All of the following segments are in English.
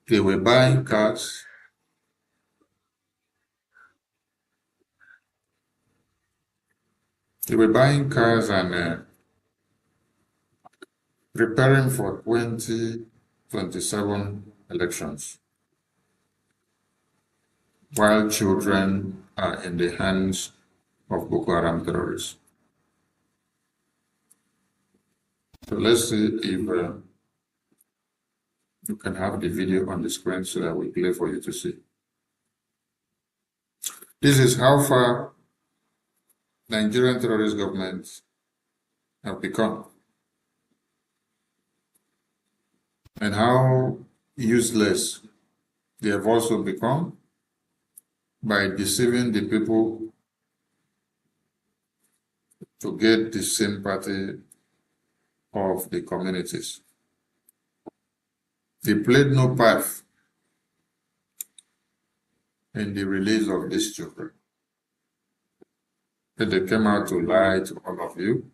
They were buying cars. They were buying cars and preparing for 2027 elections, while children are in the hands of Boko Haram terrorists. So let's see if you can have the video on the screen so that we play for you to see. This is how far Nigerian terrorist governments have become, and how useless they have also become by deceiving the people to get the sympathy of the communities. They played no part in the release of these children. And they came out to lie to all of you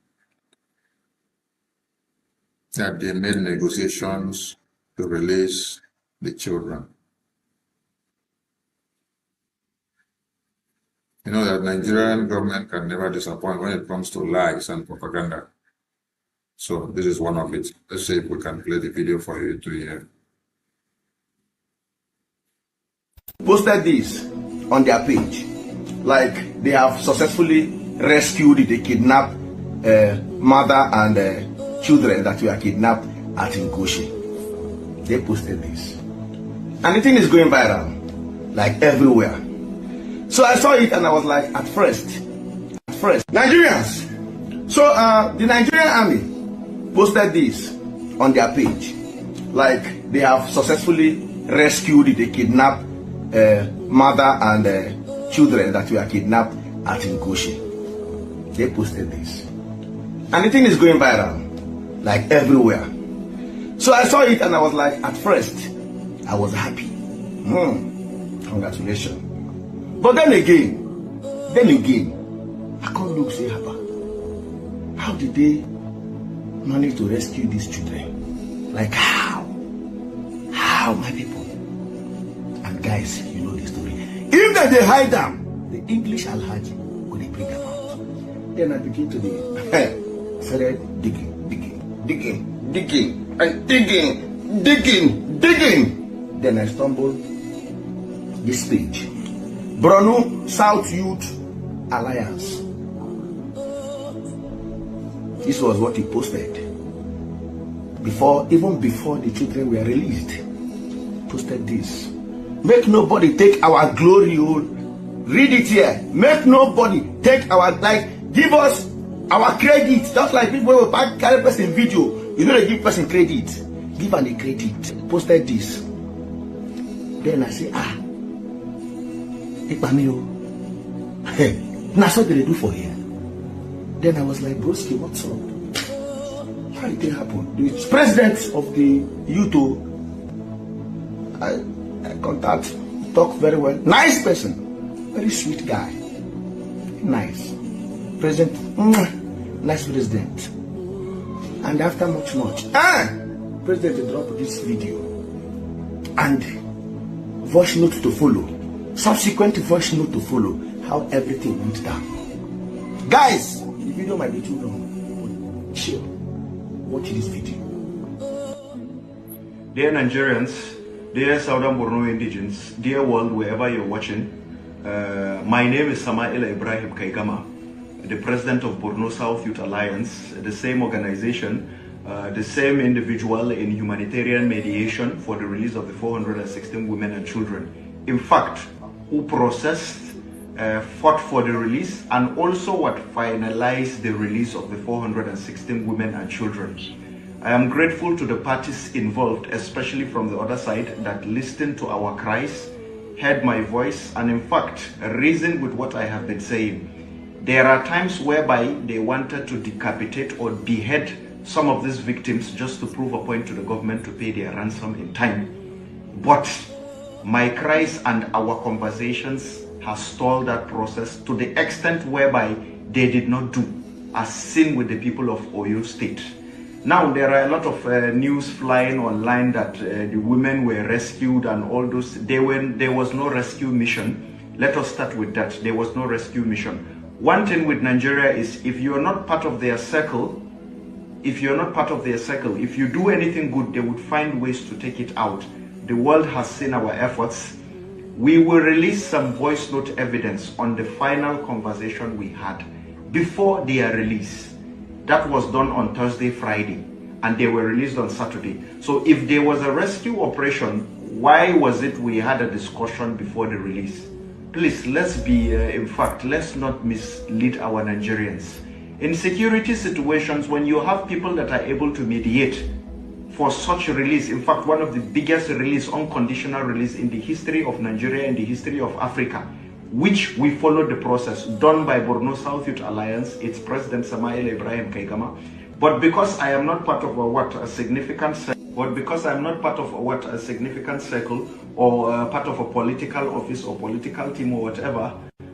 that they made negotiations to release the children. You know that Nigerian government can never disappoint when it comes to lies and propaganda. So this is one of it. Let's see if we can play the video for you to hear. Posted this on their page, like they have successfully rescued the kidnapped mother and children that were kidnapped at Ngoshi. They posted this, and the thing is going viral, like everywhere. So I saw it and I was like, at first, Nigerians. So the Nigerian army posted this on their page, like they have successfully rescued the kidnapped mother and children that were kidnapped at Ngoshi. They posted this, and the thing is going viral, like everywhere. So I saw it and I was like, at first, I was happy. Congratulations. But then again, I can't look say, how did they manage to rescue these children? Like how my people? And guys, you know the story. If they hide them, the English Alhaji will bring them out. Then I begin to started digging. Then I stumbled this page. Borno South Youth Alliance. This was what he posted even before the children were released. Posted this. Make nobody take our glory. Read it here. Make nobody take our, give us our credit. Just like people will carry person video. You know they give person credit. Give them the credit. Posted this. Then I say, that's what they do for here. Then I was like, broski, what's up? How did it happen? The president of the youth, I contact, talk very well. Nice person. Very sweet guy. Nice. President, nice president. And after much, president dropped this video. And voice note to follow. Subsequent voice note to follow. How everything went down. Guys, the video might be too long. But chill. Watch this video. Dear Nigerians, dear Southern Borno indigenes, dear world, wherever you're watching, my name is Samaila Ibrahim Kaikama, the president of Borno South Youth Alliance, the same organization, the same individual in humanitarian mediation for the release of the 416 women and children. In fact, who processed, fought for the release, and also what finalized the release of the 416 women and children. I am grateful to the parties involved, especially from the other side, that listened to our cries, heard my voice, and in fact, reasoned with what I have been saying. There are times whereby they wanted to decapitate or behead some of these victims just to prove a point to the government to pay their ransom in time. But my cries and our conversations has stalled that process to the extent whereby they did not do as seen with the people of Oyo State. Now, there are a lot of news flying online that the women were rescued and all those. There was no rescue mission. Let us start with that. There was no rescue mission. One thing with Nigeria is if you are not part of their circle, if you do anything good, they would find ways to take it out. The world has seen our efforts. We will release some voice note evidence on the final conversation we had before their release. That was done on Thursday, Friday, and they were released on Saturday. So if there was a rescue operation, why was it we had a discussion before the release? Please, let's be, in fact, let's not mislead our Nigerians. In security situations, when you have people that are able to mediate for such a release, in fact, one of the biggest release, unconditional release in the history of Nigeria and the history of Africa, which we followed the process done by Borno South Youth Alliance, its president Samael Ibrahim Kaigama. But because I am not part of a significant circle, or part of a political office or political team or whatever,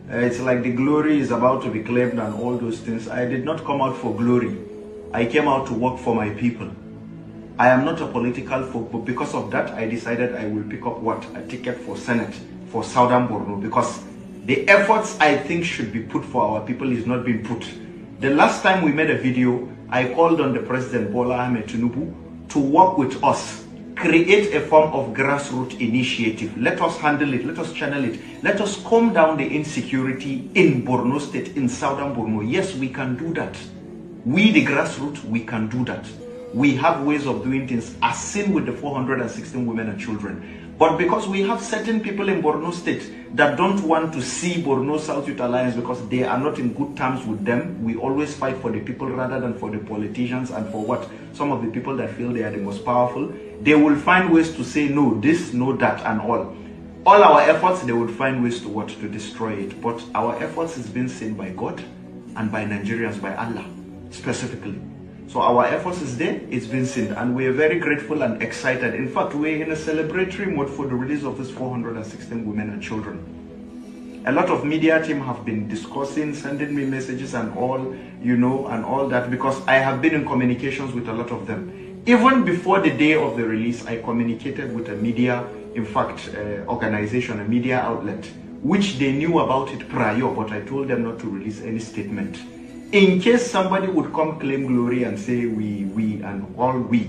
it's like the glory is about to be claimed and all those things. I did not come out for glory. I came out to work for my people. I am not a political folk, but because of that, I decided I will pick up a ticket for Senate for Southern Borno, because the efforts I think should be put for our people is not being put. The last time we made a video, I called on the President Bola Ahmed Tinubu to work with us, create a form of grassroots initiative. Let us handle it, let us channel it, let us calm down the insecurity in Borno State, in Southern Borno. Yes, we can do that. We, the grassroots, we can do that. We have ways of doing things, as seen with the 416 women and children. But because we have certain people in Borno State that don't want to see Borno South Youth Alliance because they are not in good terms with them, we always fight for the people rather than for the politicians and for what some of the people that feel they are the most powerful. They will find ways to say no this, no that, and all. All our efforts, they would find ways to what? To destroy it. But our efforts is being seen by God and by Nigerians, by Allah specifically. So our efforts is there, it's been seen, and we are very grateful and excited. In fact, we're in a celebratory mode for the release of these 416 women and children. A lot of media team have been discussing, sending me messages and all, you know, and all that, because I have been in communications with a lot of them. Even before the day of the release, I communicated with a media, in fact, organization, a media outlet, which they knew about it prior, but I told them not to release any statement. In case somebody would come claim glory and say we and all we.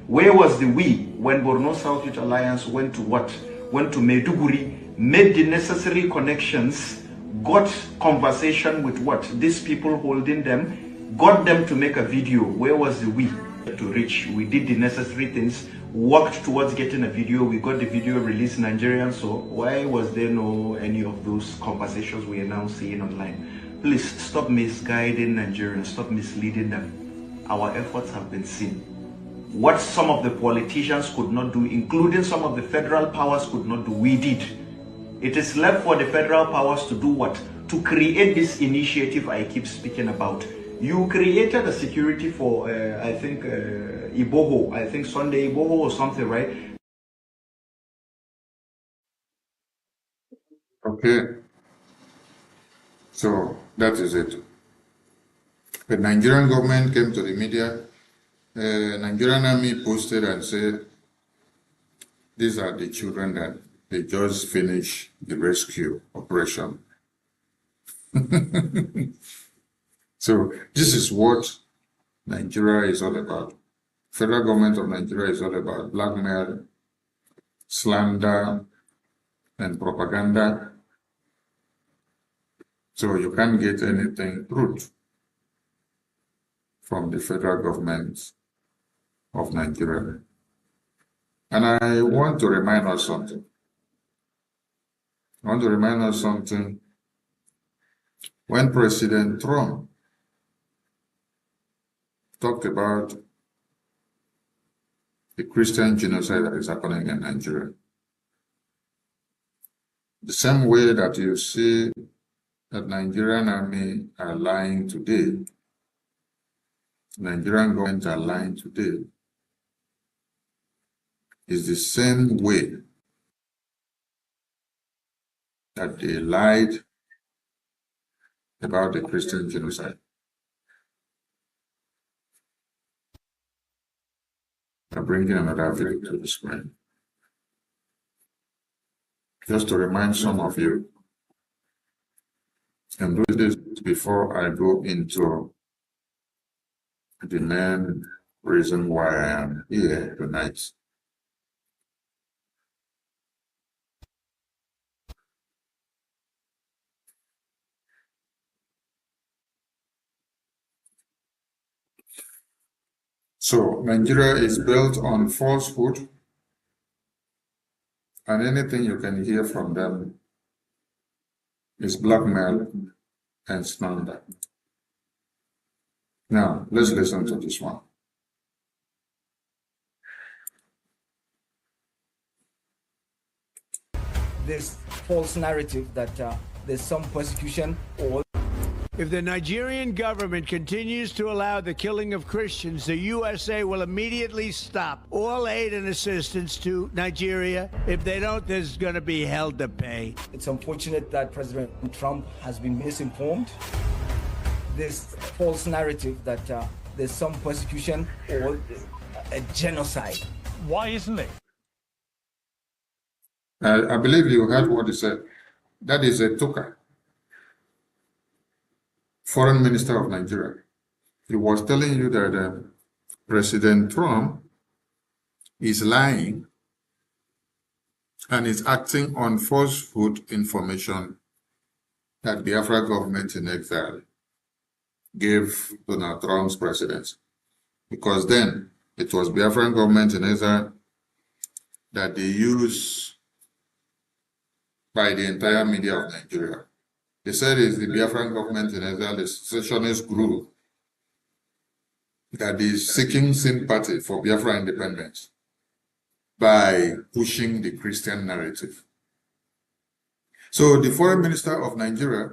Where was the we when Borno South Youth Alliance went to what? Went to Maiduguri, made the necessary connections, got conversation with what? These people holding them, got them to make a video. Where was the we to reach? We did the necessary things, worked towards getting a video. We got the video released in Nigeria. So why was there no any of those conversations we are now seeing online? Please stop misguiding Nigerians, stop misleading them. Our efforts have been seen. What some of the politicians could not do, including some of the federal powers could not do, we did. It is left for the federal powers to do what? To create this initiative I keep speaking about. You created a security for, I think, Iboho, I think Sunday Iboho or something, right? Okay. So that is it. The Nigerian government came to the media. Nigerian army posted and said, these are the children that they just finished the rescue operation. So this is what Nigeria is all about. Federal government of Nigeria is all about blackmail, slander, and propaganda. So you can't get anything truth from the federal government of Nigeria. And I want to remind us something. When President Trump talked about the Christian genocide that is happening in Nigeria, the same way that you see that Nigerian army are lying today, Nigerian government are lying today, is the same way that they lied about the Christian genocide. I'm bringing another video to the screen. Just to remind some of you, and do this before I go into the main reason why I am here tonight. So Nigeria is built on falsehood, and anything you can hear from them is blackmail and slander. Now, let's listen to this one. This false narrative that there's some persecution or if the Nigerian government continues to allow the killing of Christians, the USA will immediately stop all aid and assistance to Nigeria. If they don't, there's going to be hell to pay. it's unfortunate that President Trump has been misinformed. This false narrative that there's some persecution or a genocide. Why isn't it? I believe you heard what he said. That is a Tuka, foreign minister of Nigeria. He was telling you that President Trump is lying and is acting on falsehood information that the Biafra government in exile gave Donald Trump's presidency. Because then it was Biafran government in exile that they used by the entire media of Nigeria. They said it's the Biafran government in exile, the secessionist group that is seeking sympathy for Biafra independence by pushing the Christian narrative. So the foreign minister of Nigeria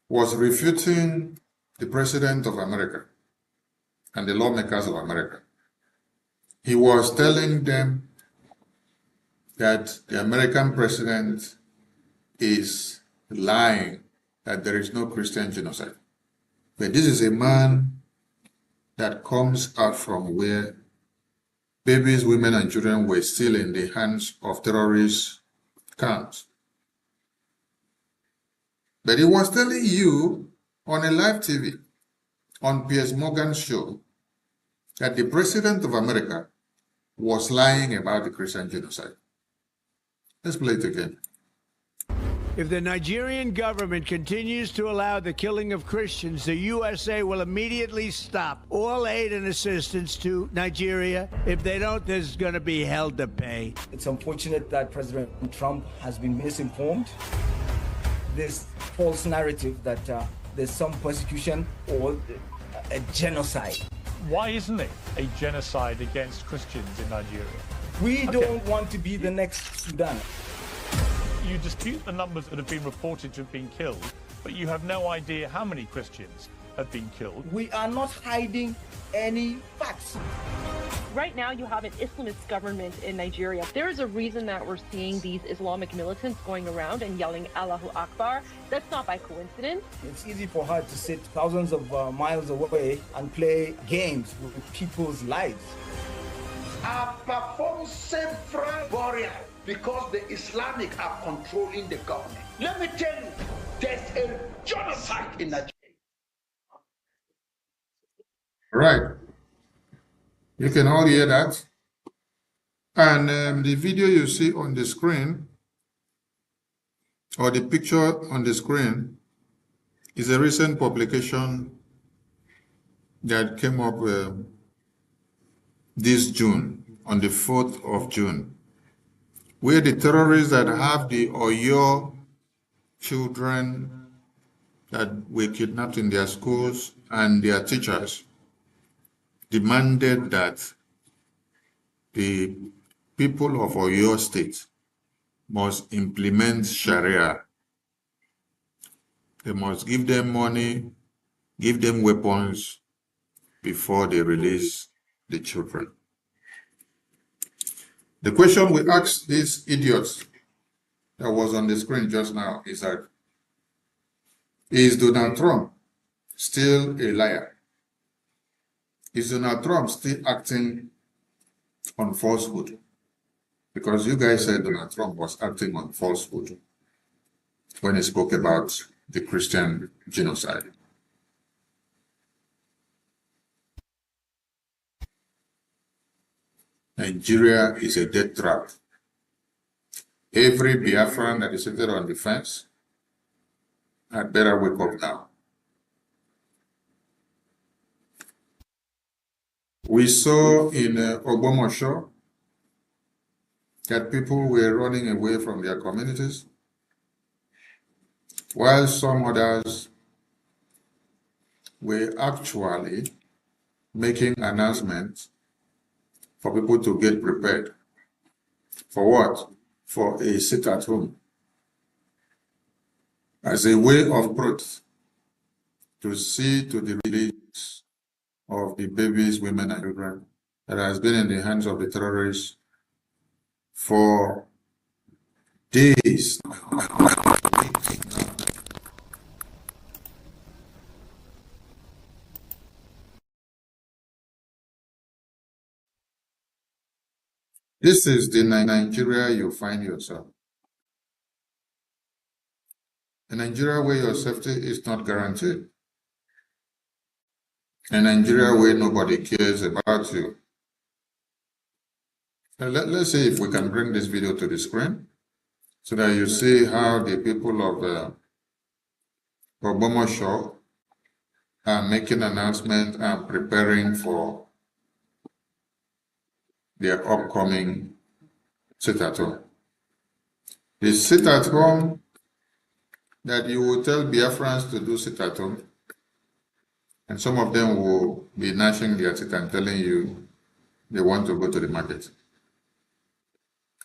was refuting the president of America and the lawmakers of America. He was telling them that the American president is lying, that there is no Christian genocide. But this is a man that comes out from where babies, women, and children were still in the hands of terrorist camps. But he was telling you on a live TV, on Piers Morgan's show, that the president of America was lying about the Christian genocide. Let's play it again. If the Nigerian government continues to allow the killing of Christians, the USA will immediately stop all aid and assistance to Nigeria. If they don't, there's going to be hell to pay. It's unfortunate that President Trump has been misinformed. This false narrative that there's some persecution or a genocide. Why isn't it a genocide against Christians in Nigeria? We don't want to be the next Sudan. You dispute the numbers that have been reported to have been killed, but you have no idea how many Christians have been killed. We are not hiding any facts. Right now, you have an Islamist government in Nigeria. There is a reason that we're seeing these Islamic militants going around and yelling Allahu Akbar. That's not by coincidence. It's easy for her to sit thousands of miles away and play games with people's lives. I perform several burials because the Islamic are controlling the government. Let me tell you, there's a genocide in Nigeria. All right. You can all hear that. And the video you see on the screen, or the picture on the screen, is a recent publication that came up this June, on the 4th of June, where the terrorists that have the Oyo children that were kidnapped in their schools and their teachers demanded that the people of Oyo State must implement Sharia. They must give them money, give them weapons before they release the children. The question we asked these idiots that was on the screen just now is that, is Donald Trump still a liar? is Donald Trump still acting on falsehood? Because you guys said Donald Trump was acting on falsehood when he spoke about the Christian genocide. Nigeria is a death trap. Every Biafran that is seated on the fence had better wake up now. We saw in Ogbomosho that people were running away from their communities, while some others were actually making announcements for people to get prepared. For what? For a sit at home. As a way of protest to see to the release of the babies, women, and children that has been in the hands of the terrorists for days. This is the Nigeria you find yourself. A Nigeria where your safety is not guaranteed. A Nigeria where nobody cares about you. Let's see if we can bring this video to the screen so that you see how the people of Ogbomosho are making announcements and preparing for their upcoming sit-at-home. The sit-at-home that you will tell Biafrans to do sit-at-home, and some of them will be gnashing their teeth and telling you they want to go to the market.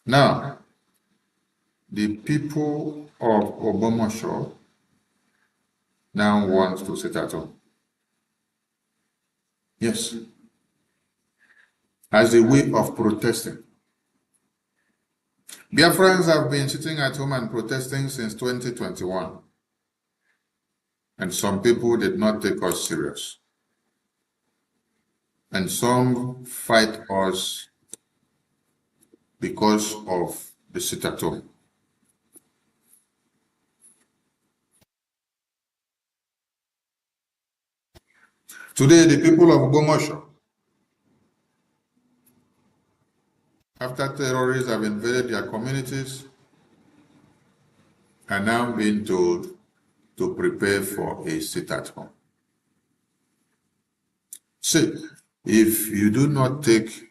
Now, the people of Ogbomosho now want to sit at home. Yes. As a way of protesting. Biafrans have been sitting at home and protesting since 2021. And some people did not take us serious. And some fight us because of the sit-at-home. Today, the people of Ogbomosho, after terrorists have invaded their communities, are now being told to prepare for a sit-at-home. See, if you do not take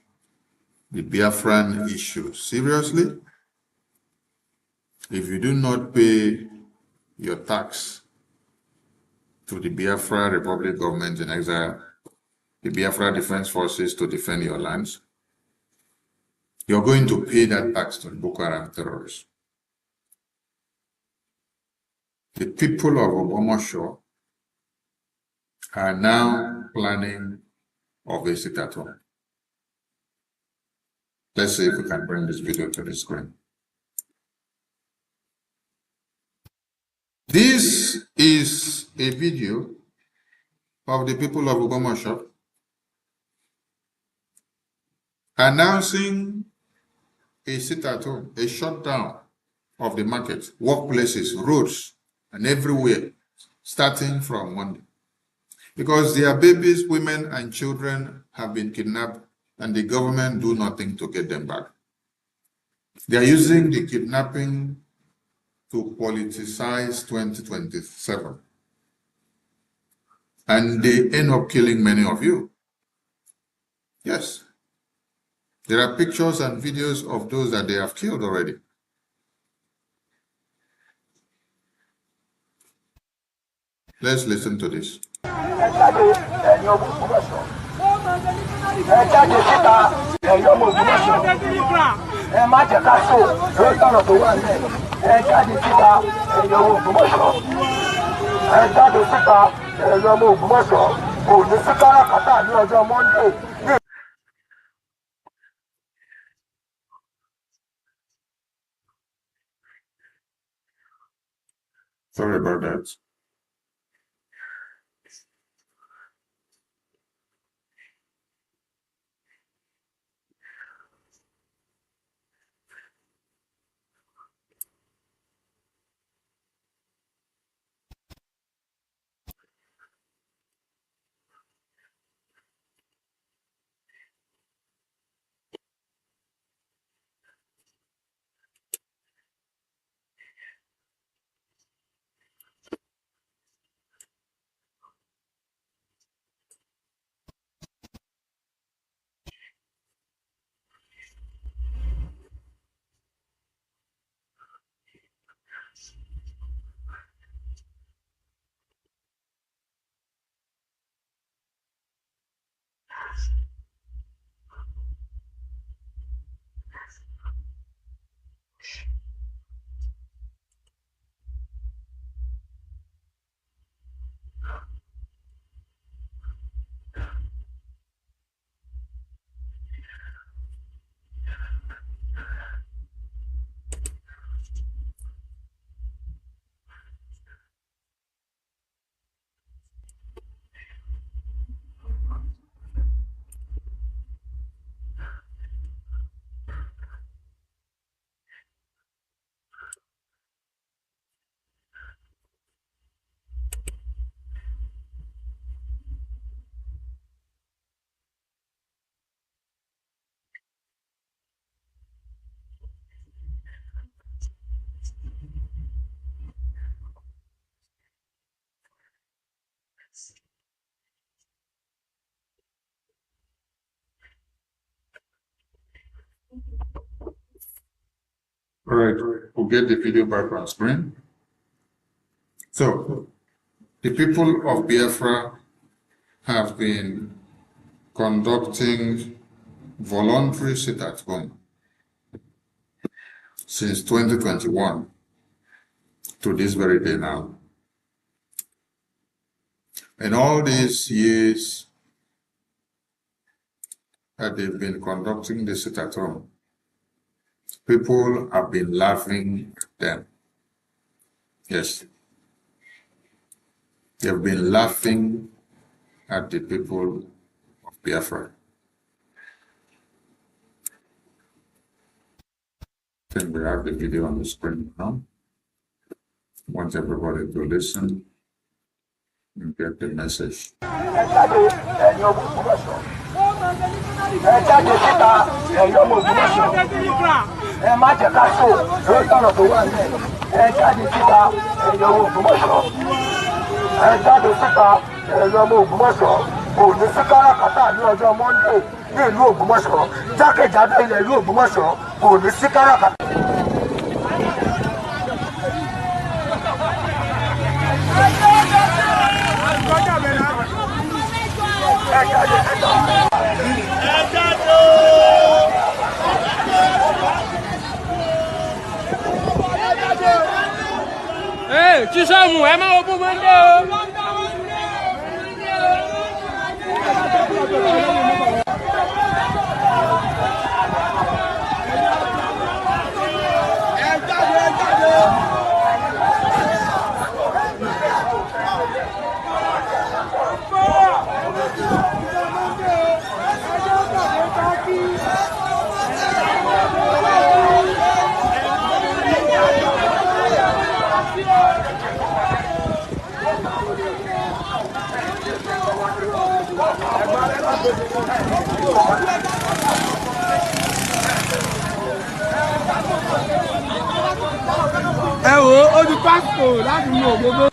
the Biafran issue seriously, if you do not pay your tax to the Biafra Republic government in exile, the Biafra Defense Forces to defend your lands, you're going to pay that tax to the Boko Haram terrorists. The people of Ogbomosho are now planning of a sit-at-home. Let's see if we can bring this video to the screen. This is a video of the people of Ogbomosho announcing a sit-at-home, a shutdown of the market, workplaces, roads, and everywhere, starting from Monday. Because their babies, women, and children have been kidnapped, and the government do nothing to get them back. They are using the kidnapping to politicize 2027. And they end up killing many of you. Yes. There are pictures and videos of those that they have killed already. Let's listen to this. Sorry about that. All right, we'll get the video back on screen. So, the people of Biafra have been conducting voluntary sit-at-home since 2021 to this very day now. In all these years that they've been conducting the sit-at-home, people have been laughing at them. Yes. They've been laughing at the people of Biafra. I think we have the video on the screen now. I want everybody to listen and get the message. Kò ní sí káràkátà ní ọjọ́ Monday ní ìlú Ògbómọ̀ṣọ́, jákèjádò ilẹ̀ ìlú Ògbómọ̀ṣọ́ kò ní sí káràkátà. Chisamu, ẹ máa wo fún Monday o. Ẹ wo ojú pásítọ̀ láti mú ògbógbó.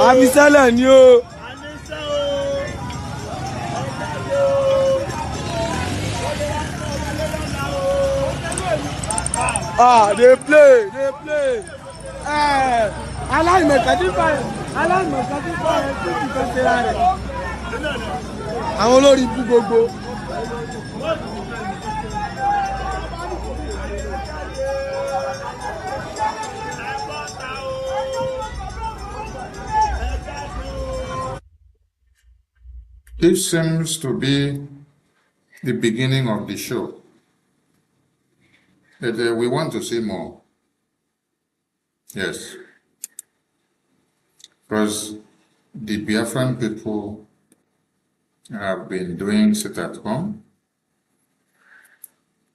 Àbísẹ́lẹ̀ ni o. They play. Àwọn olórí ibú gbogbo. This seems to be the beginning of the show. But we want to see more. Yes. Because the Biafran people have been doing sit at home.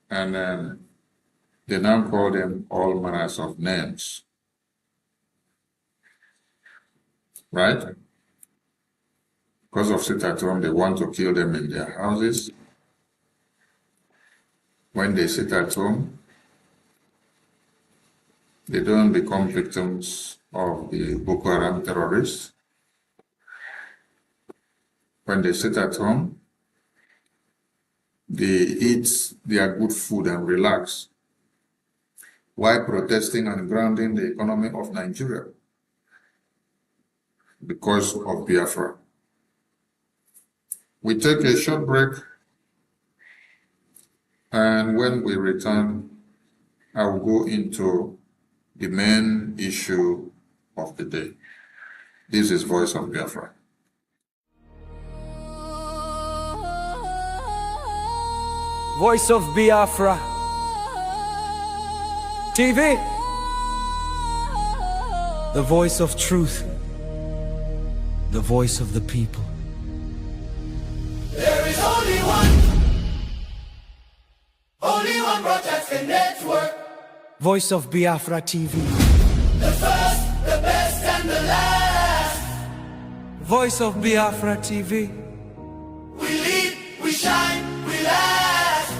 And They now call them all manners of names. Right? Because of sit at home, they want to kill them in their houses. When they sit at home, they don't become victims of the Boko Haram terrorists. When they sit at home, they eat their good food and relax while protesting and grounding the economy of Nigeria because of Biafra. We take a short break, and when we return, I will go into the main issue of the day. This is Voice of Biafra. Voice of Biafra TV, the voice of truth, the voice of the people. There is only one broadcasting network. Voice of Biafra TV, The first, the best, and the last. Voice of Biafra TV. We lead, we shine, we last.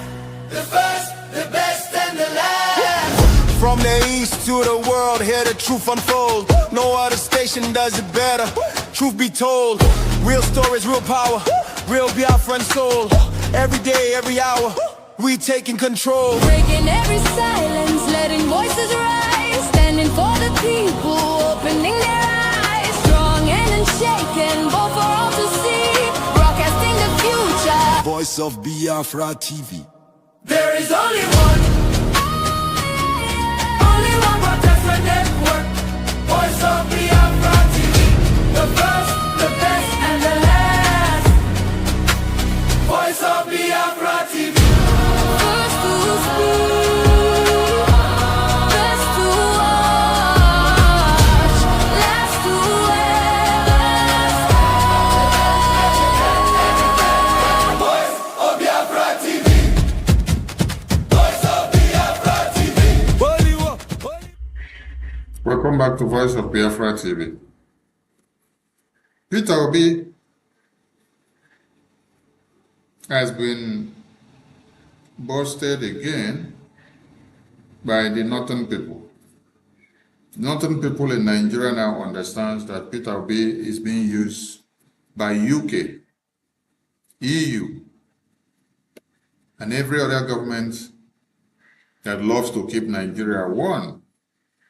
The first, the best, and the last. From the east to the world, hear the truth unfold. No other station does it better. Truth be told, real stories, real power, real Biafran soul. Every day, every hour, we taking control. Breaking every silence, letting voices rise. Standing for the people, opening their eyes. Strong and unshaken, both for all to see. Broadcasting the future. Voice of Biafra TV. There is only one broadcasting network. Voice of Biafra TV. The first, the best, and the last. Voice of Biafra TV. First to speak, best to watch, last to last. Voice of Biafra TV. Voice of Biafra TV. Welcome back to Voice of Biafra TV. Peter Obi has been boasted again by the northern people. Northern people in Nigeria now understands that Peter Obi is being used by UK, EU, and every other government that loves to keep Nigeria one,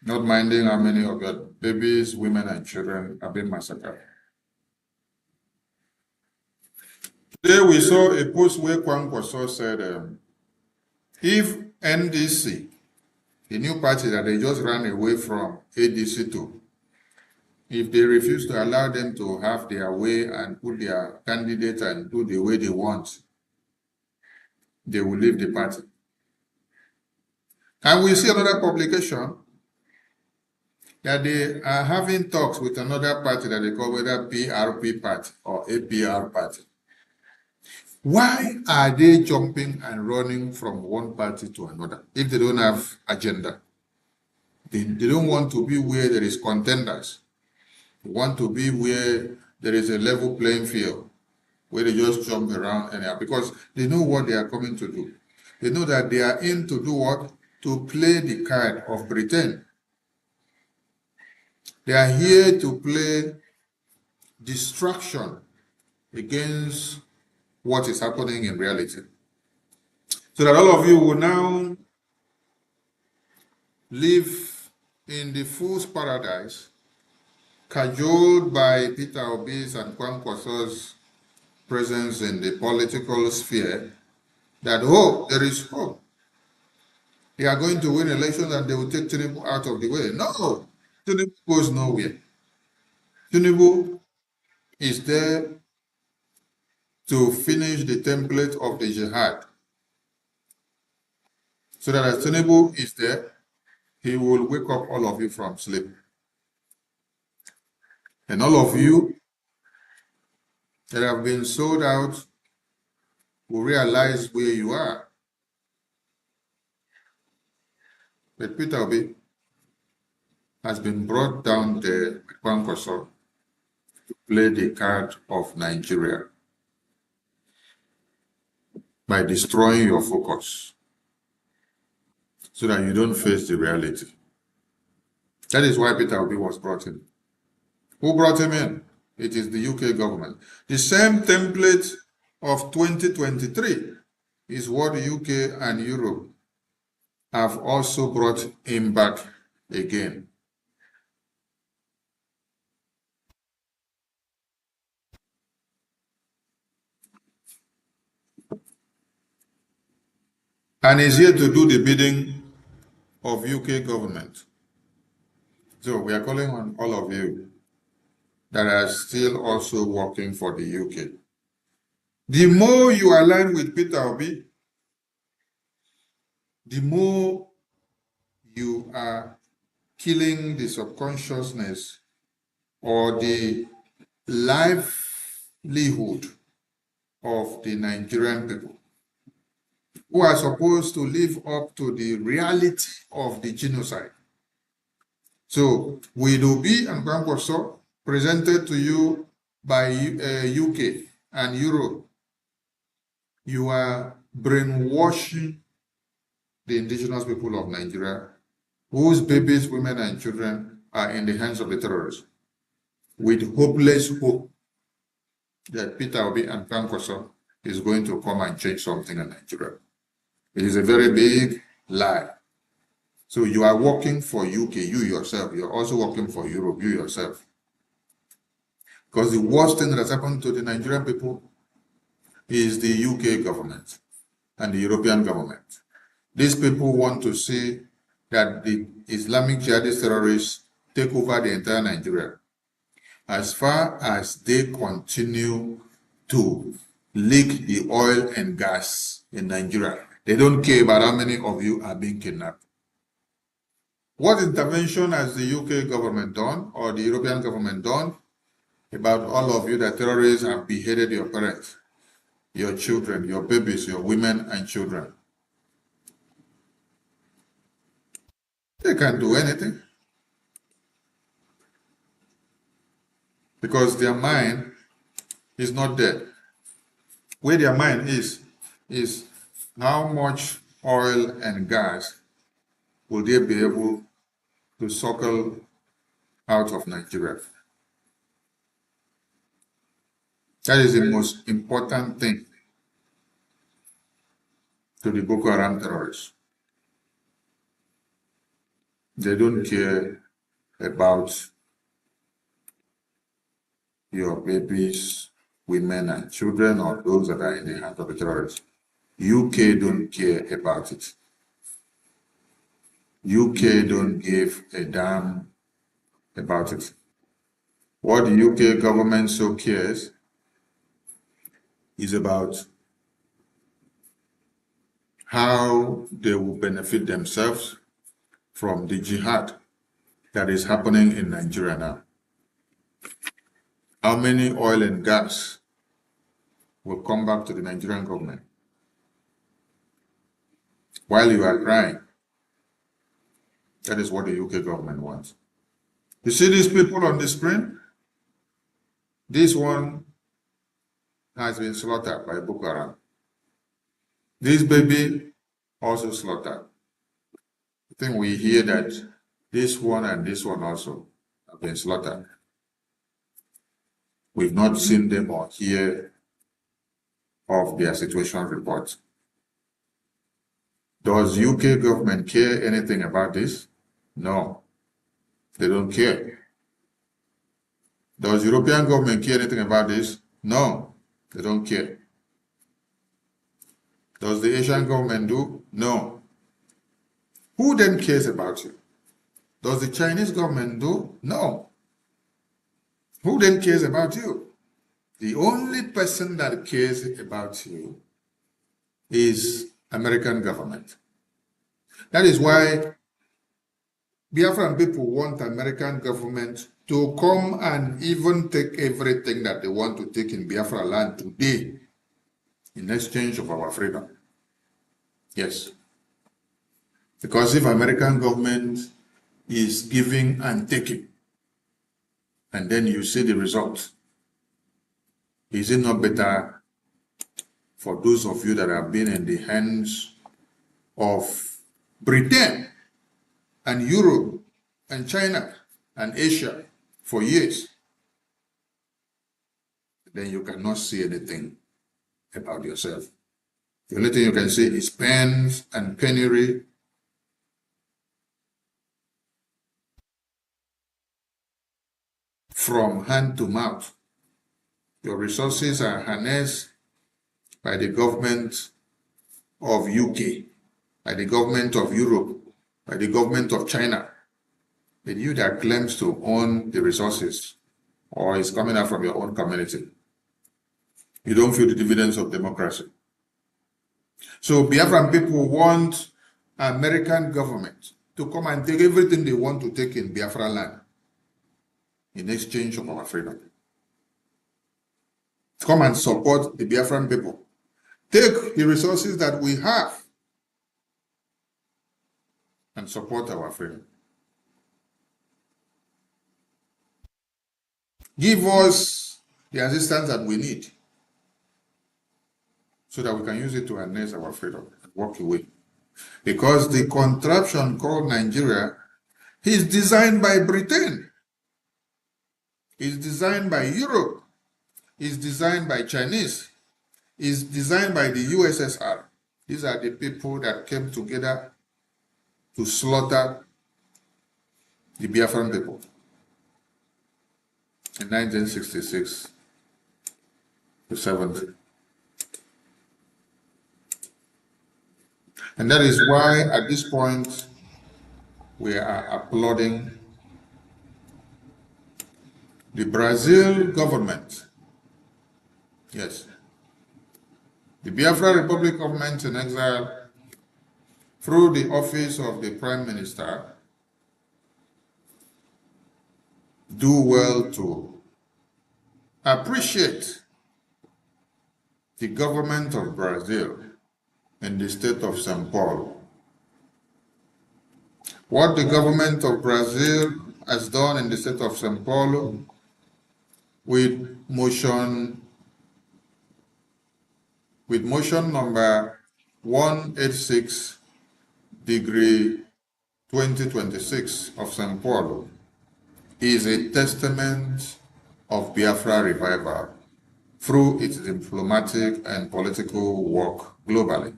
not minding how many of your babies, women, and children have been massacred. Today we saw a post where Kwankwaso said, if NDC, the new party that they just ran away from ADC to, if they refuse to allow them to have their way and put their candidate and do the way they want, they will leave the party. And we see another publication that they are having talks with another party that they call whether PRP party or APR party. Why are they jumping and running from one party to another if they don't have agenda? They don't want to be where there is contenders. They want to be where there is a level playing field, where they just jump around anyhow, because they know what they are coming to do. They know that they are in to do what? To play the card of Britain. They are here to play distraction against what is happening in reality. So that all of you will now live in the fool's paradise, cajoled by Peter Obi's and Kwankwaso's presence in the political sphere, that hope, there is hope. They are going to win elections and they will take Tinubu out of the way. No, Tinubu goes nowhere. Tinubu is there to finish the template of the jihad. So that as Tinubu is there, he will wake up all of you from sleep. And all of you that have been sold out will realize where you are. But Peter Obi has been brought down there with Kwankwaso to play the card of Nigeria by destroying your focus so that you don't face the reality. That is why Peter Obi was brought in. Who brought him in? It is the UK government. The same template of 2023 is what the UK and Europe have also brought him back again. And is here to do the bidding of UK government. So we are calling on all of you that are still also working for the UK. The more you align with Peter Obi, the more you are killing the subconsciousness or the livelihood of the Nigerian people, who are supposed to live up to the reality of the genocide. So, with Obi and Kwankwaso presented to you by UK and Europe, you are brainwashing the indigenous people of Nigeria, whose babies, women, and children are in the hands of the terrorists, with hopeless hope that Peter Obi and Kwankwaso is going to come and change something in Nigeria. It is a very big lie. So you are working for UK, you yourself. You're also working for Europe, you yourself. Because the worst thing that has happened to the Nigerian people is the UK government and the European government. These people want to see that the Islamic jihadist terrorists take over the entire Nigeria. As far as they continue to leak the oil and gas in Nigeria, they don't care about how many of you are being kidnapped. What intervention has the UK government done or the European government done about all of you that terrorists have beheaded your parents, your children, your babies, your women and children? They can't do anything. Because their mind is not dead. Where their mind is how much oil and gas will they be able to suckle out of Nigeria? That is the most important thing to the Boko Haram terrorists. They don't care about your babies, women and children, or those that are in the hands of the terrorists. UK don't care about it. UK don't give a damn about it. What the UK government so cares is about how they will benefit themselves from the jihad that is happening in Nigeria now. How many oil and gas will come back to the Nigerian government while you are crying? That is what the UK government wants. You see these people on the screen? This one has been slaughtered by Boko Haram. This baby also slaughtered. I think we hear that this one and this one also have been slaughtered. We've not seen them or hear of their situation reports. Does UK government care anything about this? No, they don't care. Does European government care anything about this? No, they don't care. Does the Asian government do? No. Who then cares about you? Does the Chinese government do? No. Who then cares about you? The only person that cares about you is American government. That is why Biafran people want American government to come and even take everything that they want to take in Biafra land today in exchange of our freedom. Yes. Because if American government is giving and taking, and then you see the result, is it not better for those of you that have been in the hands of Britain and Europe and China and Asia for years? Then you cannot see anything about yourself. The only thing you can see is pens and penury. From hand to mouth. Your resources are harnessed by the government of UK, by the government of Europe, by the government of China. The you that claims to own the resources or is coming out from your own community. You don't feel the dividends of democracy. So Biafran people want American government to come and take everything they want to take in Biafra land in exchange of our freedom. Come and support the Biafran people. Take the resources that we have and support our freedom. Give us the assistance that we need so that we can use it to harness our freedom and walk away. Because the contraption called Nigeria is designed by Britain, is designed by Europe, is designed by Chinese, is designed by the USSR. These are the people that came together to slaughter the Biafran people in 1966 to 70. And that is why at this point we are applauding the Brazil government. Yes. The Biafra Republic government in exile, through the office of the Prime Minister, do well to appreciate the government of Brazil in the state of São Paulo. What the government of Brazil has done in the state of São Paulo with motion number 186 degree 2026 of São Paulo is a testament of Biafra revival through its diplomatic and political work globally.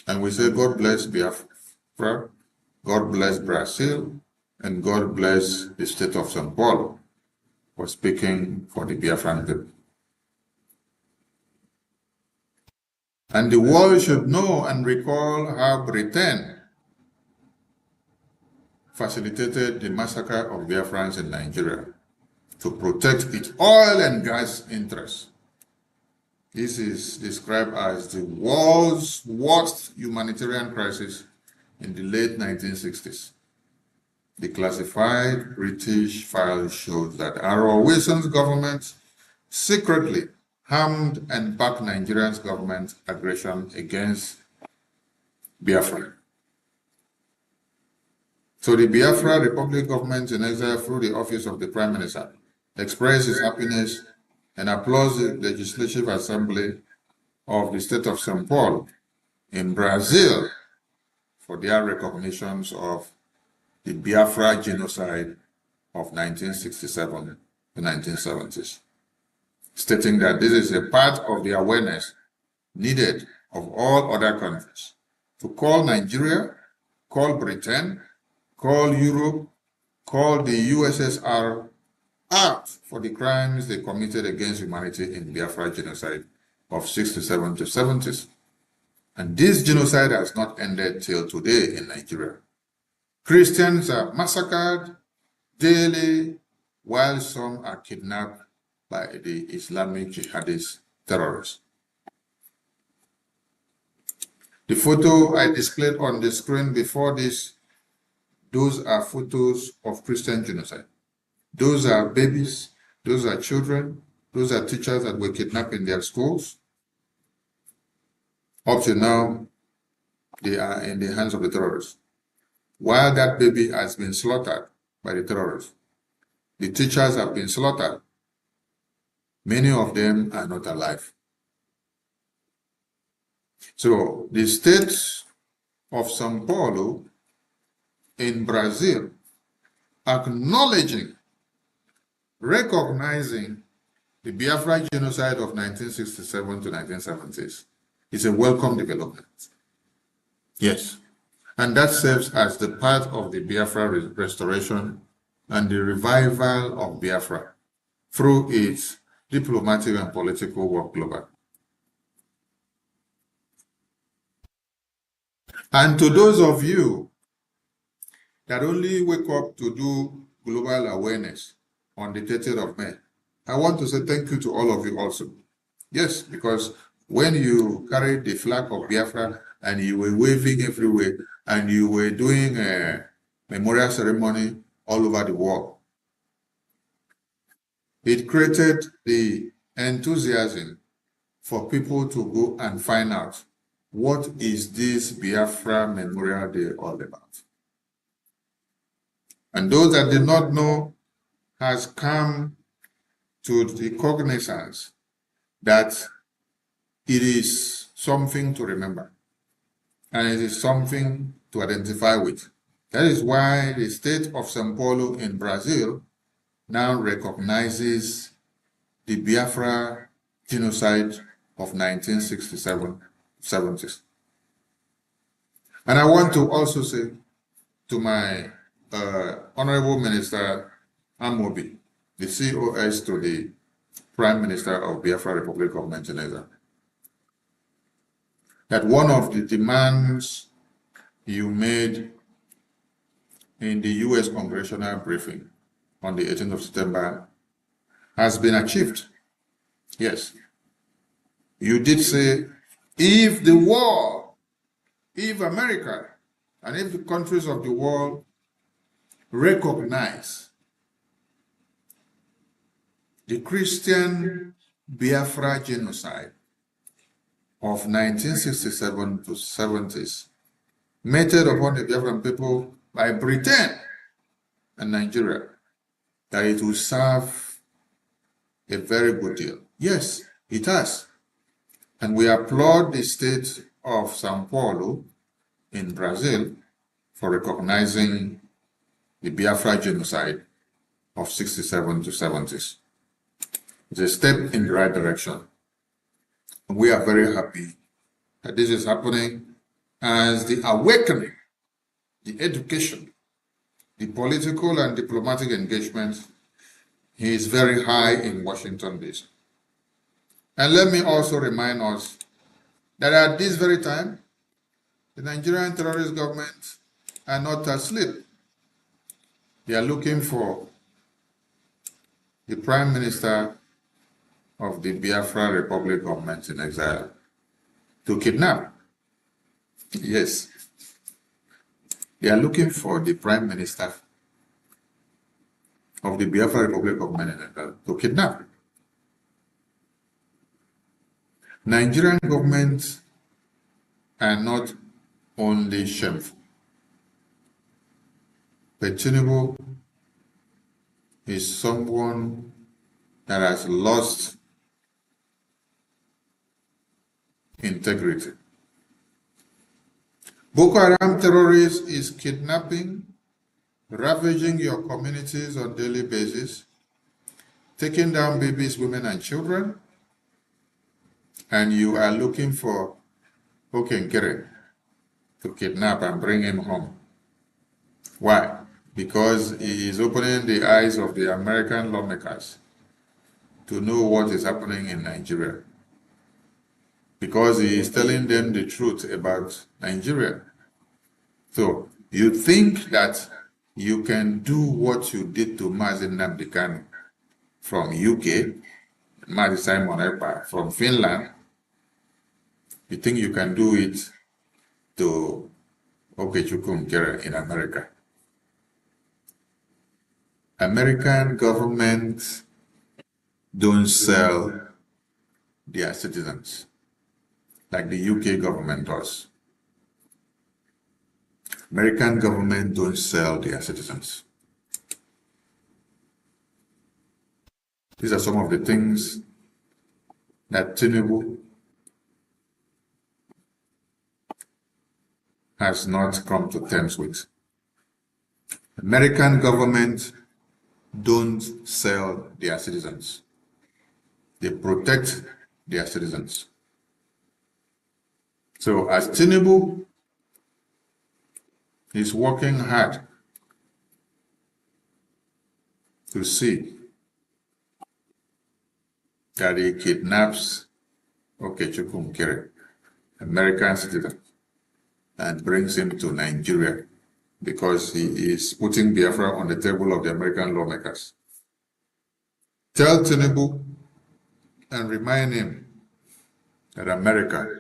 And we say, God bless Biafra, God bless Brazil, and God bless the state of São Paulo for speaking for the Biafran people. And the world should know and recall how Britain facilitated the massacre of Biafrans in Nigeria to protect its oil and gas interests. This is described as the world's worst humanitarian crisis in the late 1960s. The classified British file shows that Harold Wilson's government secretly harmed and backed Nigeria's government aggression against Biafra. So the Biafra Republic government in exile through the office of the Prime Minister expressed its happiness and applauds the Legislative Assembly of the state of São Paulo in Brazil for their recognitions of the Biafra genocide of 1967 to 1970s, stating that this is a part of the awareness needed of all other countries to call Nigeria, call Britain, call Europe, call the USSR out for the crimes they committed against humanity in Biafra genocide of 67 to 70s. And this genocide has not ended till today in Nigeria. Christians are massacred daily, while some are kidnapped by the Islamic jihadist terrorists. The photo I displayed on the screen before this, those are photos of Christian genocide. Those are babies, those are children, those are teachers that were kidnapped in their schools. Up to now, they are in the hands of the terrorists. While that baby has been slaughtered by the terrorists, the teachers have been slaughtered. Many of them are not alive. So the state of São Paulo in Brazil, acknowledging, recognizing the Biafra genocide of 1967 to 1970s, is a welcome development. Yes. And that serves as the part of the Biafra restoration and the revival of Biafra through its diplomatic and political work globally. And to those of you that only wake up to do global awareness on the 30th of May, I want to say thank you to all of you also. Yes, because when you carried the flag of Biafra and you were waving everywhere and you were doing a memorial ceremony all over the world, it created the enthusiasm for people to go and find out what is this Biafra Memorial Day all about. And those that did not know has come to the cognizance that it is something to remember and it is something to identify with. That is why the state of São Paulo in Brazil now recognizes the Biafra genocide of 1967-70s. And I want to also say to my Honorable Minister Amobi, the COS to the Prime Minister of Biafra Republic of Nigeria, that one of the demands you made in the U.S. congressional briefing on the 18th of September has been achieved. Yes. You did say, if the world, if America, and if the countries of the world recognize the Christian Biafra genocide of 1967 to 70s, meted upon the Biafran people by Britain and Nigeria, that it will serve a very good deal. Yes, it has. And we applaud the state of São Paulo in Brazil for recognizing the Biafra genocide of 67 to 70s. It's a step in the right direction. And we are very happy that this is happening as the awakening, the education, the political and diplomatic engagement is very high in Washington, D.C. And let me also remind us that at this very time, the Nigerian terrorist government are not asleep. They are looking for the Prime Minister of the Biafra Republic government in exile to kidnap. Yes. They are looking for the Prime Minister of the Biafra Republic government in exile to kidnap. Nigerian governments are not only shameful, but Tinubu is someone that has lost integrity. Boko Haram terrorists is kidnapping, ravaging your communities on a daily basis, taking down babies, women, and children, and you are looking for 9Geria to kidnap and bring him home. Why? Because he is opening the eyes of the American lawmakers to know what is happening in Nigeria. Because he is telling them the truth about Nigeria. So you think that you can do what you did to Mazi Nnamdi Kanu from UK, Mazi Simon Ekpa from Finland. You think you can do it to 9Geria in America. American governments don't sell their citizens like the UK government does. American government don't sell their citizens. These are some of the things that Tinubu has not come to terms with. American government don't sell their citizens. They protect their citizens. So as Tinubu is working hard to see that he kidnaps Okechukwu Nkere, American citizen, and brings him to Nigeria because he is putting Biafra on the table of the American lawmakers. Tell Tinubu and remind him that America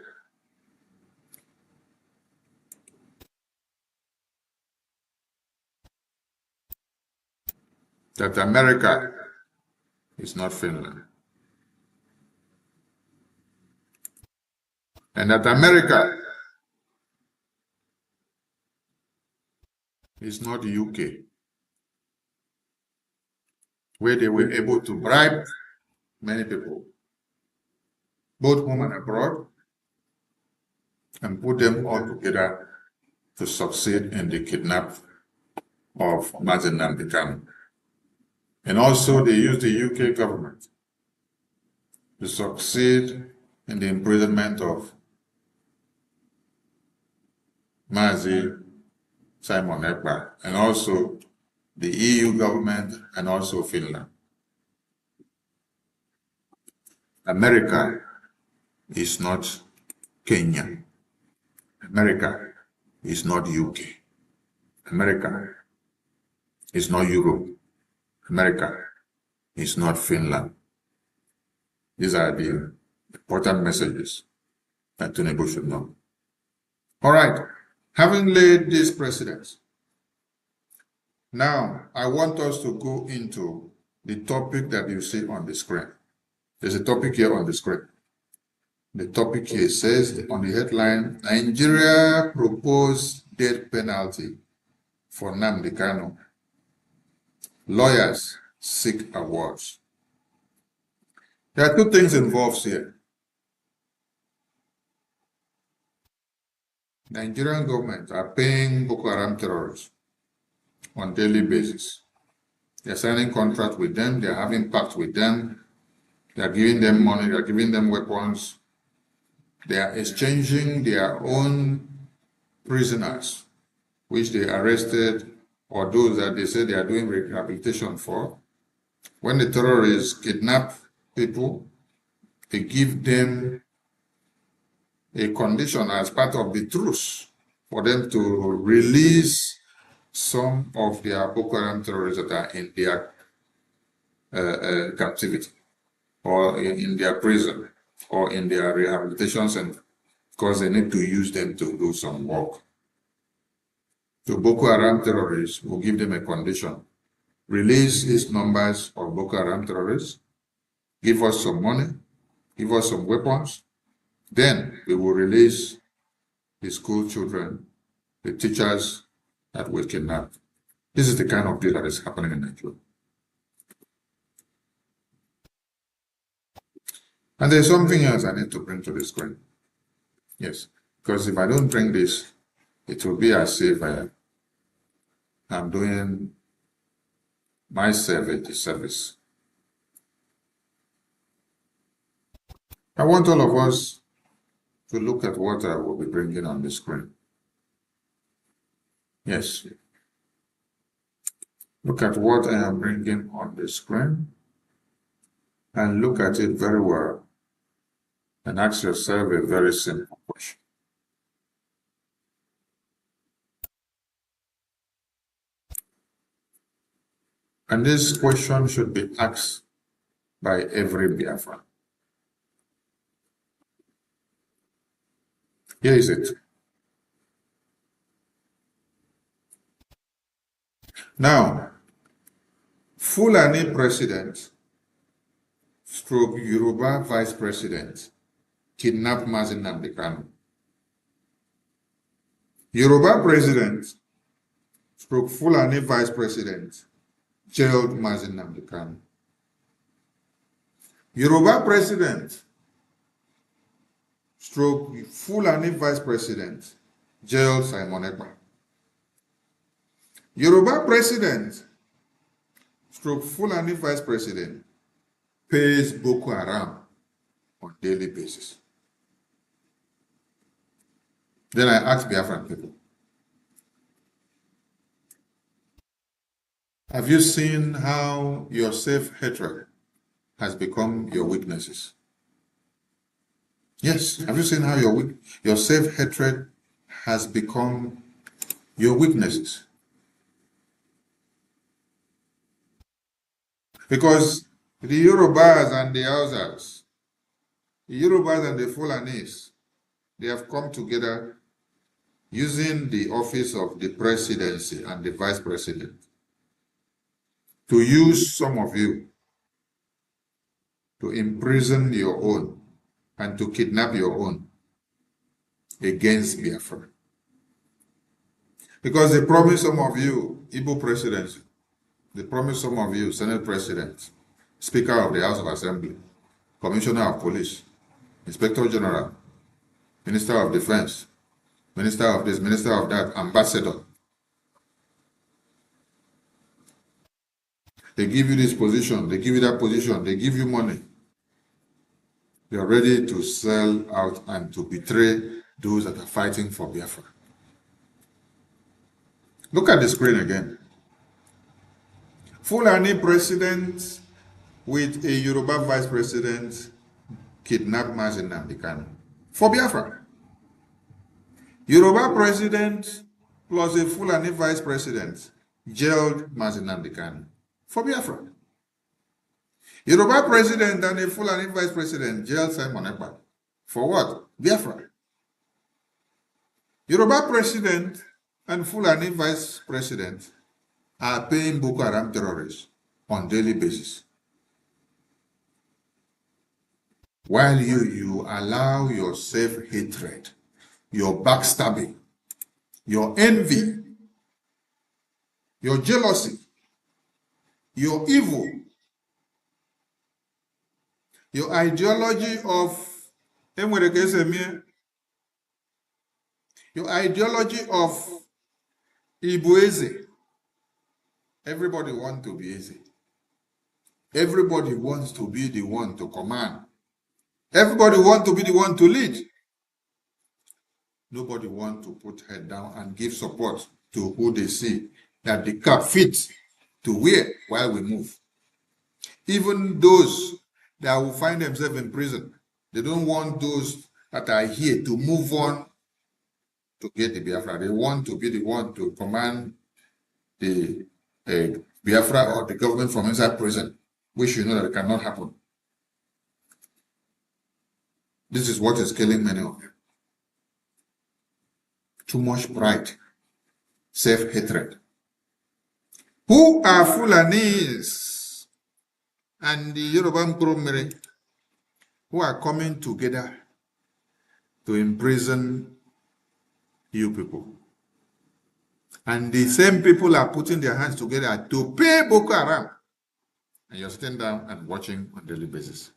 is not Finland. And that America is not the UK, where they were able to bribe many people, both home and abroad, and put them all together to succeed in the kidnap of Mazen Nnamdi Kanu. And also they used the UK government to succeed in the imprisonment of Mazi Simon Ekpa, and also the EU government, and also Finland. America is not Kenya. America is not UK. America is not Europe. America is not Finland. These are the important messages that Tinubu should know. All right, having laid these precedents, now I want us to go into the topic that you see on the screen. There's a topic here on the screen. The topic here says on the headline, Nigeria proposed death penalty for Nnamdi Kanu. Lawyers seek awards. There are two things involved here. Nigerian government are paying Boko Haram terrorists on daily basis. They're signing contracts with them, they're having pacts with them, they're giving them money, they're giving them weapons, they are exchanging their own prisoners, which they arrested, or those that they say they are doing rehabilitation for. When the terrorists kidnap people, they give them a condition as part of the truce for them to release some of their Boko Haram terrorists that are in their captivity, or in their prison, or in their rehabilitation center, because they need to use them to do some work. So Boko Haram terrorists will give them a condition: release these numbers of Boko Haram terrorists, give us some money, give us some weapons, then we will release the school children, the teachers that were kidnapped. This is the kind of deal that is happening in Nigeria. And there's something else I need to bring to the screen. Yes, because if I don't bring this, it will be as if I'm doing myself a disservice. I want all of us to look at what I will be bringing on the screen. Yes. Look at what I am bringing on the screen and look at it very well and ask yourself a very simple question. And this question should be asked by every Biafran. Here is it. Now, Fulani president, stroke Yoruba vice president, kidnapped Mazen Nnamdi Kanu. Yoruba president stroke Fulani Vice President jailed Mazi Nnamdi Kanu. Yoruba President stroke Fulani Vice President jailed Simon Ekpa. Yoruba President stroke Fulani Vice President pays Boko Haram on daily basis. Then I asked Biafran people, have you seen how your self-hatred has become your weaknesses? Yes, have you seen how your self-hatred has become your weaknesses? Because the Yorubas and the Hausas, the Yorubas and the Fulanis, they have come together using the office of the presidency and the vice president to use some of you to imprison your own and to kidnap your own against Biafra. Because they promise some of you Igbo presidency, they promise some of you Senate president, Speaker of the House of Assembly, Commissioner of Police, Inspector General, Minister of Defense, Minister of this, Minister of that, Ambassador. They give you this position, they give you that position, they give you money. You are ready to sell out and to betray those that are fighting for Biafra. Look at the screen again. Fulani president with a Yoruba vice president kidnapped Mazi Nnamdi Kanu for Biafra. Yoruba president plus a Fulani vice president jailed Mazi Nnamdi Kanu for Biafra. Yoruba president and a Fulani vice president jailed Simon Ekpa for what? Biafra. Yoruba president and Fulani vice president are paying Boko Haram terrorists on daily basis. While you allow your self-hatred, your backstabbing, your envy, your jealousy, your evil, your ideology of Ibueze. Everybody wants to be easy. Everybody wants to be the one to command. Everybody wants to be the one to lead. Nobody wants to put head down and give support to who they see that the cap fits to wear while we move. Even those that will find themselves in prison, they don't want those that are here to move on to get the Biafra. They want to be the one to command the Biafra or the government from inside prison, which you know that it cannot happen. This is what is killing many of you. Too much pride, self-hatred. Who are Fulanis and the Yoruba Mkurumere who are coming together to imprison you people? And the same people are putting their hands together to pay Boko Haram. And you're sitting down and watching on a daily basis.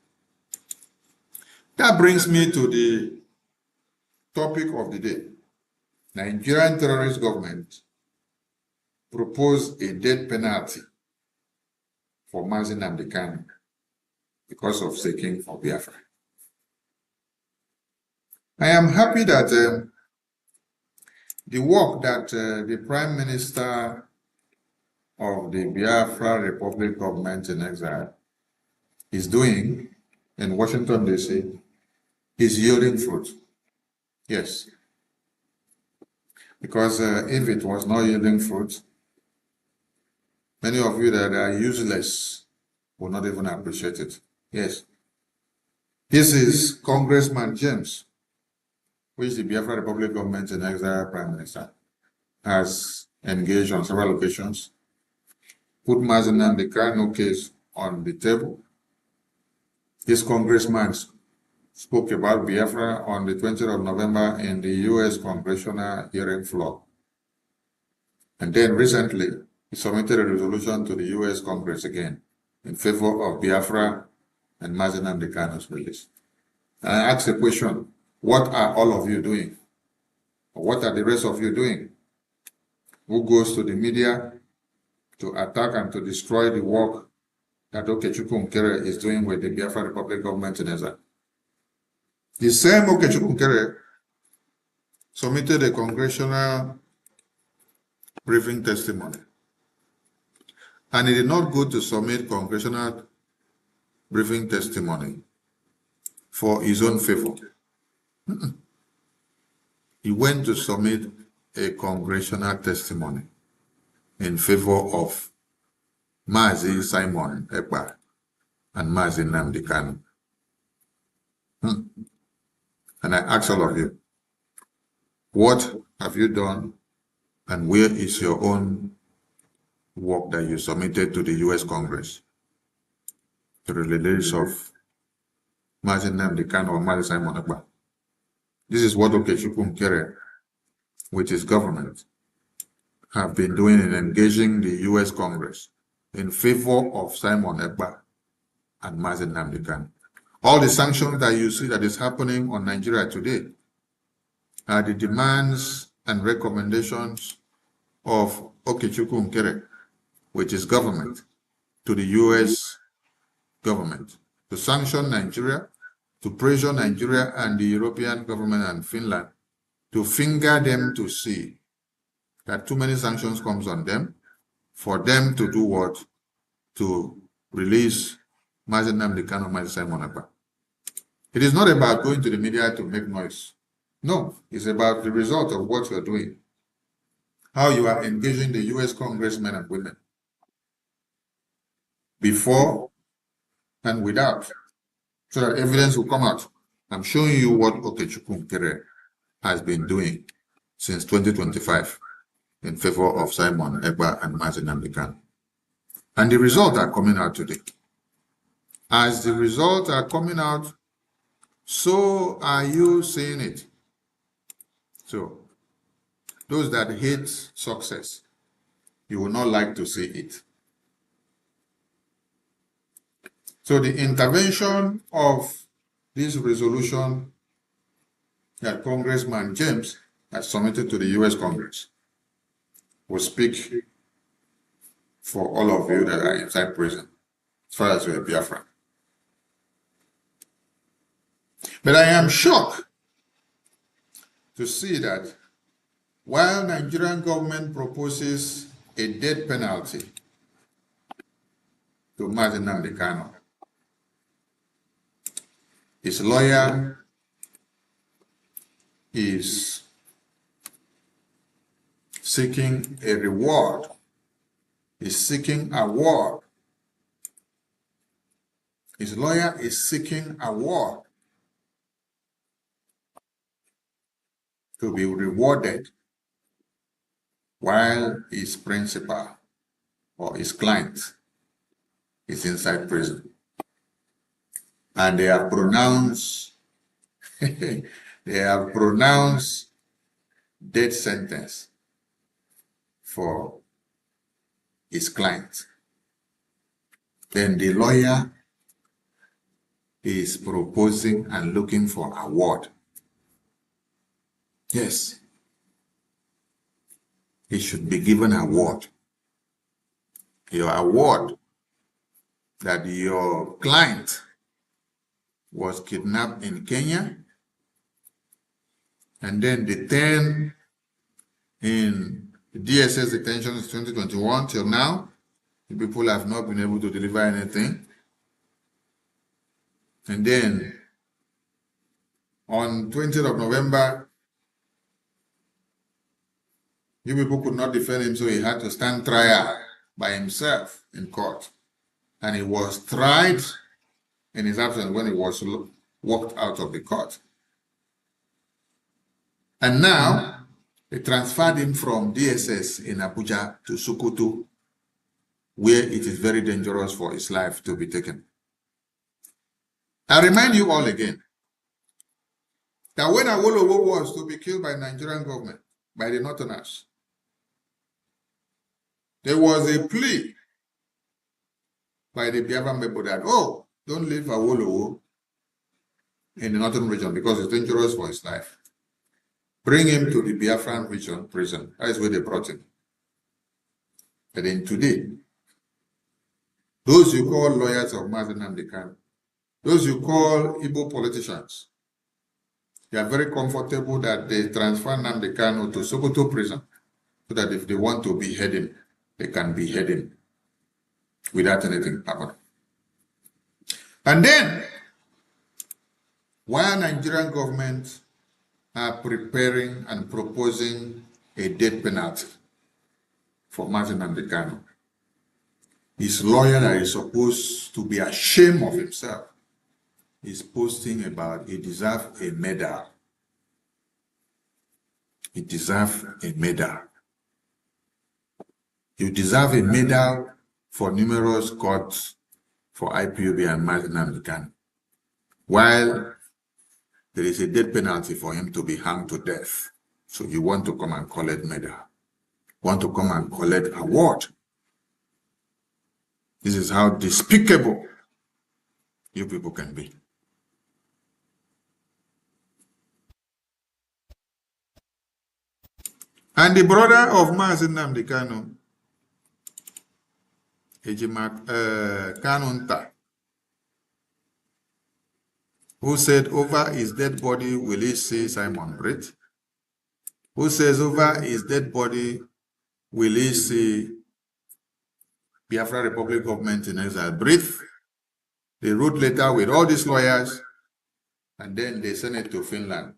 That brings me to the topic of the day. Nigerian terrorist government proposed a death penalty for Mazi Nnamdi Kanu because of seeking for Biafra. I am happy that the work that the Prime Minister of the Biafra Republic government in exile is doing in Washington, D.C. is yielding fruit. Yes. Because if it was not yielding fruit, many of you that are useless will not even appreciate it. Yes. This is Congressman James, which the Biafra Republic government in exile Prime Minister has engaged on several occasions, put Mazi Nnamdi Kanu case on the table. This congressman spoke about Biafra on the 20th of November in the U.S. Congressional hearing floor. And then recently, he submitted a resolution to the US Congress again in favor of Biafra and Mazi Nnamdi Kanu's release. And I asked a question, what are all of you doing? What are the rest of you doing? Who goes to the media to attack and to destroy the work that Okechukwu Nkere is doing with the Biafra Republic government in Ezza? The same Okechukwu Nkere submitted a congressional briefing testimony. And he did not go to submit congressional briefing testimony for his own favor. He went to submit a congressional testimony in favor of Mazi Simon Ekpa and Mazi Nnamdi Kanu. And I ask all of you, what have you done and where is your own work that you submitted to the US Congress to the release of Mazi Nnamdi Kanu or Mazi Simon Ekpa? This is what Okechukwu Nkere, with his government, have been doing in engaging the US Congress in favor of Simon Ekpa and Mazi Nnamdi Kanu. All the sanctions that you see that is happening on Nigeria today are the demands and recommendations of Okechukwu Nkere, with his government, to the US government to sanction Nigeria, to pressure Nigeria and the European government and Finland to finger them to see that too many sanctions comes on them, for them to do what? To release Mazi Nnamdi Kanu, Mazi Simon Ekpa. It is not about going to the media to make noise. No, it's about the result of what you're doing. How you are engaging the US congressmen and women. Before and without. So that evidence will come out. I'm showing you what Okechukwu Nkere has been doing since 2025 in favor of Simon Ekpa and Mazi Nnamdi Kanu. And the results are coming out today. As the results are coming out, so are you seeing it. So, those that hate success, you will not like to see it. So the intervention of this resolution that Congressman James has submitted to the US Congress will speak for all of you that are inside prison, as far as you're a Biafran. But I am shocked to see that while Nigerian government proposes a death penalty to Mazi Nnamdi Kanu, his lawyer is seeking a reward, is seeking a award. His lawyer is seeking a award to be rewarded while his principal or his client is inside prison. And they have pronounced death sentence for his client. Then the lawyer is proposing and looking for award. Yes, he should be given an award. Your award that your client was kidnapped in Kenya and then detained in DSS detention since 2021 till now. The people have not been able to deliver anything. And then on 20th of November, you people could not defend him, so he had to stand trial by himself in court. And he was tried in his absence when he was walked out of the court. And now, they transferred him from DSS in Abuja to Sokoto, where it is very dangerous for his life to be taken. I remind you all again that when Awolowo was to be killed by the Nigerian government, by the Northerners, There was a plea by the Biafran people that, oh, don't leave Awolowo in the northern region because it's dangerous for his life. Bring him to the Biafran region prison. That is where they brought him. And then today, those you call lawyers of Mazen Namdekan, those you call Igbo politicians, they are very comfortable that they transfer Namdekan to Sokoto prison so that if they want to behead him, they can behead him without anything happening. And then, while Nigerian government are preparing and proposing a death penalty for Mazen Namdekan, his lawyer that is supposed to be ashamed of himself is posting about he deserves a medal. He deserves a medal. You deserve a medal for numerous courts for IPOB and Mazen Namdekan, while there is a death penalty for him to be hanged to death. So you want to come and collect medal, want to come and collect award. This is how despicable you people can be. And the brother of Mazen Namdekan, Kanunta, who said over his dead body will he see Simon breathe? Who says over his dead body will he see Biafra Republic government in exile breathe? They wrote letter with all these lawyers and then they sent it to Finland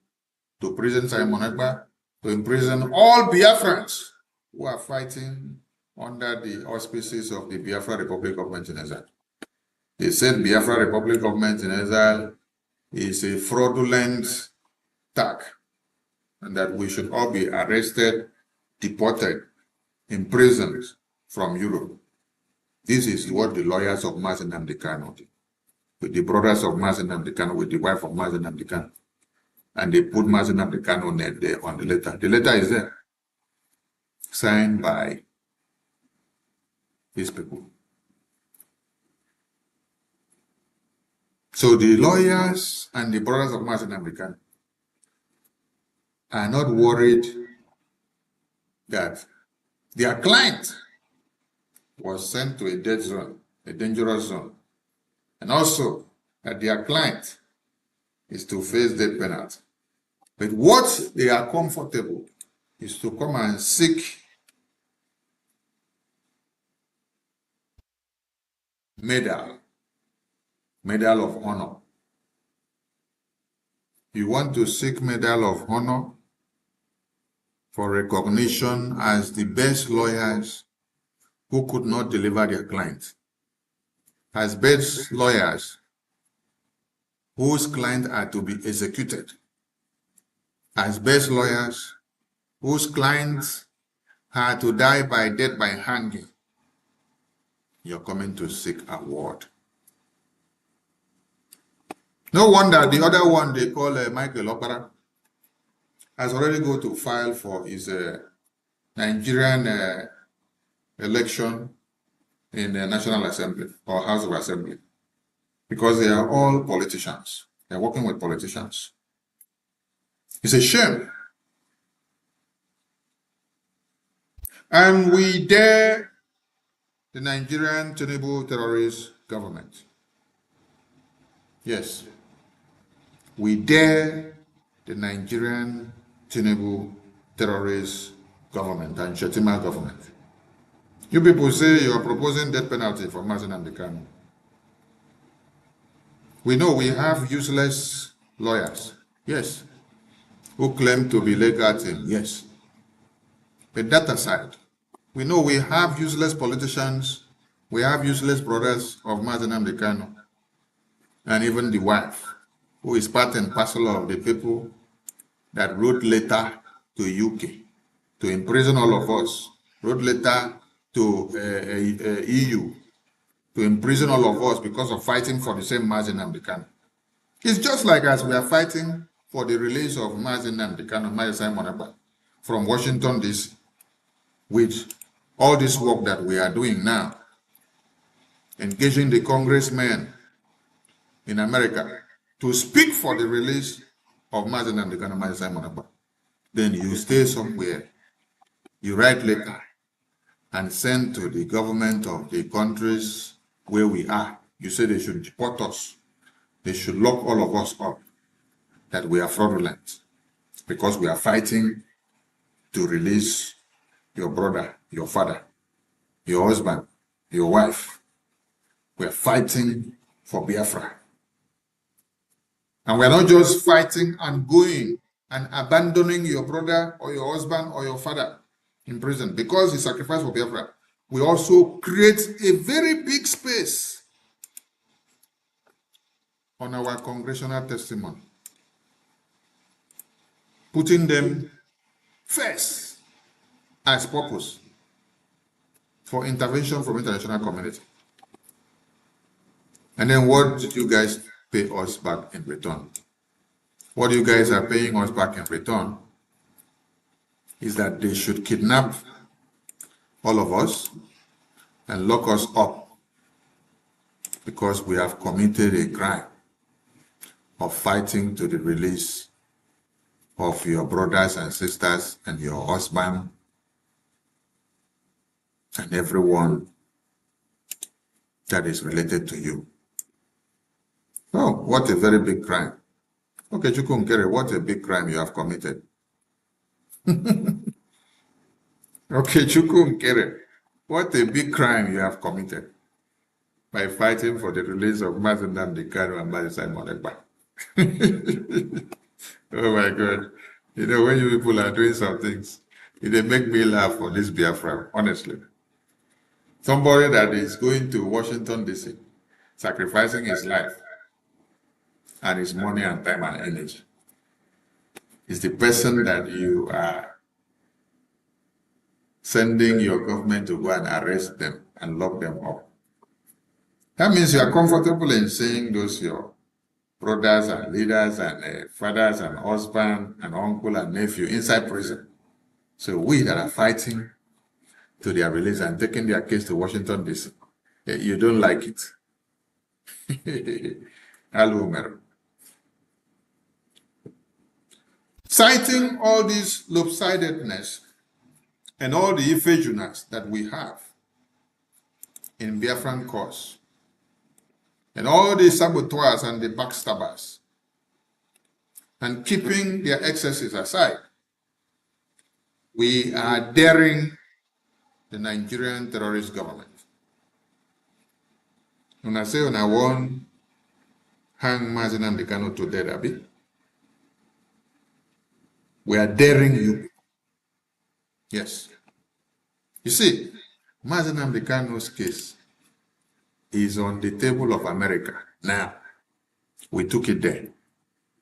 to prison Simon Ekpa, to imprison all Biafrans who are fighting under the auspices of the Biafra Republic government in exile. They said Biafra Republic government in exile is a fraudulent attack and that we should all be arrested, deported, imprisoned from Europe. This is what the lawyers of Mazen Namdekan did, with the brothers of Mazen Namdekan, with the wife of Mazen Namdekan. And they put Mazen Namdekan on there on the letter. The letter is there, signed by these people. So the lawyers and the brothers of Mazen Namdekan are not worried that their client was sent to a dead zone, a dangerous zone, and also that their client is to face death penalty. But what they are comfortable is to come and seek medal of honor. You want to seek medal of honor for recognition as the best lawyers who could not deliver their clients, as best lawyers whose clients are to be executed, as best lawyers whose clients are to die by death by hanging. You're coming to seek award. No wonder the other one they call Michael Opera has already go to file for his Nigerian election in the National Assembly or House of Assembly, because they are all politicians. They're working with politicians. It's a shame. And we dare the Nigerian Tinubu terrorist government. Yes. We dare the Nigerian Tinubu terrorist government and Shetima government. You people say you are proposing death penalty for Mazen Namdekan. We know we have useless lawyers, yes, who claim to be legal team, yes. But that aside, we know we have useless politicians, we have useless brothers of Mazen Namdekan, and even the wife, who is part and parcel of the people that wrote letter to UK to imprison all of us, wrote letter to EU to imprison all of us because of fighting for the same Mazen Namdekan. It's just like as we are fighting for the release of Mazen Namdekan and Mazen Simon Ekpa from Washington, D.C. with all this work that we are doing now, engaging the congressmen in America to speak for the release of Mazen and the Ghana Simon Ekpa, then you stay somewhere, you write letter and send to the government of the countries where we are. You say they should deport us. They should lock all of us up, that we are fraudulent because we are fighting to release your brother, your father, your husband, your wife. We are fighting for Biafra. And we are not just fighting and going and abandoning your brother or your husband or your father in prison because he sacrificed for Biafra. We also create a very big space on our congressional testimony, putting them first as purpose for intervention from international community. And then what did you guys pay us back in return? What you guys are paying us back in return is that they should kidnap all of us and lock us up because we have committed a crime of fighting to the release of your brothers and sisters and your husband and everyone that is related to you. Oh, what a very big crime. Okay, Chukwunkere, what a big crime you have committed. Okay, Chukwunkere, what a big crime you have committed by fighting for the release of Mazen Nnamdi Kanu and Mazi Simon Ekpa. Oh my God. You know, when you people are doing some things, it make me laugh for this Biafra, honestly. Somebody that is going to Washington, D.C., sacrificing his life and his money and time and energy is the person that you are sending your government to go and arrest them and lock them up. That means you are comfortable in seeing those your brothers and leaders and fathers and husband and uncle and nephew inside prison. So we that are fighting to their release and taking their case to Washington, D.C., you don't like it. Hello, citing all this lopsidedness and all the effusions that we have in Biafran cause, and all the saboteurs and the backstabbers, and keeping their excesses aside, we are daring the Nigerian terrorist government. When I say when I want hang Mazen Nnamdi Kanu to death, Abi, we are daring you. Yes. You see, Mazen Nnamdi Kanu's case is on the table of America now. We took it there.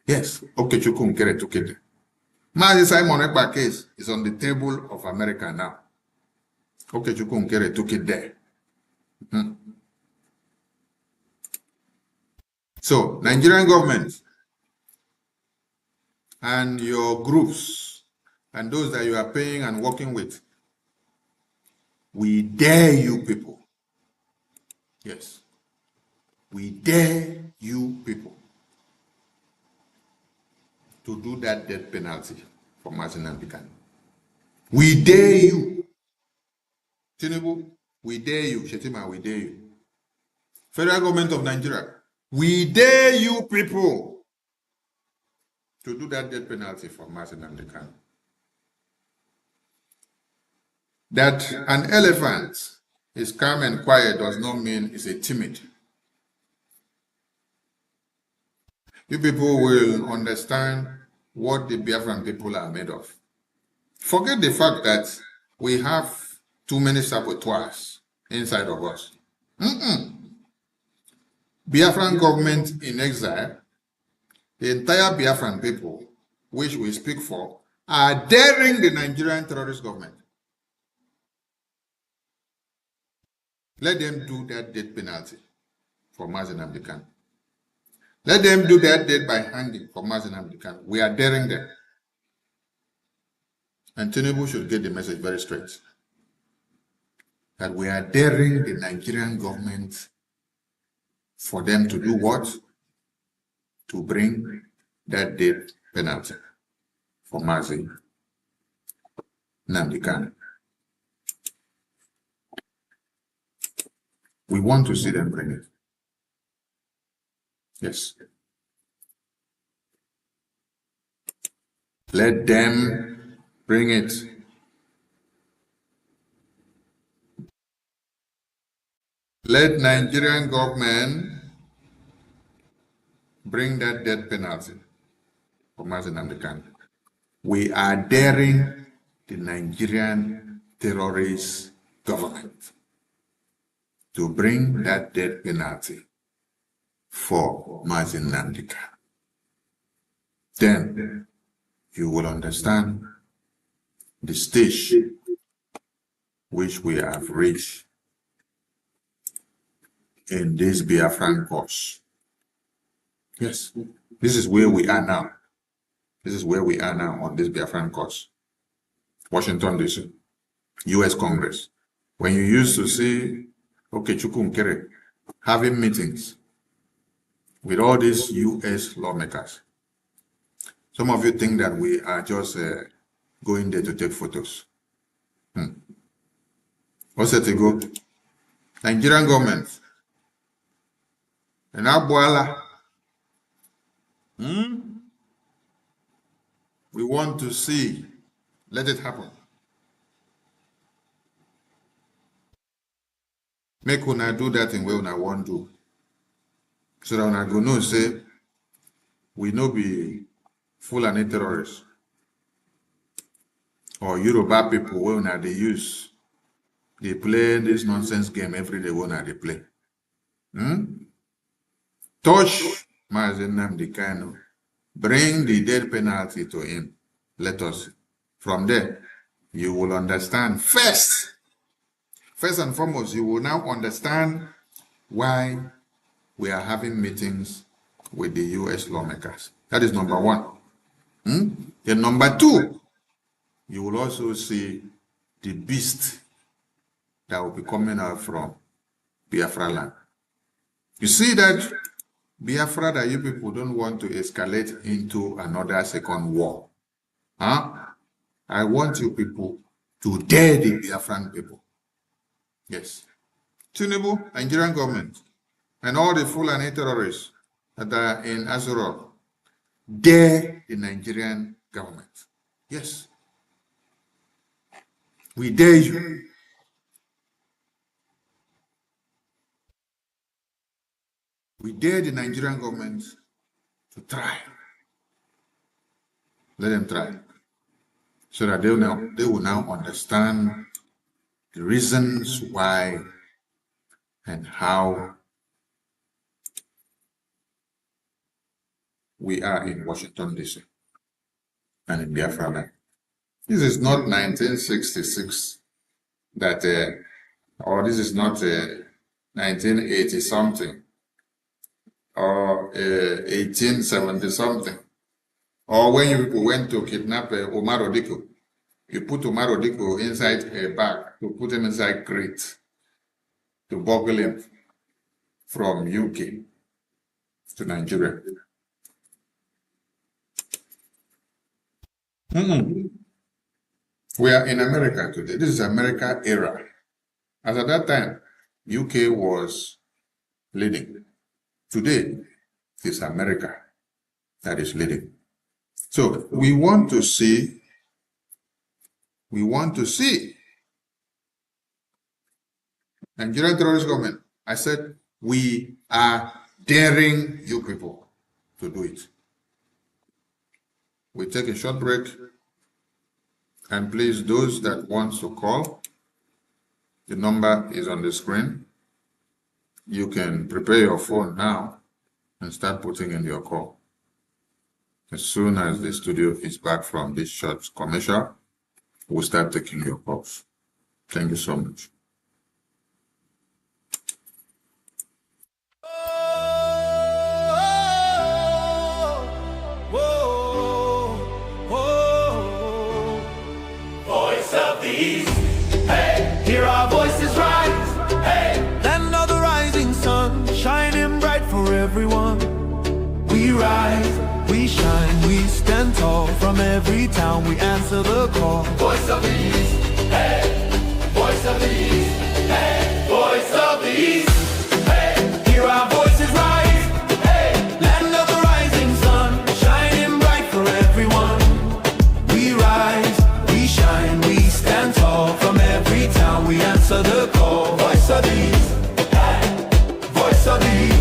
Yes, okay, Chukwunkere took it there. Mazi Simon Ekpa case is on the table of America now. Okay, Chukwunkere took it there. So, Nigerian government and your groups and those that you are paying and working with, we dare you people. Yes. We dare you people to do that death penalty for Mazen Nnamdi Kanu. We dare you. Tinubu, we dare you. Shetima, we dare you. Federal government of Nigeria, we dare you people to do that death penalty for Mazen Nnamdi Kanu. That an elephant is calm and quiet does not mean it's a timid. You people will understand what the Biafran people are made of. Forget the fact that we have too many saboteurs inside of us. Biafran government in exile, the entire Biafran people, which we speak for, are daring the Nigerian terrorist government. Let them do that death penalty for Mazen Nnamdi Kanu. Let them do that death by hanging for Mazen Nnamdi Kanu. We are daring them. And Tinubu should get the message very straight. that we are daring the Nigerian government for them to do what? To bring that death penalty for Mazi Nnamdi Kanu. We want to see them bring it. Yes. Let them bring it. Let Nigerian government bring that death penalty for Mazi Nnamdi Kanu. We are daring the Nigerian terrorist government to bring that death penalty for Mazi Nnamdi Kanu. Then you will understand the stage which we have reached in this Biafran cause. Yes, this is where we are now. This is where we are now on this Biafran cause. Washington, D.C., U.S. Congress. When you used to see Okechukwu Nkere having meetings with all these U.S. lawmakers, some of you think that we are just going there to take photos. What's it to go? Nigerian government. And Abuala. We want to see. Let it happen. Make una do that in way una want to. So that una go know say we no be Fulani terrorists or Yoruba people wey una dey use. They play this nonsense game every day when they play. Touch Mazi Nnamdi Kanu. Bring the death penalty to him. Let us. From there, you will understand. First and foremost, you will now understand why we are having meetings with the U.S. lawmakers. That is number one. Then number two, you will also see the beast that will be coming out from Biafra land. You see that Biafra that you people don't want to escalate into another second war. I want you people to dare the Biafran people. Yes. Tinubu, Nigerian government, and all the Fulani terrorists that are in Azurok, dare the Nigerian government. Yes. We dare you. We dare the Nigerian government to try. Let them try. So that they will now understand the reasons why and how we are in Washington, D.C. and in Biafra land. This is not 1966 that, or this is not 1980 something, or 1870 something, or when you people went to kidnap Omar Odiko, you put Omar Odiko inside a bag to put him inside crate to buckle him from UK to Nigeria. We are in America today. This is America era. As at that time, UK was leading. Today, it's America that is leading. So we want to see Nigerian terrorist government. I said, we are daring you people to do it. We take a short break. And please, those that want to call, the number is on the screen. You can prepare your phone now and start putting in your call. As soon as the studio is back from this short commercial, we'll start taking your calls. Thank you so much. Voice of the East, hey, hear our voices rise. from every town we answer the call. Voice of the East, hey, voice of the East, hey, voice of the East, hey, hear our voices rise, hey, land of the rising sun, shining bright for everyone. We rise, we shine, we stand tall. From every town we answer the call. Voice of the East, hey, voice of the East,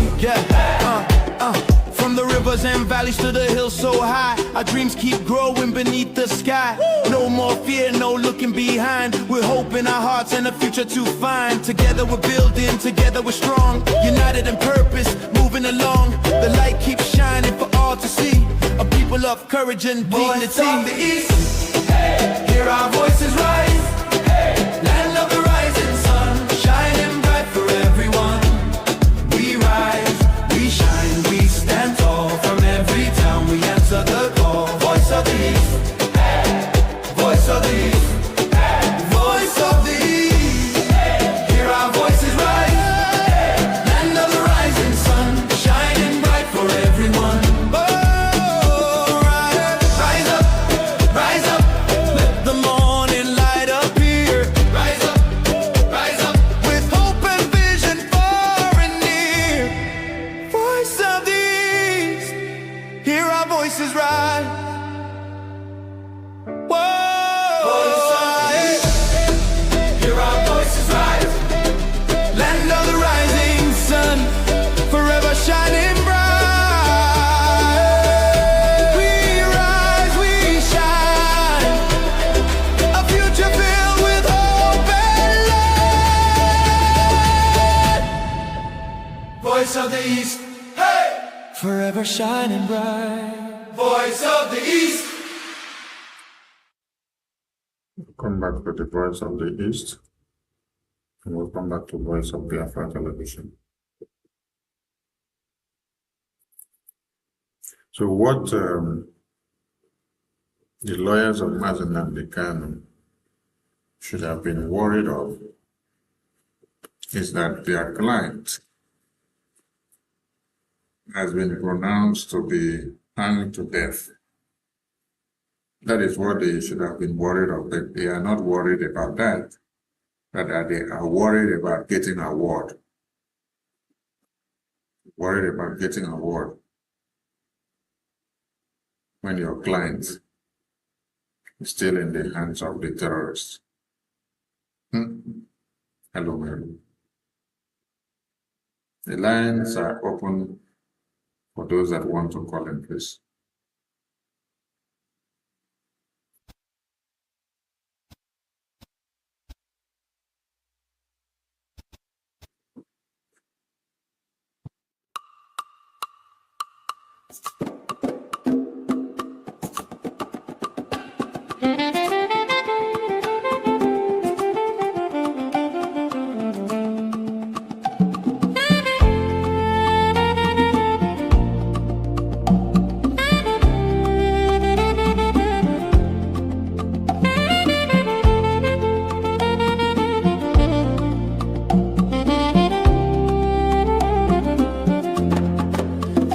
From the rivers and valleys to the hills so high, our dreams keep growing beneath the sky. No more fear, no looking behind. We're hope in our hearts and a future to find. Together we're building, together we're strong. United in purpose, moving along. The light keeps shining for all to see. A people of courage and dignity. Voice of the East, hey, hear our voices rise, hey, land of the rising sun, shining bright for everyone. We rise, we shine, we stand tall. From every town we answer the call. Voice of the East, hey, voice of the East, hey, Voice of the East, hey, hear our voices rise, hey, land of the rising sun, shining bright for everyone. Rise up, let the morning light appear. rise up, With hope and vision far and near. Voice of the East, hear our voices rise. voice of the East, hear our voices rise, Land of the rising sun, forever shining bright. We rise, we shine, a future filled with hope and light. voice of the East, hey, Forever shining bright. voice of the East. Come back to the Voice of the East, and we'll come back to Voice of Biafra Television. So what the lawyers of Mazen Nnamdi Kanu should have been worried of is that their client has been pronounced to be hanged to death. That is what they should have been worried of. They are not worried about that, but they are worried about getting an award. Worried about getting an award when your client is still in the hands of the terrorists. Hello, Mary. The lines are open for those that want to call in, please.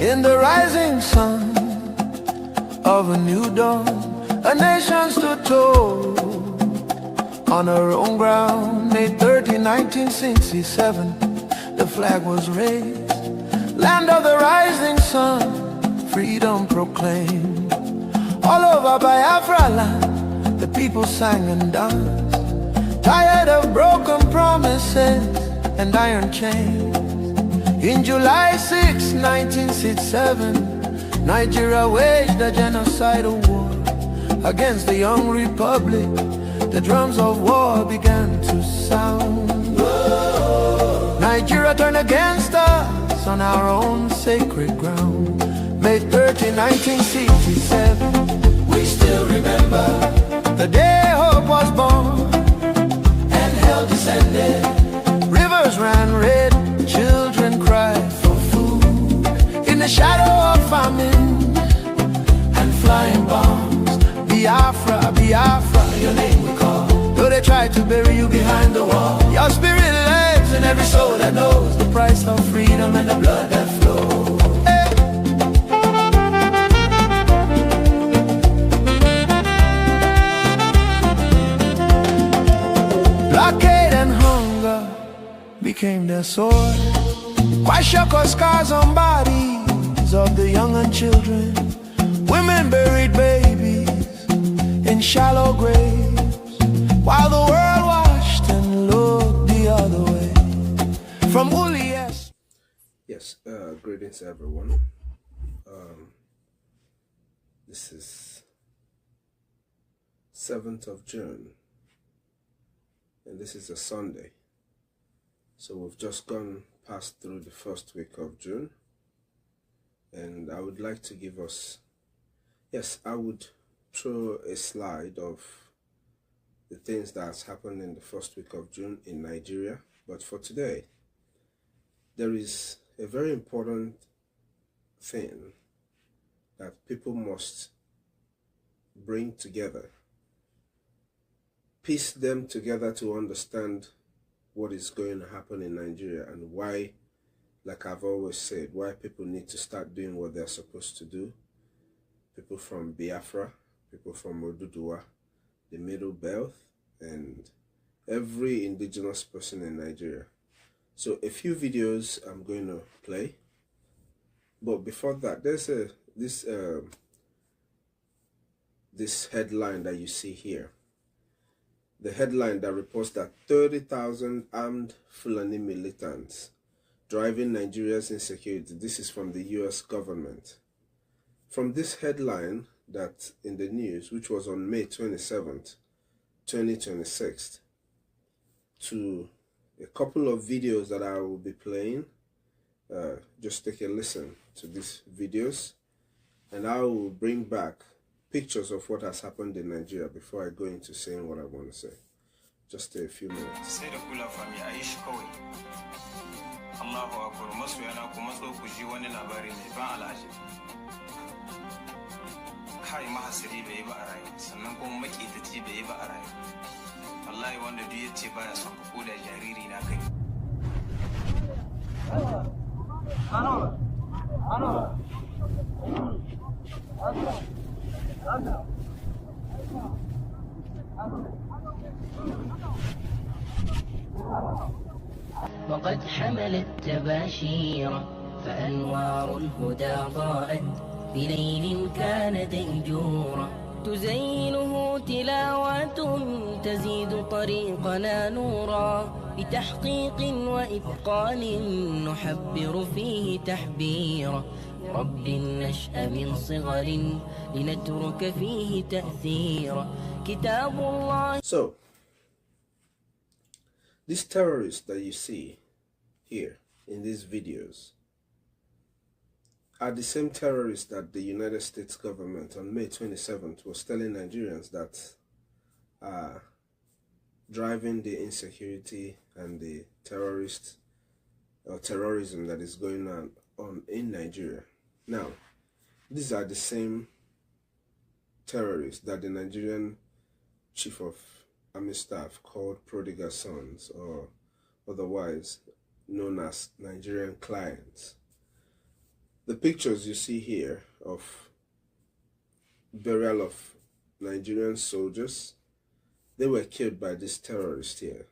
In the rising sun of a new dawn, a nation stood tall on her own ground. May 30, 1967, the flag was raised. Land of the rising sun, freedom proclaimed. All over Biafra land, the people sang and danced, tired of broken promises and iron chains. In July 6, 1967, Nigeria waged a genocidal war against the young republic. The drums of war began to sound. Nigeria turned against us on our own sacred ground. May 30, 1967, We still remember the day hope was born and hell descended. Rivers ran red, children cried for food in the shadow of famine and flying bombs. Biafra, Biafra, Your name we call, though they tried to bury you behind the wall. your spirit lives in every soul that knows The price of freedom and the blood that flows. Hey. a sword. Kwashako scars on bodies of the young and children. Women buried babies in shallow graves, while the world watched and looked the other way. From Ulias. Yes, greetings everyone. This is 7th of June, and this is a Sunday. So we've just passed through the first week of June, and I would like to give us, yes, I would throw a slide of the things that's happened in the first week of June in Nigeria. But for today, there is a very important thing that people must bring together, piece them together to understand what is going to happen in Nigeria and why, like I've always said, why people need to start doing what they're supposed to do. People from Biafra, people from Oduduwa, the Middle Belt, and every indigenous person in Nigeria. So a few videos I'm going to play, but before that, there's this headline that you see here. The headline that reports that 30,000 armed Fulani militants driving Nigeria's insecurity. This is from the US government. From this headline that in the news, which was on May 27th, 2026, to a couple of videos that I will be playing, just take a listen to these videos, and I will bring back pictures of what has happened in Nigeria before I go into saying what I want to say. Just a few minutes. Allahu akbar, masoyana ku matso ku ji wani labari mai ban alaji. Kai mahasiri bai yi ba a rayu, sannan kuma makitaci bai yi ba a rayu. Wallahi wanda duk yace baya son ka koda jariri na kai. وقد حملت تباشيرا فأنوار الهدى ضاءت بليل كان ديجورا تزينه تلاوات تزيد طريقنا نورا بتحقيق وإتقان نحبر فيه تحبيرا رب النشأ من صغر لنترك فيه تأثيرا كتاب الله. So these terrorists that you see here in these videos are the same terrorists that the United States government on May 27th was telling Nigerians that are driving the insecurity and the terrorism that is going on in Nigeria. Now, these are the same terrorists that the Nigerian chief of Army staff called prodigal sons, or otherwise known as Nigerian clients. The pictures you see here of burial of Nigerian soldiers, they were killed by this terrorist here.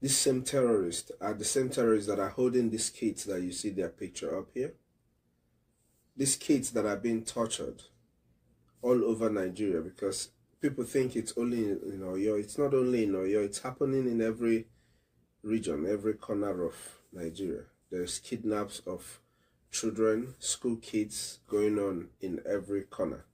These same terrorists are the same terrorists that are holding these kids that you see their picture up here. These kids that are being tortured all over Nigeria, because people think it's only in Oyo. It's not only in Oyo, it's happening in every region, every corner of Nigeria. There's kidnaps of children, school kids going on in every corner.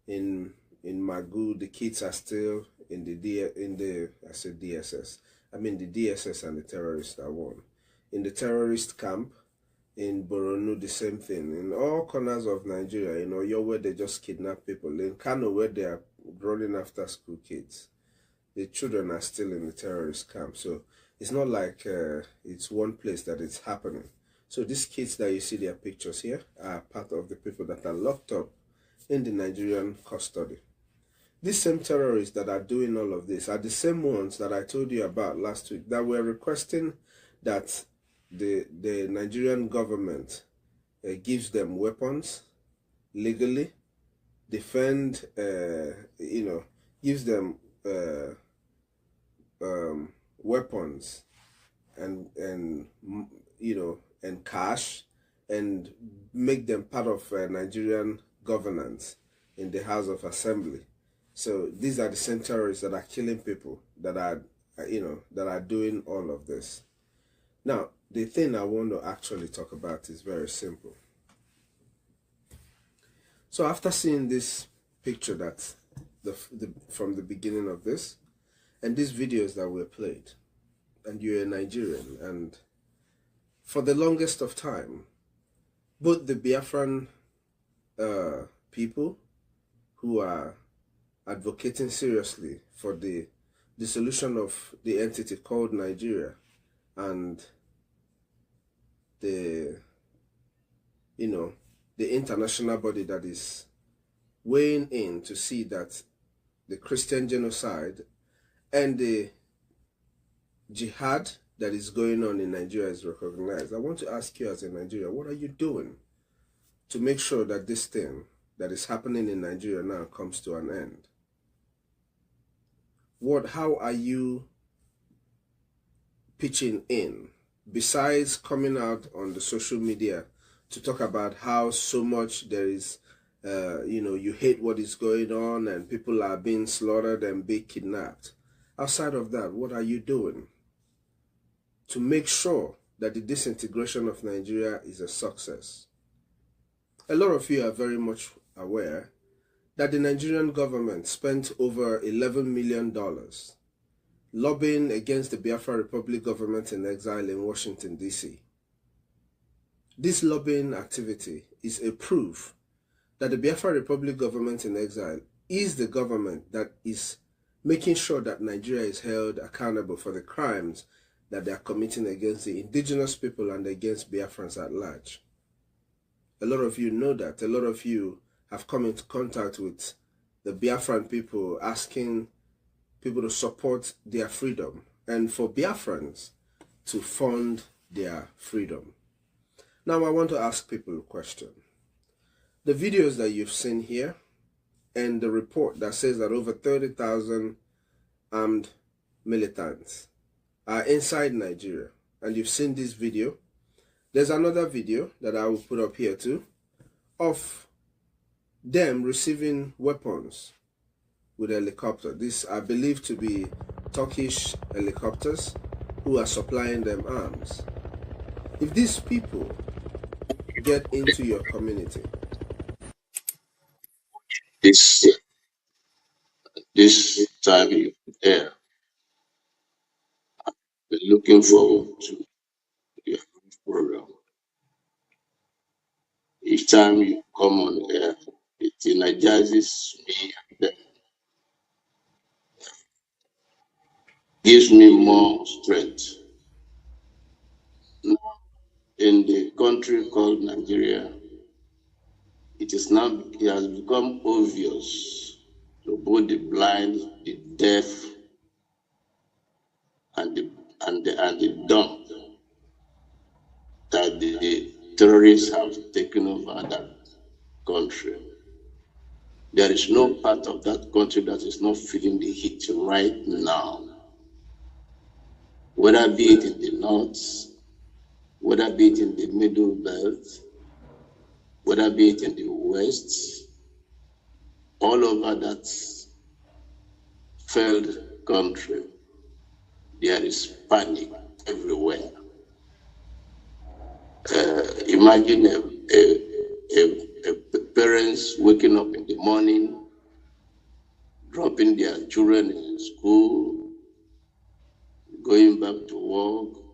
In Magu, the kids are still in the DSS. I mean the DSS and the terrorists are one. In the terrorist camp, in Borno, the same thing. In all corners of Nigeria, in Oyo, where they just kidnap people. In Kano, where they are running after school kids, the children are still in the terrorist camp. So it's not like it's one place that it's happening. So these kids that you see their pictures here are part of the people that are locked up in the Nigerian custody. These same terrorists that are doing all of this are the same ones that I told you about last week that were requesting that the Nigerian government gives them weapons legally, defend, gives them weapons and you know, and cash, and make them part of Nigerian governance in the House of Assembly. So these are the same terrorists that are killing people, that are, you know, that are doing all of this. Now, the thing I want to actually talk about is very simple. So after seeing this picture that from the beginning of this, and these videos that were played, and you're a Nigerian, and for the longest of time, both the Biafran people who are advocating seriously for the dissolution of the entity called Nigeria, and the, you know, the international body that is weighing in to see that the Christian genocide and the jihad that is going on in Nigeria is recognized. I want to ask you, as a Nigerian, what are you doing to make sure that this thing that is happening in Nigeria now comes to an end? How are you pitching in, besides coming out on the social media to talk about how so much there is, you know, you hate what is going on and people are being slaughtered and being kidnapped? Outside of that, what are you doing to make sure that the disintegration of Nigeria is a success? A lot of you are very much aware that the Nigerian government spent over $11 million lobbying against the Biafra Republic government in exile in Washington, D.C. This lobbying activity is a proof that the Biafra Republic government in exile is the government that is making sure that Nigeria is held accountable for the crimes that they are committing against the indigenous people and against Biafrans at large. A lot of you know that. A lot of you have come into contact with the Biafran people, asking people to support their freedom and for Biafrans to fund their freedom. Now I want to ask people a question. The videos that you've seen here and the report that says that over 30,000 armed militants are inside Nigeria, and you've seen this video. There's another video that I will put up here too of them receiving weapons with a helicopter. These are believed to be Turkish helicopters who are supplying them arms. If these people get into your community, this time you're there, I've been looking forward to your program. Each time you come on air, it energizes me and gives me more strength. Now, in the country called Nigeria, it has become obvious to both the blind, the deaf, and the dumb that the terrorists have taken over that country. There is no part of that country that is not feeling the heat right now. Whether be it in the north, whether be it in the middle belt, whether be it in the west, all over that failed country, there is panic everywhere. Imagine parents waking up in the morning, dropping their children in school, going back to work,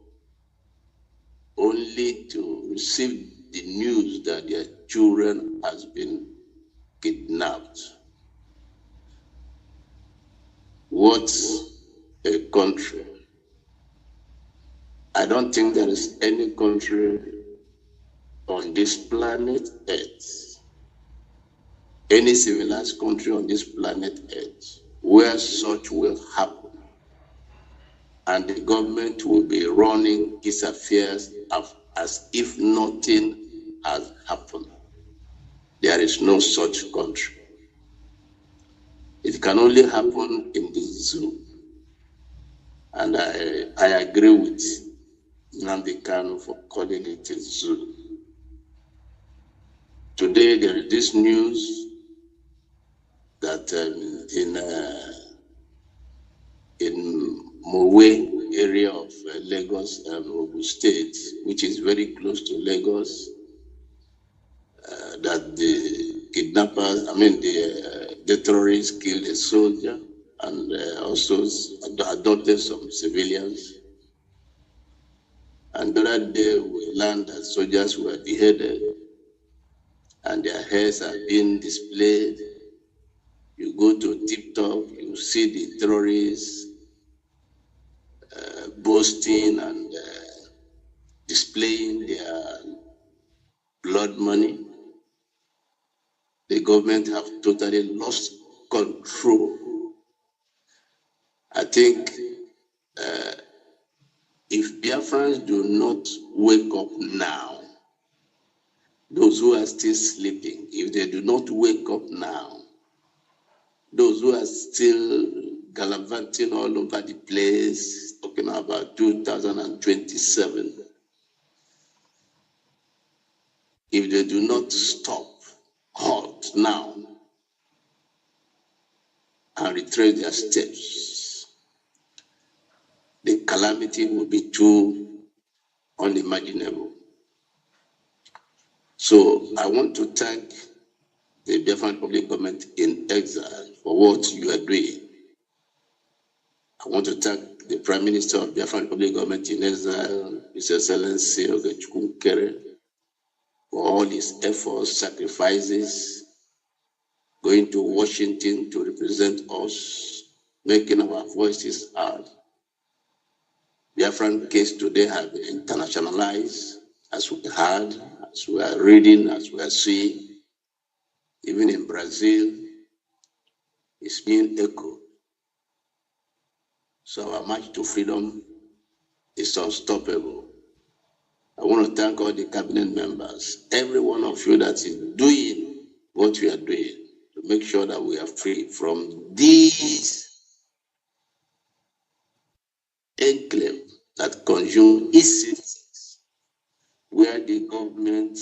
only to receive the news that their children has been kidnapped. What a country. I don't think there is any country on this planet Earth, any civilized country on this planet Earth, where such will happen, and the government will be running its affairs as if nothing has happened. There is no such country. It can only happen in the zoo. And I agree with Nnamdi Kanu for calling it a zoo. Today there is this news that in Mowe area of Lagos and Ogun State, which is very close to Lagos, that the kidnappers, the terrorists killed a soldier and also adopted some civilians. And the other day we learned that soldiers were beheaded and their heads are being displayed. You go to TikTok, you see the terrorists boasting and displaying their blood money. The government have totally lost control. I think if Biafrans do not wake up now, those who are still sleeping, if they do not wake up now, those who are still gallivanting all over the place, talking about 2027, if they do not stop, halt now, and retrace their steps, the calamity will be too unimaginable. So I want to thank the Biafran Republic government in exile for what you are doing. I want to thank the Prime Minister of Biafran Republic government in exile, His Excellency Ogechukwu Kere, for all his efforts, sacrifices, going to Washington to represent us, making our voices heard. Biafran case today has been internationalized, as we heard, as we are reading, as we are seeing. Even in Brazil, it's being echoed. So our march to freedom is unstoppable. I want to thank all the cabinet members, every one of you that is doing what we are doing to make sure that we are free from these enclave that consume citizens, where the government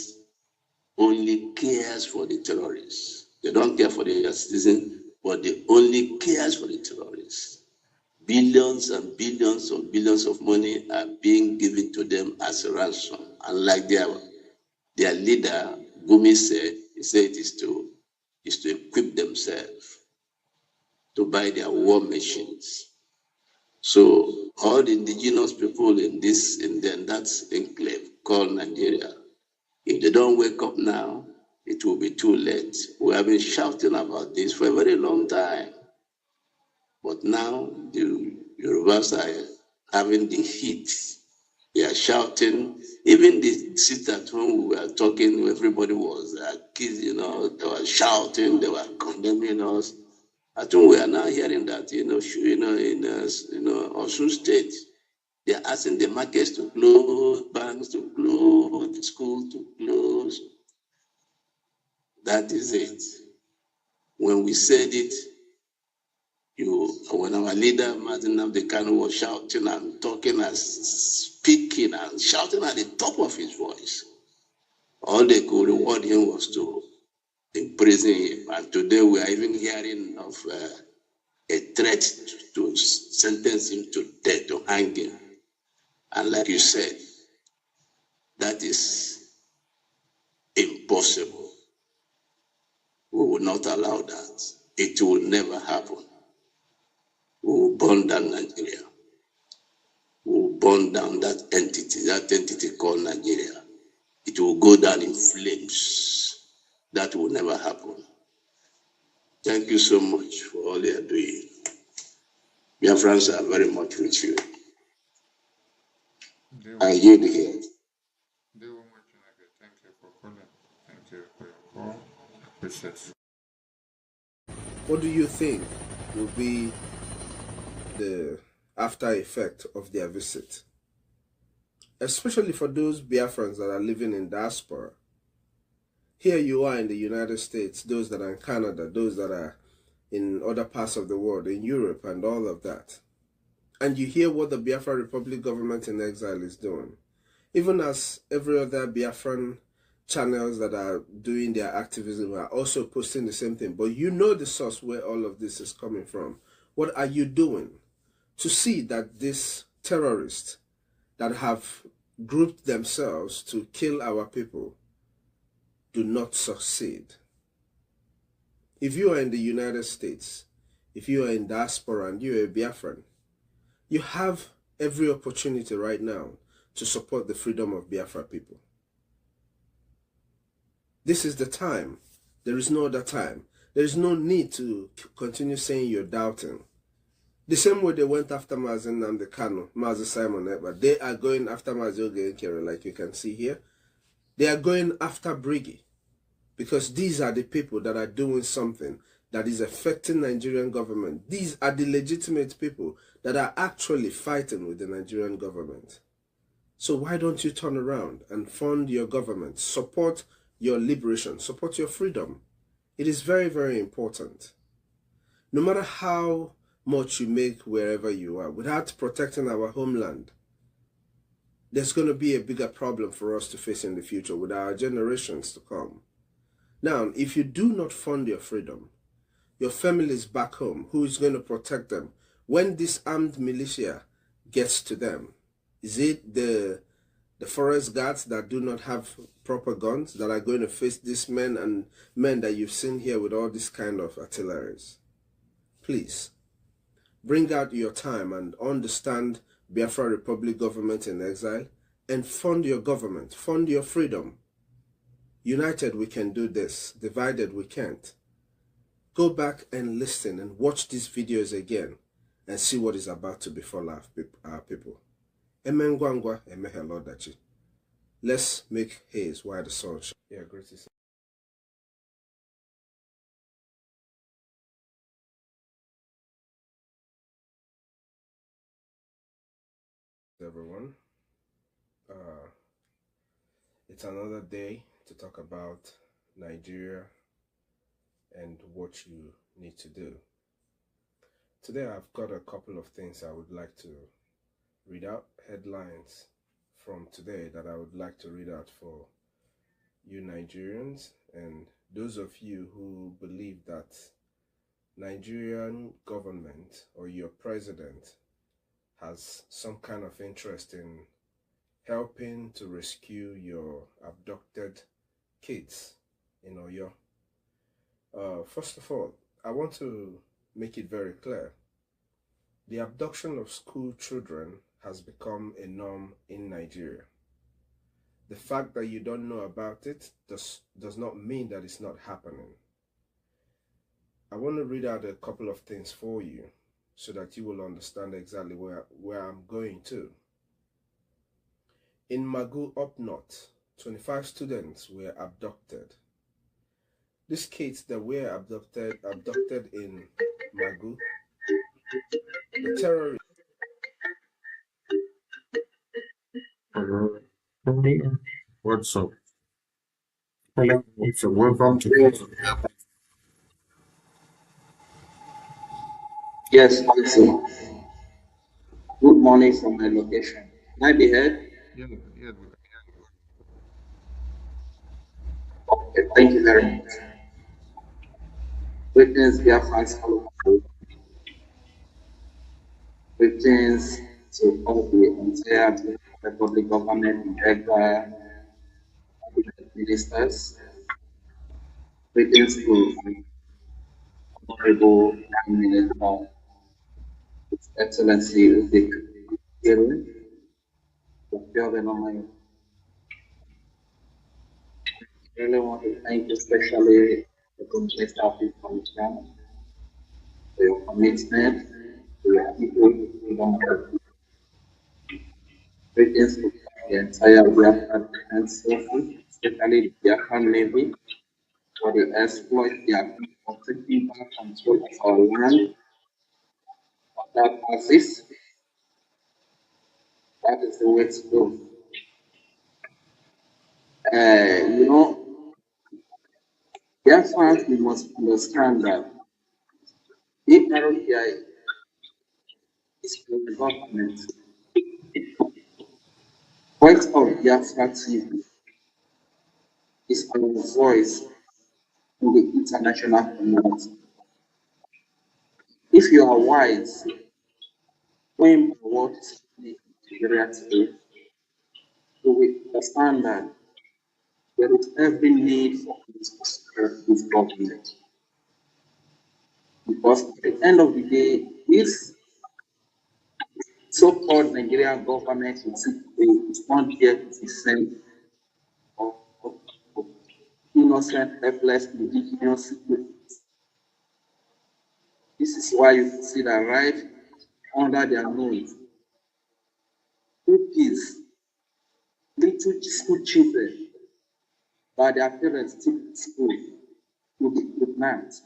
only cares for the terrorists. They don't care for the citizens, but they only cares for the terrorists. Billions and billions of money are being given to them as a ransom. And like their leader, Gumi said, he said it is to equip themselves to buy their war machines. So all the indigenous people in that enclave called Nigeria, if they don't wake up now, it will be too late. We have been shouting about this for a very long time. But now the Yorubas are having the heat. They are shouting. Even the sit at home, we were talking, everybody was they were shouting, they were condemning us. I think we are now hearing that, in Osun State, they are asking the markets to close, banks to close, schools to close. That is it. When we said it, when our leader, Martin Nnamdi Kanu, was shouting and talking and speaking and shouting at the top of his voice, all they could reward him was to imprison him. And today we are even hearing of a threat to sentence him to death, to hang him. And like you said, that is impossible. We will not allow that. It will never happen. We will burn down Nigeria. We will burn down that entity called Nigeria. It will go down in flames. That will never happen. Thank you so much for all you are doing. Biafrans are very much with you. I yield here. Thank you for calling. Thank you for your call. Appreciate it. What do you think will be the after effect of their visit? Especially for those Biafrans that are living in diaspora. Here you are in the United States, those that are in Canada, those that are in other parts of the world, in Europe and all of that. And you hear what the Biafra Republic government in exile is doing. Even as every other Biafran channels that are doing their activism are also posting the same thing. But you know the source where all of this is coming from. What are you doing to see that these terrorists that have grouped themselves to kill our people do not succeed? If you are in the United States, if you are in diaspora and you are a Biafran, you have every opportunity right now to support the freedom of Biafra people. This is the time. There is no other time. There is no need to continue saying you're doubting. The same way they went after Mazi Nnamdi Kanu, Mazi Simon Ekpa, they are going after Mazi Oge Nkere, like you can see here. They are going after Brgie, because these are the people that are doing something that is affecting Nigerian government. These are the legitimate people that are actually fighting with the Nigerian government. So why don't you turn around and fund your government, support your liberation, support your freedom? It is very, very important. No matter how much you make wherever you are, without protecting our homeland, there's going to be a bigger problem for us to face in the future with our generations to come. Now, if you do not fund your freedom, your families back home, who is going to protect them when this armed militia gets to them? Is it the forest guards that do not have proper guns that are going to face these men and men that you've seen here with all this kind of artilleries? Please, bring out your time and understand Biafra Republic government in exile and fund your government, fund your freedom. United we can do this, divided we can't. Go back and listen and watch these videos again and see what is about to befall our people. Let's make haze while the sun shines. Yeah, great to see. Everyone, it's another day to talk about Nigeria and what you need to do. Today I've got a couple of things I would like to read out, headlines from today that I would like to read out for you Nigerians and those of you who believe that Nigerian government or your president has some kind of interest in helping to rescue your abducted kids in Oyo. First of all, I want to make it very clear. The abduction of school children has become a norm in Nigeria. The fact that you don't know about it does not mean that it's not happening. I want to read out a couple of things for you so that you will understand exactly where I'm going to. In Magu up north, 25 students were abducted. These kids that were abducted in Magu, the terrorists. What's up? Hello. So welcome to. Yes, also. Good morning from my location. Can I be heard? Yeah. Okay, thank you very much. Greetings, dear fans, all over the world. Greetings to all the entire Republic government, director, ministers. Greetings to Honorable Prime Minister, His Excellency Udik Kiru. I really want to thank you especially the Communist Office Commission for your commitment to your people, freedom of greetings to the entire Biafran Defense Forces, especially the Biafran Navy, for the exploit their for taking back control of our land, of that passes. That is the way to go. You know, Biafrans, we must understand that if ROPI is for the government, Voice of Biafra TV is our voice in the international community. If you are wise, when what is happening in Nigeria today, you will understand that there is every need for this government. Because at the end of the day, this so-called Nigerian government is not here to defend of innocent, helpless, indigenous citizens. This is why you can see that right under their nose, cookies, little school children, by their parents took to school to be kidnapped,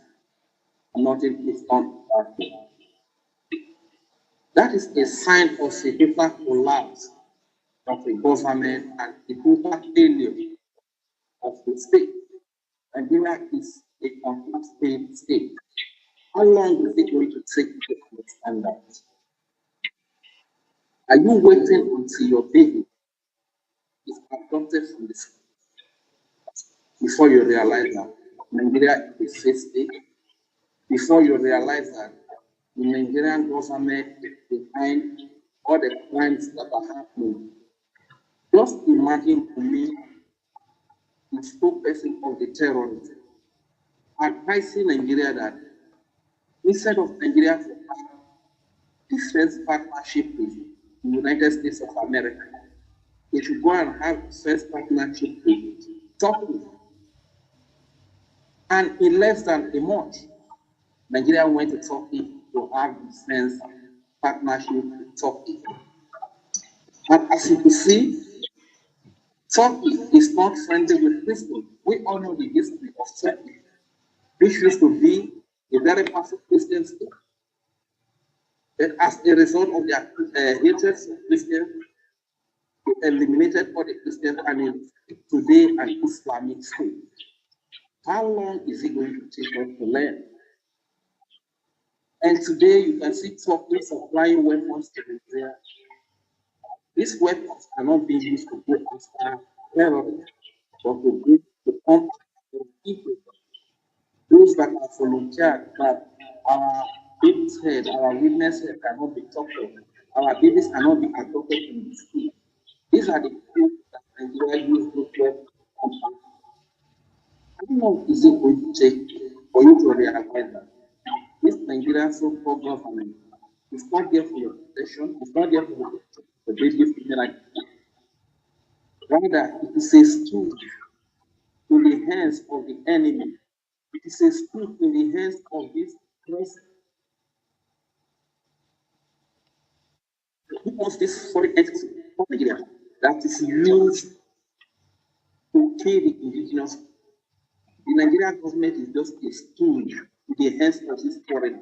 and nothing is done about it. That is a sign of a total collapse of the government and the total failure of the state. Nigeria is a complete state. How long is it going to take to understand that? Are you waiting until your baby is adopted from the school before you realize that Nigeria is a safe state? Before you realize that the Nigerian government is behind all the crimes that are happening? Just imagine to me the spokesperson of the terrorists advising Nigeria that instead of Nigeria to have defense partnership with the United States of America, they should go and have defense partnership with Turkey. And in less than a month, Nigeria went to Turkey to have defense partnership with Turkey. And as you can see, Turkey is not friendly with Christians. We all know the history of Turkey, which used to be a very powerful Christian state. And as a result of their hatred for Christians, they eliminated all the Christian families today an Islamic state. How long is it going to take us to learn? And today you can see Turkey supplying weapons to Nigeria. These weapons are not being used to go after terrorists, but to pump people. Those that are volunteered, that our baby's head, our witness head cannot be talked of. Our babies cannot be adopted in the school. These are the people that Nigeria use to get company. How long is it going to take for you to realize that this Nigerian so-called government is not there for your protection, it's not there for the baby female like that. Rather, it is a stool in the hands of the enemy. It is a stool in the hands of this president. Who wants this foreign entity from Nigeria that is used to kill the indigenous? The Nigerian government is just a stool in the hands of this foreign,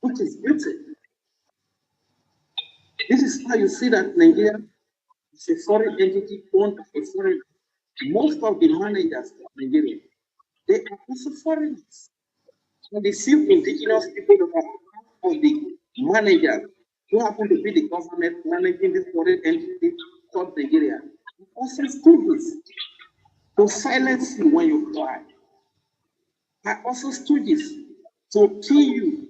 which is guilty. This is how you see that Nigeria is a foreign entity owned by a foreign. Most of the managers of Nigeria, they are also foreigners. And the few indigenous people that are part of the managers who happen to be the government managing this foreign entity called Nigeria, also stooges to silence you when you cry. Are also stooges to kill you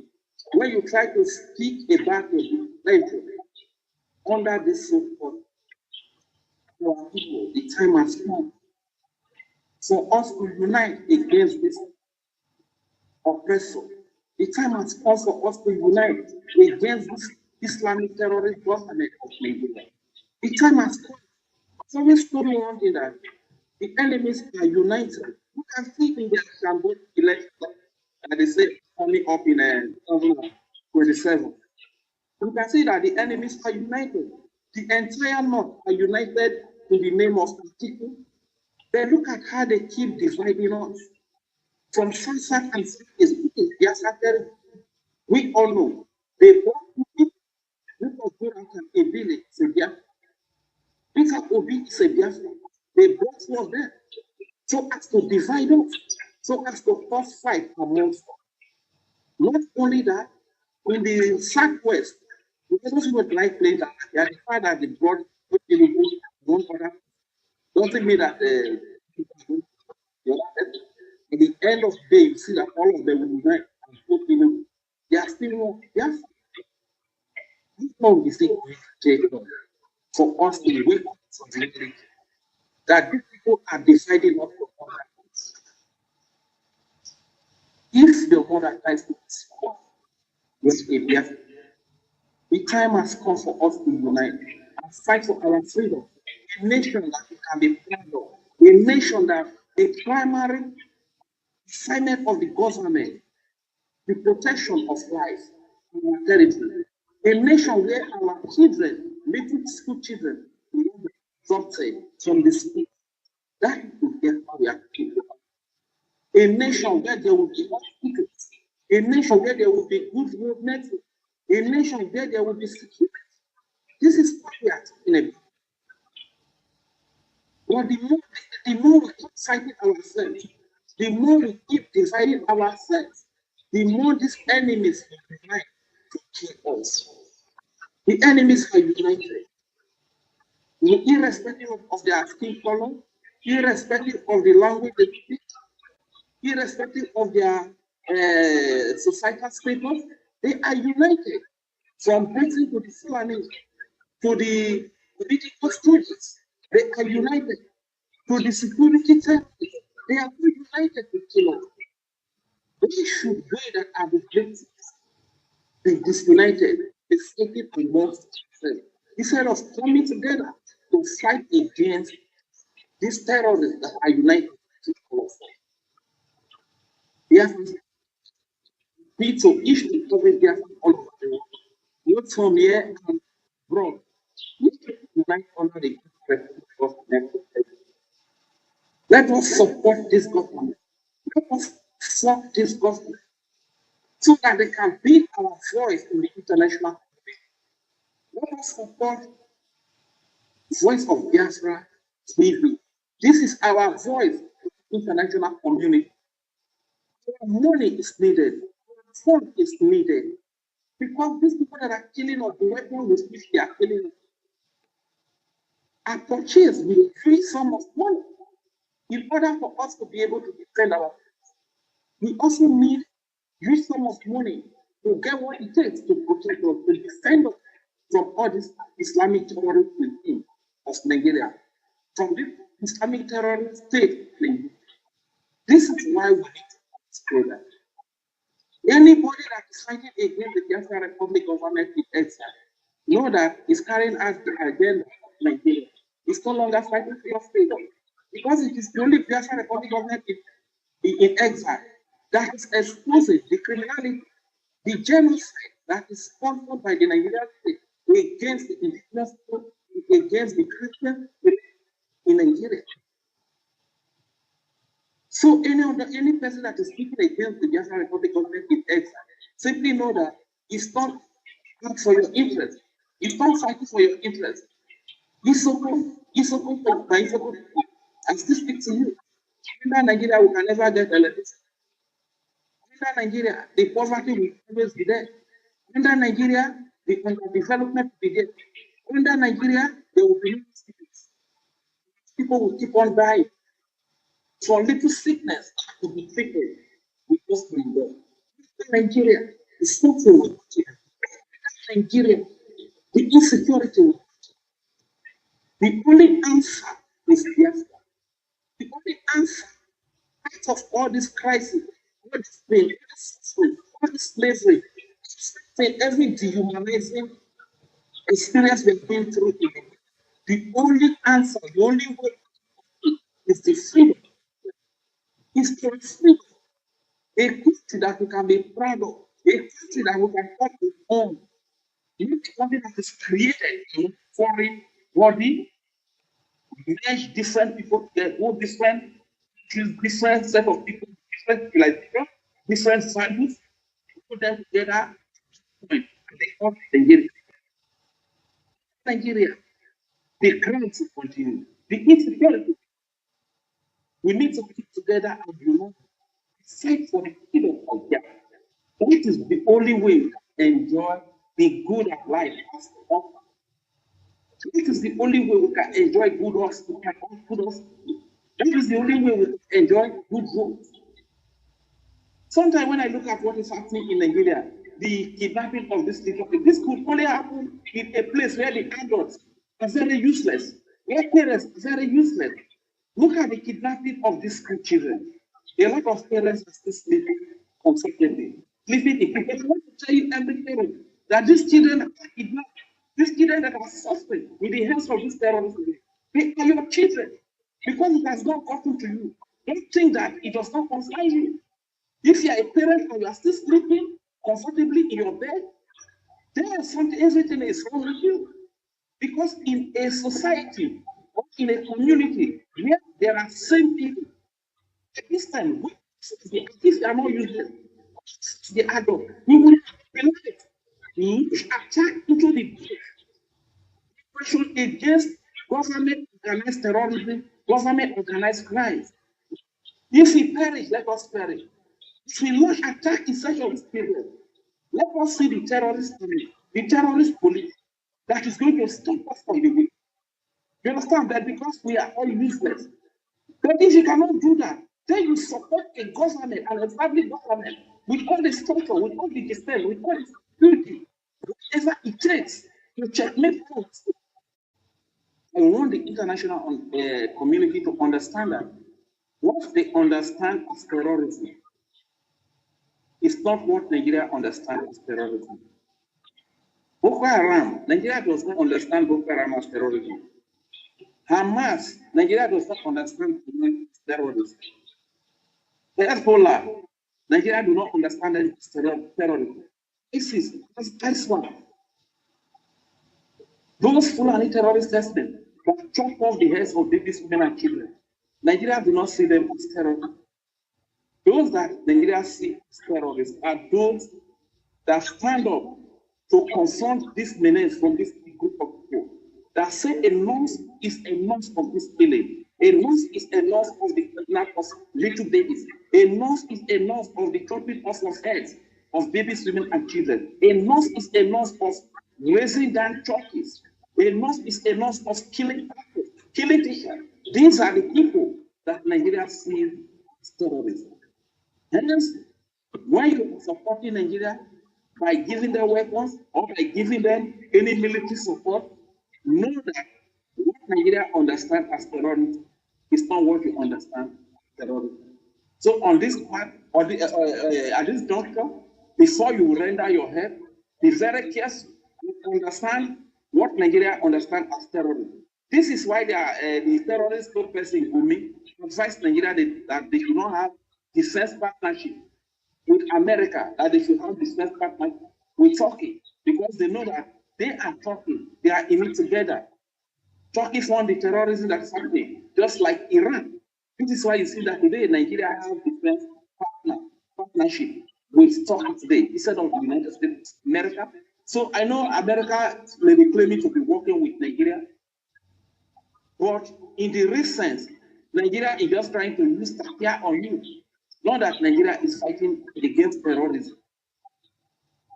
when you try to speak about your religion under this so-called our people. The time has come for us to unite against this oppressor. The time has come for us to unite against this Islamic terrorist government of Nigeria. The time has come. So we story one thing that the enemies are united. You can see in their Shambo election, and they say coming up in 2027. You can see that the enemies are united. The entire North are united in the name of Atiku. Then look at how they keep dividing us. From Sansa and Yasser, we all know they brought people who go out and a village, Biafra. Peter Obi is a Biafra. They brought was there so as to divide us, so as to cause fight amongst us. Not only that, in the southwest, because we would like playing that, they are the fact that they brought one other, doesn't mean that at the end of the day, you see that all of them will unite and vote in. They are still more. Yes, this long is still going to take long for us to wake up to reality that these people are deciding not to honor us. If the mother tries to support with a death, the time has come for us to unite and fight for our freedom. A nation that we can be proud of. A nation that the primary assignment of the government, the protection of life in our territory. A nation where our children, little school children, will not be adopted from the school. That is the how we are people. A nation where there will be hospitals. A nation where there will be good road network. A nation where there will be security. This is what we are talking about. But the more we keep fighting ourselves, the more we keep dividing ourselves, the more these enemies will unite to kill us. The enemies are united, irrespective of their skin color, irrespective of the language they speak, irrespective of their societal status. They are united. From Britain to the Fulani, to the political students, they are united. To the security terrorists, they are all united to kill us. Why should we that are the victims be disunited, be fighting amongst themselves, instead of coming together to fight against these terrorists that are united to kill us? Yes, people each to cover their all over the world, not from here and abroad. We should unite under the Republic of Nigeria. Let us support this government. Let us support this government so that they can be our voice in the international community. Let us support Voice of Biafra TV. This is our voice in the international community. Our money is needed. Our fund is needed. Because these people that are killing us, the weapons with which they are killing us, are purchased with a huge sum of money. In order for us to be able to defend our, we also need huge sum of money to get what it takes to protect us, to defend us from all this Islamic terrorist regime of Nigeria, from this Islamic terrorist state. This is why we need to together. Anybody that is fighting against the Biafra Republic government in exile, know that is carrying out the agenda of Nigeria. It's no longer fighting for your freedom, because it is the only Biafra Republic government in exile that is exposing the criminality, the genocide that is sponsored by the Nigerian state against the indigenous people, against the Christians in Nigeria. So any person that is speaking against the Biafra Republic government in exile, simply know that it's not for your interest. It's not fighting for your interest. It's supposed to I still speak to you. Under Nigeria, we can never get electricity. Under Nigeria, the poverty will always be there. Under Nigeria, the underdevelopment will be there. Under Nigeria, there will be no sickness. People will keep on dying. For little sickness to be treated, we just bring them. Nigeria is something with Nigeria, the insecurity. The only answer is Biafra. The only answer out of all this crisis, all this pain, all this slavery, every dehumanizing experience we've been through, the only answer, the only way is the freedom. It's the freedom. A country that we can be proud of, a country that we can call home, not something that is created in foreign body, merge different people, all different set of people, different civilization, different values, put them together, and they call Nigeria. Nigeria, the crime will continue. The insecurity. We need to keep together and unite, fight for the freedom of God. That is the only way we can enjoy the good of life as offer. That is the only way we can enjoy good health. That is the only way we can enjoy good roads. Sometimes when I look at what is happening in Nigeria, the kidnapping of this little people, this could only happen in a place where the adults are very useless, where parents are very useless. Look at the kidnapping of these school children. A lot of parents are still sleeping comfortably, sleeping in people. I want to tell you every parent that these children are kidnapped. These children that are suffering with the hands of these terrorists, they are your children. Because it has not gotten to you. Don't think that it does not concern you. If you are a parent and you are still sleeping comfortably in your bed, there is something, everything is wrong with you. Because in a society or in a community where there are same people, at this time, if you are not using the adult, we will attack into the question against government organized terrorism, government organized crimes. If we perish, let us perish. If we launch attack in such a period, let us see the terrorist army, the terrorist police that is going to stop us from the way. You understand that because we are all useless. But if you cannot do that, then you support a government, an established government, with all the structure, with all the system, with all the security, whatever it takes to checkmate us. I want the international community to understand that what they understand as terrorism is not what Nigeria understands as terrorism. Boko Haram, Nigeria does not understand Boko Haram as terrorism. Hamas, Nigeria does not understand terrorism. Hezbollah, Nigeria do not understand it as terrorism. ISIS, that's one. Those Fulani terrorist herdsmen that chop off the heads of babies, women, and children, Nigeria do not see them as terrorists. Those that Nigeria see as terrorists are those that stand up to confront this menace from this group of people that say enough is enough of this killing. Enough is enough of the kidnapping of little babies. Enough is enough of the chopping off of heads of babies, women, and children. Enough is enough of raising down churches. Enough is enough of killing people, killing teachers. These are the people that Nigeria sees as terrorists. Hence, when you are supporting Nigeria by giving them weapons or by giving them any military support, know that what Nigeria understands as terrorism is not what you understand as terrorism. So on this part, or at this juncture, before you render your head, be very careful to understand what Nigeria understands as terrorism. This is why the terrorist person in Gumi advised Nigeria that they should not have defense partnership with America, that they should have defense partnership with Turkey, because they know that they are Turkey, they are in it together. Turkey fund the terrorism that's happening, just like Iran. This is why you see that today Nigeria has defense partnership with Turkey today instead of the United States of America. So I know America may be claiming to be working with Nigeria, but in the recent, Nigeria is just trying to use Turkey on you. Not that Nigeria is fighting against terrorism.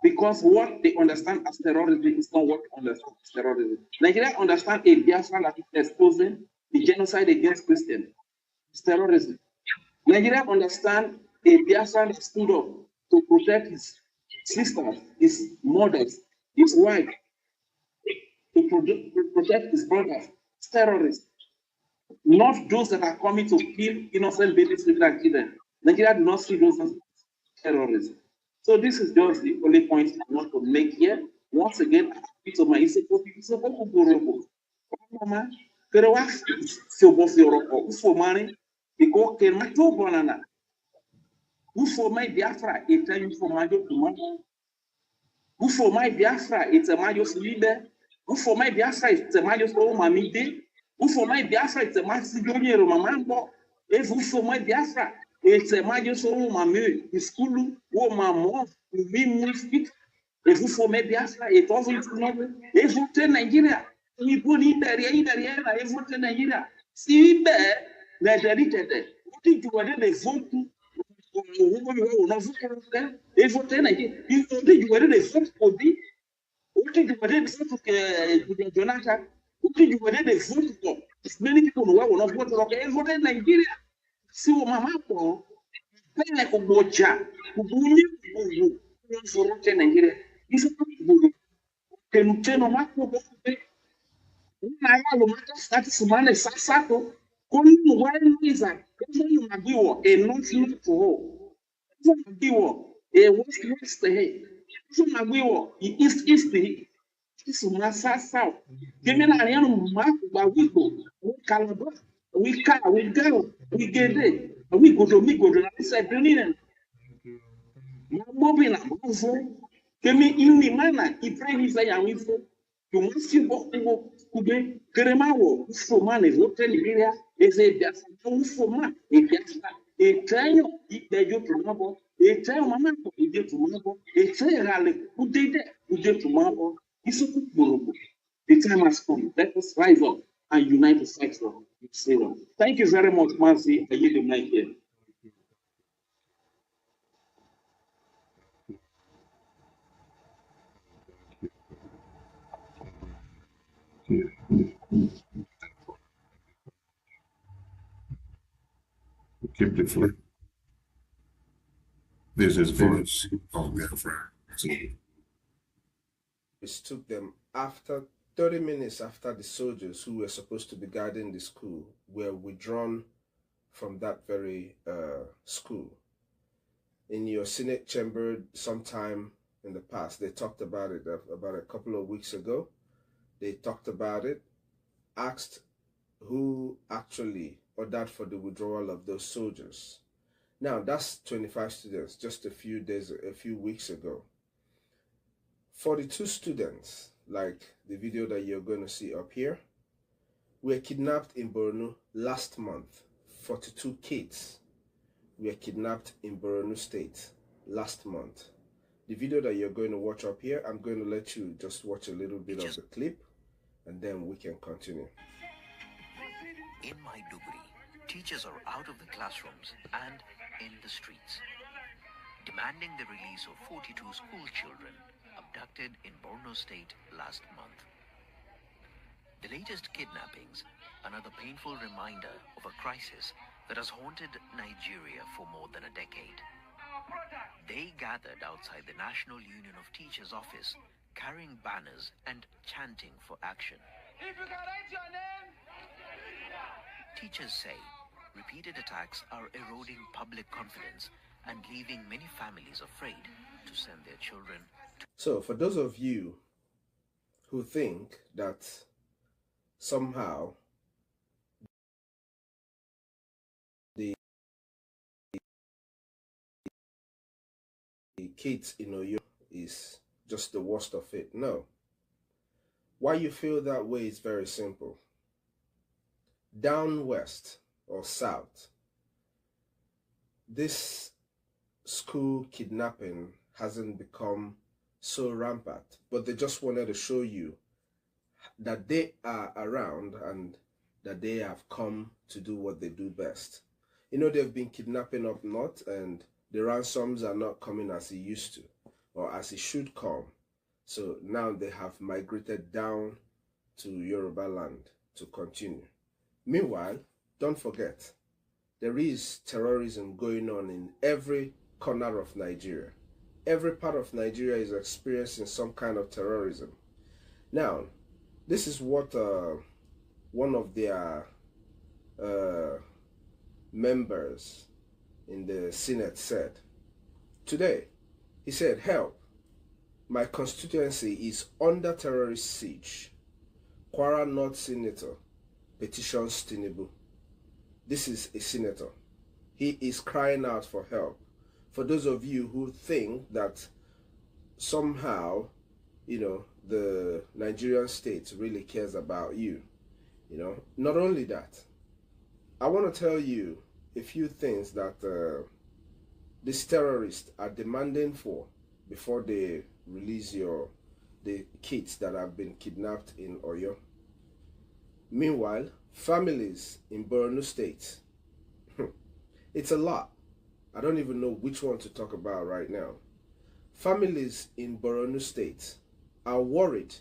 Because what they understand as terrorism is not what they understand as terrorism. Nigeria understands a Biafra that is exposing the genocide against Christians. It's terrorism. Nigeria understands a Biafra that stood up to protect his sisters, his mothers, his wife, to protect his brothers. It's terrorism. Not those that are coming to kill innocent babies, women, and children. Nigeria do not see those as terrorism. So this is just the only point I want to make here. Once again, it's my Biafra, it's a majus leader. For my Biafra, it's a majus mamide. For my Biafra, it's a masidonier mamambo. If for my Biafra, it's a majus mamu, Iskulu, or mammo, we speak. If for my Biafra, it wasn't novel. If you tell Nigeria, we put in the area, if you tell Nigeria, see there, that they did it. What did you want to vote to? If you tell Nigeria, you want to vote for the Jonathan, you were they vote for. Many people who will not vote for okay, vote in Nigeria. So mama ko pele ko bocha. Ubunye ubu. For vote in Nigeria. This is ubu. Kenuteno mako bo. Na ya lo mata start sumane sasato. Koni mwana niza. Koni magiwo enough not for. Koni magiwo west hey. Koni magiwo east This South. Give me a young mark, but we go, we caliber, we car, we go, we get it, and we go to me go to the side, brilliant. Mobile, give me in the manner, he pray his eye and we for. You must see what could be Keremawo, for money, what Nigeria is a just for man, a train, they do to a train, Mamma, he did to Mamma, a train rally, who did that, who did to Mamma. The time has come. Let us rise up and unite to fight for freedom. Thank you very much, Mercy. I yield the mic here. Keep the floor. This is voice of Biafra. It took them after 30 minutes after the soldiers who were supposed to be guarding the school were withdrawn from that very school. In your Senate chamber sometime in the past, they talked about it about a couple of weeks ago. They talked about it, asked who actually ordered for the withdrawal of those soldiers. Now, that's 25 students just a few weeks ago. 42 students, like the video that you're going to see up here, were kidnapped in Borno last month. 42 kids were kidnapped in Borno State last month. The video that you're going to watch up here, I'm going to let you just watch a little bit of the clip, and then we can continue. In Maiduguri, teachers are out of the classrooms and in the streets, demanding the release of 42 school children abducted in Borno State last month. The latest kidnappings, another painful reminder of a crisis that has haunted Nigeria for more than a decade. They gathered outside the National Union of Teachers office, carrying banners and chanting for action. If you can write your name. Teachers say repeated attacks are eroding public confidence and leaving many families afraid to send their children to. So for those of you who think that somehow the kids in Oyo is just the worst of it, no. Why you feel that way is very simple. Down west or south, this school kidnapping hasn't become so rampant, but they just wanted to show you that they are around and that they have come to do what they do best. You know, they've been kidnapping up north and the ransoms are not coming as it used to or as it should come. So now they have migrated down to Yoruba land to continue. Meanwhile, don't forget, there is terrorism going on in every corner of Nigeria. Every part of Nigeria is experiencing some kind of terrorism. Now, this is what one of their members in the Senate said. Today, he said, "Help, my constituency is under terrorist siege. Kwara North Senator petitions Tinubu." This is a senator. He is crying out for help. For those of you who think that somehow, you know, the Nigerian state really cares about you, you know, not only that, I want to tell you a few things that these terrorists are demanding for before they release the kids that have been kidnapped in Oyo. Meanwhile, families in Borno State, it's a lot. I don't even know which one to talk about right now. Families in Borno State are worried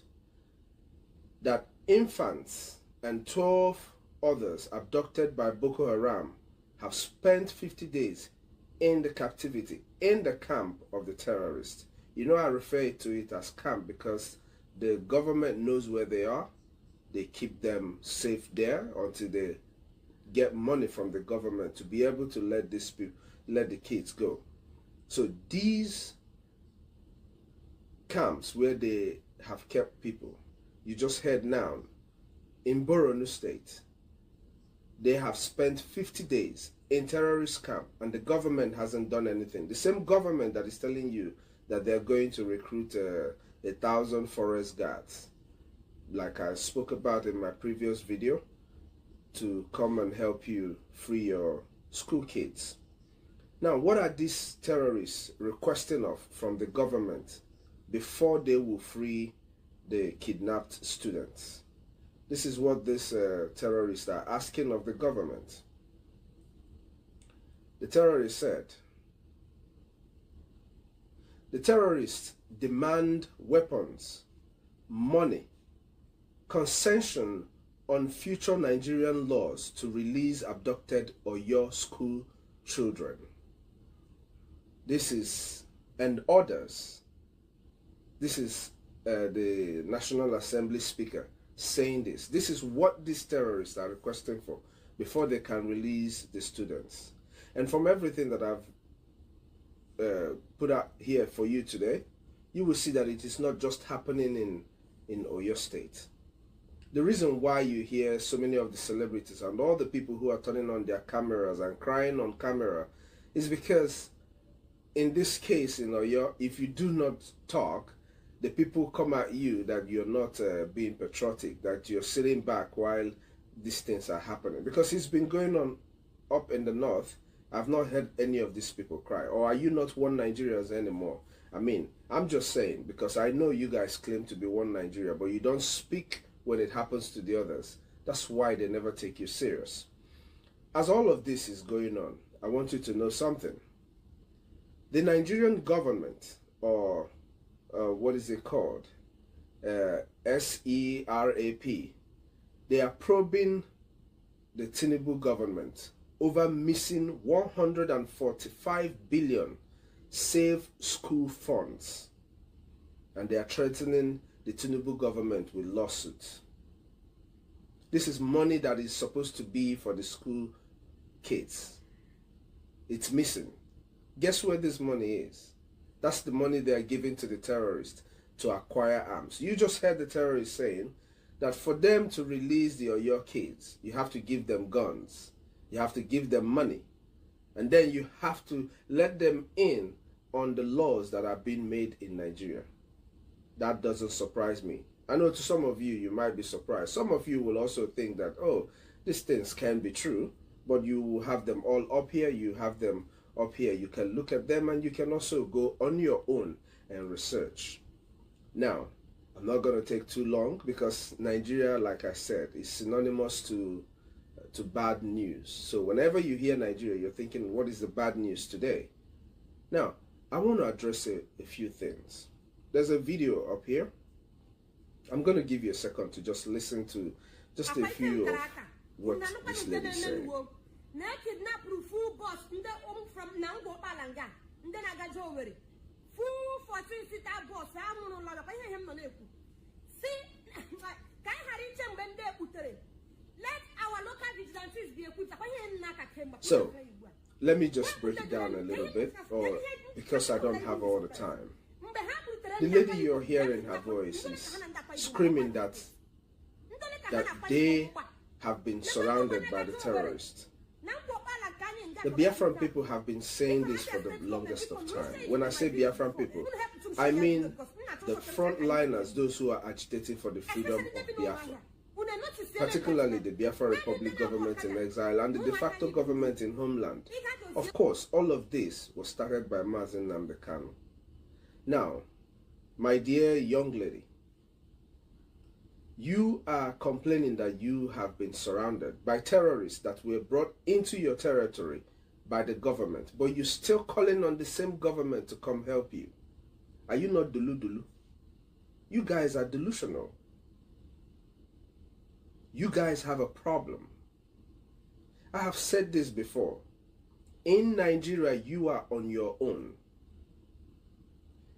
that infants and 12 others abducted by Boko Haram have spent 50 days in the captivity, in the camp of the terrorists. You know, I refer to it as camp because the government knows where they are. They keep them safe there until they get money from the government to be able to let the kids go. So these camps where they have kept people, you just heard now, in Borno State, they have spent 50 days in terrorist camp and the government hasn't done anything. The same government that is telling you that they're going to recruit 1,000 forest guards, like I spoke about in my previous video, to come and help you free your school kids. Now, what are these terrorists requesting of from the government before they will free the kidnapped students? This is what these terrorists are asking of the government. The terrorists said, the terrorists demand weapons, money, concession on future Nigerian laws to release abducted Oyo school children. This is, and others. This is the National Assembly Speaker saying this. This is what these terrorists are requesting for before they can release the students. And from everything that I've put out here for you today, you will see that it is not just happening in Oyo State. The reason why you hear so many of the celebrities and all the people who are turning on their cameras and crying on camera is because in this case in Oyo, if you do not talk, the people come at you that you're not being patriotic, that you're sitting back while these things are happening. Because it's been going on up in the north. I've not heard any of these people cry. Or are you not one Nigerians anymore? I mean, I'm just saying, because I know you guys claim to be one Nigeria, but you don't speak when it happens to the others. That's why they never take you serious. As all of this is going on, I want you to know something. The Nigerian government, or what is it called? SERAP. They are probing the Tinubu government over missing 145 billion save school funds. And they are threatening the Tinubu government with lawsuits. This is money that is supposed to be for the school kids. It's missing. Guess where this money is? That's the money they are giving to the terrorists to acquire arms. You just heard the terrorists saying that for them to release your kids, you have to give them guns. You have to give them money. And then you have to let them in on the laws that are being made in Nigeria. That doesn't surprise me. I know to some of you, you might be surprised. Some of you will also think that, oh, these things can be true, but you will have them all up here. You have them up here. You can look at them and you can also go on your own and research. Now, I'm not going to take too long because Nigeria, like I said, is synonymous to bad news. So whenever you hear Nigeria, you're thinking, what is the bad news today? Now, I want to address a few things. There's a video up here. I'm going to give you a second to just listen to just a few of what this lady is saying. So, let me just break it down a little bit, or because I don't have all the time. The lady you're hearing her voice is screaming that they have been surrounded by the terrorists. The Biafran people have been saying this for the longest of time. When I say Biafran people, I mean the frontliners, those who are agitating for the freedom of Biafra. Particularly the Biafra Republic government in exile and the de facto government in homeland. Of course, all of this was started by Mazen Nnamdi Kanu. Now, my dear young lady, you are complaining that you have been surrounded by terrorists that were brought into your territory by the government, but you're still calling on the same government to come help you. Are you not dulu? You guys are delusional. you guys have a problem. I have said this before. In Nigeria, you are on your own.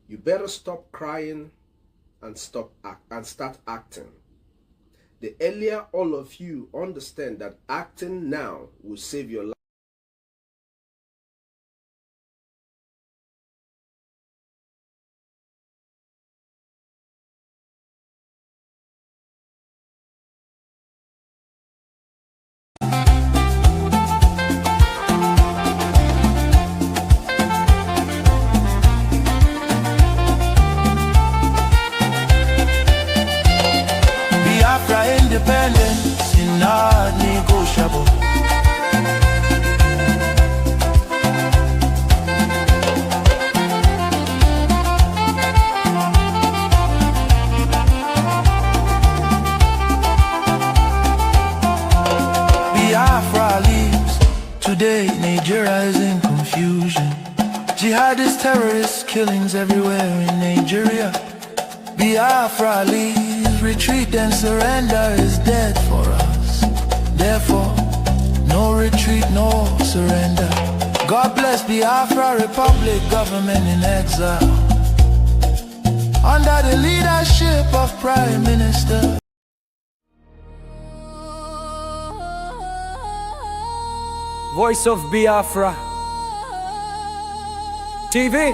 You better stop crying and start acting. The earlier all of you understand that acting now will save your life. Biafra independence is not negotiable. Biafra leaves. Today Nigeria is in confusion. Jihadist terrorist killings everywhere in Nigeria. Biafra leaves. Retreat and surrender is dead for us. Therefore, no retreat, no surrender. God bless Biafra Republic, government in exile, under the leadership of Prime Minister. Voice of Biafra TV,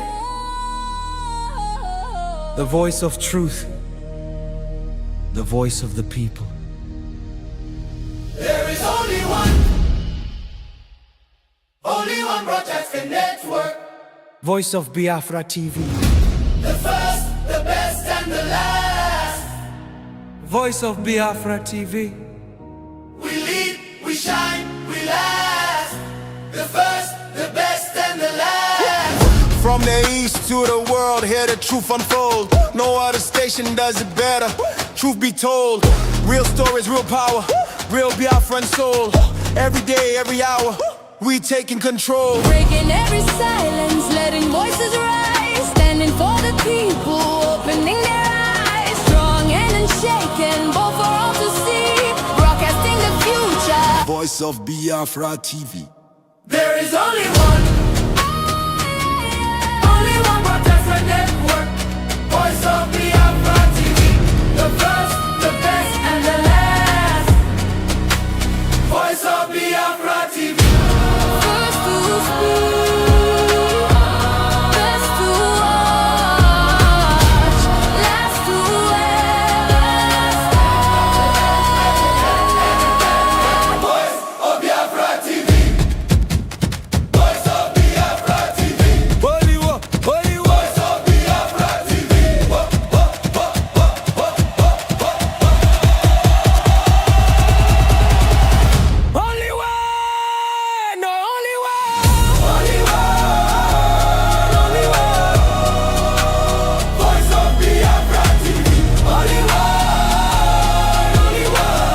the voice of truth, the voice of the people. There is only one broadcasting network. Voice of Biafra TV, The first, the best, and the last. Voice of Biafra TV. We lead, we shine, we last. The first, the best, and the last. From the east to the world, hear the truth unfold. No other station does it better. Truth be told, real stories, real power, real Biafran soul. Every day, every hour, we taking control. Breaking every silence, letting voices rise. Standing for the people, opening their eyes. Strong and unshaken, both for all to see. Broadcasting the future. Voice of Biafra TV. There is only one broadcasting network. Voice of Biafra TV. The first, the best, and the last. Voice of Biafra TV. First to speak, best to watch, last to Voice of Biafra TV. Voice of Biafra TV. Voice of Biafra TV. Only one, no, only one. Only one. Voice of Biafra TV. Only one.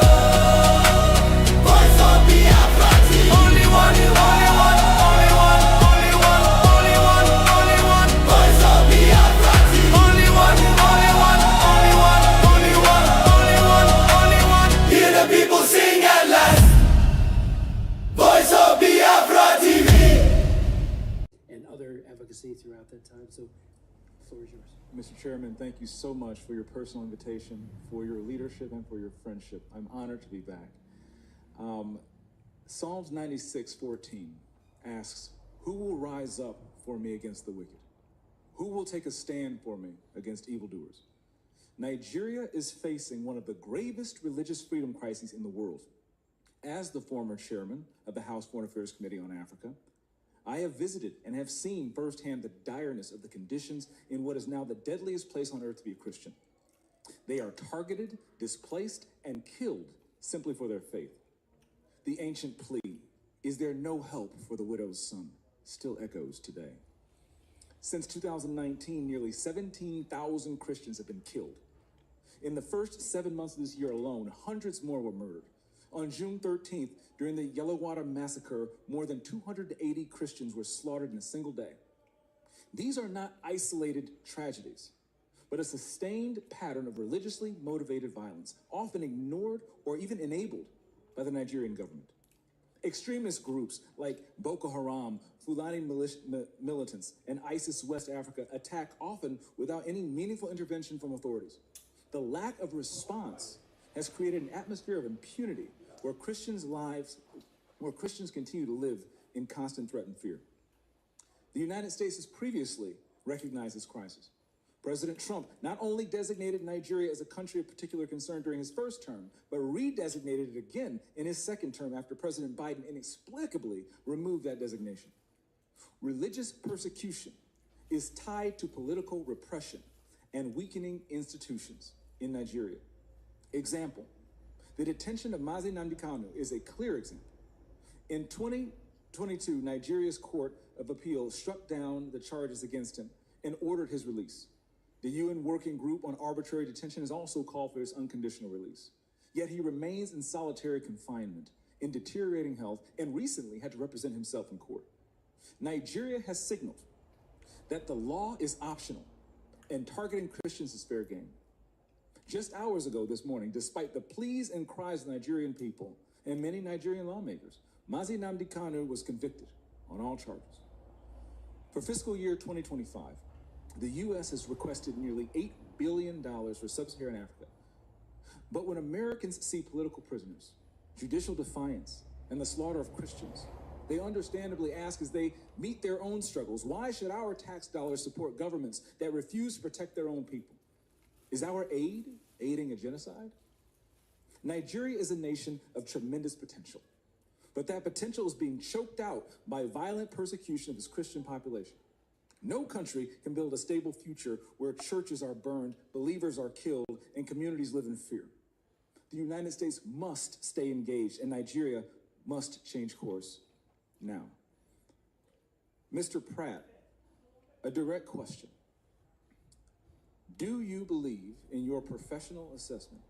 Voice of Biafra TV. Only one. Voice of Biafra TV. Only one. Hear the people sing at last. Voice of Biafra TV. And other advocacy throughout that time. So, the floor is yours. Mr. Chairman, thank you so much for your personal invitation, for your leadership, and for your friendship. I'm honored to be back. Psalms 96:14 asks, "Who will rise up for me against the wicked? Who will take a stand for me against evildoers?" Nigeria is facing one of the gravest religious freedom crises in the world. As the former chairman of the House Foreign Affairs Committee on Africa, I have visited and have seen firsthand the direness of the conditions in what is now the deadliest place on earth to be a Christian. They are targeted, displaced, and killed simply for their faith. The ancient plea, "Is there no help for the widow's son?" still echoes today. Since 2019, nearly 17,000 Christians have been killed. In the first 7 months of this year alone, hundreds more were murdered. On June 13th, during the Yellowwater Massacre, more than 280 Christians were slaughtered in a single day. These are not isolated tragedies. but a sustained pattern of religiously motivated violence, often ignored or even enabled by the Nigerian government. Extremist groups like Boko Haram, Fulani militants, and ISIS West Africa attack often without any meaningful intervention from authorities. The lack of response has created an atmosphere of impunity where Christians continue to live in constant threat and fear. The United States has previously recognized this crisis. President Trump not only designated Nigeria as a country of particular concern during his first term, but redesignated it again in his second term after President Biden inexplicably removed that designation. Religious persecution is tied to political repression and weakening institutions in Nigeria. Example, the detention of Mazi Nnamdi Kanu is a clear example. In 2022, Nigeria's Court of Appeal struck down the charges against him and ordered his release. The UN Working Group on Arbitrary Detention has also called for his unconditional release. Yet he remains in solitary confinement, in deteriorating health, and recently had to represent himself in court. Nigeria has signaled that the law is optional and targeting Christians is fair game. Just hours ago this morning, despite the pleas and cries of the Nigerian people and many Nigerian lawmakers, Mazi Nnamdi Kanu was convicted on all charges. For fiscal year 2025, the U.S. has requested nearly $8 billion for sub-Saharan Africa. But when Americans see political prisoners, judicial defiance, and the slaughter of Christians, they understandably ask as they meet their own struggles, why should our tax dollars support governments that refuse to protect their own people? Is our aid aiding a genocide? Nigeria is a nation of tremendous potential, but that potential is being choked out by violent persecution of its Christian population. No country can build a stable future where churches are burned, believers are killed, and communities live in fear. The United States must stay engaged, and Nigeria must change course now. Mr. Pratt, a direct question. Do you believe, in your professional assessment,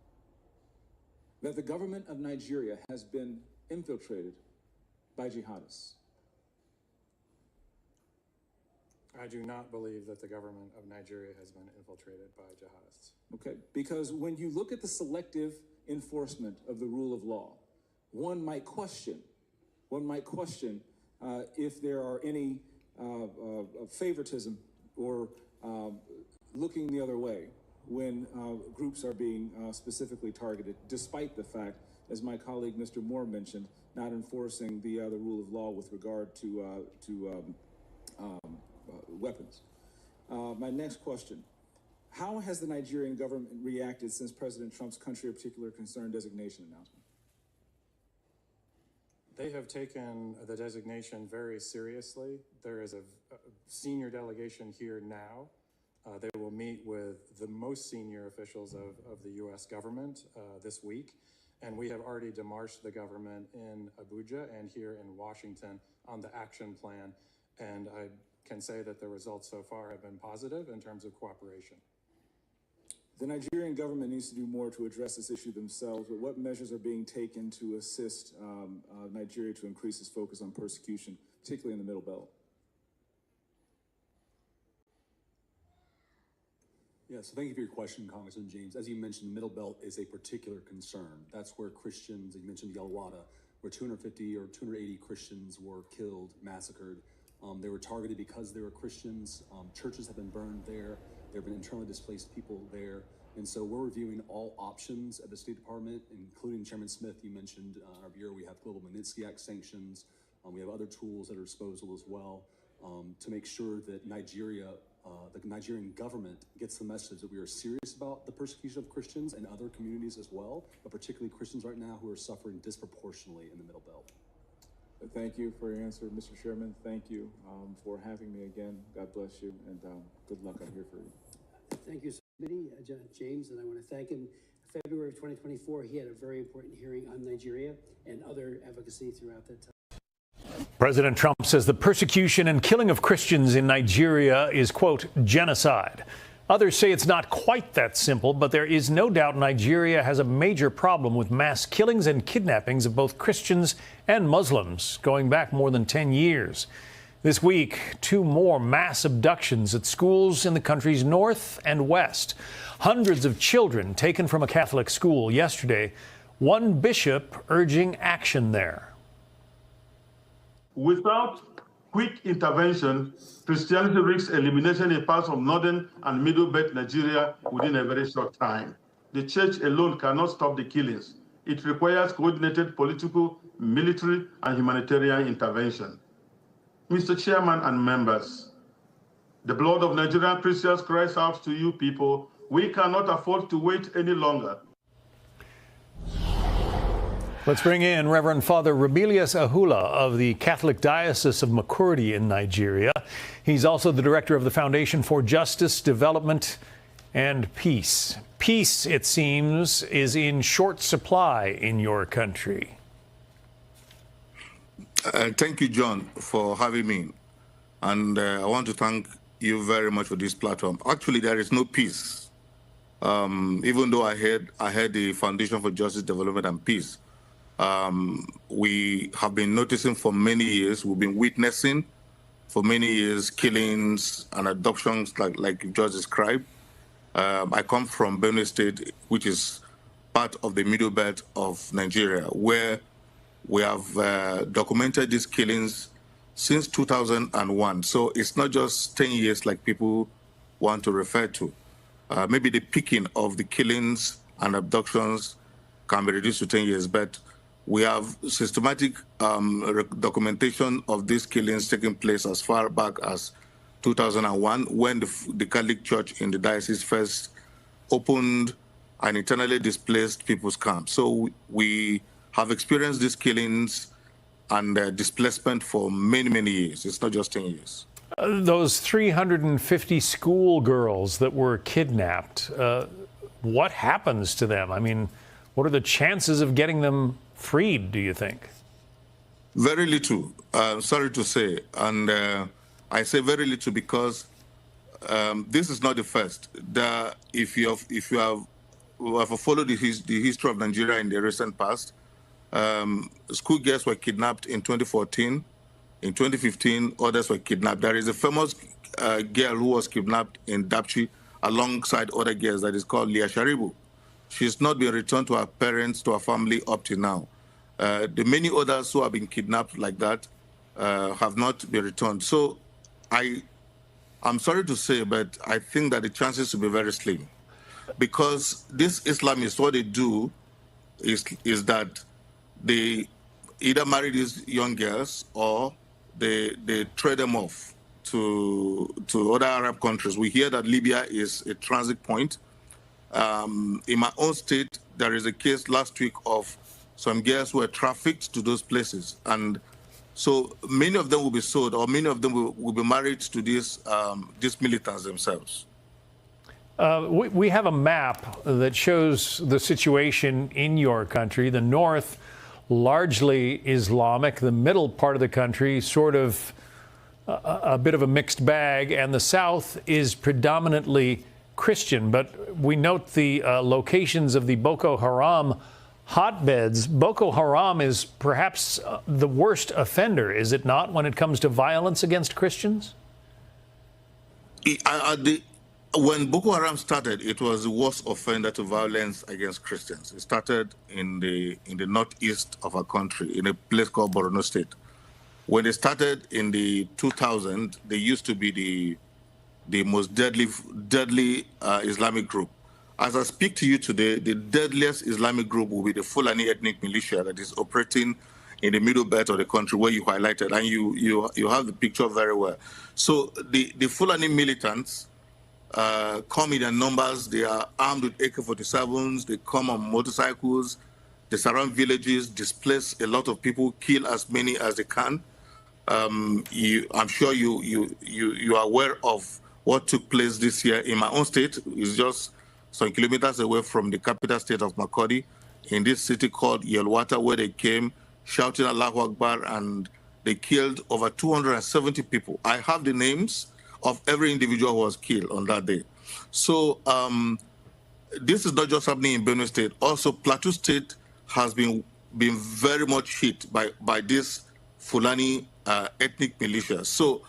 that the government of Nigeria has been infiltrated by jihadists? I do not believe that the government of Nigeria has been infiltrated by jihadists. Okay, because when you look at the selective enforcement of the rule of law, one might question if there are any favoritism or looking the other way when groups are being specifically targeted, despite the fact, as my colleague Mr. Moore mentioned, not enforcing the rule of law with regard to weapons. My next question, how has the Nigerian government reacted since President Trump's country of particular concern designation announcement? They have taken the designation very seriously. There is a senior delegation here now. They will meet with the most senior officials of the U.S. government this week. And we have already demarched the government in Abuja and here in Washington on the action plan. And I can say that the results so far have been positive in terms of cooperation. The Nigerian government needs to do more to address this issue themselves, but what measures are being taken to assist Nigeria to increase its focus on persecution, particularly in the Middle Belt? Yeah, so thank you for your question, Congressman James. As you mentioned, the Middle Belt is a particular concern. That's where Christians, you mentioned Yalwada, where 250 or 280 Christians were killed, massacred. They were targeted because they were Christians. Churches have been burned there. There have been internally displaced people there. And so we're reviewing all options at the State Department, including Chairman Smith, you mentioned in our bureau, we have Global Magnitsky Act sanctions. We have other tools at our disposal as well to make sure that Nigeria, the Nigerian government gets the message that we are serious about the persecution of Christians and other communities as well, but particularly Christians right now who are suffering disproportionately in the Middle Belt. Thank you for your answer, Mr. Chairman. Thank you for having me again. God bless you, and good luck. I'm here for you. Thank you, James, and I want to thank him. In February of 2024, he had a very important hearing on Nigeria and other advocacy throughout that time. President Trump says the persecution and killing of Christians in Nigeria is, quote, genocide. Others say it's not quite that simple, but there is no doubt Nigeria has a major problem with mass killings and kidnappings of both Christians and Muslims going back more than 10 years. This week, 2 more mass abductions at schools in the country's north and west. Hundreds of children taken from a Catholic school yesterday. One bishop urging action there. Without quick intervention, Christianity risks elimination in parts of northern and middle belt Nigeria within a very short time. The church alone cannot stop the killings. It requires coordinated political, military, and humanitarian intervention. Mr. Chairman and members, the blood of Nigerian Christians cries out to you people. We cannot afford to wait any longer. Let's bring in Reverend Father Rebelius Ahula of the Catholic Diocese of Makurdi in Nigeria. He's also the director of the Foundation for Justice, Development, and Peace. Peace, it seems, is in short supply in your country. Thank you, John, for having me. And I want to thank you very much for this platform. Actually, there is no peace. Even though I had the Foundation for Justice, Development, and Peace. We have been noticing for many years, we've been witnessing for many years killings and adoptions like you just described. I come from Benue State, which is part of the middle belt of Nigeria, where we have documented these killings since 2001. So it's not just 10 years like people want to refer to. Maybe the peaking of the killings and abductions can be reduced to 10 years, but we have systematic documentation of these killings taking place as far back as 2001, when the Catholic Church in the diocese first opened an internally displaced people's camp. So we have experienced these killings and displacement for many, many years. It's not just 10 years. Those 350 schoolgirls that were kidnapped, what happens to them? I mean, what are the chances of getting them freed, do you think? Very little, sorry to say. And I say very little because this is not the first. If you have followed the history of Nigeria in the recent past, schoolgirls were kidnapped in 2014. In 2015, others were kidnapped. There is a famous girl who was kidnapped in Dapchi alongside other girls that is called Leah Sharibu. She's not been returned to her parents, to her family up to now. The many others who have been kidnapped like that have not been returned. So I'm sorry to say, but I think that the chances will be very slim. Because these Islamists, what they do is that they either marry these young girls or they trade them off to other Arab countries. We hear that Libya is a transit point. In my own state, there is a case last week of some girls who were trafficked to those places. And so many of them will be sold, or many of them will be married to these militants themselves. We have a map that shows the situation in your country. The north, largely Islamic. The middle part of the country, sort of a bit of a mixed bag. And the south is predominantly Christian. But we note the locations of the Boko Haram hotbeds. Boko Haram is perhaps the worst offender, is it not, when it comes to violence against Christians? When Boko Haram started, it was the worst offender to violence against Christians. It started in the northeast of our country, in a place called Borno State. When they started in the 2000s, they used to be the most deadly Islamic group. As I speak to you today, the deadliest Islamic group will be the Fulani ethnic militia that is operating in the middle belt of the country, where you highlighted, and you have the picture very well. So the Fulani militants come in their numbers. They are armed with AK-47s. They come on motorcycles. They surround villages, displace a lot of people, kill as many as they can. I'm sure you are aware of what took place this year in my own state. It's just some kilometers away from the capital state of Makurdi, in this city called Yelwata, where they came shouting Allahu Akbar, and they killed over 270 people. I have the names of every individual who was killed on that day. So this is not just happening in Benue State. Also, Plateau State has been very much hit by these Fulani ethnic militia. So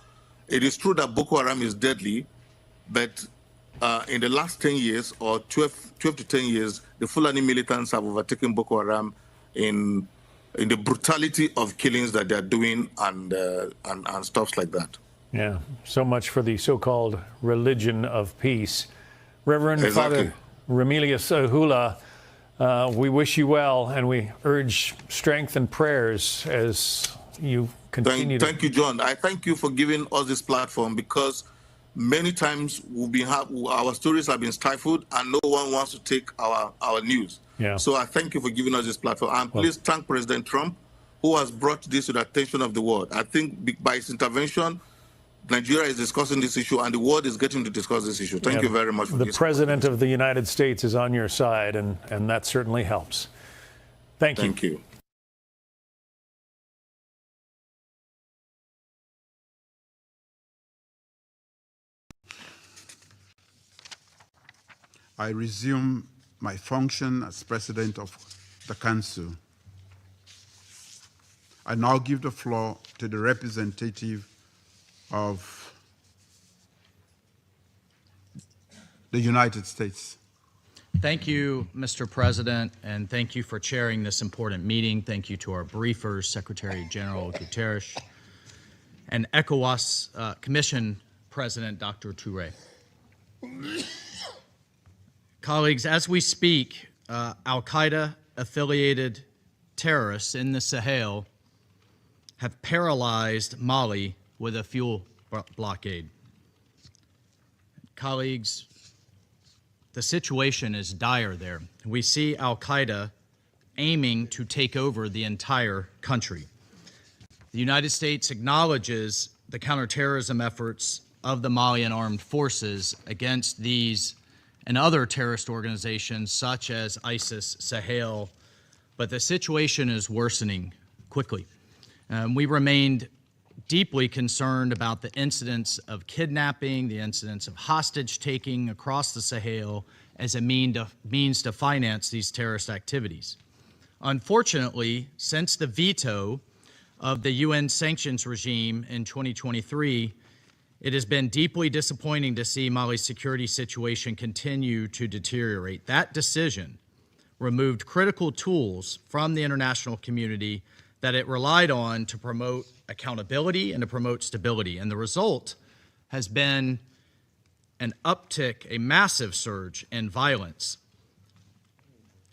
it is true that Boko Haram is deadly, but in the last 10 years or 12 to 10 years, the Fulani militants have overtaken Boko Haram in the brutality of killings that they're doing and stuff like that. Yeah, so much for the so-called religion of peace. Reverend Father Remilius Hula, we wish you well, and we urge strength and prayers as you continue. Thank you, John. I thank you for giving us this platform, because many times our stories have been stifled and no one wants to take our news. Yeah. So I thank you for giving us this platform. And please thank President Trump, who has brought this to the attention of the world. I think by his intervention, Nigeria is discussing this issue and the world is getting to discuss this issue. Thank you very much for this. The President of the United States is on your side, and that certainly helps. Thank you. Thank you. I resume my function as President of the Council. I now give the floor to the representative of the United States. Thank you, Mr. President, and thank you for chairing this important meeting. Thank you to our briefers, Secretary General Guterres, and ECOWAS Commission President Dr. Touré. Colleagues, as we speak, Al-Qaeda-affiliated terrorists in the Sahel have paralyzed Mali with a fuel blockade. Colleagues, the situation is dire there. We see Al-Qaeda aiming to take over the entire country. The United States acknowledges the counterterrorism efforts of the Malian armed forces against these and other terrorist organizations such as ISIS, Sahel, but the situation is worsening quickly. We remained deeply concerned about the incidents of kidnapping, the incidents of hostage-taking across the Sahel as a means to finance these terrorist activities. Unfortunately, since the veto of the UN sanctions regime in 2023, it has been deeply disappointing to see Mali's security situation continue to deteriorate. That decision removed critical tools from the international community that it relied on to promote accountability and to promote stability. And the result has been an uptick, a massive surge in violence,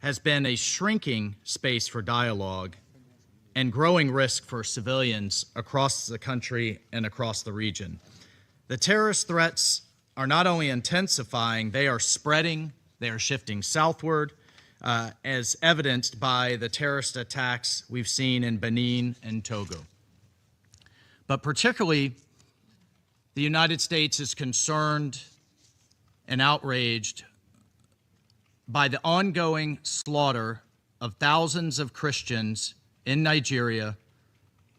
has been a shrinking space for dialogue, and growing risk for civilians across the country and across the region. The terrorist threats are not only intensifying, they are spreading, they are shifting southward, as evidenced by the terrorist attacks we've seen in Benin and Togo. But particularly, the United States is concerned and outraged by the ongoing slaughter of thousands of Christians in Nigeria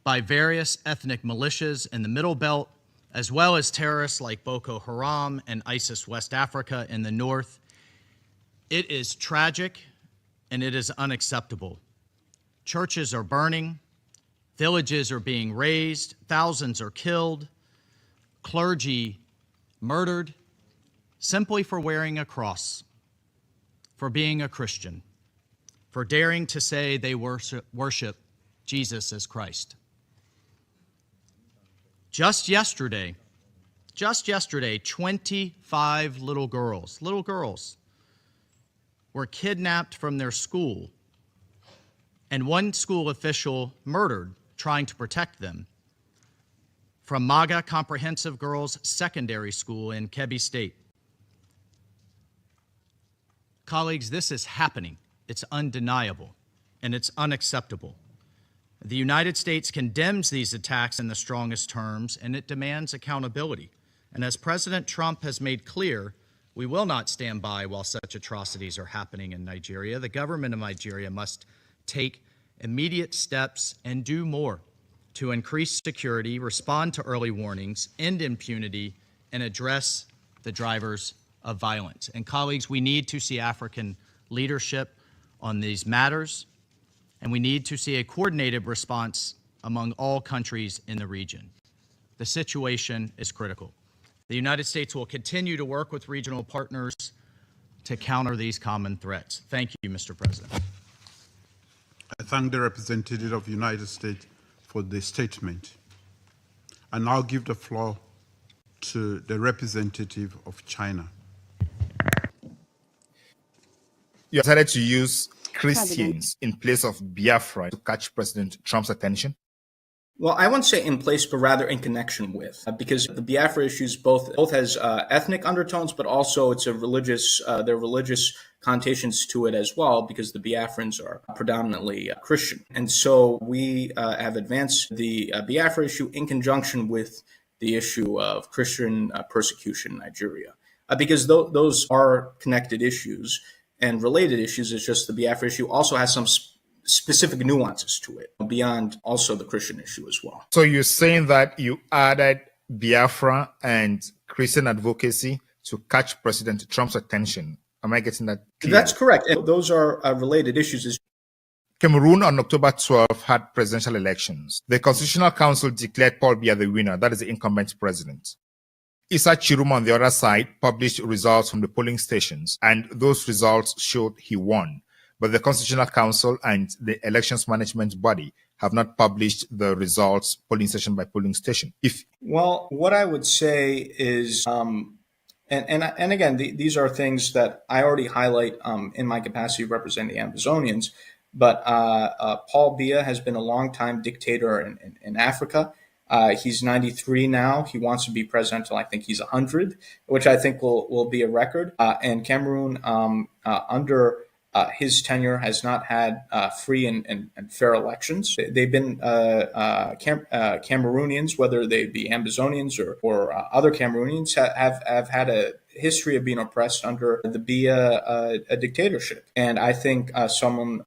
by various ethnic militias in the Middle Belt, as well as terrorists like Boko Haram and ISIS West Africa in the north. It is tragic and it is unacceptable. Churches are burning, villages are being razed, thousands are killed, clergy murdered simply for wearing a cross, for being a Christian, for daring to say they worship Jesus as Christ. Just yesterday, 25 little girls were kidnapped from their school, and one school official murdered trying to protect them, from MAGA Comprehensive Girls Secondary School in Kebbi State. Colleagues, this is happening. It's undeniable, and it's unacceptable. The United States condemns these attacks in the strongest terms, and it demands accountability. And as President Trump has made clear, we will not stand by while such atrocities are happening in Nigeria. The government of Nigeria must take immediate steps and do more to increase security, respond to early warnings, end impunity, and address the drivers of violence. And colleagues, we need to see African leadership on these matters, and we need to see a coordinated response among all countries in the region. The situation is critical. The United States will continue to work with regional partners to counter these common threats. Thank you, Mr. President. I thank the representative of the United States for the statement. I now give the floor to the representative of China. You decided to use Christians in place of Biafra to catch President Trump's attention? Well, I won't say in place, but rather in connection with, because the Biafra issues both has ethnic undertones, but also it's a religious. There are religious connotations to it as well, because the Biafrans are predominantly Christian, and so we have advanced the Biafra issue in conjunction with the issue of Christian persecution in Nigeria, because those are connected issues and related issues. It's just the Biafra issue also has some specific nuances to it beyond also the Christian issue as well. So you're saying that you added Biafra and Christian advocacy to catch President Trump's attention. Am I getting that clear? That's correct. And those are related issues. Cameroon on October 12 had presidential elections. The Constitutional Council declared Paul Biya the winner, that is the incumbent president. Issa Chiruma on the other side published results from the polling stations, and those results showed he won. But the Constitutional Council and the Elections Management Body have not published the results polling station by polling station. Well, what I would say is, and again, these are things that I already highlight in my capacity of representing the Amazonians, but Paul Biya has been a longtime dictator in Africa. He's 93 now. He wants to be president until I think he's 100, which I think will be a record. And Cameroon, under his tenure, has not had free and fair elections. They've been Cameroonians, whether they be Amazonians or other Cameroonians, have had a history of being oppressed under the Biya dictatorship. And I think someone.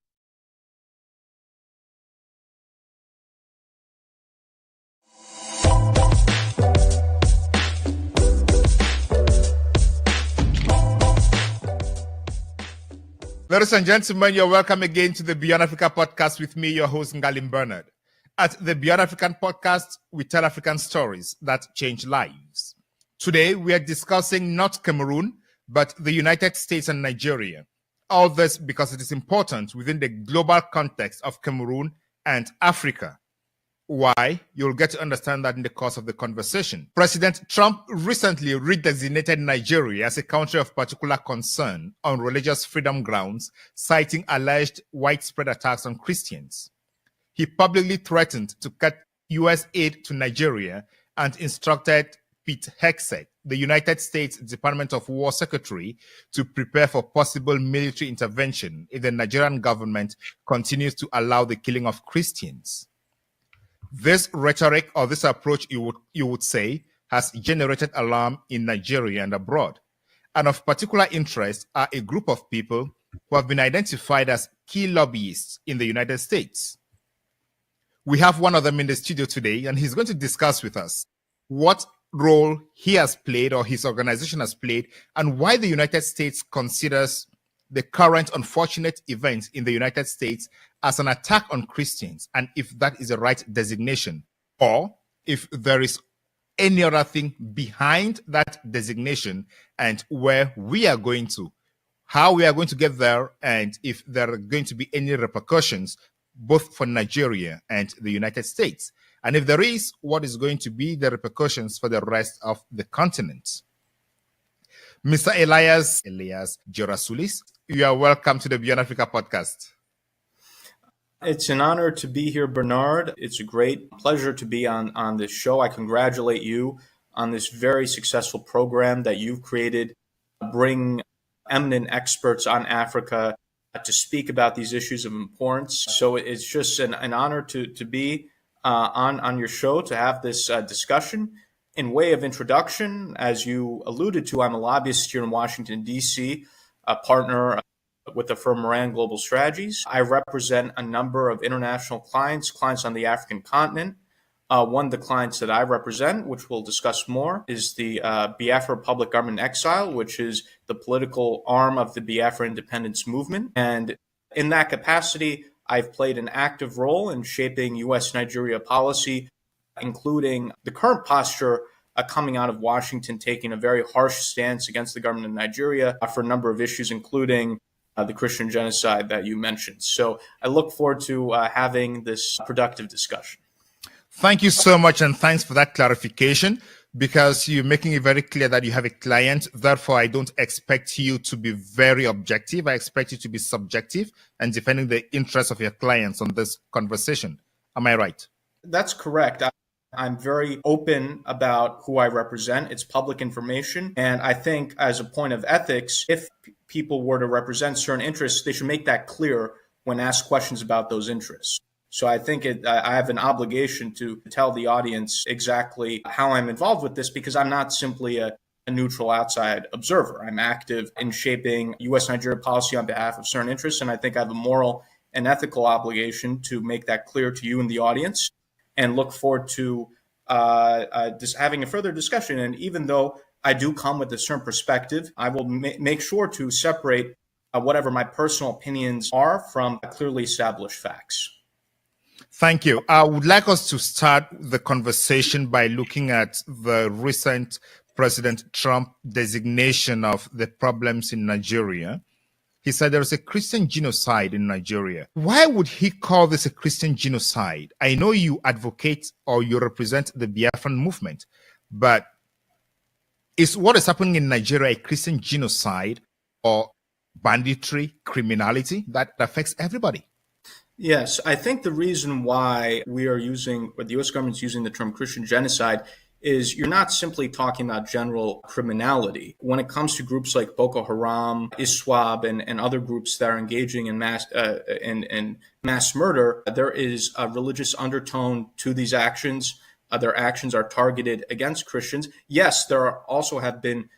Ladies and gentlemen, you're welcome again to the Beyond Africa podcast with me, your host, Ngalim Bernard. At the Beyond African podcast, we tell African stories that change lives. Today, we are discussing not Cameroon, but the United States and Nigeria. All this because it is important within the global context of Cameroon and Africa. Why? You'll get to understand that in the course of the conversation. President Trump recently redesignated Nigeria as a country of particular concern on religious freedom grounds, citing alleged widespread attacks on Christians. He publicly threatened to cut U.S. aid to Nigeria and instructed Pete Hegseth, the United States Department of War Secretary, to prepare for possible military intervention if the Nigerian government continues to allow the killing of Christians. This rhetoric or this approach, you would say, has generated alarm in Nigeria and abroad. And of particular interest are a group of people who have been identified as key lobbyists in the United States. We have one of them in the studio today, and he's going to discuss with us what role he has played or his organization has played and why the United States considers the current unfortunate events in the United States as an attack on Christians, and if that is the right designation, or if there is any other thing behind that designation, and where we are going to, how we are going to get there, and if there are going to be any repercussions, both for Nigeria and the United States. And if there is, what is going to be the repercussions for the rest of the continent? Mr. Elias Jorasulis, you are welcome to the Beyond Africa podcast. It's an honor to be here, Bernard. It's a great pleasure to be on this show. I congratulate you on this very successful program that you've created, bring eminent experts on Africa to speak about these issues of importance. So it's just an honor to be on your show, to have this discussion. In way of introduction, as you alluded to, I'm a lobbyist here in Washington, D.C., a partner with the firm Moran Global Strategies. I represent a number of international clients on the African continent. One of the clients that I represent, which we'll discuss more, is the Biafra Public Government Exile, which is the political arm of the Biafra independence movement. And in that capacity, I've played an active role in shaping U.S.-Nigeria policy, including the current posture coming out of Washington, taking a very harsh stance against the government of Nigeria for a number of issues, including the Christian genocide that you mentioned. So I look forward to having this productive discussion. Thank you so much, and thanks for that clarification, because you're making it very clear that you have a client. Therefore, I don't expect you to be very objective. I expect you to be subjective and defending the interests of your clients on this conversation. Am I right? That's correct. I'm very open about who I represent. It's public information. And I think as a point of ethics, if people were to represent certain interests, they should make that clear when asked questions about those interests. So I think I have an obligation to tell the audience exactly how I'm involved with this, because I'm not simply a neutral outside observer. I'm active in shaping U.S.-Nigeria policy on behalf of certain interests, and I think I have a moral and ethical obligation to make that clear to you and the audience, and look forward to having a further discussion. And even though I do come with a certain perspective, I will make sure to separate whatever my personal opinions are from clearly established facts. Thank you. I would like us to start the conversation by looking at the recent President Trump designation of the problems in Nigeria. He said there is a Christian genocide in Nigeria. Why would he call this a Christian genocide? I know you advocate or you represent the Biafran movement, but is what is happening in Nigeria a Christian genocide or banditry, criminality that affects everybody? Yes, I think the reason why we are using, or the U.S. government's using the term Christian genocide, is you're not simply talking about general criminality. When it comes to groups like Boko Haram, ISWAP, and other groups that are engaging in mass murder, there is a religious undertone to these actions. Their actions are targeted against Christians. Yes, there also have been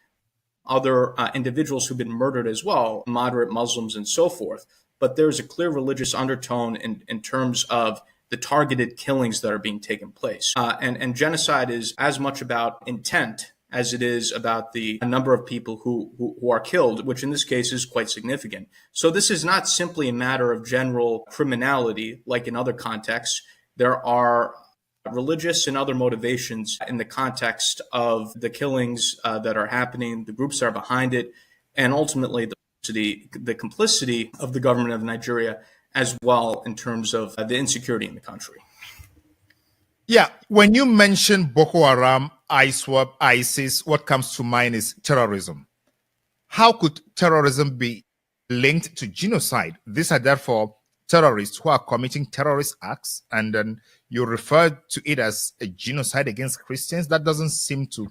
other individuals who've been murdered as well, moderate Muslims and so forth. But there's a clear religious undertone in terms of the targeted killings that are being taken place. And genocide is as much about intent as it is about the number of people who are killed, which in this case is quite significant. So this is not simply a matter of general criminality like in other contexts. There are religious and other motivations in the context of the killings that are happening, the groups that are behind it, and ultimately the complicity of the government of Nigeria as well in terms of the insecurity in the country. Yeah, when you mention Boko Haram, ISWAP, ISIS, what comes to mind is terrorism. How could terrorism be linked to genocide? These are therefore terrorists who are committing terrorist acts, and then you refer to it as a genocide against Christians. That doesn't seem to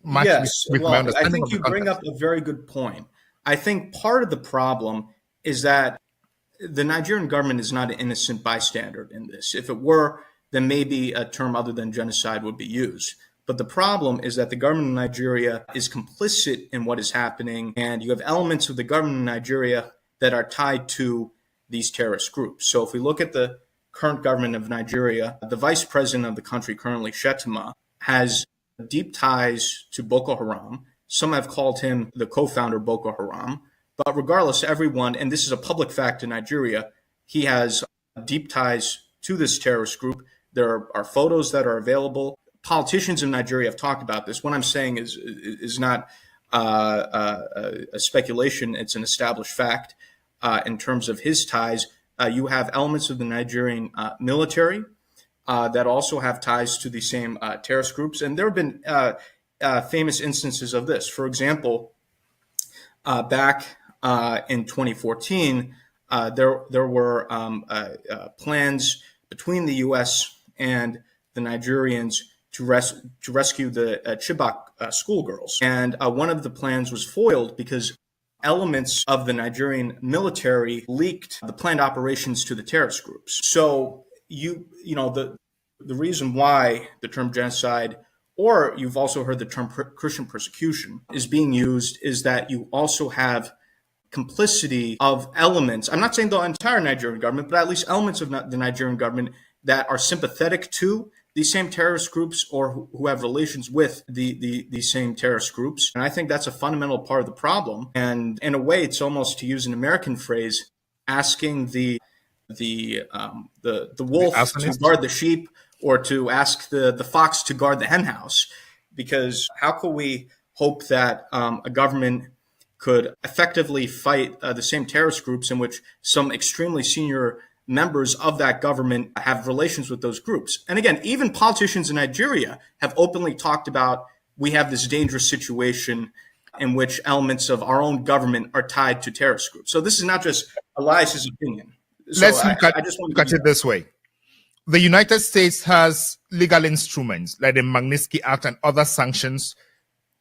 match with my understanding. I think you bring up a very good point. I think part of the problem is that the Nigerian government is not an innocent bystander in this. If it were, then maybe a term other than genocide would be used. But the problem is that the government of Nigeria is complicit in what is happening, and you have elements of the government of Nigeria that are tied to these terrorist groups. So if we look at the current government of Nigeria, the vice president of the country currently, Shettima, has deep ties to Boko Haram. Some have called him the co-founder of Boko Haram. But regardless, everyone, and this is a public fact in Nigeria, he has deep ties to this terrorist group. There are photos that are available. Politicians in Nigeria have talked about this. What I'm saying is not a speculation. It's an established fact in terms of his ties. You have elements of the Nigerian military that also have ties to the same terrorist groups. And there have been famous instances of this. For example, back in 2014, there were plans between the U.S. and the Nigerians to rescue the Chibok schoolgirls. And one of the plans was foiled because elements of the Nigerian military leaked the planned operations to the terrorist groups. So the reason why the term genocide, or you've also heard the term Christian persecution, is being used is that you also have complicity of elements. I'm not saying the entire Nigerian government, but at least elements of the Nigerian government that are sympathetic to these same terrorist groups or who have relations with the same terrorist groups. And I think that's a fundamental part of the problem. And in a way, it's almost, to use an American phrase, asking the wolf to guard the sheep, or to ask the fox to guard the hen house. Because how can we hope that a government could effectively fight the same terrorist groups in which some extremely senior members of that government have relations with those groups? And again, even politicians in Nigeria have openly talked about, we have this dangerous situation in which elements of our own government are tied to terrorist groups. So this is not just Elias's opinion. So Let's look at it this way. The United States has legal instruments like the Magnitsky Act and other sanctions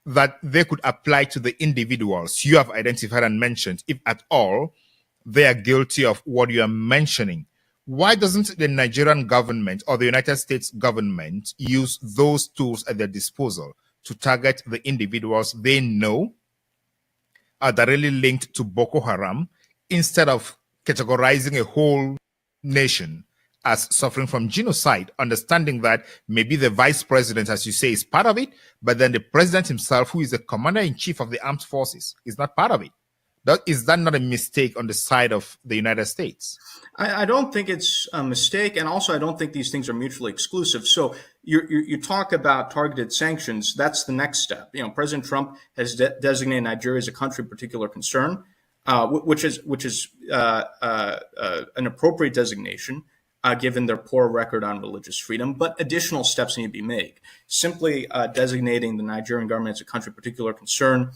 that they could apply to the individuals you have identified and mentioned, if at all they are guilty of what you are mentioning. Why doesn't the Nigerian government or the United States government use those tools at their disposal to target the individuals they know are directly linked to Boko Haram, instead of categorizing a whole nation as suffering from genocide, understanding that maybe the vice president, as you say, is part of it, but then the president himself, who is the commander-in-chief of the armed forces, is not part of it? Is that not a mistake on the side of the United States? I don't think it's a mistake, and also I don't think these things are mutually exclusive. So you talk about targeted sanctions. That's the next step. President Trump has designated Nigeria as a country of particular concern, which is an appropriate designation given their poor record on religious freedom. But additional steps need to be made. Simply designating the Nigerian government as a country of particular concern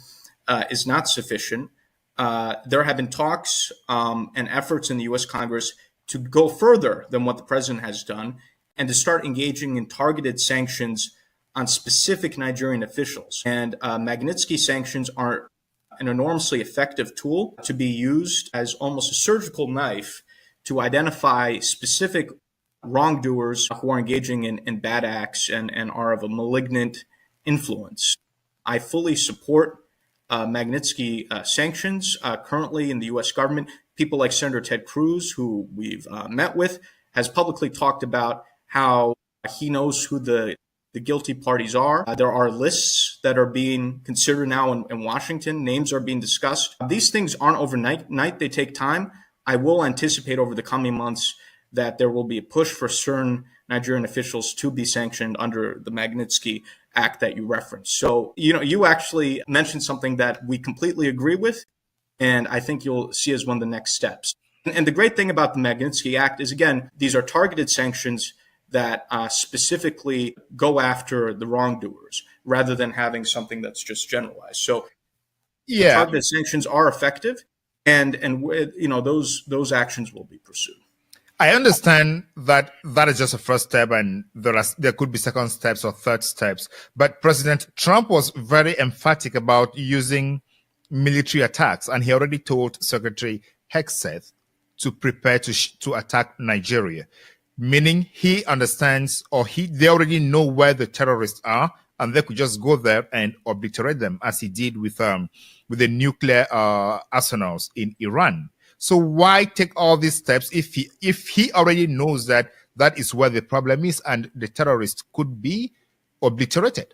is not sufficient. There have been talks and efforts in the U.S. Congress to go further than what the president has done and to start engaging in targeted sanctions on specific Nigerian officials. And Magnitsky sanctions are an enormously effective tool to be used as almost a surgical knife to identify specific wrongdoers who are engaging in bad acts and are of a malignant influence. I fully support Magnitsky sanctions. Currently in the U.S. government, people like Senator Ted Cruz, who we've met with, has publicly talked about how he knows who the guilty parties are. There are lists that are being considered now in Washington. Names are being discussed. These things aren't overnight. They take time. I will anticipate over the coming months that there will be a push for certain Nigerian officials to be sanctioned under the Magnitsky Act that you referenced. So, you actually mentioned something that we completely agree with, and I think you'll see as one of the next steps. And the great thing about the Magnitsky Act is, again, these are targeted sanctions that specifically go after the wrongdoers rather than having something that's just generalized. So, targeted sanctions are effective, and those actions will be pursued. I understand that is just a first step, and there could be second steps or third steps. But President Trump was very emphatic about using military attacks, and he already told Secretary Hegseth to prepare to attack Nigeria, meaning he understands, or they already know where the terrorists are, and they could just go there and obliterate them, as he did with the nuclear arsenals in Iran. So why take all these steps if he already knows that is where the problem is and the terrorists could be obliterated?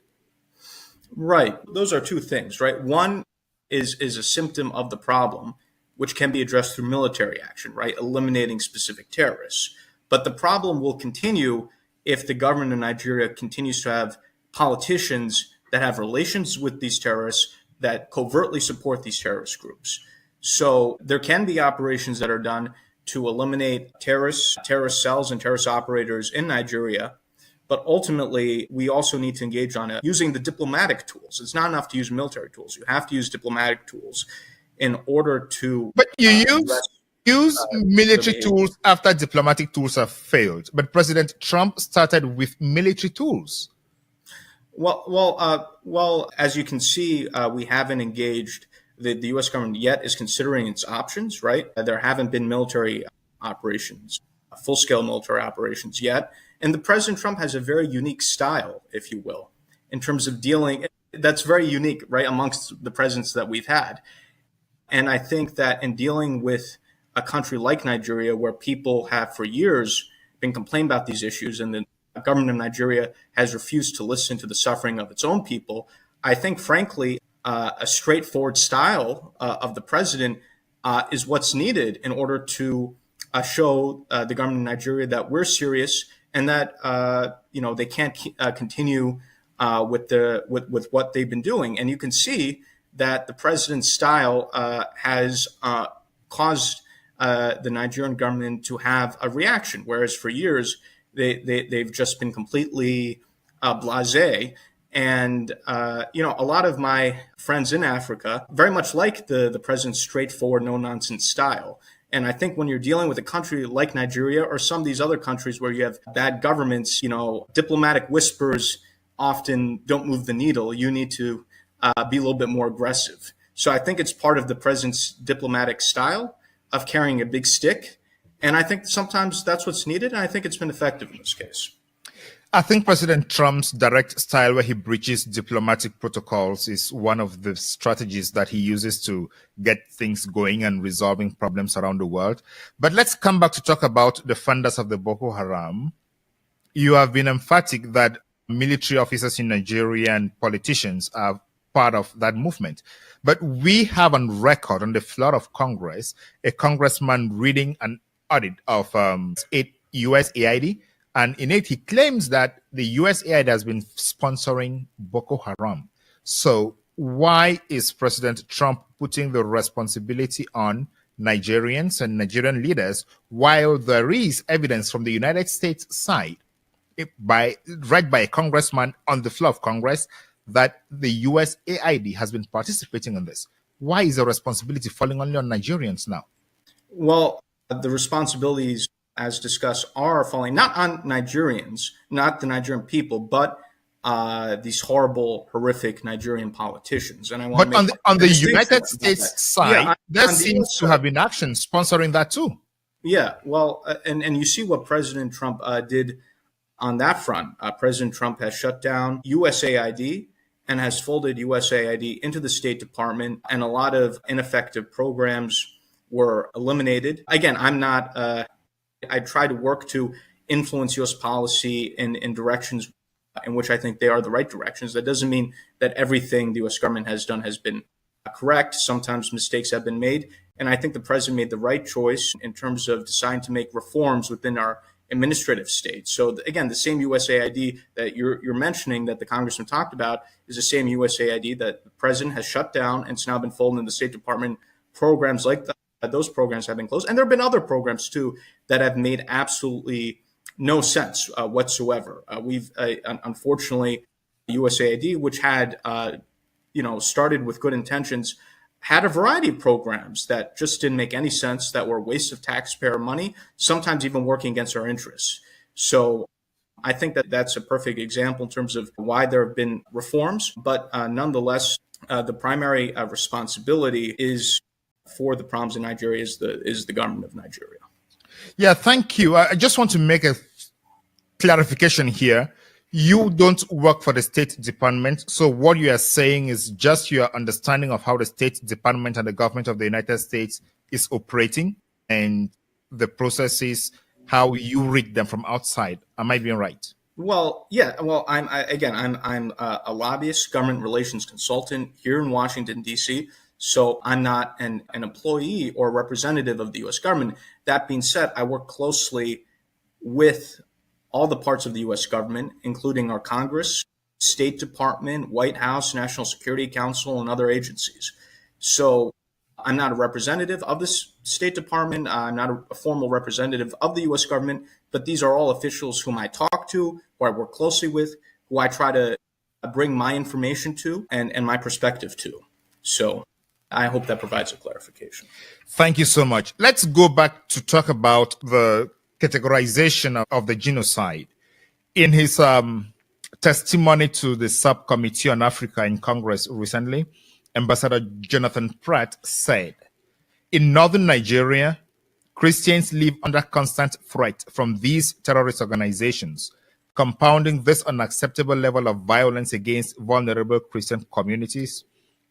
Right. Those are two things, right? One is a symptom of the problem, which can be addressed through military action, right? Eliminating specific terrorists. But the problem will continue if the government of Nigeria continues to have politicians that have relations with these terrorists that covertly support these terrorist groups. So there can be operations that are done to eliminate terrorist cells and terrorist operators in Nigeria. But ultimately, we also need to engage on it using the diplomatic tools. It's not enough to use military tools. You have to use diplomatic tools in order to... But you use military tools after diplomatic tools have failed. But President Trump started with military tools. Well, as you can see, we haven't engaged. The U.S. government yet is considering its options, right? There haven't been military operations, full-scale military operations yet. And the President Trump has a very unique style, if you will, in terms of dealing. That's very unique, right, amongst the presidents that we've had. And I think that in dealing with a country like Nigeria, where people have for years been complaining about these issues, and the government of Nigeria has refused to listen to the suffering of its own people, I think, frankly, a straightforward style of the president is what's needed in order to show the government of Nigeria that we're serious and that they can't continue with what they've been doing. And you can see that the president's style has caused the Nigerian government to have a reaction, whereas for years they've just been completely blasé. And a lot of my friends in Africa very much like the president's straightforward, no-nonsense style. And I think when you're dealing with a country like Nigeria or some of these other countries where you have bad governments, diplomatic whispers often don't move the needle. You need to be a little bit more aggressive. So I think it's part of the president's diplomatic style of carrying a big stick. And I think sometimes that's what's needed. And I think it's been effective in this case. I think President Trump's direct style, where he breaches diplomatic protocols, is one of the strategies that he uses to get things going and resolving problems around the world. But let's come back to talk about the funders of the Boko Haram. You have been emphatic that military officers in Nigeria and politicians are part of that movement. But we have on record on the floor of Congress a congressman reading an audit of USAID. And in it, he claims that the USAID has been sponsoring Boko Haram. So why is President Trump putting the responsibility on Nigerians and Nigerian leaders while there is evidence from the United States side, read by a congressman on the floor of Congress, that the USAID has been participating in this? Why is the responsibility falling only on Nigerians now? Well, the responsibilities, as discussed, are falling not on Nigerians, not the Nigerian people, but these horrible, horrific Nigerian politicians. And I want but to on the United States side, there seems to have been action sponsoring that too. Yeah, well, and you see what President Trump did on that front. President Trump has shut down USAID and has folded USAID into the State Department, and a lot of ineffective programs were eliminated. Again, I'm not... I try to work to influence U.S. policy in directions in which I think they are the right directions. That doesn't mean that everything the U.S. government has done has been correct. Sometimes mistakes have been made. And I think the president made the right choice in terms of deciding to make reforms within our administrative state. So again, the same USAID that you're mentioning that the congressman talked about is the same USAID that the president has shut down, and it's now been folded in the State Department. Programs like that. Those programs have been closed. And there have been other programs, too, that have made absolutely no sense whatsoever. We've, unfortunately, USAID, which had, started with good intentions, had a variety of programs that just didn't make any sense, that were a waste of taxpayer money, sometimes even working against our interests. So I think that that's a perfect example in terms of why there have been reforms. But nonetheless, the primary responsibility is for the problems in Nigeria is the government of Nigeria. Yeah, thank you. I just want to make a clarification here. You don't work for the State Department. So what you are saying is just your understanding of how the State Department and the government of the United States is operating and the processes, how you read them from outside. Am I being right? Well, yeah. Well, I'm a lobbyist, government relations consultant here in Washington, D.C., so I'm not an employee or representative of the U.S. government. That being said, I work closely with all the parts of the U.S. government, including our Congress, State Department, White House, National Security Council, and other agencies. So I'm not a representative of the State Department. I'm not a formal representative of the U.S. government, but these are all officials whom I talk to, who I work closely with, who I try to bring my information to and my perspective to. So I hope that provides a clarification. Thank you so much. Let's go back to talk about the categorization of the genocide. In his testimony to the subcommittee on Africa in Congress recently, Ambassador Jonathan Pratt said, in northern Nigeria, Christians live under constant threat from these terrorist organizations, compounding this unacceptable level of violence against vulnerable Christian communities.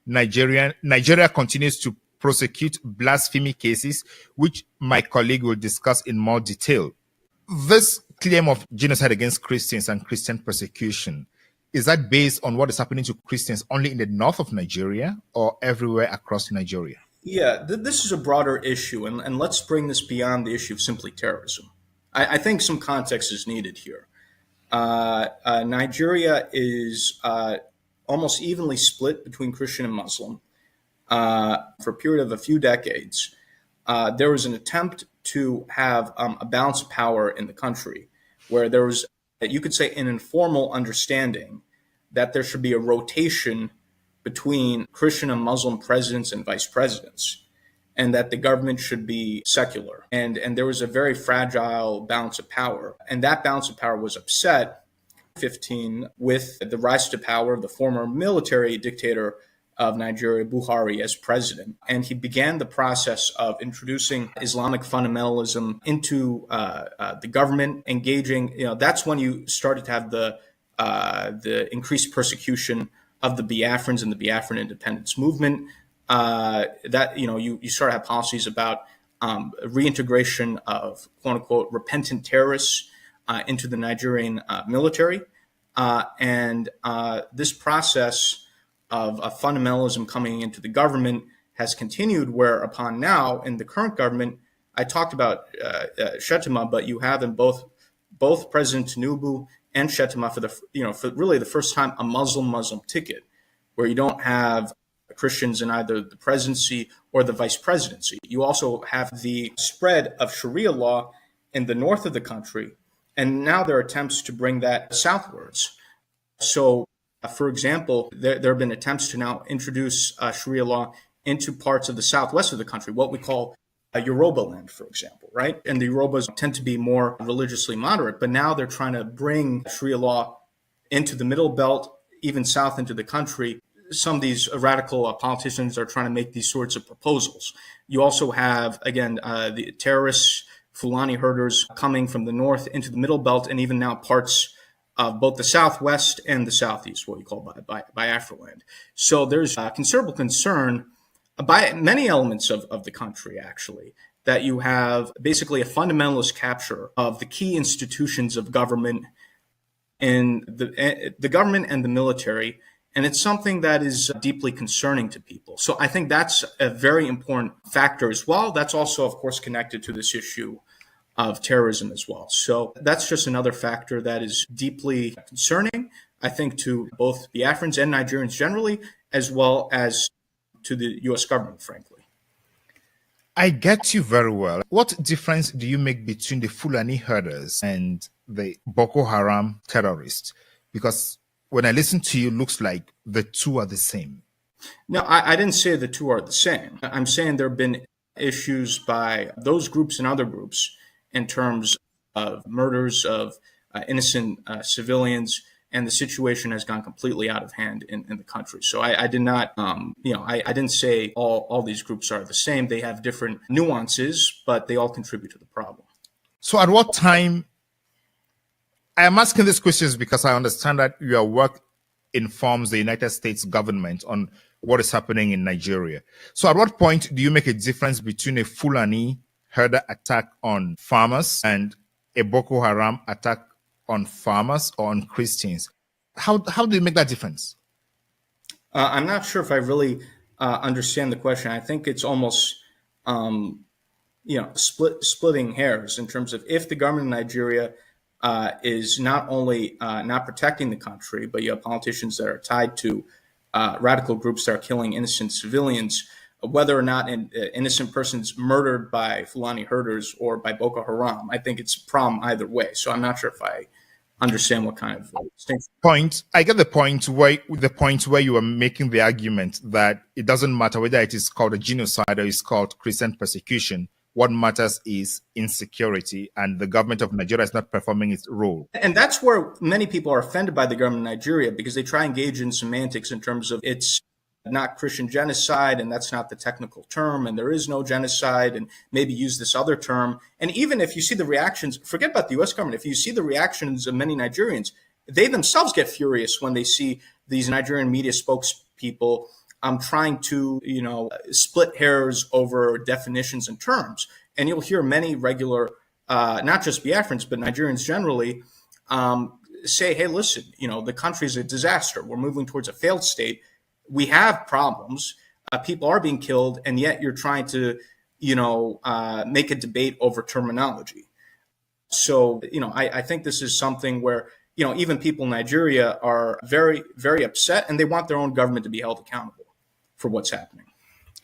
Nigeria continues to prosecute blasphemy cases, which my colleague will discuss in more detail. This claim of genocide against Christians and Christian persecution, is that based on what is happening to Christians only in the north of Nigeria or everywhere across Nigeria? Yeah, this is a broader issue, and let's bring this beyond the issue of simply terrorism. I think some context is needed here. Nigeria is almost evenly split between Christian and Muslim for a period of a few decades. There was an attempt to have a balance of power in the country where there was, you could say, an informal understanding that there should be a rotation between Christian and Muslim presidents and vice presidents, and that the government should be secular. And there was a very fragile balance of power. And that balance of power was upset in 2015 with the rise to power of the former military dictator of Nigeria, Buhari, as president. And he began the process of introducing Islamic fundamentalism into the government, engaging, that's when you started to have the increased persecution of the Biafrans and the Biafran independence movement. You start to have policies about reintegration of quote unquote repentant terrorists into the Nigerian military. And this process of fundamentalism coming into the government has continued, whereupon now in the current government, I talked about Shettima, but you have in both President Tinubu and Shettima for really the first time a Muslim ticket, where you don't have Christians in either the presidency or the vice presidency. You also have the spread of Sharia law in the north of the country, and now there are attempts to bring that southwards. So, for example, there have been attempts to now introduce Sharia law into parts of the southwest of the country, what we call Yoruba land, for example, right? And the Yorubas tend to be more religiously moderate, but now they're trying to bring Sharia law into the middle belt, even south into the country. Some of these radical politicians are trying to make these sorts of proposals. You also have, again, the terrorists, Fulani herders coming from the north into the middle belt, and even now parts of both the southwest and the southeast, what you call Biafra land. So there's considerable concern by many elements of the country, actually, that you have basically a fundamentalist capture of the key institutions of government in the government and the military. And it's something that is deeply concerning to people. So I think that's a very important factor as well. That's also, of course, connected to this issue of terrorism as well. So that's just another factor that is deeply concerning, I think, to both Biafrans and Nigerians generally, as well as to the U.S. government, frankly. I get you very well. What difference do you make between the Fulani herders and the Boko Haram terrorists? Because when I listen to you, it looks like the two are the same. No, I didn't say the two are the same. I'm saying there have been issues by those groups and other groups in terms of murders of innocent civilians, and the situation has gone completely out of hand in the country. So I did not, I didn't say all these groups are the same. They have different nuances, but they all contribute to the problem. So at what time, I am asking these questions because I understand that your work informs the United States government on what is happening in Nigeria. So at what point do you make a difference between a Fulani herder attack on farmers and a Boko Haram attack on farmers or on Christians? How do you make that difference? I'm not sure if I really understand the question. I think it's almost, splitting hairs in terms of if the government of Nigeria is not only not protecting the country, but you have politicians that are tied to radical groups that are killing innocent civilians, whether or not an innocent person's murdered by Fulani herders or by Boko Haram. I think it's a problem either way. So I'm not sure if I understand what kind of distinction. Point. I get the point where you are making the argument that it doesn't matter whether it is called a genocide or it's called Christian persecution. What matters is insecurity, and the government of Nigeria is not performing its role. And that's where many people are offended by the government of Nigeria, because they try to engage in semantics in terms of it's not Christian genocide, and that's not the technical term, and there is no genocide, and maybe use this other term. And even if you see the reactions, forget about the U.S. government, if you see the reactions of many Nigerians, they themselves get furious when they see these Nigerian media spokespeople trying to, split hairs over definitions and terms. And you'll hear many regular, not just Biafrans, but Nigerians generally, say, hey, listen, the country is a disaster. We're moving towards a failed state. We have problems. people are being killed, and yet you're trying to, make a debate over terminology. So, I think this is something where, even people in Nigeria are very, very upset, and they want their own government to be held accountable for what's happening.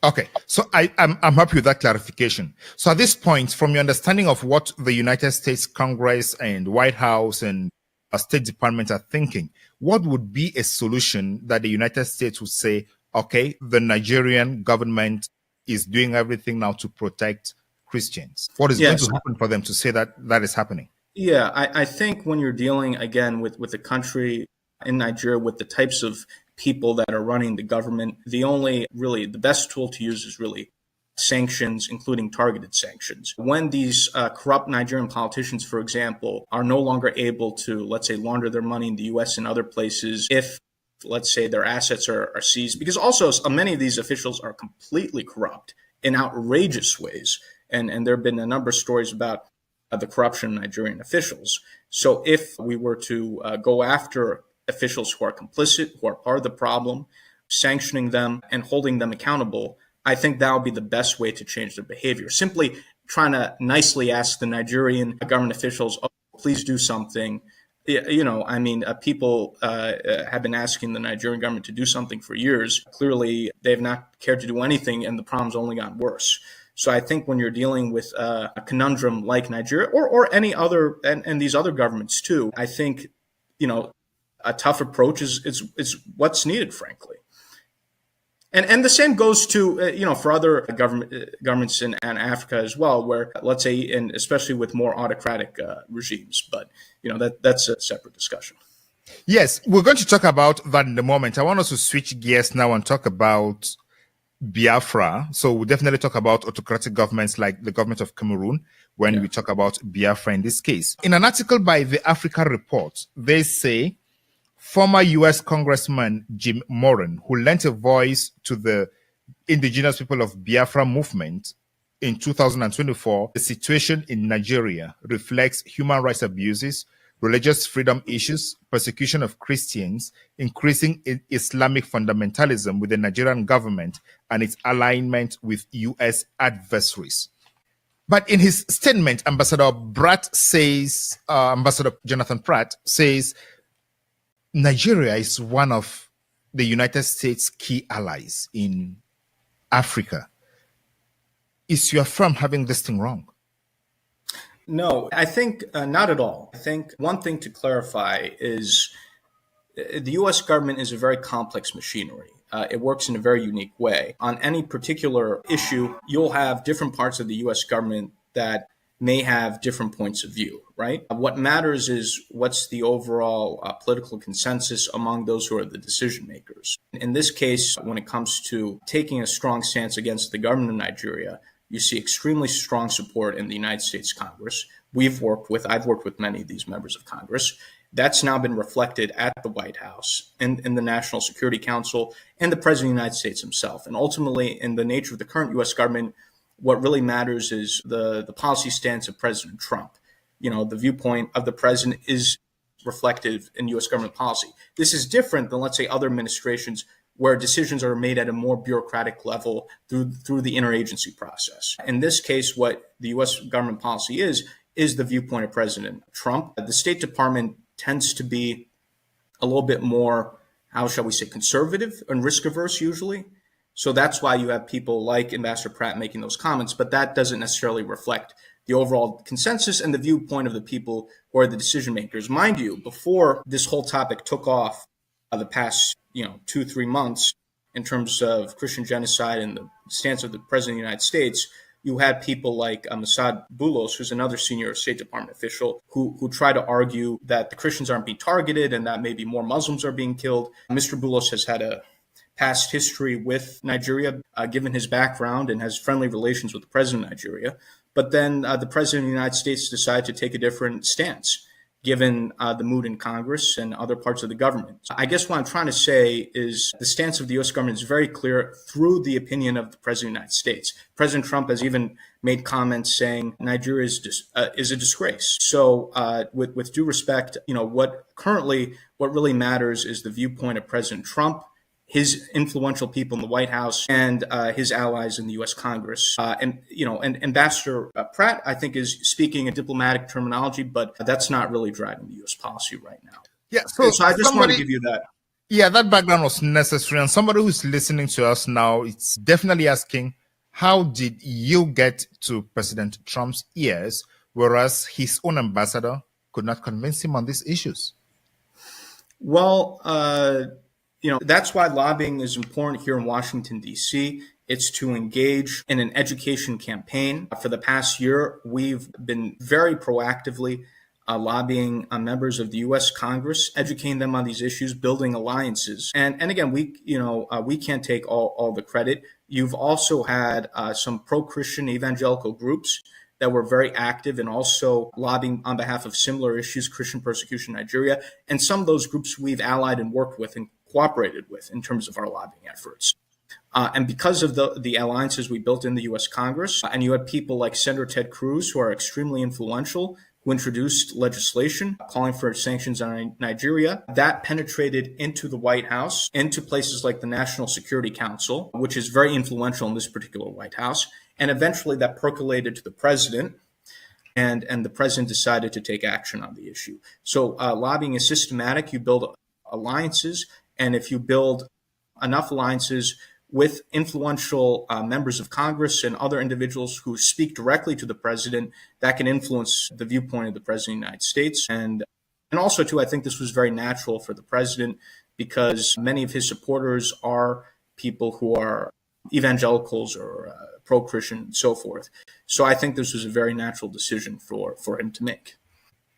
Okay, so I'm happy with that clarification. So at this point, from your understanding of what the United States Congress and White House and State Department are thinking, what would be a solution that the United States would say, okay, the Nigerian government is doing everything now to protect Christians? What is going to happen for them to say that that is happening? Yeah, I think when you're dealing, again, with the country in Nigeria, with the types of people that are running the government, the best tool to use is really sanctions, including targeted sanctions. When these corrupt Nigerian politicians, for example, are no longer able to, let's say, launder their money in the U.S. and other places, if, let's say, their assets are seized, because also many of these officials are completely corrupt in outrageous ways. And there have been a number of stories about the corruption of Nigerian officials. So if we were to go after officials who are complicit, who are part of the problem, sanctioning them and holding them accountable, I think that would be the best way to change their behavior. Simply trying to nicely ask the Nigerian government officials, oh, please do something. People have been asking the Nigerian government to do something for years. Clearly, they've not cared to do anything, and the problem's only gotten worse. So I think when you're dealing with a conundrum like Nigeria or any other, and these other governments too, I think, a tough approach is what's needed, frankly. And the same goes to, for other governments in Africa as well, where, let's say, and especially with more autocratic regimes. But, that's a separate discussion. Yes, we're going to talk about that in a moment. I want us to switch gears now and talk about Biafra. So we'll definitely talk about autocratic governments like the government of Cameroon when we talk about Biafra in this case. In an article by the Africa Report, they say former U.S. Congressman Jim Moran, who lent a voice to the indigenous people of Biafra movement in 2024, the situation in Nigeria reflects human rights abuses, religious freedom issues, persecution of Christians, increasing Islamic fundamentalism with the Nigerian government and its alignment with U.S. adversaries. But in his statement, Ambassador Jonathan Pratt says, Nigeria is one of the United States' key allies in Africa. Is your firm having this thing wrong? No, I think not at all. I think one thing to clarify is the U.S. government is a very complex machinery. It works in a very unique way. On any particular issue, you'll have different parts of the U.S. government that may have different points of view, right? What matters is what's the overall political consensus among those who are the decision makers. In this case, when it comes to taking a strong stance against the government of Nigeria, you see extremely strong support in the United States Congress. I've worked with many of these members of Congress. That's now been reflected at the White House and in the National Security Council and the President of the United States himself. And ultimately, in the nature of the current U.S. government, what really matters is the policy stance of President Trump. The viewpoint of the president is reflective in U.S. government policy. This is different than, let's say, other administrations where decisions are made at a more bureaucratic level through the interagency process. In this case, what the U.S. government policy is the viewpoint of President Trump. The State Department tends to be a little bit more, how shall we say, conservative and risk-averse usually. So that's why you have people like Ambassador Pratt making those comments, but that doesn't necessarily reflect the overall consensus and the viewpoint of the people who are the decision makers. Mind you, before this whole topic took off the past 2-3 months in terms of Christian genocide and the stance of the President of the United States, you had people like Masad Boulos, who's another senior State Department official, who try to argue that the Christians aren't being targeted and that maybe more Muslims are being killed. Mr. Boulos has had a past history with Nigeria, given his background, and has friendly relations with the president of Nigeria. But then the president of the United States decided to take a different stance, given the mood in Congress and other parts of the government. I guess what I'm trying to say is the stance of the U.S. government is very clear through the opinion of the president of the United States. President Trump has even made comments saying Nigeria is a disgrace. So with due respect, what really matters is the viewpoint of President Trump his influential people in the White House and his allies in the U.S. Congress. And Ambassador Pratt, I think, is speaking in diplomatic terminology, but that's not really driving the U.S. policy right now. Yeah, so I just want to give you that. Yeah, that background was necessary. And somebody who's listening to us now, it's definitely asking, how did you get to President Trump's ears, whereas his own ambassador could not convince him on these issues? Well, that's why lobbying is important here in Washington, D.C. It's to engage in an education campaign. For the past year, we've been very proactively lobbying members of the U.S. Congress, educating them on these issues, building alliances. And again, we can't take all the credit. You've also had some pro-Christian evangelical groups that were very active and also lobbying on behalf of similar issues, Christian persecution in Nigeria. And some of those groups we've allied and worked with and cooperated with in terms of our lobbying efforts. And because of the alliances we built in the U.S. Congress, and you had people like Senator Ted Cruz, who are extremely influential, who introduced legislation calling for sanctions on Nigeria, that penetrated into the White House, into places like the National Security Council, which is very influential in this particular White House. And eventually that percolated to the president, and the president decided to take action on the issue. So lobbying is systematic. You build alliances, and if you build enough alliances with influential members of Congress and other individuals who speak directly to the president, that can influence the viewpoint of the president of the United States. And also, too, I think this was very natural for the president because many of his supporters are people who are evangelicals or pro-Christian and so forth. So I think this was a very natural decision for him to make.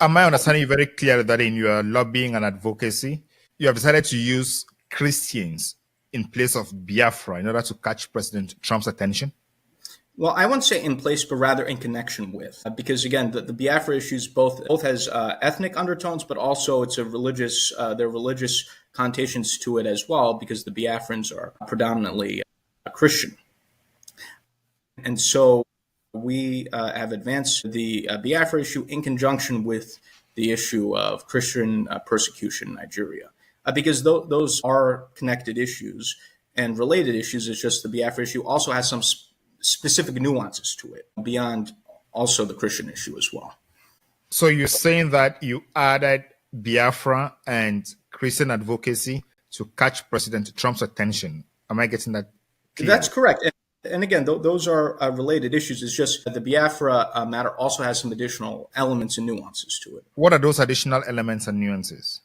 Am I understanding you very clear that in your lobbying and advocacy, you have decided to use Christians in place of Biafra in order to catch President Trump's attention? Well, I wouldn't say in place, but rather in connection with, because again, the Biafra issues both has ethnic undertones, but also it's a religious. There are religious connotations to it as well, because the Biafrans are predominantly Christian, and so we have advanced the Biafra issue in conjunction with the issue of Christian persecution in Nigeria. Because those are connected issues and related issues. It's just the Biafra issue also has some specific nuances to it beyond also the Christian issue as well. So you're saying that you added Biafra and Christian advocacy to catch President Trump's attention. Am I getting that clear? That's correct. And again, those are related issues. It's just that the Biafra matter also has some additional elements and nuances to it. What are those additional elements and nuances?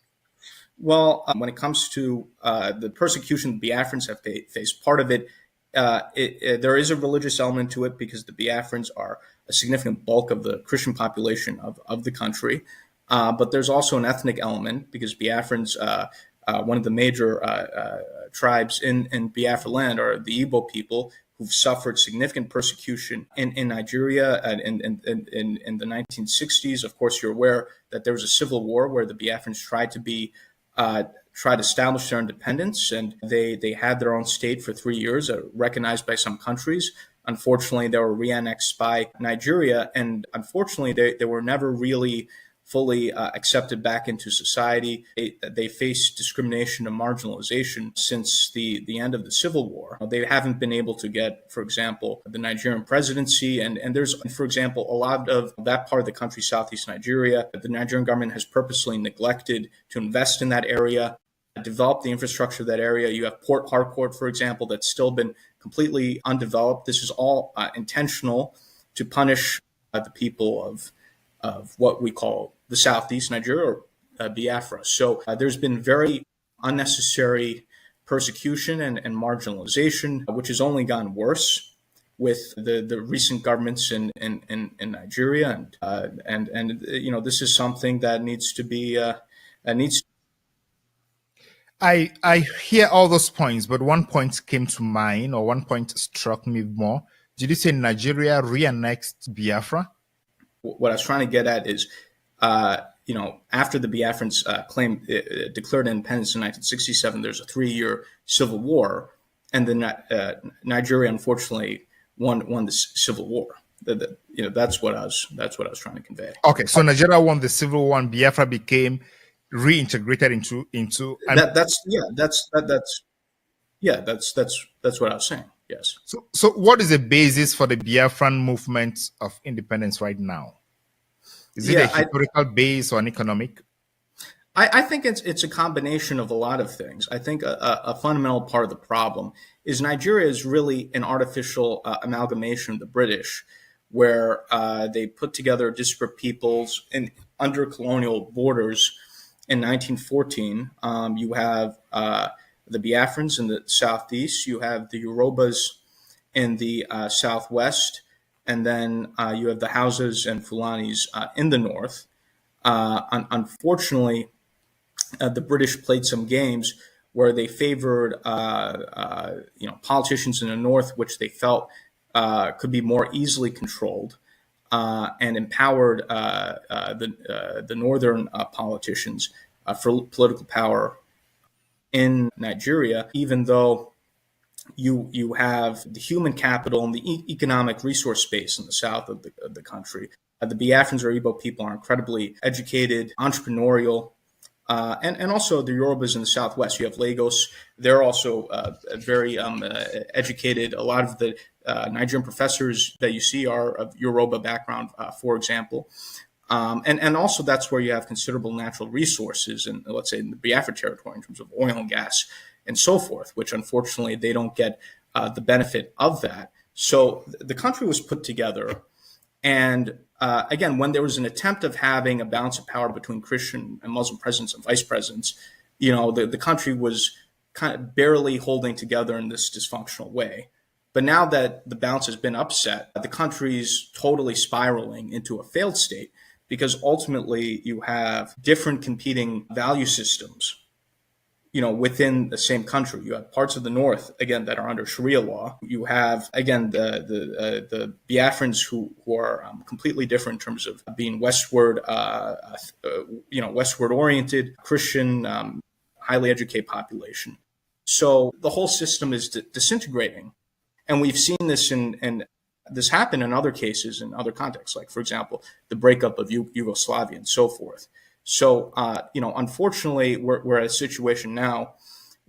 Well, when it comes to the persecution the Biafrans have faced, part of it, there is a religious element to it because the Biafrans are a significant bulk of the Christian population of the country. But there's also an ethnic element because Biafrans, one of the major tribes in Biafra land are the Igbo people who've suffered significant persecution in Nigeria in the 1960s. Of course, you're aware that there was a civil war where the Biafrans tried to establish their independence, and they had their own state for 3 years, recognized by some countries. Unfortunately, they were re-annexed by Nigeria, and unfortunately, they were never really fully accepted back into society. They faced discrimination and marginalization since the end of the Civil War. They haven't been able to get, for example, the Nigerian presidency. And there's, for example, a lot of that part of the country, Southeast Nigeria, the Nigerian government has purposely neglected to invest in that area, develop the infrastructure of that area. You have Port Harcourt, for example, that's still been completely undeveloped. This is all intentional to punish the people of what we call the Southeast Nigeria or Biafra. So there's been very unnecessary persecution and marginalization, which has only gotten worse with the recent governments in Nigeria. And this is something that needs to be I hear all those points, but one point came to mind, or one point struck me more. Did you say Nigeria re-annexed Biafra? What I was trying to get at is, after the Biafrans declared independence in 1967, there's a 3-year civil war, and then Nigeria unfortunately won the civil war. That's what I was trying to convey. Okay, so Nigeria won the civil war, and Biafra became reintegrated into. That's Yeah, that's what I was saying. Yes. So what is the basis for the Biafran movement of independence right now? Is it a historical base or an economic? I think it's a combination of a lot of things. I think a fundamental part of the problem is Nigeria is really an artificial amalgamation of the British, where they put together disparate peoples under colonial borders. In 1914, you have the Biafrans in the southeast, you have the Yorubas in the southwest, and then you have the Hausas and Fulanis in the north. Unfortunately, the British played some games where they favored, politicians in the north, which they felt could be more easily controlled, and empowered the northern politicians for political power in Nigeria, even though you have the human capital and the economic resource base in the south of the country. The Biafrans or Igbo people are incredibly educated, entrepreneurial, and also the Yorubas in the southwest. You have Lagos. They're also very educated. A lot of the Nigerian professors that you see are of Yoruba background, for example. And also that's where you have considerable natural resources, and let's say in the Biafra territory in terms of oil and gas and so forth, which unfortunately they don't get the benefit of that. So the country was put together, and again, when there was an attempt of having a balance of power between Christian and Muslim presidents and vice presidents, the country was kind of barely holding together in this dysfunctional way. But now that the balance has been upset, the country's totally spiraling into a failed state, because ultimately you have different competing value systems, within the same country. You have parts of the north, again, that are under Sharia law. You have, again, the Biafrans who are completely different in terms of being westward, westward oriented, Christian, highly educated population. So the whole system is disintegrating. And we've seen this in this happen in other cases, in other contexts, like, for example, the breakup of Yugoslavia and so forth. So, unfortunately, we're at a situation now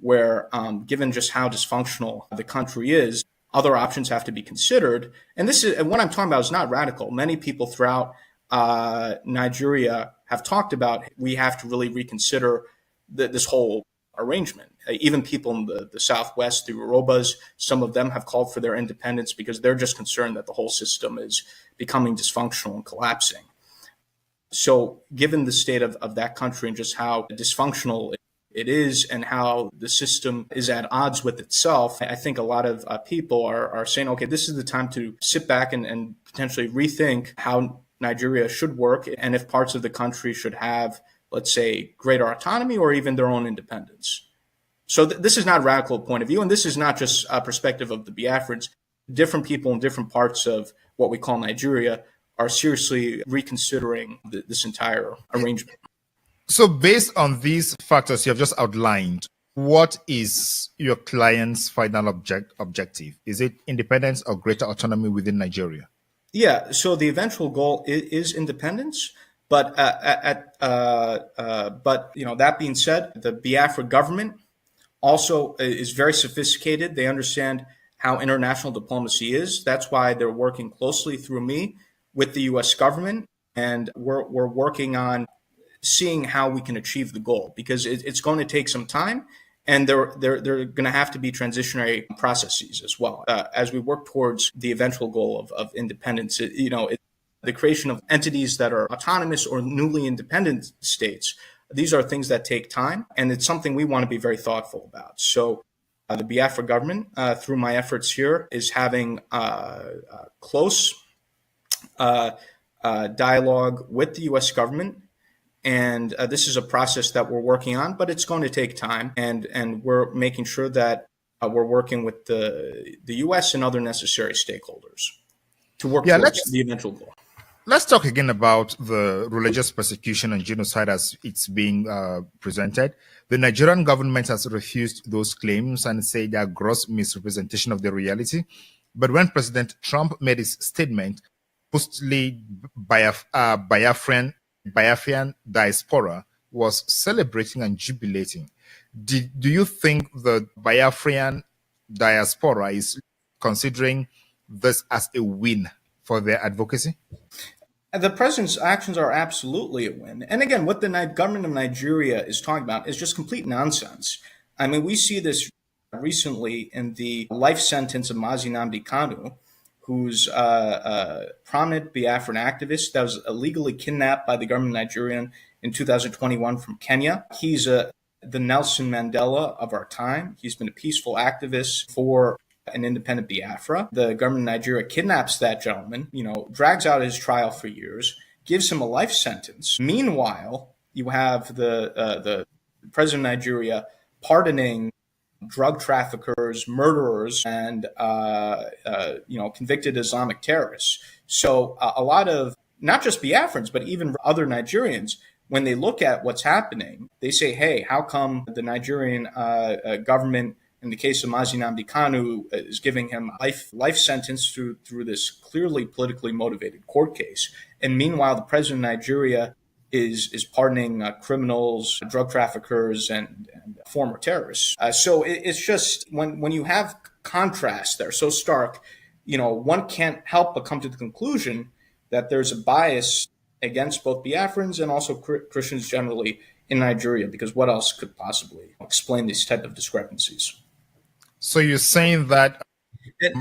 where, given just how dysfunctional the country is, other options have to be considered. And what I'm talking about is not radical. Many people throughout Nigeria have talked about we have to really reconsider this whole arrangement. Even people in the Southwest, the Yorubas, some of them have called for their independence because they're just concerned that the whole system is becoming dysfunctional and collapsing. So given the state of that country and just how dysfunctional it is and how the system is at odds with itself, I think a lot of people are saying, okay, this is the time to sit back and potentially rethink how Nigeria should work and if parts of the country should have, let's say, greater autonomy or even their own independence. So this is not a radical point of view, and this is not just a perspective of the Biafrans. Different people in different parts of what we call Nigeria are seriously reconsidering this entire arrangement. So based on these factors you have just outlined, what is your client's final objective? Is it independence or greater autonomy within Nigeria? Yeah, so the eventual goal is independence. But that being said, the Biafra government also is very sophisticated. They understand how international diplomacy is. That's why they're working closely through me with the U.S. government, and we're working on seeing how we can achieve the goal, because it's going to take some time, and there are going to have to be transitionary processes as well as we work towards the eventual goal of independence. The creation of entities that are autonomous or newly independent states. These are things that take time, and it's something we want to be very thoughtful about. So the Biafra government, through my efforts here, is having close dialogue with the U.S. government. And this is a process that we're working on, but it's going to take time. And we're making sure that we're working with the U.S. and other necessary stakeholders to work towards the eventual goal. Let's talk again about the religious persecution and genocide as it's being presented. The Nigerian government has refused those claims and said they are gross misrepresentation of the reality. But when President Trump made his statement, supposedly Biafran diaspora was celebrating and jubilating. Do you think the Biafran diaspora is considering this as a win for their advocacy? The president's actions are absolutely a win. And again, what the government of Nigeria is talking about is just complete nonsense. I mean, we see this recently in the life sentence of Mazi Nnamdi Kanu, who's a prominent Biafran activist that was illegally kidnapped by the government of Nigeria in 2021 from Kenya. He's the Nelson Mandela of our time. He's been a peaceful activist for an independent Biafra. The government of Nigeria kidnaps that gentleman, drags out his trial for years, gives him a life sentence. Meanwhile, you have the president of Nigeria pardoning drug traffickers, murderers, and convicted Islamic terrorists. So a lot of not just Biafrans, but even other Nigerians, when they look at what's happening, they say, "Hey, how come the Nigerian government, in the case of Mazi Nnamdi Kanu, is giving him a life sentence through this clearly politically motivated court case, and meanwhile the president of Nigeria is pardoning criminals, drug traffickers, and former terrorists?" So it's just when you have contrasts that are so stark, one can't help but come to the conclusion that there's a bias against both Biafrans and also Christians generally in Nigeria, because what else could possibly explain these type of discrepancies? So you're saying that...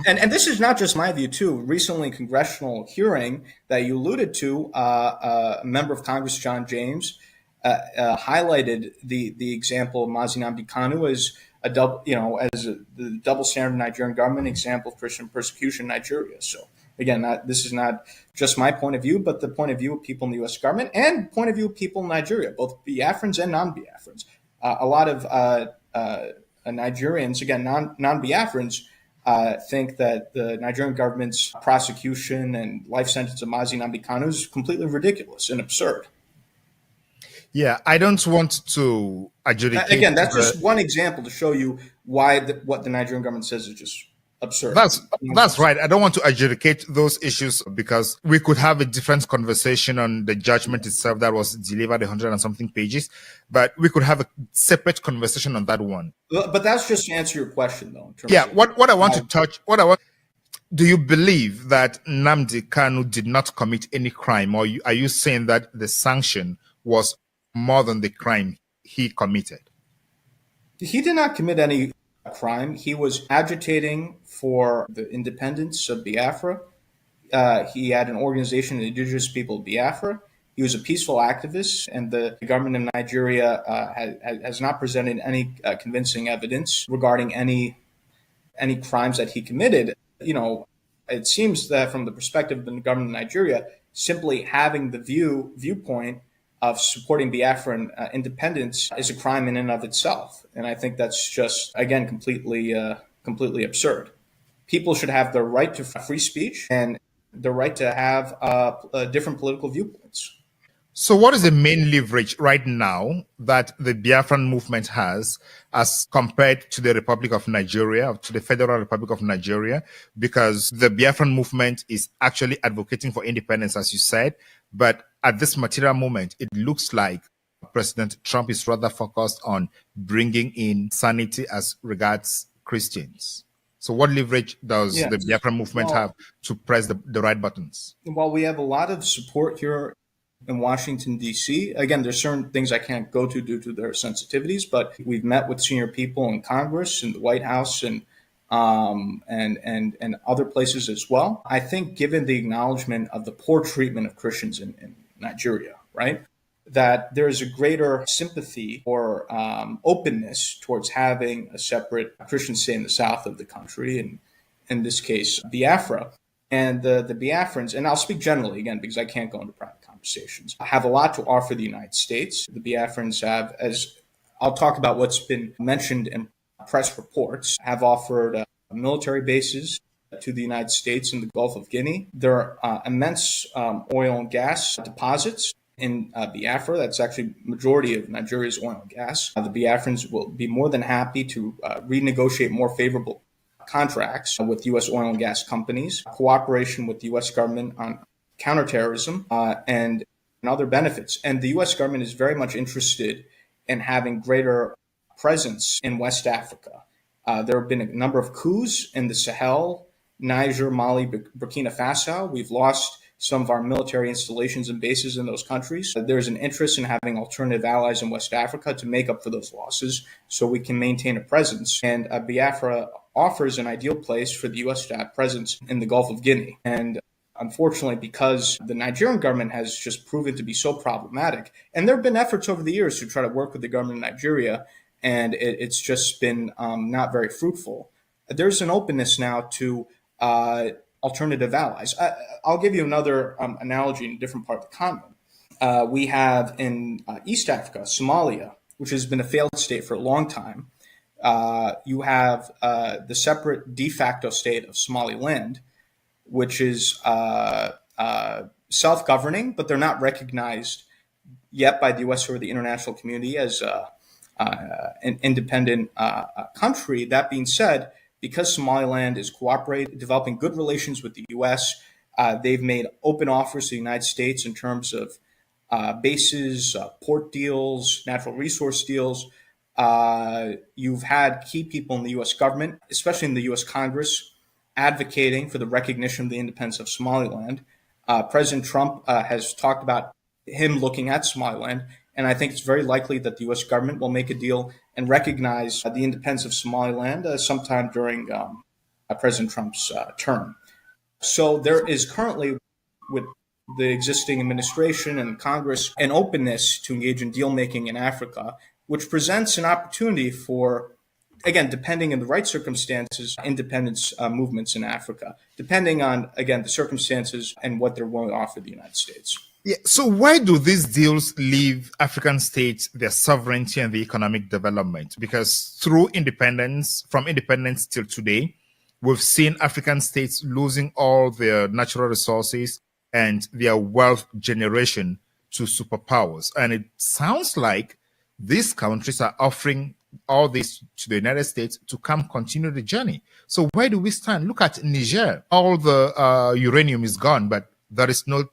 And this is not just my view, too. Recently, congressional hearing that you alluded to, a member of Congress, John James, highlighted the example of Mazi Nnamdi Kanu as the double standard Nigerian government example of Christian persecution in Nigeria. So again, this is not just my point of view, but the point of view of people in the U.S. government and point of view of people in Nigeria, both Biafrans and non-Biafrans. A lot of Nigerians, again, non-Biafrans, think that the Nigerian government's prosecution and life sentence of Mazi Nnamdi Kanu is completely ridiculous and absurd. Yeah, I don't want to adjudicate. Again, that's just one example to show you why what the Nigerian government says is just absurd. That's right. I don't want to adjudicate those issues because we could have a different conversation on the judgment itself that was delivered 100 and something pages, but we could have a separate conversation on that one. But that's just to answer your question, though. Yeah, what I want to touch, do you believe that Nnamdi Kanu did not commit any crime, or are you saying that the sanction was more than the crime he committed? He did not commit any crime. He was agitating for the independence of Biafra. He had an organization, the indigenous people of Biafra. He was a peaceful activist, and the government of Nigeria has not presented any convincing evidence regarding any crimes that he committed. It seems that from the perspective of the government of Nigeria, simply having the viewpoint of supporting Biafran independence is a crime in and of itself. And I think that's just, again, completely absurd. People should have the right to free speech and the right to have different political viewpoints. So what is the main leverage right now that the Biafran movement has as compared to the Republic of Nigeria, to the Federal Republic of Nigeria? Because the Biafran movement is actually advocating for independence, as you said, but at this material moment, it looks like President Trump is rather focused on bringing in sanity as regards Christians. So what leverage does the Biafran movement have to press the right buttons? Well, we have a lot of support here in Washington, D.C. Again, there's certain things I can't go to due to their sensitivities, but we've met with senior people in Congress, in the White House, and other places as well. I think given the acknowledgement of the poor treatment of Christians in Nigeria, right, that there is a greater sympathy or openness towards having a separate Christian state in the south of the country, and in this case, Biafra. And the Biafrans, and I'll speak generally again because I can't go into private conversations, have a lot to offer the United States. The Biafrans have, as I'll talk about what's been mentioned in press reports, have offered military bases to the United States in the Gulf of Guinea. There are immense oil and gas deposits in Biafra. That's actually majority of Nigeria's oil and gas. The Biafrans will be more than happy to renegotiate more favorable contracts with U.S. oil and gas companies, cooperation with the U.S. government on counterterrorism, and other benefits. And the U.S. government is very much interested in having greater presence in West Africa. There have been a number of coups in the Sahel, Niger, Mali, Burkina Faso. We've lost some of our military installations and bases in those countries. There's an interest in having alternative allies in West Africa to make up for those losses so we can maintain a presence. And Biafra offers an ideal place for the U.S. to have presence in the Gulf of Guinea. And unfortunately, because the Nigerian government has just proven to be so problematic, and there have been efforts over the years to try to work with the government of Nigeria, and it's just been not very fruitful. There's an openness now to alternative allies. I'll give you another analogy in a different part of the continent. We have in East Africa, Somalia, which has been a failed state for a long time. You have the separate de facto state of Somaliland, which is self-governing, but they're not recognized yet by the U.S. or the international community as an independent country. That being said, because Somaliland is developing good relations with the U.S., they've made open offers to the United States in terms of bases, port deals, natural resource deals. You've had key people in the U.S. government, especially in the U.S. Congress, advocating for the recognition of the independence of Somaliland. President Trump has talked about him looking at Somaliland, and I think it's very likely that the U.S. government will make a deal and recognize the independence of Somaliland sometime during President Trump's term. So there is currently, with the existing administration and Congress, an openness to engage in deal-making in Africa, which presents an opportunity for, again, depending on the right circumstances, independence movements in Africa, depending on, again, the circumstances and what they're willing to offer the United States. Yeah. So why do these deals leave African states their sovereignty and the economic development? Because from independence till today, we've seen African states losing all their natural resources and their wealth generation to superpowers. And it sounds like these countries are offering all this to the United States to come continue the journey. So where do we stand? Look at Niger. All the uranium is gone, but there is no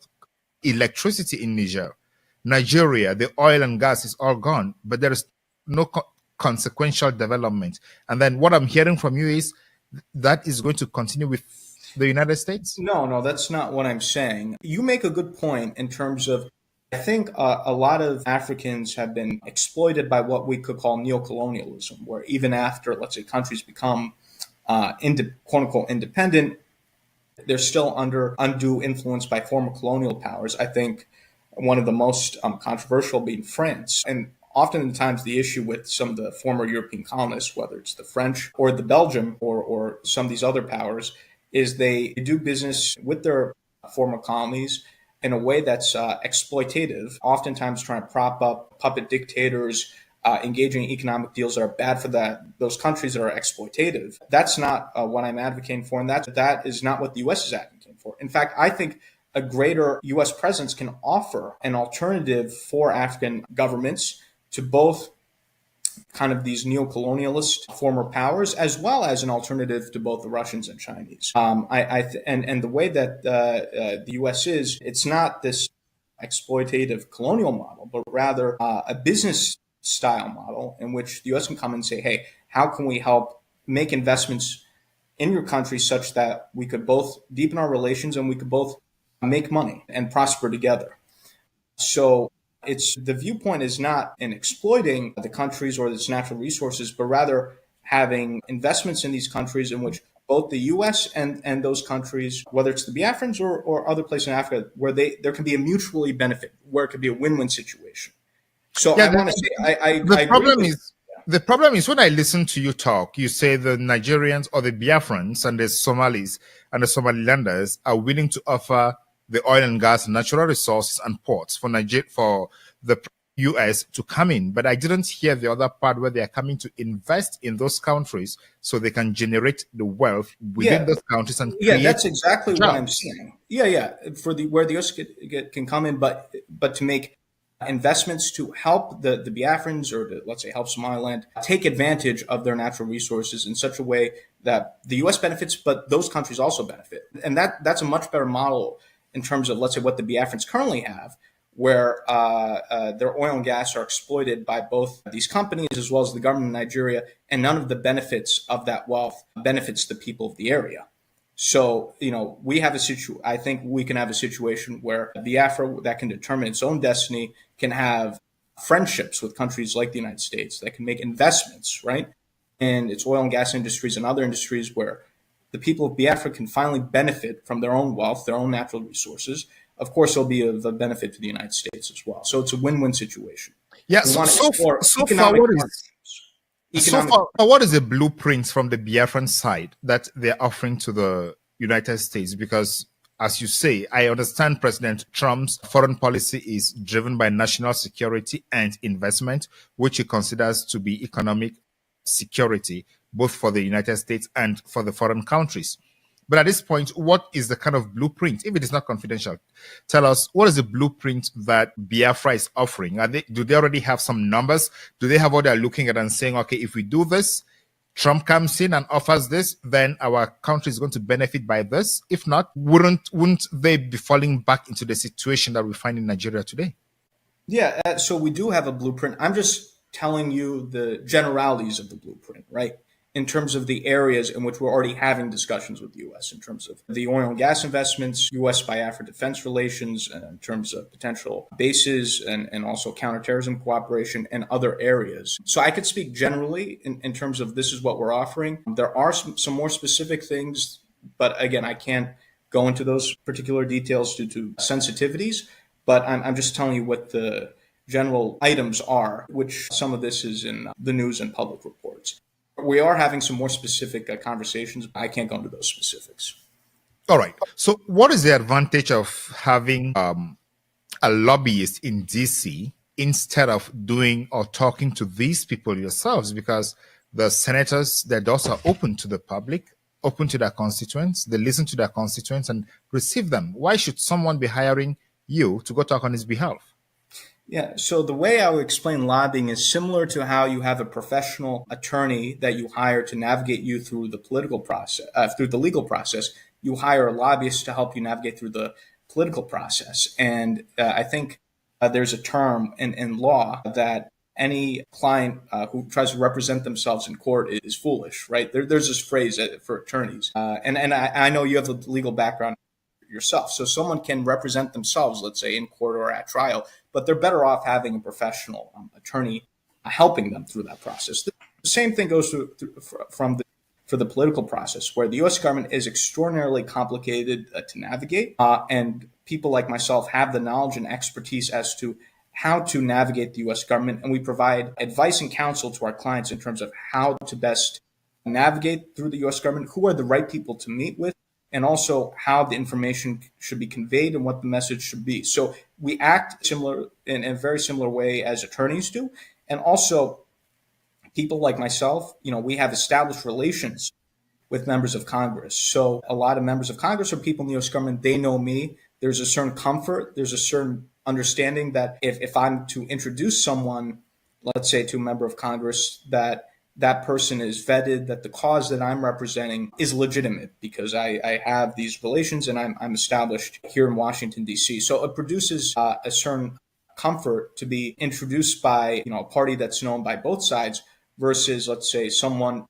electricity in Niger. Nigeria, the oil and gas is all gone, but there is no consequential development. And then what I'm hearing from you is that is going to continue with the United States? No, that's not what I'm saying. You make a good point in terms of, I think a lot of Africans have been exploited by what we could call neocolonialism, where even after, let's say, countries become quote-unquote independent, they're still under undue influence by former colonial powers. I think one of the most controversial being France. And oftentimes the issue with some of the former European colonists, whether it's the French or the Belgium or some of these other powers, is they do business with their former colonies in a way that's exploitative, oftentimes trying to prop up puppet dictators, engaging in economic deals that are bad for those countries that are exploitative. That's not what I'm advocating for, and that is not what the U.S. is advocating for. In fact, I think a greater U.S. presence can offer an alternative for African governments to both kind of these neo-colonialist former powers, as well as an alternative to both the Russians and Chinese. And the way that the U.S. is, it's not this exploitative colonial model, but rather a business style model in which the U.S. can come and say, hey, how can we help make investments in your country such that we could both deepen our relations and we could both make money and prosper together. So the viewpoint is not in exploiting the countries or its natural resources, but rather having investments in these countries in which both the U.S. and those countries, whether it's the Biafrans or other places in Africa, where there can be a mutually benefit, where it could be a win-win situation. So I want to say, the problem is when I listen to you talk, you say the Nigerians or the Biafrans and the Somalis and the Somalilanders are willing to offer the oil and gas, natural resources and ports for the U.S. to come in. But I didn't hear the other part where they are coming to invest in those countries so they can generate the wealth within those countries and create that's exactly jobs. What I'm saying. For where the U.S. can come in, but to make investments to help the Biafrans or to, let's say, help Somaliland take advantage of their natural resources in such a way that the U.S. benefits, but those countries also benefit. And that's a much better model in terms of, let's say, what the Biafrans currently have, where their oil and gas are exploited by both these companies as well as the government of Nigeria, and none of the benefits of that wealth benefits the people of the area. So, we have I think we can have a situation where Biafra, that can determine its own destiny, can have friendships with countries like the United States, that can make investments, right, in its oil and gas industries and other industries where the people of Biafra can finally benefit from their own wealth, their own natural resources. Of course, it'll be of a benefit to the United States as well. So it's a win-win situation. Yeah. So far, what is the blueprint from the Biafran side that they're offering to the United States? Because, as you say, I understand President Trump's foreign policy is driven by national security and investment, which he considers to be economic security, both for the United States and for the foreign countries. But at this point, what is the kind of blueprint? If it is not confidential, tell us, what is the blueprint that Biafra is offering? Do they already have some numbers? Do they have what they're looking at and saying, okay, if we do this, Trump comes in and offers this, then our country is going to benefit by this? If not, wouldn't they be falling back into the situation that we find in Nigeria today? Yeah, so we do have a blueprint. I'm just telling you the generalities of the blueprint, right? In terms of the areas in which we're already having discussions with the U.S., in terms of the oil and gas investments, U.S.-Biafra defense relations, and in terms of potential bases and also counterterrorism cooperation and other areas. So I could speak generally in terms of this is what we're offering. There are some more specific things, but again, I can't go into those particular details due to sensitivities, but I'm just telling you what the general items are, which some of this is in the news and public reports. We are having some more specific conversations. I can't go into those specifics. All right. So what is the advantage of having a lobbyist in DC instead of doing or talking to these people yourselves? Because the senators, their doors are open to the public, open to their constituents. They listen to their constituents and receive them. Why should someone be hiring you to go talk on his behalf? Yeah, so the way I would explain lobbying is similar to how you have a professional attorney that you hire to navigate you through the political process, through the legal process. You hire a lobbyist to help you navigate through the political process. And I think there's a term in law that any client who tries to represent themselves in court is foolish, right? There's this phrase for attorneys. And I know you have the legal background yourself. So someone can represent themselves, let's say, in court or at trial, but they're better off having a professional attorney helping them through that process. The same thing goes for the political process, where the U.S. government is extraordinarily complicated to navigate, and people like myself have the knowledge and expertise as to how to navigate the U.S. government, and we provide advice and counsel to our clients in terms of how to best navigate through the U.S. government, who are the right people to meet with, and also how the information should be conveyed and what the message should be. So we act similar in a very similar way as attorneys do. And also people like myself, we have established relations with members of Congress. So a lot of members of Congress are people in the U.S. government. They know me. There's a certain comfort. There's a certain understanding that if I'm to introduce someone, let's say to a member of Congress, that person is vetted, that the cause that I'm representing is legitimate because I have these relations and I'm established here in Washington, D.C. So it produces a certain comfort to be introduced by a party that's known by both sides versus, let's say, someone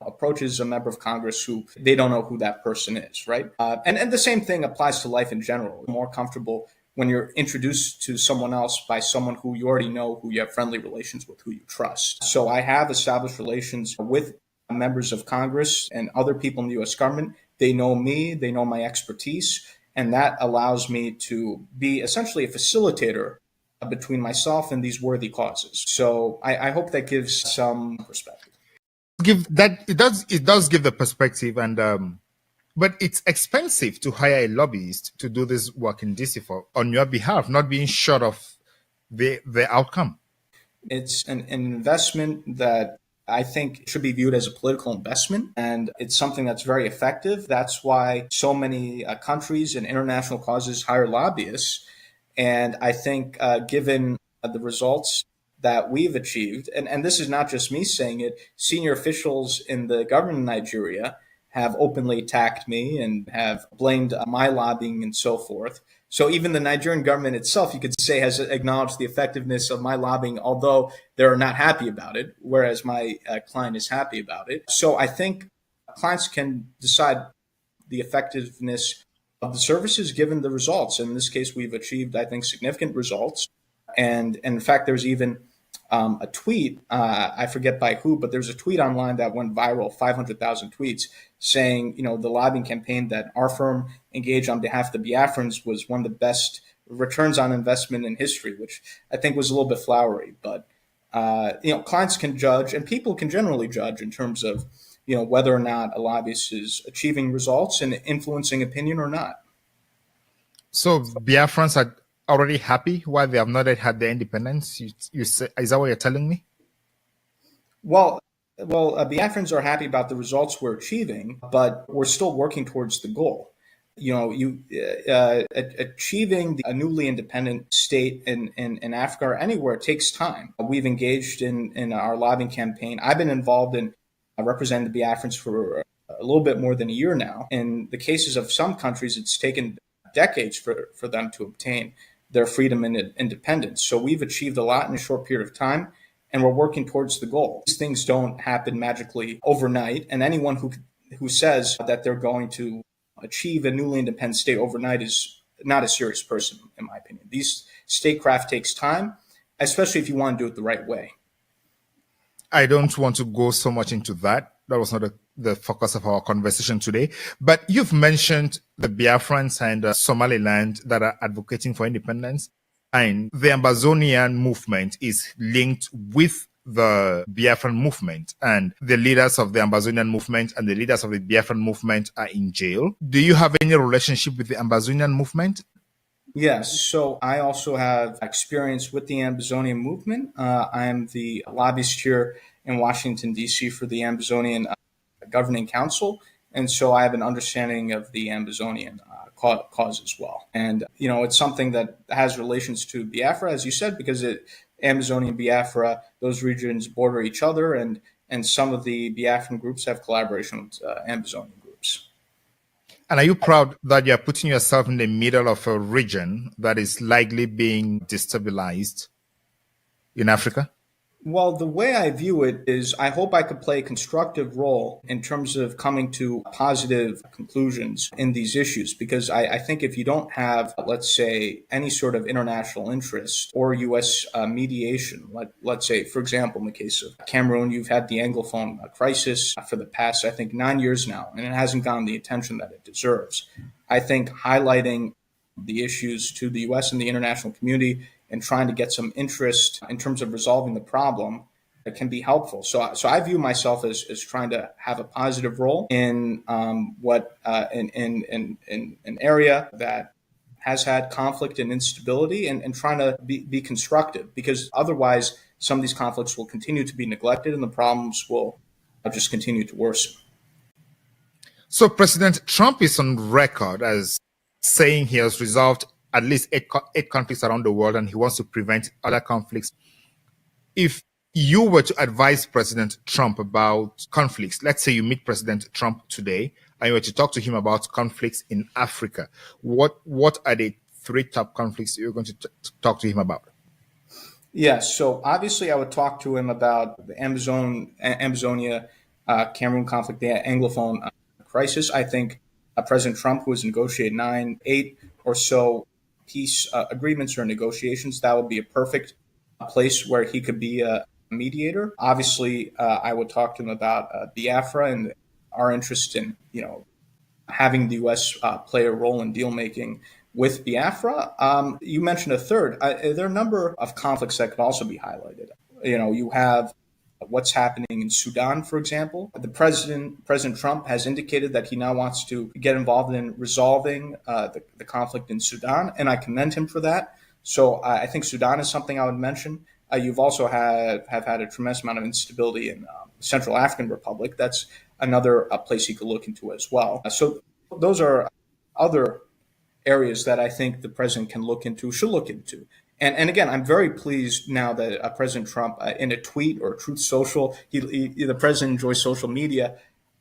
approaches a member of Congress who they don't know who that person is, right? And the same thing applies to life in general. More comfortable when you're introduced to someone else by someone who you already know, who you have friendly relations with, who you trust. So I have established relations with members of Congress and other people in the U.S. government. They know me, they know my expertise, and that allows me to be essentially a facilitator between myself and these worthy causes. So I hope that gives some perspective. It does give the perspective, and but it's expensive to hire a lobbyist to do this work in DC on your behalf, not being sure of the outcome. It's an investment that I think should be viewed as a political investment, and it's something that's very effective. That's why so many countries and international causes hire lobbyists. And I think given the results that we've achieved, and this is not just me saying it, senior officials in the government of Nigeria have openly attacked me and have blamed my lobbying and so forth. So even the Nigerian government itself, you could say, has acknowledged the effectiveness of my lobbying, although they're not happy about it, whereas my client is happy about it. So I think clients can decide the effectiveness of the services given the results. In this case, we've achieved, I think, significant results. And in fact, there's even a tweet, I forget by who, but there's a tweet online that went viral, 500,000 tweets, saying, the lobbying campaign that our firm engaged on behalf of the Biafrans was one of the best returns on investment in history, which I think was a little bit flowery. But, clients can judge, and people can generally judge in terms of, whether or not a lobbyist is achieving results and influencing opinion or not. So Biafrans are already happy while they have not yet had their independence? You say, is that what you're telling me? Well, Biafrans are happy about the results we're achieving, but we're still working towards the goal. Achieving a newly independent state in Africa or anywhere takes time. We've engaged in our lobbying campaign. I've been involved in representing the Biafrans for a little bit more than a year now. In the cases of some countries, it's taken decades for them to obtain their freedom and independence. So we've achieved a lot in a short period of time, and we're working towards the goal. These things don't happen magically overnight, and anyone who says that they're going to achieve a newly independent state overnight is not a serious person, in my opinion. These statecraft takes time, especially if you want to do it the right way. I don't want to go so much into that. That was not the focus of our conversation today. But you've mentioned the Biafrans and Somaliland that are advocating for independence. And the Ambazonian movement is linked with the Biafran movement. And the leaders of the Ambazonian movement and the leaders of the Biafran movement are in jail. Do you have any relationship with the Ambazonian movement? Yes, so I also have experience with the Ambazonian movement. I am the lobbyist here in Washington, D.C. for the Ambazonian Governing Council, and so I have an understanding of the Ambazonian cause as well. And, it's something that has relations to Biafra, as you said, because Ambazonian Biafra, those regions border each other, and some of the Biafran groups have collaboration with Ambazonian groups. And are you proud that you're putting yourself in the middle of a region that is likely being destabilized in Africa? Well, the way I view it is I hope I could play a constructive role in terms of coming to positive conclusions in these issues, because I think if you don't have, let's say, any sort of international interest or U.S. mediation, let's say, for example, in the case of Cameroon, you've had the Anglophone crisis for the past, I think, 9 years now, and it hasn't gotten the attention that it deserves. I think highlighting the issues to the U.S. and the international community and trying to get some interest in terms of resolving the problem that can be helpful. So I view myself as trying to have a positive role in an area that has had conflict and instability, and trying to be constructive, because otherwise some of these conflicts will continue to be neglected and the problems will just continue to worsen. So President Trump is on record as saying he has resolved at least eight conflicts around the world, and he wants to prevent other conflicts. If you were to advise President Trump about conflicts, let's say you meet President Trump today and you were to talk to him about conflicts in Africa, what are the 3 top conflicts you're going to talk to him about? Yes, so obviously I would talk to him about the Amazonia, Cameroon conflict, the Anglophone crisis. I think President Trump, who has negotiated 8 or so peace agreements or negotiations, that would be a perfect place where he could be a mediator. Obviously, I would talk to him about Biafra and our interest in, having the U.S. play a role in deal making with Biafra. You mentioned a third. There are a number of conflicts that could also be highlighted. You have what's happening in Sudan, for example. President Trump has indicated that he now wants to get involved in resolving the conflict in Sudan, and I commend him for that. So I think Sudan is something I would mention. You've also have had a tremendous amount of instability in Central African Republic. That's another place you could look into as well. So those are other areas that I think the president should look into. And again, I'm very pleased now that President Trump, in a tweet or Truth Social, the president enjoys social media,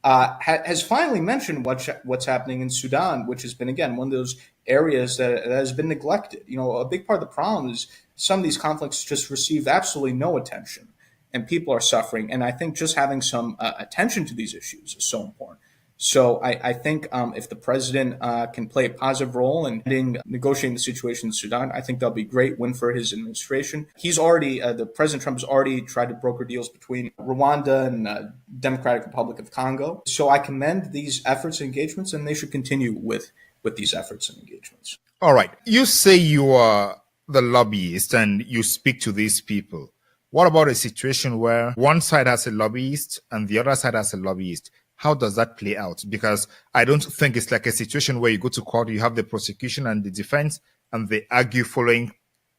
has finally mentioned what's happening in Sudan, which has been, again, one of those areas that has been neglected. A big part of the problem is some of these conflicts just receive absolutely no attention, and people are suffering. And I think just having some attention to these issues is so important. So I think if the president can play a positive role in negotiating the situation in Sudan, I think that'll be a great win for his administration. He's already, the President Trump has already tried to broker deals between Rwanda and Democratic Republic of Congo. So I commend these efforts and engagements, and they should continue with these efforts and engagements. All right. You say you are the lobbyist and you speak to these people. What about a situation where one side has a lobbyist and the other side has a lobbyist? How does that play out? Because I don't think it's like a situation where you go to court, you have the prosecution and the defense, and they argue following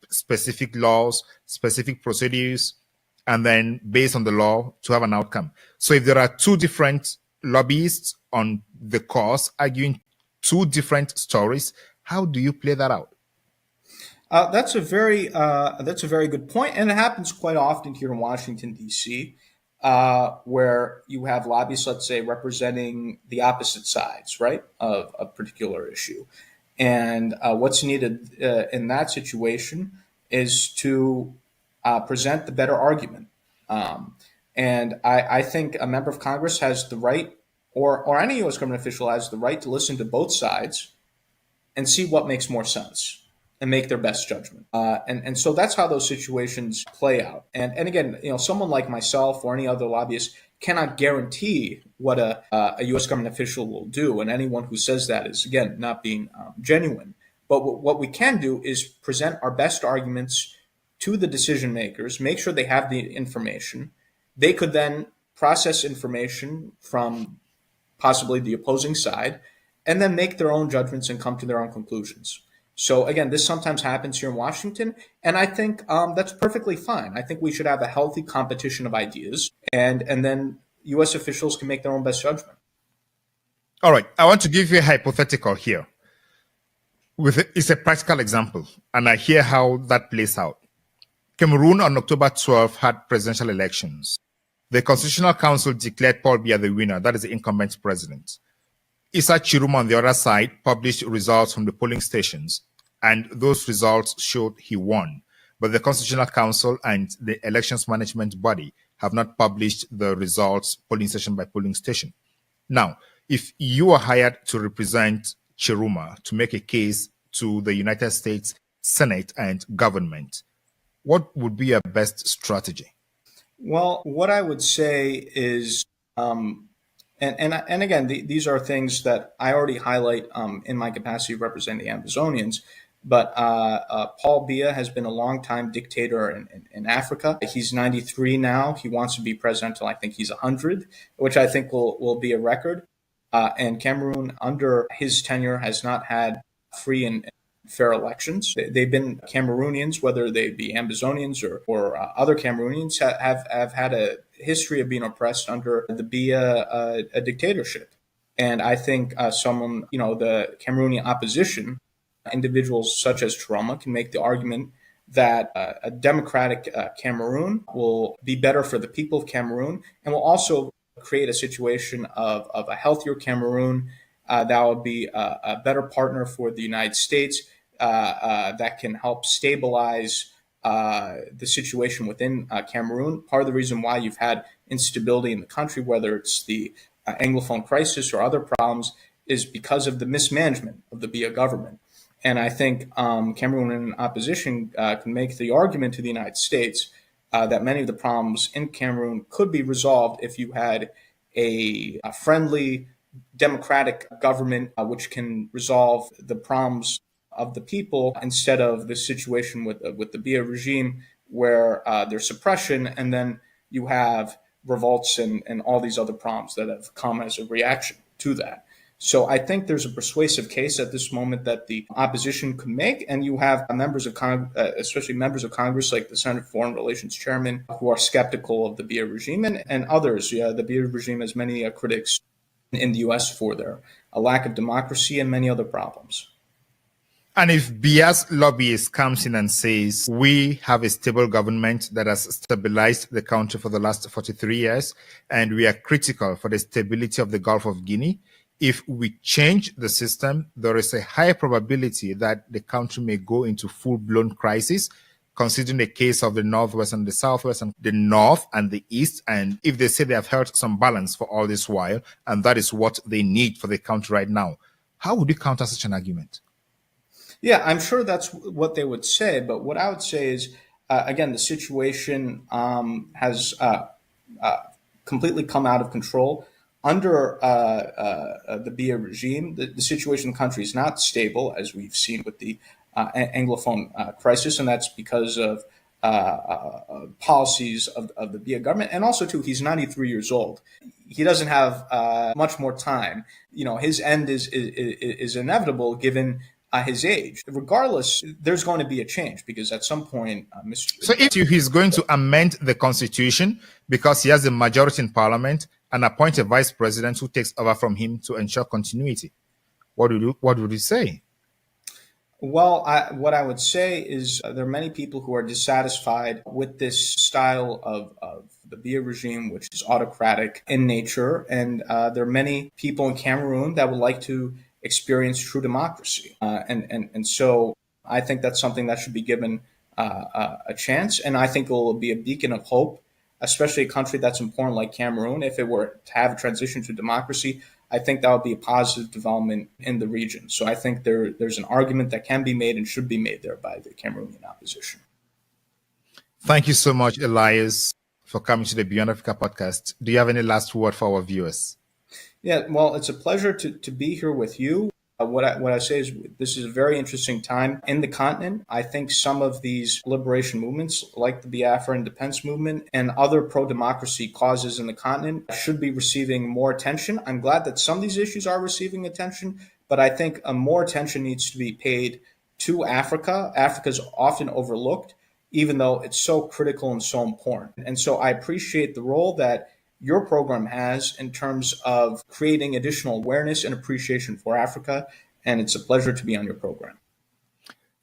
specific laws, specific procedures, and then based on the law to have an outcome. So if there are two different lobbyists on the cause arguing two different stories, how do you play that out? That's a very good point, and it happens quite often here in Washington, D.C., where you have lobbyists, let's say, representing the opposite sides, right, of a particular issue. And what's needed in that situation is to present the better argument. And I think a member of Congress has the right, or any U.S. government official has the right to listen to both sides and see what makes more sense and make their best judgment. And so that's how those situations play out. And again, someone like myself or any other lobbyist cannot guarantee what a U.S. government official will do. And anyone who says that is, again, not being genuine. But what we can do is present our best arguments to the decision makers, make sure they have the information. They could then process information from possibly the opposing side, and then make their own judgments and come to their own conclusions. So again, this sometimes happens here in Washington, and I think that's perfectly fine. I think we should have a healthy competition of ideas, and then U.S. officials can make their own best judgment. All right, I want to give you a hypothetical here. It's a practical example, and I hear how that plays out. Cameroon on October 12 had presidential elections. The Constitutional Council declared Paul Biya the winner, that is the incumbent president. Issa Chiruma on the other side published results from the polling stations, and those results showed he won. But the Constitutional Council and the elections management body have not published the results polling station by polling station. Now, if you are hired to represent Chiruma to make a case to the United States Senate and government, what would be your best strategy? Well, what I would say is, and again, these are things that I already highlight in my capacity of representing the Amazonians. But Paul Biya has been a longtime dictator in Africa. He's 93 now. He wants to be president until I think he's 100, which I think will be a record. And Cameroon, under his tenure, has not had free and fair elections. They've been Cameroonians, whether they be Amazonians or other Cameroonians, have had a history of being oppressed under the Biya dictatorship. And I think the Cameroonian opposition, individuals such as Chiruma, can make the argument that a democratic Cameroon will be better for the people of Cameroon and will also create a situation of a healthier Cameroon that will be a better partner for the United States that can help stabilize the situation within Cameroon. Part of the reason why you've had instability in the country, whether it's the Anglophone crisis or other problems, is because of the mismanagement of the Biya government. And I think Cameroonian opposition can make the argument to the United States that many of the problems in Cameroon could be resolved if you had a friendly, democratic government which can resolve the problems of the people instead of the situation with the Biya regime where there's suppression and then you have revolts and all these other problems that have come as a reaction to that. So I think there's a persuasive case at this moment that the opposition could make, and you have members of especially members of Congress like the Senate Foreign Relations Chairman who are skeptical of the Biya regime and others. Yeah, the Biya regime has many critics in the U.S. for their lack of democracy and many other problems. And if Bia's lobbyist comes in and says, we have a stable government that has stabilized the country for the last 43 years, and we are critical for the stability of the Gulf of Guinea, if we change the system, there is a high probability that the country may go into full-blown crisis, considering the case of the Northwest and the Southwest and the North and the East. And if they say they have held some balance for all this while, and that is what they need for the country right now, how would you counter such an argument? Yeah, I'm sure that's what they would say. But what I would say is, again, the situation has completely come out of control. Under the Biya regime, the situation in the country is not stable, as we've seen with the Anglophone crisis, and that's because of policies of the Biya government. And also, too, he's 93 years old. He doesn't have much more time. You know, his end is inevitable given his age. Regardless, there's going to be a change because at some point, So if he's going to amend the constitution because he has a majority in parliament and appoint a vice president who takes over from him to ensure continuity, what would you say? Well, what I would say is there are many people who are dissatisfied with this style of the Biya regime, which is autocratic in nature. And there are many people in Cameroon that would like to experience true democracy. And so I think that's something that should be given a chance. And I think it will be a beacon of hope, especially a country that's important like Cameroon. If it were to have a transition to democracy, I think that would be a positive development in the region. So I think there's an argument that can be made and should be made there by the Cameroonian opposition. Thank you so much, Elias, for coming to the Beyond Africa podcast. Do you have any last word for our viewers? Yeah, well, it's a pleasure to be here with you. What I say is this is a very interesting time in the continent. I think some of these liberation movements, like the Biafra independence movement and other pro-democracy causes in the continent, should be receiving more attention. I'm glad that some of these issues are receiving attention, but I think more attention needs to be paid to Africa. Africa is often overlooked, even though it's so critical and so important. And so I appreciate the role that your program has in terms of creating additional awareness and appreciation for Africa. And it's a pleasure to be on your program.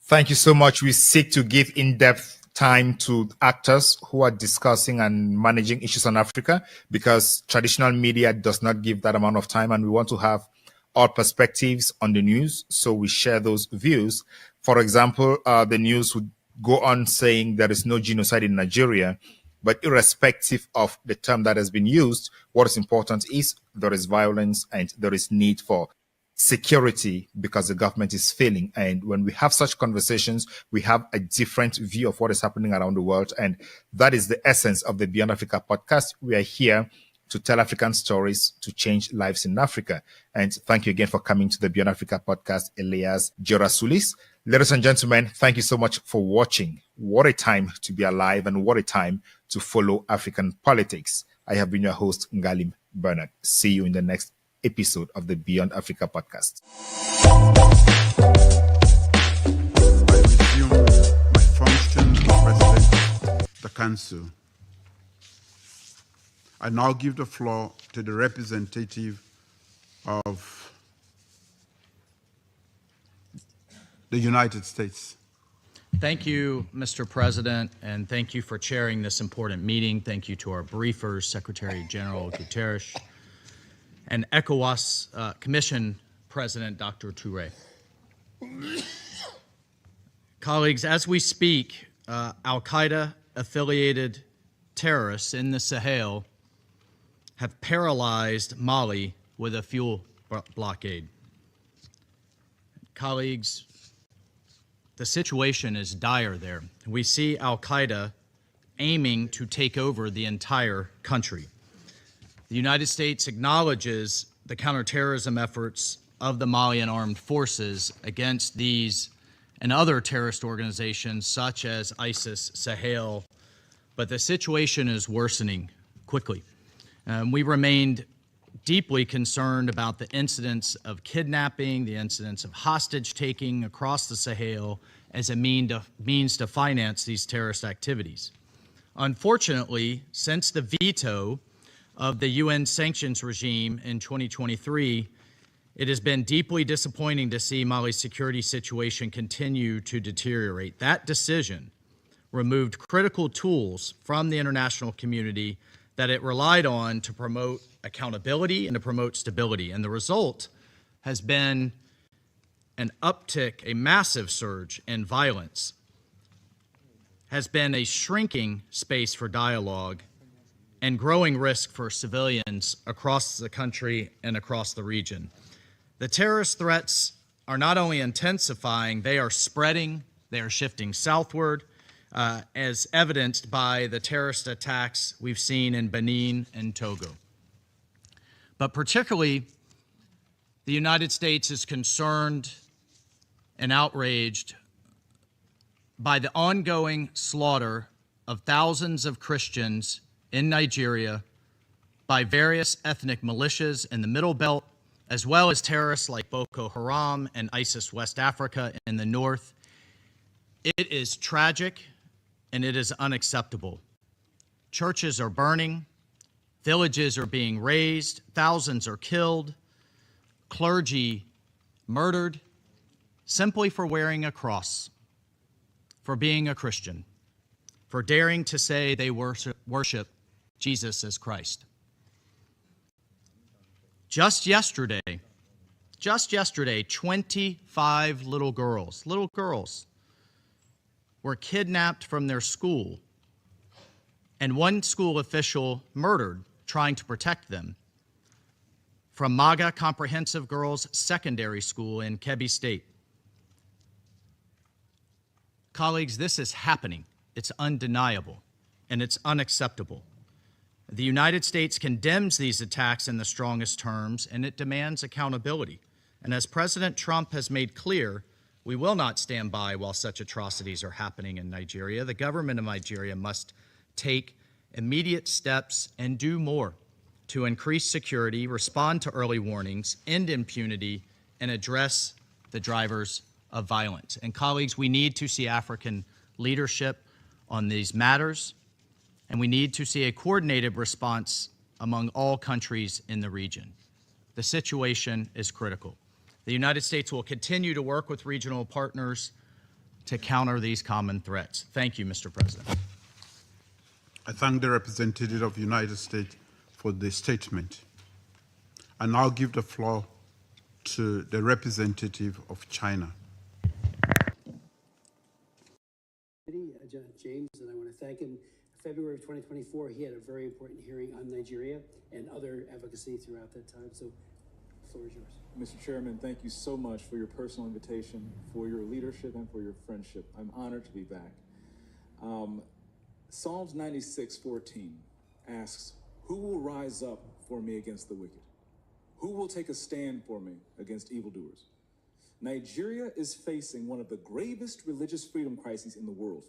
Thank you so much. We seek to give in-depth time to actors who are discussing and managing issues on Africa because traditional media does not give that amount of time. And we want to have all perspectives on the news. So we share those views. For example, the news would go on saying there is no genocide in Nigeria. But irrespective of the term that has been used, what is important is there is violence and there is need for security because the government is failing. And when we have such conversations, we have a different view of what is happening around the world. And that is the essence of the Beyond Africa podcast. We are here to tell African stories to change lives in Africa. And thank you again for coming to the Beyond Africa podcast, Elias Jorasulis. Ladies and gentlemen, thank you so much for watching. What a time to be alive and what a time to follow African politics. I have been your host, Ngalim Bernard. See you in the next episode of the Beyond Africa podcast. I resume my function as President of the Council. I now give the floor to the representative of the United States. Thank you, Mr. President, and thank you for chairing this important meeting. Thank you to our briefers, Secretary General Guterres, and ECOWAS Commission President Dr. Touré. Colleagues, as we speak, Al-Qaeda-affiliated terrorists in the Sahel have paralyzed Mali with a fuel blockade. Colleagues, the situation is dire there. We see Al-Qaeda aiming to take over the entire country. The United States acknowledges the counterterrorism efforts of the Malian armed forces against these and other terrorist organizations such as ISIS, Sahel, but the situation is worsening quickly. We remained deeply concerned about the incidents of kidnapping, the incidents of hostage-taking across the Sahel as a means to finance these terrorist activities. Unfortunately, since the veto of the UN sanctions regime in 2023, It has been deeply disappointing to see Mali's security situation continue to deteriorate. That decision removed critical tools from the international community that it relied on to promote accountability and to promote stability. And the result has been an uptick, a massive surge in violence, has been a shrinking space for dialogue and growing risk for civilians across the country and across the region. The terrorist threats are not only intensifying, they are spreading, they are shifting southward, as evidenced by the terrorist attacks we've seen in Benin and Togo. But particularly, the United States is concerned and outraged by the ongoing slaughter of thousands of Christians in Nigeria by various ethnic militias in the Middle Belt, as well as terrorists like Boko Haram and ISIS West Africa in the north. It is tragic and it is unacceptable. Churches are burning, villages are being razed, thousands are killed, clergy murdered simply for wearing a cross, for being a Christian, for daring to say they worship Jesus as Christ. Just yesterday, 25 little girls were kidnapped from their school and one school official murdered trying to protect them from MAGA Comprehensive Girls Secondary School in Kebbi State. Colleagues, this is happening. It's undeniable and it's unacceptable. The United States condemns these attacks in the strongest terms, and it demands accountability. And as President Trump has made clear, we will not stand by while such atrocities are happening in Nigeria. The government of Nigeria must take immediate steps and do more to increase security, respond to early warnings, end impunity, and address the drivers of violence. And colleagues, we need to see African leadership on these matters, and we need to see a coordinated response among all countries in the region. The situation is critical. The United States will continue to work with regional partners to counter these common threats. Thank you, Mr. President. I thank the representative of the United States for the statement. I now give the floor to the representative of China. James, and I want to thank him. February of 2024, he had a very important hearing on Nigeria and other advocacy throughout that time. So the floor is yours. Mr. Chairman, thank you so much for your personal invitation, for your leadership, and for your friendship. I'm honored to be back. Psalms 96:14 asks, "Who will rise up for me against the wicked? Who will take a stand for me against evildoers?" Nigeria is facing one of the gravest religious freedom crises in the world.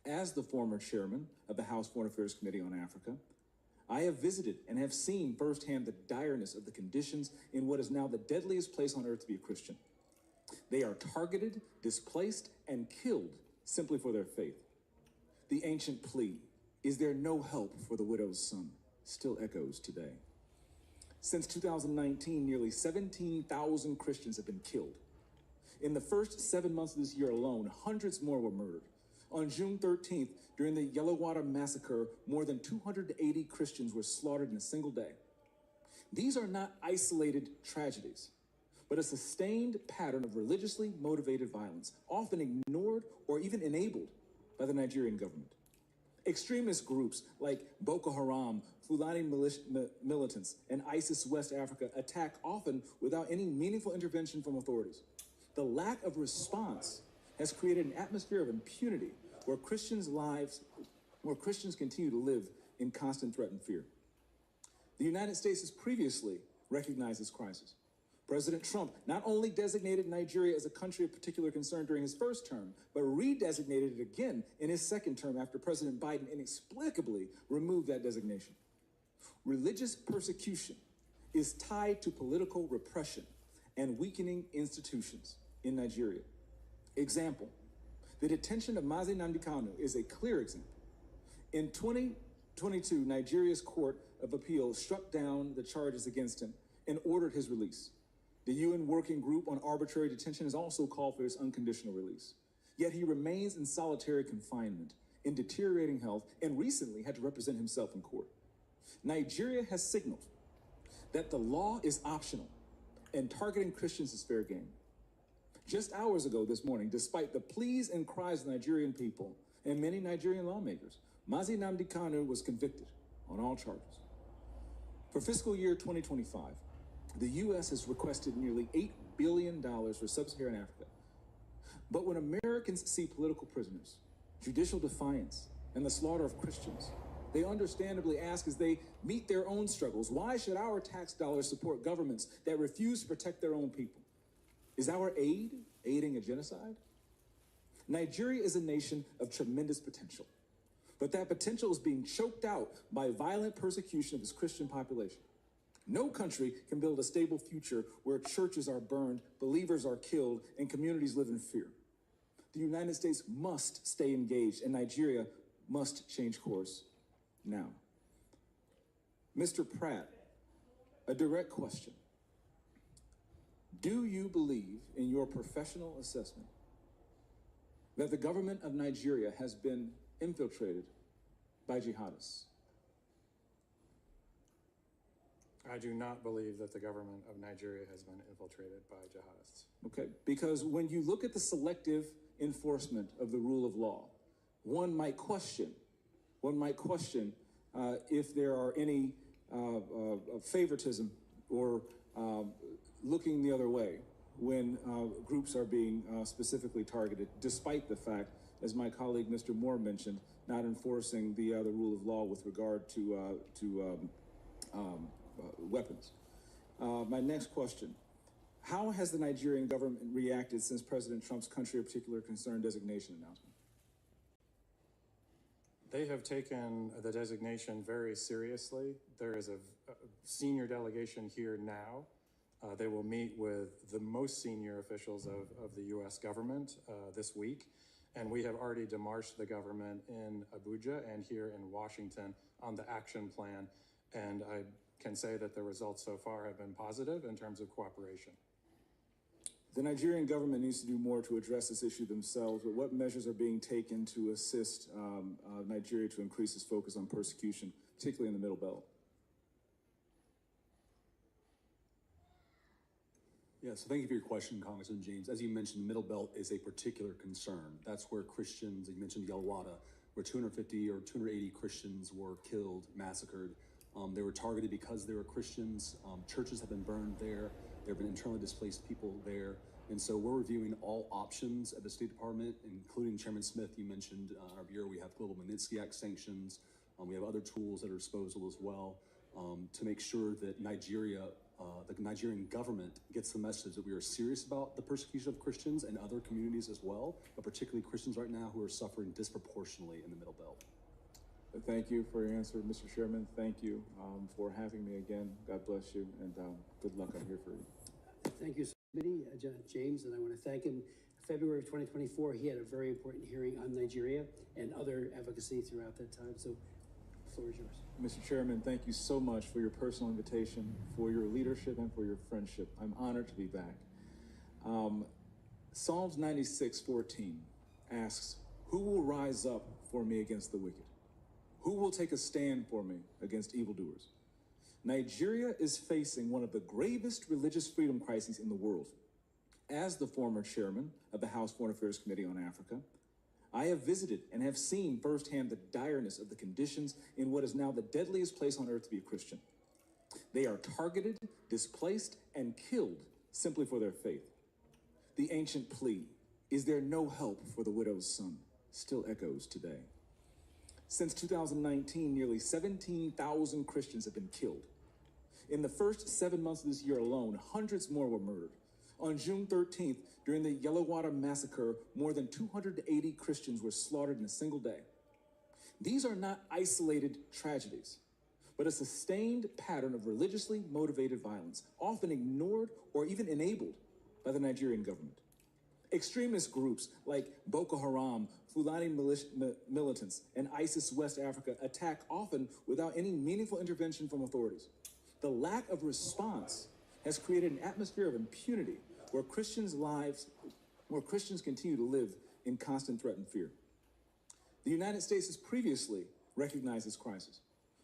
As the former chairman of the House Foreign Affairs Committee on Africa, I have visited and have seen firsthand the direness of the conditions in what is now the deadliest place on earth to be a Christian. They are targeted, displaced, and killed simply for their faith. The ancient plea, "Is there no help for the widow's son?" still echoes today. Since 2019, nearly 17,000 Christians have been killed. In the first 7 months of this year alone, hundreds more were murdered. On June 13th, during the Yellowwater massacre, more than 280 Christians were slaughtered in a single day. These are not isolated tragedies, but a sustained pattern of religiously motivated violence, often ignored or even enabled by the Nigerian government. Extremist groups like Boko Haram, Fulani militants, and ISIS West Africa attack often without any meaningful intervention from authorities. The lack of response has created an atmosphere of impunity where Christians continue to live in constant threat and fear. The United States has previously recognized this crisis. President Trump not only designated Nigeria as a country of particular concern during his first term, but redesignated it again in his second term after President Biden inexplicably removed that designation. Religious persecution is tied to political repression and weakening institutions in Nigeria. Example, the detention of Mazi Nnamdi Kanu is a clear example. In 2022, Nigeria's Court of Appeal struck down the charges against him and ordered his release. The UN Working Group on Arbitrary Detention has also called for his unconditional release. Yet he remains in solitary confinement, in deteriorating health, and recently had to represent himself in court. Nigeria has signaled that the law is optional and targeting Christians is fair game. Just hours ago this morning, despite the pleas and cries of Nigerian people and many Nigerian lawmakers, Mazi Nnamdi Kanu was convicted on all charges. For fiscal year 2025, the U.S. has requested nearly $8 billion for sub-Saharan Africa. But when Americans see political prisoners, judicial defiance, and the slaughter of Christians, they understandably ask as they meet their own struggles, why should our tax dollars support governments that refuse to protect their own people? Is our aid aiding a genocide? Nigeria is a nation of tremendous potential, but that potential is being choked out by violent persecution of its Christian population. No country can build a stable future where churches are burned, believers are killed, and communities live in fear. The United States must stay engaged, and Nigeria must change course now. Mr. Pratt, a direct question. Do you believe, in your professional assessment, that the government of Nigeria has been infiltrated by jihadists? I do not believe that the government of Nigeria has been infiltrated by jihadists. Okay, because when you look at the selective enforcement of the rule of law, one might question if there are any favoritism or looking the other way when groups are being specifically targeted, despite the fact, as my colleague Mr. Moore mentioned, not enforcing the rule of law with regard to weapons. My next question, how has the Nigerian government reacted since President Trump's country of particular concern designation announcement? They have taken the designation very seriously. There is a senior delegation here now. They will meet with the most senior officials of the U.S. government this week. And we have already demarched the government in Abuja and here in Washington on the action plan. And I can say that the results so far have been positive in terms of cooperation. The Nigerian government needs to do more to address this issue themselves, but what measures are being taken to assist Nigeria to increase its focus on persecution, particularly in the Middle Belt? Yes, thank you for your question, Congressman James. As you mentioned, the Middle Belt is a particular concern. That's where Christians, you mentioned Yalwada, where 250 or 280 Christians were killed, massacred. They were targeted because they were Christians. Churches have been burned there. There have been internally displaced people there. And so we're reviewing all options at the State Department, including Chairman Smith, you mentioned our bureau, we have Global Magnitsky Act sanctions. We have other tools at our disposal as well to make sure that Nigeria, the Nigerian government gets the message that we are serious about the persecution of Christians and other communities as well, but particularly Christians right now who are suffering disproportionately in the Middle Belt. Thank you for your answer, Mr. Chairman. Thank you for having me again. God bless you, and good luck. I'm here for you. Thank you, James, and I want to thank him. February of 2024, he had a very important hearing on Nigeria and other advocacy throughout that time. So, the floor is yours. Mr. Chairman, thank you so much for your personal invitation, for your leadership, and for your friendship. I'm honored to be back. Psalms 96:14 asks, "Who will rise up for me against the wicked? Who will take a stand for me against evildoers?" Nigeria is facing one of the gravest religious freedom crises in the world. As the former chairman of the House Foreign Affairs Committee on Africa, I have visited and have seen firsthand the direness of the conditions in what is now the deadliest place on earth to be a Christian. They are targeted, displaced, and killed simply for their faith. The ancient plea, "Is there no help for the widow's son?" still echoes today. Since 2019, nearly 17,000 Christians have been killed. In the first 7 months of this year alone, hundreds more were murdered. On June 13th, during the Yalwada massacre, more than 280 Christians were slaughtered in a single day. These are not isolated tragedies, but a sustained pattern of religiously motivated violence, often ignored or even enabled by the Nigerian government. Extremist groups like Boko Haram, Fulani militants, and ISIS West Africa attack often without any meaningful intervention from authorities. The lack of response has created an atmosphere of impunity where Christians continue to live in constant threat and fear. The United States has previously recognized this crisis.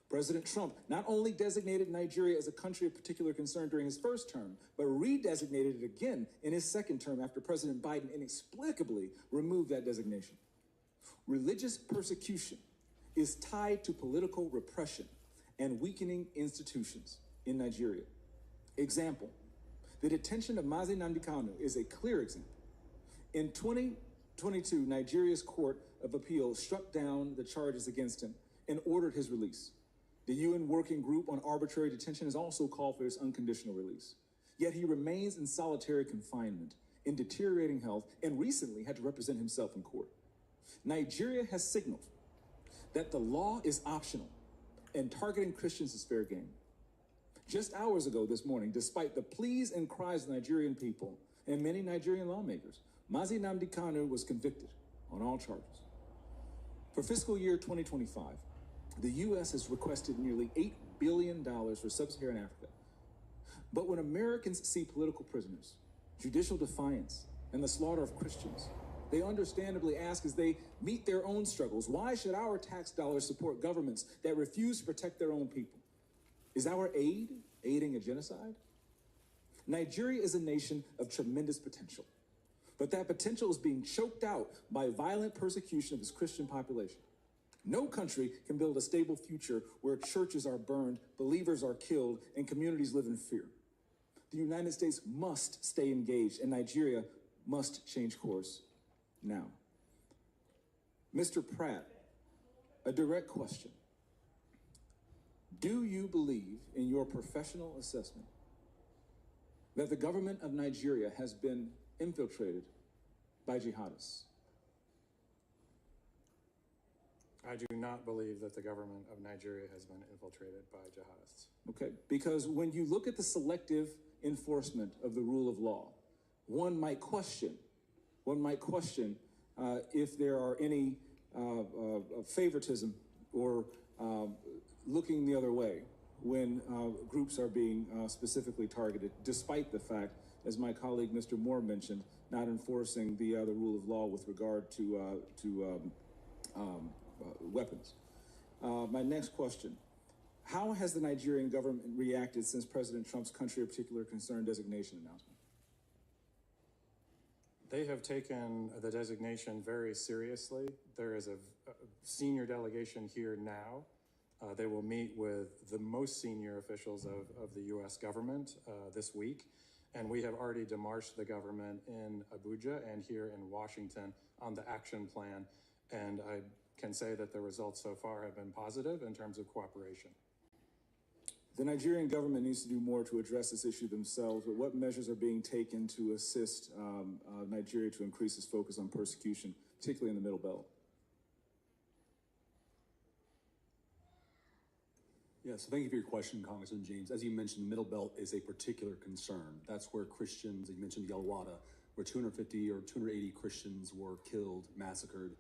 President Trump not only designated Nigeria as a country of particular concern during his first term, but redesignated it again in his second term after President Biden inexplicably removed that designation. Religious persecution is tied to political repression and weakening institutions in Nigeria. Example, the detention of Mazi Nnamdi Kanu is a clear example. In 2022, Nigeria's Court of Appeal struck down the charges against him and ordered his release. The UN Working Group on Arbitrary Detention has also called for his unconditional release. Yet he remains in solitary confinement, in deteriorating health, and recently had to represent himself in court. Nigeria has signaled that the law is optional and targeting Christians is fair game. Just hours ago this morning, despite the pleas and cries of the Nigerian people and many Nigerian lawmakers, Mazi Nnamdi Kanu was convicted on all charges. For fiscal year 2025, the U.S. has requested nearly $8 billion for sub-Saharan Africa. But when Americans see political prisoners, judicial defiance, and the slaughter of Christians, they understandably ask as they meet their own struggles, why should our tax dollars support governments that refuse to protect their own people? Is our aid aiding a genocide? Nigeria is a nation of tremendous potential, but that potential is being choked out by violent persecution of its Christian population. No country can build a stable future where churches are burned, believers are killed, and communities live in fear. The United States must stay engaged, and Nigeria must change course now. Mr. Pratt, a direct question. Do you believe in your professional assessment that the government of Nigeria has been infiltrated by jihadists? I do not believe that the government of Nigeria has been infiltrated by jihadists. Okay, because when you look at the selective enforcement of the rule of law, one might question if there are any favoritism or looking the other way when groups are being specifically targeted, despite the fact, as my colleague Mr. Moore mentioned, not enforcing the rule of law with regard to weapons. My next question, how has the Nigerian government reacted since President Trump's country of particular concern designation announcement? They have taken the designation very seriously. There is a senior delegation here now. They will meet with the most senior officials of the U.S. government this week. And we have already demarched the government in Abuja and here in Washington on the action plan. And I can say that the results so far have been positive in terms of cooperation. The Nigerian government needs to do more to address this issue themselves, but what measures are being taken to assist Nigeria to increase its focus on persecution, particularly in the Middle Belt? Yes, thank you for your question, Congressman James. As you mentioned, the Middle Belt is a particular concern. That's where Christians, you mentioned Yalwada, where 250 or 280 Christians were killed, massacred.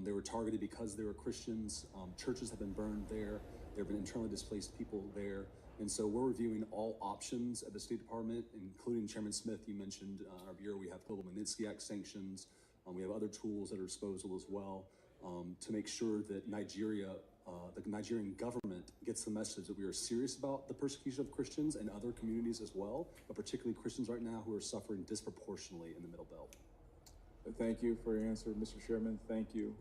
They were targeted because they were Christians. Churches have been burned there. There have been internally displaced people there. And so we're reviewing all options at the State Department, including Chairman Smith, you mentioned our bureau, we have Global Magnitsky Act sanctions. We have other tools at our disposal as well to make sure that Nigeria, the Nigerian government gets the message that we are serious about the persecution of Christians and other communities as well, but particularly Christians right now who are suffering disproportionately in the Middle Belt. Thank you for your answer, Mr. Chairman. Thank you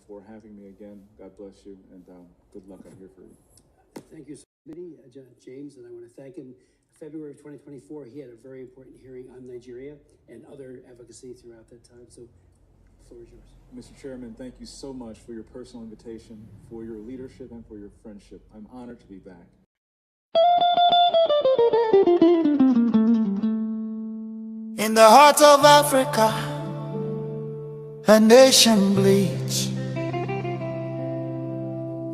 for having me again. God bless you, and good luck. I'm here for you. Thank you, James, and I want to thank him. February of 2024, he had a very important hearing on Nigeria and other advocacy throughout that time. So, the floor is yours. Mr. Chairman, thank you so much for your personal invitation, for your leadership, and for your friendship. I'm honored to be back. In the heart of Africa, a nation bleeds,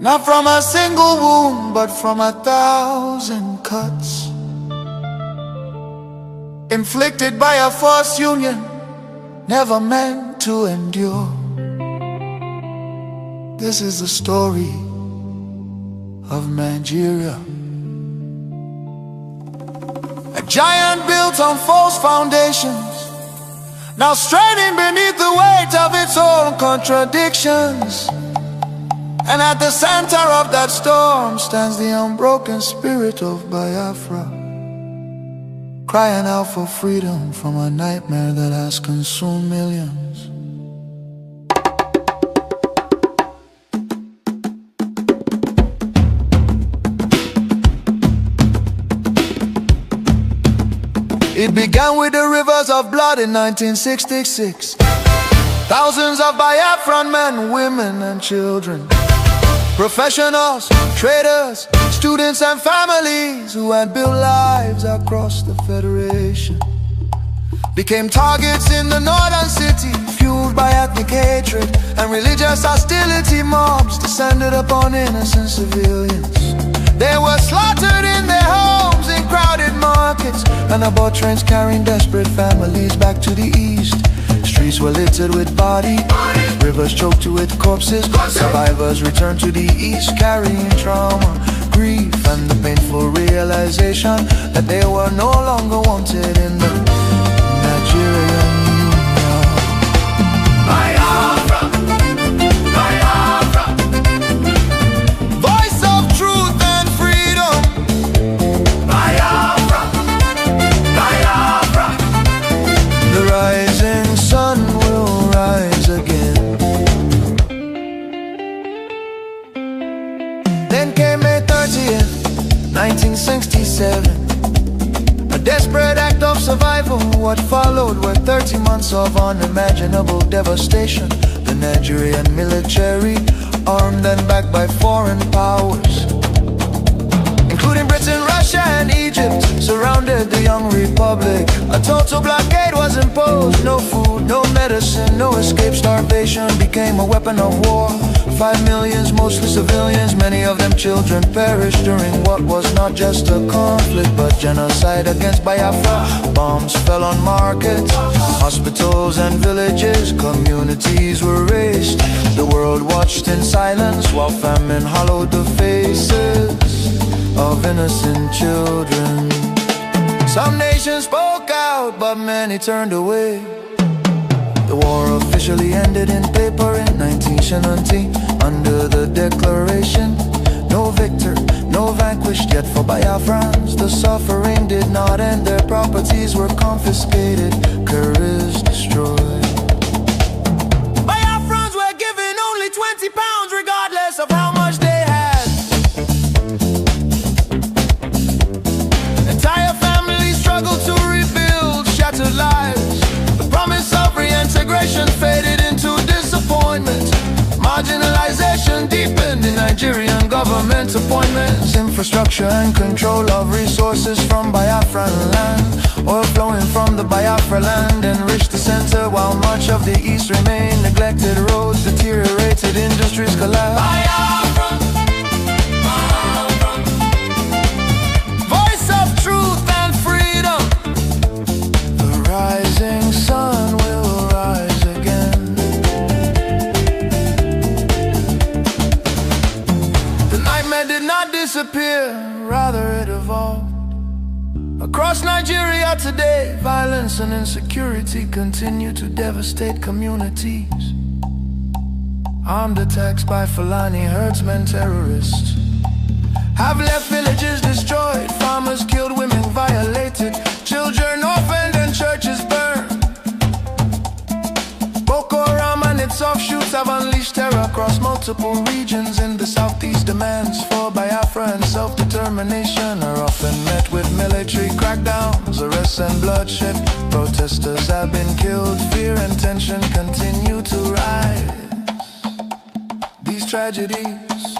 not from a single wound, but from 1,000 cuts, inflicted by a forced union, never meant to endure. This is the story of 9Geria. giant built on false foundations, now straining beneath the weight of its own contradictions. And at the center of that storm stands the unbroken spirit of Biafra, crying out for freedom from a nightmare that has consumed millions. It began with the rivers of blood in 1966. Thousands of Biafran men, women and children, professionals, traders, students and families who had built lives across the Federation became targets in the northern city, fueled by ethnic hatred and religious hostility. Mobs descended upon innocent civilians. They were slaughtered in their homes, in crowded markets, and aboard trains carrying desperate families back to the east. Streets were littered with bodies, rivers choked with corpses. Survivors returned to the east carrying trauma, grief, and the painful realization that they were no longer wanted in the Nigerian Union. Biafra, Biafra, voice of truth and freedom. Biafra, Biafra, the rising sun will rise again. Then came May 30th, 1967. A desperate act of survival. What followed were 30 months of unimaginable devastation. The Nigerian military, armed and backed by foreign powers, including Britain, Russia and Egypt, surrounded the young republic. A total blockade was imposed. No food, no medicine, no escape. Starvation became a weapon of war. 5 million, mostly civilians, many of them children, perished during what was not just a conflict but genocide against Biafra. Bombs fell on markets, hospitals and villages. Communities were razed. The world watched in silence while famine hollowed the faces of innocent children. Some nations spoke out, but many turned away. The war officially ended in paper in 9Geria Nti, under the declaration, no victor, no vanquished. Yet for Biafrans, the suffering did not end. Their properties were confiscated, careers destroyed. Biafrans were given only 20 pounds, regardless of how much they had. Entire families struggled to rebuild shattered lives. The promise of reintegration faded into disappointment. Marginalization deepened in Nigerian government appointments. Infrastructure and control of resources from Biafran land. Oil flowing from the Biafra land enriched the center, while much of the east remained neglected. Roads deteriorated, industries collapsed. Biafra, Biafra, voice of truth and freedom. The rising sun will rise again. The nightmare did not disappear, rather it evolved. Across Nigeria today, violence and insecurity continue to devastate communities. Armed attacks by Fulani herdsmen terrorists have left villages destroyed, farmers killed, women violated, children orphaned and churches burned. Boko Haram and its offshoots have unleashed terror across multiple regions in the southeast. Demands for Biafra and self-determination are often met with military crackdowns, arrests and bloodshed. Protesters have been killed, fear and tension continue to rise. These tragedies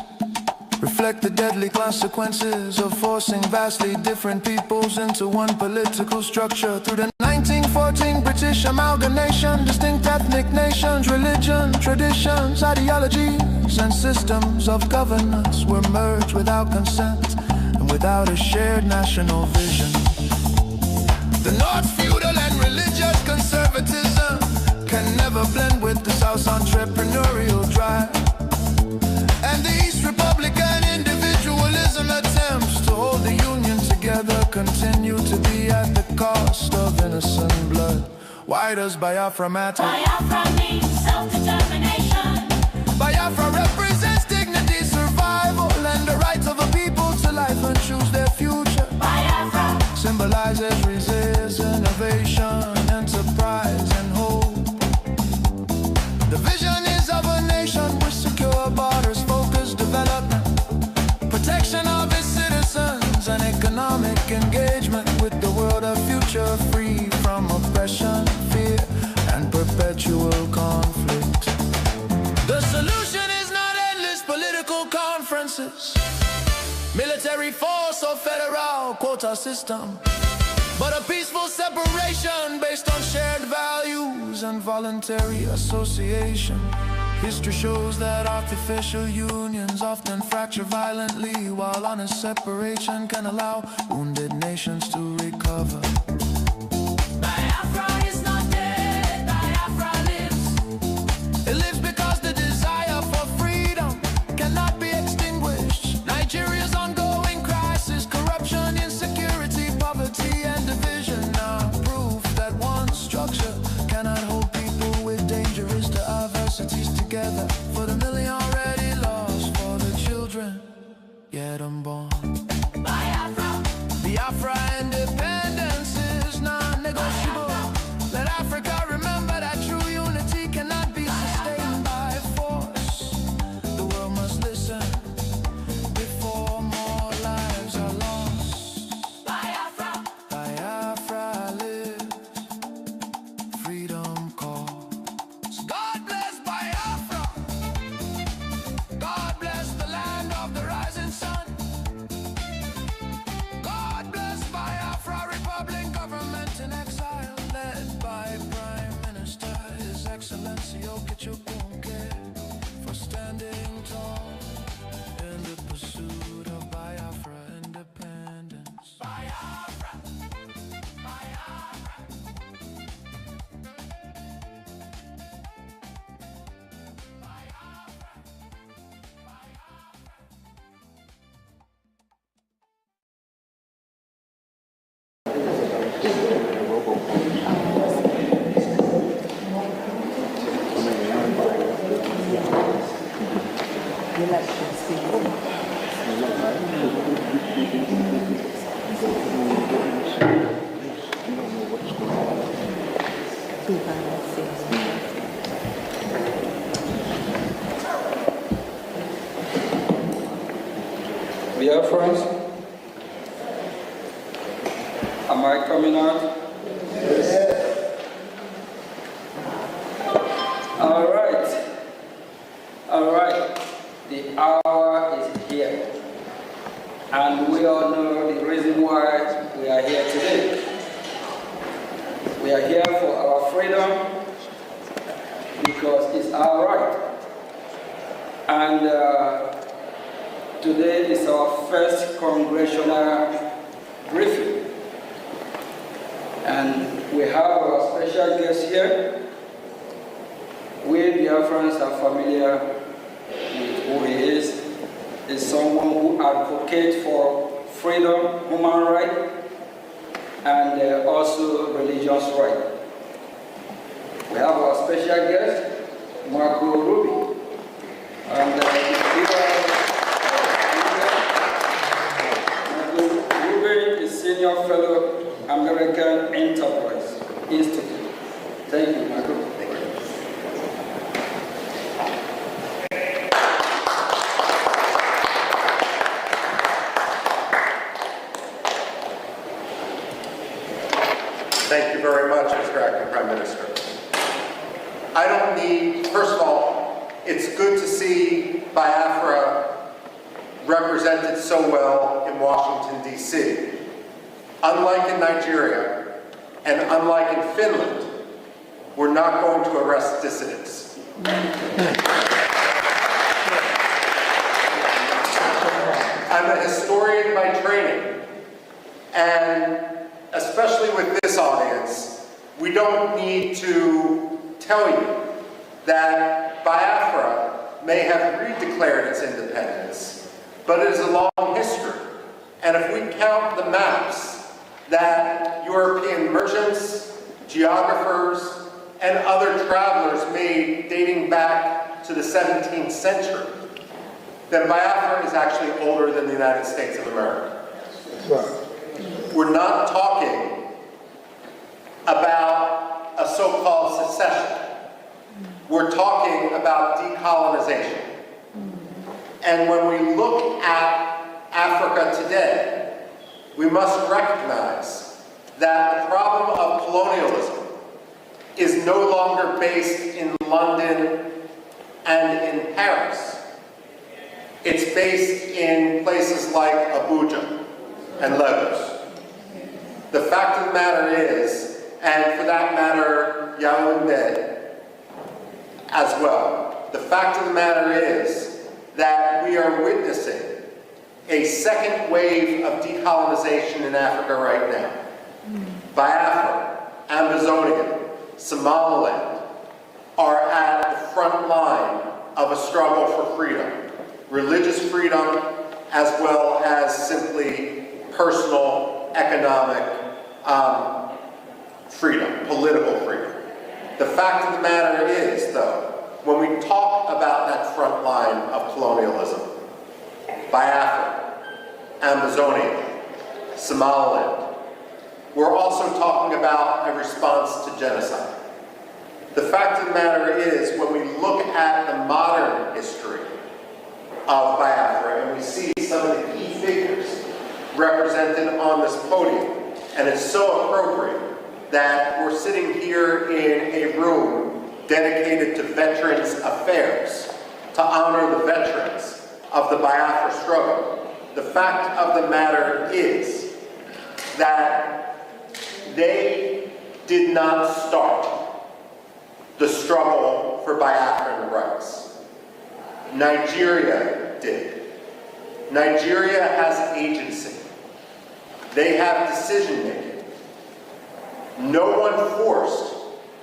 reflect the deadly consequences of forcing vastly different peoples into one political structure. Through the 1914 British amalgamation, distinct ethnic nations, religion, traditions, ideologies, and systems of governance were merged without consent and without a shared national vision. The North's feudal and religious conservatism can never blend with the South's entrepreneurial drive. And the East Republican individualism attempts to hold the Union together continue to be at the cost of innocent blood. Why does Biafra matter? Biafra means self-determination. Biafra represents dignity, survival, and the rights of a people to life and choose their future. Biafra symbolizes resistance, innovation, enterprise, and hope. The vision is of a nation with secure borders, focused development, protection of its citizens, and economic engagement with the world of future, free from oppression, fear, and perpetual conflict. The solution is not endless political conferences, military force or federal quota system, but a peaceful separation based on shared values and voluntary association. History shows that artificial unions often fracture violently, while honest separation can allow wounded nations to recover. Biafra is not dead, Biafra lives. It lives because the desire for freedom cannot be extinguished. Nigeria's ongoing crisis, corruption, insecurity, poverty, and division are proof that one structure cannot hold people with dangerous diversities together. For the million already lost, for the children yet unborn. Biafra, Biafra independence is non-negotiable. Let Africa remember that true unity cannot be sustained by force. The world must listen before more lives are lost. Biafra, Biafra live, freedom calls. God bless Biafra. God bless the land of the rising sun. God bless Biafra Republic, government in exile, led by Prime Minister His Excellency Okechukwu, for standing tall in the pursuit of Biafra independence. Biafra, Biafra. Biafrans, am I coming out? Yes. All right. The hour is here, and we all know the reason why we are here today. We are here for our freedom because it's our right. And today is our first congressional briefing. And we have our special guest here. We Biafrans are familiar with who he is. He's someone who advocates for freedom, human rights, and also religious rights. We have our special guest, Marco Ruby. And Ruby is Senior Fellow, American Enterprise Institute. Thank you, Marco. Thank you very much, Mr. Acting Prime Minister. I don't need, first of all, it's good to see Biafra represented so well in Washington, D.C. Unlike in Nigeria, and unlike in Finland, we're not going to arrest dissidents. I'm a historian by training, and especially with this audience, we don't need to tell you that Biafra may have redeclared its independence, but it is a long history. And if we count the maps that European merchants, geographers, and other travelers made dating back to the 17th century, then Biafra is actually older than the United States of America. We're not talking about a so-called secession. We're talking about decolonization. And when we look at Africa today, we must recognize that the problem of colonialism is no longer based in London and in Paris. It's based in places like Abuja and Lagos. The fact of the matter is, and for that matter, Yaoundé as well, the fact of the matter is that we are witnessing a second wave of decolonization in Africa right now. Biafra, Amazonia, Somaliland are at the front line of a struggle for freedom. Religious freedom, as well as simply personal, economic freedom, political freedom. The fact of the matter is, though, when we talk about that front line of colonialism, Biafra, Amazonia, Somaliland, we're also talking about a response to genocide. The fact of the matter is, when we look at the modern history of Biafra and we see some of the key figures represented on this podium, and it's so appropriate that we're sitting here in a room dedicated to Veterans Affairs, to honor the veterans of the Biafra struggle. The fact of the matter is that they did not start the struggle for Biafran rights. Nigeria did. Nigeria has agency. They have decision-making. No one forced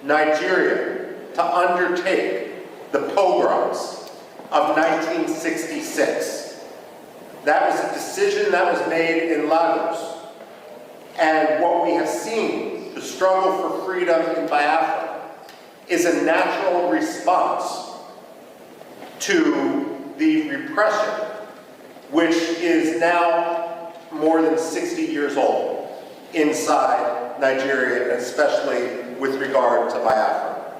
Nigeria to undertake the pogroms of 1966. That was a decision that was made in Lagos. And what we have seen, the struggle for freedom in Biafra, is a natural response to the repression, which is now more than 60 years old inside Nigeria, especially with regard to Biafra.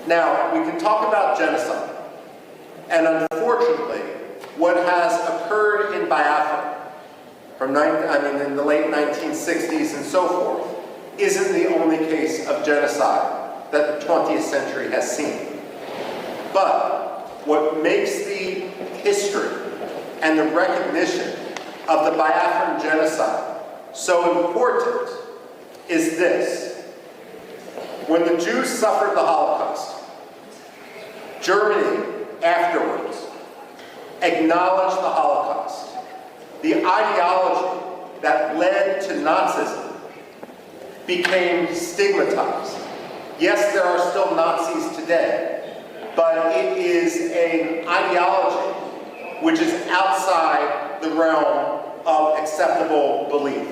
Now, we can talk about genocide, and unfortunately, what has occurred in Biafra in the late 1960s and so forth, isn't the only case of genocide that the 20th century has seen. But what makes the history and the recognition of the Biafran genocide so important is this. When the Jews suffered the Holocaust, Germany afterwards acknowledged the Holocaust. The ideology that led to Nazism became stigmatized. Yes, there are still Nazis today, but it is an ideology which is outside the realm of acceptable belief.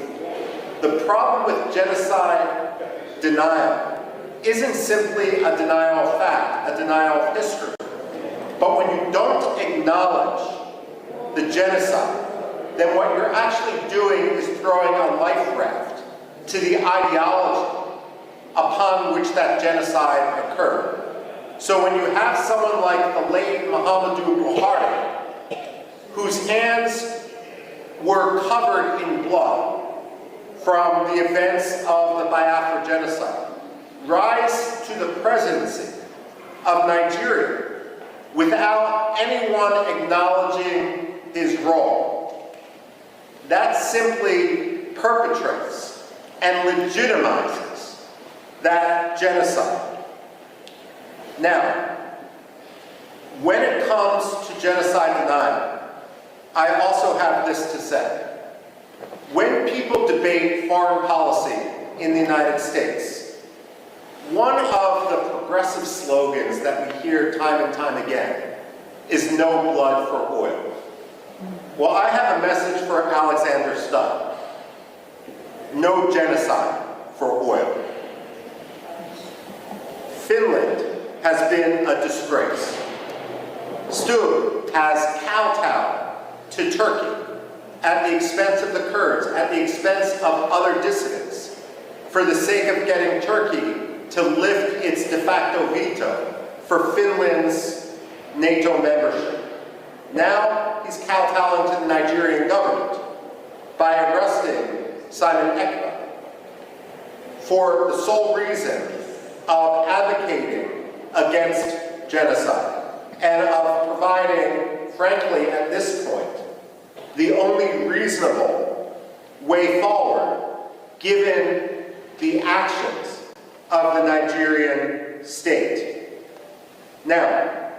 The problem with genocide denial isn't simply a denial of fact, a denial of history. But when you don't acknowledge the genocide, then what you're actually doing is throwing a life raft to the ideology upon which that genocide occurred. So when you have someone like the late Muhammadu Buhari, whose hands were covered in blood from the events of the Biafra genocide, rise to the presidency of Nigeria without anyone acknowledging his role, that simply perpetrates and legitimizes that genocide. Now, when it comes to genocide denial, I also have this to say. When people debate foreign policy in the United States, one of the progressive slogans that we hear time and time again is no blood for oil. Well, I have a message for Alexander Stubb. no genocide for oil. Finland has been a disgrace. Stood has kowtowed to Turkey at the expense of the Kurds, at the expense of other dissidents, for the sake of getting Turkey to lift its de facto veto for Finland's NATO membership. Now he's kowtowing to the Nigerian government by arresting Simon Ekpa for the sole reason of advocating against genocide and of providing, frankly, at this point, the only reasonable way forward given the actions of the Nigerian state. Now,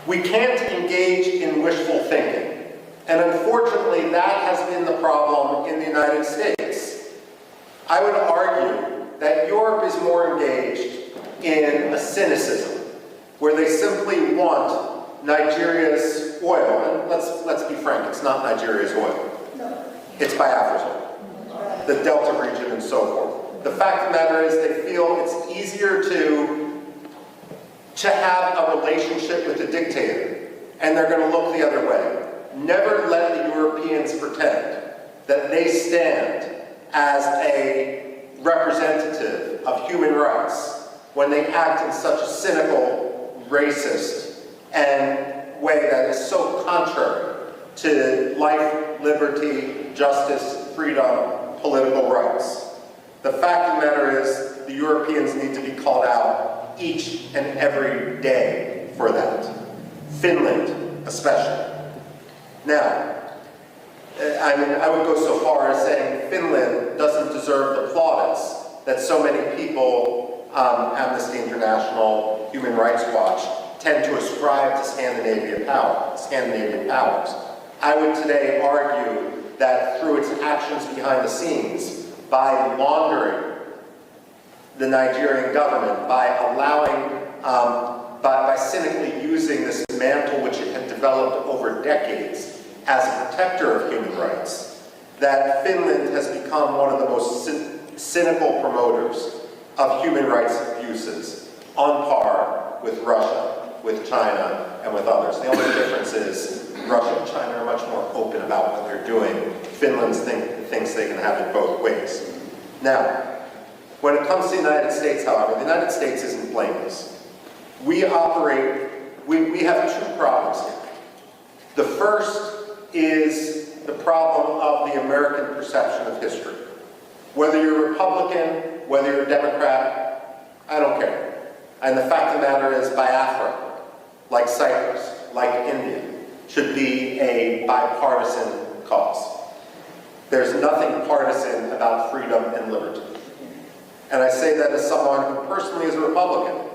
we can't engage in wishful thinking, and unfortunately that has been the problem in the United States. I would argue that Europe is more engaged in a cynicism, where they simply want Nigeria's oil, and let's be frank, it's not Nigeria's oil. It's Biafra's oil, the Delta region and so forth. The fact of the matter is they feel it's easier to have a relationship with a dictator, and they're going to look the other way. Never let the Europeans pretend that they stand as a representative of human rights when they act in such a cynical, racist, and way that is so contrary to life, liberty, justice, freedom, political rights. The fact of the matter is the Europeans need to be called out each and every day for that. Finland, especially. Now, I would go so far as saying Finland doesn't deserve the plaudits that so many people, Amnesty International, Human Rights Watch, tend to ascribe to Scandinavian powers. I would today argue that through its actions behind the scenes, by laundering the Nigerian government, by allowing, by cynically using this mantle which it had developed over decades as a protector of human rights, that Finland has become one of the most cynical promoters of human rights abuses, on par with Russia, with China, and with others. The only difference is Russia and China are much more open about what they're doing. Finland thinks they can have it both ways. Now, when it comes to the United States, however, the United States isn't blameless. We have two problems here. The first is the problem of the American perception of history. Whether you're Republican, whether you're Democrat, I don't care. And the fact of the matter is Biafra, like Cyprus, like India, should be a bipartisan cause. There's nothing partisan about freedom and liberty. And I say that as someone who personally is a Republican,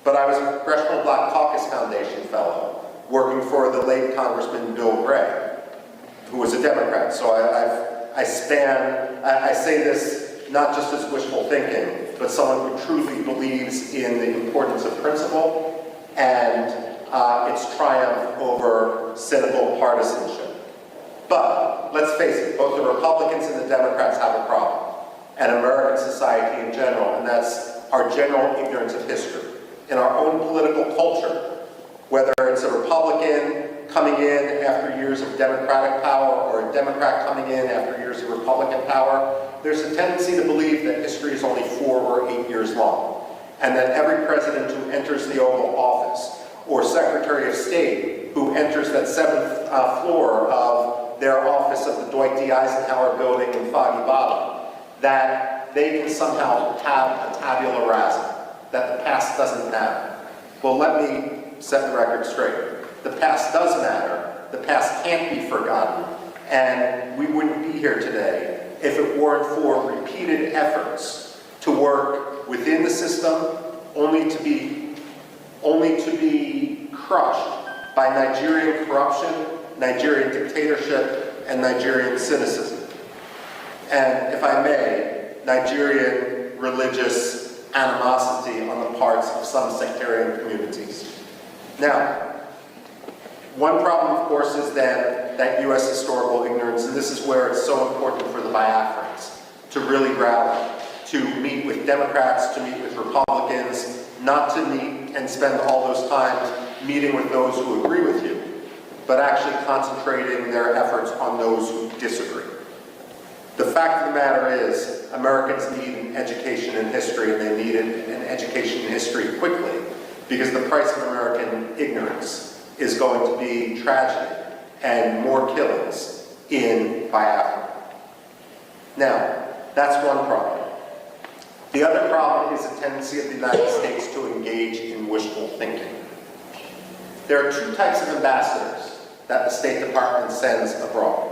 but I was a Congressional Black Caucus Foundation fellow working for the late Congressman Bill Gray, who was a Democrat. So I say this not just as wishful thinking, but someone who truly believes in the importance of principle and its triumph over cynical partisanship. But let's face it, both the Republicans and the Democrats have a problem, and American society in general, and that's our general ignorance of history. In our own political culture, whether it's a Republican coming in after years of Democratic power or a Democrat coming in after years of Republican power, there's a tendency to believe that history is only 4 or 8 years long, and that every president who enters the Oval Office or Secretary of State who enters that 7th floor of their office of the Dwight D. Eisenhower building in Foggy Bottom, that they can somehow have a tabula rasa, that the past doesn't matter. Well, let me set the record straight. The past does matter. The past can't be forgotten. And we wouldn't be here today if it weren't for repeated efforts to work within the system, only to be crushed by Nigerian corruption, Nigerian dictatorship, and Nigerian cynicism. And if I may, Nigerian religious animosity on the parts of some sectarian communities. Now, One problem, of course, is then that U.S. historical ignorance, and this is where it's so important for the Biafrans to really rally, to meet with Democrats, to meet with Republicans, not to meet and spend all those times meeting with those who agree with you, but actually concentrating their efforts on those who disagree. The fact of the matter is, Americans need an education in history, and they need an education in history quickly, because the price of American ignorance is going to be tragedy and more killings in Biafra. Now, that's one problem. The other problem is a tendency of the United States to engage in wishful thinking. There are two types of ambassadors that the State Department sends abroad.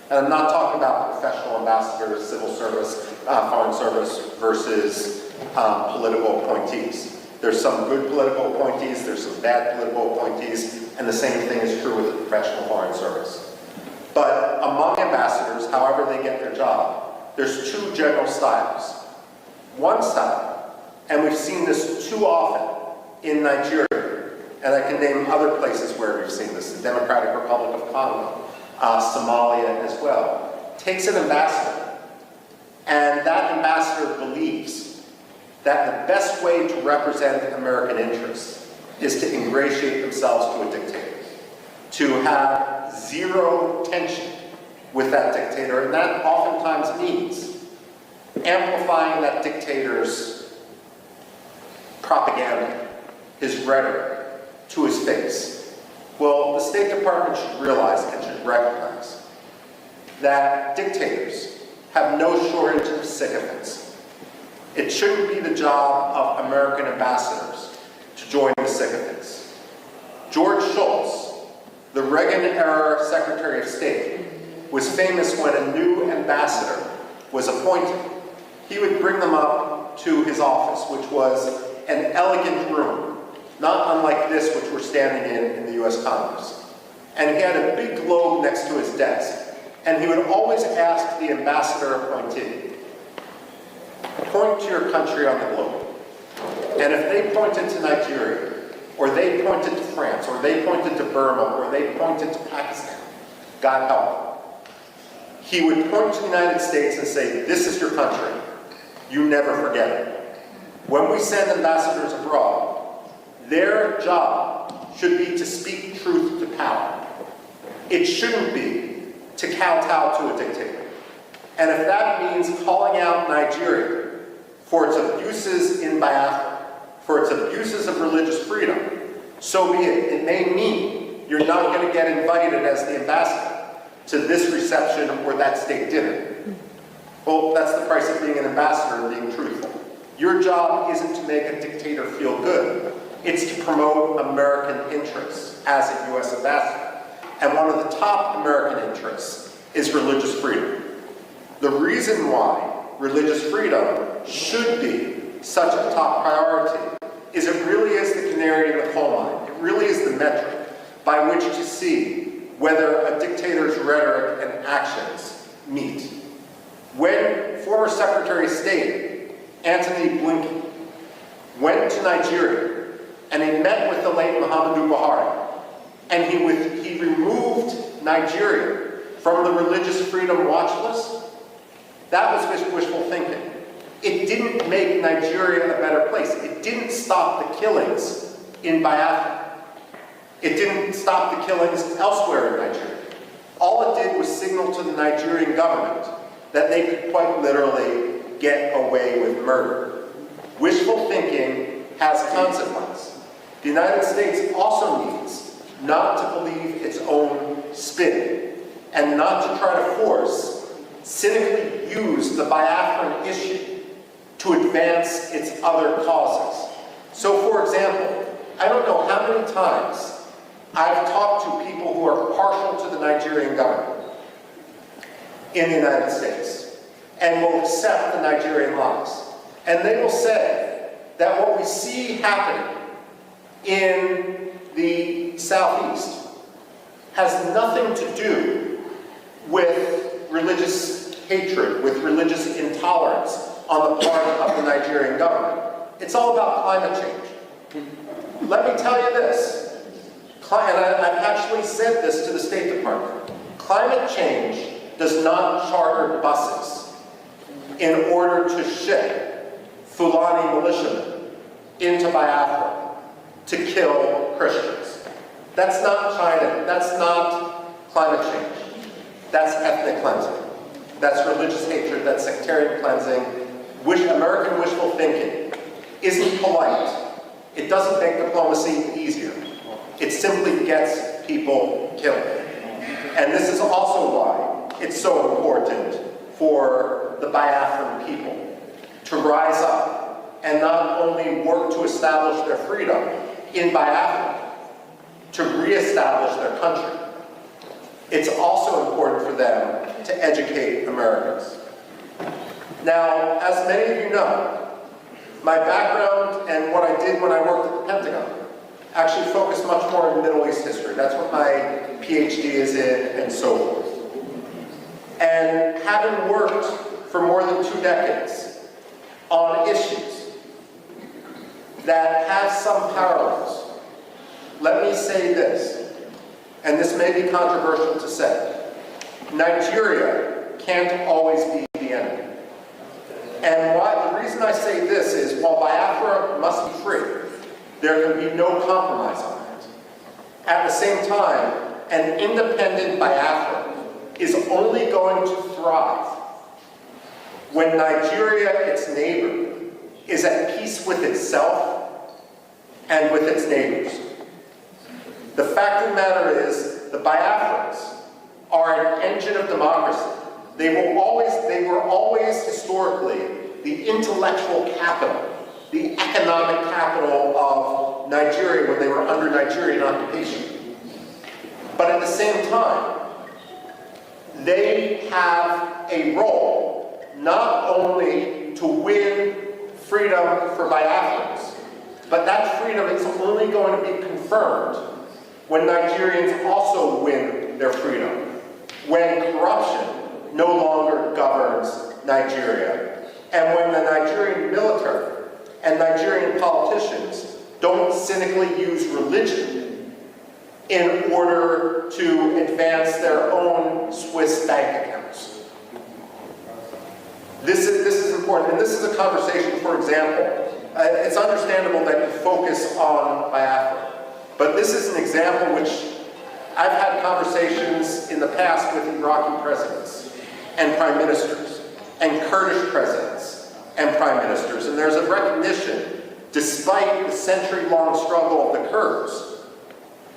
And I'm not talking about professional ambassadors, civil service, foreign service versus political appointees. There's some good political appointees, there's some bad political appointees, and the same thing is true with the professional foreign service. But among ambassadors, however they get their job, there's two general styles. One style, and we've seen this too often in Nigeria, and I can name other places where we've seen this, the Democratic Republic of Congo, Somalia as well, takes an ambassador, and that ambassador believes that the best way to represent American interests is to ingratiate themselves to a dictator, to have zero tension with that dictator, and that oftentimes means amplifying that dictator's propaganda, his rhetoric, to his face. Well, the State Department should realize and should recognize that dictators have no shortage of sycophants. It shouldn't be the job of American ambassadors to join the sycophants. George Shultz, the Reagan-era Secretary of State, was famous when a new ambassador was appointed. He would bring them up to his office, which was an elegant room, not unlike this which we're standing in the U.S. Congress. And he had a big globe next to his desk. And he would always ask the ambassador appointee, point to your country on the globe. And if they pointed to Nigeria, or they pointed to France, or they pointed to Burma, or they pointed to Pakistan, God help them, he would point to the United States and say, this is your country. You never forget it. When we send ambassadors abroad, their job should be to speak truth to power. It shouldn't be to kowtow to a dictator. And if that means calling out Nigeria for its abuses in Biafra, for its abuses of religious freedom, so be it. It may mean you're not going to get invited as the ambassador to this reception or that state dinner. Well, that's the price of being an ambassador and being truthful. Your job isn't to make a dictator feel good. It's to promote American interests as a U.S. ambassador. And one of the top American interests is religious freedom. The reason why religious freedom should be such a top priority is it really is the canary in the coal mine. It really is the metric by which to see whether a dictator's rhetoric and actions meet. When former Secretary of State Antony Blinken went to Nigeria and he met with the late Muhammadu Buhari, and he removed Nigeria from the religious freedom watch list, that was wishful thinking. It didn't make Nigeria a better place. It didn't stop the killings in Biafra. It didn't stop the killings elsewhere in Nigeria. All it did was signal to the Nigerian government that they could quite literally get away with murder. Wishful thinking has consequence. The United States also needs not to believe its own spin and not to try to force, cynically use the Biafran issue to advance its other causes. So, for example, I don't know how many times I've talked to people who are partial to the Nigerian government in the United States and will accept the Nigerian lies. And they will say that what we see happening in the Southeast has nothing to do with religious hatred, with religious intolerance on the part of the Nigerian government. It's all about climate change. Let me tell you this. I've actually said this to the State Department. Climate change does not charter buses in order to ship Fulani militiamen into Biafra to kill Christians. That's not China. That's not climate change. That's ethnic cleansing. That's religious hatred. That's sectarian cleansing. American wishful thinking isn't polite. It doesn't make diplomacy easier. It simply gets people killed. And this is also why it's so important for the Biafran people to rise up and not only work to establish their freedom in Biafra, to reestablish their country. It's also important for them to educate Americans. Now, as many of you know, my background and what I did when I worked at the Pentagon actually focused much more in Middle East history. That's what my PhD is in, and so forth. And having worked for more than 2 decades on issues that have some parallels, let me say this, and this may be controversial to say: Nigeria can't always be the enemy. And the reason I say this is, while Biafra must be free, there can be no compromise on it. At the same time, an independent Biafra is only going to thrive when Nigeria, its neighbor, is at peace with itself and with its neighbors. The fact of the matter is, the Biafrans are an engine of democracy. They were always historically the intellectual capital, the economic capital of Nigeria when they were under Nigerian occupation. But at the same time, they have a role not only to win freedom for Biafrans, but that freedom is only going to be confirmed when Nigerians also win their freedom, when corruption no longer governs Nigeria, and when the Nigerian military and Nigerian politicians don't cynically use religion in order to advance their own Swiss bank accounts. This is important, and this is a conversation, for example, it's understandable that you focus on Biafra, but this is an example which I've had conversations in the past with Iraqi presidents and prime ministers, and Kurdish presidents and prime ministers, and there's a recognition, despite the century-long struggle of the Kurds,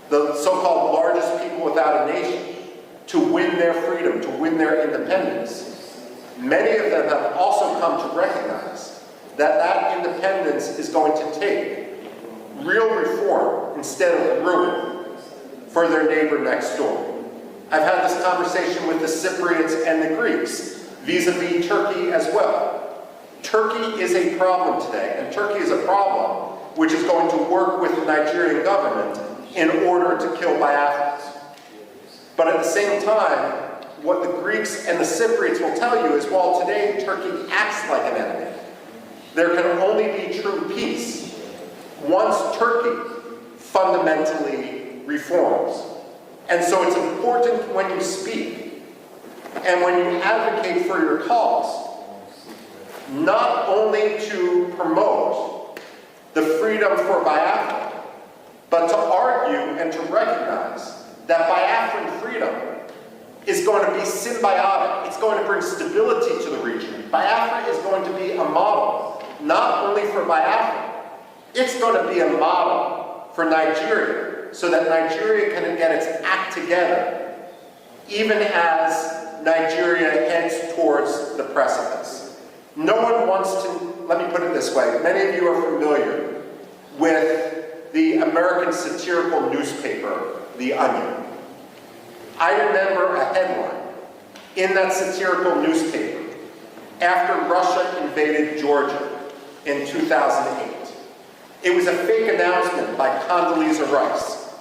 the so-called largest people without a nation, to win their freedom, to win their independence. Many of them have also come to recognize that that independence is going to take real reform instead of ruin for their neighbor next door. I've had this conversation with the Cypriots and the Greeks, vis-a-vis Turkey as well. Turkey is a problem today, and Turkey is a problem which is going to work with the Nigerian government in order to kill Biafrans. But at the same time, what the Greeks and the Cypriots will tell you is, while today Turkey acts like an enemy, there can only be true peace once Turkey fundamentally reforms. And so it's important when you speak and when you advocate for your cause, not only to promote the freedom for Biafra, but to argue and to recognize that Biafran freedom is going to be symbiotic. It's going to bring stability to the region. Biafra is going to be a model, not only for Biafra, it's going to be a model for Nigeria, so that Nigeria can get its act together, even as Nigeria heads towards the precipice. No one wants to, let me put it this way, many of you are familiar with the American satirical newspaper, The Onion. I remember a headline in that satirical newspaper after Russia invaded Georgia in 2008. It was a fake announcement by Condoleezza Rice,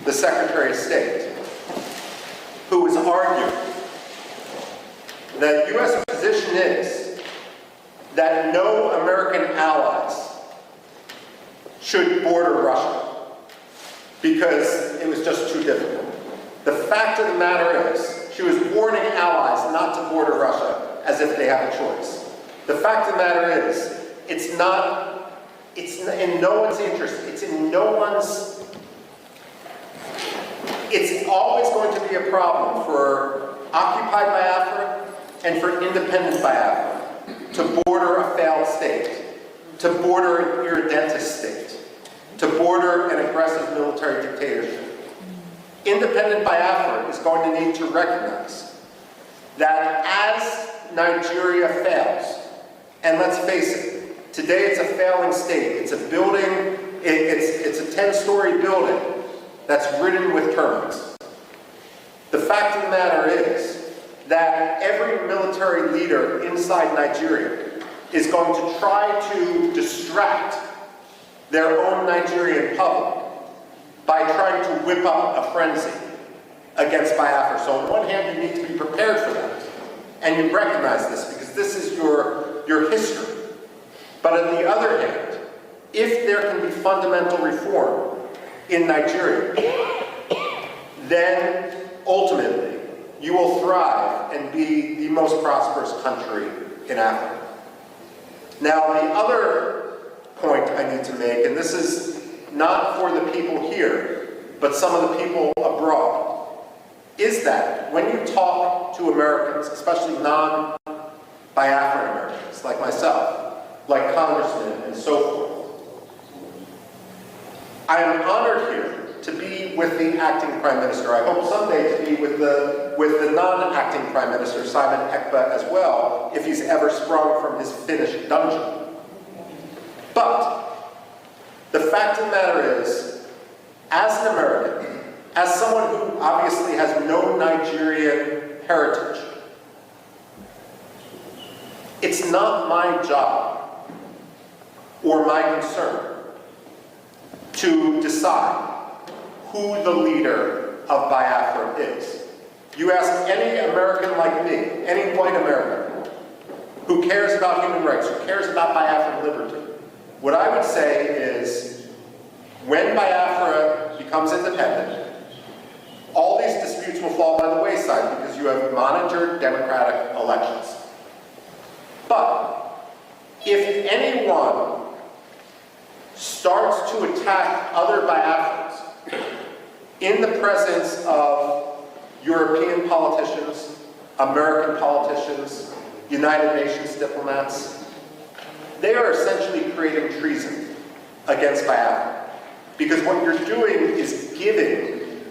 the Secretary of State, who was arguing that the U.S. position is that no American allies should border Russia because it was just too difficult. The fact of the matter is, she was warning allies not to border Russia as if they have a choice. The fact of the matter is, it's in no one's interest, it's always going to be a problem for occupied Biafra and for independent Biafra to border a failed state, to border an irredentist state, to border an aggressive military dictatorship. Independent Biafra is going to need to recognize that as Nigeria fails, and let's face it, today it's a failing state. It's a building, it's a 10-story building that's ridden with termites. The fact of the matter is that every military leader inside Nigeria is going to try to distract their own Nigerian public by trying to whip up a frenzy against Biafra. So on one hand, you need to be prepared for that. And you recognize this because this is your history. But on the other hand, if there can be fundamental reform in Nigeria, then ultimately you will thrive and be the most prosperous country in Africa. Now, the other point I need to make, and this is not for the people here, but some of the people abroad, is that when you talk to Americans, especially non-Biafran Americans like myself, like congressmen and so forth, I am honored here to be with the acting Prime Minister. I hope someday to be with the non-acting Prime Minister, Simon Ekpa, as well, if he's ever sprung from his Finnish dungeon. But the fact of the matter is, as an American, as someone who obviously has no Nigerian heritage, it's not my job or my concern to decide who the leader of Biafra is. You ask any American like me, any white American, who cares about human rights, who cares about Biafran liberty, what I would say is, when Biafra becomes independent, all these disputes will fall by the wayside because you have monitored democratic elections. But if anyone starts to attack other Biafrans in the presence of European politicians, American politicians, United Nations diplomats, they are essentially creating treason against Biafra. Because what you're doing is giving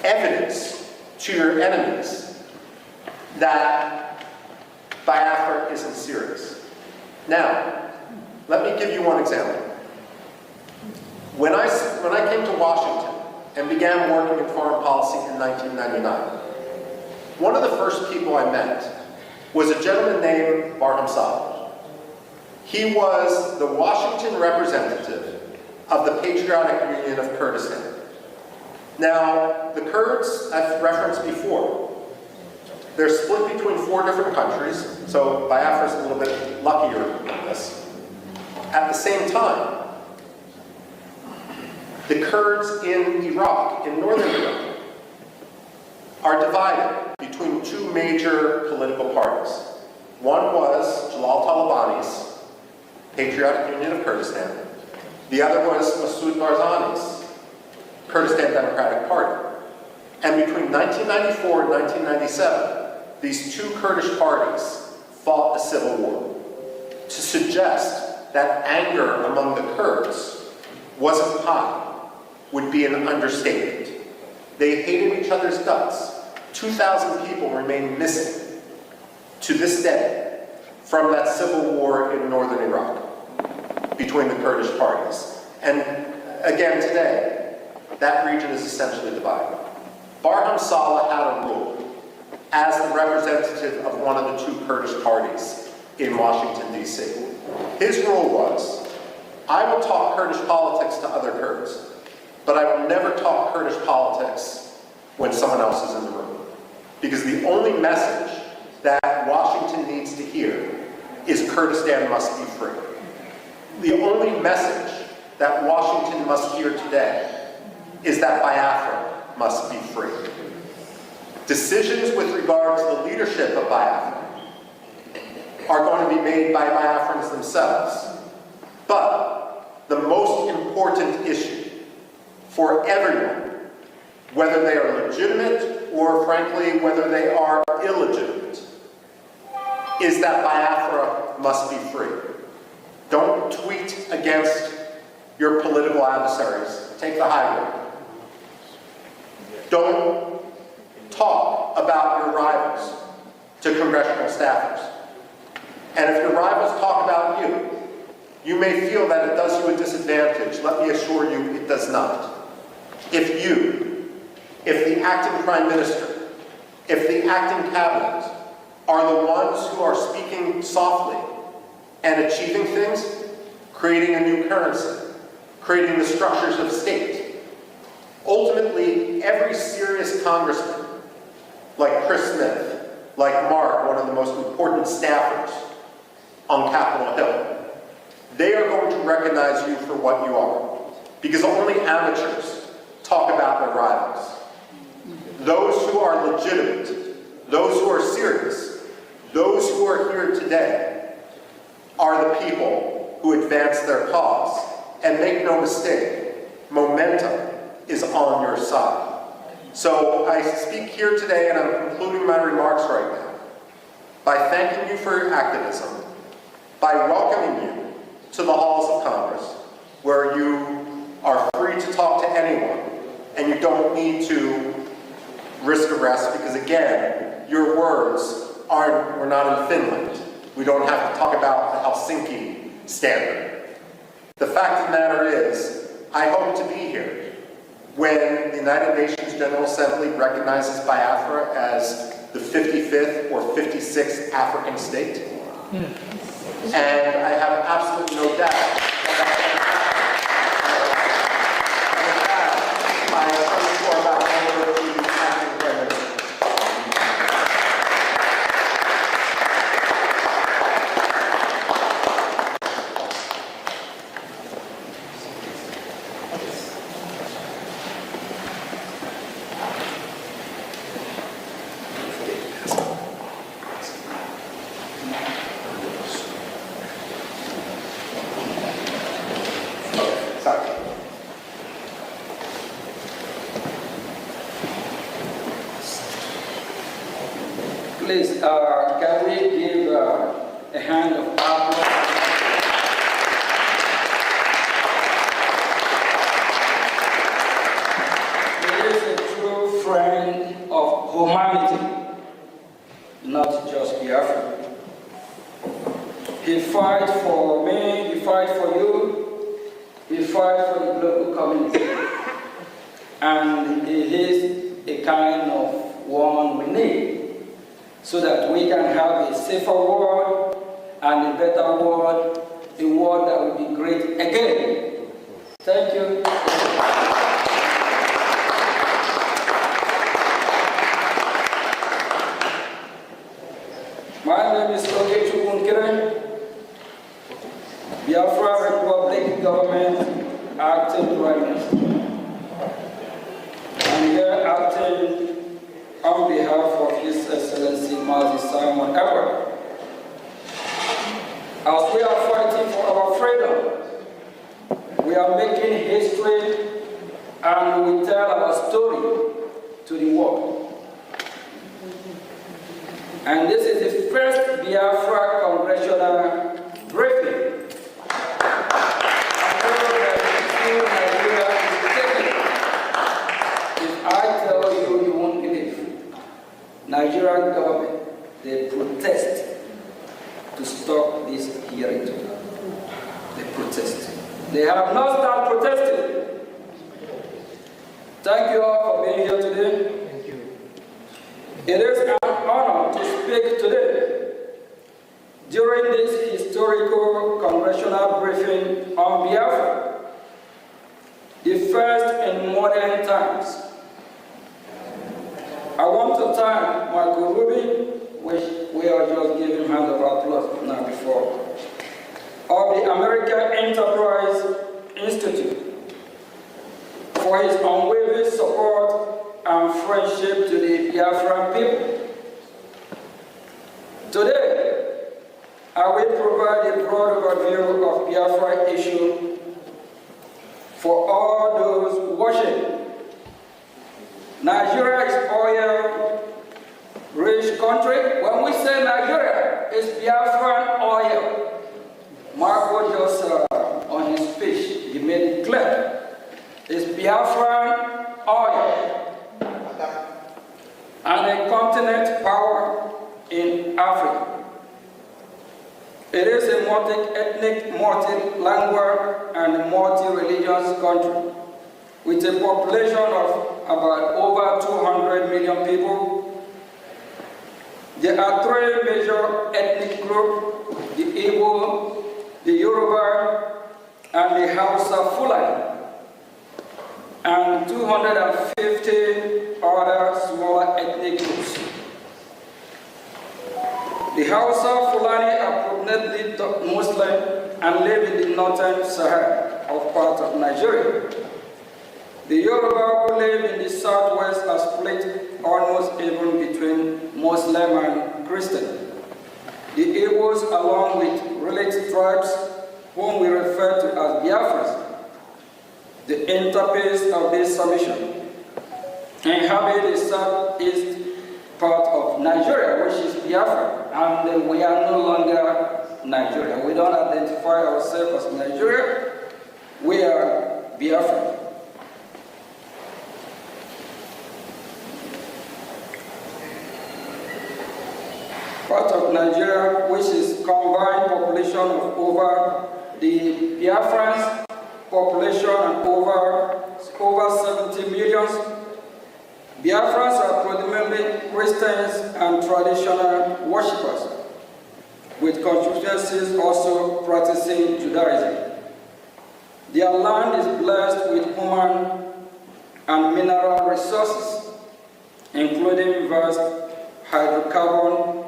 evidence to your enemies that Biafra isn't serious. Now, let me give you one example. When I came to Washington and began working in foreign policy in 1999, one of the first people I met was a gentleman named Brgie. He was the Washington representative of the Patriotic Union of Kurdistan. Now, the Kurds, I've referenced before, they're split between 4 different countries, so Biafra's a little bit luckier than this. At the same time, the Kurds in Iraq, in northern Iraq, are divided between 2 major political parties. One was Jalal Talabani's Patriotic Union of Kurdistan. The other was Masoud Barzani's Kurdistan Democratic Party. And between 1994 and 1997, these 2 Kurdish parties fought a civil war. To suggest that anger among the Kurds wasn't high would be an understatement. They hated each other's guts. 2,000 people remain missing to this day from that civil war in northern Iraq between the Kurdish parties. And again today, that region is essentially divided. Barham Saleh had a rule as the representative of one of the 2 Kurdish parties in Washington, D.C. His rule was, I will talk Kurdish politics to other Kurds, but I will never talk Kurdish politics when someone else is in the room. Because the only message that Washington needs to hear is Kurdistan must be free. The only message that Washington must hear today is that Biafra must be free. Decisions with regard to the leadership of Biafra are going to be made by Biafrans themselves. But the most important issue for everyone, whether they are legitimate or frankly whether they are illegitimate, is that Biafra must be free. Don't tweet against your political adversaries. Take the high road. Don't talk about your rivals to congressional staffers. And if your rivals talk about you, you may feel that it does you a disadvantage. Let me assure you it does not. If the acting prime minister, if the acting cabinet are the ones who are speaking softly and achieving things, creating a new currency, creating the structures of state, ultimately every serious congressman, like Chris Smith, like Mark, one of the most important staffers on Capitol Hill, they are going to recognize you for what you are. Because only amateurs talk about their rivals. Those who are legitimate, those who are serious, those who are here today are the people who advance their cause. And make no mistake, momentum is on your side. So I speak here today, and I'm concluding my remarks right now, by thanking you for your activism, by welcoming you to the halls of Congress, where you are free to talk to anyone, and you don't need to risk arrest, because again, your words we're not in Finland. We don't have to talk about the Helsinki standard. The fact of the matter is, I hope to be here when the United Nations General Assembly recognizes Biafra as the 55th or 56th African state. And I have absolutely no doubt that I am sure about the acting prime minister. Please, can we give a hand of applause? He is a true friend of humanity, not just Biafra. He fights for me, he fights for you, he fights for the global community. And he is a kind of one we need, so that we can have a safer world and a better world, a world that will be great again. Thank you. My name is Brgie, Biafra Republic Government Acting Prime Minister. I'm here acting on behalf of His Excellency Mazi Simon Edward. As we are fighting for our freedom, we are making history and we tell our story to the world. And this is the first Biafra congressional briefing. If I tell you, you won't believe. Nigerian government, they protest to stop this hearing today. They protest. They have not started protesting. Thank you all for being here today. Thank you. It is an honor to speak today during this historical congressional briefing on Biafra, the first in modern times. I want to thank Michael Ruby, which we are just giving hand of applause now before, of the American Enterprise Institute for his unwavering support and friendship to the Biafran people. Today, I will provide a broad overview of Biafra issue for all those watching. Nigeria is oil-rich country. When we say Nigeria, it's Biafran oil. Marco just on his speech, he made it clear. It's Biafran oil and a continent power in Africa. It is a multi-ethnic, multi-language, and multi-religious country with a population of about over 200 million people. There are three major ethnic groups: the Igbo, the Yoruba, and the Hausa Fulani, and 250 other smaller ethnic groups. The Hausa Fulani are predominantly Muslim and live in the northern Sahara of part of Nigeria. The Yoruba who live in the southwest are split almost even between Muslim and Christian. The Igbos, along with related tribes, whom we refer to as Biafras, the interface of this submission, inhabit the southeast part of Nigeria, which is Biafra, and we are no longer Nigeria. We don't identify ourselves as Nigeria, we are Biafra. Part of Nigeria, which is combined population of over the Biafrans population and over 70 million. Biafrans are predominantly Christians and traditional worshippers, with constituencies also practicing Judaism. Their land is blessed with human and mineral resources, including vast hydrocarbon.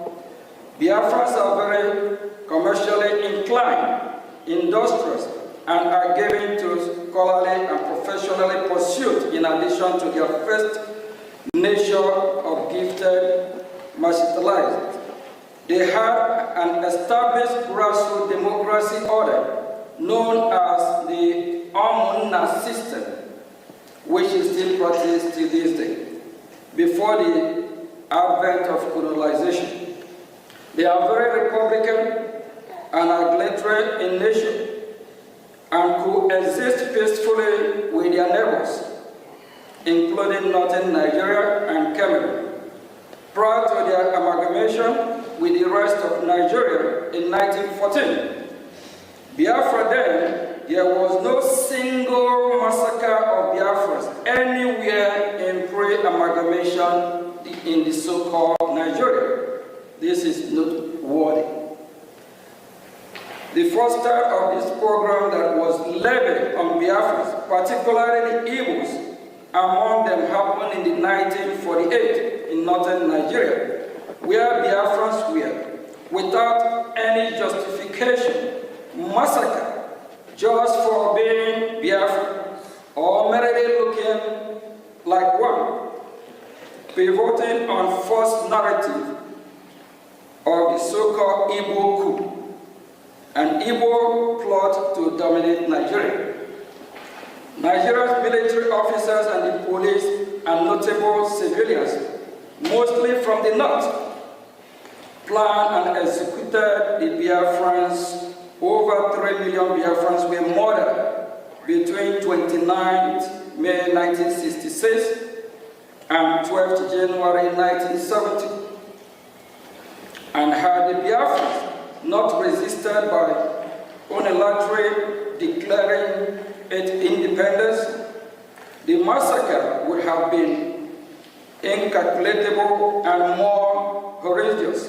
Biafrans are very commercially inclined, industrious, and are given to scholarly and professionally pursuit in addition to their first nature of gifted martialized. They have an established grassroots democracy order known as the Omunna system, which is still practiced to this day, before the advent of colonization. They are very republican and arbitrary in nature and coexist peacefully with their neighbors, including northern Nigeria and Cameroon. Prior to their amalgamation with the rest of Nigeria in 1914, Biafra then, there was no single massacre of Biafras anywhere in pre-amalgamation in the so-called Nigeria. This is noteworthy. The first start of this program that was levied on Biafrans, particularly the Igbos, among them happened in 1948 in northern Nigeria, where Biafrans were, without any justification, massacred just for being Biafran, or merely looking like one, pivoting on false narrative of the so-called Igbo coup, an Igbo plot to dominate Nigeria. Nigeria's military officers and the police and notable civilians, mostly from the north, planned and executed the Biafrans. Over 3 million Biafrans were murdered between 29th May 1966 and 12th January 1970. And had the Biafrans not resisted by unilaterally declaring its independence, the massacre would have been incalculable and more horrendous.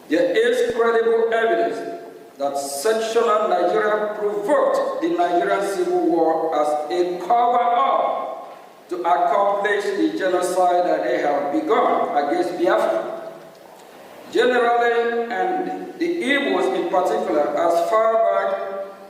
There is credible evidence that sectional Nigeria provoked the Nigerian Civil War as a cover-up to accomplish the genocide that they have begun against Biafra. Generally, and the Igbos in particular, as far back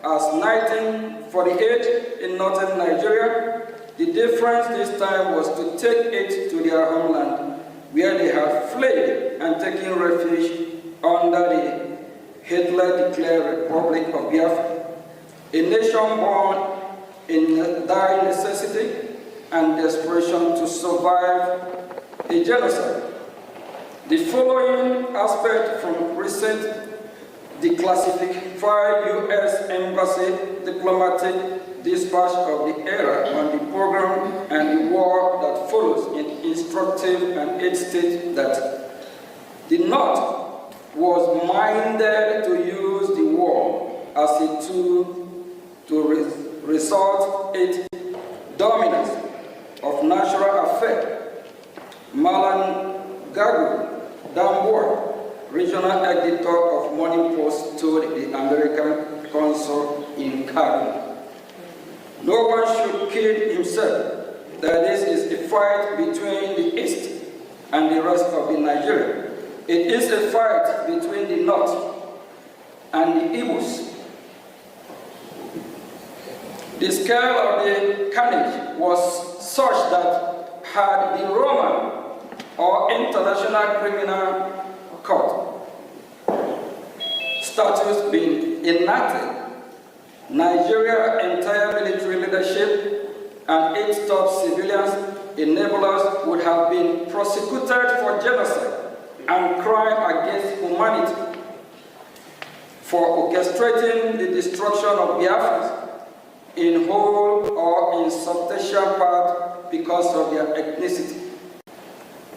as 1948 in northern Nigeria, The difference this time was to take it to their homeland, where they had fled and taken refuge under the Hitler-declared Republic of Biafra, a nation born in dire necessity and desperation to survive a genocide. The following aspect from recent declassified U.S. Embassy diplomatic dispatch of the era on the program and the war that follows is instructive, and it states that the North was minded to use the war as a tool to resort its dominance of natural affairs. Malan Gagu Damboa, regional editor of Morning Post, told the American consul in Kabul, "No one should kid himself that this is a fight between the East and the rest of the Nigeria. It is a fight between the North and the Igbos." The scale of the carnage was such that had the Roman or International Criminal Court status been enacted, Nigeria's entire military leadership and its top civilians enablers would have been prosecuted for genocide and crime against humanity, for orchestrating the destruction of Biafrans in whole or in substantial part because of their ethnicity.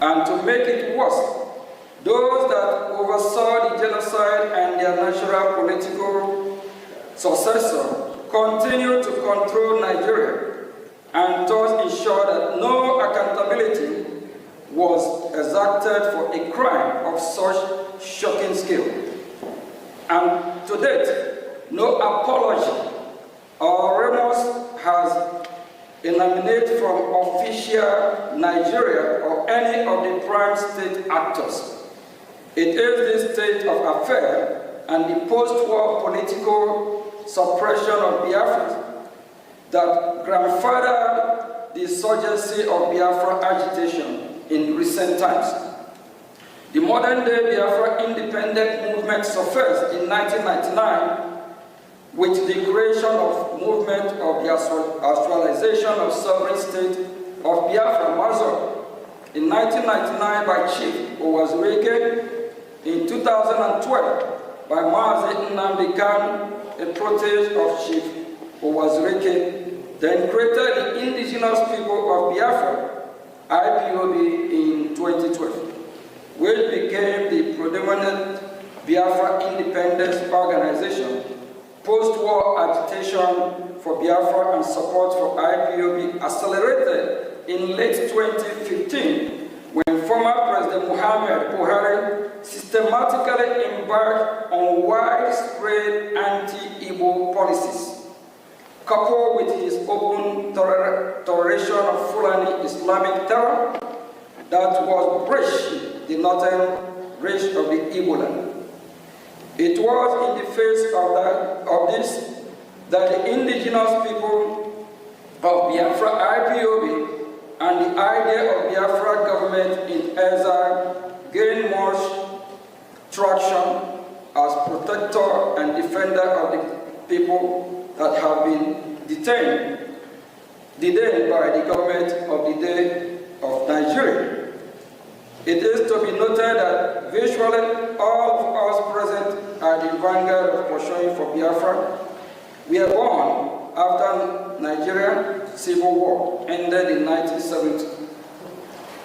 And to make it worse, those that oversaw the genocide and their natural political successor continue to control Nigeria and thus ensure that no accountability was exacted for a crime of such shocking scale. And to date, no apology or remorse has emanated from official Nigeria or any of the prime state actors. It is this state of affairs and the post-war political suppression of Biafra that grandfathered the insurgency of Biafra agitation in recent times. The modern-day Biafra independent movement surfaced in 1999 with the creation of movement of the actualization of sovereign state of Biafra Mazur in 1999 by Chief Owazurike, in 2012 by Mazi Nnamdi Kanu, a protege of Chief Owazurike, then created the Indigenous People of Biafra, IPOB, in 2012, which became the predominant Biafra independence organization. Post-war agitation for Biafra and support for IPOB accelerated in late 2015 when former President Muhammad Buhari systematically embarked on widespread anti-Igbo policies, coupled with his open toleration of Fulani Islamic terror that was breaching the northern reach of the Igbo land. It was in the face of this that the indigenous people of Biafra IPOB and the idea of Biafra government in exile gained much traction as protector and defender of the people that have been detained by the government of the day of Nigeria. It is to be noted that virtually all of us present at the vanguard of pursuing for Biafra were born after Nigerian Civil War ended in 1970.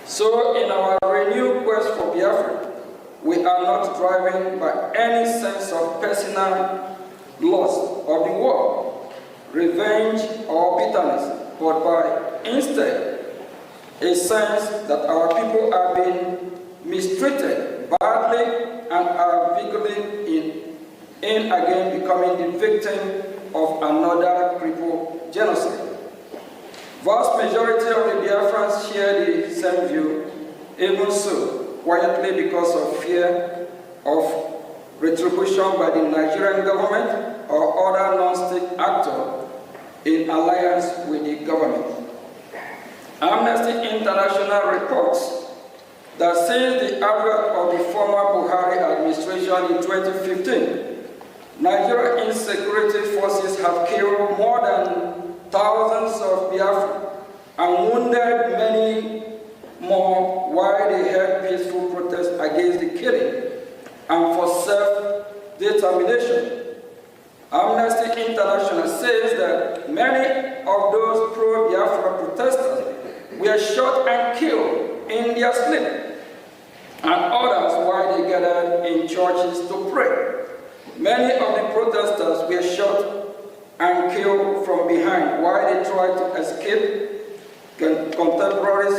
So in our renewed quest for Biafra, we are not driven by any sense of personal loss of the war, revenge or bitterness, but by instead a sense that our people are being mistreated badly and are vigorously in again becoming the victim of another crippled genocide. Vast majority of the Biafrans share the same view, even so, quietly because of fear of retribution by the Nigerian government or other non-state actor in alliance with the government. Amnesty International reports that since the advent of the former Buhari administration in 2015, Nigerian insecurity forces have killed more than thousands of Biafrans and wounded many more while they held peaceful protests against the killing and for self-determination. Amnesty International says that many of those pro-Biafra protesters were shot and killed in their sleep, and others while they gathered in churches to pray. Many of the protesters were shot and killed from behind while they tried to escape. Contemporaries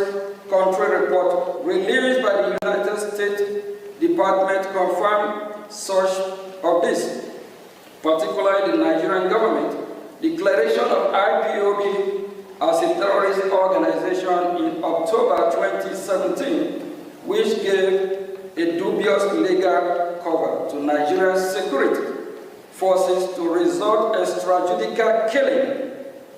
country report released by the United States Department confirmed such of this, particularly the Nigerian government declaration of IPOB as a terrorist organization in October 2017, which gave a dubious legal cover to Nigeria's security forces to resort extrajudicial killing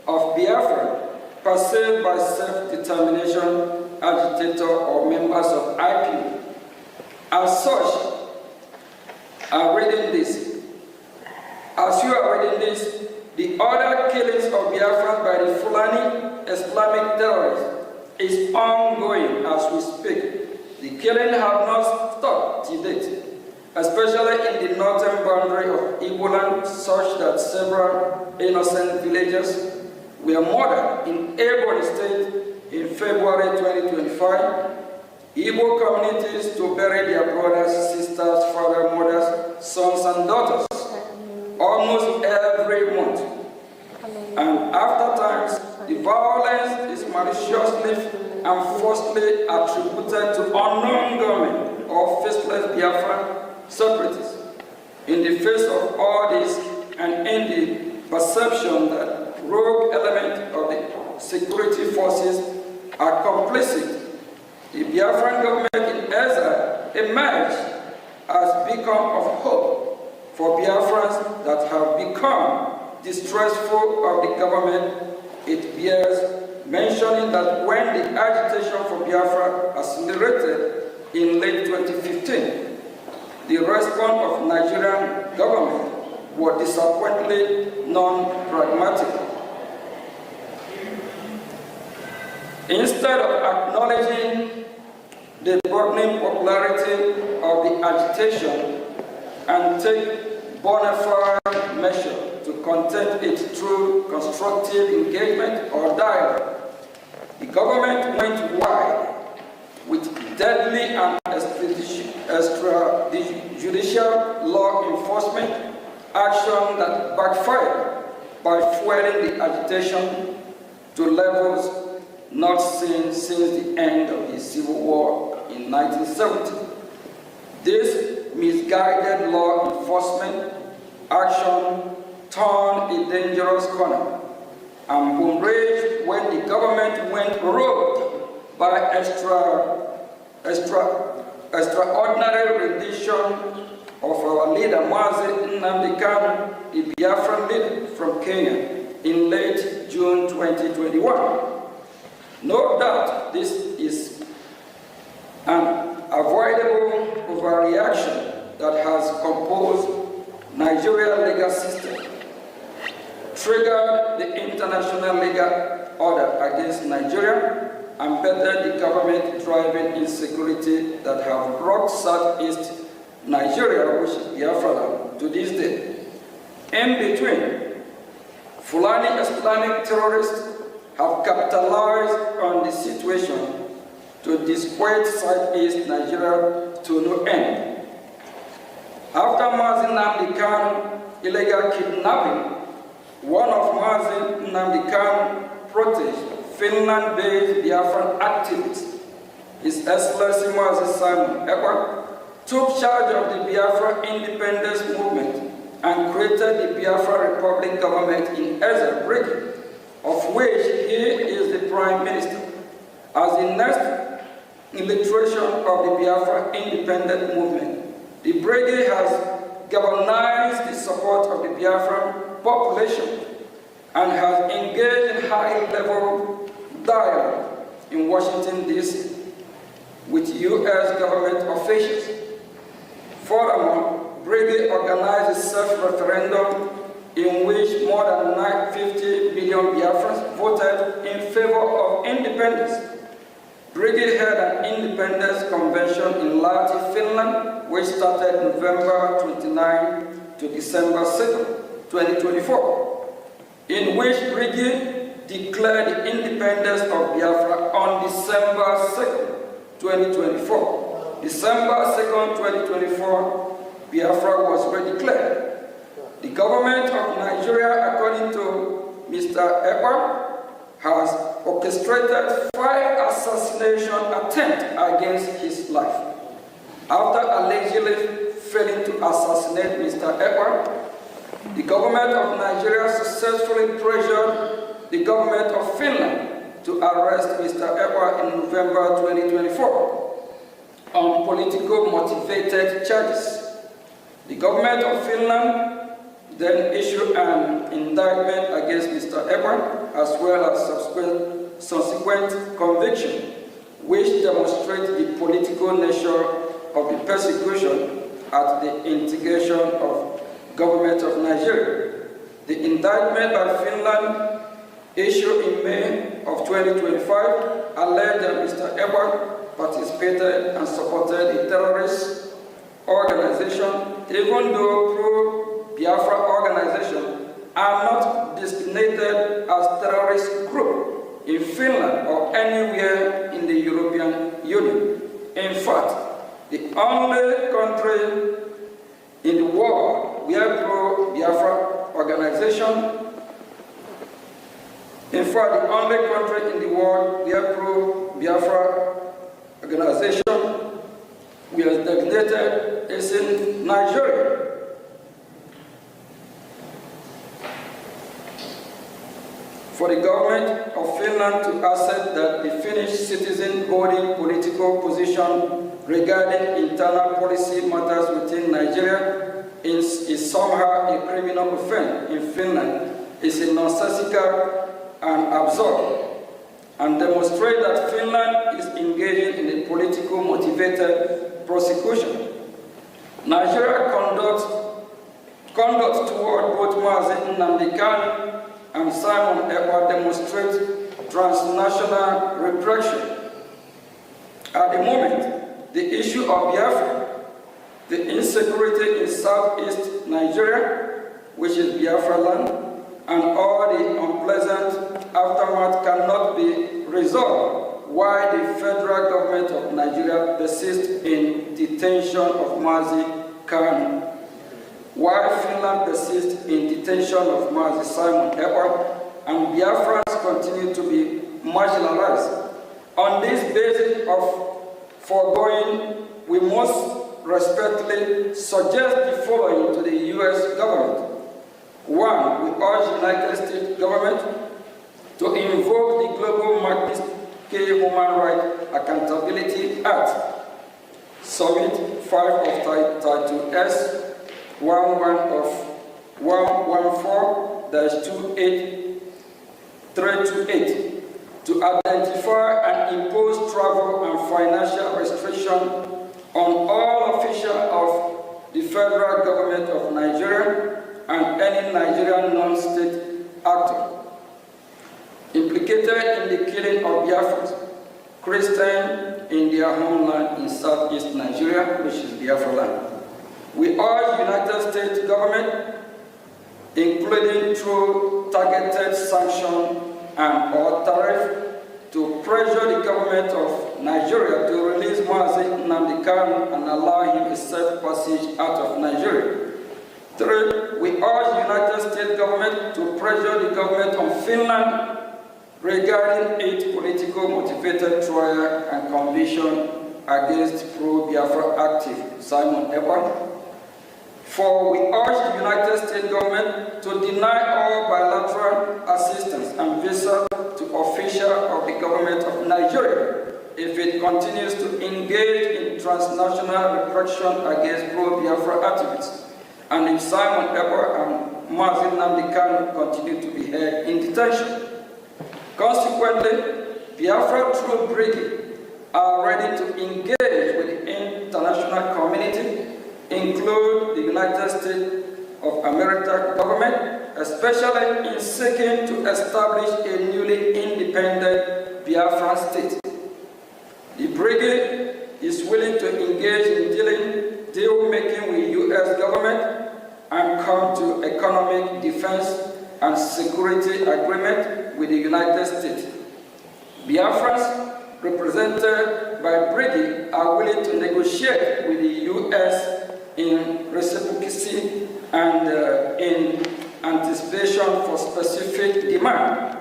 of Biafra perceived by self-determination agitator or members of IPOB. As such, as you are reading this, the other killings of Biafrans by the Fulani Islamic terrorists is ongoing as we speak. The killing have not stopped to date, especially in the northern boundary of Igbo land, such that several innocent villagers were murdered in Ebonyi State in February 2025. Igbo communities to bury their brothers, sisters, fathers, mothers, sons, and daughters almost every month. And after times, the violence is maliciously and falsely attributed to unknown government or faceless Biafran separatists. In the face of all this, and in the perception that rogue elements of the security forces are complicit, the Biafran government in exile emerged as a beacon of hope for Biafrans that have become distrustful of the government. It bears mentioning that when the agitation for Biafra accelerated in late 2015, the response of Nigerian government was disappointingly non-pragmatic. Instead of acknowledging the burgeoning popularity of the agitation and take bona fide measures to contain it through constructive engagement or dialogue, the government went wide with deadly and extrajudicial law enforcement action that backfired by fueling the agitation to levels not seen since the end of the Civil War in 1970. This misguided law enforcement action turned a dangerous corner and boomeranged when the government went rogue by extraordinary rendition of our leader Mazi Nnamdi Kanu, the Biafran leader from Kenya, in late June 2021. No doubt this is an avoidable overreaction that has composed Nigeria's legal system, triggered the international legal order against Nigeria, and bettered the government driving insecurity that have brought Southeast Nigeria, which is Biafra, to this day. In between, Fulani Islamic terrorists have capitalized on the situation to disquiet Southeast Nigeria to no end. After Mazi Nnamdi Kanu illegal kidnapping, one of Mazi Nnamdi Kanu proteges, Finland-based Biafran activist, His Excellency Mazi Simon Ekpa, took charge of the Biafra independence movement and created the Biafra Republic government in Brgie, of which he is the Prime Minister. As the next illustration of the Biafra independent movement, the Brgie has galvanized the support of the Biafran population and has engaged in high-level dialogue in Washington, D.C. with U.S. government officials. Furthermore, Brgie organized a self-referendum in which more than 950 million Biafrans voted in favor of independence. Brgie held an independence convention in Lahti, Finland, which started November 29 to December 2, 2024, in which Brgie declared the independence of Biafra on December 2, 2024. December 2, 2024, Biafra was redeclared. The government of Nigeria, according to Mr. Ekpa, has orchestrated 5 assassination attempts against his life. After allegedly failing to assassinate Mr. Ekpa, the government of Nigeria successfully pressured the government of Finland to arrest Mr. Ekpa in November 2024 on political motivated charges. The government of Finland then issued an indictment against Mr. Ekpa, as well as subsequent conviction, which demonstrates the political nature of the persecution at the instigation of government of Nigeria. The indictment by Finland, issued in May of 2025, alleged that Mr. Ekpa participated and supported a terrorist organization, even though pro-Biafra organizations are not designated as terrorist group in Finland or anywhere in the European Union. In fact, the only country in the world where pro-Biafra organization, in fact, the only country in the world where pro-Biafra organization was designated is in Nigeria. For the government of Finland to accept that the Finnish citizen holding political position regarding internal policy matters within Nigeria is somehow a criminal offense in Finland is a nonsensical and absurd, and demonstrate that Finland is engaging in a political motivated prosecution. Nigeria conduct toward both Mazi Nnamdi Kanu and Simon Ekpa demonstrate transnational repression. At the moment, the issue of Biafra, the insecurity in southeast Nigeria, which is Biafra land, and all the unpleasant aftermath cannot be resolved, while the federal government of Nigeria persists in detention of Mazi Kanu. While Finland persists in detention of Mazi Simon Ekpa, and Biafrans continue to be marginalized. On this basis of foregoing, we must respectfully suggest the following to the U.S. government. 1. We urge the United States government to invoke the Global Magnitsky Human Rights Accountability Act, Summit 5 of Title S, 11 of 114-28328 to identify and impose travel and financial restrictions on all officials of the federal government of Nigeria and any Nigerian non-state actor implicated in the killing of Biafrans, Christians in their homeland in southeast Nigeria, which is Biafra land. We urge the United States government, including through targeted sanction and or tariff, to pressure the government of Nigeria to release Mazi Nnamdi Kanu and allow him a safe passage out of Nigeria. 3. We urge the United States government to pressure the government of Finland regarding its political motivated trial and conviction against pro-Biafra active Simon Ekpa. 4. We urge the United States government to deny all bilateral assistance and visa to officials of the government of Nigeria if it continues to engage in transnational repression against pro-Biafra activists, and if Simon Ekpa and Mazi Nnamdi Kanu continue to be held in detention. Consequently, Biafra troop Brgie are ready to engage with the international community, include the United States of America government, especially in seeking to establish a newly independent Biafran state. The Brigade is willing to engage in deal-making with U.S. government and come to economic defense and security agreement with the United States. Biafrans represented by Brgie are willing to negotiate with the U.S. in reciprocity and in anticipation for specific demand,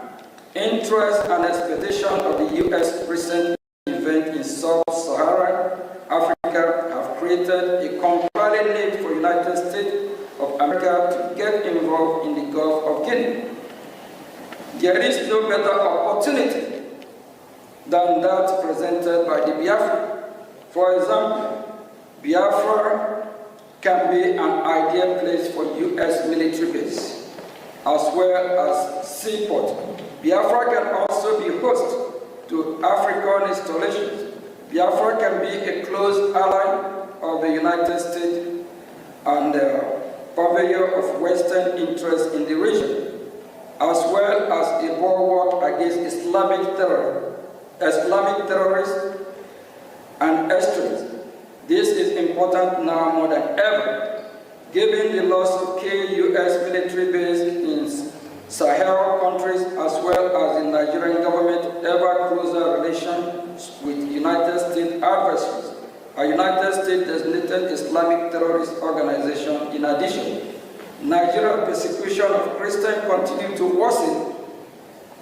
interest, and expectation of the U.S. recent event in Sub-Saharan Africa have created a compelling need for the United States of America to get involved in the Gulf of Guinea. There is no better opportunity than that presented by the Biafra. For example, Biafra can be an ideal place for U.S. military base, as well as seaport. Biafra can also be host to African installations. Biafra can be a close ally of the United States and purveyor of Western interests in the region, as well as a bulwark against Islamic terrorists and extremists. This is important now more than ever, given the loss of key U.S. military bases in Sahel countries, as well as the Nigerian government ever closer relations with United States adversaries, a United States designated Islamic terrorist organization. In addition, Nigeria's persecution of Christians continues to worsen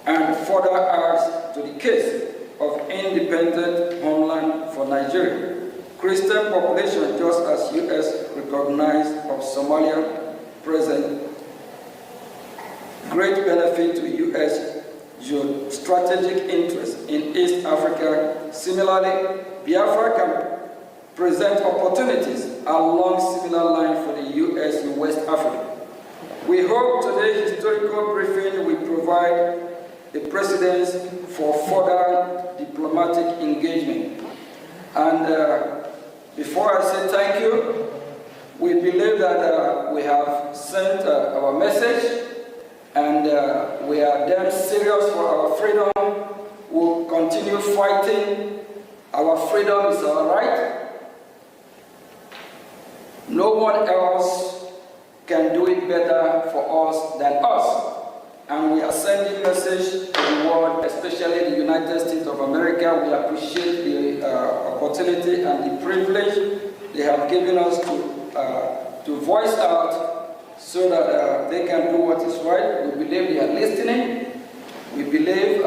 and further adds to the case of independent homeland for Nigeria. Christian population, just as U.S. recognized of Somalia, present great benefit to U.S. strategic interest in East Africa. Similarly, Biafra can present opportunities along similar lines for the U.S. in West Africa. We hope today's historical briefing will provide the precedents for further diplomatic engagement. And before I say thank you, we believe that we have sent our message, and we are damn serious for our freedom. We'll continue fighting. Our freedom is our right. No one else can do it better for us than us. And we are sending message to the world, especially the United States of America. We appreciate the opportunity and the privilege they have given us to voice out so that they can do what is right. We believe they are listening. We believe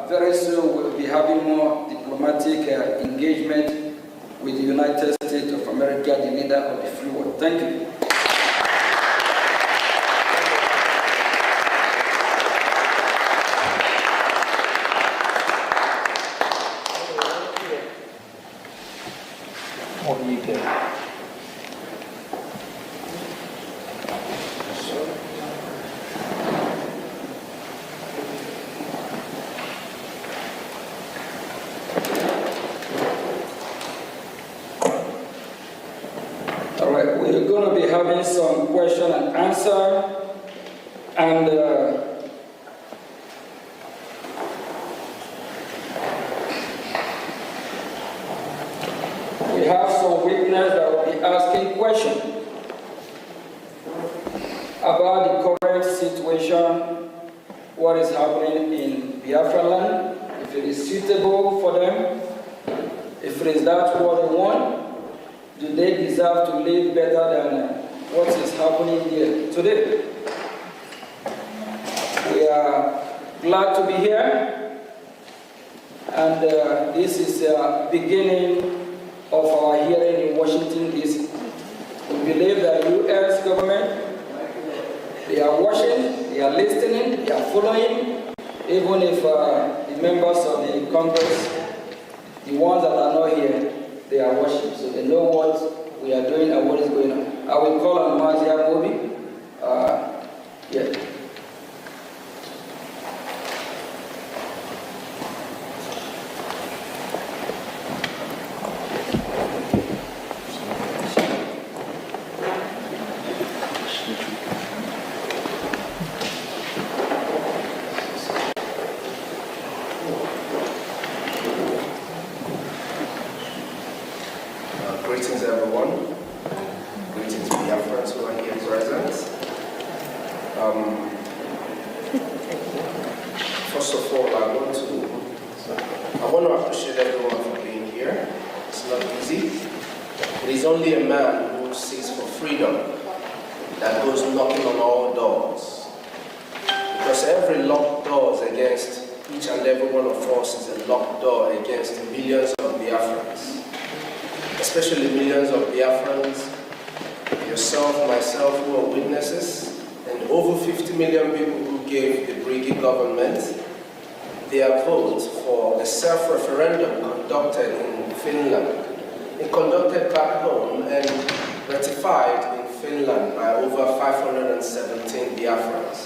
very soon we'll be having more diplomatic engagement with the United States of America, the leader of the free world. Thank you. We're going to be having some question and answer, and we have some witnesses that will be asking questions about the current situation, what is happening in Biafra land, if it is suitable for them, if it is that what they want. Do they deserve to live better than what is happening here today? We are glad to be here, and this is the beginning of our hearing in Washington, D.C. We believe that U.S. government, they are watching, they are listening, they are following, even if the members of the Congress, the ones that are not here, they are watching, so they know what we are doing and what is going on. I will call on Mazia Mobi. First of all, I want to appreciate everyone for being here. It's not easy. It is only a man who seeks for freedom that goes knocking on all doors. Because every locked door against each and every one of us is a locked door against millions of Biafrans. Especially millions of Biafrans, yourself, myself, who are witnesses, and over 50 million people who gave the Brgie government their vote for a self-referendum conducted in Finland. It conducted back home and ratified in Finland by over 517 Biafrans.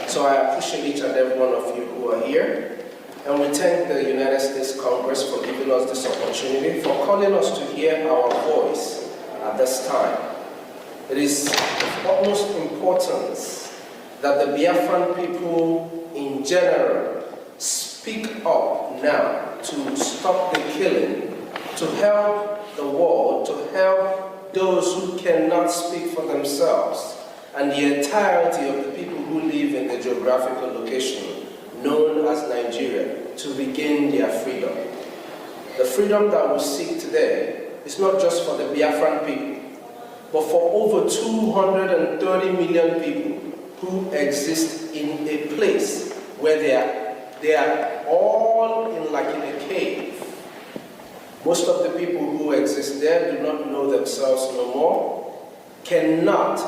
So I appreciate each and every one of you who are here. And we thank the United States Congress for giving us this opportunity, for calling us to hear our voice at this time. It is of utmost importance that the Biafran people in general speak up now to stop the killing, to help the world, to help those who cannot speak for themselves, and the entirety of the people who live in the geographical location known as Nigeria, to regain their freedom. The freedom that we seek today is not just for the Biafran people, but for over 230 million people who exist in a place where they are all in a cave. Most of the people who exist there do not know themselves no more, cannot,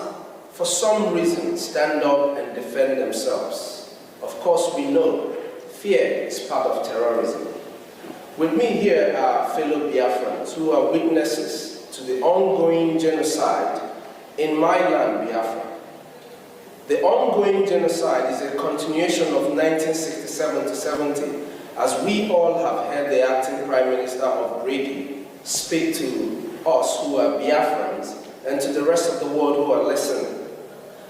for some reason, stand up and defend themselves. Of course, we know fear is part of terrorism. With me here are fellow Biafrans who are witnesses to the ongoing genocide in my land, Biafra. The ongoing genocide is a continuation of 1967 to 70, as we all have heard the acting Prime Minister of Brgie speak to us who are Biafrans and to the rest of the world who are listening.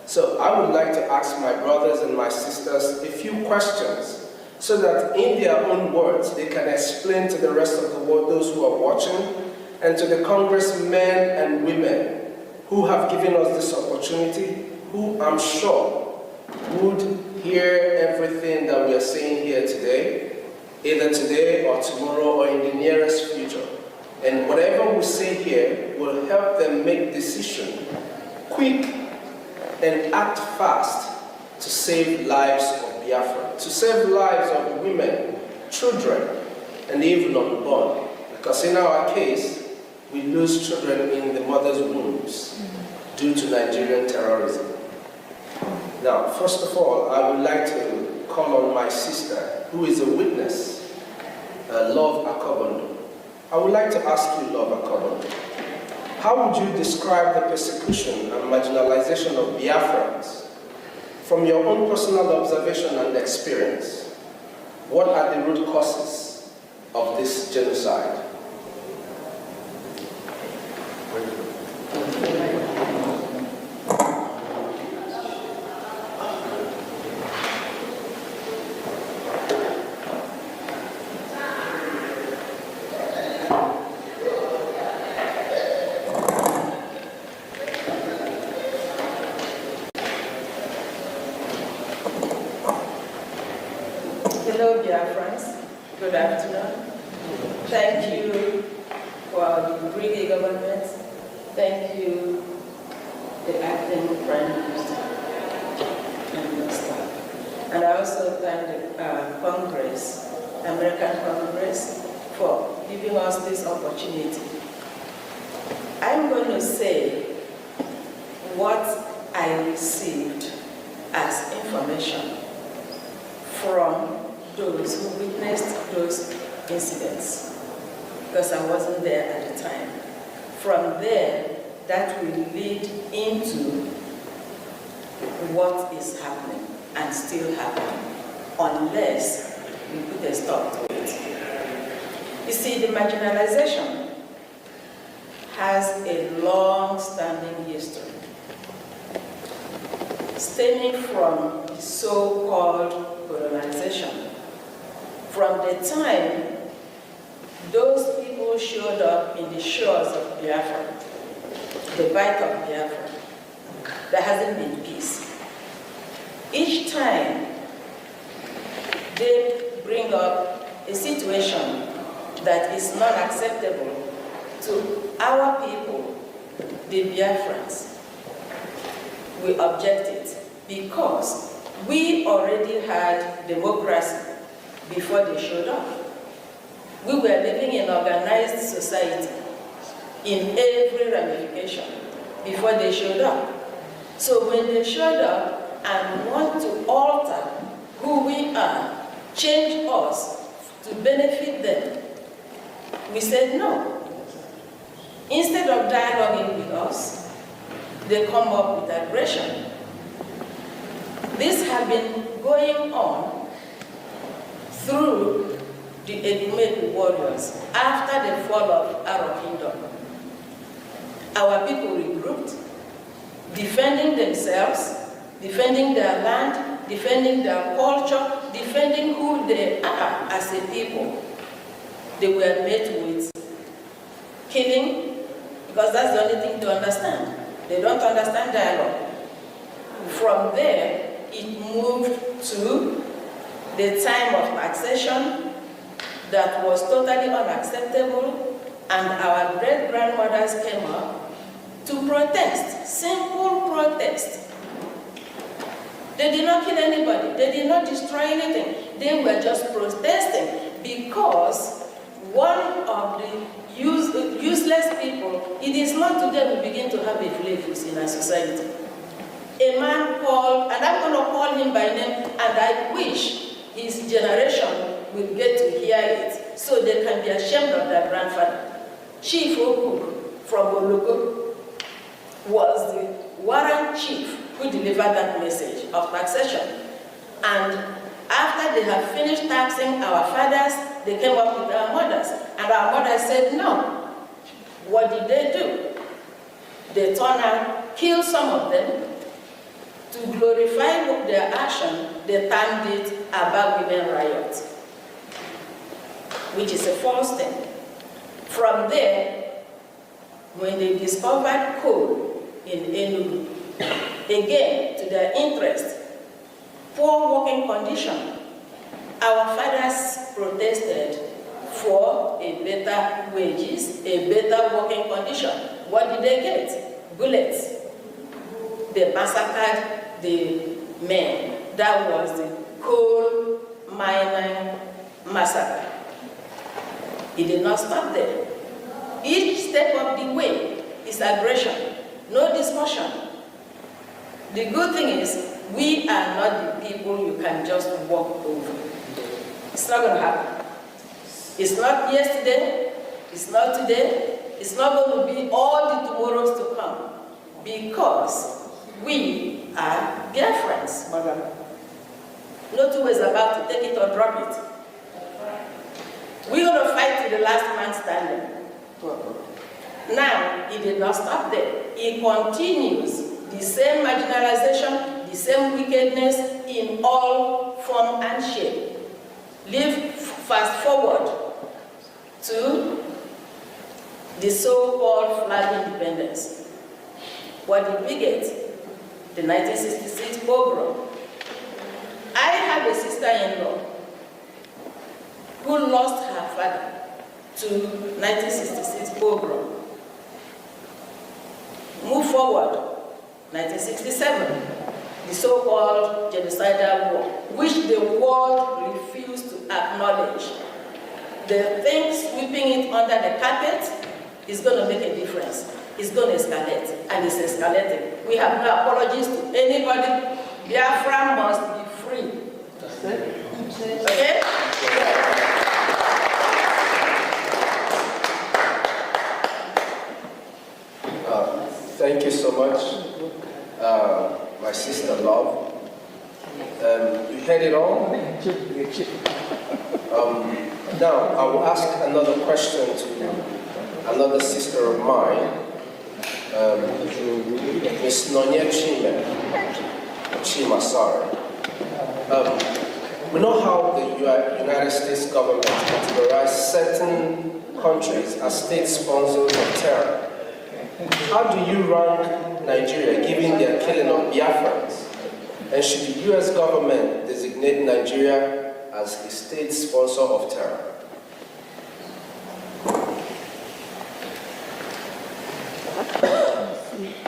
So I would like to ask my brothers and my sisters a few questions so that in their own words they can explain to the rest of the world, those who are watching, and to the congressmen and women who have given us this opportunity, who I'm sure would hear everything that we are saying here today, either today or tomorrow or in the nearest future. And whatever we say here will help them make decisions quick and act fast to save lives of Biafra, to save lives of women, children, and even unborn. Because in our case, we lose children in the mother's wombs due to Nigerian terrorism. Now, first of all, I would like to call on my sister, who is a witness, Love Akobondo. I would like to ask you, Love Akobondo, how would you describe the persecution and marginalization of Biafrans from your own personal observation and experience? What are the root causes of this genocide? Hello, dear friends. Good afternoon. Thank you for the Brgie government. Thank you, the acting Prime Minister and your staff. And I also thank the Congress, American Congress, for giving us this opportunity. I'm going to say what I received as information from those who witnessed those incidents, because I wasn't there at the time. From there, that will lead into what is happening and still happening, unless we put a stop to it. You see, the marginalization has a long-standing history, stemming from the so-called colonization. From the time those people showed up in the shores of Biafra, the Bight of Biafra, there hasn't been peace. Each time they bring up a situation that is not acceptable to our people, the Biafrans. We object it because we already had democracy before they showed up. We were living in organized society in every ramification before they showed up. So when they showed up and want to alter who we are, change us to benefit them, we said no. Instead of dialoguing with us, they come up with aggression. This has been going on through the Edumegu warriors after the fall of our kingdom. Our people regrouped, defending themselves, defending their land, defending their culture, defending who they are as a people. They were met with killing, because that's the only thing to understand. They don't understand dialogue. From there, it moved to the time of accession that was totally unacceptable, and our great-grandmothers came up to protest, simple protest. They did not kill anybody, they did not destroy anything, they were just protesting because one of the useless people, it is not today we begin to have a flavors in our society. A man called, and I'm going to call him by name, and I wish his generation will get to hear it so they can be ashamed of their grandfather. Chief Oku from Oloko was the warrant chief who delivered that message of taxation. And after they had finished taxing our fathers, they came up with our mothers. And our mothers said no. What did they do? They turned out, killed some of them. To glorify their action, they termed it Aba Women Riot, which is a false thing. From there, when they discovered coal in Enugu, again, to their interest, poor working condition, our fathers protested for a better wages, a better working condition. What did they get? Bullets. They massacred the men. That was the coal mining massacre. It did not stop there. Each step of the way is aggression, no discussion. The good thing is, we are not the people you can just walk over. It's not going to happen. It's not yesterday, it's not today, it's not going to be all the tomorrows to come, because we are Biafrans, madam. No two ways about to take it or drop it. We're going to fight to the last man standing. Now, it did not stop there. It continues the same marginalization, the same wickedness in all form and shape. Fast forward to the so-called flag independence. What did we get? The 1966 pogrom. I have a sister-in-law who lost her father to 1966 pogrom. Move forward, 1967, the so-called genocidal war, which the world refused to acknowledge. They think sweeping it under the carpet is going to make a difference. It's going to escalate, and it's escalating. We have no apologies to anybody. Biafra must be free. Okay? Thank you so much, my sister Love. You heard it all. Now, I will ask another question to another sister of mine, Ms. Nonya Chimasari. We know how the United States government categorizes certain countries as state sponsors of terror. How do you rank Nigeria, given their killing of Biafrans? And should the US government designate Nigeria as a state sponsor of terror?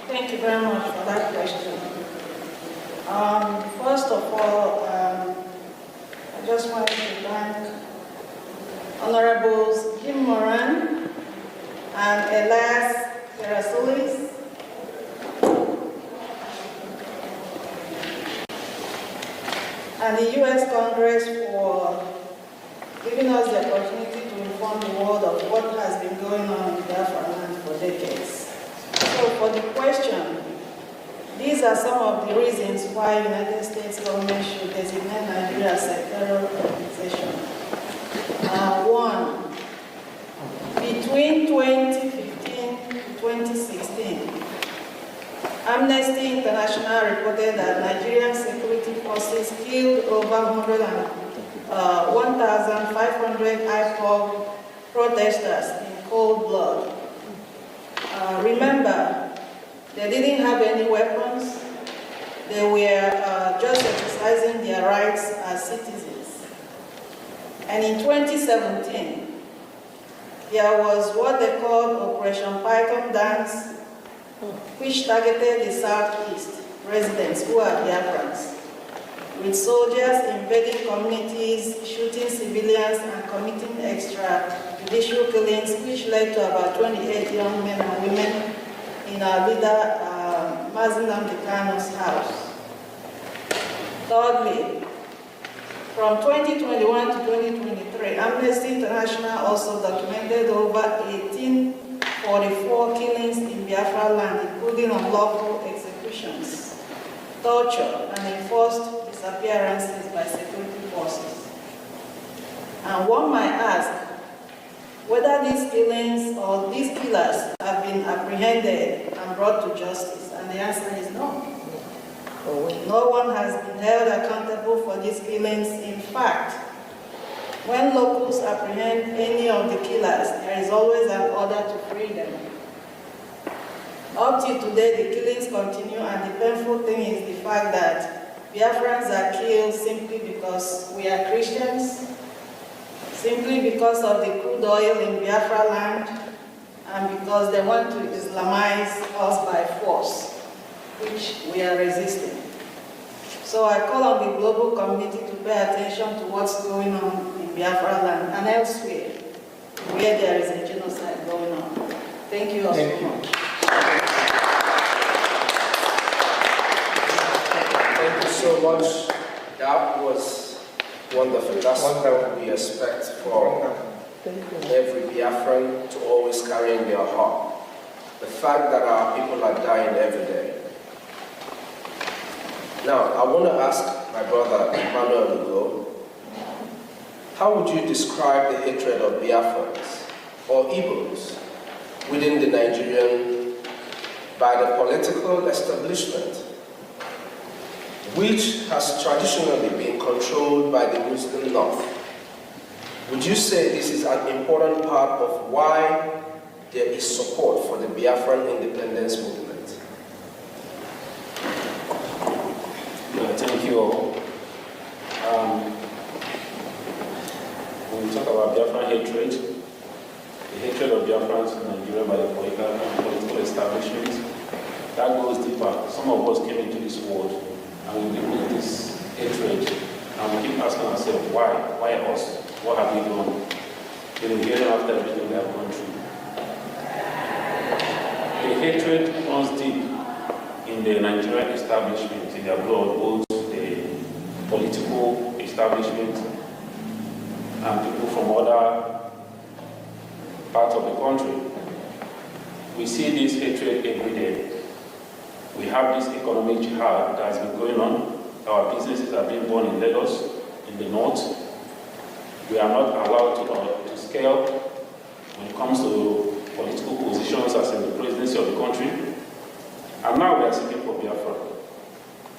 Thank you very much for that question. First of all, I just want to thank Honorables Jim Moran and Elias Terasulis and the U.S. Congress for giving us the opportunity to inform the world of what has been going on in Biafra land for decades. So for the question, these are some of the reasons why United States government should designate Nigeria as a terror organization. One, between 2015 to 2016, Amnesty International reported that Nigerian security forces killed over 1,500 IPOB protesters in cold blood. Remember, they didn't have any weapons. They were just exercising their rights as citizens. And in 2017, there was what they called Operation Python Dance, which targeted the Southeast residents who are Biafrans, with soldiers invading communities, shooting civilians, and committing extrajudicial killings, which led to about 28 young men and women in our leader, Mazi Nnamdi Kanu's house. Thirdly, from 2021 to 2023, Amnesty International also documented over 1,844 killings in Biafra land, including unlawful executions, torture, and enforced disappearances by security forces. And one might ask whether these killings or these killers have been apprehended and brought to justice, and the answer is no. No one has been held accountable for these killings. In fact, when locals apprehend any of the killers, there is always an order to free them. Up till today, the killings continue, and the painful thing is the fact that Biafrans are killed simply because we are Christians, simply because of the crude oil in Biafra land, and because they want to Islamize us by force, which we are resisting. So I call on the global community to pay attention to what's going on in Biafra land and elsewhere where there is a genocide going on. Thank you all so much. Thank you so much. That was wonderful. That's what we expect from every Biafran to always carry in their heart. The fact that our people are dying every day. Now, I want to ask my brother Emmanuel Ugo, how would you describe the hatred of Biafrans or Igbos within the Nigerian by the political establishment, which has traditionally been controlled by the Muslim North? Would you say this is an important part of why there is support for the Biafran independence movement? Thank you all. When we talk about Biafran hatred, the hatred of Biafrans in Nigeria by the political establishment, that goes deeper. Some of us came into this world and we live with this hatred, and we keep asking ourselves, why? Why us? What have we done? Then we hear them after everything we have gone through. The hatred runs deep in the Nigerian establishment, in their blood, both the political establishment and people from other parts of the country. We see this hatred every day. We have this economic jihad that has been going on. Our businesses are being born in Lagos, in the north. We are not allowed to scale when it comes to political positions as in the presidency of the country. And now we are seeking for Biafra.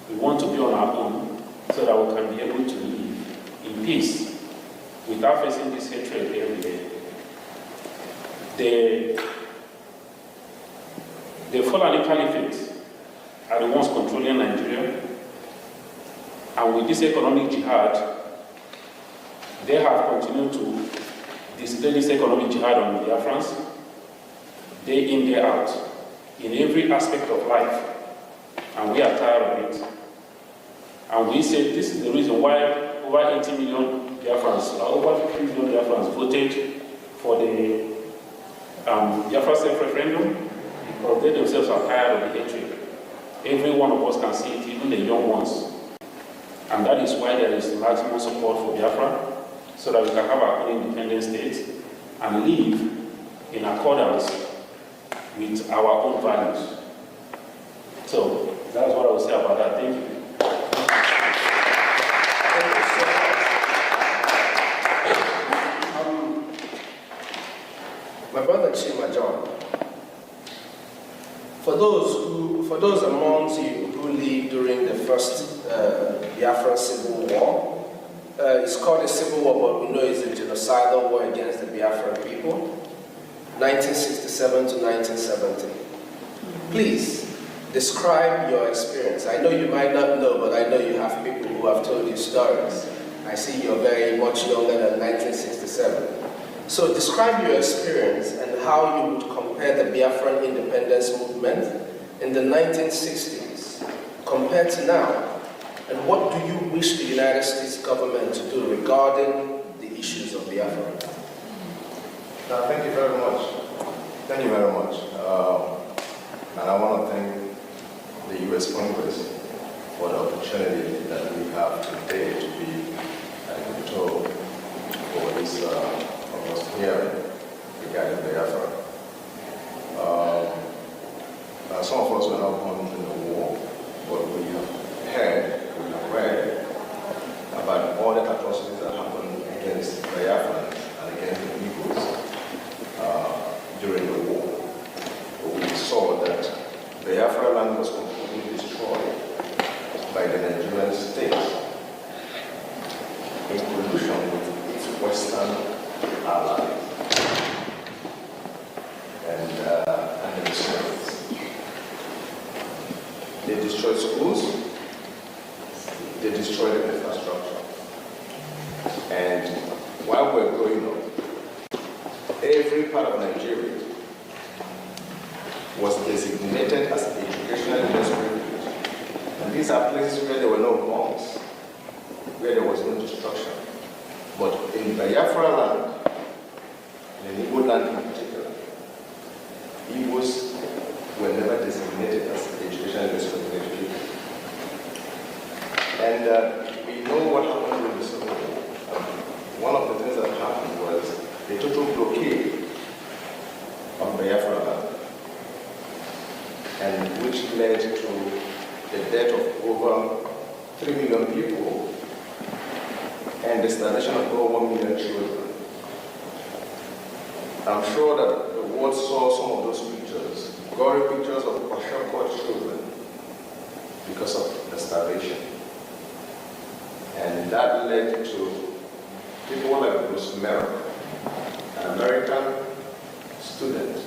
We want to be on our own so that we can be able to live in peace without facing this hatred every day. The Fulani Caliphate are the ones controlling Nigeria, and with this economic jihad, They have continued to display this economic jihad on the Biafrans, day in, day out, in every aspect of life. And we are tired of it. And we say this is the reason why over 80 million Biafrans, over 50 million Biafrans voted for the Biafra self-referendum, because they themselves are tired of the hatred. Every one of us can see it, even the young ones. And that is why there is maximum support for Biafra, so that we can have our own independent state and live in accordance with our own values. So that's what I will say about that. Thank you. My brother Chima John, for those amongst you who lived during the first Biafran Civil War, it's called a civil war, but we know it's a genocidal war against the Biafran people, 1967 to 1970. Please, describe your experience. I know you might not know, but I know you have people who have told you stories. I see you're very much younger than 1967. So describe your experience and how you would compare the Biafran independence movement in the 1960s compared to now. And what do you wish the United States government to do regarding the issues of Biafra? Thank you very much. Thank you very much. And I want to thank the U.S. Congress for the opportunity that we have today to be at the top for this hearing regarding Biafra. Some of us were not born in the war, but we have heard, we have read about all the atrocities that happened against Biafrans and against the Igbos during the war. We saw that Biafra land was completely destroyed by the Nigerian state in collusion with its Western allies and the Soviets. They destroyed schools, they destroyed the infrastructure. And while we're growing up, every part of Nigeria was designated as educational privilege. And these are places where there were no bombs, where there was no destruction. But in Biafra land, in Igbo land in particular, Igbos were never designated as educational responsibility people. And we know what happened during the Civil War. One of the things that happened was a total blockade of Biafra land, and which led to the death of over 3 million people and the starvation of over 1 million children. I'm sure that the world saw some of those pictures, gory pictures of Kwashiorkor children because of the starvation. And that led to people like Bruce Merrick, an American student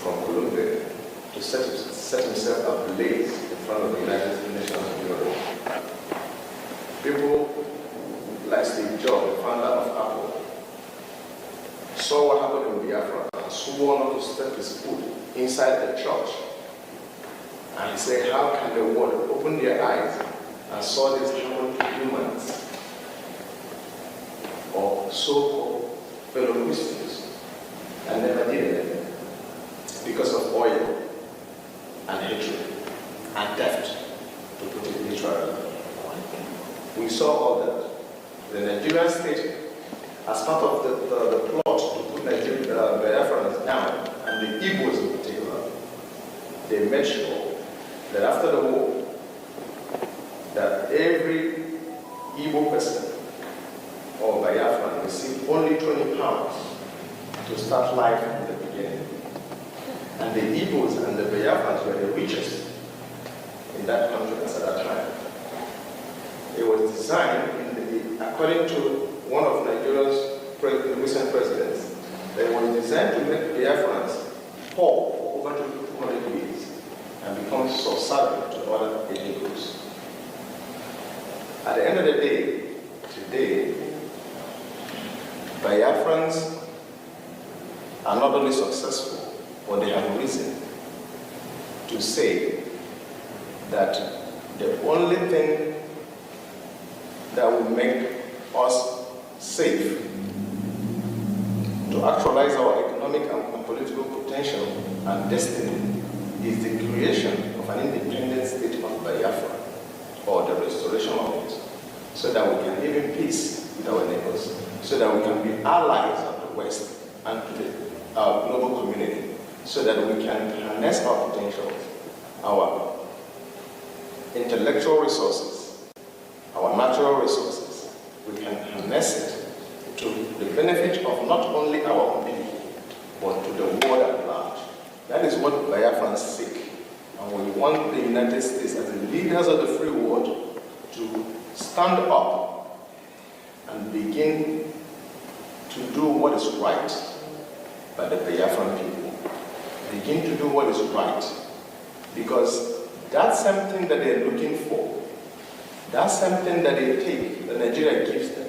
from Columbia, to set himself ablaze in front of the United Nations Bureau. People like Steve Jobs, the founder of Apple, saw what happened in Biafra and swore not to step his foot inside the church. And he said, how can the world open their eyes and saw this happen to humans or so-called fellow Christians and never did it because of oil and hatred and theft, to put it literally. We saw all that. The Nigerian state, as part of the plot to put Biafrans down, and the Igbos in particular, they made sure that after the war, that every Igbo person or Biafran received only 20 pounds to start life from the beginning. And the Igbos and the Biafrans were the richest in that country at that time. It was designed, according to one of Nigeria's recent presidents, that it was designed to make Biafrans poor for over 200 years and become subservient to other ethnic groups. At the end of the day, today, Biafrans are not only successful, but they have reason to say that the only thing that will make us safe to actualize our economic and political potential and destiny is the creation of an independent state of Biafra, or the restoration of it, so that we can live in peace with our neighbors, so that we can be allies of the West and to our global community, so that we can harness our potential, our intellectual resources, our natural resources. We can harness it to the benefit of not only our own people, but to the world at large. That is what Biafrans seek. And we want the United States, as the leaders of the free world, to stand up and begin to do what is right by the Biafran people. Begin to do what is right. Because that's something that they're looking for. That's something that they take, that Nigeria gives them.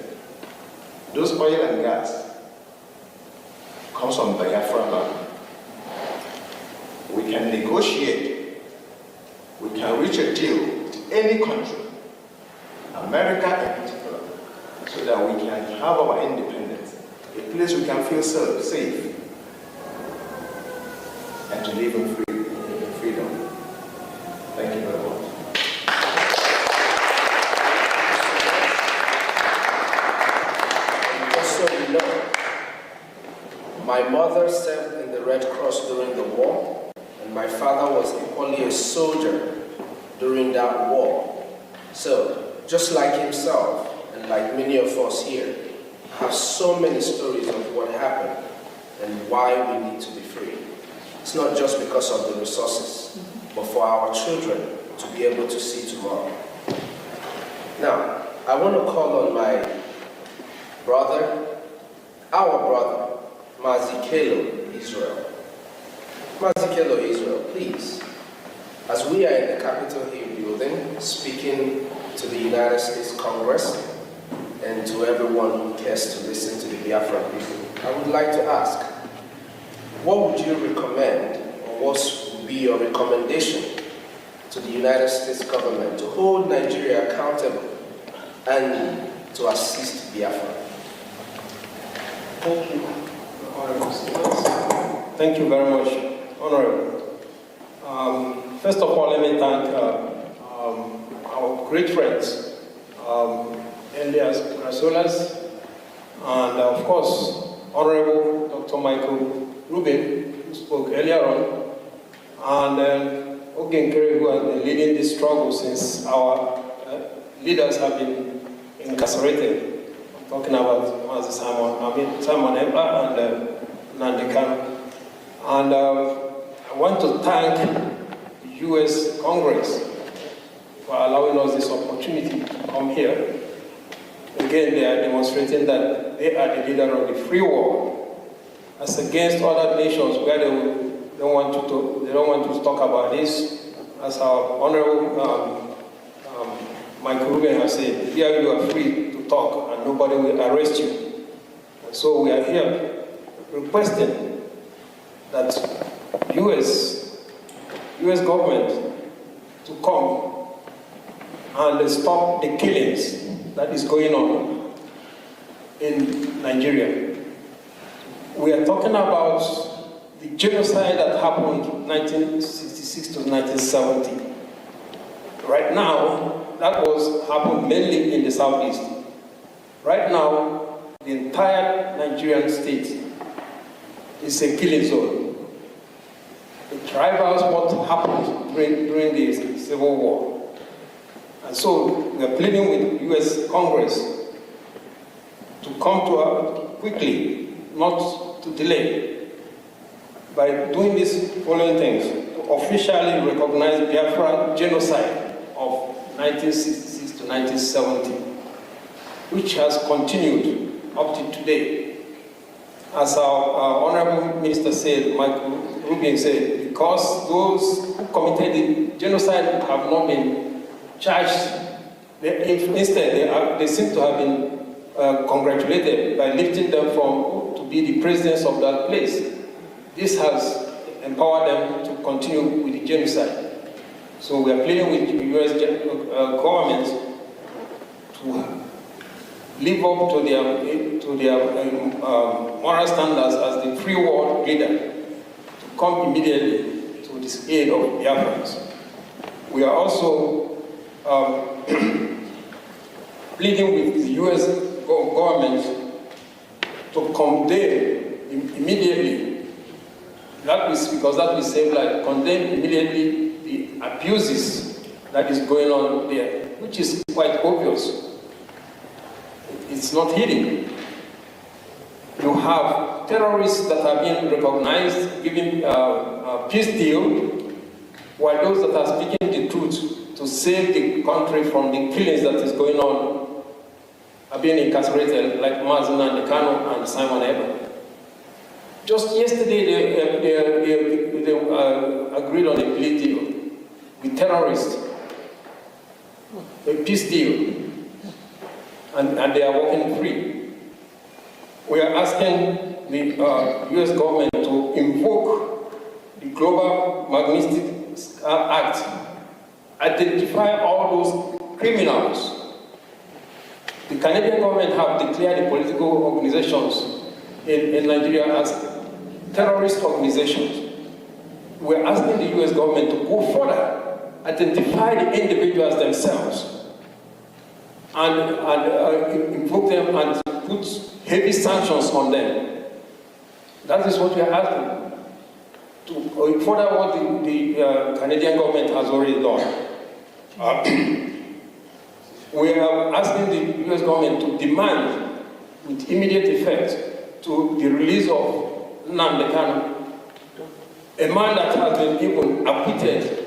Those oil and gas comes from Biafra land. We can negotiate. We can reach a deal with any country, America in particular, so that we can have our independence, a place we can feel safe, and to live in freedom. Thank you very much. My mother served in the Red Cross during the war, and my father was equally a soldier during that war. So, just like himself, and like many of us here, I have so many stories of what happened and why we need to be free. It's not just because of the resources, but for our children to be able to see tomorrow. Now, I want to call on my brother, our brother, Mazikelo Israel. Mazikelo Israel, please, as we are in the Capitol Hill building, speaking to the United States Congress and to everyone who cares to listen to the Biafran people, I would like to ask, what would you recommend, or what would be your recommendation to the United States government to hold Nigeria accountable and to assist Biafra? Thank you. Thank you very much, Honorable. First of all, let me thank our great friends, Elias Grasolas, and of course, Honorable Dr. Michael Rubin, who spoke earlier on, and Ogen Kerry, who has been leading this struggle since our leaders have been incarcerated. Talking about Simon Emba and Nandekan. And I want to thank the U.S. Congress for allowing us this opportunity to come here. Again, they are demonstrating that they are the leader of the free world, as against other nations where they don't want to talk about this. As our Honorable Michael Rubin has said, here you are free to talk and nobody will arrest you. And so we are here requesting that U.S. government to come and stop the killings that is going on in Nigeria. We are talking about the genocide that happened 1966 to 1970. Right now, that happened mainly in the southeast. Right now, the entire Nigerian state is a killing zone. It rivals what happened during the Civil War. And so we are pleading with the U.S. Congress to come to us quickly, not to delay, by doing these following things: to officially recognize Biafra genocide of 1966 to 1970, which has continued up to today. As our Honorable Minister said, Michael Rubin said, because those who committed the genocide have not been charged, instead they seem to have been congratulate them by lifting them to be the presidents of that place. This has empowered them to continue with the genocide. So we are pleading with the U.S. government to live up to their moral standards as the free world leader, to come immediately to this aid of Biafrans. We are also pleading with the U.S. government to condemn immediately, because that will save life, condemn immediately the abuses that is going on there, which is quite obvious. It's not hidden. You have terrorists that are being recognized, giving a peace deal, while those that are speaking the truth to save the country from the killings that is going on are being incarcerated, like Mazen and Kano and Simon Eber. Just yesterday, they agreed on a plea deal with terrorists, a peace deal. And they are walking free. We are asking the U.S. government to invoke the Global Magnitsky Act, identify all those criminals. The Canadian government have declared the political organizations in Nigeria as terrorist organizations. We are asking the U.S. government to go further, identify the individuals themselves, and invoke them and put heavy sanctions on them. That is what we are asking, to further what the Canadian government has already done. We are asking the U.S. government to demand, with immediate effect, to the release of Nnamdi Kanu, a man that has been even acquitted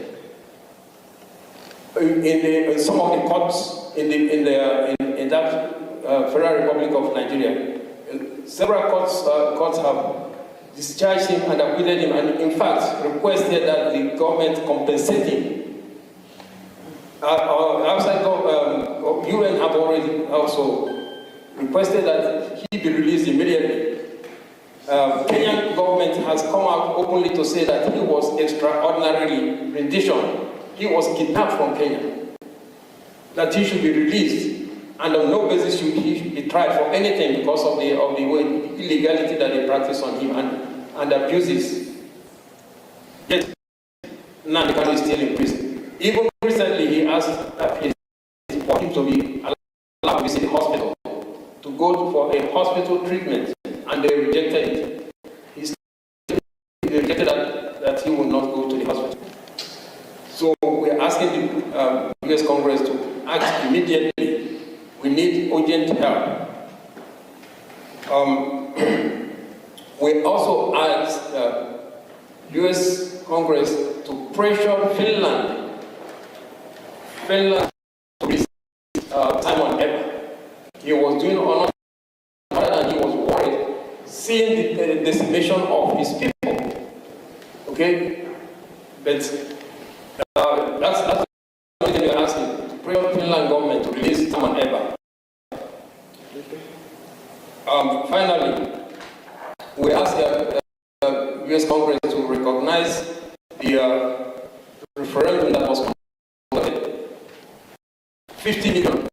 in some of the courts in that Federal Republic of Nigeria. Several courts have discharged him and acquitted him, and in fact requested that the government compensate him. Outside UN have already also requested that he be released immediately. Kenyan government has come out openly to say that he was extraordinarily rendition. He was kidnapped from Kenya, that he should be released, and on no basis should he be tried for anything because of the illegality that they practice on him and abuses. Yet, Nnamdi Kanu is still in prison. Even recently, he asked for him to be allowed to visit the hospital, to go for a hospital treatment, and they rejected it. They rejected that he would not go to the hospital. So we're asking the U.S. Congress to act immediately. We need urgent help. We also ask U.S. Congress to pressure Finland to release Simon Eber. He was doing honor, and he was worried seeing the decimation of his people. Okay? But that's what we're asking, to pray on Finland government to release Simon Eber. Finally, we ask the U.S. Congress to recognize the referendum that was conducted. 50 million.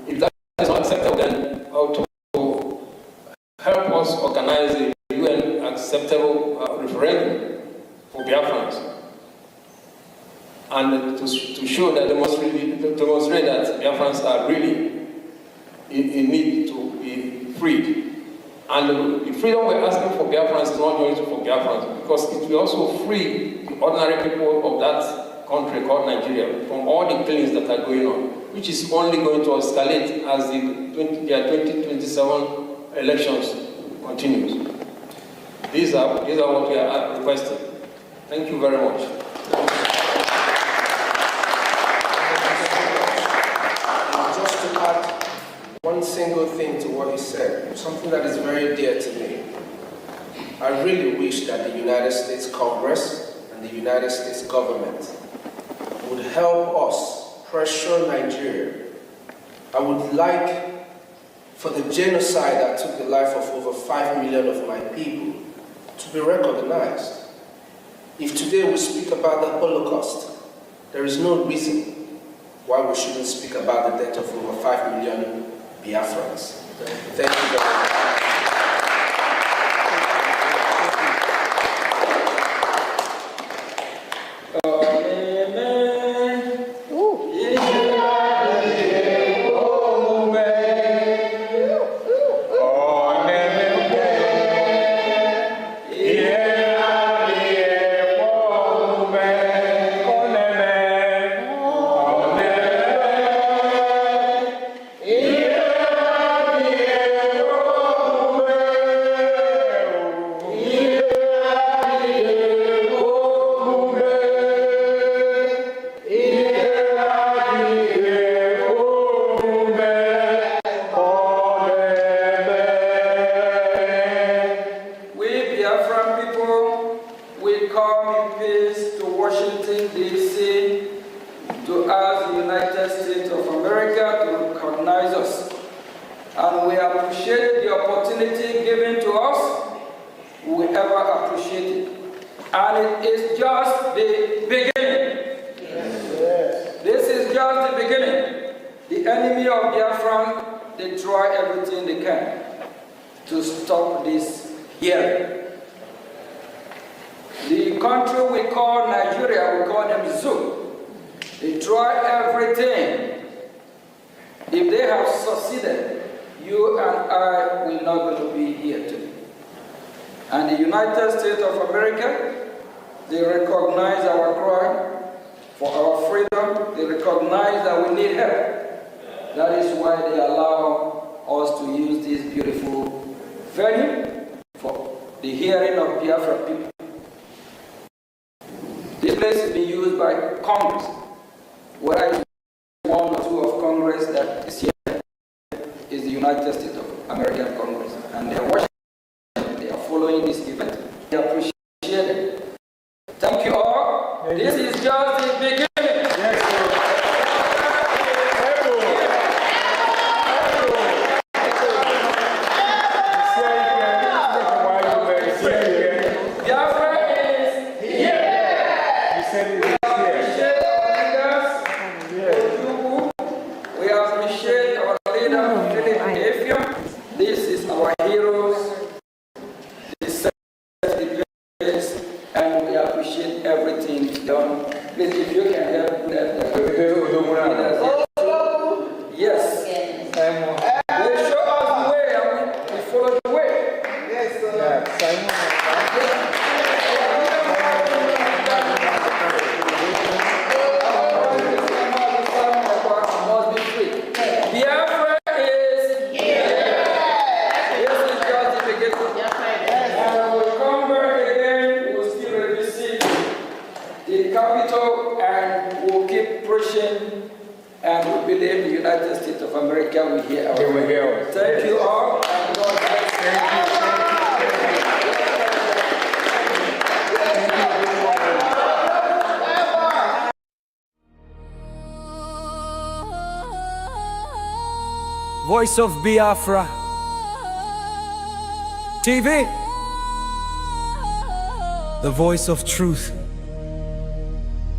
If that is not acceptable, then to help us organize a UN acceptable referendum for Biafrans, and to show that demonstrate that Biafrans are really in need to be freed. And the freedom we're asking for Biafrans is not only for Biafrans, because it will also free the ordinary people of that country called Nigeria from all the killings that are going on, which is only going to escalate as the 2027 elections continues. These are what we are requesting. Thank you very much. Just to add one single thing to what he said, something that is very dear to me. I really wish that the United States Congress and the United States government would help us pressure Nigeria I would like for the genocide that took the life of over 5 million of my people to be recognized. If today we speak about the Holocaust, there is no reason why we shouldn't speak about the death of over 5 million Biafrans. Thank you very much. The country we call Nigeria, we call them zoo. They try everything. If they have succeeded, you and I will not going to be here today. And the United States of America, they recognize our cry for our freedom. They recognize that we need help. That is why they allow us to use this beautiful venue for the hearing of Biafra people. This place is being used by Congress. What I one or two of Congress that is here is the United States of American Congress. And they are watching, they are following this event. They appreciate it. Thank you all. This is just the beginning. Voice of Biafra TV, the voice of truth,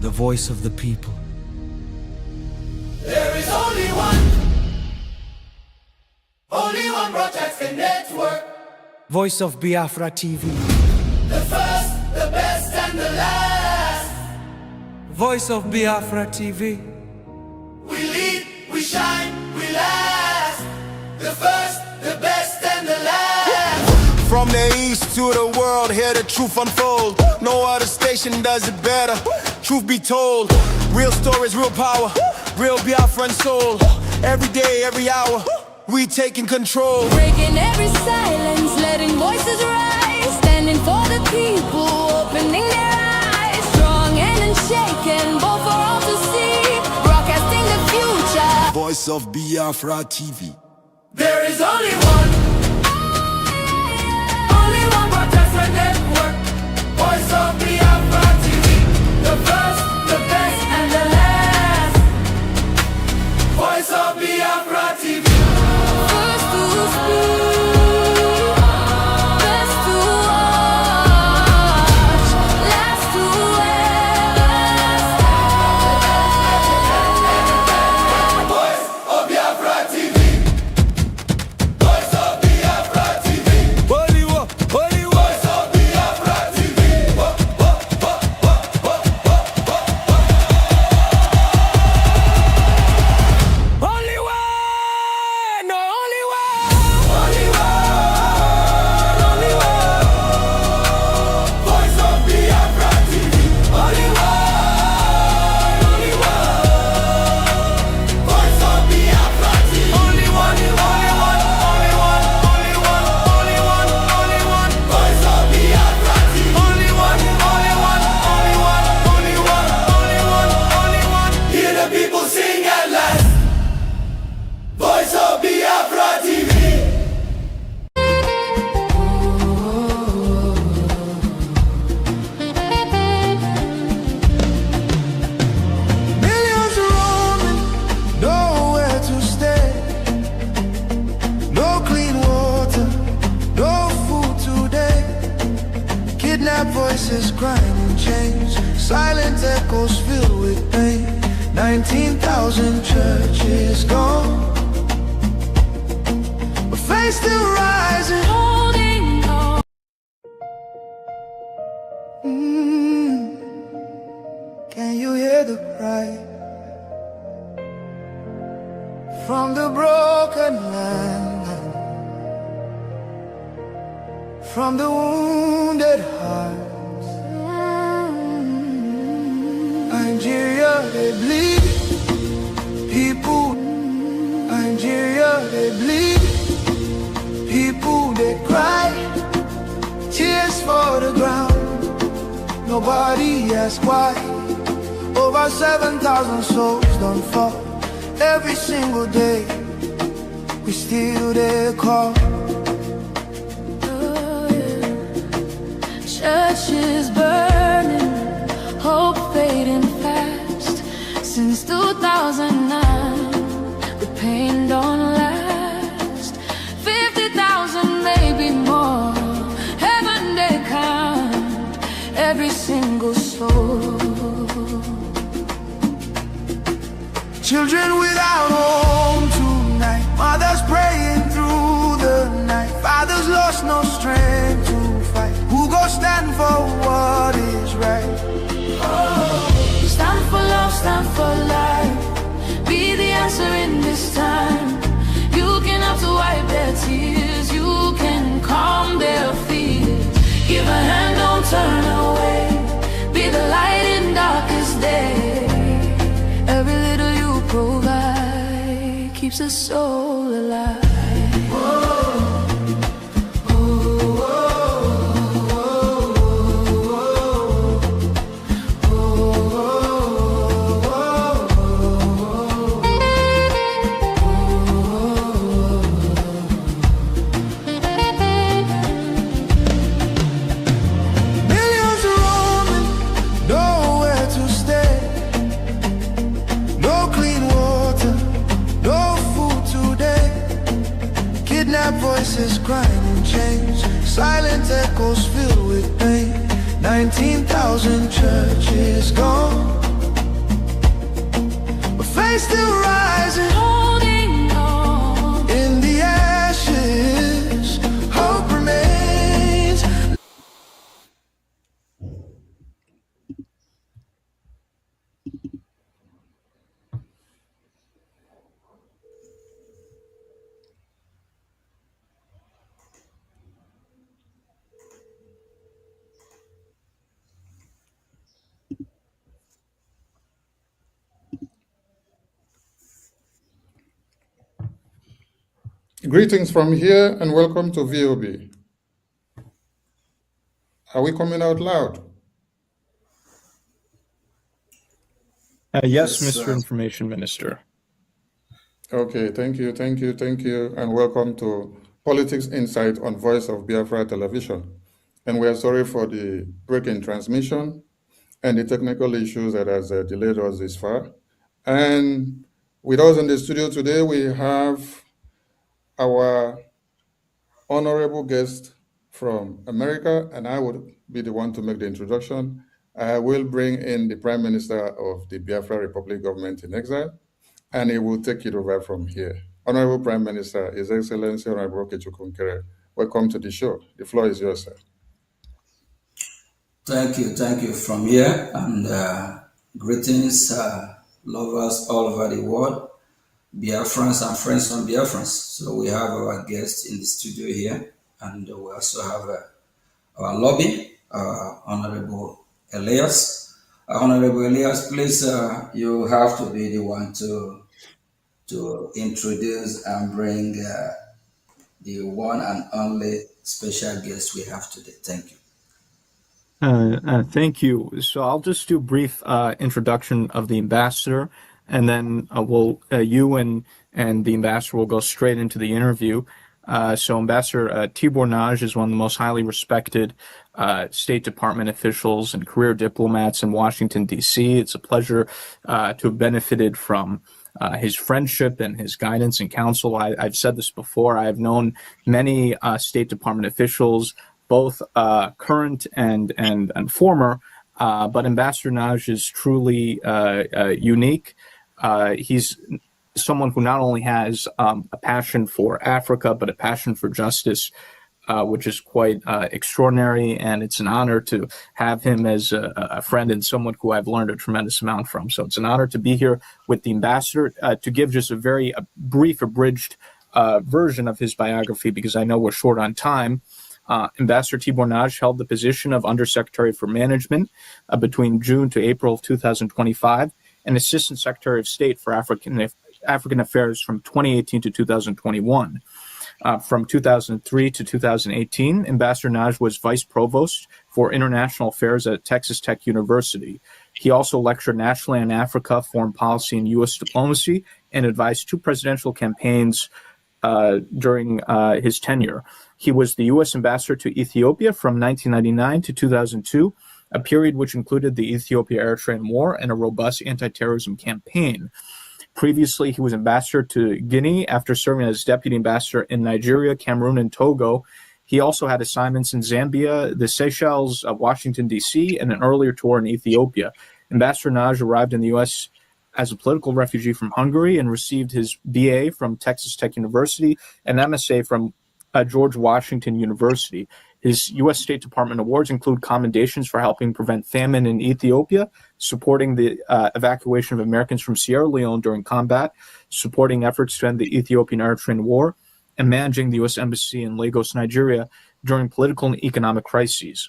the voice of the people. There is only one broadcasting network. Voice of Biafra TV, The first, the best, and the last. Voice of Biafra TV. We lead, we shine, we last. The first, the best, and the last. From the east to the world, hear the truth unfold. No other station does it better. Truth be told, real stories, real power, real Biafran soul. Every day, every hour, we taking control. Breaking every silence, letting voices rise. Standing for the people, opening their eyes. Strong and unshaken, both for all to see. Broadcasting the future. Voice of Biafra TV. There is only one broadcasting network. Voice of Biafra TV. The first, the best, and the last. Voice of Biafra voices crying in chains, silent echoes filled with pain. 19,000 churches gone, but faith still rising, holding on. Can you hear the cry from the broken land, from the wounded hearts? Nigeria, they bleed. People, Nigeria, they bleed. People, they cry. Tears for the ground. Nobody asks why. Over 7,000 souls don't fall. Every single day, we still there call. Churches burning, hope fading fast. Since 2009, the pain don't last. 50,000, maybe more. Heaven they count every single soul. Children without home tonight, mothers praying through the night, fathers lost no strength to fight. Who goes stand for what is right? Oh, stand for love, stand for life. Be the answer in this time. You can have to wipe their tears, you can calm their fears. Give a hand, don't turn away. Be the light in darkest day. Every little you provide keeps a soul alive. Millions roaming, nowhere to stay. No clean water, no food today. Kidnapped voices crying in chains, silent echoes filled with pain. 19,000 churches gone, but faith still rising, holding on. In the ashes, hope remains. Greetings from here and welcome to VOB. Are we coming out loud? Yes, Mr. Information Minister. Okay, thank you, and welcome to Politics Insight on Voice of Biafra Television. And we are sorry for the break in transmission and the technical issues that has delayed us this far. And with us in the studio today, we have our honorable guest from America, and I would be the one to make the introduction. I will bring in the Prime Minister of the Biafra Republic Government in Exile, and he will take it over from here. Honorable Prime Minister, His Excellency Honorable Okechukwu Nkere, welcome to the show. The floor is yours, sir. Thank you from here, and greetings, lovers all over the world, Biafrans and friends from Biafrans. So we have our guests in the studio here, and we also have our lobby, Honorable Elias. Honorable Elias, please, you have to be the one to introduce and bring the one and only special guest we have today. Thank you. Thank you. So I'll just do a brief introduction of the ambassador, and then you and the ambassador will go straight into the interview. So Ambassador Tibor Nagy is one of the most highly respected State Department officials and career diplomats in Washington, D.C. It's a pleasure to have benefited from his friendship and his guidance and counsel. I've said this before. I've known many State Department officials both current and former. But Ambassador Naj is truly unique. He's someone who not only has a passion for Africa, but a passion for justice, which is quite extraordinary. And it's an honor to have him as a friend and someone who I've learned a tremendous amount from. So it's an honor to be here with the ambassador to give just a very brief, abridged version of his biography, because I know we're short on time. Ambassador Tibor Naj held the position of Undersecretary for Management between June to April of 2025 and Assistant Secretary of State for African Affairs from 2018 to 2021. From 2003 to 2018, Ambassador Naj was Vice Provost for International Affairs at Texas Tech University. He also lectured nationally on Africa, foreign policy, and U.S. diplomacy, and advised 2 presidential campaigns during his tenure. He was the U.S. ambassador to Ethiopia from 1999 to 2002, a period which included the Ethiopia-Eritrean War and a robust anti-terrorism campaign. Previously, he was ambassador to Guinea after serving as deputy ambassador in Nigeria, Cameroon, and Togo. He also had assignments in Zambia, the Seychelles, Washington, D.C., and an earlier tour in Ethiopia. Ambassador Naj arrived in the U.S. as a political refugee from Hungary and received his BA from Texas Tech University and MSA from George Washington University. His U.S. State Department awards include commendations for helping prevent famine in Ethiopia, supporting the evacuation of Americans from Sierra Leone during combat, supporting efforts to end the Ethiopian-Eritrean War, and managing the U.S. Embassy in Lagos, Nigeria during political and economic crises.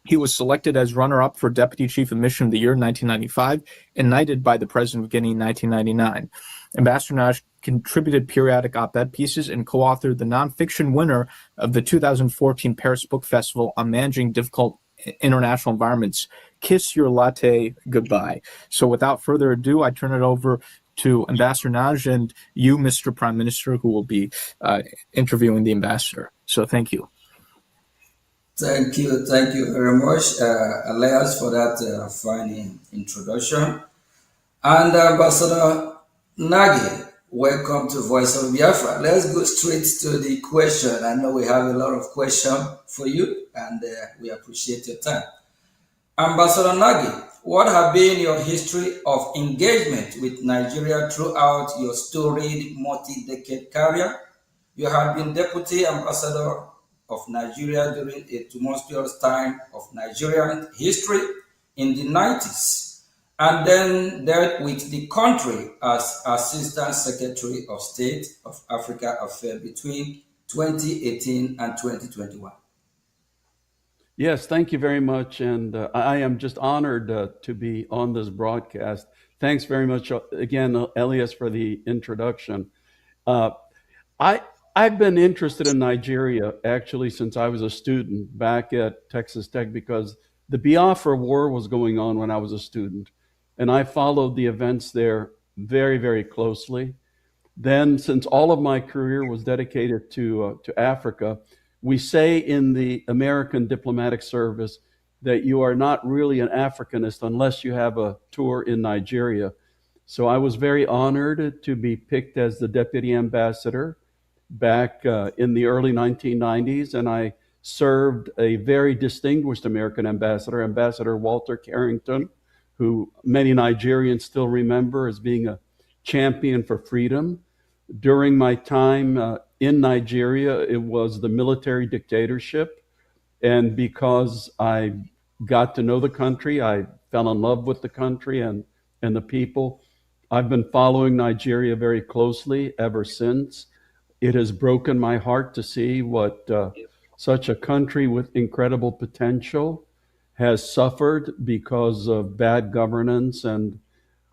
He was selected as runner-up for Deputy Chief of Mission of the Year in 1995 and knighted by the President of Guinea in 1999. Ambassador Naj contributed periodic op-ed pieces and co-authored the nonfiction winner of the 2014 Paris Book Festival on managing difficult international environments, Kiss Your Latte Goodbye. So without further ado, I turn it over to Ambassador Naj and you, Mr. Prime Minister, who will be interviewing the ambassador. So thank you. Thank you very much, Elias, for that fine introduction. And Ambassador Nagi, welcome to Voice of Biafra. Let's go straight to the question. I know we have a lot of questions for you, and we appreciate your time. Ambassador Nagi, what have been your history of engagement with Nigeria throughout your storied multi-decade career? You have been Deputy Ambassador of Nigeria during a tumultuous time of Nigerian history in the 90s, and then dealt with the country as Assistant Secretary of State of Africa Affairs between 2018 and 2021. Yes, thank you very much. And I am just honored to be on this broadcast. Thanks very much again, Elias, for the introduction. I've been interested in Nigeria actually since I was a student back at Texas Tech, because the Biafra War was going on when I was a student, and I followed the events there very, very closely. Then, since all of my career was dedicated to Africa, we say in the American diplomatic service that you are not really an Africanist unless you have a tour in Nigeria. So I was very honored to be picked as the deputy ambassador back in the early 1990s, and I served a very distinguished American ambassador, Ambassador Walter Carrington, who many Nigerians still remember as being a champion for freedom. During my time in Nigeria, it was the military dictatorship, and because I got to know the country, I fell in love with the country and the people. I've been following Nigeria very closely ever since. It has broken my heart to see what such a country with incredible potential has suffered because of bad governance and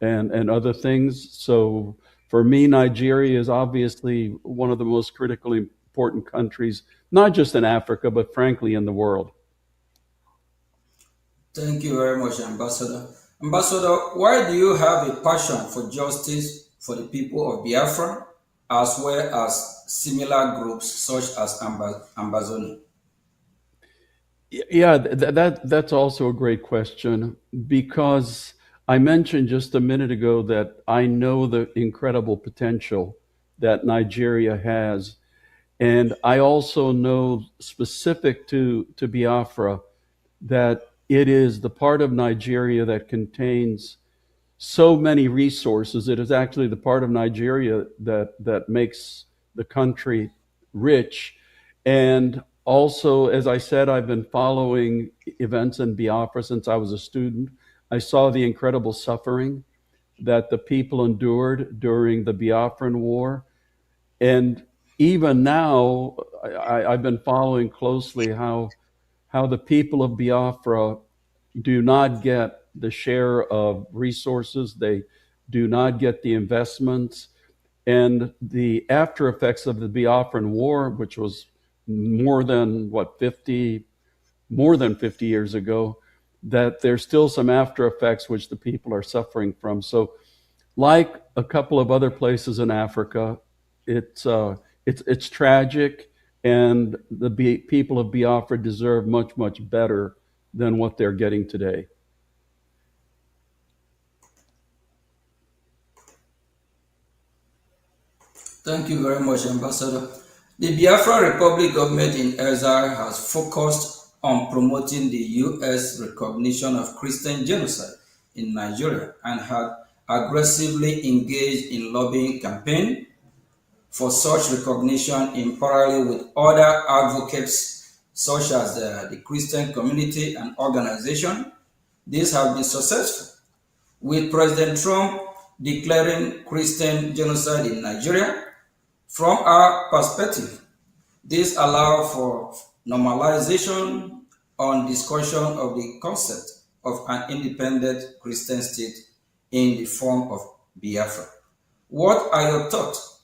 other things. So for me, Nigeria is obviously one of the most critically important countries, not just in Africa, but frankly in the world. Thank you very much, Ambassador. Ambassador, why do you have a passion for justice for the people of Biafra, as well as similar groups such as Ambazoni? Yeah, that's also a great question, because I mentioned just a minute ago that I know the incredible potential that Nigeria has. And I also know specific to Biafra that it is the part of Nigeria that contains so many resources. It is actually the part of Nigeria that makes the country rich. And also, as I said, I've been following events in Biafra since I was a student. I saw the incredible suffering that the people endured during the Biafran War. And even now, I've been following closely how the people of Biafra do not get the share of resources. They do not get the investments. And the after effects of the Biafran War, which was more than 50 years ago, that there's still some after effects which the people are suffering from. So like a couple of other places in Africa, it's tragic, and the people of Biafra deserve much, much better than what they're getting today. Thank you very much, Ambassador. The Biafra Republic government in exile has focused on promoting the U.S. recognition of Christian genocide in Nigeria and had aggressively engaged in lobbying campaign for such recognition in parallel with other advocates such as the Christian community and organization. These have been successful, with President Trump declaring Christian genocide in Nigeria. From our perspective, this allows for normalization on discussion of the concept of an independent Christian state in the form of Biafra. What are your thoughts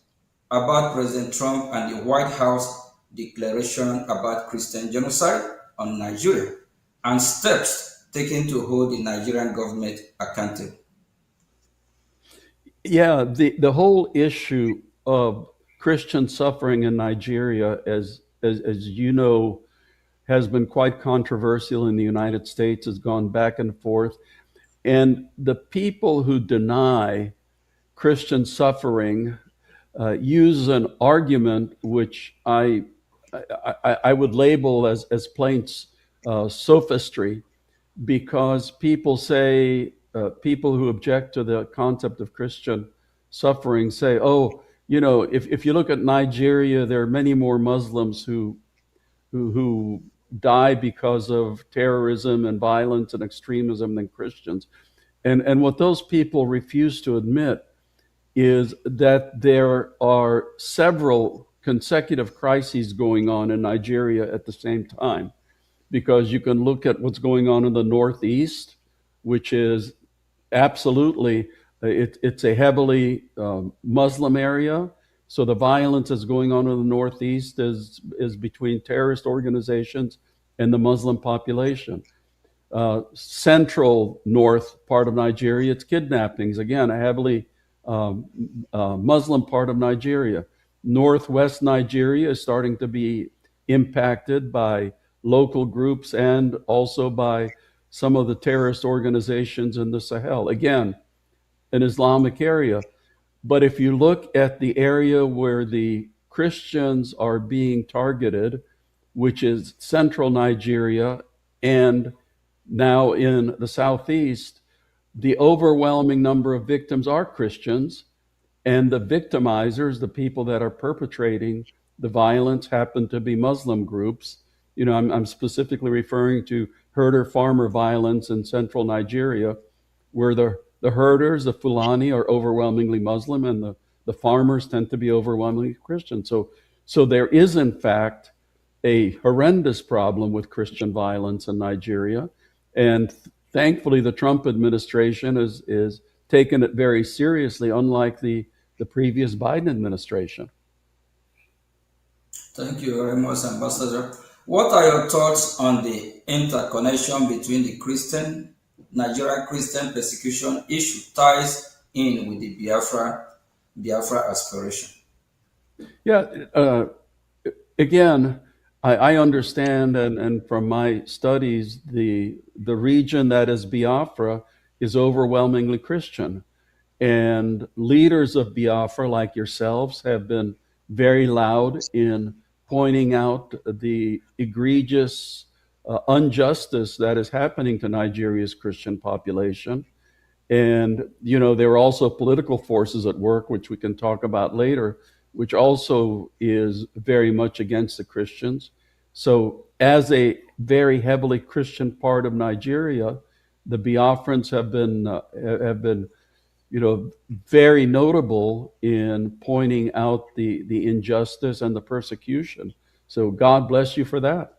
about President Trump and the White House declaration about Christian genocide on Nigeria and steps taken to hold the Nigerian government accountable? Yeah, the whole issue of Christian suffering in Nigeria, as you know, has been quite controversial in the United States, has gone back and forth. And the people who deny Christian suffering use an argument which I would label as plain sophistry, because people say, people who object to the concept of Christian suffering say, oh, you know, if you look at Nigeria, there are many more Muslims who die because of terrorism and violence and extremism than Christians. And what those people refuse to admit is that there are several consecutive crises going on in Nigeria at the same time. Because you can look at what's going on in the Northeast, which is absolutely, it's a heavily Muslim area. So the violence that's going on in the Northeast is between terrorist organizations and the Muslim population. Central north part of Nigeria, it's kidnappings. Again, a heavily Muslim part of Nigeria. Northwest Nigeria is starting to be impacted by local groups and also by some of the terrorist organizations in the Sahel. Again, an Islamic area. But if you look at the area where the Christians are being targeted, which is central Nigeria and now in the southeast, the overwhelming number of victims are Christians, and the victimizers, the people that are perpetrating the violence, happen to be Muslim groups. You know, I'm specifically referring to herder-farmer violence in central Nigeria, where the herders, the Fulani, are overwhelmingly Muslim, and the farmers tend to be overwhelmingly Christian. So there is, in fact, a horrendous problem with Christian violence in Nigeria. And thankfully, the Trump administration is taken it very seriously, unlike the previous Biden administration. Thank you very much, Ambassador. What are your thoughts on the interconnection between the Nigerian Christian persecution issue ties in with the Biafra aspiration? Yeah, again, I understand, and from my studies, the region that is Biafra is overwhelmingly Christian. And leaders of Biafra, like yourselves, have been very loud in pointing out the egregious injustice that is happening to Nigeria's Christian population. And, there are also political forces at work, which we can talk about later, which also is very much against the Christians. So as a very heavily Christian part of Nigeria, the Biafrans have been very notable in pointing out the injustice and the persecution. So God bless you for that.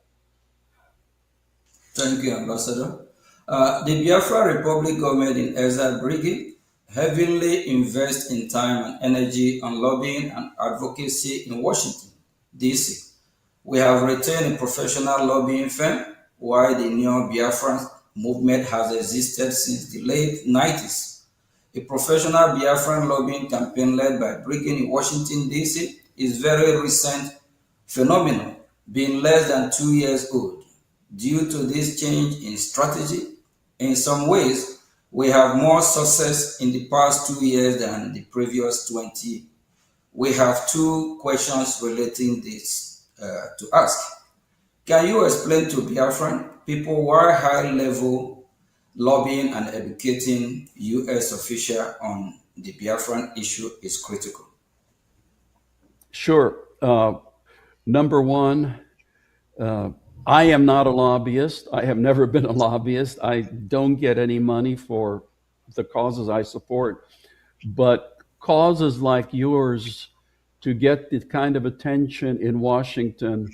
Thank you, Ambassador. The Biafra Republic government in exile, Brgie, heavily invest in time and energy on lobbying and advocacy in Washington, D.C. We have retained a professional lobbying firm, while the Neo Biafran movement has existed since the late 90s. A professional Biafran lobbying campaign led by Brgie in Washington, D.C. is very recent phenomenon, being less than 2 years old. Due to this change in strategy, in some ways, we have more success in the past 2 years than the previous 20. We have two questions relating this to ask. Can you explain to Biafran people why high-level lobbying and educating U.S. officials on the Biafran issue is critical? Sure. Number one, I am not a lobbyist. I have never been a lobbyist. I don't get any money for the causes I support. But causes like yours, to get the kind of attention in Washington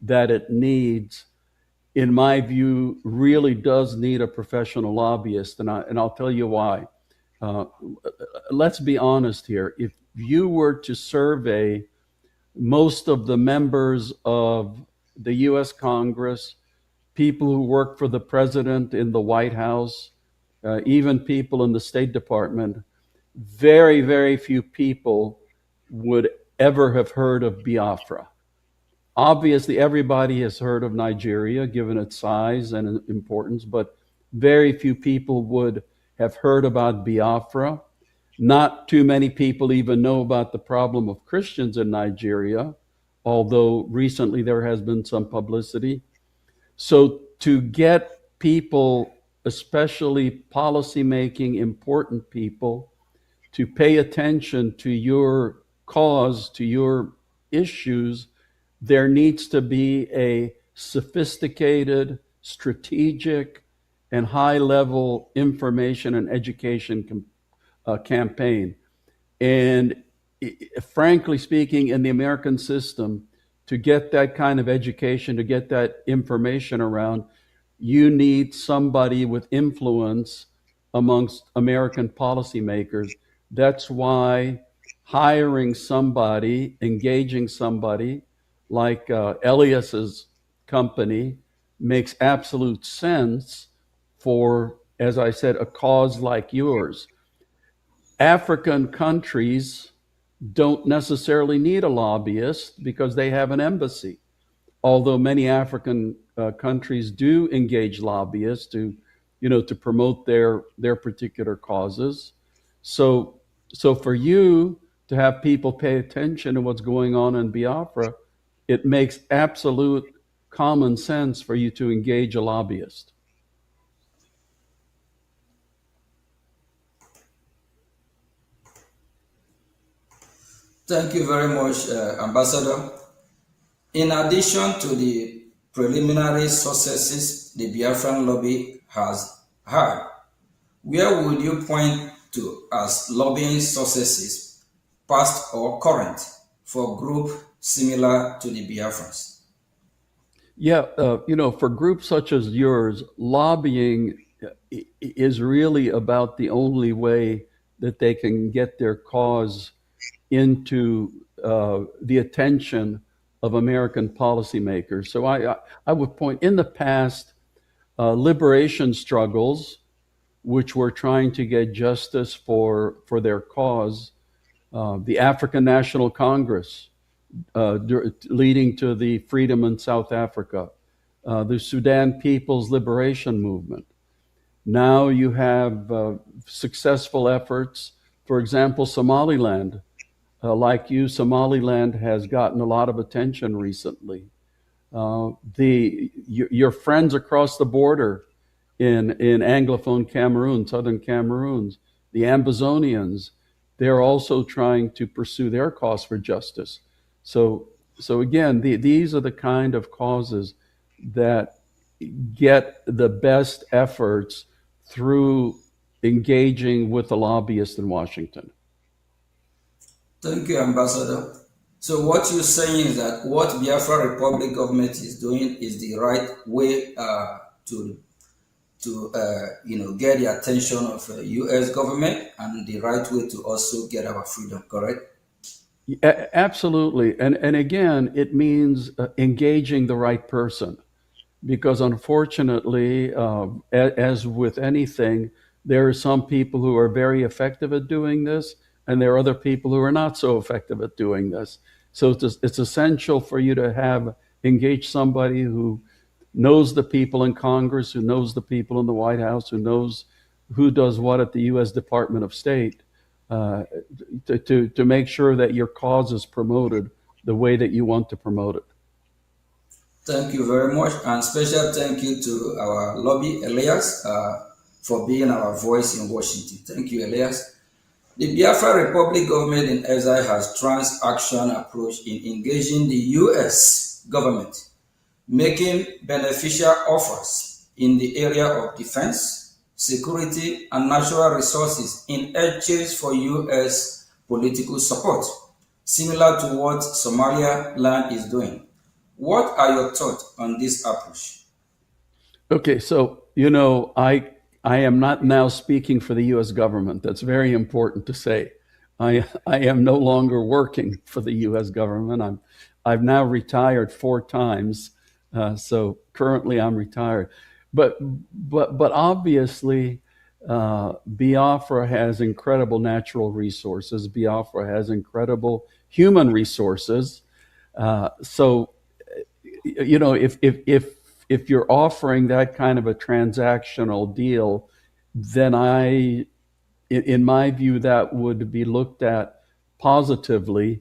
that it needs, in my view, really does need a professional lobbyist. And I'll tell you why. Let's be honest here. If you were to survey most of the members of the U.S. Congress, people who work for the president in the White House, even people in the State Department, very, very few people would ever have heard of Biafra. Obviously, everybody has heard of Nigeria, given its size and importance, but very few people would have heard about Biafra. Not too many people even know about the problem of Christians in Nigeria, although recently there has been some publicity. So to get people, especially policymaking important people, to pay attention to your cause, to your issues, there needs to be a sophisticated, strategic, and high-level information and education campaign. And frankly speaking, in the American system, to get that kind of education, to get that information around, you need somebody with influence amongst American policymakers. That's why hiring somebody, engaging somebody like Elias's company makes absolute sense for, as I said, a cause like yours. African countries don't necessarily need a lobbyist because they have an embassy, although many African countries do engage lobbyists to promote their particular causes. So for you to have people pay attention to what's going on in Biafra, it makes absolute common sense for you to engage a lobbyist. Thank you very much, Ambassador. In addition to the preliminary successes the Biafran lobby has had, where would you point to as lobbying successes, past or current, for groups similar to the Biafrans? Yeah, for groups such as yours, lobbying is really about the only way that they can get their cause into the attention of American policymakers. So I would point, in the past, liberation struggles, which were trying to get justice for their cause, the African National Congress, leading to the freedom in South Africa, the Sudan People's Liberation Movement. Now you have successful efforts, for example, Somaliland, like you, Somaliland has gotten a lot of attention recently. Your friends across the border in Anglophone Cameroon, southern Cameroon, the Ambazonians, they're also trying to pursue their cause for justice. So again, these are the kind of causes that get the best efforts through engaging with the lobbyists in Washington. Thank you, Ambassador. So what you're saying is that what Biafra Republic government is doing is the right way to get the attention of the U.S. government, and the right way to also get our freedom. Correct? Absolutely, and again, it means engaging the right person, because unfortunately, as with anything, there are some people who are very effective at doing this, and there are other people who are not so effective at doing this. So it's essential for you to have engage somebody who knows the people in Congress, who knows the people in the White House, who knows who does what at the U.S. Department of State, to make sure that your cause is promoted the way that you want to promote it. Thank you very much, and special thank you to our lobby, Elias, for being our voice in Washington. Thank you, Elias. The Biafra Republic government in exile has trans-action approach in engaging the U.S. government, making beneficial offers in the area of defense, security, and natural resources in exchange for U.S. political support, similar to what Somaliland is doing. What are your thoughts on this approach? Okay, so I am not now speaking for the U.S. government. That's very important to say. I am no longer working for the U.S. government. I've now retired 4 times, so currently I'm retired. But obviously, Biafra has incredible natural resources. Biafra has incredible human resources. So if you're offering that kind of a transactional deal, then in my view, that would be looked at positively,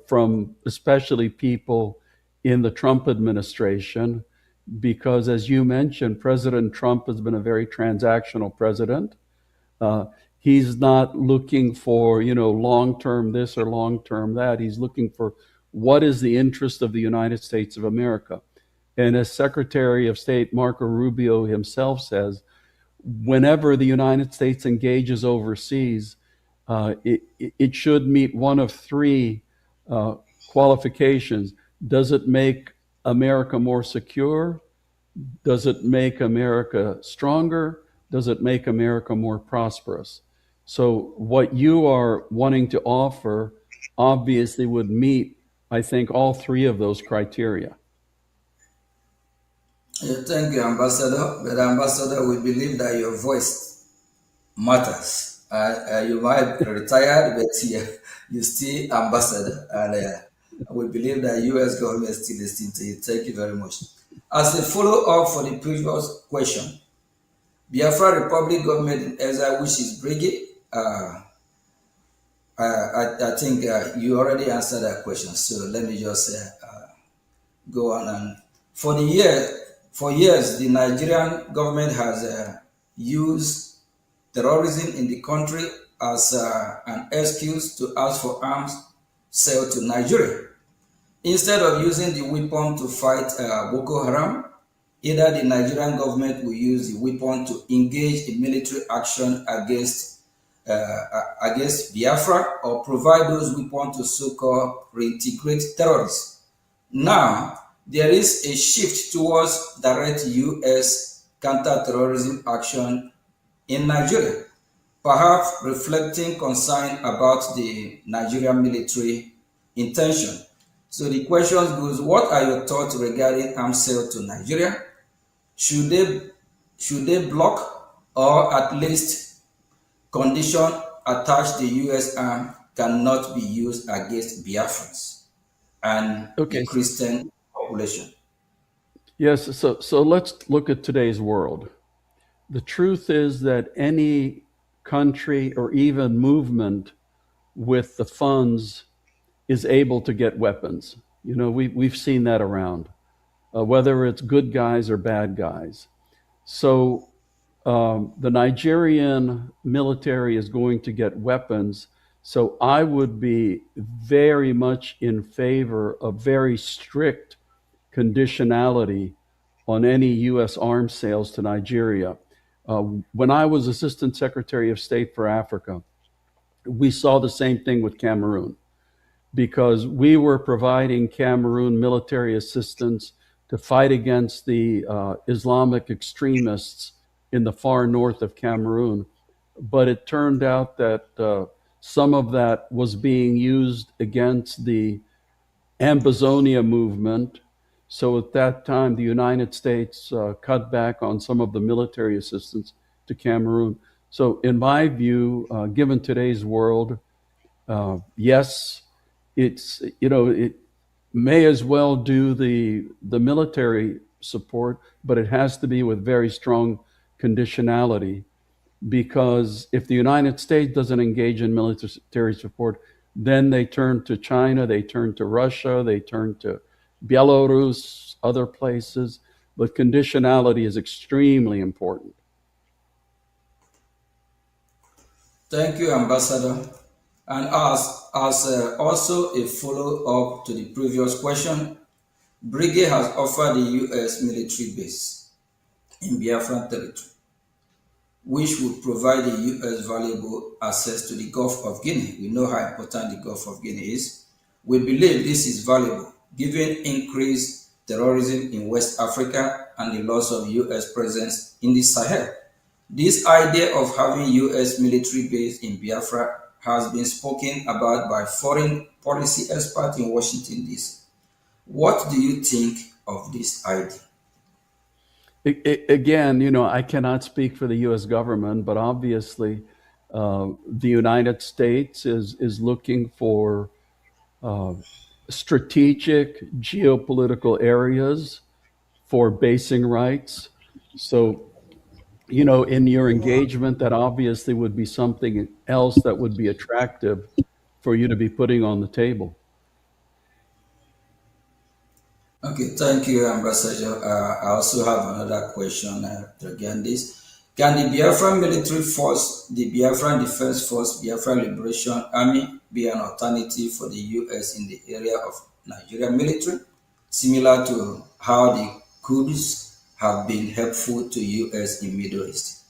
from especially people in the Trump administration, because as you mentioned, President Trump has been a very transactional president. He's not looking for, long-term this or long-term that. He's looking for what is the interest of the United States of America. And as Secretary of State Marco Rubio himself says, whenever the United States engages overseas, it should meet one of 3 qualifications. Does it make America more secure? Does it make America stronger? Does it make America more prosperous? So what you are wanting to offer obviously would meet, I think, all 3 of those criteria. Thank you, Ambassador. But Ambassador, we believe that your voice matters. You might be retired, but you're still ambassador. And we believe that U.S. government is still listening to you. Thank you very much. As a follow-up for the previous question, Biafra Republic government in exile, which is Brgie, I think you already answered that question. So let me just go on. And for years, the Nigerian government has used terrorism in the country as an excuse to ask for arms sale to Nigeria. Instead of using the weapon to fight Boko Haram, either the Nigerian government will use the weapon to engage in military action against Biafra, or provide those weapons to so-called reintegrate terrorists. Now, there is a shift towards direct U.S. counter-terrorism action in Nigeria, perhaps reflecting concern about the Nigerian military intention. So the question goes, what are your thoughts regarding arms sale to Nigeria? Should they block, or at least condition attached the U.S. arm cannot be used against Biafrans and the Christian population? Yes, so let's look at today's world. The truth is that any country or even movement with the funds is able to get weapons. You know, we've seen that around, whether it's good guys or bad guys. So the Nigerian military is going to get weapons. So I would be very much in favor of very strict conditionality on any U.S. arms sales to Nigeria. When I was Assistant Secretary of State for Africa, we saw the same thing with Cameroon because we were providing Cameroon military assistance to fight against the Islamic extremists in the far north of Cameroon. But it turned out that some of that was being used against the Ambazonia movement. So at that time, the United States cut back on some of the military assistance to Cameroon. So in my view, given today's world, yes, it's, you know, it may as well do the military support, but it has to be with very strong conditionality, because if the United States doesn't engage in military support, then they turn to China, they turn to Russia, they turn to Belarus, other places. But conditionality is extremely important. Thank you, Ambassador. And as also a follow-up to the previous question, Brgie has offered the U.S. military base in Biafran territory, which would provide the U.S. valuable access to the Gulf of Guinea. We know how important the Gulf of Guinea is. We believe this is valuable, given increased terrorism in West Africa and the loss of U.S. presence in the Sahel. This idea of having U.S. military base in Biafra has been spoken about by foreign policy experts in Washington, D.C. What do you think of this idea? Again, you know, I cannot speak for the U.S. government, but obviously the United States is looking for strategic geopolitical areas for basing rights. So, you know, in your engagement, that obviously would be something else that would be attractive for you to be putting on the table. Okay, thank you, Ambassador. I also have another question regarding this. Can the Biafran military force, the Biafran Defense Force, Biafran Liberation Army, be an alternative for the U.S. in the area of Nigerian military, similar to how the Kurds have been helpful to U.S. in Middle East?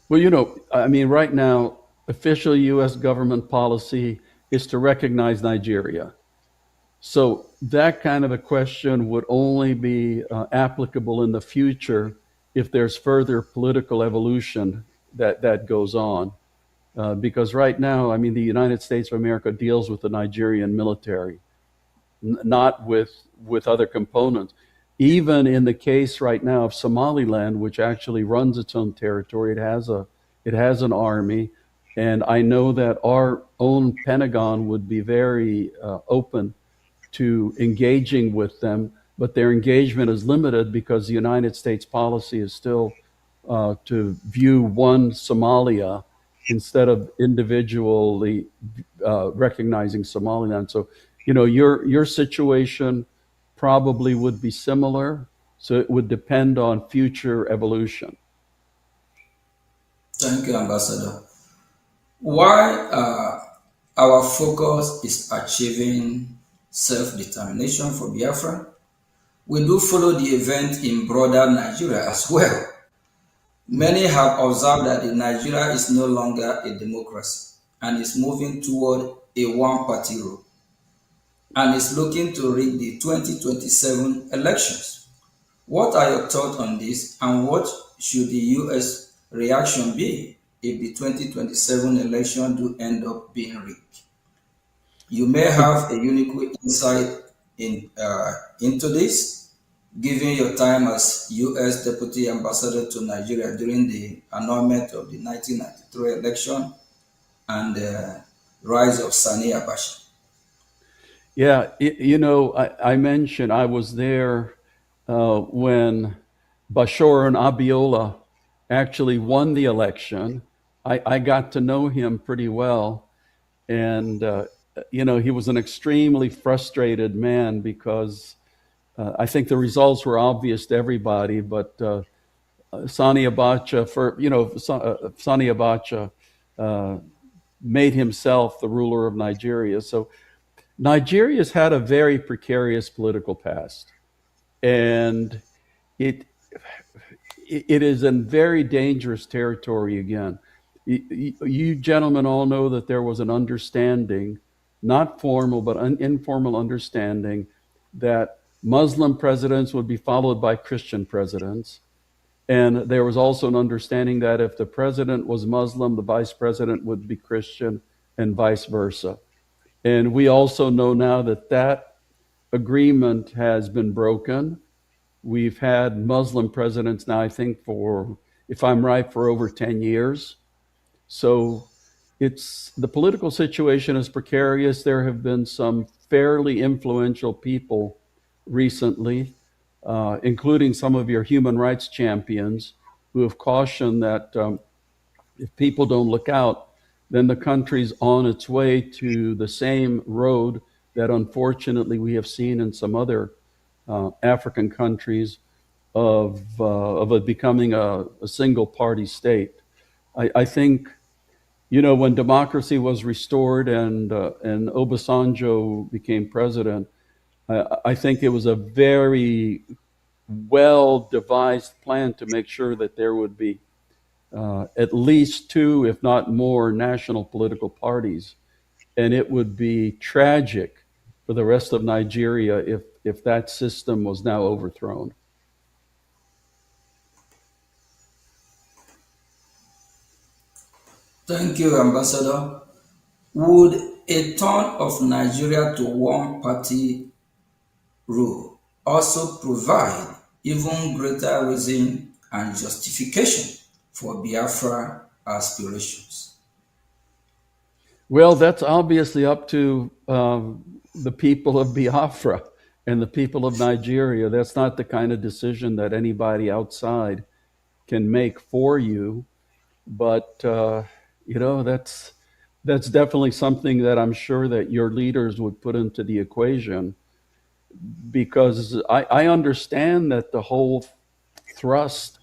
Well, you know, I mean, right now, official U.S. government policy is to recognize Nigeria. So that kind of a question would only be applicable in the future if there's further political evolution that goes on. Because right now, I mean, the United States of America deals with the Nigerian military, not with other components. Even in the case right now of Somaliland, which actually runs its own territory, it has an army. And I know that our own Pentagon would be very open to engaging with them, but their engagement is limited because the United States policy is still to view one Somalia instead of individually recognizing Somaliland. So, you know, your situation probably would be similar. So it would depend on future evolution. Thank you, Ambassador. Why our focus is achieving self-determination for Biafra, we do follow the event in broader Nigeria as well. Many have observed that Nigeria is no longer a democracy and is moving toward a one-party rule and is looking to rig the 2027 elections. What are your thoughts on this, and what should the U.S. reaction be if the 2027 election do end up being rigged? You may have a unique insight into this, given your time as U.S. Deputy Ambassador to Nigeria during the annulment of the 1993 election and the rise of Sani Abacha. Yeah, you know, I mentioned I was there when Bashir and Abiola actually won the election. I got to know him pretty well. And, he was an extremely frustrated man because I think the results were obvious to everybody, but Sani Abacha, Sani Abacha made himself the ruler of Nigeria. So Nigeria's had a very precarious political past, and it it is in very dangerous territory again. You gentlemen all know that there was an understanding, not formal, but an informal understanding, that Muslim presidents would be followed by Christian presidents. And there was also an understanding that if the president was Muslim, the vice president would be Christian, and vice versa. And we also know now that that agreement has been broken. We've had Muslim presidents now, I think, for, if I'm right, for over 10 years. So the political situation is precarious. There have been some fairly influential people recently, including some of your human rights champions, who have cautioned that if people don't look out, then the country's on its way to the same road that unfortunately we have seen in some other African countries of it becoming a single party state. I think, when democracy was restored and Obasanjo became president, I think it was a very well devised plan to make sure that there would be at least two, if not more, national political parties. And it would be tragic for the rest of Nigeria if that system was now overthrown. Thank you, Ambassador. Would a turn of Nigeria to one-party rule also provide even greater reason and justification for Biafra aspirations? Well, that's obviously up to the people of Biafra and the people of Nigeria. That's not the kind of decision that anybody outside can make for you. But, that's definitely something that I'm sure that your leaders would put into the equation, because I understand that the whole thrust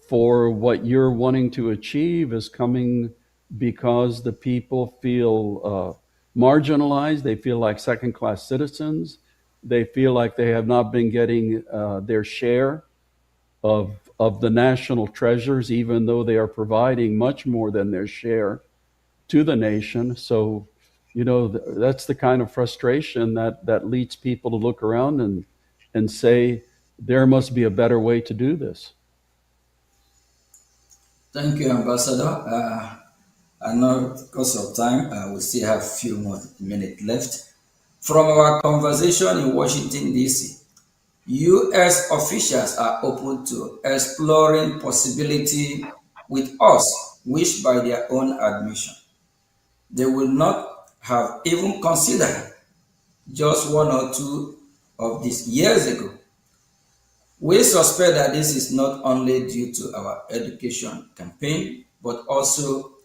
for what you're wanting to achieve is coming because the people feel marginalized. They feel like second-class citizens. They feel like they have not been getting their share of the national treasures, even though they are providing much more than their share to the nation. So, that's the kind of frustration that leads people to look around and say, there must be a better way to do this. Thank you, Ambassador. I know because of time, we still have a few more minutes left. From our conversation in Washington, D.C., U.S. officials are open to exploring possibility with us, which by their own admission, they will not have even considered just one or two of these years ago. We suspect that this is not only due to our education campaign, but also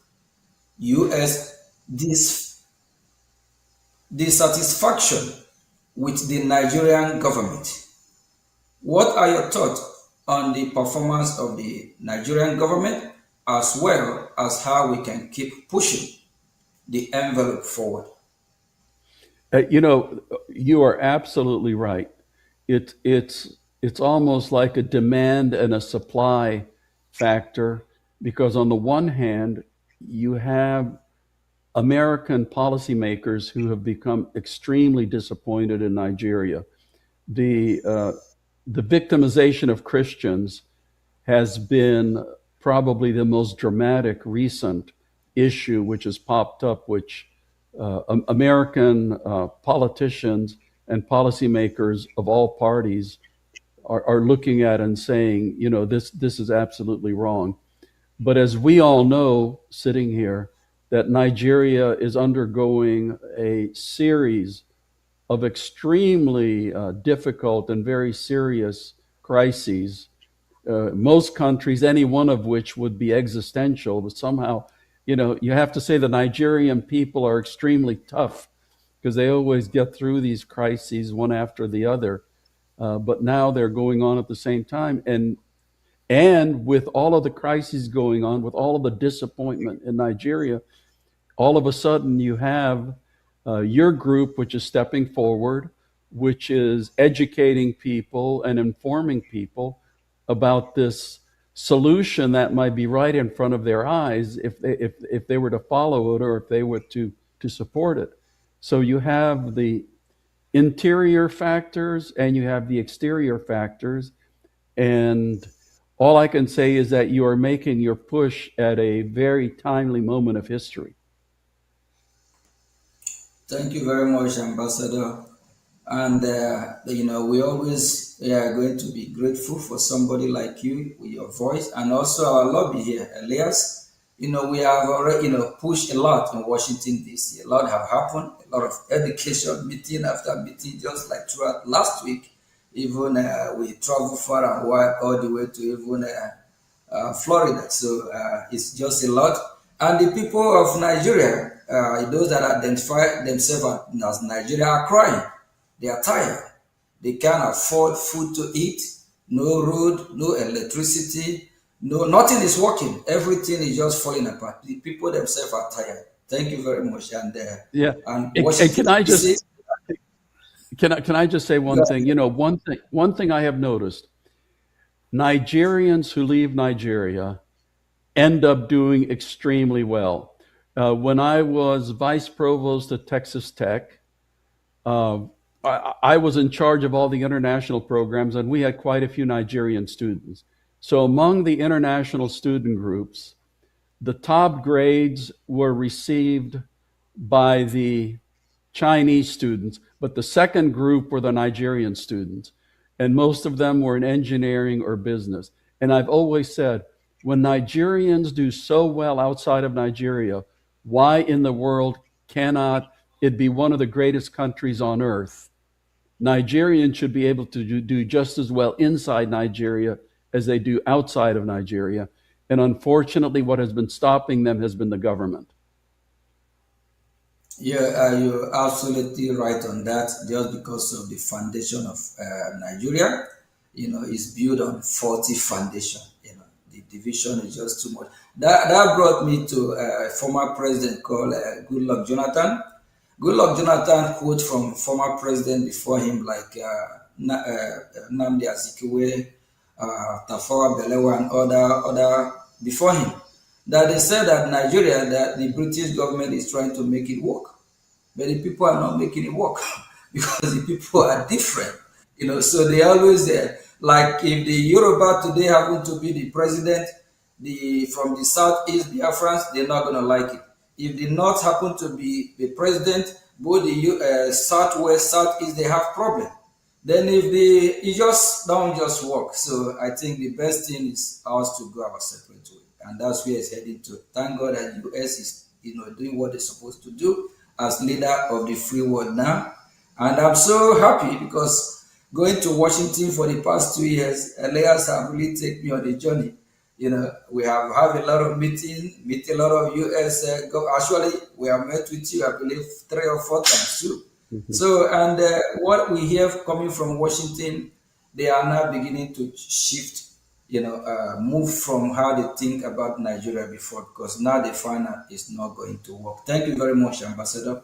U.S. dissatisfaction with the Nigerian government. What are your thoughts on the performance of the Nigerian government, as well as how we can keep pushing the envelope forward? You are absolutely right. It's almost like a demand and a supply factor, because on the one hand, you have American policymakers who have become extremely disappointed in Nigeria. The victimization of Christians has been probably the most dramatic recent issue which has popped up, which American politicians and policymakers of all parties are looking at and saying, this is absolutely wrong. But as we all know, sitting here, that Nigeria is undergoing a series of extremely difficult and very serious crises. Most countries, any one of which would be existential, but somehow You have to say the Nigerian people are extremely tough because they always get through these crises one after the other. But now they're going on at the same time. And with all of the crises going on, with all of the disappointment in Nigeria, all of a sudden you have your group, which is stepping forward, which is educating people and informing people about this solution that might be right in front of their eyes if they were to follow it or if they were to support it. So you have the interior factors and you have the exterior factors. And all I can say is that you are making your push at a very timely moment of history. Thank you very much, Ambassador. And we always are going to be grateful for somebody like you with your voice, and also our lobby here, Elias. We have already pushed a lot in Washington D.C. A lot have happened. A lot of education meeting after meeting, just like throughout last week. Even we traveled far and wide, all the way to even Florida. So it's just a lot. And the people of Nigeria, those that identify themselves as Nigeria, are crying. They are tired. They can't afford food to eat, no road, no electricity, nothing is working. Everything is just falling apart. The people themselves are tired. Thank you very much. And and can I just can I just say one thing? One thing I have noticed: Nigerians who leave Nigeria end up doing extremely well. When I was vice provost at Texas Tech, I was in charge of all the international programs, and we had quite a few Nigerian students. So among the international student groups, the top grades were received by the Chinese students, but the second group were the Nigerian students. And most of them were in engineering or business. And I've always said, when Nigerians do so well outside of Nigeria, why in the world cannot it be one of the greatest countries on earth? Nigerians should be able to do just as well inside Nigeria as they do outside of Nigeria. And unfortunately, what has been stopping them has been the government. Yeah, you're absolutely right on that. Just because of the foundation of Nigeria, is built on faulty foundation. The division is just too much. That brought me to a former president called Goodluck Jonathan. Goodluck Jonathan quote from former president before him, like Nnamdi Azikiwe, Tafawa Balewa, and other before him, that they said that Nigeria, that the British government is trying to make it work, but the people are not making it work because the people are different. So they always like if the Yoruba today happen to be the president, from the southeast Biafrans, they're not gonna like it. If the North happen to be the president, both the southwest, southeast, they have problem. Then if it just don't just work. So I think the best thing is us to go our separate way, and that's where it's heading to. Thank God that the US is doing what they're supposed to do as leader of the free world now, and I'm so happy because going to Washington for the past 2 years, Elias have really taken me on the journey. We have a lot of meet a lot of US. Actually, we have met with you, I believe, 3 or 4 times too. Mm-hmm. So, and what we hear coming from Washington, they are now beginning to shift, move from how they think about Nigeria before, because now they find out it's not going to work. Thank you very much, Ambassador.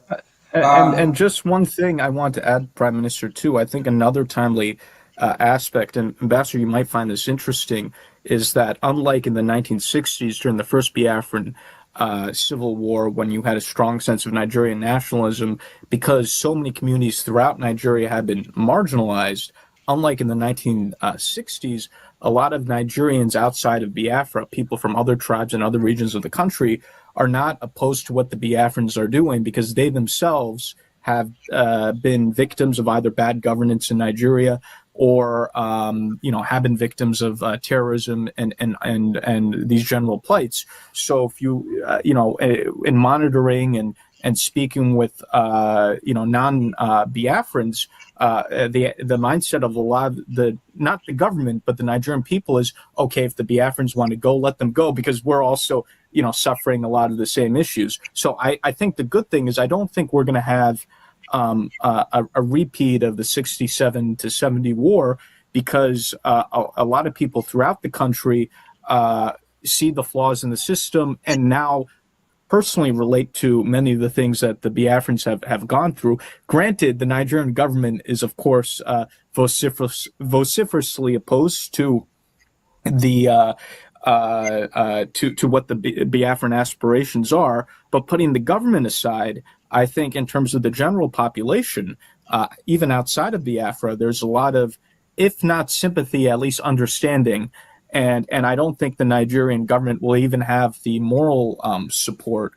And just one thing I want to add, Prime Minister, too. I think another timely aspect, and Ambassador, you might find this interesting, is that unlike in the 1960s during the first Biafran civil war, when you had a strong sense of Nigerian nationalism, because so many communities throughout Nigeria had been marginalized, unlike in the 1960s, a lot of Nigerians outside of Biafra, people from other tribes and other regions of the country, are not opposed to what the Biafrans are doing because they themselves have been victims of either bad governance in Nigeria or have been victims of terrorism and these general plights. So if you in monitoring and speaking with non-Biafrans, the mindset of a lot of not the government but the Nigerian people is, okay, if the Biafrans want to go, let them go, because we're also suffering a lot of the same issues. So I think the good thing is I don't think we're going to have a repeat of the 67 to 70 war, because a lot of people throughout the country see the flaws in the system and now personally relate to many of the things that the Biafrans have gone through. Granted, the Nigerian government is, of course, vociferously opposed to the to what the Biafran aspirations are. But putting the government aside, I think in terms of the general population, even outside of Biafra, there's a lot of, if not sympathy, at least understanding. And I don't think the Nigerian government will even have the moral support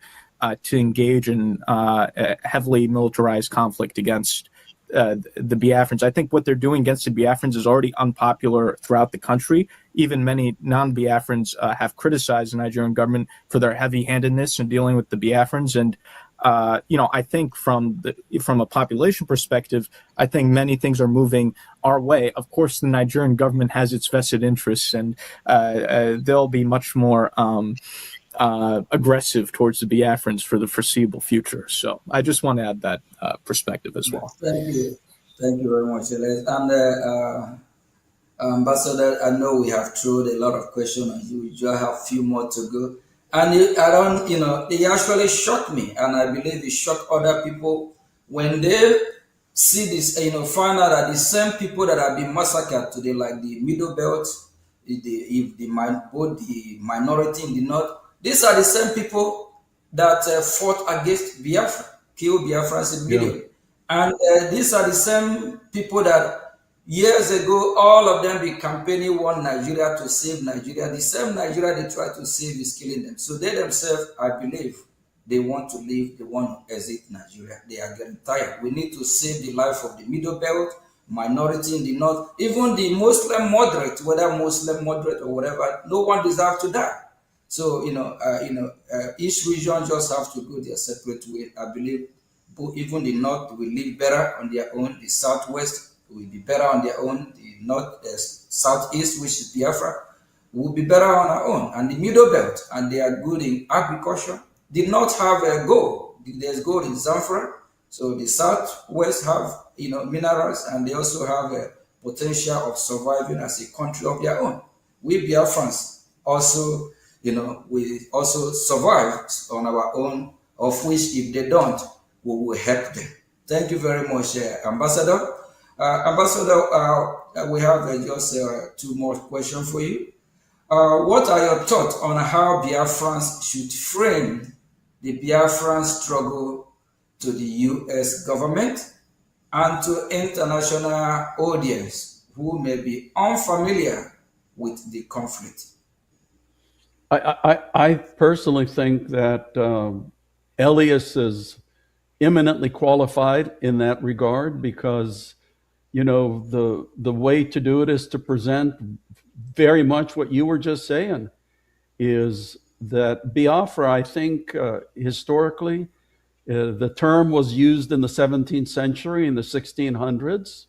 to engage in a heavily militarized conflict against the Biafrans. I think what they're doing against the Biafrans is already unpopular throughout the country. Even many non-Biafrans have criticized the Nigerian government for their heavy-handedness in dealing with the Biafrans. And I think from a population perspective, I think many things are moving our way. Of course, the Nigerian government has its vested interests, and they'll be much more aggressive towards the Biafrans for the foreseeable future. So I just want to add that perspective as well. Thank you very much, Elias. And Ambassador, I know we have thrown a lot of questions on you. You just have a few more to go. And they actually shocked me, and I believe it shocked other people when they see this, find out that the same people that have been massacred today, like the Middle Belt, both the minority in the north, these are the same people that fought against Biafra, killed Biafrans in millions. And these are the same people that years ago, all of them be campaigning one Nigeria to save Nigeria. The same Nigeria they try to save is killing them. So they themselves, I believe, they want to leave, they want to exit Nigeria. They are getting tired. We need to save the life of the Middle Belt, minority in the north, even the Muslim moderate, whether Muslim moderate or whatever, no one deserves to die. So, each region just have to go their separate way. I believe even the north will live better on their own, the southwest will be better on their own, the southeast, which is Biafra, will be better on our own, and the Middle Belt, and they are good in agriculture, did not have a gold. There's gold in Zamfara, so the southwest have minerals, and they also have a potential of surviving as a country of their own. We Biafrans also, we also survive on our own, of which if they don't, we will help them. Thank you very much, Ambassador. Ambassador, we have just two more questions for you. What are your thoughts on how Biafrans should frame the Biafran struggle to the U.S. government and to international audience who may be unfamiliar with the conflict? I personally think that Elias is eminently qualified in that regard, because the way to do it is to present very much what you were just saying, is that Biafra, I think, historically, the term was used in the 17th century, in the 1600s.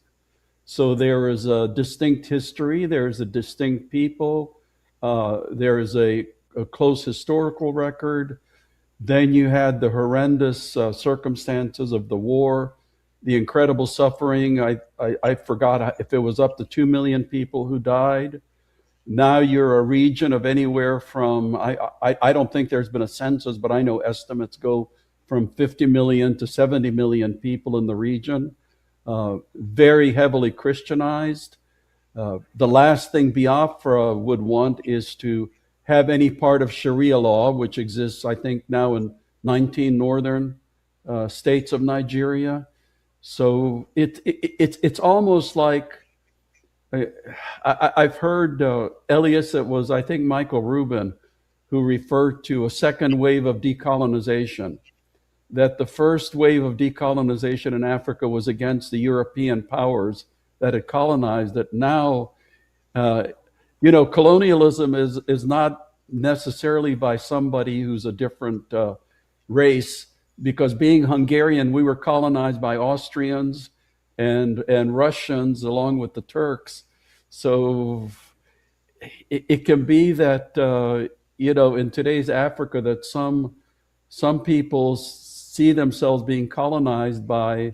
So there is a distinct history, there is a distinct people, there is a close historical record. Then you had the horrendous circumstances of the war, the incredible suffering. I forgot if it was up to 2 million people who died. Now you're a region of anywhere from, I don't think there's been a census, but I know estimates go from 50 million to 70 million people in the region, very heavily Christianized. The last thing Biafra would want is to have any part of Sharia law, which exists, I think, now in 19 northern states of Nigeria. So it's almost like, I've heard Elias, it was, I think, Michael Rubin, who referred to a second wave of decolonization, that the first wave of decolonization in Africa was against the European powers that had colonized it. Now, colonialism is not necessarily by somebody who's a different race, because being Hungarian, we were colonized by Austrians and Russians along with the Turks. So it can be that in today's Africa, that some people see themselves being colonized by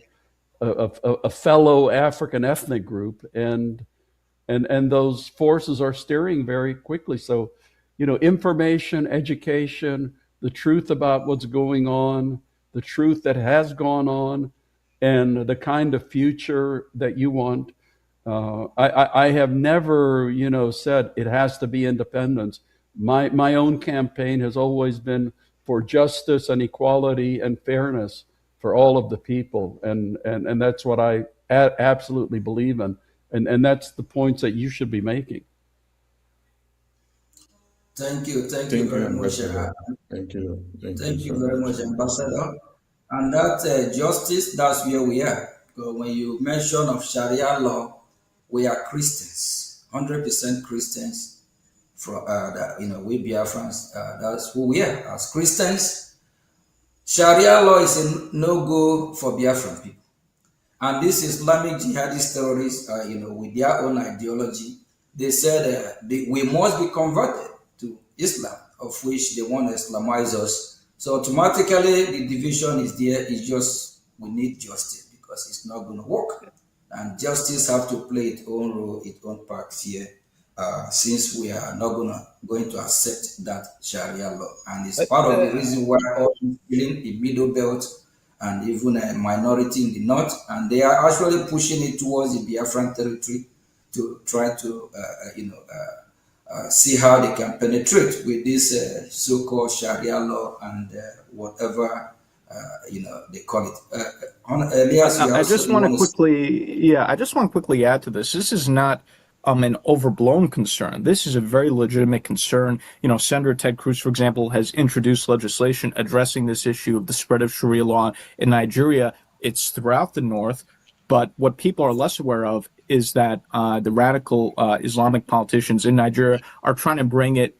a fellow African ethnic group, and those forces are steering very quickly. So, information, education, the truth about what's going on, the truth that has gone on, and the kind of future that you want. I have never, said it has to be independence. My own campaign has always been for justice and equality and fairness for all of the people, and that's what I absolutely believe in, and that's the points that you should be making. Thank you Thank you, very much. Ambassador. Thank you. Thank So you very much. much, Ambassador. And that justice, that's where we are. Because when you mention of Sharia law, we are Christians, 100% Christians. From that, we Biafrans, that's who we are as Christians. Sharia law is a no-go for Biafran people. And this Islamic jihadist terrorists, with their own ideology, they said we must be converted to Islam, of which they want to Islamize us. So automatically the division is there. It's just we need justice because it's not going to work. And justice have to play its own role, its own part here, since we are not going to accept that Sharia law. And it's part of the reason why all feeling the middle belt and even a minority in the north, and they are actually pushing it towards the Biafran territory to try to, see how they can penetrate with this so-called Sharia law and whatever they call it. Elias, I just want to quickly add to this. This is not an overblown concern. This is a very legitimate concern. Senator Ted Cruz, for example, has introduced legislation addressing this issue of the spread of Sharia law in Nigeria. It's throughout the North, but what people are less aware of is that the radical Islamic politicians in Nigeria are trying to bring it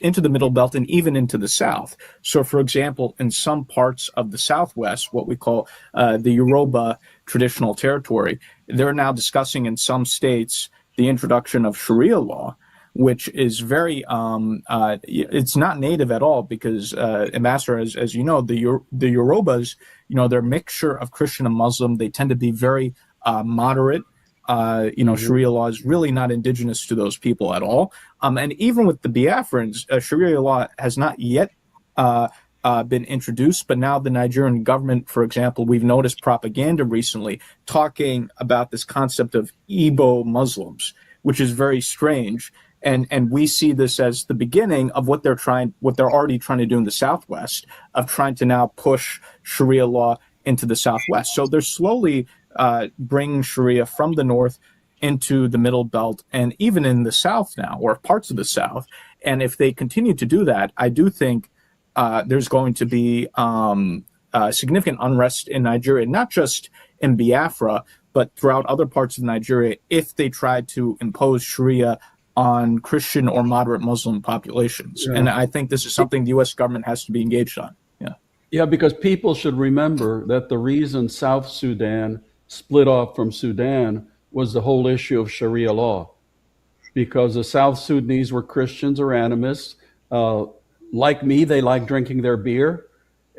into the Middle Belt and even into the South. So, for example, in some parts of the Southwest, what we call the Yoruba traditional territory, they're now discussing in some states the introduction of Sharia law, which is very, it's not native at all because, Ambassador, as you know, the Yorubas, they're a mixture of Christian and Muslim. They tend to be very moderate. Sharia law is really not indigenous to those people at all. And even with the Biafrans, Sharia law has not yet been introduced, but now the Nigerian government, for example, we've noticed propaganda recently talking about this concept of Igbo Muslims, which is very strange. And we see this as the beginning of what they're already trying to do in the Southwest, of trying to now push Sharia law into the Southwest. So they're slowly bringing Sharia from the North into the Middle Belt and even in the South now, or parts of the South. And if they continue to do that, I do think there's going to be significant unrest in Nigeria, not just in Biafra, but throughout other parts of Nigeria, if they try to impose Sharia on Christian or moderate Muslim populations. Yeah. And I think this is something the U.S. government has to be engaged on. Yeah, because people should remember that the reason South Sudan split off from Sudan was the whole issue of Sharia law, because the South Sudanese were Christians or animists. Like me, they like drinking their beer.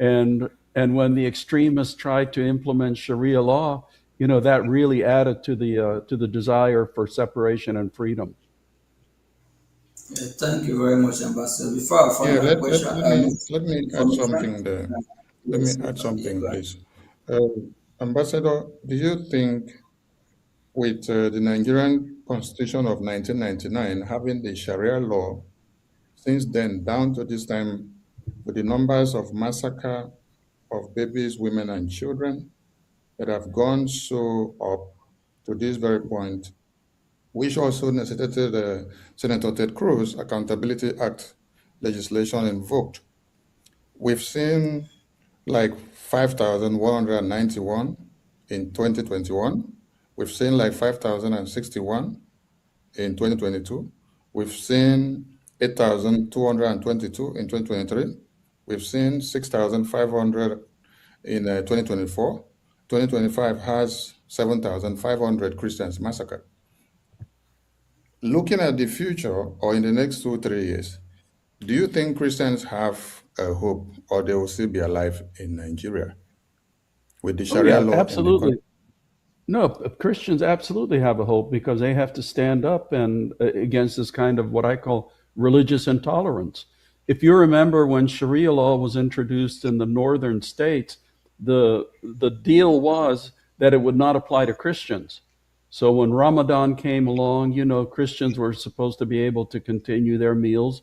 And when the extremists tried to implement Sharia law, that really added to the desire for separation and freedom. Thank you very much, Ambassador. Before I find a question, let me add something there. Let me add something, please. Ambassador, do you think with the Nigerian Constitution of 1999 having the Sharia law, since then down to this time, with the numbers of massacre of babies, women, and children that have gone so up to this very point, which also necessitated Senator Ted Cruz Accountability Act legislation invoked. We've seen like 5,191 in 2021. We've seen like 5,061 in 2022. We've seen 8,222 in 2023. We've seen 6,500 in 2024. 2025 has 7,500 Christians massacred. Looking at the future, or in the next 2-3 years, Do you think Christians have a hope, or they will still be alive in Nigeria with the Oh Sharia yeah, law in the country? absolutely. No, Christians absolutely have a hope because they have to stand up and against this kind of what I call religious intolerance. If you remember when Sharia law was introduced in the northern states, the deal was that it would not apply to Christians. So when Ramadan came along, Christians were supposed to be able to continue their meals.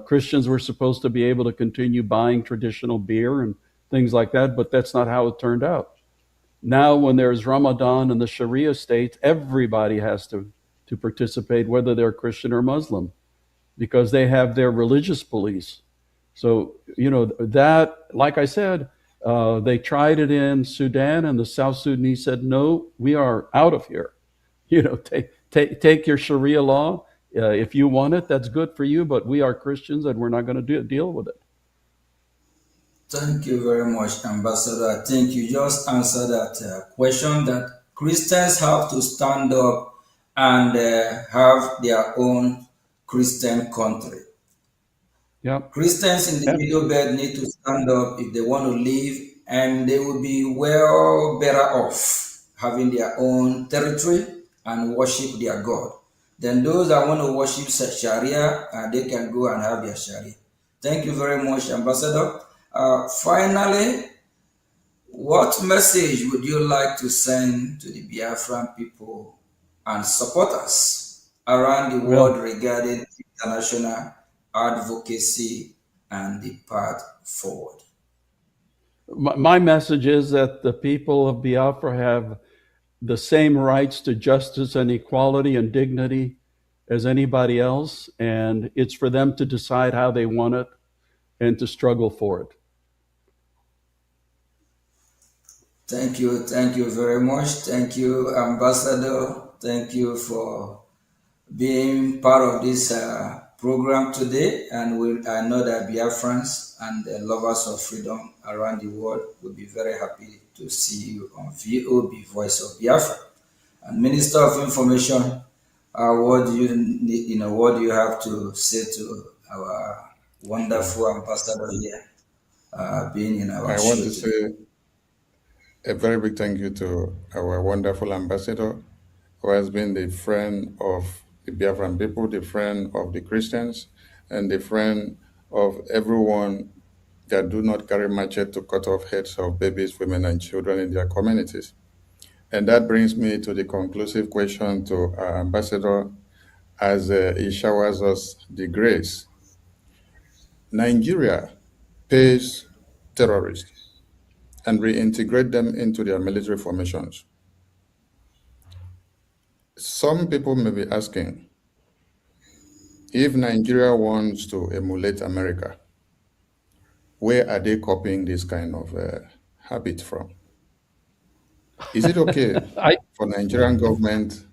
Christians were supposed to be able to continue buying traditional beer and things like that, but that's not how it turned out. Now, when there's Ramadan in the Sharia state, everybody has to participate, whether they're Christian or Muslim, because they have their religious police. So, that, like I said, they tried it in Sudan, and the South Sudanese said, no, we are out of here. Take your Sharia law. If you want it, that's good for you, but we are Christians and we're not going to deal with it. Thank you very much, Ambassador. I think you just answered that question that Christians have to stand up and have their own Christian country. Yeah. Christians in the Middle Belt need to stand up if they want to live, and they will be well better off having their own territory and worship their God. Then those that want to worship Sharia, they can go and have their Sharia. Thank you very much, Ambassador. Finally, what message would you like to send to the Biafran people and supporters around the world regarding international advocacy and the path forward? My message is that the people of Biafra have the same rights to justice and equality and dignity as anybody else, and it's for them to decide how they want it and to struggle for it. Thank you very much. Thank you, Ambassador. Thank you for being part of this program today. And I know that Biafrans and the lovers of freedom around the world will be very happy to see you on VOB, Voice of Biafra. And Minister of Information, what do you have to say to our wonderful ambassador here, being in our show I want to today? say a very big thank you to our wonderful ambassador, who has been the friend of the Biafran people, the friend of the Christians, and the friend of everyone that do not carry machete to cut off heads of babies, women, and children in their communities. And that brings me to the conclusive question to our ambassador as he showers us the grace. Nigeria pays terrorists and reintegrate them into their military formations. Some people may be asking, if Nigeria wants to emulate America, where are they copying this kind of habit from? Is it okay for Nigerian government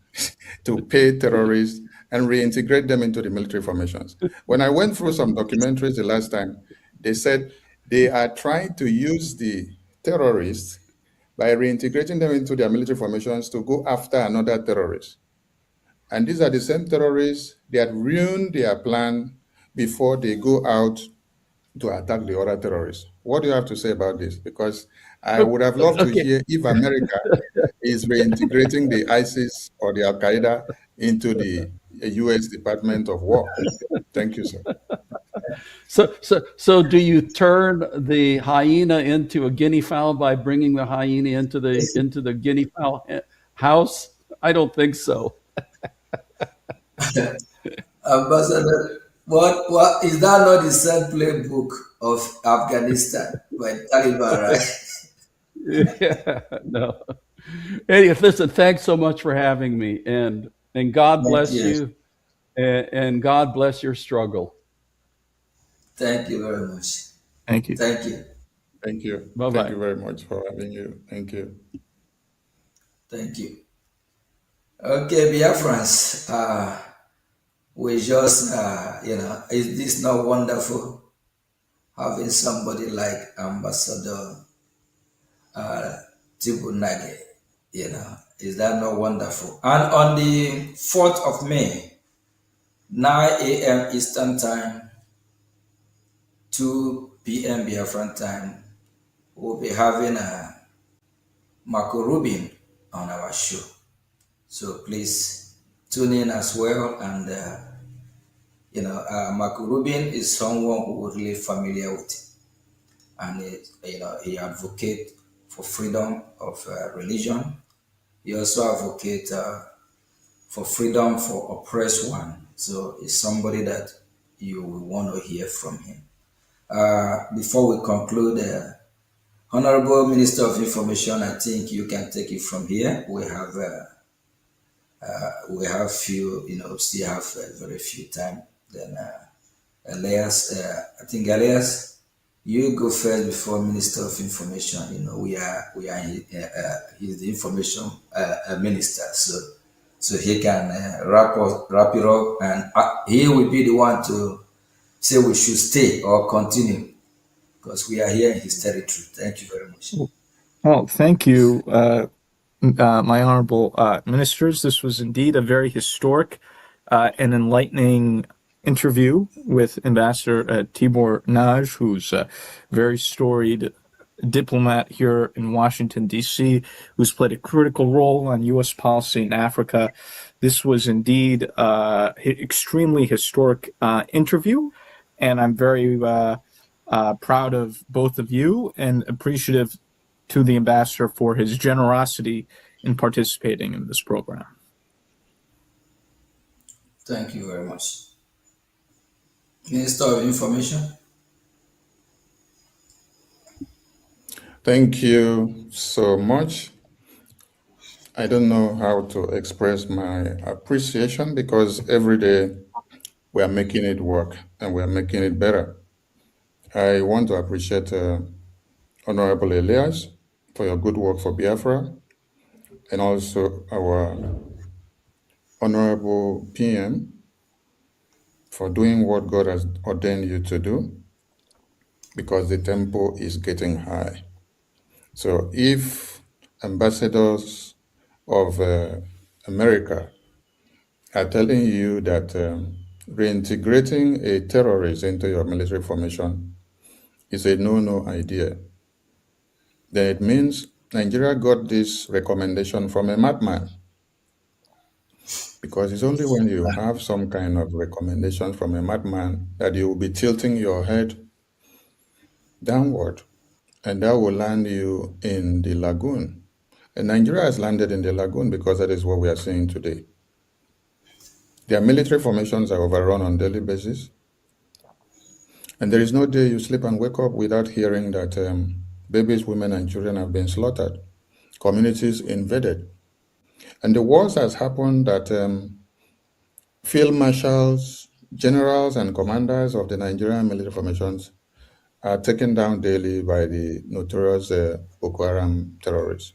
to pay terrorists and reintegrate them into the military formations? When I went through some documentaries the last time, they said they are trying to use the terrorists by reintegrating them into their military formations to go after another terrorist. And these are the same terrorists that ruined their plan before they go out to attack the other terrorists. What do you have to say about this? Because I would have loved to hear if America is reintegrating the ISIS or the Al-Qaeda into the U.S. Department of War. Thank you, sir. So do you turn the hyena into a guinea fowl by bringing the hyena into the guinea fowl house? I don't think so. Ambassador, what is that not the same playbook of Afghanistan by Taliban, right? Yeah, no. Anyway, listen, thanks so much for having me, and God bless you, and God bless your struggle. Thank you very much. Thank you. Thank you. Thank you. Bye-bye. Thank you very much for having you. Thank you. Thank you. Okay, Biafrans, we just, is this not wonderful? Having somebody like Ambassador Tibunage, is that not wonderful? And on the 4th of May, 9 a.m. Eastern Time, 2 p.m. Biafran time, we'll be having Marco Rubin on our show. So please tune in as well. And, Marco Rubin is someone who we're really familiar with. And, he advocates for freedom of religion. He also advocates for freedom for oppressed one. So it's somebody that you will want to hear from him. Before we conclude, Honorable Minister of Information, I think you can take it from here. We have few, still have very few time. Then Elias, Elias, you go first before Minister of Information. We are he's the information minister, so he can wrap it up, and he will be the one to say we should stay or continue, because we are here in his territory. Thank you very much. Well, thank you, my honorable ministers. This was indeed a very historic and enlightening interview with Ambassador Tibor Nagy, who's a very storied diplomat here in Washington, D.C., who's played a critical role on U.S. policy in Africa. This was indeed an extremely historic interview, and I'm very proud of both of you and appreciative to the ambassador for his generosity in participating in this program. Thank you very much. Minister of Information. Thank you so much. I don't know how to express my appreciation, because every day we are making it work and we are making it better. I want to appreciate Honorable Elias for your good work for Biafra, and also our Honorable PM for doing what God has ordained you to do, because the tempo is getting high. So if ambassadors of America are telling you that reintegrating a terrorist into your military formation is a no-no idea, then it means Nigeria got this recommendation from a madman. Because it's only when you have some kind of recommendation from a madman that you will be tilting your head downward, and that will land you in the lagoon. And Nigeria has landed in the lagoon because that is what we are seeing today. Their military formations are overrun on a daily basis. And there is no day you sleep and wake up without hearing that babies, women, and children have been slaughtered, communities invaded. And the worst has happened that field marshals, generals, and commanders of the Nigerian military formations are taken down daily by the notorious Boko Haram terrorists.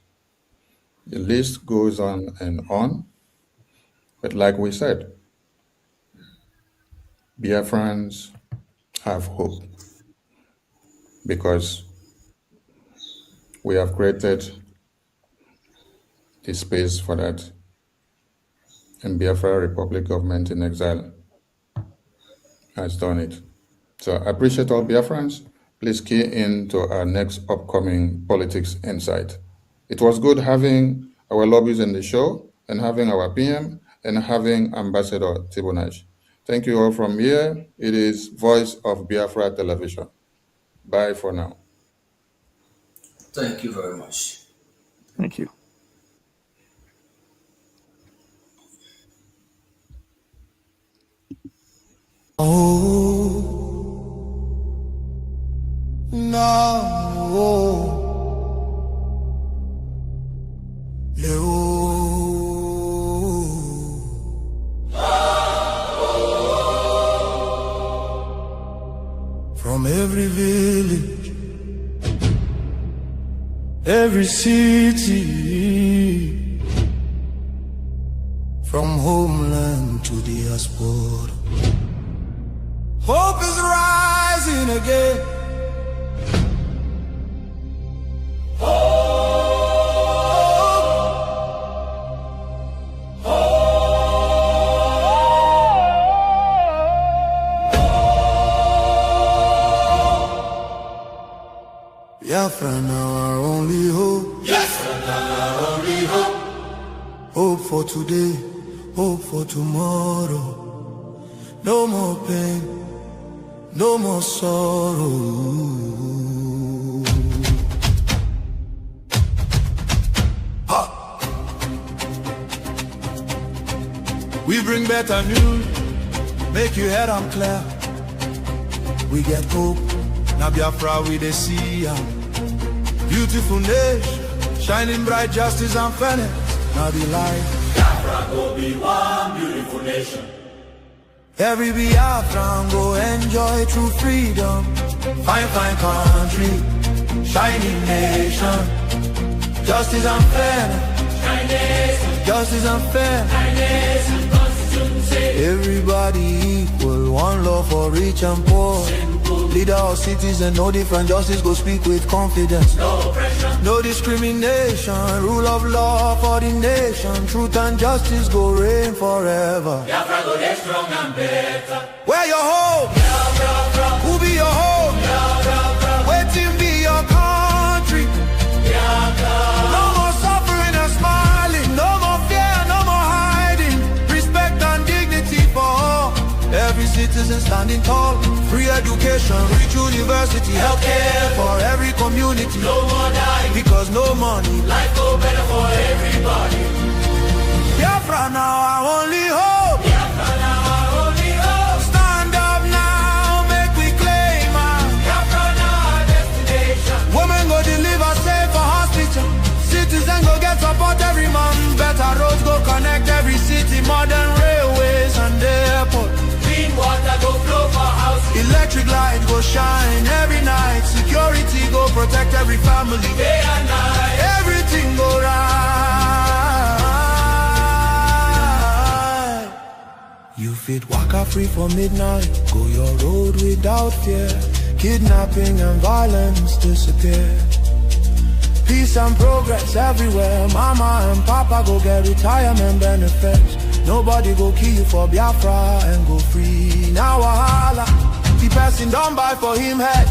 The list goes on and on. But like we said, Biafrans have hope, because we have created the space for that. And Biafra Republic Government in Exile has done it. So I appreciate all Biafrans. Please key in to our next upcoming Politics Insight. It was good having our lobbies in the show, and having our PM, and having Ambassador Tibor Nagy. Thank you all from here. It is Voice of Biafra Television. Bye for now. Thank you very much. Thank you. Oh, no. From every village, every city, from homeland to diaspora, hope is rising again. Biafra now our only hope. Yes, now our only hope. Hope for today, hope for tomorrow. No more pain, no more sorrow. We bring better news, make you head on clear. We get hope, now Biafra we dey see. Beautiful nation, shining bright justice and fairness. Now the light. Biafra go be one beautiful nation. Every Biafran go enjoy true freedom. Fine, fine country, shining nation. Justice and fairness. Justice and fairness. Everybody equal, one love for rich and poor. Leader or citizen, no different, justice go speak with confidence. No oppression, no discrimination, rule of law for the nation. Truth and justice go reign forever. Biafra go get strong and better. Where your home? Biafra. Who be your home? Biafra. Waiting be your country. Biafra. No more suffering and smiling, no more fear, no more hiding. Respect and dignity for all. Every citizen standing tall. Free education, rich university, healthcare for every community. No more dying, because no money. Life go better for everybody. Biafra now our only hope. Biafra now our only hope. Stand up now, make we claim our Biafra now our destination. Women go deliver safe for hospital. Citizen go get support every month. Better roads go connect every city. Modern railways and airport. Clean water go flow for houses. Electric light go shine every night. Security go protect every family. Day and night. Everything go right. You fit waka free for midnight. Go your road without fear. Kidnapping and violence disappear. Peace and progress everywhere. Mama and papa go get retirement benefits. Nobody go kill you for Biafra and go free. Now wahala, the person don't buy for him head.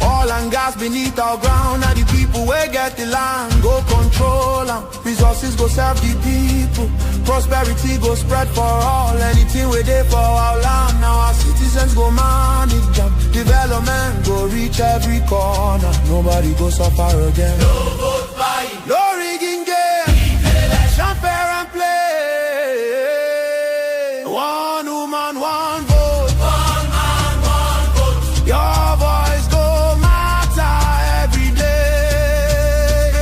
Oil and gas beneath our ground. Now the people will get the land, go control them. Resources go serve the people. Prosperity go spread for all. Anything we do for our land. Now our citizens go manage them. Development go reach every corner. Nobody go suffer again. No vote buying, no rigging game. Election fair and play. One woman, one vote. One man, one vote. Your voice go matter every day.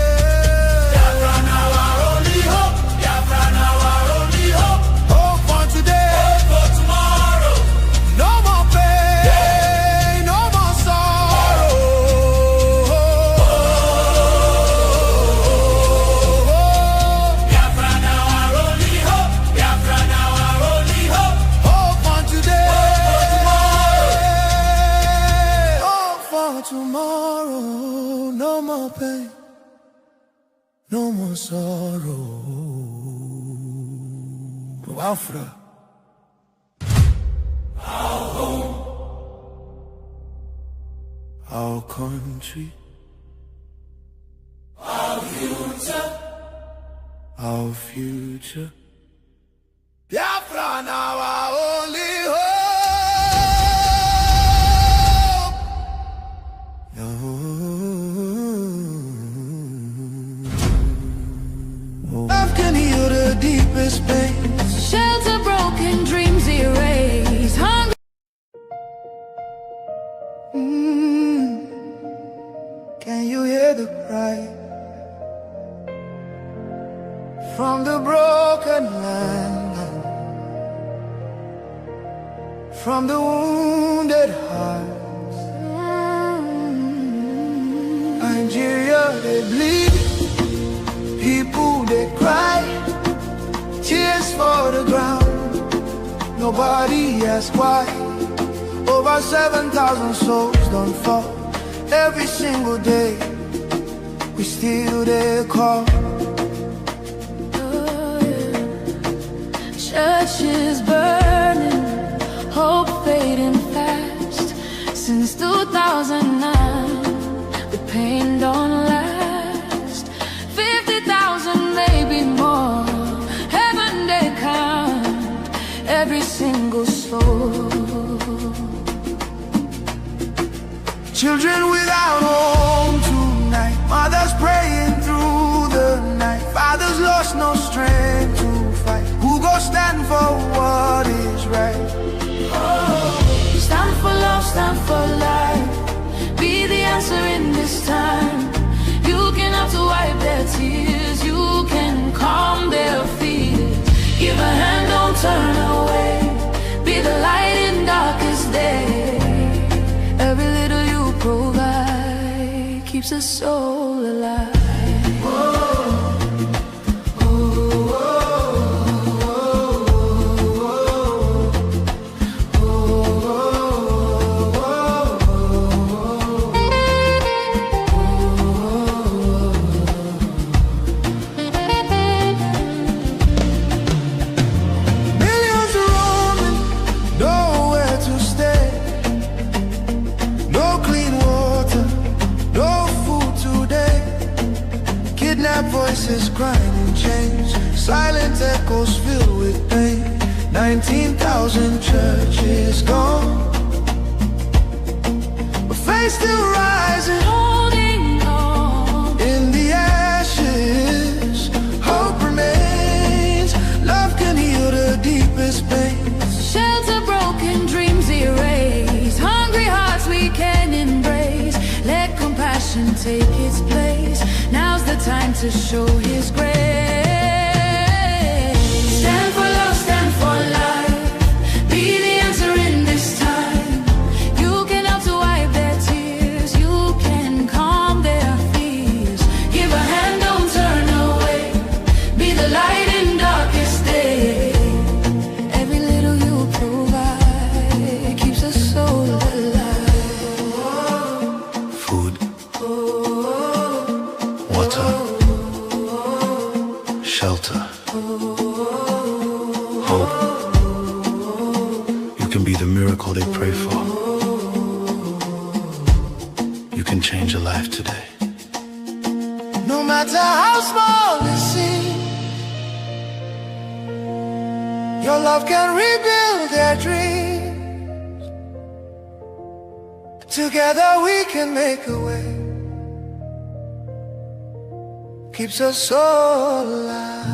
Biafra now our only hope. Biafra now our only hope. Hope for today. Hope for tomorrow. No more pain, no more sorrow. Biafra now our only hope. Biafra now our only hope. Hope for today. Hope for Hope for tomorrow. No more pain, no more sorrow. Biafra. our home. Our country, Our future. our future. Biafra now our only hope. Love can heal the deepest pain. Shelter broken dreams erase. Hunger. Can you hear the cry from the broken land, from the wounded hearts? Nigeria, they bleed, people they cry, tears for the ground. Nobody asks why. Over 7,000 souls don't fall. Every single day, we still there call. Churches burning, hope fading fast. Since 2009, the pain don't every single soul. Children without home tonight, mothers praying through the night, fathers lost no strength to fight. Who go stand for what is right? Oh, stand for love, stand for life. Be the answer in this time. You can have to wipe their tears, you can calm their fears. Give a hand, don't turn away. Be the light in darkest day. Every little you provide keeps a soul alive. Voices crying in chains, silent echoes filled with pain. 19,000 churches gone, but faith still rising, holding on. In the ashes, hope remains. Love can heal the deepest pain. Shelter broken, dreams erased. Hungry hearts we can embrace. Let compassion take its place. Now's the time to show His grace. Stand for love, stand for life. Be the answer in this time. You can help to wipe their tears. You can calm their fears. Give a hand, don't turn away. Be the light in darkest day. Every little you provide keeps a soul alive. Food, water, shelter, hope. You can be the miracle they pray for. You can change a life today. No matter how small it seems, your love can rebuild their dreams. Together we can make a way. Keeps us all alive.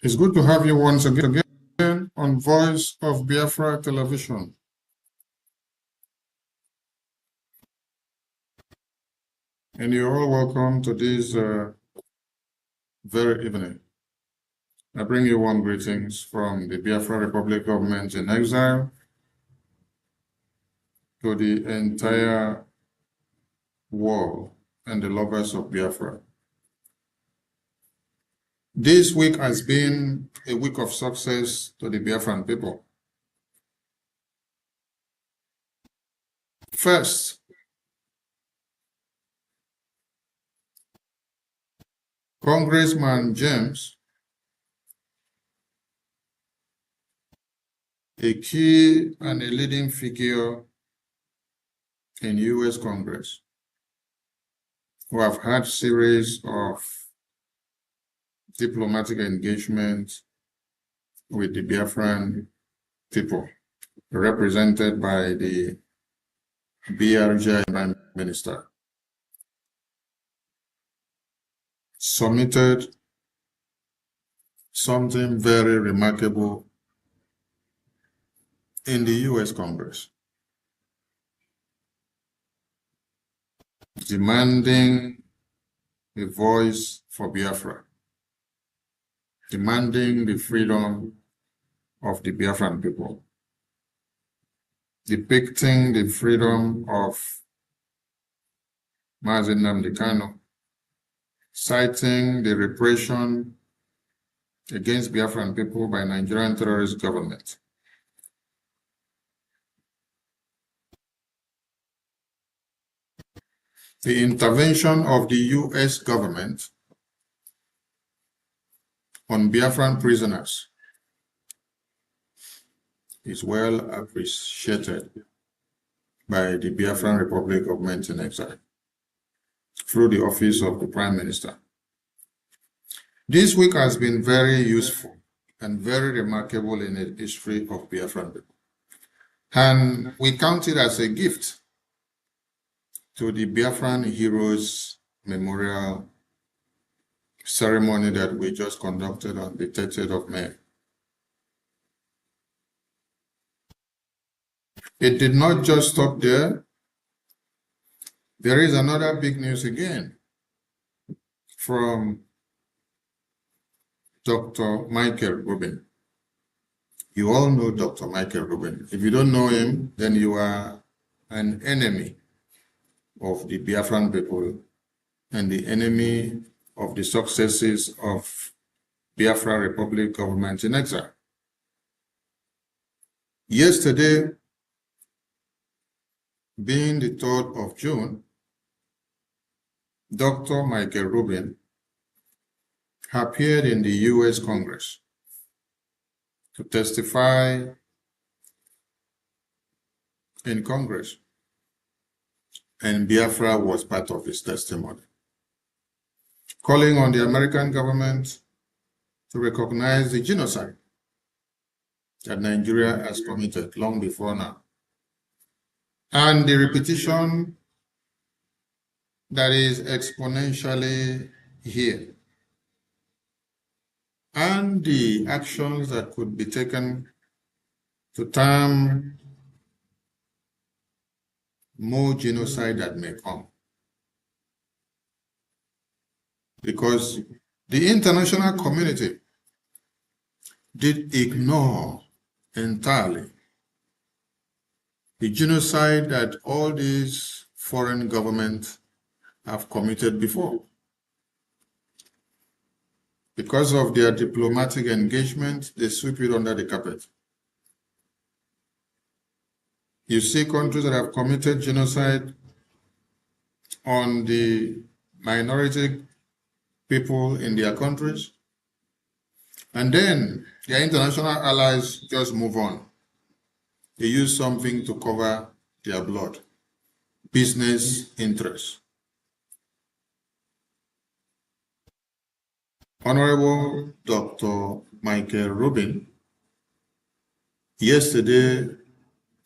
It's good to have you once again on Voice of Biafra Television. And you're all welcome to this very evening. I bring you warm greetings from the Biafra Republic government in exile to the entire world and the lovers of Biafra. This week has been a week of success to the Biafran people. First, Congressman James, a key and a leading figure in U.S. Congress, who have had series of diplomatic engagements with the Biafran people, represented by the Brgie Prime Minister, submitted something very remarkable in the U.S. Congress, demanding a voice for Biafra, demanding the freedom of the Biafran people, depicting the freedom of Mazi Nnamdi Kanu, citing the repression against Biafran people by Nigerian terrorist government. The intervention of the U.S. government on Biafran prisoners is well appreciated by the Biafran Republic government in exile through the office of the Prime Minister. This week has been very useful and very remarkable in the history of Biafran people. And we count it as a gift to the Biafran Heroes Memorial ceremony that we just conducted on the 30th of May. It did not just stop there. There is another big news again from Dr. Michael Rubin. You all know Dr. Michael Rubin. If you don't know him, then you are an enemy of the Biafran people and the enemy of the successes of Biafra Republic government in exile. Yesterday, being the 3rd of June, Dr. Michael Rubin appeared in the U.S. Congress to testify in Congress, and Biafra was part of his testimony, calling on the American government to recognize the genocide that Nigeria has committed long before now, and the repetition that is exponentially here, and the actions that could be taken to term more genocide that may come. Because the international community did ignore entirely the genocide that all these foreign governments have committed before. Because of their diplomatic engagement, they sweep it under the carpet. You see countries that have committed genocide on the minority people in their countries, and then their international allies just move on. They use something to cover their blood, business interests. Honorable Dr. Michael Rubin, yesterday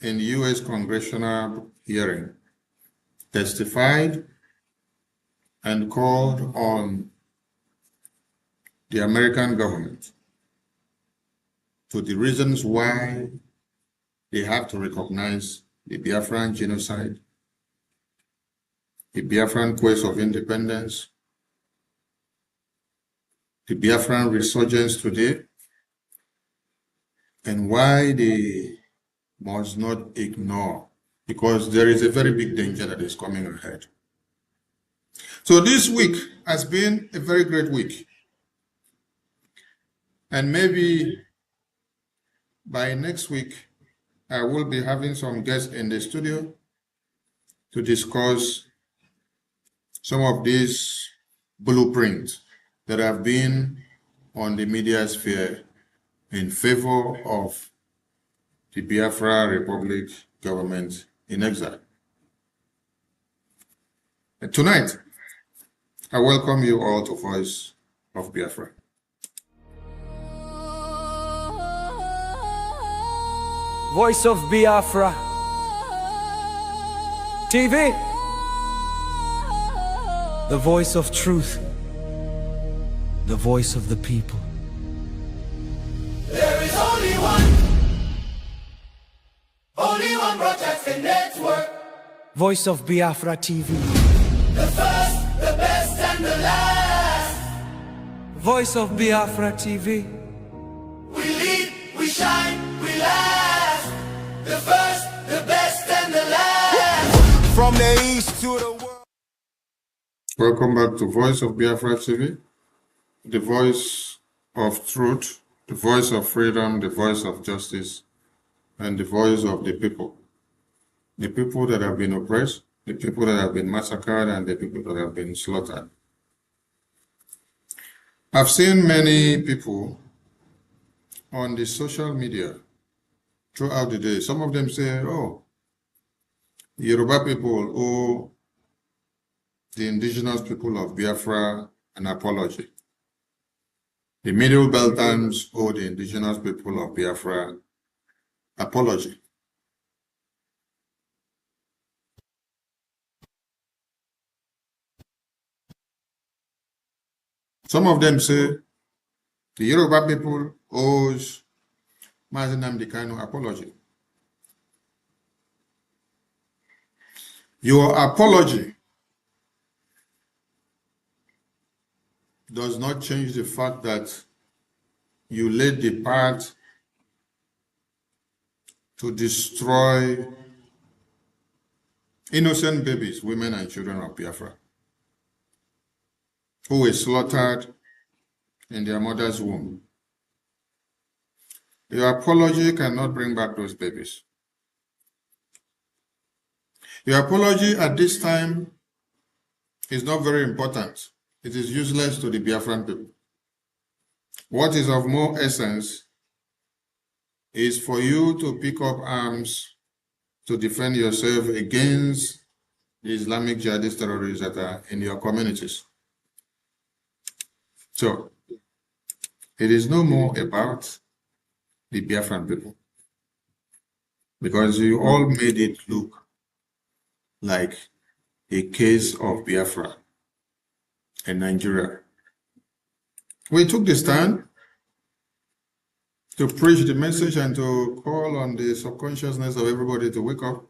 in the U.S. congressional hearing, testified and called on the American government to the reasons why they have to recognize the Biafran genocide, the Biafran quest of independence, the Biafran resurgence today, and why they must not ignore, because there is a very big danger that is coming ahead. So this week has been a very great week. And maybe by next week, I will be having some guests in the studio to discuss some of these blueprints that have been on the media sphere in favor of the Biafra Republic government in exile. And tonight, I welcome you all to Voice of Biafra. Voice of Biafra TV, the voice of truth, the voice of the people. There is only one broadcasting network. Voice of Biafra TV, The first, the best, and the last. Voice of Biafra TV. We lead, we shine, we last. The first, the best, and the last. From the east to the world. Welcome back to Voice of Biafra TV, the voice of truth, the voice of freedom, the voice of justice, and the voice of the people. The people that have been oppressed, the people that have been massacred, and the people that have been slaughtered. I've seen many people on the social media throughout the day. Some of them say, oh, The Yoruba people owe the indigenous people of Biafra an apology. The Middle Beltans owe the indigenous people of Biafra apology. Some of them say the Yoruba people owes Mazi Nnamdi Kanu apology. Your apology does not change the fact that you laid the path to destroy innocent babies, women and children of Biafra, who were slaughtered in their mother's womb. Your apology cannot bring back those babies. Your apology at this time is not very important. It is useless to the Biafran people. What is of more essence is for you to pick up arms to defend yourself against the Islamic jihadist terrorists that are in your communities. So, it is no more about the Biafran people, because you all made it look like a case of Biafra in Nigeria. We took the stand to preach the message and to call on the subconsciousness of everybody to wake up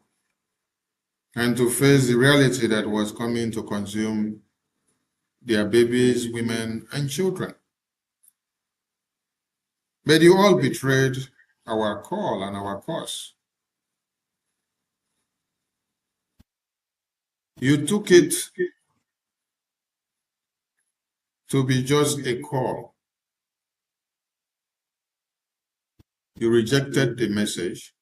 and to face the reality that was coming to consume their babies, women, and children. But you all betrayed our call and our cause. You took it to be just a call. You rejected the message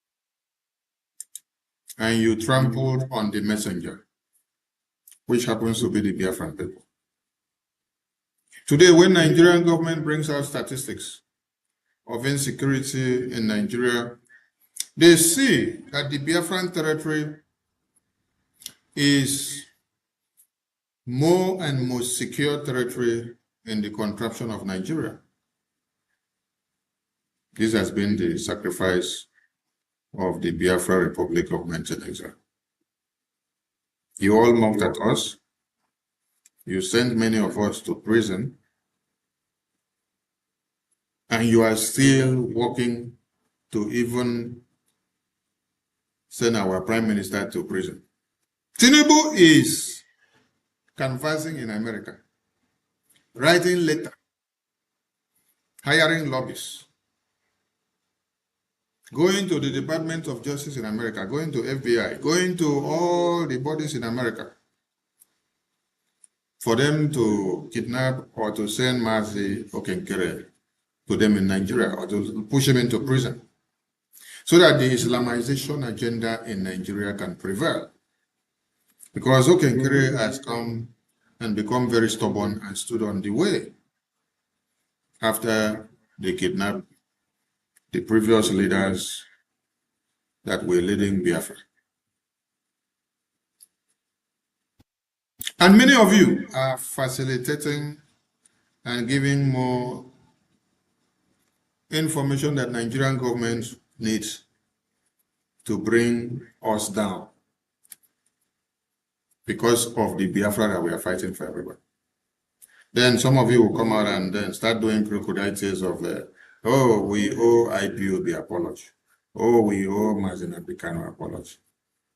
and you trampled on the messenger, which happens to be the Biafran people. Today, when Nigerian government brings out statistics of insecurity in Nigeria, they see that the Biafran territory is more and most secure territory in the contraption of Nigeria. This has been the sacrifice of the Biafra Republic government in exile. You all mocked at us. You sent many of us to prison. And you are still working to even send our prime minister to prison. Tinubu is canvassing in America, writing letters, hiring lobbyists, going to the Department of Justice in America, going to FBI, going to all the bodies in America for them to kidnap or to send Mazi Okenkere to them in Nigeria or to push him into prison so that the Islamization agenda in Nigeria can prevail. Because Okenkere has come and become very stubborn and stood on the way after they kidnapped the previous leaders that were leading Biafra. And many of you are facilitating and giving more information that Nigerian government needs to bring us down because of the Biafra that we are fighting for everybody. Then some of you will come out and then start doing crocodile tears of, oh, we owe IPOB apology. Oh, we owe Mazi Nnamdi Kanu apology.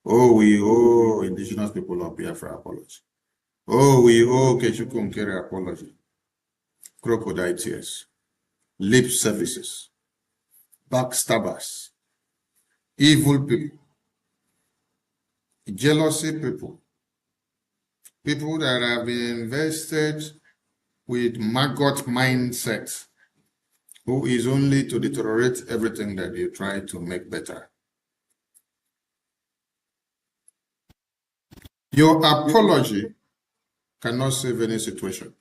Oh, we owe indigenous people of Biafra apology. Oh, we owe Kechukwu Nkere apology. Crocodile tears, lip services, backstabbers, evil people, jealousy people, people that have been invested with maggot mindset, who is only to deteriorate everything that you try to make better. Your apology cannot save any situation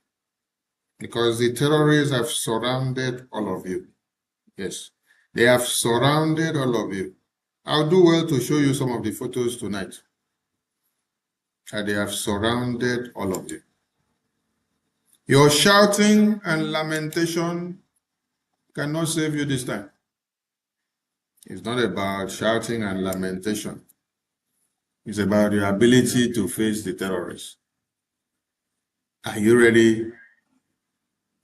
because the terrorists have surrounded all of you. Yes, they have surrounded all of you. I'll do well to show you some of the photos tonight and they have surrounded all of you. Your shouting and lamentation cannot save you this time. It's not about shouting and lamentation. It's about your ability to face the terrorists. Are you ready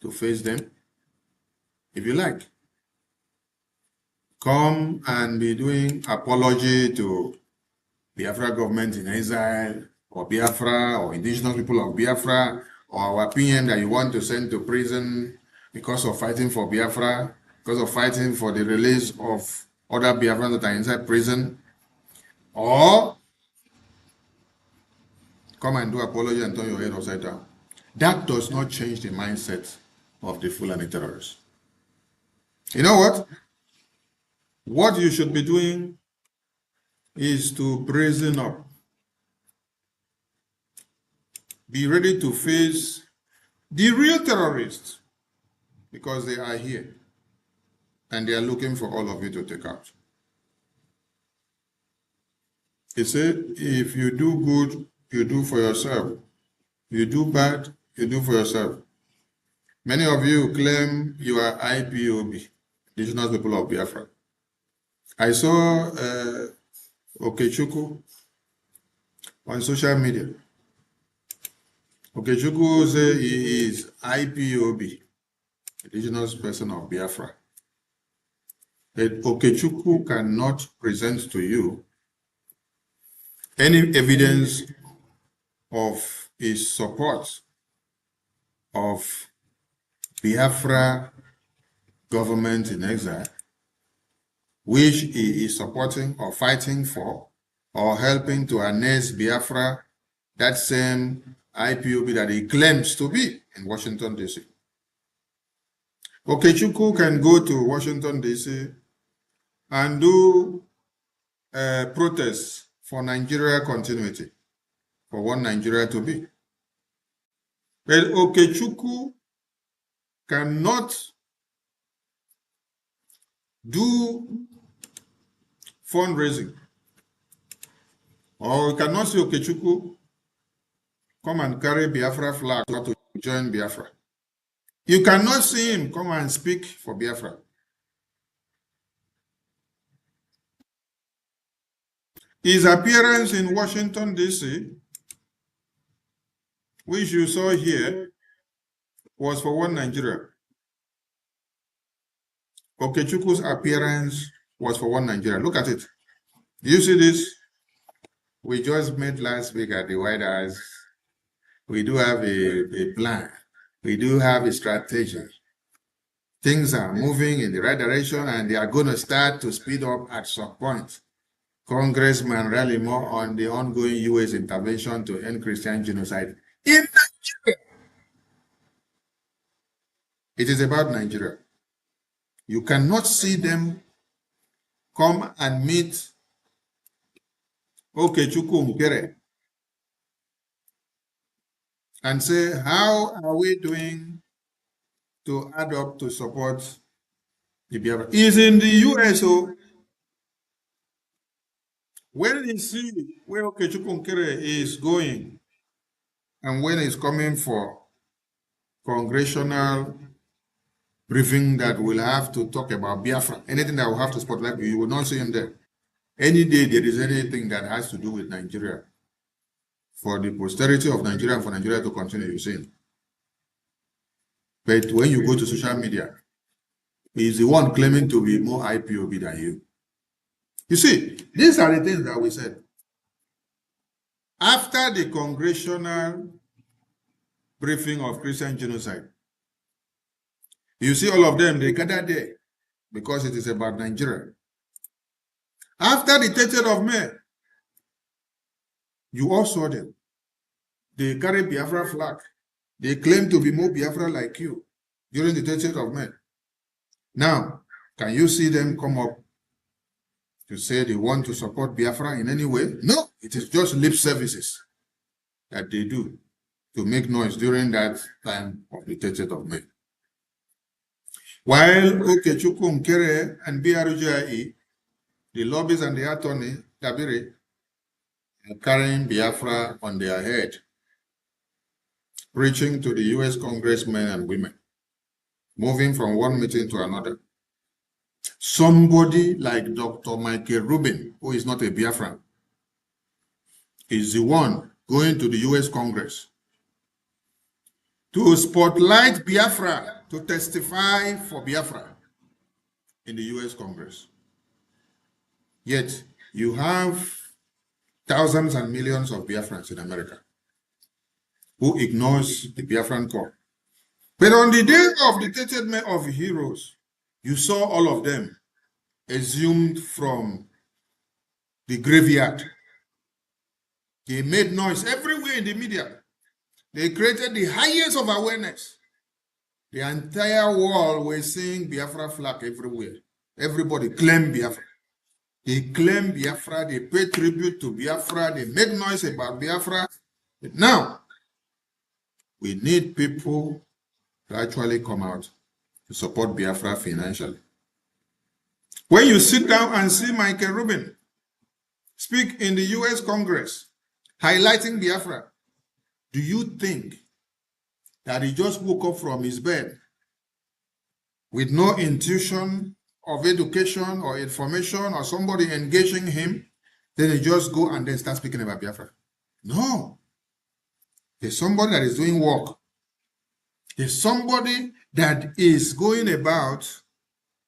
to face them? If you like, come and be doing apology to Biafra government in exile, or Biafra, or indigenous people of Biafra, or our PM that you want to send to prison because of fighting for Biafra, because of fighting for the release of other Biafrans that are inside prison, or come and do apology and turn your head upside down. That does not change the mindset of the Fulani terrorists. You know what? What you should be doing is to brazen up. Be ready to face the real terrorists, because they are here and they are looking for all of you to take out. He said, if you do good, you do for yourself. You do bad, you do for yourself. Many of you claim you are IPOB, Indigenous People of Biafra. I saw Okechukwu on social media. Okechukwu says he is IPOB, Indigenous Person of Biafra. That Okechukwu cannot present to you any evidence of his support of Biafra government in exile, which he is supporting or fighting for, or helping to annex Biafra, that same IPOB that he claims to be in Washington, D.C. Okechukwu can go to Washington, D.C. and do protests for Nigeria continuity, for one Nigeria to be. But Okechukwu cannot do fundraising, or you cannot see Okechukwu come and carry Biafra flag to join Biafra. You cannot see him come and speak for Biafra. His appearance in Washington, D.C., which you saw here, was for one Nigeria. Okechukwu's appearance was for one Nigeria. Look at it. Do you see this? We just met last week at the White House. We do have a plan. We do have a strategy. Things are moving in the right direction, and they are going to start to speed up at some point. Congressman rally more on the ongoing U.S. intervention to end Christian genocide in Nigeria. It is about Nigeria. You cannot see them come and meet Okechukwu Nkere and say, how are we doing to add up to support the Biafra? He's in the USO. When he see where Okechukwu Nkere is going, and when he's coming for congressional briefing that will have to talk about Biafra, anything that will have to spotlight, you will not see him there. Any day there is anything that has to do with Nigeria, for the posterity of Nigeria and for Nigeria to continue, you see him. But when you go to social media, he's the one claiming to be more IPOB than you. You see, these are the things that we said. After the congressional briefing of Christian genocide, you see all of them, they gather there because it is about Nigeria. After the 30th of May, you all saw them. They carry Biafra flag. They claim to be more Biafra like you during the 30th of May. Now, can you see them come up to say they want to support Biafra in any way? No, it is just lip services that they do to make noise during that time of the 30th of May. While Okechukwu Nkere and BRGIE, the lobbies and the attorney, Dabiri, and carrying Biafra on their head, preaching to the US congressmen and women, moving from one meeting to another. Somebody like Dr. Michael Rubin, who is not a Biafran, is the one going to the US Congress to spotlight Biafra, to testify for Biafra in the US Congress. Yet you have thousands and millions of Biafrans in America who ignores the Biafran call. But on the day of the 30th May of Heroes, you saw all of them exhumed from the graveyard. They made noise everywhere in the media. They created the highest of awareness. The entire world was seeing Biafra flag everywhere. Everybody claimed Biafra. They claim Biafra, they pay tribute to Biafra, they make noise about Biafra. But now, we need people to actually come out to support Biafra financially. When you sit down and see Michael Rubin speak in the US Congress, highlighting Biafra, do you think that he just woke up from his bed with no intuition of education or information or somebody engaging him, then he just go and then start speaking about Biafra? No. There's somebody that is doing work. There's somebody that is going about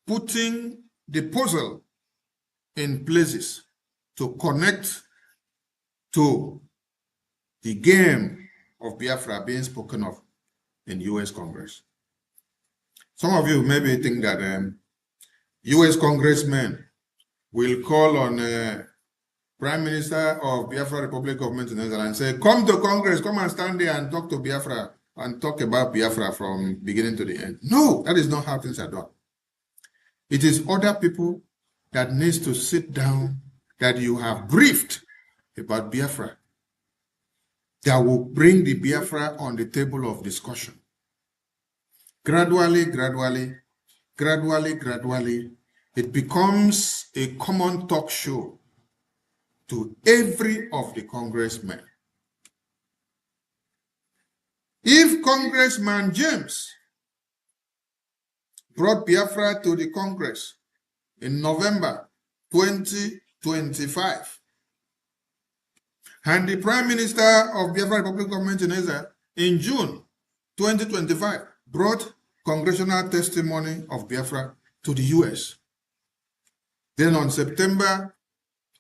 putting the puzzle in places to connect to the game of Biafra being spoken of in US Congress. Some of you maybe think that US congressmen will call on Prime Minister of Biafra Republic of Netherlands and say, come to Congress, come and stand there and talk to Biafra and talk about Biafra from beginning to the end. No, that is not how things are done. It is other people that needs to sit down, that you have briefed about Biafra, that will bring the Biafra on the table of discussion. Gradually, it becomes a common talk show to every of the congressmen. If Congressman James brought Biafra to the Congress in November 2025, and the Prime Minister of Biafra Republic of Netherlands in June 2025 brought congressional testimony of Biafra to the US. Then on September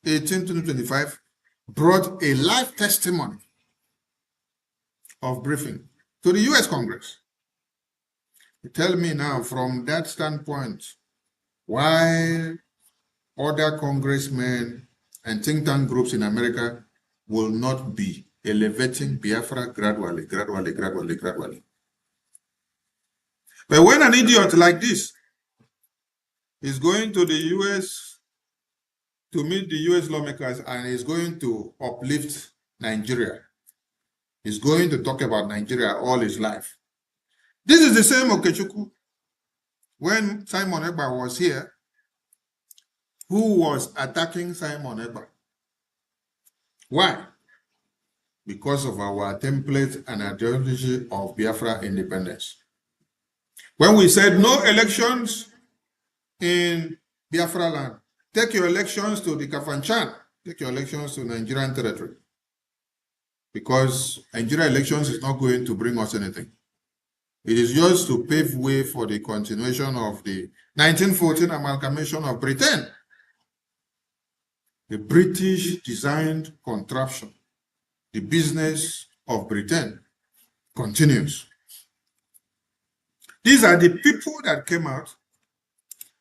18, 2025, brought a live testimony of briefing to the US Congress. Tell me now, from that standpoint, why other congressmen and think tank groups in America will not be elevating Biafra gradually. But when an idiot like this is going to the US to meet the US lawmakers and is going to uplift Nigeria, is going to talk about Nigeria all his life. This is the same Okechukwu, when Simon Ekpa was here, who was attacking Simon Ekpa. Why? Because of our template and ideology of Biafra independence. When we said no elections in Biafra land, take your elections to the Kafanchan, take your elections to Nigerian territory. Because Nigerian elections is not going to bring us anything. It is just to pave way for the continuation of the 1914 amalgamation of Britain. The British designed contraption, the business of Britain, continues. These are the people that came out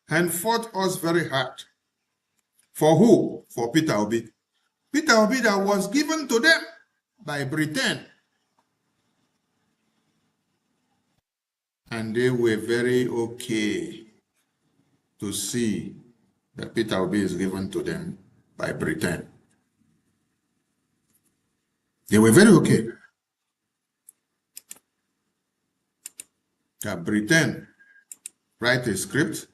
and fought us very hard. For who? For Peter Obi. Peter Obi that was given to them by Britain. And they were very okay to see that Peter Obi is given to them by Britain. They were very okay that Britain write a script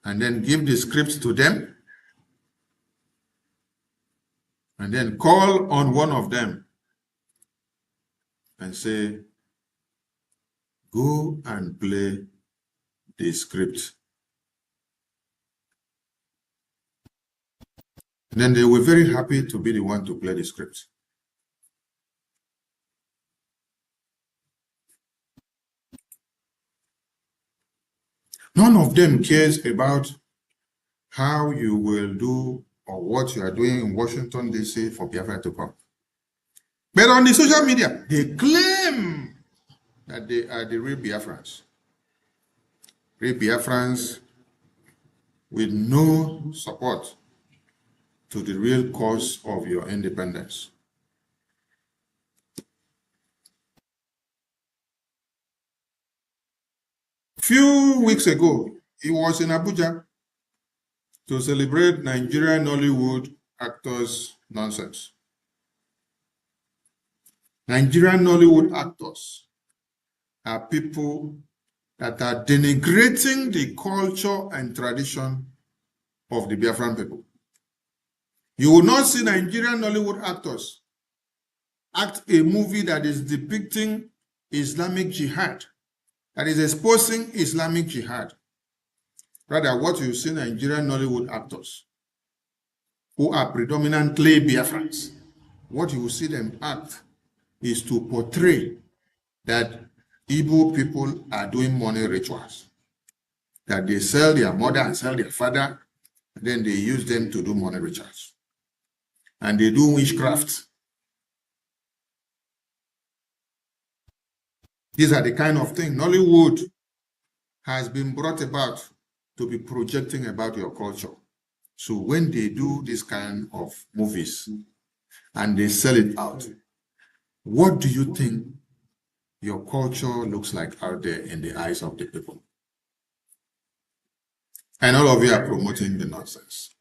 and then give the script to them and then call on one of them and say, go and play the script. And then they were very happy to be the one to play the script. None of them cares about how you will do or what you are doing in Washington, D.C. for Biafra to come. But on the social media, they claim that they are the real Biafrans. Real Biafrans with no support to the real cause of your independence. Few weeks ago, he was in Abuja to celebrate Nigerian Nollywood actors' nonsense. Nigerian Nollywood actors are people that are denigrating the culture and tradition of the Biafran people. You will not see Nigerian Nollywood actors act a movie that is depicting Islamic jihad, that is exposing Islamic jihad. Rather, what you see Nigerian Nollywood actors who are predominantly Biafrans, what you will see them act is to portray that Igbo people are doing money rituals, that they sell their mother and sell their father, and then they use them to do money rituals. And they do witchcraft. These are the kind of things Nollywood has been brought about to be projecting about your culture. So when they do this kind of movies and they sell it out, what do you think your culture looks like out there in the eyes of the people? And all of you are promoting the nonsense.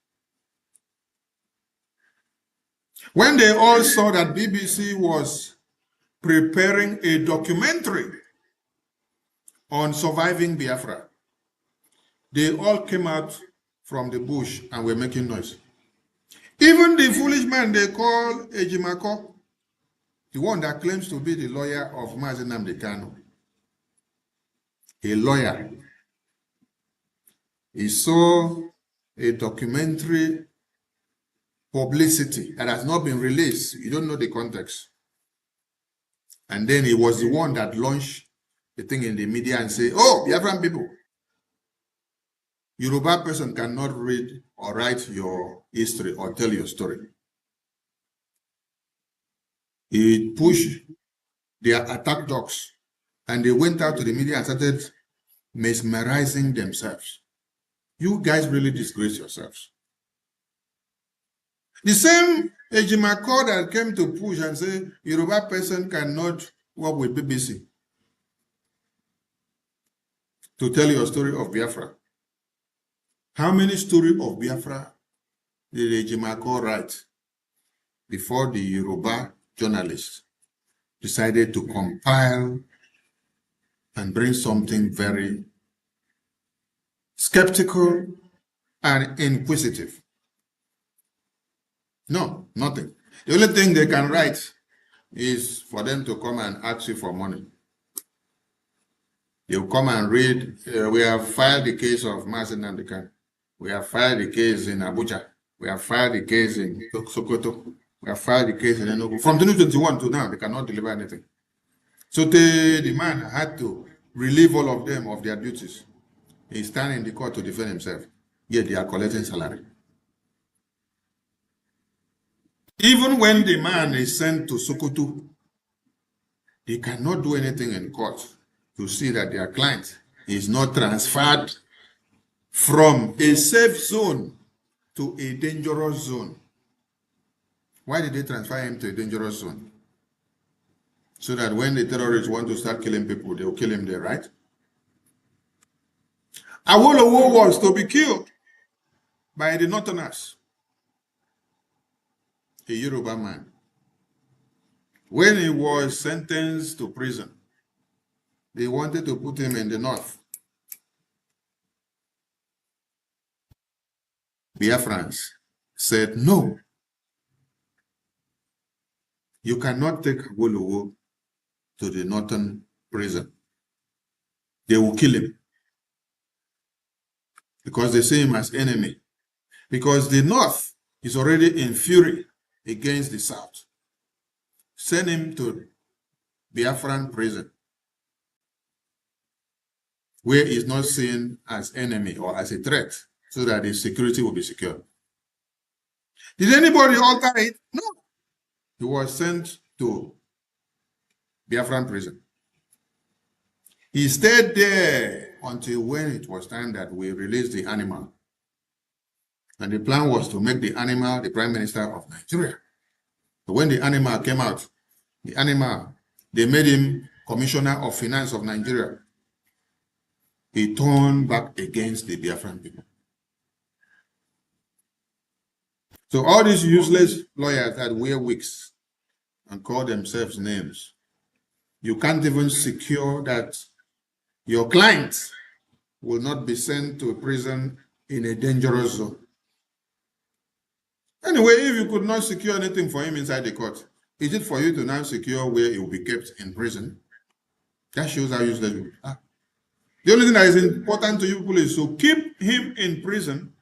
When they all saw that BBC was preparing a documentary on surviving Biafra, they all came out from the bush and were making noise. Even the foolish man they call Ejimako, the one that claims to be the lawyer of Mazi Nnamdi Kanu, a lawyer, he saw a documentary publicity that has not been released. You don't know the context. And then he was the one that launched the thing in the media and say, oh, Biafran people, Yoruba person cannot read or write your history or tell your story. He pushed their attack dogs and they went out to the media and started mesmerizing themselves. You guys really disgrace yourselves. The same Ejimako that came to push and say Yoruba person cannot work with BBC to tell your story of Biafra. How many stories of Biafra did Ejimako write before the Yoruba journalists decided to compile and bring something very skeptical and inquisitive? No, nothing. The only thing they can write is for them to come and ask you for money. They'll come and read, we have filed the case of Mazi Nnamdi Kanu. We have filed the case in Abuja. We have filed the case in Sokoto. We have filed the case in Enugu. From 2021 to now, they cannot deliver anything. So the man had to relieve all of them of their duties. He stands in the court to defend himself, yet they are collecting salary. Even when the man is sent to Sokoto, they cannot do anything in court to see that their client is not transferred from a safe zone to a dangerous zone. Why did they transfer him to a dangerous zone? So that when the terrorists want to start killing people, they will kill him there, right? Awolowo was to be killed by the Northerners, a Yoruba man. When he was sentenced to prison, they wanted to put him in the north. Biafrans said no. You cannot take Awolowo to the northern prison. They will kill him because they see him as enemy. Because the north is already in fury against the south. Send him to Biafran prison, where he is not seen as enemy or as a threat, so that his security will be secure. Did anybody alter it? No. He was sent to Biafran prison. He stayed there until when it was time that we released the animal. And the plan was to make the animal the prime minister of Nigeria. But when the animal came out, they made him commissioner of finance of Nigeria. He turned back against the Biafran people. So all these useless lawyers that wear wigs and call themselves names, you can't even secure that your client will not be sent to prison in a dangerous zone. Anyway, if you could not secure anything for him inside the court, is it for you to now secure where he will be kept in prison? That shows how useless you are. The only thing that is important to you people is to keep him in prison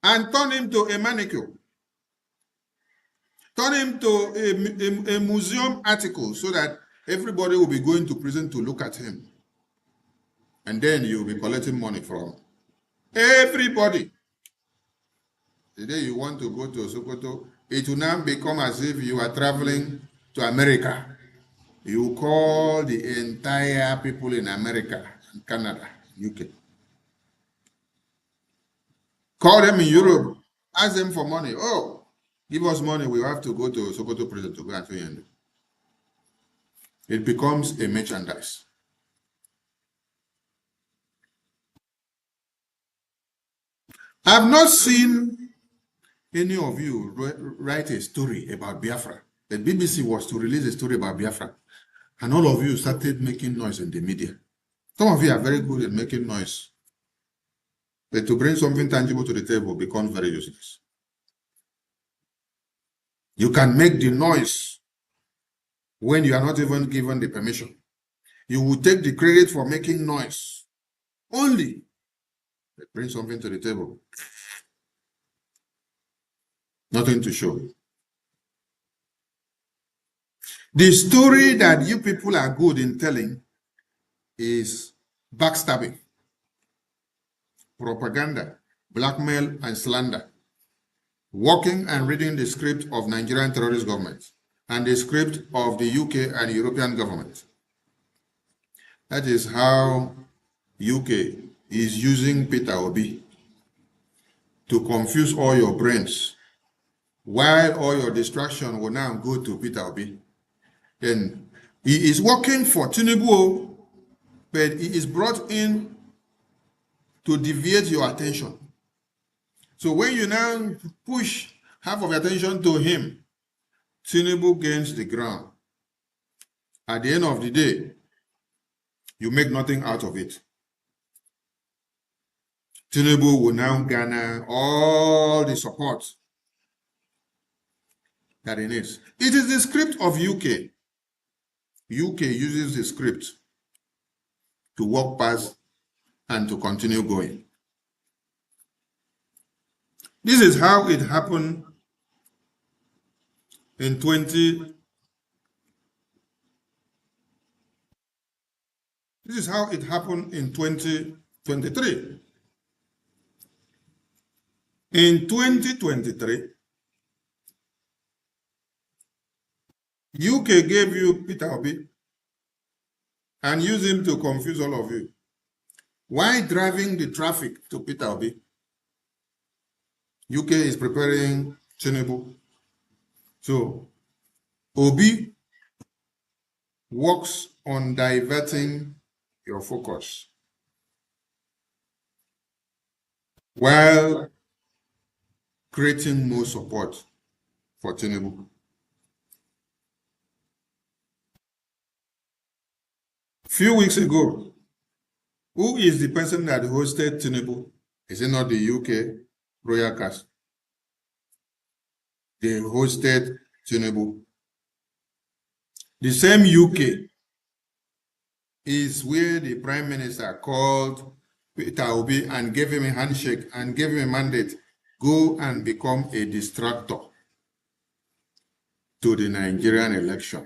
and turn him to a manicure. Turn him to a museum article so that everybody will be going to prison to look at him. And then you'll be collecting money from everybody. The day you want to go to Sokoto, it will now become as if you are traveling to America. You call the entire people in America, Canada, UK. Call them in Europe, ask them for money. Oh, give us money, we have to go to Sokoto prison to go and see. It becomes a merchandise. I've not seen any of you write a story about Biafra. The BBC was to release a story about Biafra, and all of you started making noise in the media. Some of you are very good at making noise, but to bring something tangible to the table becomes very useless. You can make the noise when you are not even given the permission. You will take the credit for making noise only, but bring something to the table. Nothing to show. The story that you people are good in telling is backstabbing, propaganda, blackmail, and slander. Working and reading the script of Nigerian terrorist government and the script of the UK and European government. That is how UK is using Peter Obi to confuse all your brains, while all your distraction will now go to Peter Obi. Then he is working for Tinubu, but he is brought in to deviate your attention. So when you now push half of your attention to him, Tinubu gains the ground. At the end of the day, you make nothing out of it. Tinubu will now garner all the support that he needs. It is the script of UK. UK uses the script to walk past and to continue going. This is how it happened in 2023. In 2023, UK gave you Peter Obi and used him to confuse all of you. Why driving the traffic to Peter Obi? UK is preparing Tinubu. So Obi works on diverting your focus while creating more support for Tinubu. Few weeks ago, who is the person that hosted Tinubu? Is it not the UK royal cast? They hosted Tinubu. The same UK is where the Prime Minister called Peter Obi and gave him a handshake and gave him a mandate, go and become a distractor to the Nigerian election.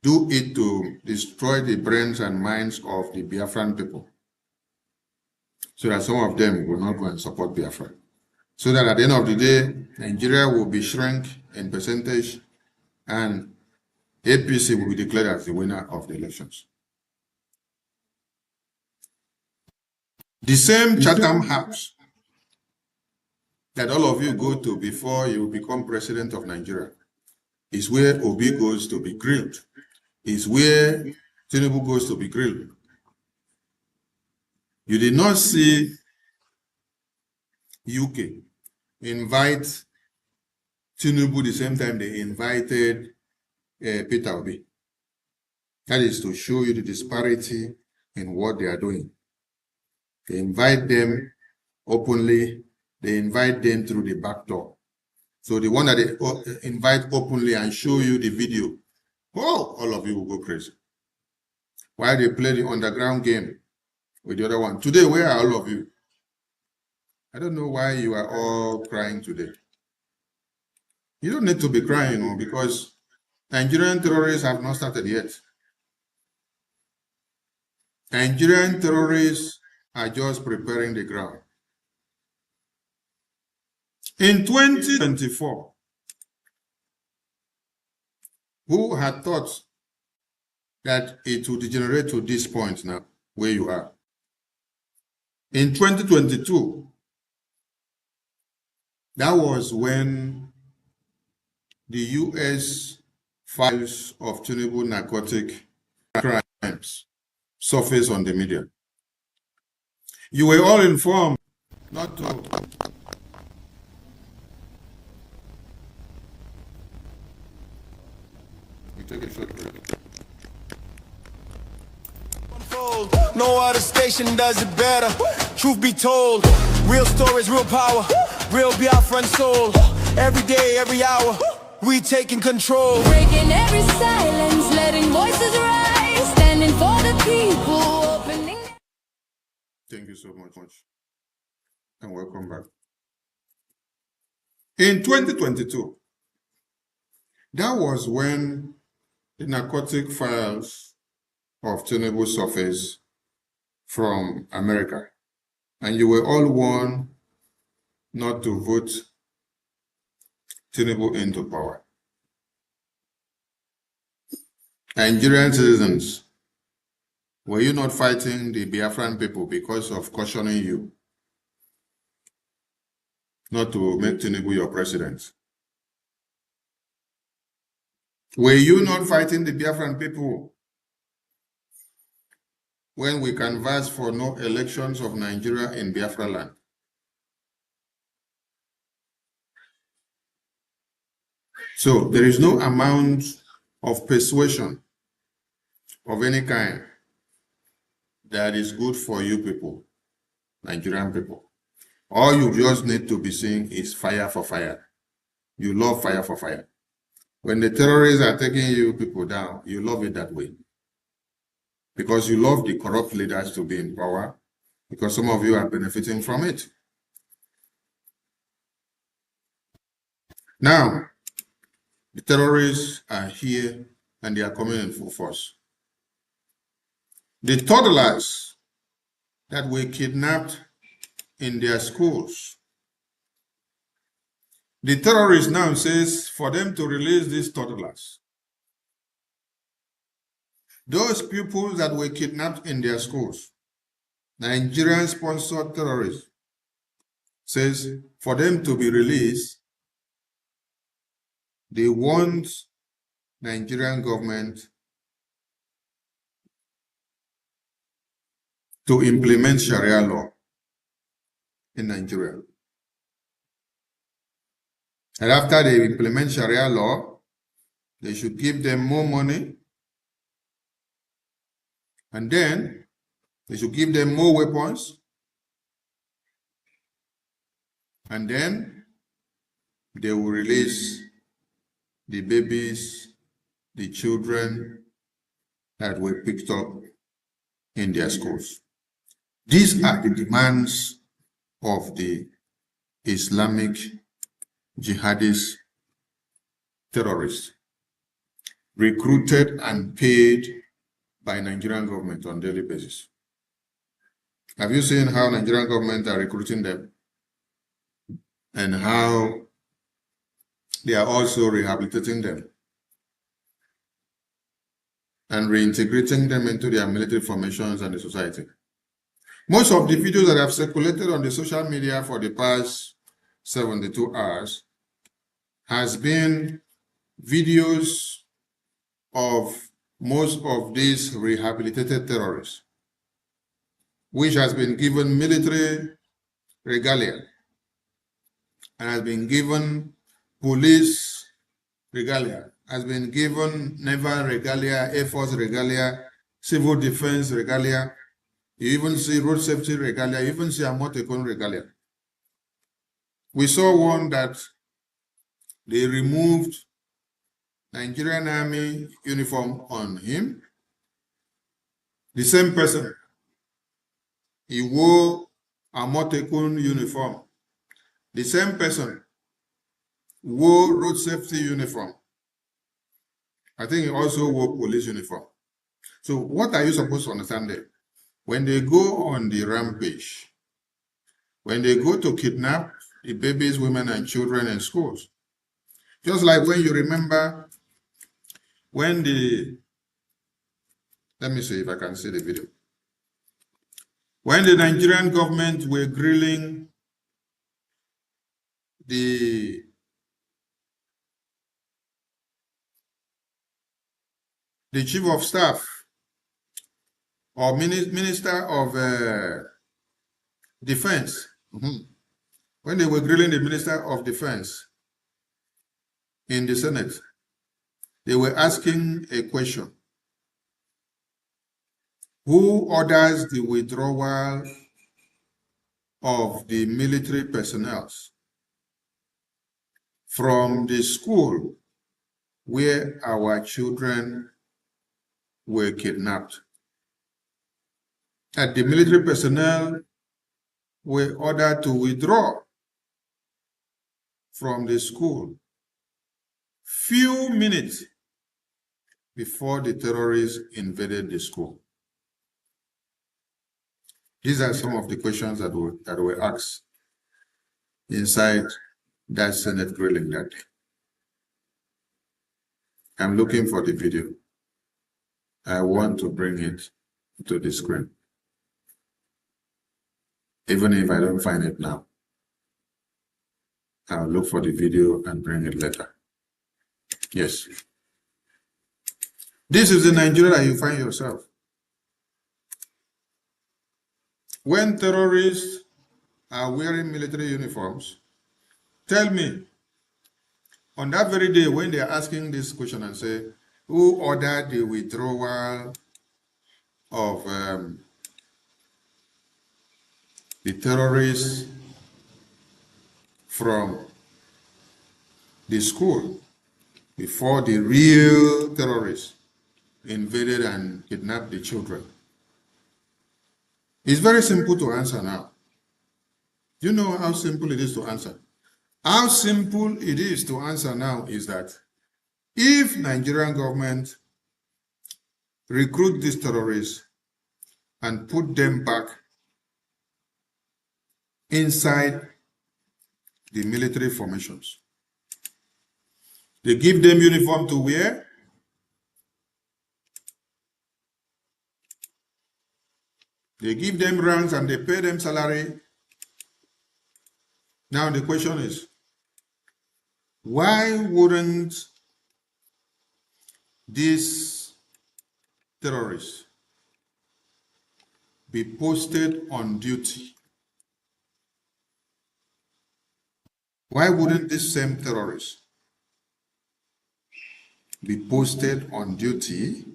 Do it to destroy the brains and minds of the Biafran people, so that some of them will not go and support Biafra. So that at the end of the day, Nigeria will be shrunk in percentage and APC will be declared as the winner of the elections. The same Chatham House that all of you go to before you become president of Nigeria is where Obi goes to be grilled, is where Tinubu goes to be grilled. You did not see UK invite Tinubu the same time they invited Peter Obi. That is to show you the disparity in what they are doing. They invite them openly, they invite them through the back door. So the one that they invite openly and show you the video, oh, all of you will go crazy. While they play the underground game with the other one. Today, where are all of you? I don't know why you are all crying today. You don't need to be crying, because Nigerian terrorists have not started yet. Nigerian terrorists are just preparing the ground. In 2024, who had thought that it would degenerate to this point now, where you are? In 2022, that was when the U.S. files of Tinubu narcotic crimes surfaced on the media. You were all informed not to. We take a short break. No other station does it better. Truth be told, real stories, real power, real Biafran soul. Every day, every hour, we taking control. Breaking every silence, letting voices rise, standing for the people, opening. Thank you so much. And welcome back. In 2022, that was when the narcotic files of Tinubu surfaced from America. And you were all warned not to vote Tinubu into power. Nigerian citizens, were you not fighting the Biafran people because of cautioning you not to make Tinubu your president? Were you not fighting the Biafran people when we canvassed for no elections of Nigeria in Biafra land? So there is no amount of persuasion of any kind that is good for you people, Nigerian people. All you just need to be seeing is fire for fire. You love fire for fire. When the terrorists are taking you people down, you love it that way. Because you love the corrupt leaders to be in power, because some of you are benefiting from it. Now, the terrorists are here and they are coming in full force. The toddlers that were kidnapped in their schools, the terrorist now says for them to release these toddlers. Those pupils that were kidnapped in their schools, Nigerian-sponsored terrorists, says for them to be released, they want Nigerian government to implement Sharia law in Nigeria. And after they implement Sharia law, they should give them more money, and then they should give them more weapons, and then they will release the babies the children that were picked up in their schools. These are the demands of the Islamic jihadist terrorists, recruited and paid by Nigerian government on a daily basis. Have you seen how Nigerian government are recruiting them and how they are also rehabilitating them and reintegrating them into their military formations and the society? Most of the videos that have circulated on the social media for the past 72 hours has been videos of most of these rehabilitated terrorists, which has been given military regalia and has been given police regalia, has been given naval regalia, Air Force regalia, civil defense regalia. You even see road safety regalia, you even see Amotekun regalia. We saw one that they removed Nigerian Army uniform on him. The same person, he wore Amotekun uniform. The same person wore road safety uniform. I think he also wore police uniform. So what are you supposed to understand there? When they go on the rampage, when they go to kidnap the babies, women, and children in schools, just like when you remember when let me see if I can see the video. When the Nigerian government were grilling the chief of staff or minister of defense, when they were grilling the minister of defense in the Senate, they were asking a question. Who orders the withdrawal of the military personnel from the school where our children were kidnapped? And the military personnel were ordered to withdraw from the school few minutes before the terrorists invaded the school. These are some of the questions that were asked inside that Senate grilling that day. I'm looking for the video. I want to bring it to the screen. Even if I don't find it now, I'll look for the video and bring it later. Yes. This is the Nigeria that you find yourself. When terrorists are wearing military uniforms, tell me, on that very day when they are asking this question and say, who ordered the withdrawal of the terrorists from the school before the real terrorists invaded and kidnapped the children? It's very simple to answer now. You know how simple it is to answer. How simple it is to answer now is that if Nigerian government recruit these terrorists and put them back inside the military formations, they give them uniform to wear, they give them ranks and they pay them salary. Now the question is, why wouldn't these terrorists be posted on duty? Why wouldn't these same terrorists be posted on duty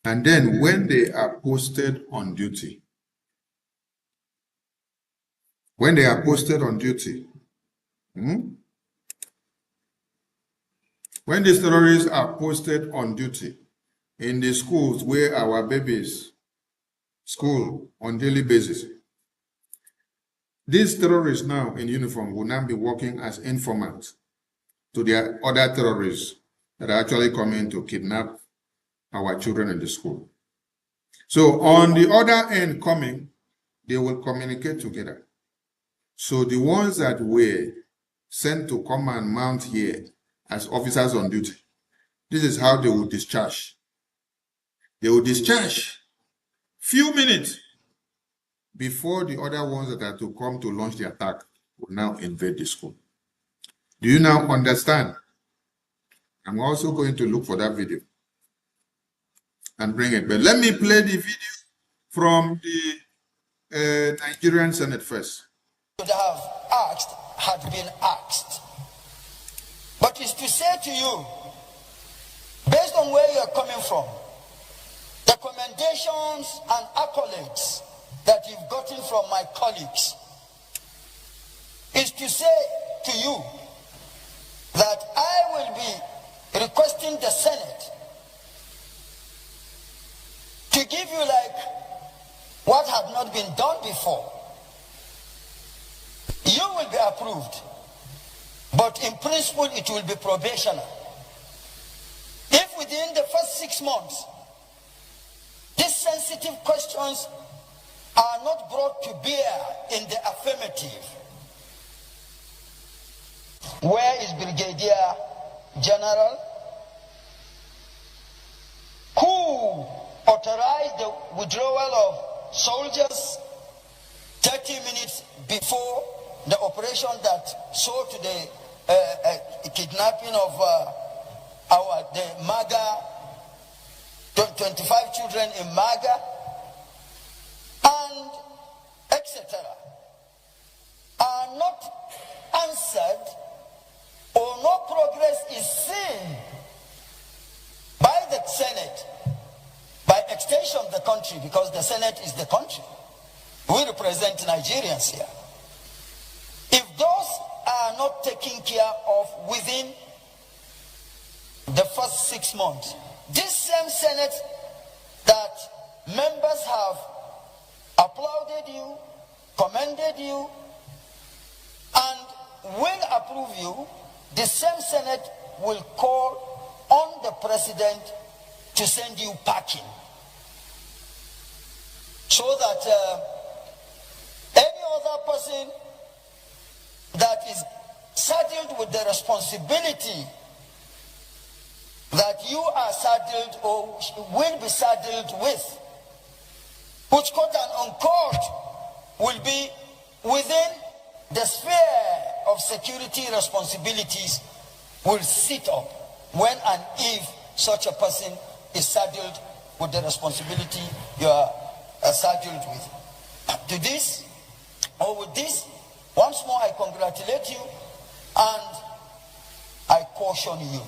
and then when they are posted on duty, When these terrorists are posted on duty in the schools where our babies school on daily basis, these terrorists now in uniform will now be working as informants to the other terrorists that are actually coming to kidnap our children in the school. So on the other end coming, they will communicate together. So the ones that were sent to come and mount here as officers on duty, this is how they will discharge. They will discharge few minutes before the other ones that are to come to launch the attack will now invade the school. Do you now understand? I'm also going to look for that video and bring it. But let me play the video from the Nigerian Senate first. Should have asked had been asked. But it's to say to you, based on where you're coming from, the commendations and accolades that you've gotten from my colleagues, is to say to you that I will be requesting the Senate to give you like what had not been done before. You will be approved, but in principle it will be probational. If within the first 6 months these sensitive questions are not brought to bear in the affirmative, where is Brigadier General who authorized the withdrawal of soldiers 30 minutes before the operation that saw to the kidnapping of the MAGA, 25 children in MAGA, and etc., are not answered, or no progress is seen by the Senate, by extension of the country, because the Senate is the country. We represent Nigerians here. If those are not taken care of within the first 6 months, this same Senate that members have applauded you, commended you, and will approve you, the same Senate will call on the President to send you packing, so that any other person that is saddled with the responsibility that you are saddled or will be saddled with, which quote and unquote will be within the sphere of security responsibilities, will sit up when and if such a person is saddled with the responsibility you are saddled with. To this, or with this, once more I congratulate you and I caution you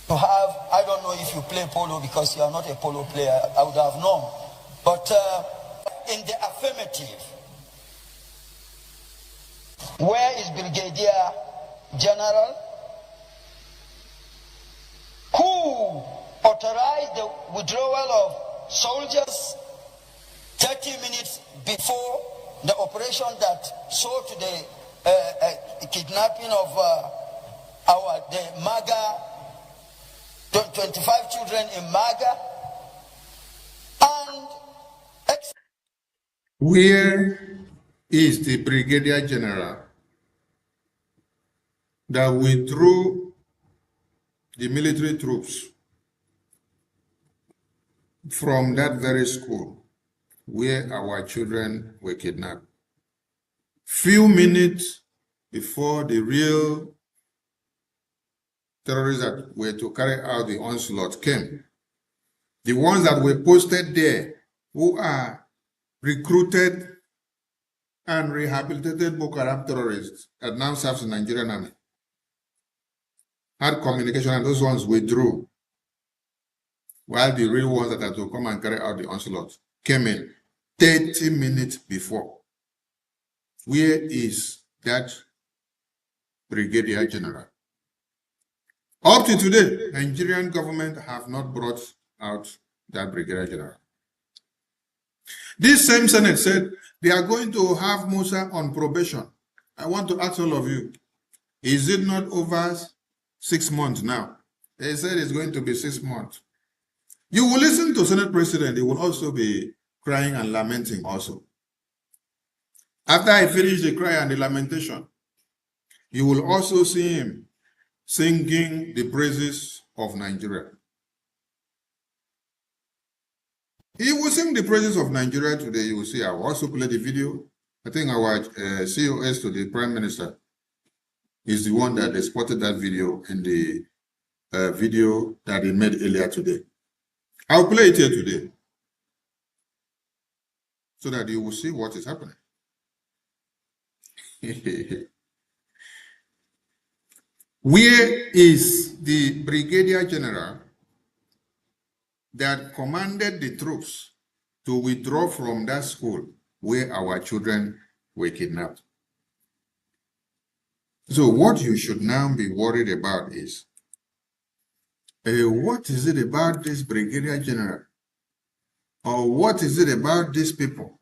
to have, I don't know if you play polo because you are not a polo player, I would have known, but in the affirmative, where is Brigadier General who authorized the withdrawal of soldiers 30 minutes before the operation that saw to the kidnapping of the MAGA, 25 children in MAGA, and where is the Brigadier General that withdrew the military troops from that very school where our children were kidnapped? Few minutes before the real terrorists that were to carry out the onslaught came, the ones that were posted there, who are recruited and rehabilitated Boko Haram terrorists that now serves the Nigerian army, had communication, and those ones withdrew, while the real ones that are to come and carry out the onslaught came in 30 minutes before. Where is that brigadier general. Up to today, Nigerian government have not brought out that brigadier general. This same Senate said they are going to have Musa on probation. I want to ask all of you, is it not over 6 months now? They said it's going to be 6 months. You will listen to Senate President, he will also be crying and lamenting also. After I finish the cry and the lamentation, you will also see him singing the praises of Nigeria. He will sing the praises of Nigeria today. You will see. I will also play the video. I think our COS to the Prime Minister is the one that spotted that video in the video that he made earlier today. I'll play it here today so that you will see what is happening. Where is the Brigadier General that commanded the troops to withdraw from that school where our children were kidnapped? So what you should now be worried about is, what is it about this Brigadier General? Or what is it about these people?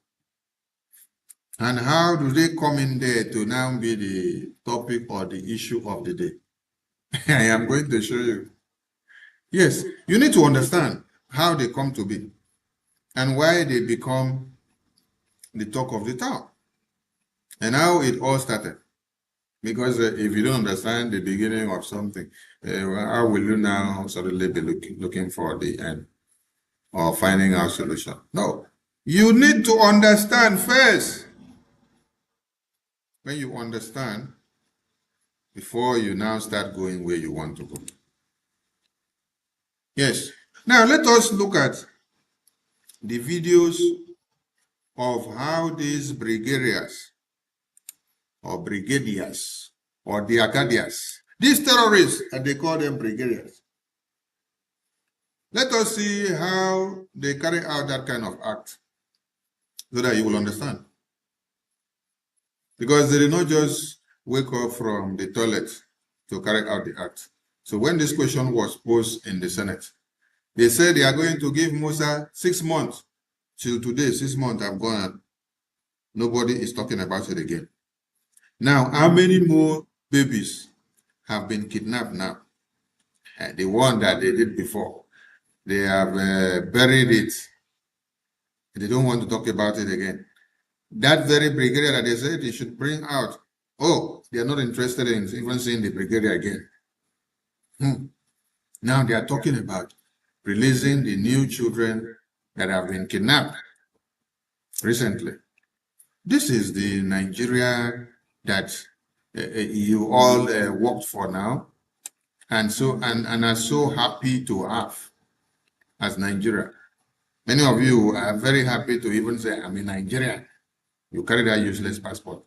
And how do they come in there to now be the topic or the issue of the day? I am going to show you. Yes, you need to understand how they come to be and why they become the talk of the town and how it all started. Because if you don't understand the beginning of something, how will you now suddenly be looking for the end or finding out solution? No, you need to understand first. When you understand, before you now start going where you want to go. Yes. Now let us look at the videos of how these brigadiers or brigadiers or the Acadias, these terrorists, and they call them brigadiers. Let us see how they carry out that kind of act so that you will understand. Because they did not just wake up from the toilet to carry out the act. So when this question was posed in the Senate, they said they are going to give Musa 6 months. Till today, 6 months have gone. Nobody is talking about it again. Now, how many more babies have been kidnapped now? The one that they did before, they have buried it. They don't want to talk about it again. That very brigadier that they said they should bring out, oh, they are not interested in even seeing the brigadier again. Now they are talking about releasing the new children that have been kidnapped recently. This is the Nigeria that you all worked for now, and are so happy to have as Nigeria. Many of you are very happy to even say, I'm in Nigeria. You carry that useless passport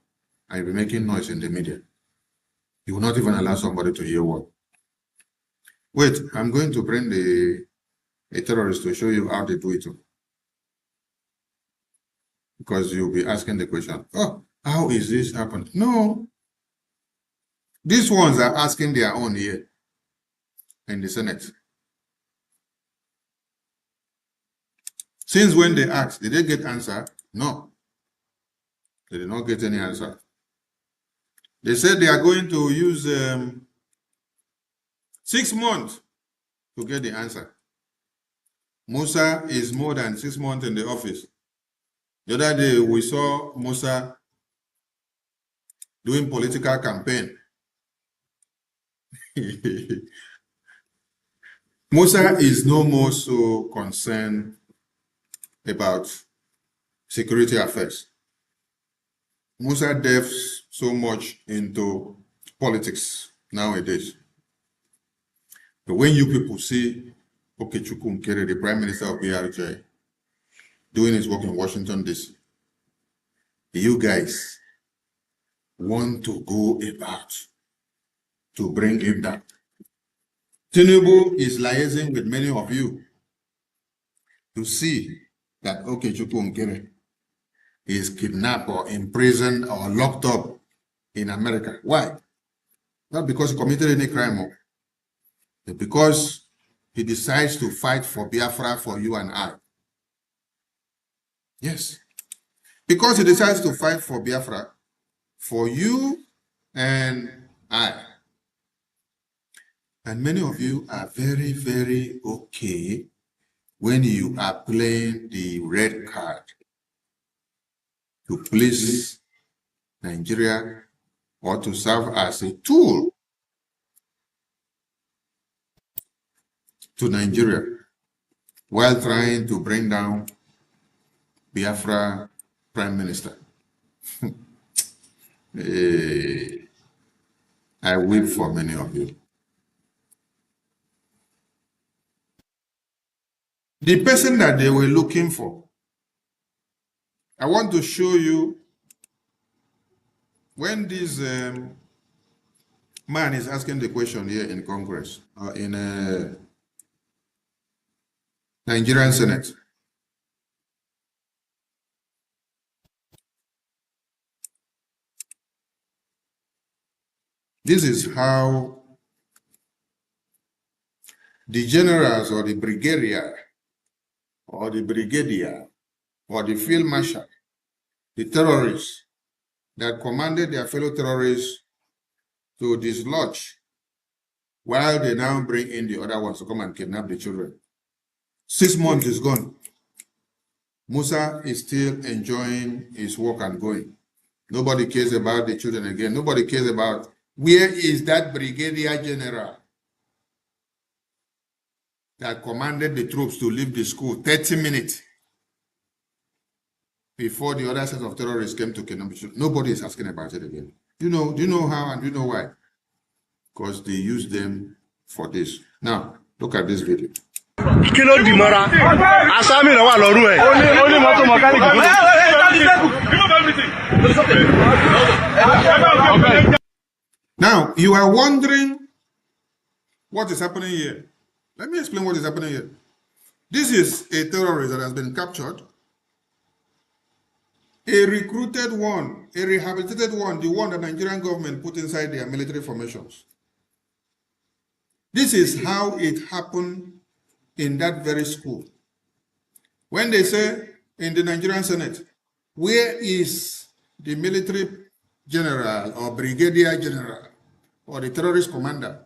and you'll be making noise in the media. You will not even allow somebody to hear what. Wait, I'm going to bring a terrorist to show you how they do it. Because you'll be asking the question, oh, how is this happening? No. These ones are asking their own here in the Senate. Since when they asked, did they get answer? No. They did not get any answer. They said they are going to use 6 months to get the answer. Musa is more than 6 months in the office. The other day we saw Musa doing political campaign. Musa is no more so concerned about security affairs. Musa delves so much into politics nowadays. But when you people see Okechukwu Nkere, the Prime Minister of Brgie, doing his work in Washington, D.C., you guys want to go about to bring him down. Tinubu is liaising with many of you to see that Okechukwu Nkere is kidnapped or imprisoned or locked up in America. Why? Not because he committed any crime, but because he decides to fight for Biafra for you and I. Yes. Because he decides to fight for Biafra for you and I. And many of you are very, very okay when you are playing the red card to please Nigeria or to serve as a tool to Nigeria while trying to bring down Biafra Prime Minister. I weep for many of you. The person that they were looking for, I want to show you when this man is asking the question here in Congress, in Nigerian Senate. This is how the generals or the brigadier or the brigadier or the field marshal, the terrorists that commanded their fellow terrorists to dislodge while they now bring in the other ones to come and kidnap the children. 6 months is gone. Musa is still enjoying his work and going. Nobody cares about the children again. Nobody cares about where is that brigadier general that commanded the troops to leave the school 30 minutes before the other set of terrorists came to kidnap the children. Nobody is asking about it again. Do you know how and do you know why? Because they use them for this. Now, look at this video. Now, you are wondering what is happening here. Let me explain what is happening here. This is a terrorist that has been captured, a recruited one, a rehabilitated one, the one that the Nigerian government put inside their military formations. This is how it happened in that very school. When they say in the Nigerian Senate, where is the military general or brigadier general or the terrorist commander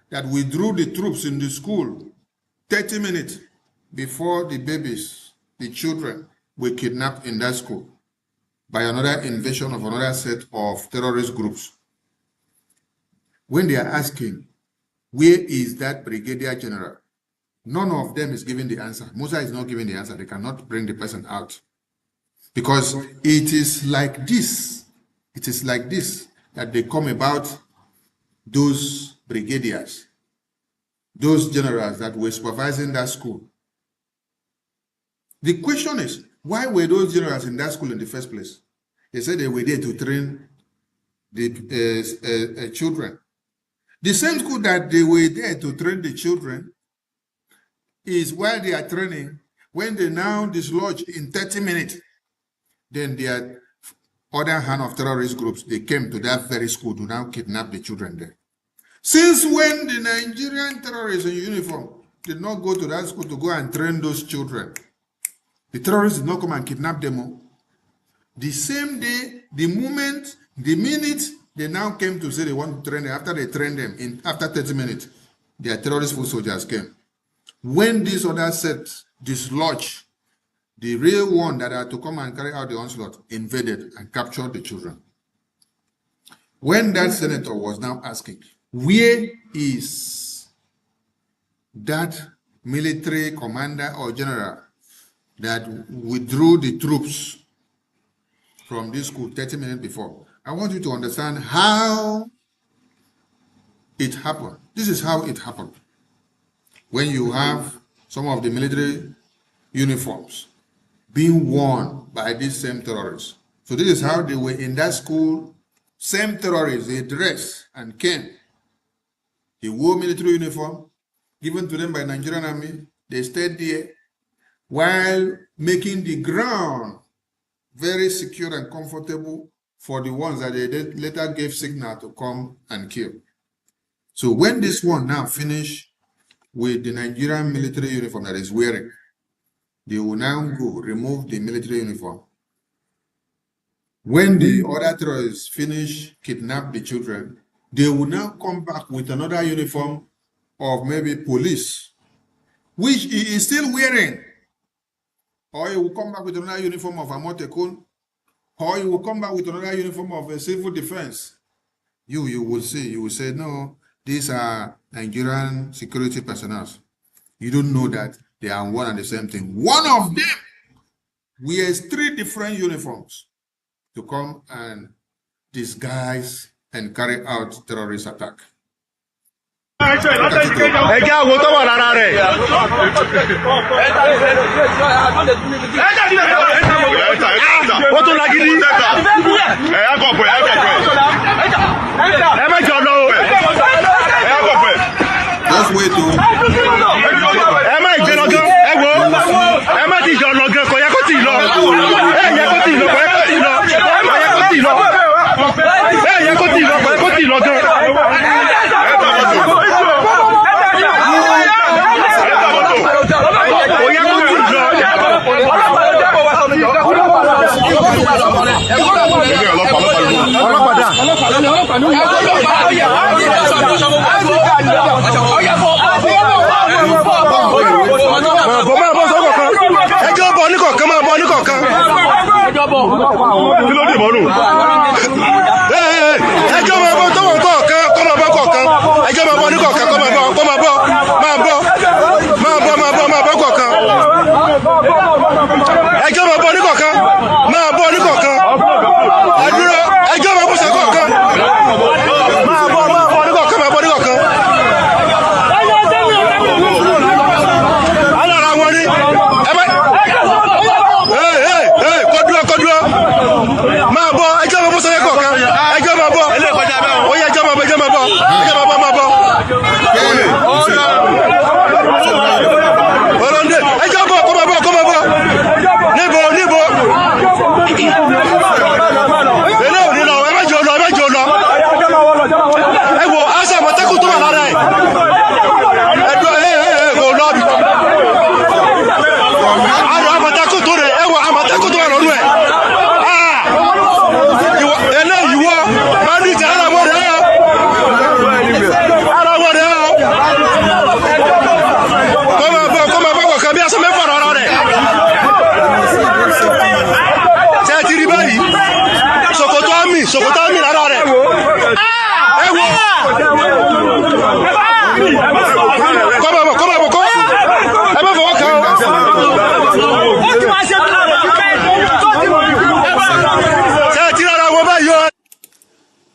that withdrew the troops in the school 30 minutes before the babies, the children, were kidnapped in that school by another invasion of another set of terrorist groups? When they are asking, where is that brigadier general? None of them is giving the answer. Musa is not giving the answer. They cannot bring the person out. Because it is like this. It is like this that they come about those brigadiers, those generals that were supervising that school. The question is, why were those generals in that school in the first place? They said they were there to train the children. The same school that they were there to train the children is while they are training, when they now dislodge in 30 minutes, then their other hand of terrorist groups, they came to that very school to now kidnap the children there. Since when the Nigerian terrorists in uniform did not go to that school to go and train those children, the terrorists did not come and kidnap them. The same day, the minute they now came to say they want to train them, after they trained them, after 30 minutes, their terrorist foot soldiers came. When these other sets dislodged, the real one that had to come and carry out the onslaught invaded and captured the children. When that senator was now asking, where is that military commander or general that withdrew the troops from this school 30 minutes before? I want you to understand how it happened. This is how it happened. When you have some of the military uniforms being worn by these same terrorists. So this is how they were in that school. Same terrorists, they dressed and came. They wore military uniform given to them by Nigerian army. They stayed there while making the ground very secure and comfortable for the ones that they later gave signal to come and kill. So when this one now finish with the Nigerian military uniform that is wearing, they will now go remove the military uniform. When the other terrorists finish kidnap the children, they will now come back with another uniform of maybe police, which he is still wearing. Or he will come back with another uniform of Amotekun, or he will come back with another uniform of a civil defense. You will see, you will say, no, these are Nigerian security personnel. You don't know that they are one and the same thing. One of them wears 3 different uniforms to come and disguise and carry out terrorist attack. Just wait to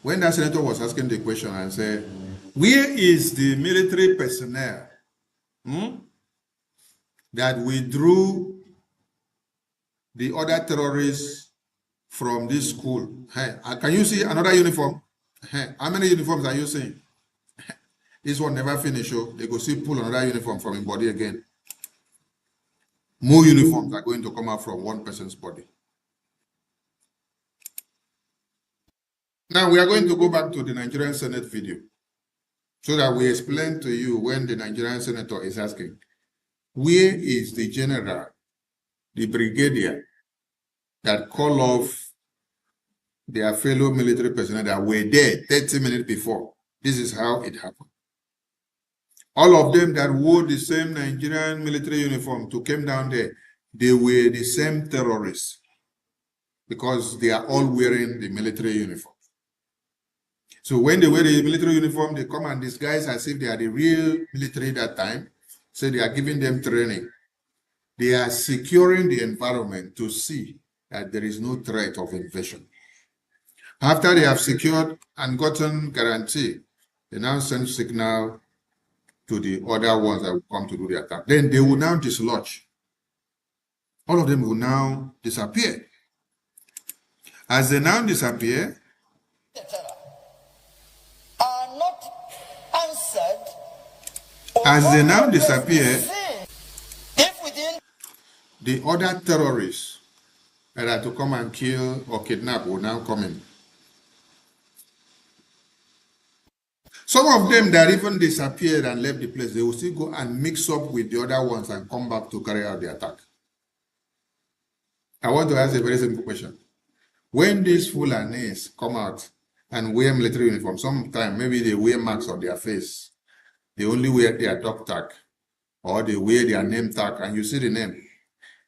when that senator was asking the question and said, where is the military personnel that withdrew the other terrorists from this school? Hey, can you see another uniform? Hey, how many uniforms are you seeing? This one never finish. Oh, they go see pull another uniform from his body again. More uniforms are going to come out from one person's body. Now we are going to go back to the Nigerian Senate video so that we explain to you when the Nigerian senator is asking, where is the general, the brigadier that called off their fellow military personnel that were there 30 minutes before? This is how it happened. All of them that wore the same Nigerian military uniform to come down there, they were the same terrorists because they are all wearing the military uniform. So when they wear the military uniform, they come and disguise as if they are the real military that time. So they are giving them training. They are securing the environment to see that there is no threat of invasion. After they have secured and gotten guarantee, they now send signal to the other ones that will come to do the attack. Then they will now dislodge. All of them will now disappear. As they now disappear, the other terrorists that are to come and kill or kidnap will now come in. Some of them that even disappeared and left the place, they will still go and mix up with the other ones and come back to carry out the attack. I want to ask a very simple question. When these Fulanis come out and wear military uniform, sometimes maybe they wear marks on their face. They only wear their dog tag or they wear their name tag and you see the name.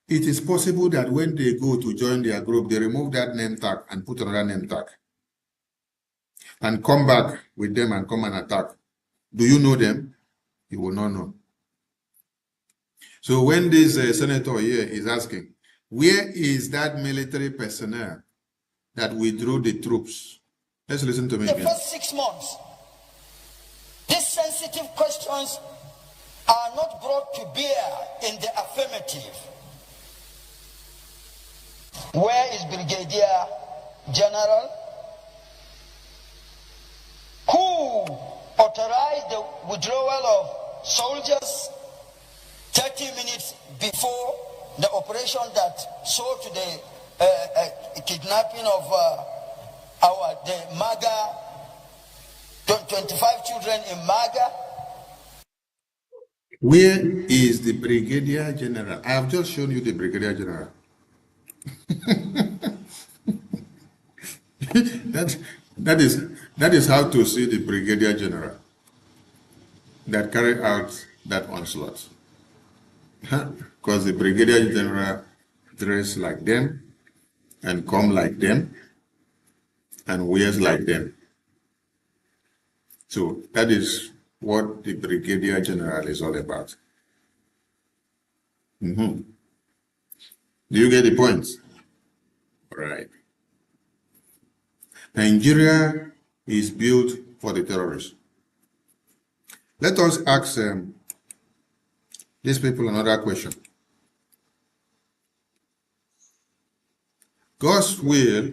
It is possible that when they go to join their group, they remove that name tag and put another name tag and come back with them and come and attack. Do you know them? You will not know. So when this senator here is asking, where is that military personnel that withdrew the troops? Let's listen to me The again. first 6 months, these sensitive questions are not brought to bear in the affirmative. Where is Brigadier General? Who authorized the withdrawal of soldiers 30 minutes before the operation that saw to the kidnapping of the MAGA, 25 children in MAGA? Where is the Brigadier General? I have just shown you the Brigadier General. that is how to see the Brigadier General that carried out that onslaught. Because the Brigadier General dress like them and come like them and wears like them. So that is what the Brigadier General is all about. Do you get the point? All right. Nigeria is built for the terrorists. Let us ask these people another question. God's will,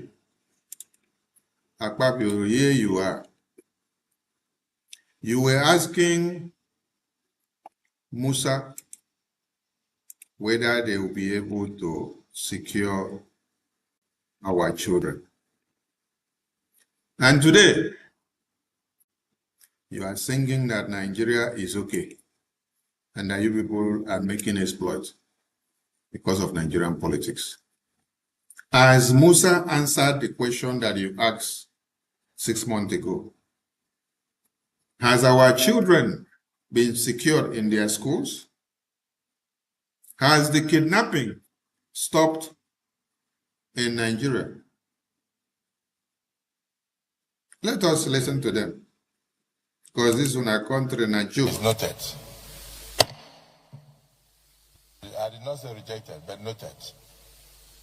Akpabio, here you are. You were asking Musa whether they will be able to secure our children. And today, you are singing that Nigeria is okay and that you people are making exploits because of Nigerian politics. As Musa answered the question that you asked 6 months ago, has our children been secured in their schools? Has the kidnapping stopped in Nigeria? Let us listen to them. Because this is our country, Nigeria. It's noted. I did not say rejected, but noted.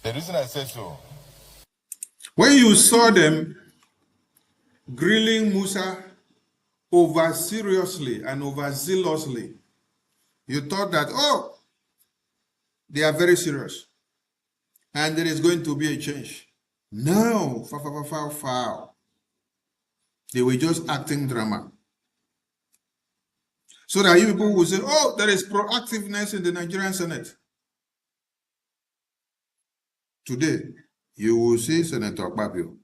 The reason I said so. When you saw them grilling Musa over seriously and overzealously, you thought that, oh, they are very serious and there is going to be a change. No, foul. They were just acting drama. So that you people will say, oh, there is proactiveness in the Nigerian Senate. Today, you will see Senator Babio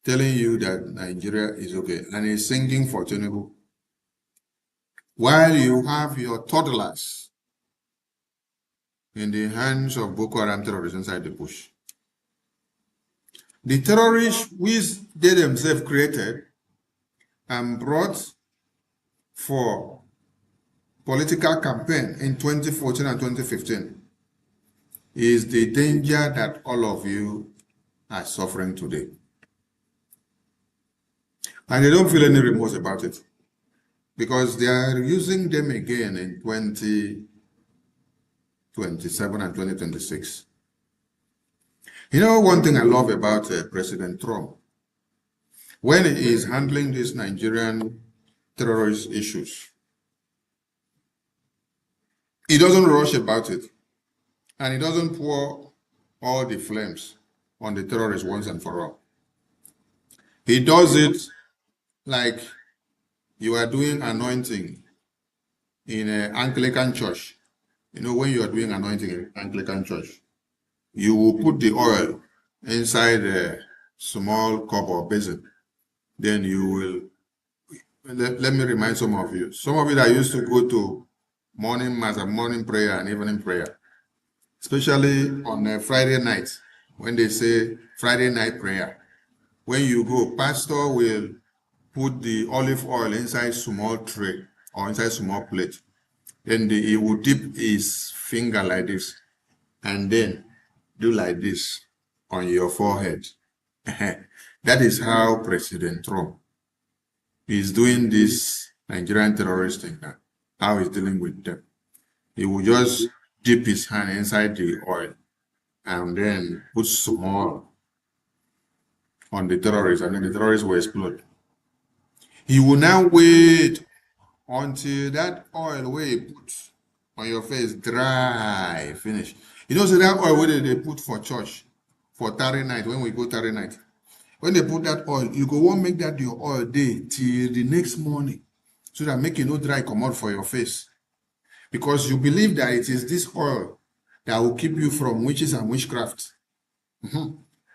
telling you that Nigeria is okay and he's singing for Tinubu, while you have your toddlers in the hands of Boko Haram terrorists inside the bush. The terrorists which they themselves created and brought for political campaign in 2014 and 2015 is the danger that all of you are suffering today. And they don't feel any remorse about it because they are using them again in 2027 and 2026. You know, one thing I love about President Trump, when he is handling these Nigerian terrorist issues, he doesn't rush about it and he doesn't pour all the flames on the terrorists once and for all. He does it like you are doing anointing in an Anglican church. You know, when you are doing anointing in Anglican church, you will put the oil inside a small cup or basin. Then you will let me remind some of you. Some of you that used to go to morning mass and morning prayer and evening prayer, especially on a Friday night, when they say Friday night prayer. When you go, pastor will put the olive oil inside small tray or inside small plate. Then he will dip his finger like this and then do like this on your forehead. That is how President Trump is doing this Nigerian terrorist thing now. How he's dealing with them. He will just dip his hand inside the oil and then put small on the terrorists, and then the terrorists will explode. He will now wait until that oil where he put on your face dry, finish. You know, so that oil where they put for church, for tarry night, when we go tarry night, when they put that oil, you go want make that your oil day till the next morning, so that make it no dry come out for your face. Because you believe that it is this oil that will keep you from witches and witchcraft.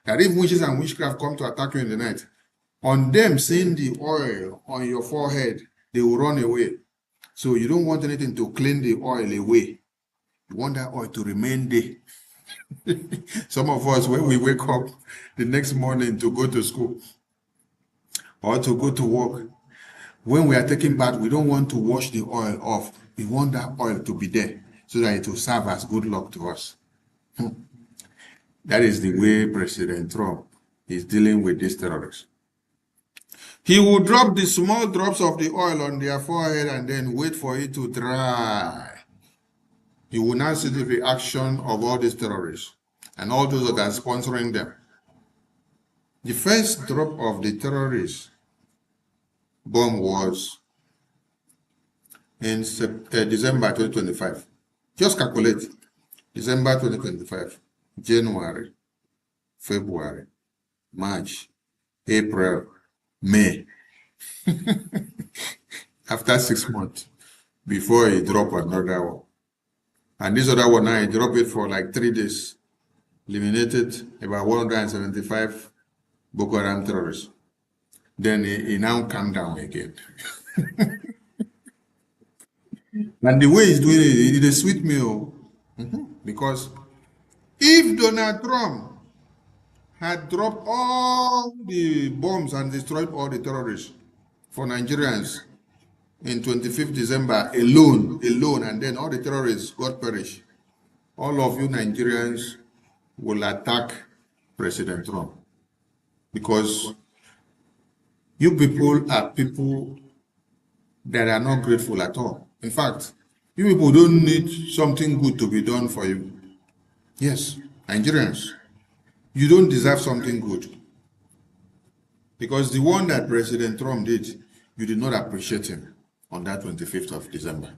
That if witches and witchcraft come to attack you in the night, on them seeing the oil on your forehead, they will run away. So you don't want anything to clean the oil away. You want that oil to remain there. Some of us, when we wake up the next morning to go to school or to go to work, when we are taking bath, we don't want to wash the oil off. We want that oil to be there so that it will serve as good luck to us. That is the way President Trump is dealing with these terrorists. He will drop the small drops of the oil on their forehead and then wait for it to dry. You will now see the reaction of all these terrorists and all those that are sponsoring them. The first drop of the terrorist bomb was in December 2025. Just calculate. December 2025, January, February, March, April, May. After 6 months, before he drop another one. And this other one now, he dropped it for like 3 days. Eliminated about 175 Boko Haram terrorists. Then he now calmed down again. And the way he's doing it, it is sweet meal. Because if Donald Trump had dropped all the bombs and destroyed all the terrorists for Nigerians in 25th December alone, and then all the terrorists got perished, all of you Nigerians will attack President Trump. Because you people are people that are not grateful at all. In fact, you people don't need something good to be done for you. Yes, Nigerians, you don't deserve something good. Because the one that President Trump did, you did not appreciate him on that 25th of December.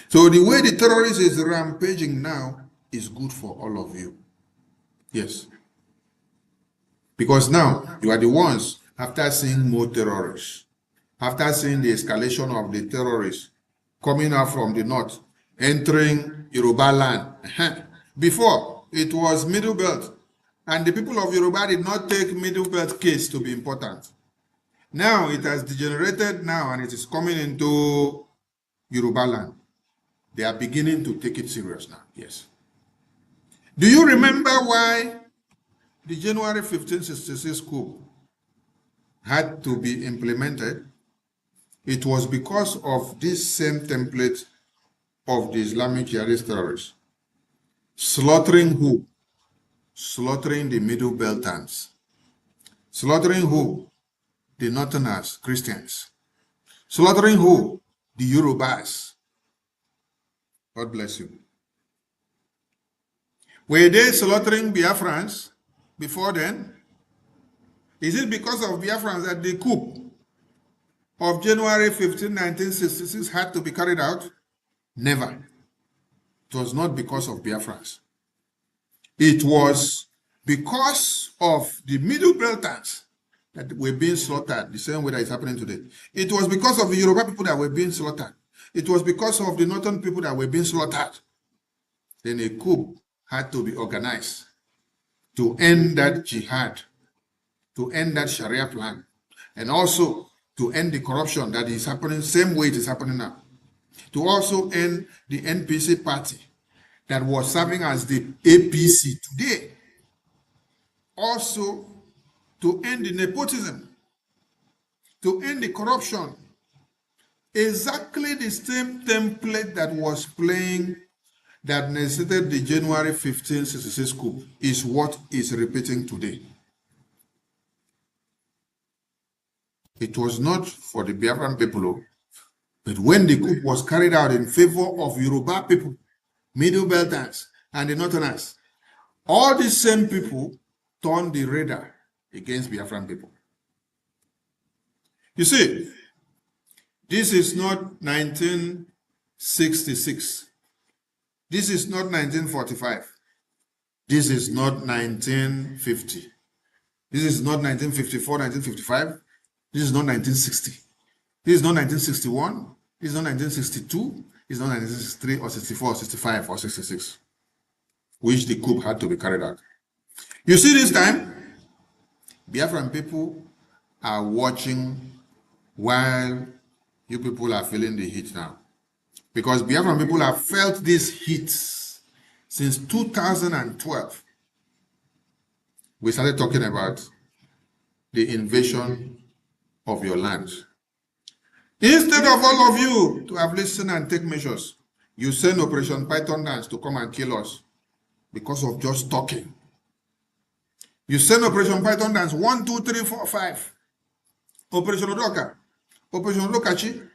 So the way the terrorist is rampaging now is good for all of you. Yes. Because now you are the ones, after seeing more terrorists, after seeing the escalation of the terrorists coming out from the north, entering Yoruba land. Before, it was Middle Belt. And the people of Yoruba did not take Middle Belt case to be important. Now it has degenerated now and it is coming into Yoruba land. They are beginning to take it serious now. Yes. Do you remember why the January 1566 coup had to be implemented? It was because of this same template of the Islamic jihadist terrorists. Slaughtering who? Slaughtering the Middle Beltans. Slaughtering who? The Northerners, Christians. Slaughtering who? The Yorubas. God bless you. Were they slaughtering Biafrans before then? Is it because of Biafrans that the coup of January 15, 1966 had to be carried out? Never. It was not because of Biafrans. It was because of the Middle Beltans that were being slaughtered, the same way that is happening today. It was because of the Yoruba people that were being slaughtered. It was because of the Northern people that were being slaughtered. Then a coup had to be organized to end that jihad, to end that Sharia plan, and also to end the corruption that is happening, same way it is happening now. To also end the NPC party that was serving as the APC today. Also to end the nepotism, to end the corruption. Exactly the same template that was playing, that necessitated the January 1566 coup, is what is repeating today. It was not for the Biafran people, but when the coup was carried out in favor of Yoruba people, Middle Belters, and the Northerners, all these same people turned the radar against Biafran people. You see, this is not 1966. This is not 1945. This is not 1950. This is not 1954, 1955. This is not 1960. This is not 1961. This is not 1962. This is not 1963 or 64 or 65 or 66, which the coup had to be carried out. You see, this time, Biafran people are watching while you people are feeling the heat now. Because Biafran people have felt this heat since 2012. We started talking about the invasion of your land. Instead of all of you to have listened and take measures, you send Operation Python Dance to come and kill us because of just talking. You send Operation Python Dance 1, 2, 3, 4, 5. Operation Odoka, Operation Lokachi,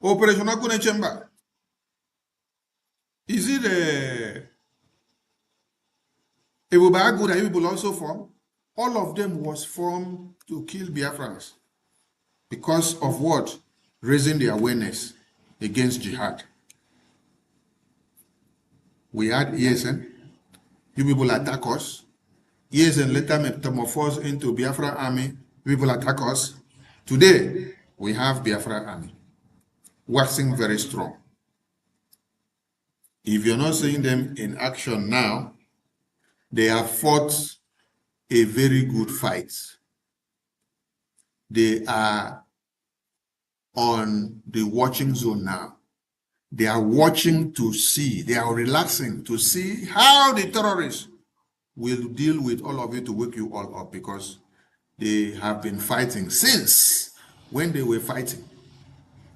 Operation Akune Chamber. Is it a Ebubagu that you people also form? All of them was formed to kill Biafrans because of what? Raising the awareness against jihad. We had ESN. You people attack us. ESN later metamorphosed into Biafra Army. People attack us. Today, we have Biafra Army, waxing very strong. If you're not seeing them in action now, they have fought a very good fight. They are on the watching zone now. They are watching to see, they are relaxing to see how the terrorists will deal with all of you to wake you all up, because they have been fighting since when they were fighting.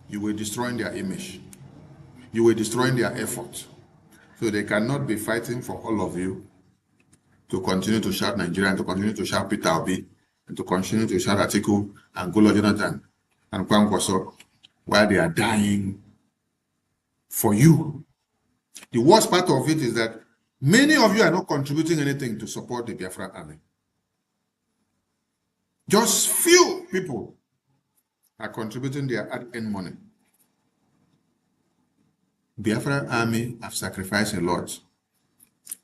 You were destroying their image. You were destroying their effort. So they cannot be fighting for all of you to continue to shout Nigeria, and to continue to shout Peter Obi, and to continue to shout Atiku and Golo Jonathan and Kwankwaso while they are dying for you. The worst part of it is that many of you are not contributing anything to support the Biafra Army. Just few people are contributing their ad-end money. Biafra Army have sacrificed a lot.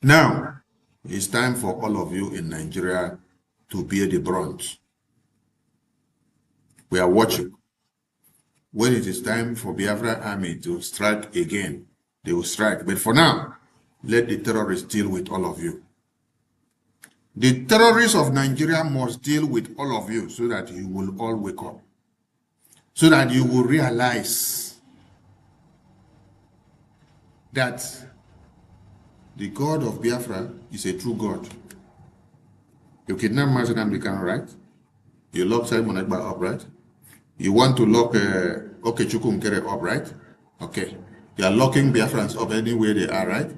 Now, it's time for all of you in Nigeria to bear the brunt. We are watching. When it is time for Biafra Army to strike again, they will strike. But for now, let the terrorists deal with all of you. The terrorists of Nigeria must deal with all of you so that you will all wake up. So that you will realize that the God of Biafra is a true God. You kidnap Mazen Amdekan, right? You lock Simon Ekba up, right? You want to lock Okechukwu Nkere up, right? Okay. You are locking Biafrans up anywhere they are, right?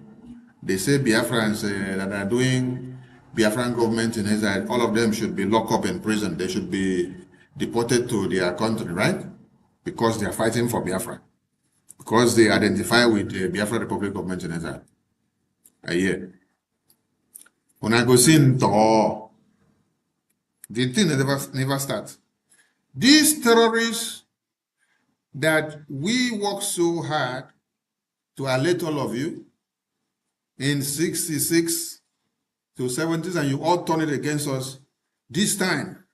They say Biafrans that are doing Biafran government in Israel, all of them should be locked up in prison. They should be deported to their country, right? Because they are fighting for Biafra. Because they identify with the Biafra Republic government in Israel. Yeah. When I go see the thing never starts. These terrorists that we work so hard to alert all of you in 66 to 70s, and you all turn it against us, this time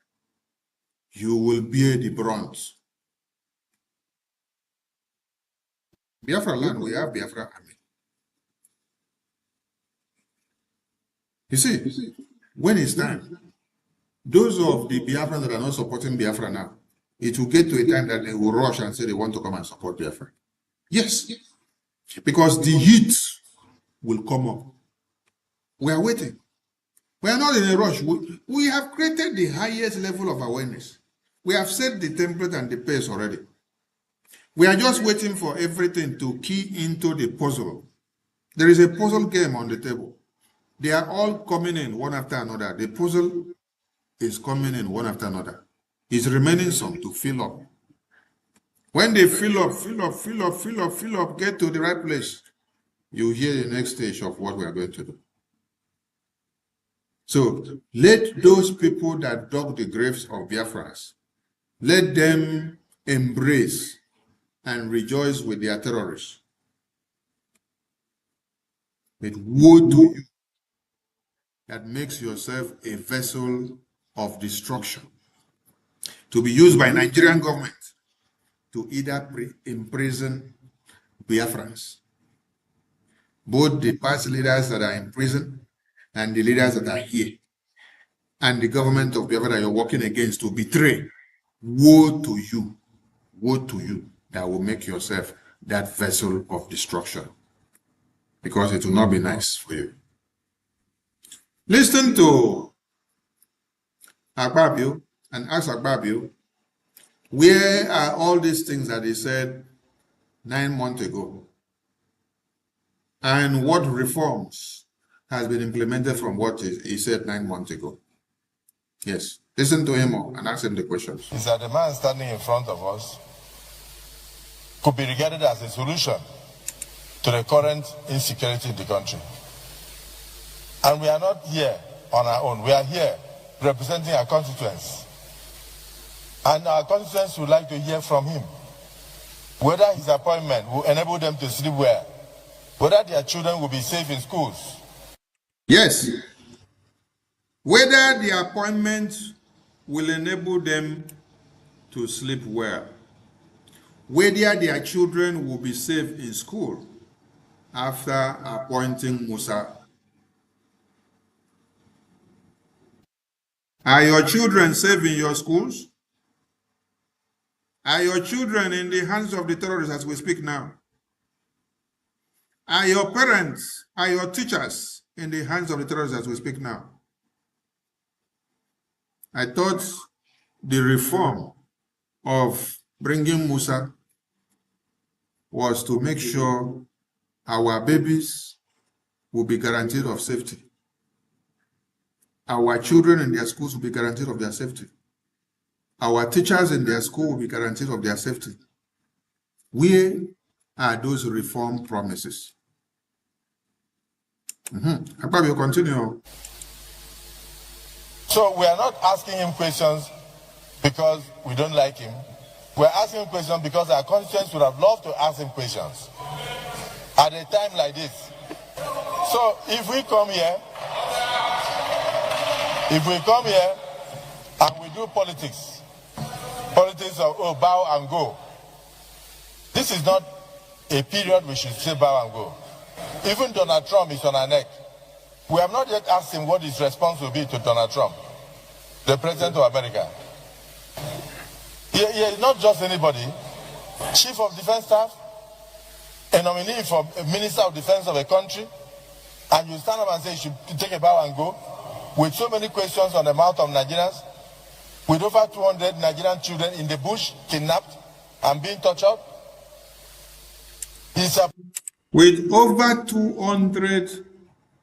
you will bear the brunt. Biafra land, we have Biafra Army. You see, when it's time, those of the Biafrans that are not supporting Biafra now, it will get to a time that they will rush and say they want to come and support Biafra. Yes, because the heat will come up. We are waiting. We are not in a rush. We have created the highest level of awareness. We have set the template and the pace already. We are just waiting for everything to key into the puzzle. There is a puzzle game on the table. They are all coming in one after another. The puzzle is coming in one after another. It's remaining some to fill up. When they fill up, get to the right place, you hear the next stage of what we are going to do. So let those people that dug the graves of Biafrans, let them embrace and rejoice with their terrorists. But woe to you that makes yourself a vessel of destruction to be used by Nigerian government to either imprison Biafrans, both the past leaders that are in prison and the leaders that are here, and the government of Biafra that you're working against to betray. Woe to you that will make yourself that vessel of destruction, because it will not be nice for you. Listen to Akpabio and ask Akpabio, where are all these things that he said 9 months ago? And what reforms has been implemented from what he said 9 months ago? Yes, listen to him and ask him the questions. Is that the man standing in front of us could be regarded as a solution to the current insecurity in the country. And we are not here on our own. We are here representing our constituents. And our constituents would like to hear from him whether his appointment will enable them to sleep well, whether their children will be safe in schools. Yes. Whether the appointment will enable them to sleep well, whether their children will be safe in school after appointing Musa. Are your children safe in your schools? Are your children in the hands of the terrorists as we speak now? Are your parents, are your teachers in the hands of the terrorists as we speak now? I thought the reform of bringing Musa was to make sure our babies will be guaranteed of safety. Our children in their schools will be guaranteed of their safety. Our teachers in their school will be guaranteed of their safety. Where are those reform promises? Akpabio, you continue. So we are not asking him questions because we don't like him. We're asking him questions because our constituents would have loved to ask him questions at a time like this. So if we come here and we do politics of bow and go, this is not a period we should say bow and go. Even Donald Trump is on our neck. We have not yet asked him what his response will be to Donald Trump, the President of America. He is not just anybody. Chief of Defense Staff, a nominee for Minister of Defense of a country, and you stand up and say you should take a bow and go, with so many questions on the mouth of Nigerians, with over 200 Nigerian children in the bush, kidnapped and being tortured. With over 200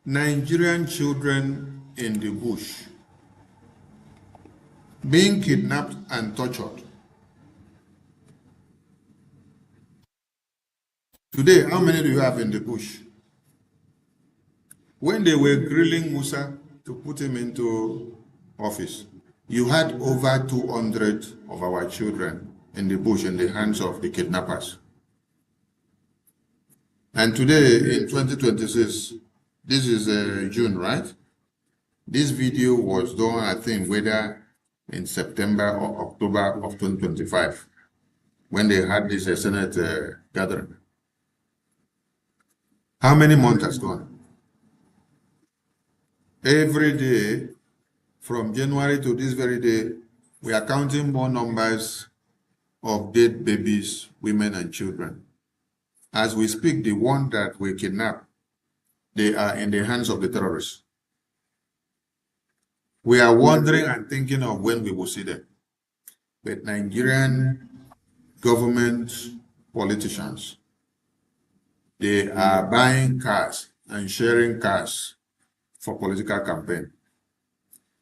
Nigerian children in the bush, being kidnapped and tortured. Today, how many do you have in the bush? When they were grilling Musa to put him into office, you had over 200 of our children in the bush in the hands of the kidnappers. And today, in 2026, this is June, right? This video was done, I think, whether in September or October of 2025, when they had this Senate gathering. How many months has gone? Every day, from January to this very day, we are counting more numbers of dead babies, women, and children. As we speak, the one that we kidnapped, they are in the hands of the terrorists. We are wondering and thinking of when we will see them. But Nigerian government politicians, they are buying cars and sharing cars for political campaign.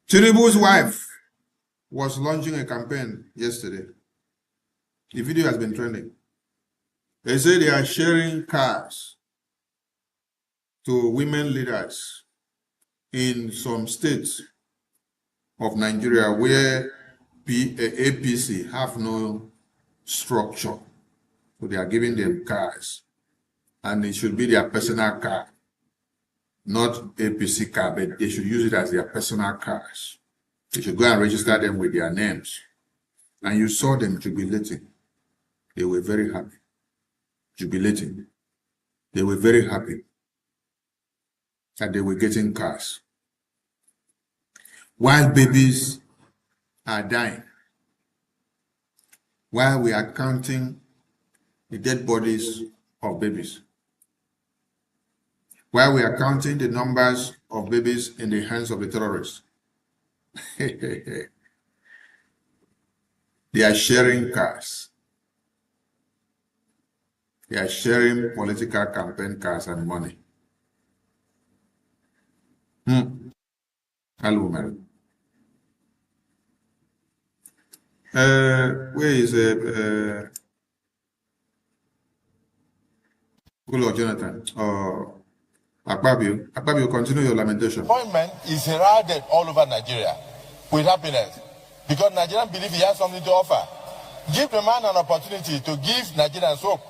Tinubu's wife was launching a campaign yesterday. The video has been trending. They say they are sharing cars to women leaders in some states of Nigeria where APC have no structure. So they are giving them cars. And it should be their personal car, not APC car, but they should use it as their personal cars. They should go and register them with their names. And you saw them jubilating. They were very happy. Jubilating. They were very happy that they were getting cars. While babies are dying, while we are counting the dead bodies of babies, while we are counting the numbers of babies in the hands of the terrorists, they are sharing cars. They are sharing political campaign cars and money. Hello, madam. Where is Lord Jonathan? Akpabio, continue your lamentation. Appointment is heralded all over Nigeria with happiness because Nigerians believe he has something to offer. Give the man an opportunity to give Nigerians hope.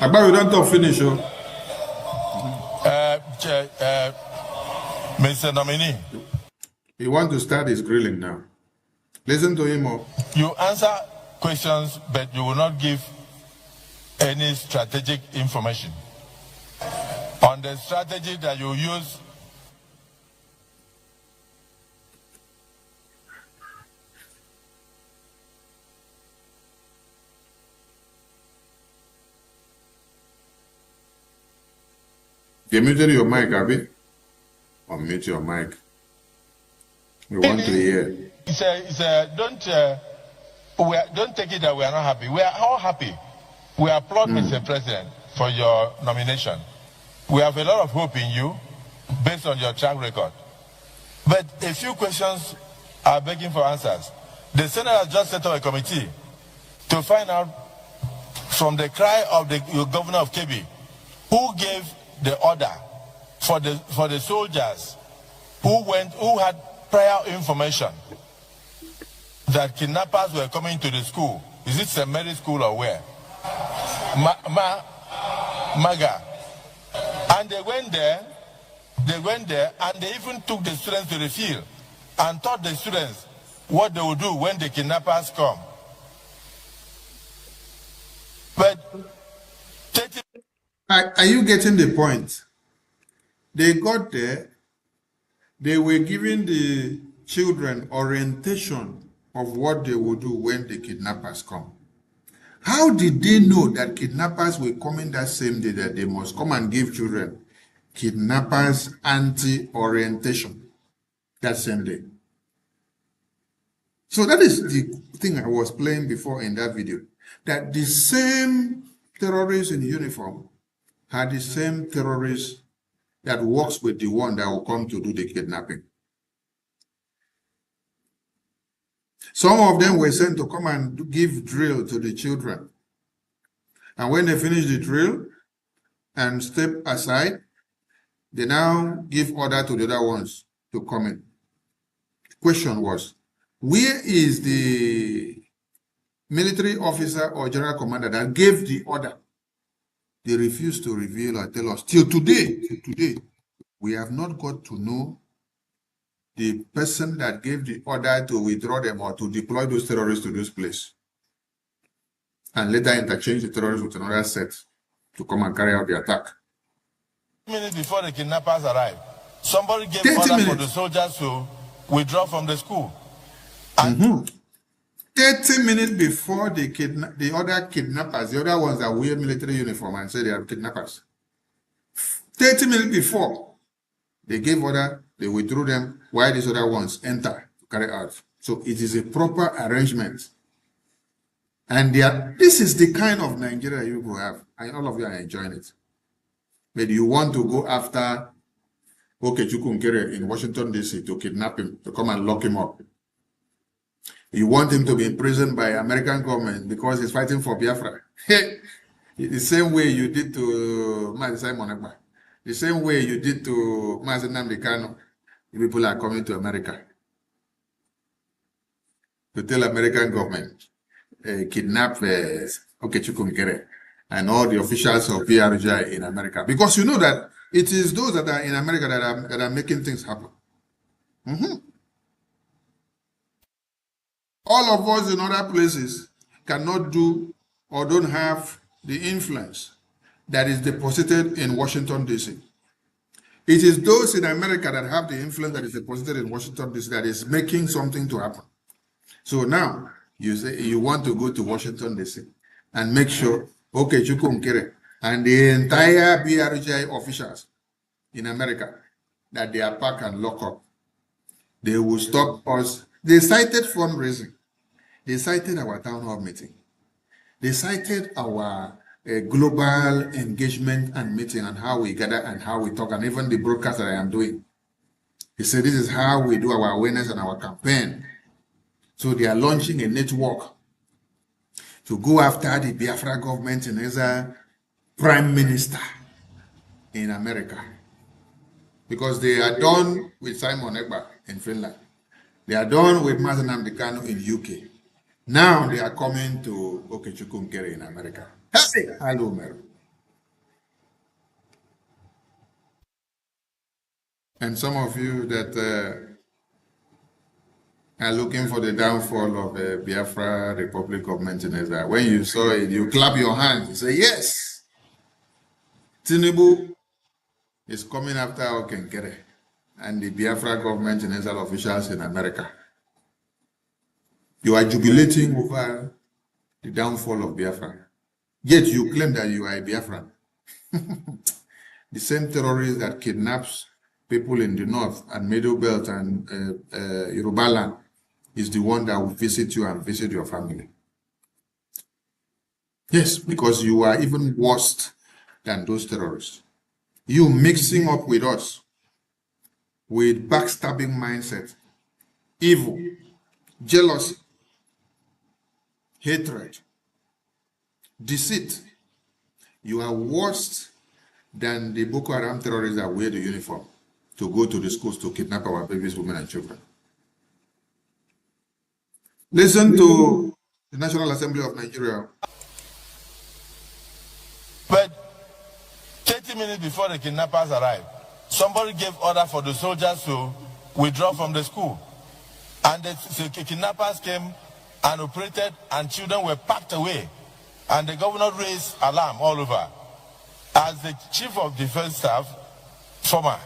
Akpabio, don't talk finish, Mr. Nominee. He wants to start his grilling now. Listen to him. You answer questions, but you will not give any strategic information on the strategy that you use. You muted your mic, Abby. Unmute your mic. We want to hear. Don't take it that we are not happy. We are all happy. We applaud Mr. President for your nomination. We have a lot of hope in you based on your track record. But a few questions are begging for answers. The Senate has just set up a committee to find out from the cry of the governor of Kebbi who gave the order for the soldiers who had prior information that kidnappers were coming to the school. Is it St. Mary's School or where? Maga. And they went there and they even took the students to the field and taught the students what they would do when the kidnappers come. But are you getting the point? They got there, they were giving the children orientation of what they would do when the kidnappers come. How did they know that kidnappers were coming that same day, that they must come and give children kidnappers anti-orientation that same day? So that is the thing I was playing before in that video, that the same terrorists in uniform had the same terrorists that works with the one that will come to do the kidnapping. Some of them were sent to come and give drill to the children. And when they finish the drill and step aside, they now give order to the other ones to come in. Question was, where is the military officer or general commander that gave the order? They refused to reveal or tell us. Till today, we have not got to know the person that gave the order to withdraw them or to deploy those terrorists to this place. And later interchange the terrorists with another set to come and carry out the attack. Minutes before the kidnappers arrived, somebody gave 30 order for minutes. the soldiers to withdraw from the school. 30 minutes before the other kidnappers, the other ones that wear military uniform and say they are kidnappers. 30 minutes before, they gave order, they withdrew them, while these other ones enter to carry out. So it is a proper arrangement. And this is the kind of Nigeria you will have, and all of you are enjoying it. But you want to go after Okechukwu Nkere in Washington, D.C. to kidnap him, to come and lock him up. You want him to be imprisoned by American government because he's fighting for Biafra. The same way you did to Mazi Simon Ekpa. The same way you did to Mazi Nnamdi Kanu. People are coming to America to tell American government kidnap Okechukwu Nkere and all the officials of Brgie in America. Because you know that it is those that are in America that are making things happen. All of us in other places cannot do or don't have the influence that is deposited in Washington, D.C. It is those in America that have the influence that is deposited in Washington, D.C. that is making something to happen. So now, you say you want to go to Washington, D.C. and make sure, Okechukwu Nkere and the entire BRGI officials in America, that they are packed and locked up. They will stop us. They cited fundraising. They cited our town hall meeting. They cited our global engagement and meeting and how we gather and how we talk, and even the broadcast that I am doing. They said this is how we do our awareness and our campaign. So they are launching a network to go after the Biafra government and as a prime minister in America. Because they are done with Simon Ekpa in Finland. They are done with Mazi Nnamdi Kanu in UK. Now they are coming to Okechukwu Nkere in America. Hey, hello, Meru. And some of you that are looking for the downfall of Biafra Republic government in Israel, when you saw it, you clap your hands, you say, yes, Tinubu is coming after Okechukwu and the Biafra government in Israel officials in America. You are jubilating over the downfall of Biafra. Yet you claim that you are a Biafran. The same terrorist that kidnaps people in the north and Middle Belt and Yoruba land is the one that will visit you and visit your family. Yes, because you are even worse than those terrorists. You mixing up with us with backstabbing mindset, evil, jealousy, hatred, deceit. You are worse than the Boko Haram terrorists that wear the uniform to go to the schools to kidnap our babies, women, and children. Listen to the National Assembly of Nigeria. But 30 minutes before the kidnappers arrived, somebody gave order for the soldiers to withdraw from the school. And the kidnappers came and operated, and children were packed away. And the governor raised alarm all over. As the chief of defense staff, former,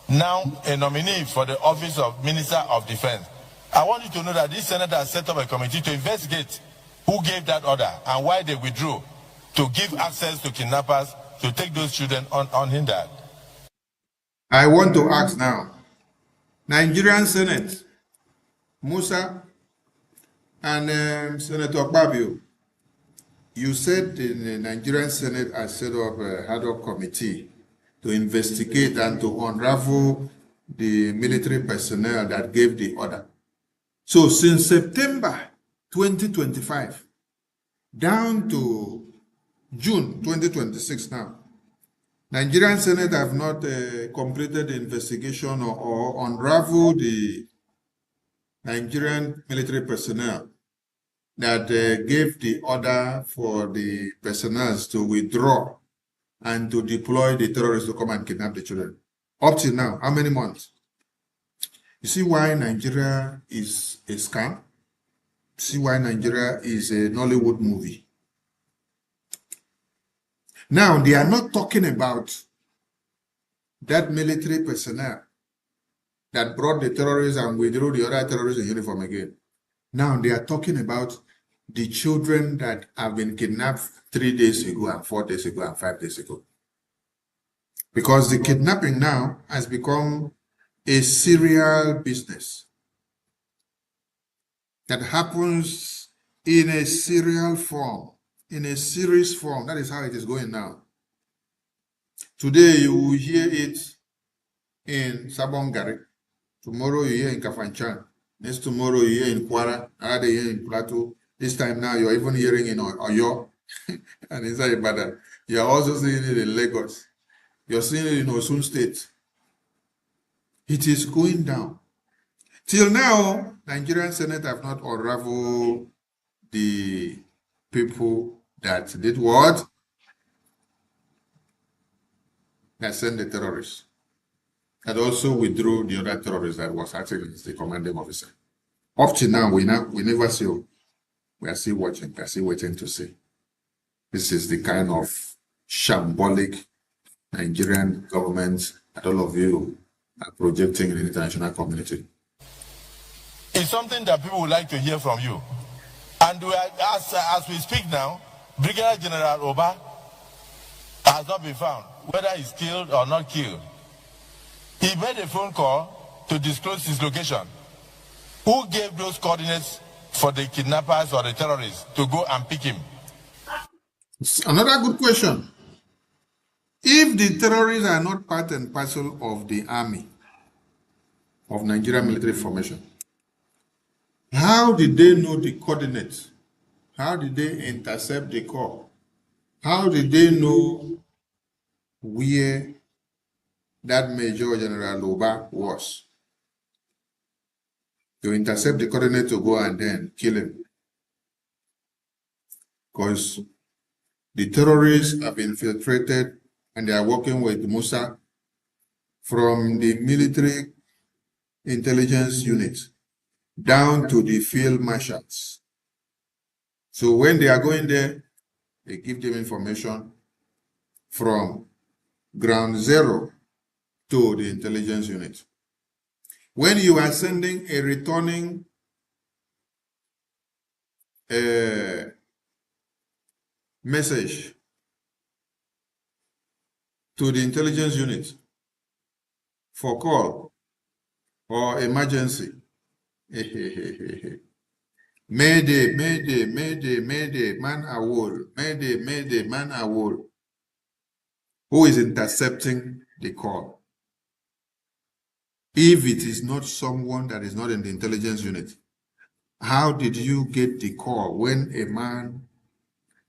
now a nominee for the office of Minister of Defense, I want you to know that this senator has set up a committee to investigate who gave that order and why they withdrew to give access to kidnappers to take those children unhindered. I want to ask now, Nigerian Senate, Musa and Senator Babio, you said the Nigerian Senate has set up a ad hoc committee to investigate and to unravel the military personnel that gave the order. So since September 2025 down to June 2026 now, Nigerian Senate have not completed the investigation or unraveled the Nigerian military personnel that gave the order for the personnel to withdraw and to deploy the terrorists to come and kidnap the children. Up till now, how many months? You see why Nigeria is a scam? See why Nigeria is a Nollywood movie? Now, they are not talking about that military personnel that brought the terrorists and withdrew the other terrorists in uniform again. Now they are talking about the children that have been kidnapped 3 days ago and 4 days ago and 5 days ago. Because the kidnapping now has become a serial business that happens in a serial form, in a series form. That is how it is going now. Today you will hear it in Sabongari. Tomorrow you hear in Kafanchan. Next tomorrow you hear in Kwara. Another day in Plateau. This time now you're even hearing in Oyo and inside Ibadan. You're also seeing it in Lagos. You're seeing it in Osun State. It is going down. Till now, Nigerian Senate have not unraveled the people that did what? That sent the terrorists. And also withdrew the other terrorists that was acting as the commanding officer. Up to now, we never see. We are still watching. We are still waiting to see. This is the kind of shambolic Nigerian government that all of you are projecting in the international community. It's something that people would like to hear from you. And as we speak now, Brigadier General Oba has not been found, whether he's killed or not killed. He made a phone call to disclose his location. Who gave those coordinates for the kidnappers or the terrorists to go and pick him? Another good question. If the terrorists are not part and parcel of the army, of Nigerian military formation, how did they know the coordinates? How did they intercept the call? How did they know where that Major General Oba was? To intercept the coordinate to go and then kill him. Because the terrorists have infiltrated and they are working with Musa from the military intelligence unit down to the field marshals. So when they are going there, they give them information from ground zero to the intelligence unit. When you are sending a returning message to the intelligence unit for call or emergency, Mayday, Mayday, Mayday, Mayday, man awol, Mayday, Mayday, man awol. Who is intercepting the call? If it is not someone that is not in the intelligence unit, how did you get the call when a man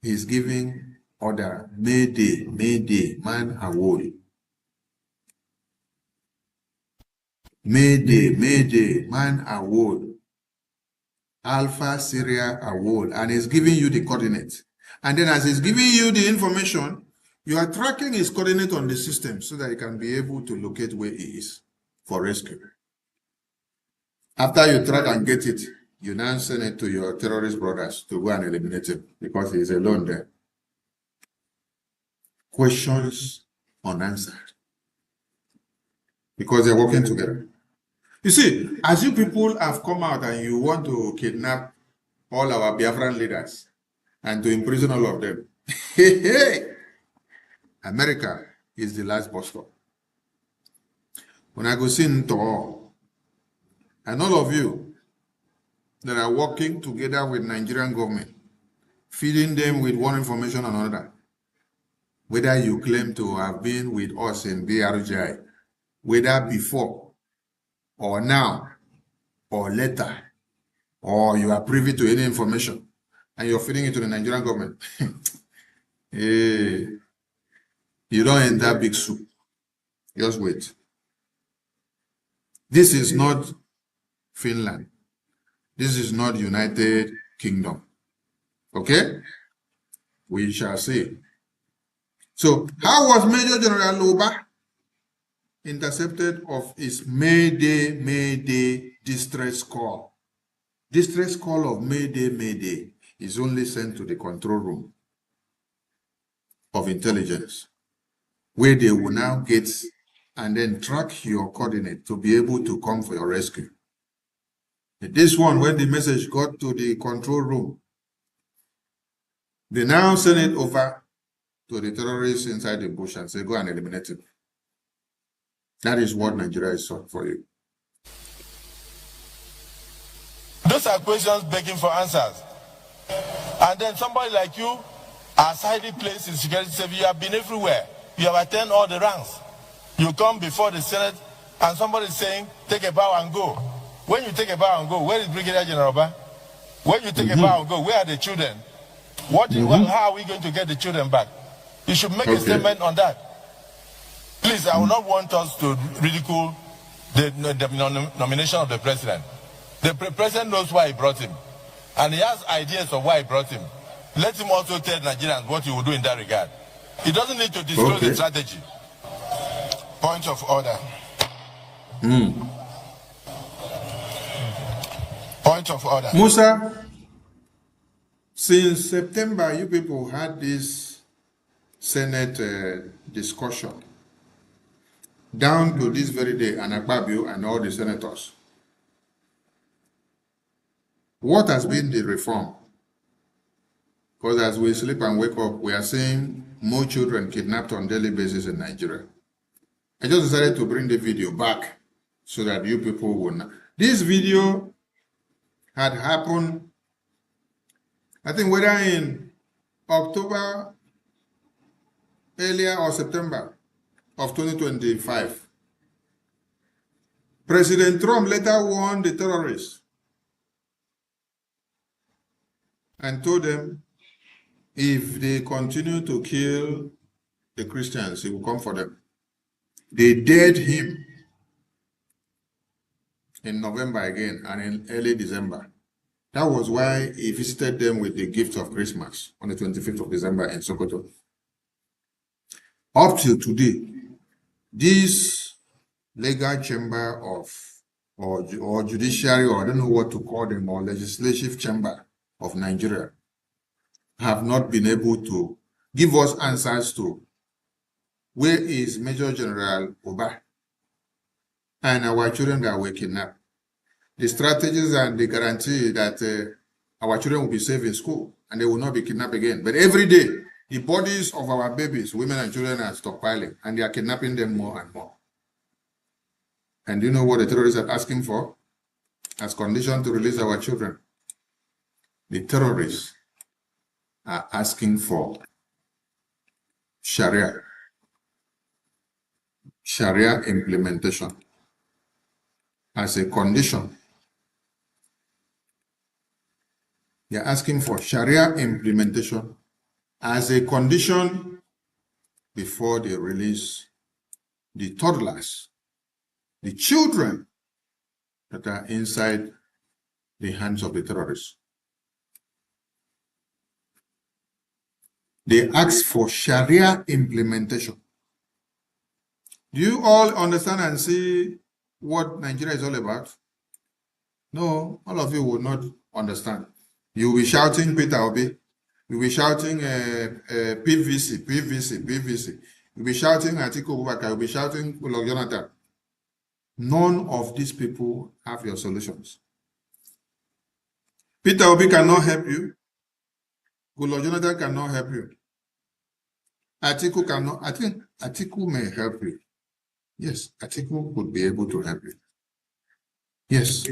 is giving order, Mayday, Mayday, man awol? Mayday, Mayday, man awol. Alpha Syria awol, and is giving you the coordinates. And then as he's giving you the information, you are tracking his coordinate on the system so that you can be able to locate where he is for rescue. After you track and get it, you now send it to your terrorist brothers to go and eliminate him because he is alone there. Questions unanswered because they're working together. You see, as you people have come out and you want to kidnap all our Biafran leaders and to imprison all of them, America is the last bus stop. When I go see Nto, and all of you that are working together with Nigerian government, feeding them with one information or another, whether you claim to have been with us in BRGI, whether before or now or later, or you are privy to any information and you're feeding it to the Nigerian government, you don't enter big soup. Just wait. This is not Finland. This is not United Kingdom. Okay? We shall see. So, how was Major General Oba intercepted of his Mayday distress call? Distress call of Mayday is only sent to the control room of intelligence, where they will now get and then track your coordinate to be able to come for your rescue. This one, when the message got to the control room, they now send it over to the terrorists inside the bush and say, go and eliminate him. That is what Nigeria is for you. Those are questions begging for answers. And then somebody like you, as highly placed in security service, you have been everywhere. You have attained all the ranks. You come before the Senate and somebody is saying, take a bow and go. When you take a bow and go, where is Brigadier General Ba? When you take a bow and go, where are the children? How are we going to get the children back? You should make a statement on that. Please, I will not want us to ridicule the nomination of the president. The president knows why he brought him. And he has ideas of why he brought him. Let him also tell Nigerians what he will do in that regard. He doesn't need to disclose the strategy. Point of order. Point of order. Musa, since September, you people had this Senate discussion down to this very day, and Akpabio and all the senators. What has been the reform? Because as we sleep and wake up, we are seeing more children kidnapped on a daily basis in Nigeria. I just decided to bring the video back so that you people will know. This video had happened, I think whether in October, earlier or September of 2025. President Trump later warned the terrorists and told them if they continue to kill the Christians, he will come for them. They dared him in November again and in early December. That was why he visited them with the gift of Christmas on the 25th of December in Sokoto. Up till today, this legal chamber of, or judiciary, or I don't know what to call them, or legislative chamber of Nigeria, have not been able to give us answers to where is Major General Oba and our children that were kidnapped. The strategies and the guarantee that our children will be safe in school and they will not be kidnapped again. But every day, the bodies of our babies, women and children are stockpiling and they are kidnapping them more and more. And do you know what the terrorists are asking for? As condition to release our children. The terrorists are asking for Sharia implementation as a condition. They are asking for Sharia implementation as a condition before they release the toddlers, the children that are inside the hands of the terrorists. They ask for Sharia implementation. Do you all understand and see what Nigeria is all about? No, all of you will not understand. You will be shouting Peter Obi. You will be shouting PVC. You will be shouting Atiku Abubakar. You will be shouting Goodluck Jonathan. None of these people have your solutions. Peter Obi cannot help you. Goodluck Jonathan cannot help you. Atiku cannot. I think Atiku may help you. Yes, Atiku would be able to help you. Yes.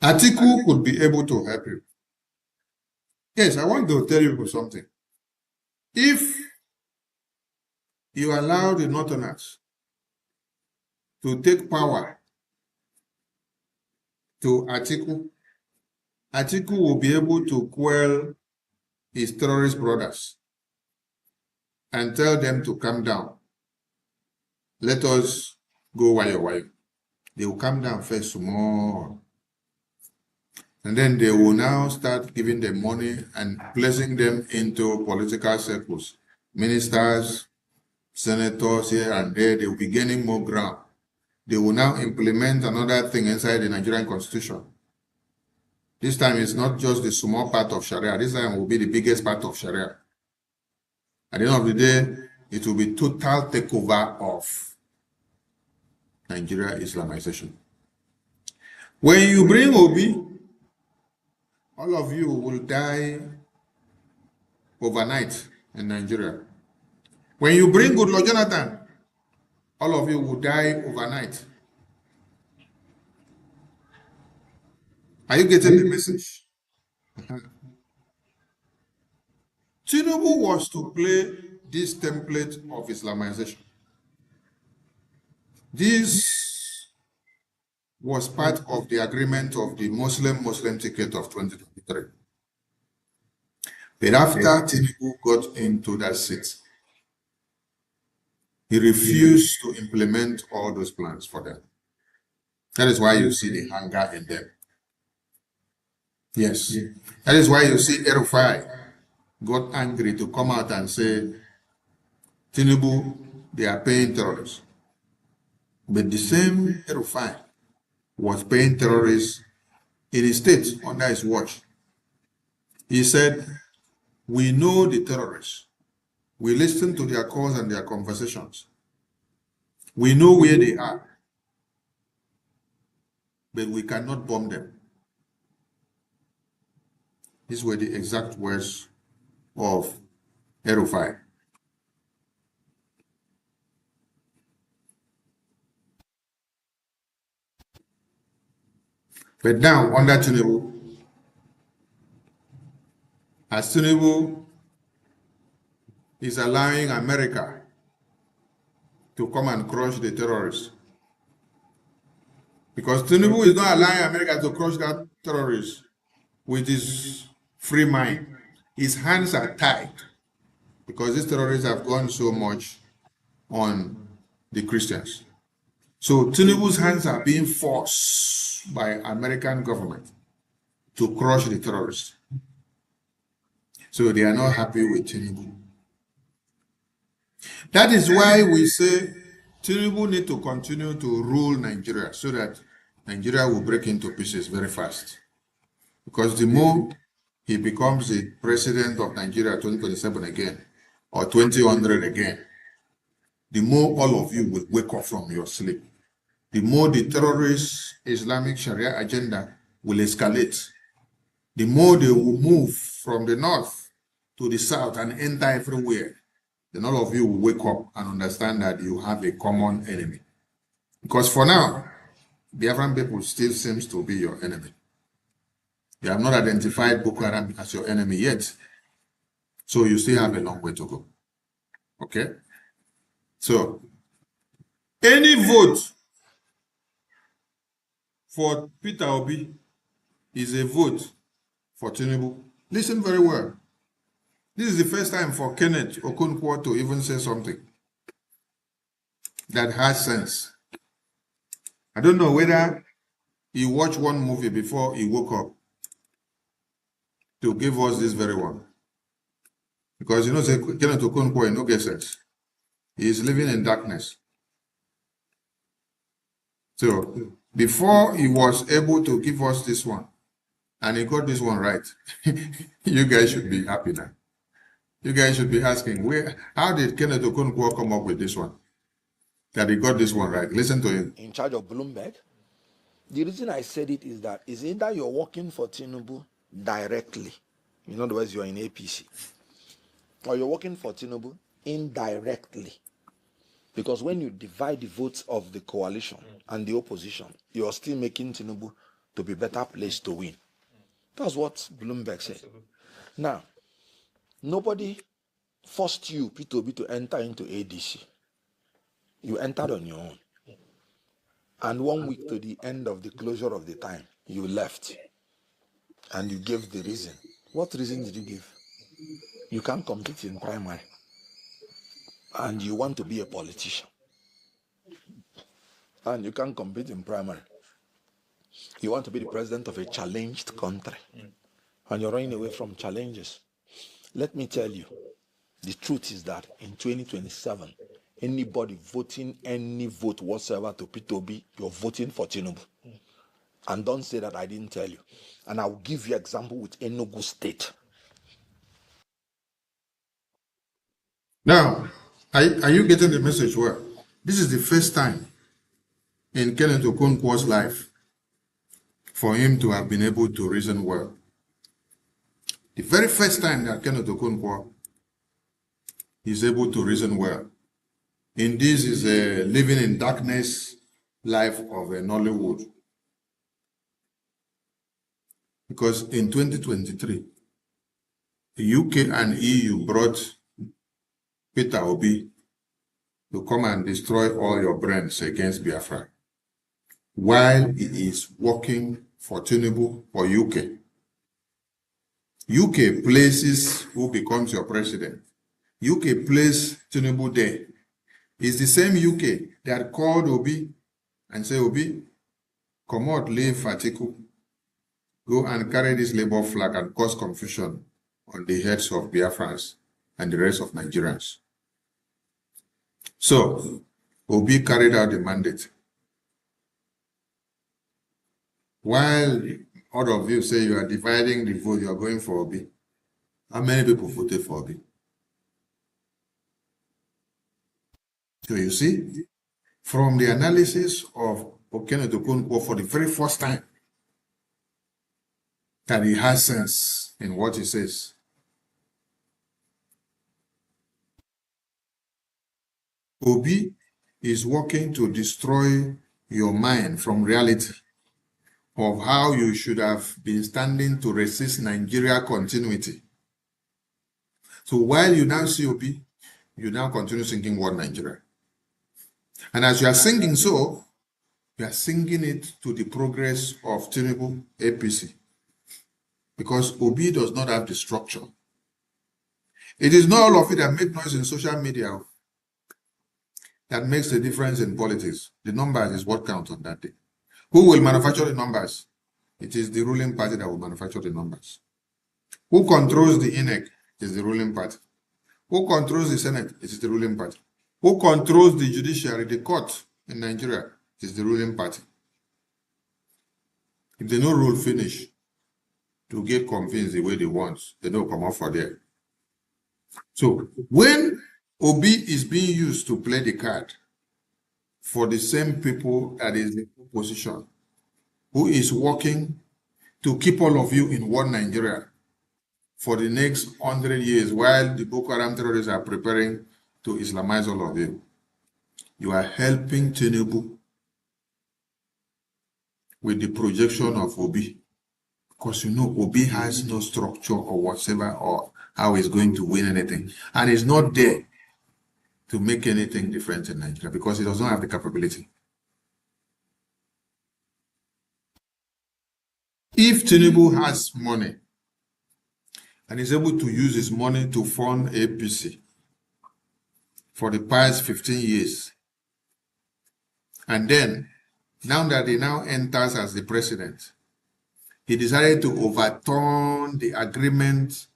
Atiku could be able to help you. Yes, I want to tell you something. If you allow the Northerners to take power to Atiku, Atiku will be able to quell his terrorist brothers and tell them to calm down. Let us go wayo. They will calm down first small. And then they will now start giving them money and placing them into political circles. Ministers, senators here and there, they will be gaining more ground. They will now implement another thing inside the Nigerian constitution. This time it's not just the small part of Sharia. This time will be the biggest part of Sharia. At the end of the day, it will be total takeover of Nigeria Islamization. When you bring Obi, all of you will die overnight in Nigeria. When you bring Goodluck Jonathan, all of you will die overnight. Are you getting the message? Tinubu was to play this template of Islamization. This was part of the agreement of the Muslim ticket of 2023. But after Tinubu got into that seat, he refused to implement all those plans for them. That is why you see the hunger in them. Yes. That is why you see Erufai got angry to come out and say, Tinubu, they are paying terrorists. But the same Erufai was paying terrorists in his state under his watch. He said, we know the terrorists. We listen to their calls and their conversations. We know where they are. But we cannot bomb them. These were the exact words of Erufai. But now, under Tinubu, as Tinubu is allowing America to come and crush the terrorists, because Tinubu is not allowing America to crush that terrorists with his free mind. His hands are tied because these terrorists have gone so much on the Christians. So Tinubu's hands are being forced by American government to crush the terrorists. So they are not happy with Tinubu. That is why we say Tinubu need to continue to rule Nigeria so that Nigeria will break into pieces very fast. Because the more he becomes the president of Nigeria 2027 again, or 2100 again, the more all of you will wake up from your sleep. The more the terrorist Islamic Sharia agenda will escalate. The more they will move from the north to the south and enter everywhere. Then all of you will wake up and understand that you have a common enemy. Because for now, Biafran people still seems to be your enemy. You have not identified Boko Haram as your enemy yet. So you still have a long way to go. Okay? So, any vote for Peter Obi is a vote for Tinubu. Listen very well. This is the first time for Kenneth Okonkwo to even say something that has sense. I don't know whether he watched one movie before he woke up to give us this very one. Because you know, Kenneth Okonkwo no get sense. He is living in darkness. So, before he was able to give us this one, and he got this one right, you guys should be happy now. You guys should be asking, how did Kenneth Okonkwo come up with this one? That he got this one right. Listen to him. In charge of Bloomberg. The reason I said it is that it's either you're working for Tinubu directly, in other words, you're in APC, or you're working for Tinubu indirectly. Because when you divide the votes of the coalition and the opposition, you're still making Tinubu to be better placed to win. That's what Bloomberg said. Now, nobody forced you, P2B, to enter into ADC. You entered on your own. And 1 week to the end of the closure of the time, you left. And you gave the reason. What reason did you give? You can't compete in primary. And you want to be a politician. And you can't compete in primary. You want to be the president of a challenged country. And you're running away from challenges. Let me tell you, the truth is that in 2027, anybody voting any vote whatsoever to P2B, you're voting for Tinubu. And don't say that I didn't tell you. And I'll give you example with Enugu State. Now, Are you getting the message well? This is the first time in Kenneth Okonkwo's life for him to have been able to reason well. The very first time that Kenneth Okonkwo is able to reason well. In this is a living in darkness life of a Nollywood. Because in 2023, the UK and EU brought Peter Obi to come and destroy all your brains against Biafra, while he is working for Tinubu for UK. UK places who becomes your president. UK places Tinubu there. It's the same UK that called Obi and say, Obi, come out, leave Fatiku, go and carry this Labour flag and cause confusion on the heads of Biafrans and the rest of Nigerians. So, Obi carried out the mandate. While all of you say you are dividing the vote, you are going for Obi. How many people voted for Obi? So you see, from the analysis of Kenneth Okonkwo for the very first time, that he has sense in what he says. Obi is working to destroy your mind from reality of how you should have been standing to resist Nigeria continuity. So while you now see Obi, you now continue singing One Nigeria. And as you are singing so, you are singing it to the progress of Tinubu APC. Because Obi does not have the structure. It is not all of it that make noise in social media that makes a difference in politics. The numbers is what counts on that day. Who will manufacture the numbers? It is the ruling party that will manufacture the numbers. Who controls the INEC? It is the ruling party. Who controls the Senate? It is the ruling party. Who controls the judiciary, the court in Nigeria? It is the ruling party. If they no rule finish to get convinced the way they want, they don't come out for there. So when Obi is being used to play the card for the same people that is in opposition, who is working to keep all of you in one Nigeria for the next 100 years while the Boko Haram terrorists are preparing to Islamize all of you, you are helping Tinubu with the projection of Obi. Because you know Obi has no structure or whatever or how he's going to win anything. And he's not there to make anything different in Nigeria because he does not have the capability. If Tinubu has money and is able to use his money to fund APC for the past 15 years, and then now that he now enters as the president, he decided to overturn the agreement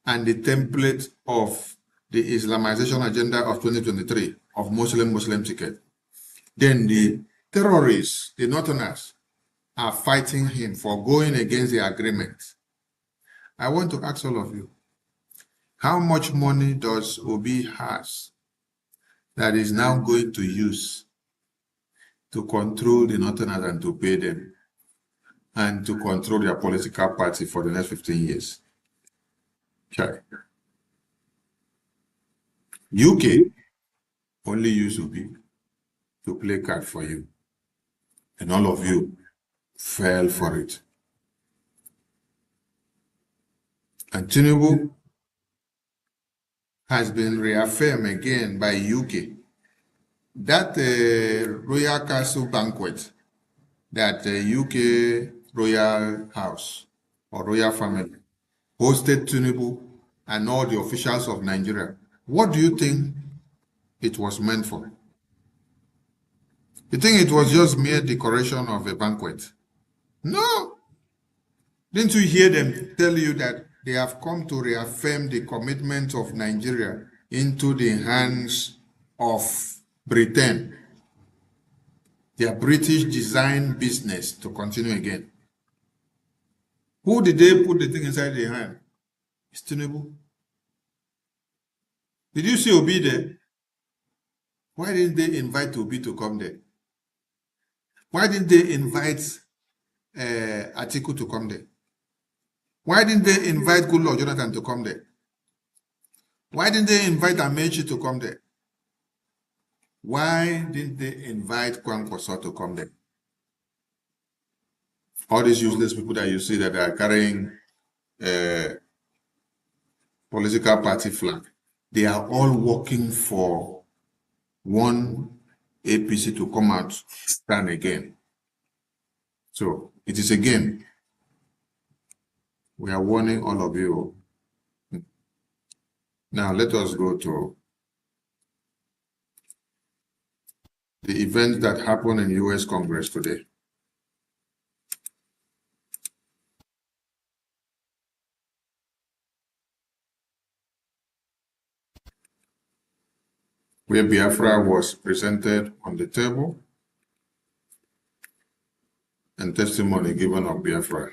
and the template of the Islamization agenda of 2023 of Muslim ticket. Then the terrorists, the Northerners, are fighting him for going against the agreement. I want to ask all of you, how much money does Obi has that is now going to use to control the Northerners and to pay them and to control their political party for the next 15 years? Okay. UK only use Obi to play card for you. And all of you fell for it. And Tinubu has been reaffirmed again by UK. That Royal Castle banquet, that UK Royal House or Royal Family hosted Tinubu and all the officials of Nigeria. What do you think it was meant for? You think it was just mere decoration of a banquet? No. Didn't you hear them tell you that they have come to reaffirm the commitment of Nigeria into the hands of Britain, their British design business to continue again? Who did they put the thing inside their hand? It's Tinubu. Did you see Obi there? Why didn't they invite Obi to come there? Why didn't they invite Atiku to come there? Why didn't they invite Goodluck Jonathan to come there? Why didn't they invite Amechi to come there? Why didn't they invite Kwankwaso to come there? All these useless people that you see that are carrying political party flag, they are all working for one APC to come out stand again. So it is a game. We are warning all of you. Now let us go to the event that happened in US Congress today. Where Biafra was presented on the table and testimony given of Biafra.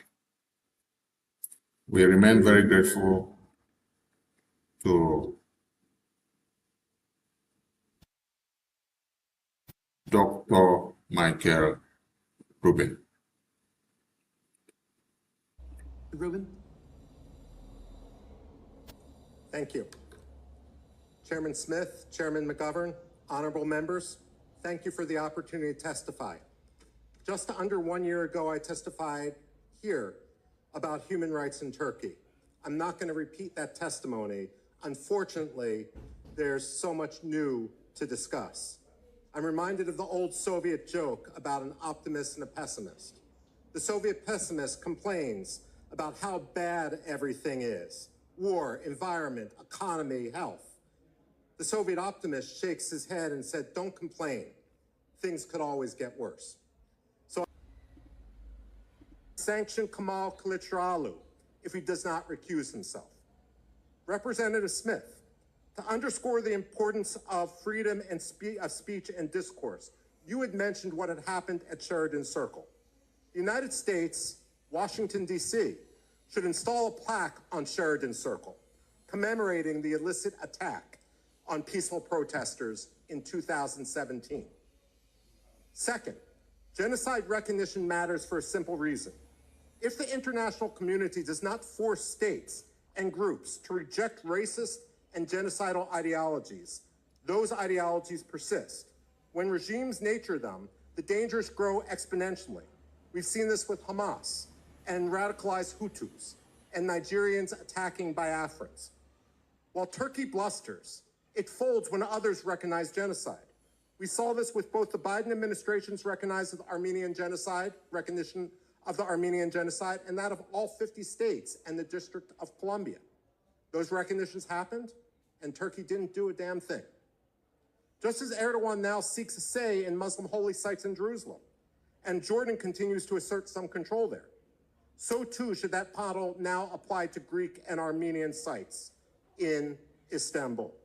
We remain very grateful to Dr. Michael Rubin. Rubin. Thank you. Chairman Smith, Chairman McGovern, honorable members, thank you for the opportunity to testify. Just under 1 year ago, I testified here about human rights in Turkey. I'm not going to repeat that testimony. Unfortunately, there's so much new to discuss. I'm reminded of the old Soviet joke about an optimist and a pessimist. The Soviet pessimist complains about how bad everything is: war, environment, economy, health. The Soviet optimist shakes his head and said, "Don't complain. Things could always get worse." So sanction Kemal Kılıçdaroğlu if he does not recuse himself. Representative Smith, to underscore the importance of freedom and of speech and discourse, you had mentioned what had happened at Sheridan Circle. The United States, Washington, D.C., should install a plaque on Sheridan Circle commemorating the illicit attack on peaceful protesters in 2017. Second, genocide recognition matters for a simple reason. If the international community does not force states and groups to reject racist and genocidal ideologies, those ideologies persist. When regimes nature them, the dangers grow exponentially. We've seen this with Hamas and radicalized Hutus and Nigerians attacking Biafrans. While Turkey blusters, it folds when others recognize genocide. We saw this with both the Biden administration's recognition of the Armenian genocide, and that of all 50 states and the District of Columbia. Those recognitions happened, and Turkey didn't do a damn thing. Just as Erdogan now seeks a say in Muslim holy sites in Jerusalem, and Jordan continues to assert some control there, so too should that model now apply to Greek and Armenian sites in Istanbul.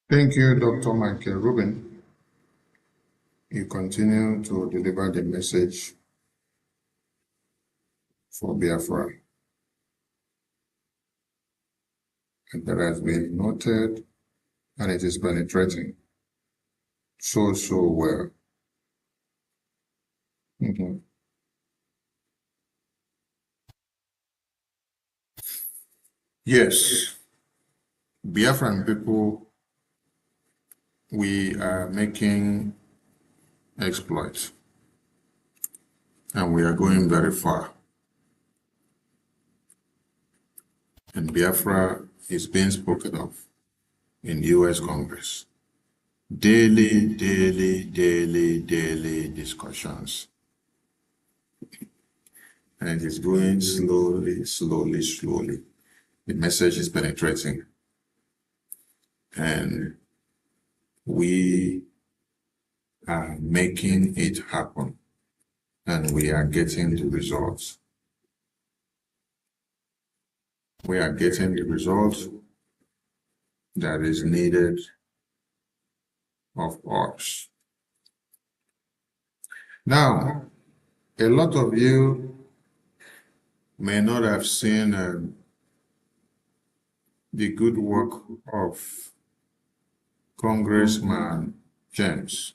Thank you, Dr. Michael Rubin. You continue to deliver the message for Biafra. And that has been noted, and it is penetrating so well. Yes, Biafran people, we are making exploits, and we are going very far. And Biafra is being spoken of in US Congress. Daily discussions. And it is going slowly. The message is penetrating. And we are making it happen. And we are getting the results. We are getting the results that is needed of us. Now, a lot of you may not have seen the good work of Congressman James.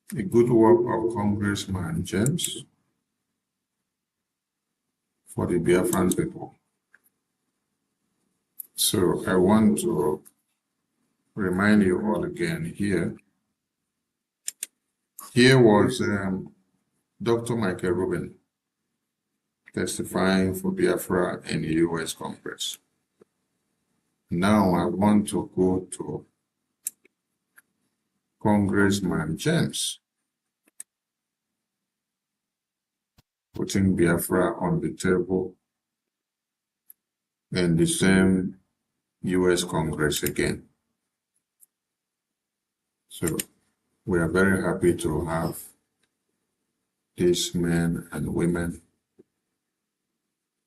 The good work of Congressman James for the Biafran people. So I want to remind you all again here. Here was Dr. Michael Rubin testifying for Biafra in the U.S. Congress. Now I want to go to Congressman James putting Biafra on the table in the same U.S. Congress again. So we are very happy to have these men and women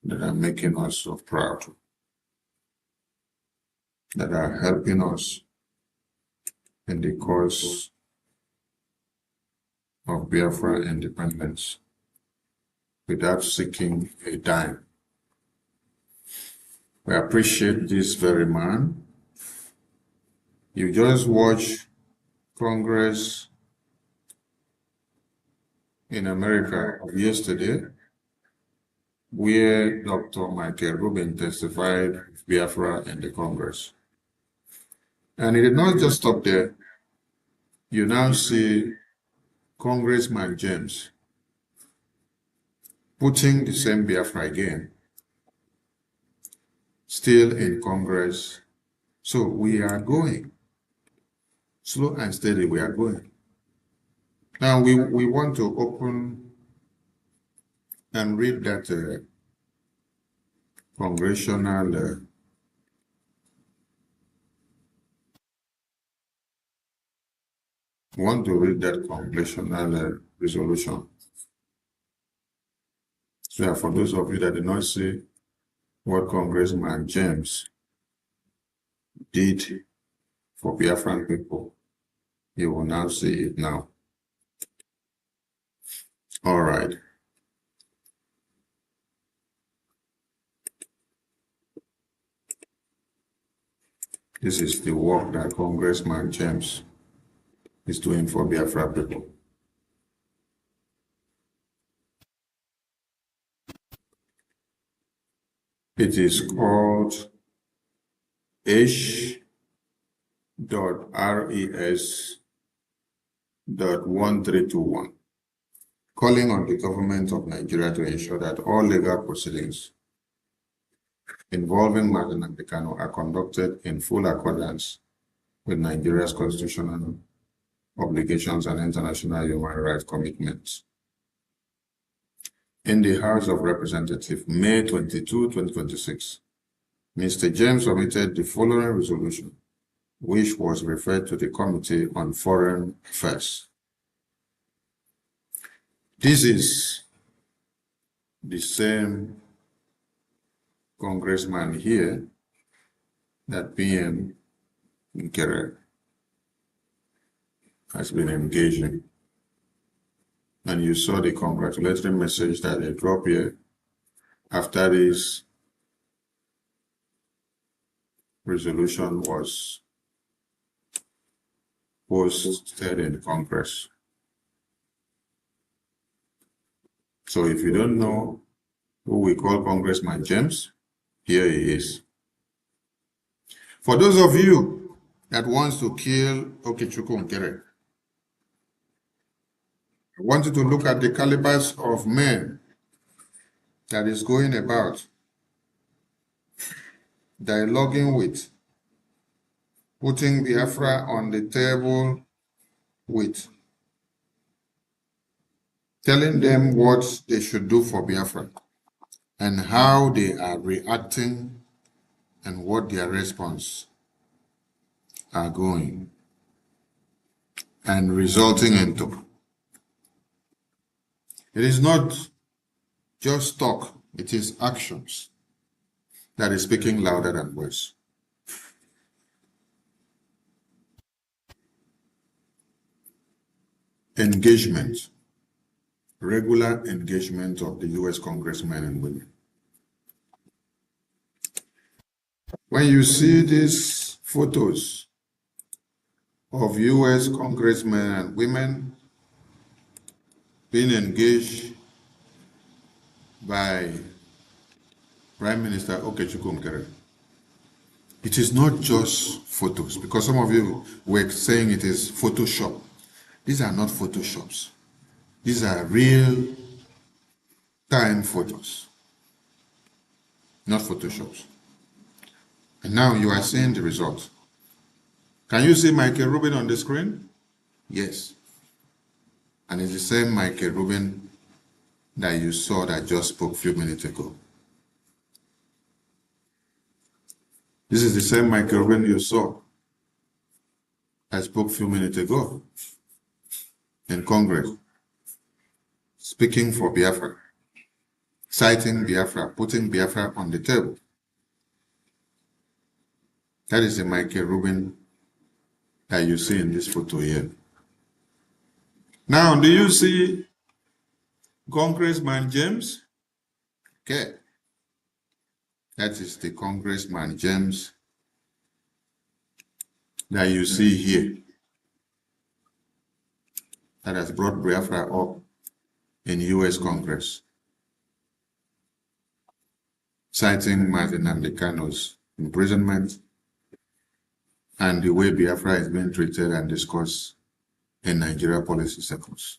that are making us so proud, that are helping us in the cause of Biafra independence without seeking a dime. We appreciate this very man. You just watch Congress in America of yesterday, where Dr. Michael Rubin testified with Biafra in the Congress. And it did not just stop there. You now see Congressman James putting the same Biafra again, still in Congress. So we are going. Slow and steady, we are going. Now we want to open and read that congressional want to read that congressional resolution. So for those of you that did not see what Congressman James did for Biafran people, you will now see it now. All right. This is the work that Congressman James is doing for Biafra people. It is called H.RES.1321, calling on the government of Nigeria to ensure that all legal proceedings involving Mazi Nnamdi Kanu are conducted in full accordance with Nigeria's constitutional obligations and international human rights commitments. In the House of Representatives, May 22, 2026, Mr. James submitted the following resolution, which was referred to the Committee on Foreign Affairs. This is the same congressman here that PM Nkere has been engaging. And you saw the congratulatory message that they dropped here after this resolution was posted in Congress. So if you don't know who we call Congressman James, here he is. For those of you that wants to kill Okechukwu Nkere, I want you to look at the calibers of men that is going about dialoguing with, putting Biafra on the table with, telling them what they should do for Biafra and how they are reacting and what their response are going and resulting into. It is not just talk, it is actions that is speaking louder than words. Engagement, regular engagement of the U.S. congressmen and women When you see these photos of US congressmen and women being engaged by Prime Minister Okechukwu Nkere, it is not just photos, because some of you were saying it is Photoshop. These are not Photoshops. These are real time photos, not Photoshops. And now you are seeing the result. Can you see Michael Rubin on the screen? Yes. And it's the same Michael Rubin that you saw that just spoke a few minutes ago. This is the same Michael Rubin you saw that spoke a few minutes ago in Congress, speaking for Biafra, citing Biafra, putting Biafra on the table. That is the Michael Rubin that you see in this photo here. Now, do you see Congressman James? Okay. That is the Congressman James that you see here, that has brought Biafra up in US Congress, citing Martin Nnamdi imprisonment and the way Biafra is being treated and discussed in Nigeria policy circles.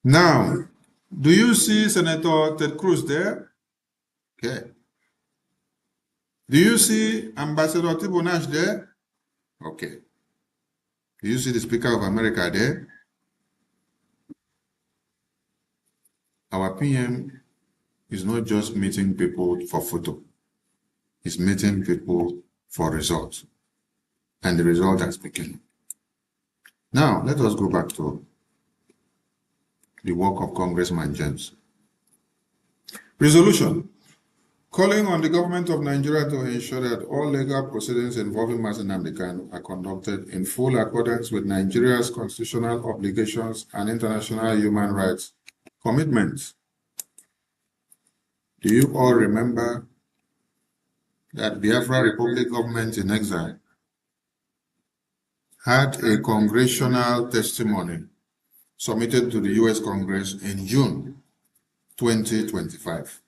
Now, do you see Senator Ted Cruz there? Okay. Do you see Ambassador Tibo Nash there? Okay. Do you see the Speaker of America there? Our PM is not just meeting people for photo. He's meeting people for results. And the result has begun. Now, let us go back to the work of Congressman James. Resolution. Calling on the government of Nigeria to ensure that all legal proceedings involving Mazi Nnamdi Kanu are conducted in full accordance with Nigeria's constitutional obligations and international human rights commitments. Do you all remember that Biafra Republic government in exile had a congressional testimony submitted to the US Congress in June 2025?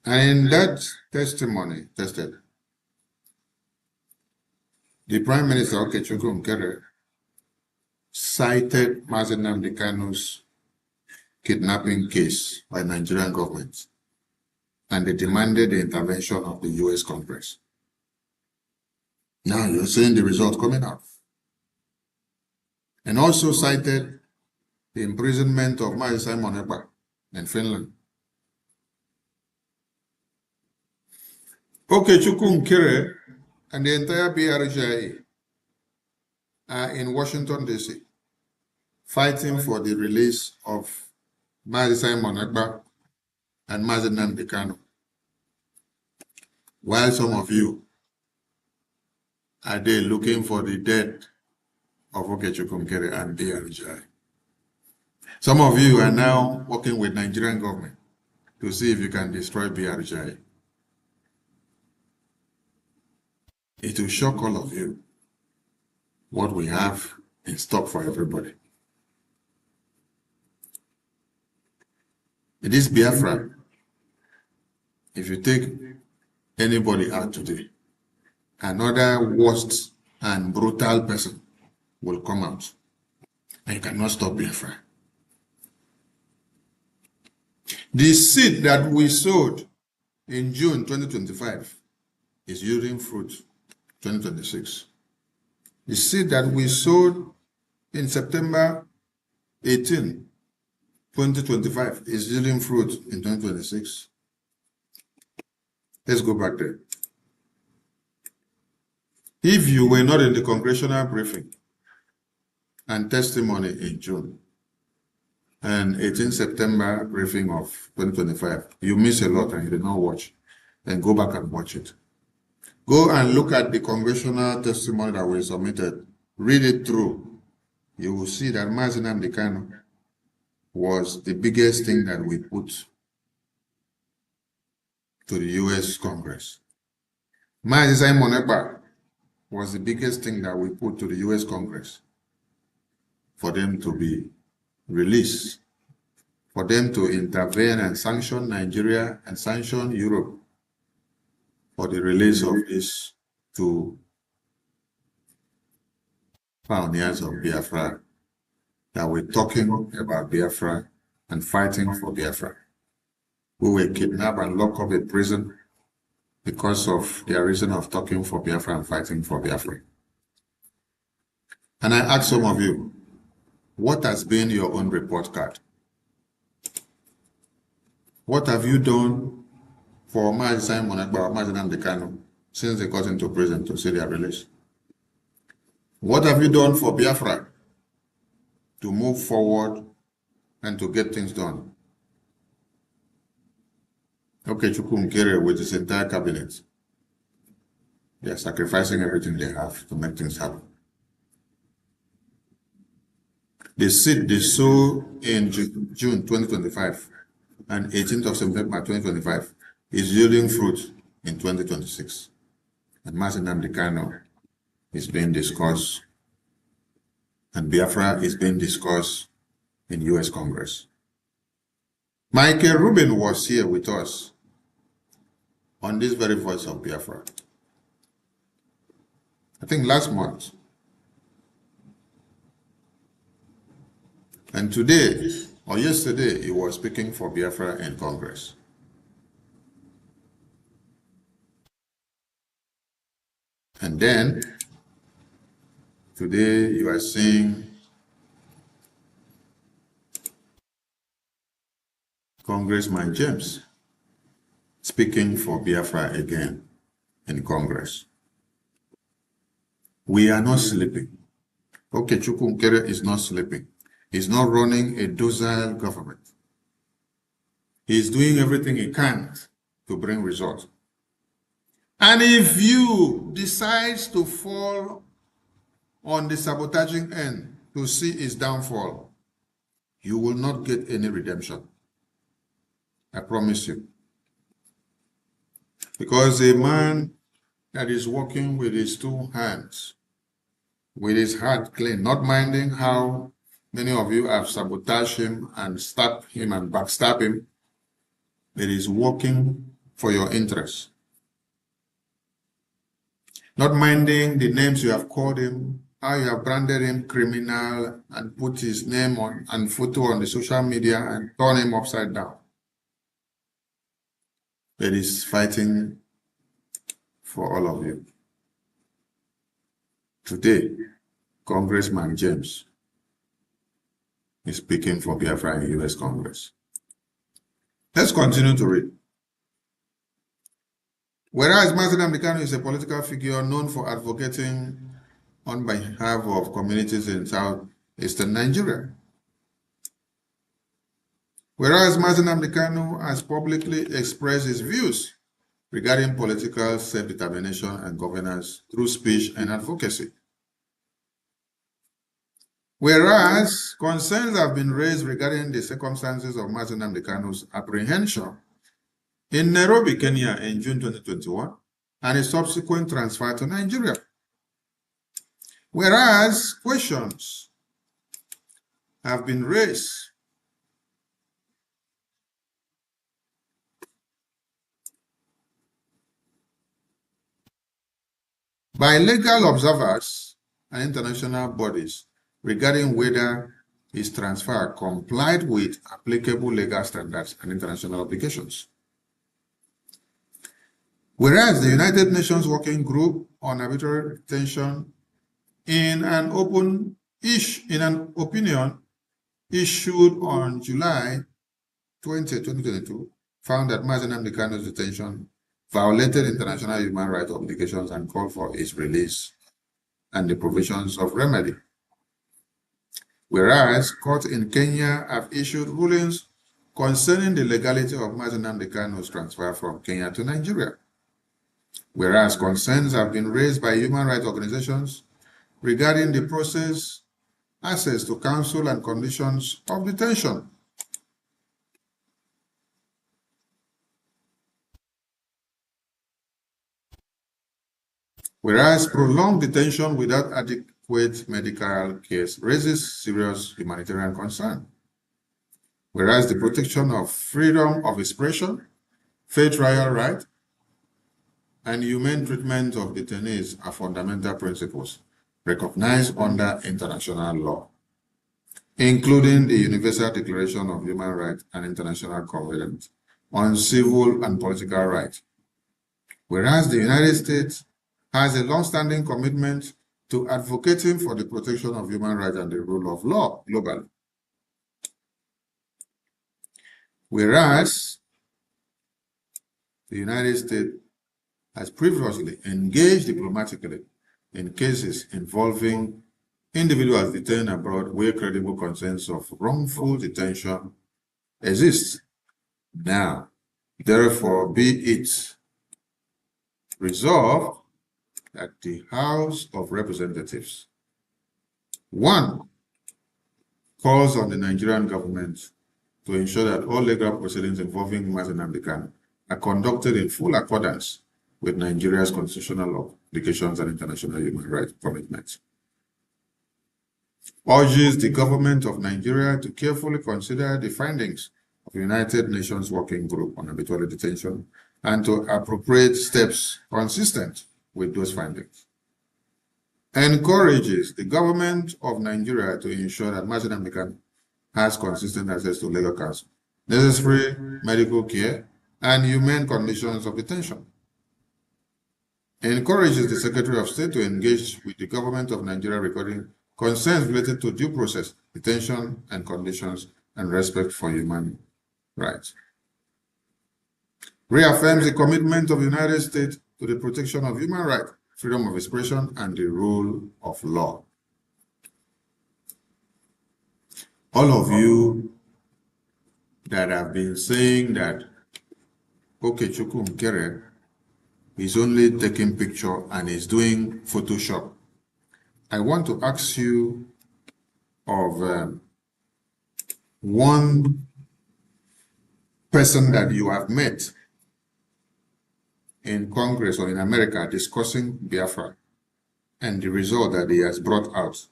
And in that testimony tested, the Prime Minister Okechukwu Nkere cited Mazi Nnamdi Kanu's kidnapping case by Nigerian government, and they demanded the intervention of the US Congress. Now you're seeing the result coming out. And also cited the imprisonment of Mazi Simon Ekpa in Finland. Okechukwu Nkere and the entire Brgie are in Washington, D.C., fighting for the release of Mazi Simon Ekpa and Mazi Nnamdi Kanu, while some of you are there looking for the death of Okechukwu Nkere and Brgie. Some of you are now working with Nigerian government to see if you can destroy Brgie. It will shock all of you what we have in stock for everybody. It is Biafra. If you take anybody out today, another worst and brutal person will come out, and you cannot stop Biafra. The seed that we sowed in June 2025 is yielding fruit 2026. The seed that we sowed in September 18, 2025 is yielding fruit in 2026. Let's go back there. If you were not in the congressional briefing and testimony in June and 18 September briefing of 2025, you miss a lot and you did not watch. Then go back and watch it. Go and look at the congressional testimony that we submitted. Read it through. You will see that Mazi Nnamdi Kanu was the biggest thing that we put to the US Congress. Mazi Simon Ekpa was the biggest thing that we put to the US Congress for them to be released, for them to intervene and sanction Nigeria and sanction Europe for the release of these two pioneers of Biafra that were talking about Biafra and fighting for Biafra, who were kidnapped and locked up in prison because of their reason of talking for Biafra and fighting for Biafra. And I ask some of you, what has been your own report card? What have you done for Mazi Simon Ekpa or Mazi Nnamdi Kanu since they got into prison to see their release? What have you done for Biafra to move forward and to get things done? Okay, 9Geria with his entire cabinet, they are sacrificing everything they have to make things happen. The seed they sow in June 2025 and 18th of September 2025 is yielding fruit in 2026. And Mazi Nnamdi Kanu is being discussed, and Biafra is being discussed in US Congress. Michael Rubin was here with us on this very Voice of Biafra, I think last month. And today, or yesterday, he was speaking for Biafra in Congress. And then, today you are seeing Congressman James speaking for Biafra again in Congress. We are not sleeping. Okay, 9Geria is not sleeping. He's not running a docile government. He's doing everything he can to bring results. And if you decide to fall on the sabotaging end to see his downfall, you will not get any redemption. I promise you. Because a man that is working with his two hands, with his heart clean, not minding how many of you have sabotaged him and stabbed him and backstab him, it is working for your interest. Not minding the names you have called him, how you have branded him criminal and put his name on and photo on the social media and turn him upside down. It is fighting for all of you. Today, Congressman James is speaking for Biafra in US Congress. Let's continue to read. Whereas Mazi Nnamdi Kanu is a political figure known for advocating on behalf of communities in southeastern Nigeria. Whereas Mazi Nnamdi Kanu has publicly expressed his views regarding political self-determination and governance through speech and advocacy. Whereas concerns have been raised regarding the circumstances of Mazi Nnamdi Kanu's apprehension in Nairobi, Kenya in June 2021 and his subsequent transfer to Nigeria. Whereas questions have been raised by legal observers and international bodies regarding whether his transfer complied with applicable legal standards and international obligations. Whereas the United Nations Working Group on Arbitrary Detention, in an opinion issued on July 20, 2022, found that Mazi Nnamdi Kanu's detention violated international human rights obligations and called for his release and the provisions of remedy. Whereas courts in Kenya have issued rulings concerning the legality of Mazi Nnamdi Kanu's transfer from Kenya to Nigeria. Whereas concerns have been raised by human rights organizations regarding the process, access to counsel, and conditions of detention. Whereas prolonged detention without adequate medical care raises serious humanitarian concern. Whereas the protection of freedom of expression, fair trial right, and humane treatment of detainees are fundamental principles recognized under international law, including the Universal Declaration of Human Rights and International Covenant on Civil and Political Rights. Whereas the United States has a long-standing commitment to advocating for the protection of human rights and the rule of law globally. Whereas the United States has previously engaged diplomatically in cases involving individuals detained abroad where credible concerns of wrongful detention exist. Now, therefore, be it resolved that the House of Representatives, 1, calls on the Nigerian government to ensure that all legal proceedings involving Mazi Nnamdi Kanu are conducted in full accordance with Nigeria's constitutional obligations and international human rights commitments. Urges the government of Nigeria to carefully consider the findings of the United Nations Working Group on Arbitrary Detention and to appropriate steps consistent with those findings. Encourages the government of Nigeria to ensure that Mazi Nnamdi Kanu has consistent access to legal counsel, necessary medical care, and humane conditions of detention. Encourages the Secretary of State to engage with the government of Nigeria regarding concerns related to due process, detention, and conditions, and respect for human rights. Reaffirms the commitment of the United States to the protection of human rights, freedom of expression, and the rule of law. All of you that have been saying that Okechukwu Nkere is only taking picture and is doing Photoshop, I want to ask you of one person that you have met in Congress or in America discussing Biafra and the result that he has brought out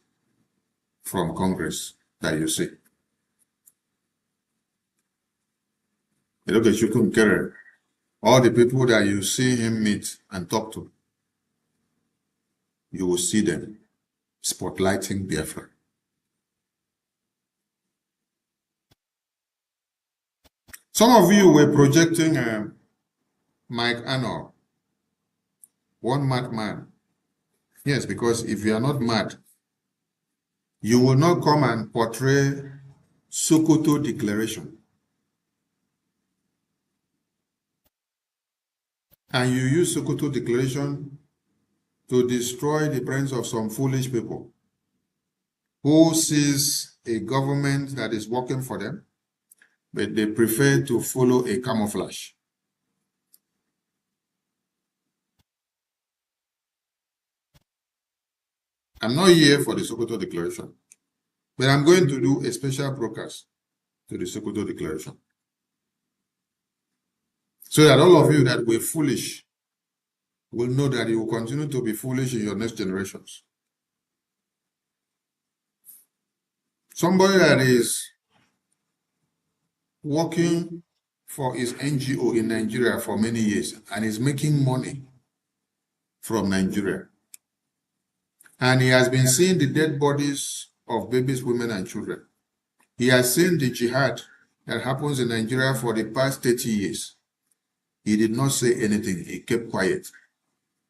from Congress that you see. You look at Chukwu Nkere, all the people that you see him meet and talk to, you will see them spotlighting Biafra. Some of you were projecting Mike Arnold, one madman. Yes, because if you are not mad, you will not come and portray Sokoto Declaration. And you use Sokoto Declaration to destroy the brains of some foolish people who sees a government that is working for them, but they prefer to follow a camouflage. I'm not here for the Sokoto Declaration, but I'm going to do a special broadcast to the Sokoto Declaration, so that all of you that were foolish will know that you will continue to be foolish in your next generations. Somebody that is working for his NGO in Nigeria for many years and is making money from Nigeria, and he has been seeing the dead bodies of babies, women, and children. He has seen the jihad that happens in Nigeria for the past 30 years. He did not say anything. He kept quiet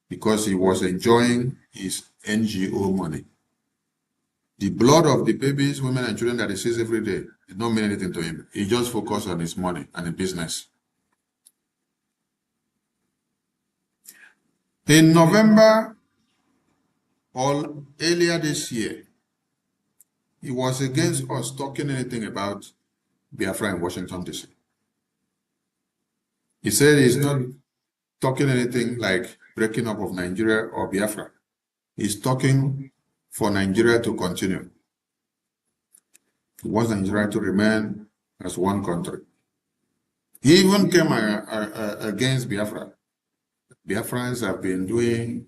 because he was enjoying his NGO money. The blood of the babies, women, and children that he sees every day did not mean anything to him. He just focused on his money and his business. In November or earlier this year, he was against us talking anything about Biafra in Washington, D.C. He said he's not talking anything like breaking up of Nigeria or Biafra. He's talking for Nigeria to continue. He wants Nigeria to remain as one country. He even came against Biafra. Biafrans have been doing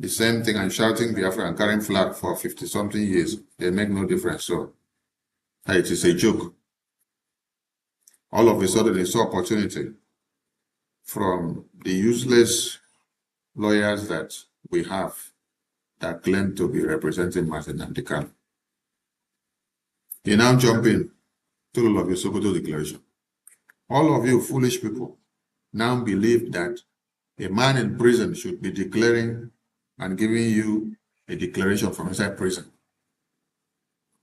the same thing and shouting Biafra and carrying flag for 50-something years, they make no difference. So it is a joke. All of a sudden, they saw opportunity from the useless lawyers that we have that claim to be representing Martin Nnamdi Kanu. You now jump in to all of your Sokoto declaration. All of you foolish people now believe that a man in prison should be declaring and giving you a declaration from inside prison.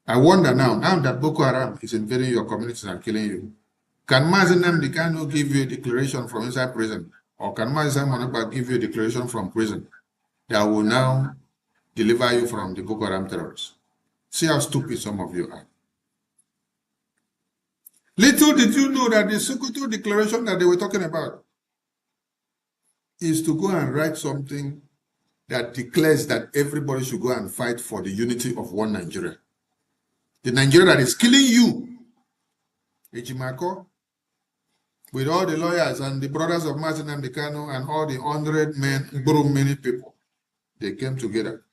I wonder now that Boko Haram is invading your communities and killing you, can Martin Nnamdi Kanu give you a declaration from inside prison? Or can Martin Nnamdi give you a declaration from prison that will now deliver you from the Boko Haram terrorists? See how stupid some of you are. Little did you know that the Sokoto declaration that they were talking about is to go and write something that declares that everybody should go and fight for the unity of one Nigeria. The Nigeria that is killing you, Ejimako, with all the lawyers and the brothers of Martin Nnamdi Kanu and all the 100 men, many people, they came together.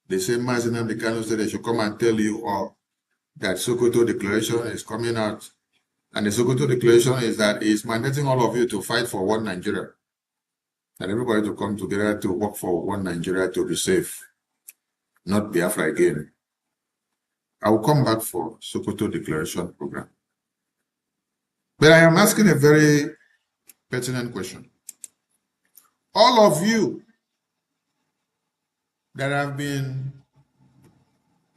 They say Martin Nnamdi Kanu said they should come and tell you all that Sokoto declaration is coming out. And the Sokoto declaration is that it's mandating all of you to fight for one Nigeria. And everybody to come together to work for one Nigeria to be safe, not Biafra again. I will come back for Sokoto declaration program. But I am asking a very pertinent question. All of you that have been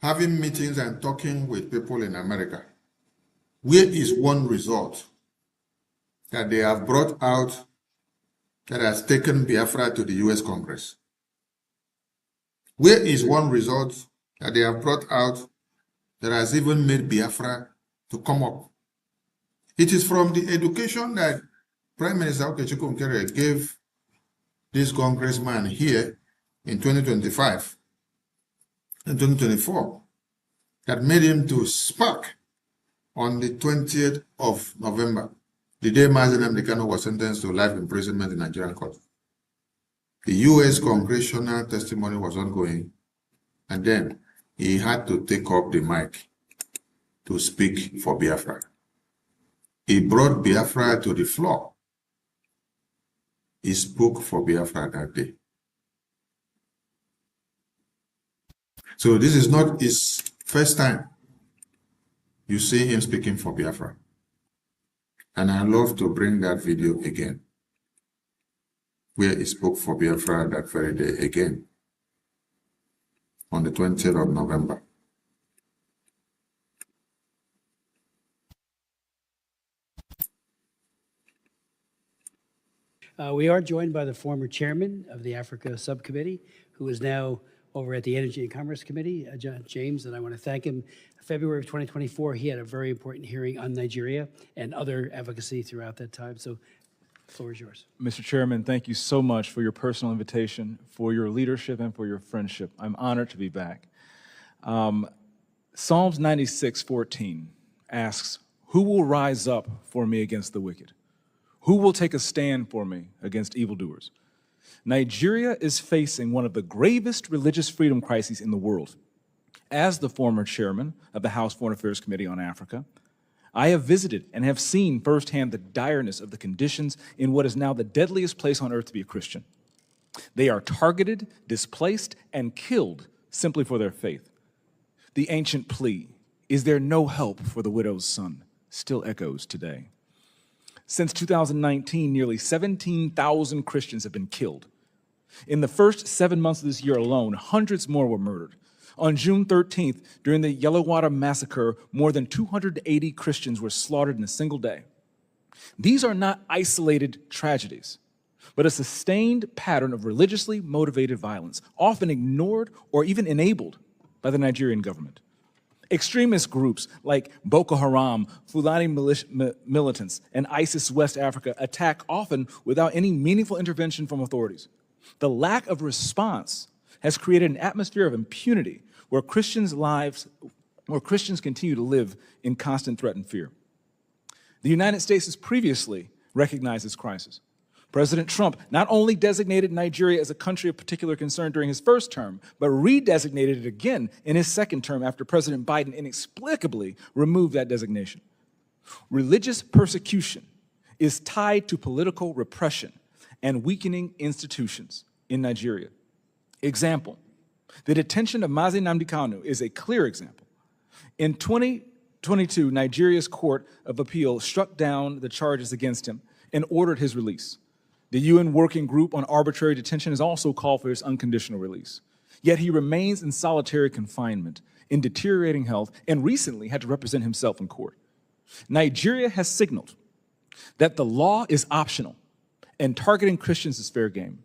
having meetings and talking with people in America, where is one result that they have brought out that has taken Biafra to the US Congress? Where is one result that they have brought out that has even made Biafra to come up? It is from the education that Prime Minister Okechukwu Nkere gave this congressman here in 2025 and 2024 that made him to spark on the 20th of November, the day Martin Nnamdi Kanu was sentenced to life imprisonment in Nigerian court. The US congressional testimony was ongoing, and then he had to take up the mic to speak for Biafra. He brought Biafra to the floor. He spoke for Biafra that day. So this is not his first time you see him speaking for Biafra. And I love to bring that video again, where he spoke for Biafra that very day again, on the 20th of November. We are joined by the former chairman of the Africa Subcommittee, who is now over at the Energy and Commerce Committee, James, and I want to thank him. February of 2024, he had a very important hearing on Nigeria and other advocacy throughout that time. So the floor is yours. Mr. Chairman, thank you so much for your personal invitation, for your leadership, and for your friendship. I'm honored to be back. Psalms 96:14 asks, "Who will rise up for me against the wicked? Who will take a stand for me against evildoers?" Nigeria is facing one of the gravest religious freedom crises in the world. As the former chairman of the House Foreign Affairs Committee on Africa, I have visited and have seen firsthand the direness of the conditions in what is now the deadliest place on earth to be a Christian. They are targeted, displaced, and killed simply for their faith. The ancient plea, "Is there no help for the widow's son?" still echoes today. Since 2019, nearly 17,000 Christians have been killed. In the first 7 months of this year alone, hundreds more were murdered. On June 13th, during the Yellowwater massacre, more than 280 Christians were slaughtered in a single day. These are not isolated tragedies, but a sustained pattern of religiously motivated violence, often ignored or even enabled by the Nigerian government. Extremist groups like Boko Haram, Fulani militants, and ISIS West Africa attack often without any meaningful intervention from authorities. The lack of response has created an atmosphere of impunity where Christians continue to live in constant threat and fear. The United States has previously recognized this crisis. President Trump not only designated Nigeria as a country of particular concern during his first term, but redesignated it again in his second term after President Biden inexplicably removed that designation. Religious persecution is tied to political repression and weakening institutions in Nigeria. Example, the detention of Mazi Nnamdi Kanu is a clear example. In 2022, Nigeria's Court of Appeal struck down the charges against him and ordered his release. The UN Working Group on Arbitrary Detention has also called for his unconditional release. Yet he remains in solitary confinement, in deteriorating health, and recently had to represent himself in court. Nigeria has signaled that the law is optional and targeting Christians is fair game.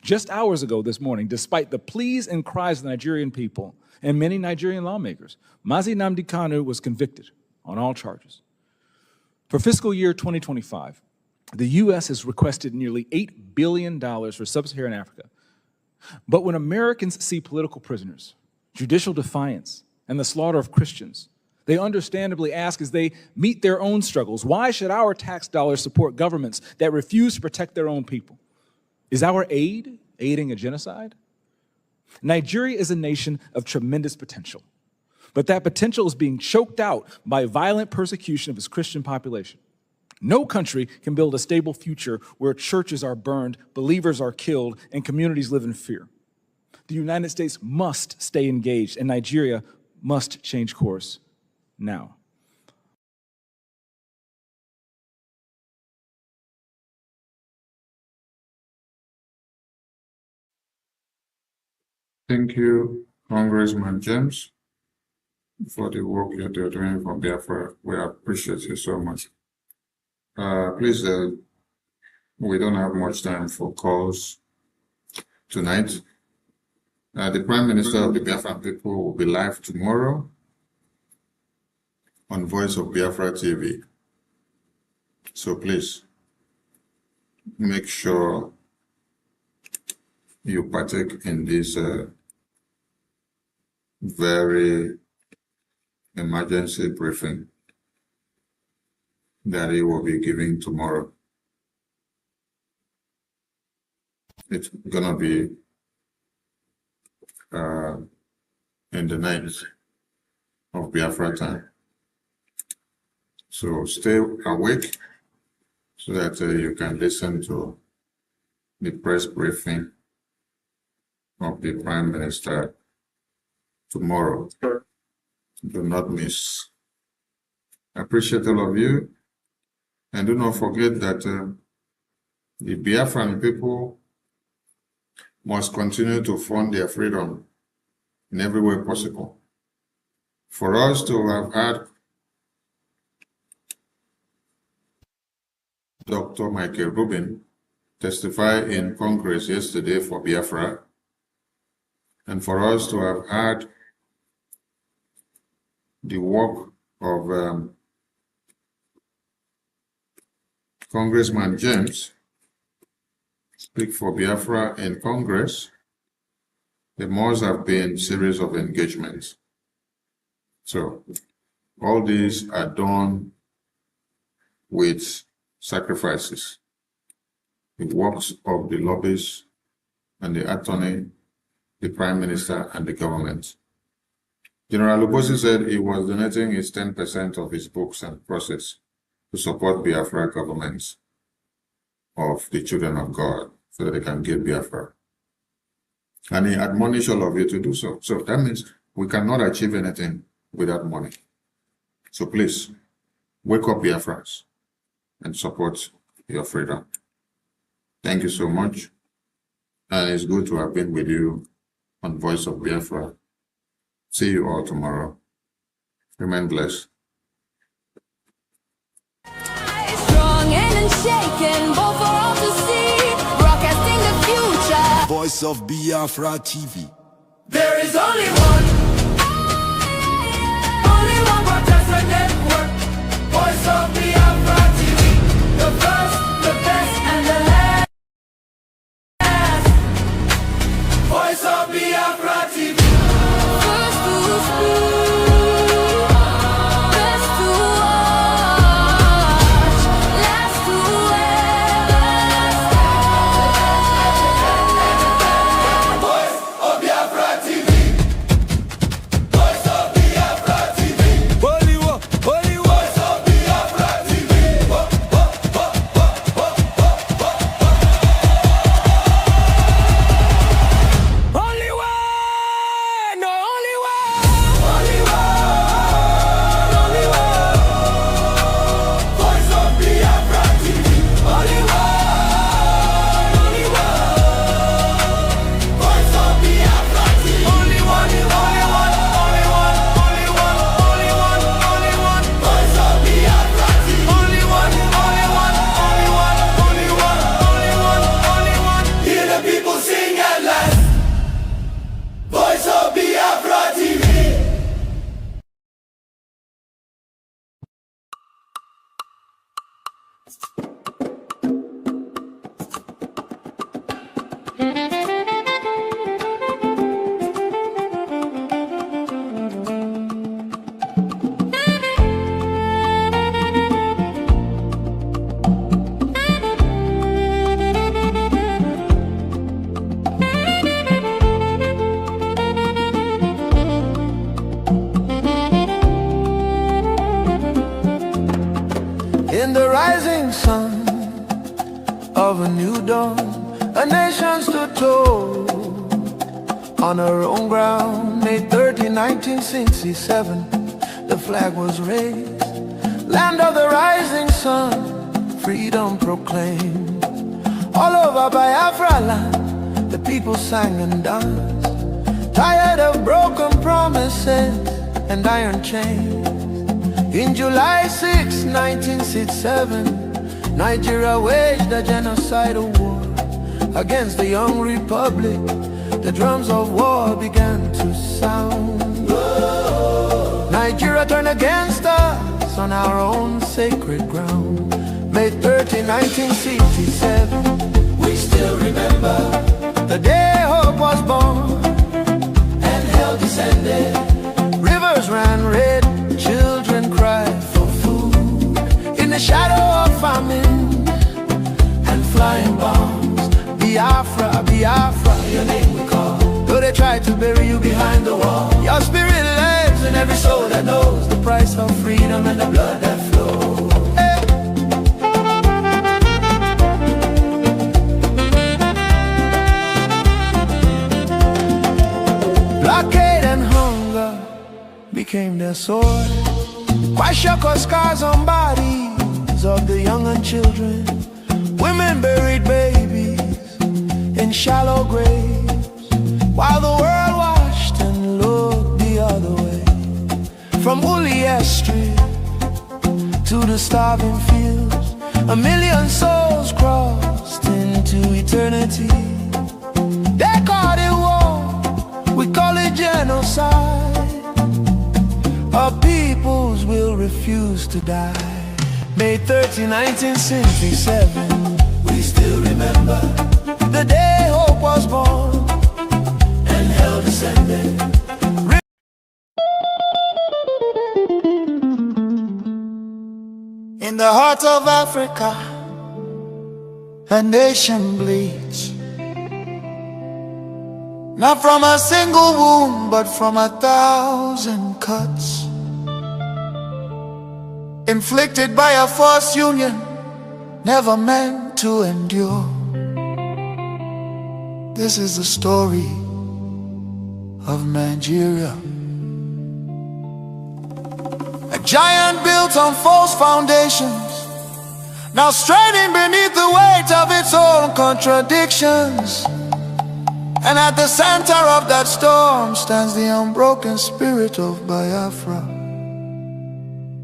Just hours ago this morning, despite the pleas and cries of the Nigerian people and many Nigerian lawmakers, Mazi Nnamdi Kanu was convicted on all charges. For fiscal year 2025, the U.S. has requested nearly $8 billion for sub-Saharan Africa. But when Americans see political prisoners, judicial defiance, and the slaughter of Christians, they understandably ask as they meet their own struggles, why should our tax dollars support governments that refuse to protect their own people? Is our aid aiding a genocide? Nigeria is a nation of tremendous potential, but that potential is being choked out by violent persecution of its Christian population. No country can build a stable future where churches are burned, believers are killed, and communities live in fear. The United States must stay engaged, and Nigeria must change course now. Thank you, Congressman James, for the work you're doing for Biafra. We appreciate you so much. Please, we don't have much time for calls tonight. The Prime Minister of the Biafran people will be live tomorrow on Voice of Biafra TV. So please, make sure you partake in this very emergency briefing that he will be giving tomorrow. It's gonna be in the night of Biafra time. So stay awake so that you can listen to the press briefing of the Prime Minister tomorrow. Do not miss. I appreciate all of you. And do not forget that the Biafran people must continue to fund their freedom in every way possible. For us to have had Dr. Michael Rubin testify in Congress yesterday for Biafra, and for us to have had the work of Congressman James speak for Biafra in Congress, there must have been a series of engagements. So all these are done with sacrifices. The works of the lobbyists and the attorney, the Prime Minister, and the government. General Lubosi said he was donating his 10% of his books and process to support Biafra governments of the children of God so that they can get Biafra. And he admonished all of you to do so. So that means we cannot achieve anything without money. So please, wake up Biafrans and support your freedom. Thank you so much. And it's good to have been with you on Voice of Biafra. See you all tomorrow. Remain blessed. Strong and unshaken, both for all to see, broadcasting the future. Voice of Biafra TV. There is only one broadcaster network. Voice of Biafra TV. The first, the best, and the last. Voice of Biafra TV. First to speak, best to watch, last to ever In the rising sun of a new dawn, a nation stood tall on her own ground. May 30, 1967, the flag was raised. Land of the rising sun, freedom proclaimed. All over Biafra land, the people sang and danced, tired of broken promises and iron chains. In July 6, 1967, Nigeria waged a genocidal war against the young republic. The drums of war began to sound. Nigeria turned against us on our own sacred ground. May 30, 1967, we still remember the day hope was born and hell descended. Rivers ran red, children cried for food in the shadow of famine and flying bombs. Biafra, Biafra, your name we call. Though they tried to bury you behind the wall, your spirit lives in every soul that knows the price of freedom and the blood that flows. Blockade and hunger became their sword. Kwashiorkor scars on bodies of the young and children. Women buried babies in shallow graves, while the world watched and looked the other way. From Ulier Street to the starving fields, 1 million souls crossed into eternity. They call it war, we call it genocide. Our peoples will refuse to die. May 30, 1967, we still remember the day hope was born and hell descended. In the heart of Africa, a nation bleeds, not from a single wound, but from 1,000 cuts, inflicted by a false union, never meant to endure. This is the story of Nigeria, a giant built on false foundations, now straining beneath the weight of its own contradictions. And at the center of that storm stands the unbroken spirit of Biafra,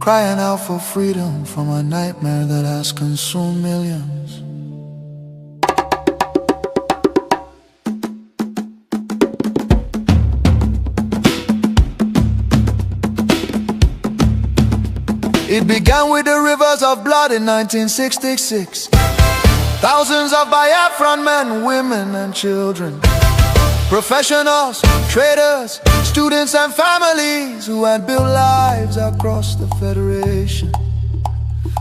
crying out for freedom from a nightmare that has consumed millions. It began with the rivers of blood in 1966. Thousands of Biafran men, women and children, professionals, traders, students and families who had built lives across the Federation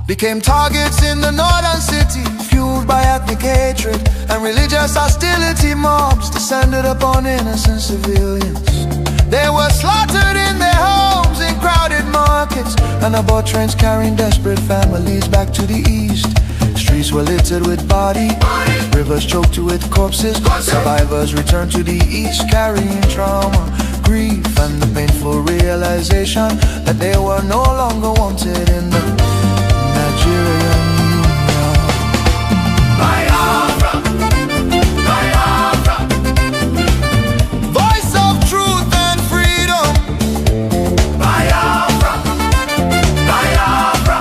became targets in the northern city, fueled by ethnic hatred and religious hostility. Mobs descended upon innocent civilians. They were slaughtered in their homes, in crowded markets, and aboard trains carrying desperate families back to the east. Streets were littered with bodies, rivers choked with corpses. Survivors returned to the east carrying trauma, grief, and the painful realization that they were no longer wanted in the Nigerian Union. Biafra, Biafra, voice of truth and freedom. Biafra, Biafra,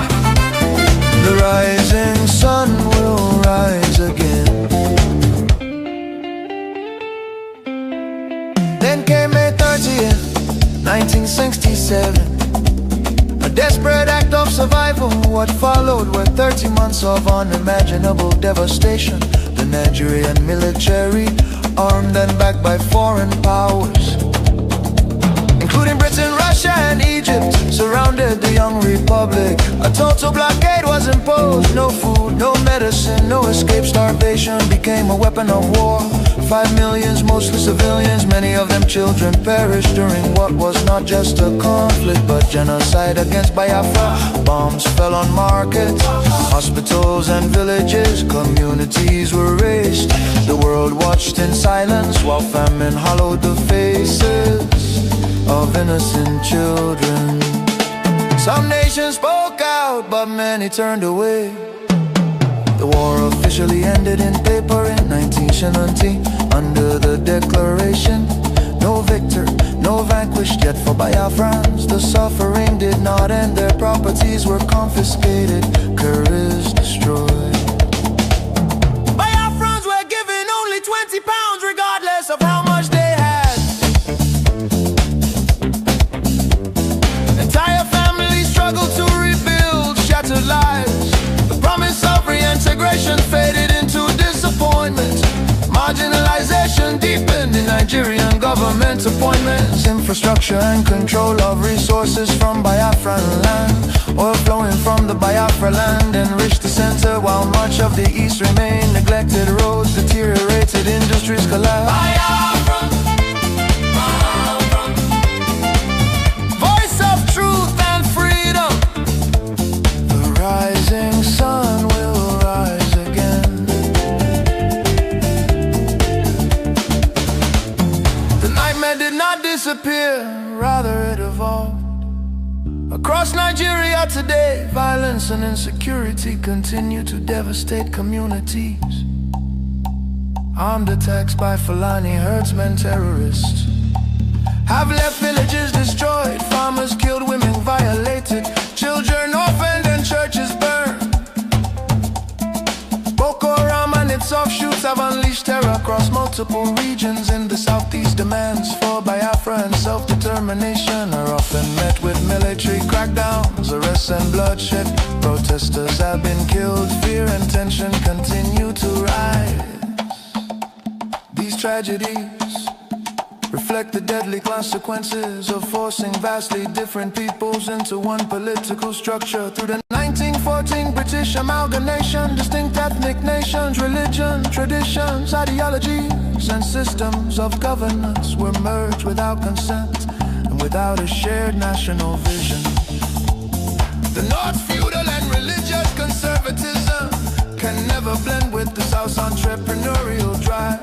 the rising sun will rise again. Then came May 30th, 1967, a desperate act of survival what followed were 30 months of unimaginable devastation. The Nigerian military, armed and backed by foreign powers, including Britain, Russia and Egypt, surrounded the young republic. A total blockade was imposed. No food, no medicine, no escape. Starvation became a weapon of war. 5 million, mostly civilians, many of them children, perished during what was not just a conflict but genocide against Biafra. Bombs fell on markets, hospitals and villages. Communities were razed. The world watched in silence while famine hollowed the faces of innocent children. Some nations spoke out, but many turned away. The war officially ended in paper in 9Geria Nti, under the declaration, no victor, no vanquished. Yet for Biafrans, the suffering did not end. Their properties were confiscated, careers destroyed. Biafrans were given only £20 regardless of how much they had. Entire families struggled to rebuild shattered lives. The promise of reintegration faded into disappointment. Marginalization deepened in Nigerian government appointments. Infrastructure and control of resources from Biafran land. Oil flowing from the Biafra land enriched the center, while much of the east remained neglected. Roads deteriorated, industries collapsed. Biafra, Biafra. Voice of truth and freedom. The rising sun will rise again. The nightmare did not disappear, rather it evolved. Across Nigeria today, violence and insecurity continue to devastate communities. Armed attacks by Fulani herdsmen, terrorists, have left villages destroyed, farmers killed, women violated, children orphaned and churches burned. Boko Haram and its offshoots have unleashed terror across multiple regions in the southeast. Demands for Biafra and self-determination are often met with military crackdowns, arrests and bloodshed. Protesters have been killed, fear and tension continue to rise. These tragedies reflect the deadly consequences of forcing vastly different peoples into one political structure. Through the 1914 British amalgamation, distinct ethnic nations, religion, traditions, ideologies, and systems of governance were merged without consent and without a shared national vision. The North's feudal and religious conservatism can never blend with the South's entrepreneurial drive.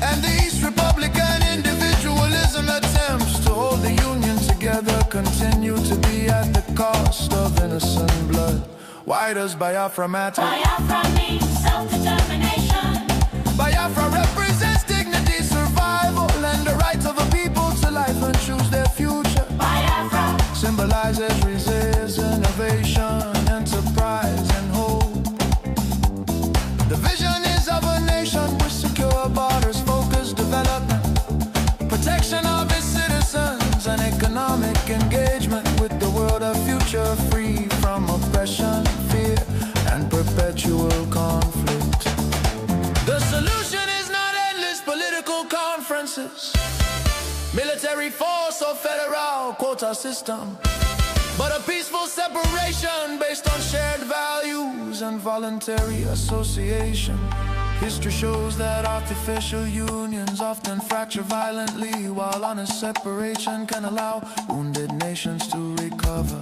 And the East Republican individualism attempts to hold the Union together continue to be at the cost of innocent blood. Why does Biafra matter? Biafra means self-determination. Biafra represents dignity, survival, and the right of a people to life and choose their future. Biafra symbolizes resilience, innovation, enterprise, and hope. The vision is of a nation with secure borders, focused development, protection of its citizens, and economic engagement with the world, a future free from oppression, fear, and perpetual conflict. The solution is not endless political conferences, military force or federal quota system, but a peaceful separation based on shared values and voluntary association. History shows that artificial unions often fracture violently, while honest separation can allow wounded nations to recover.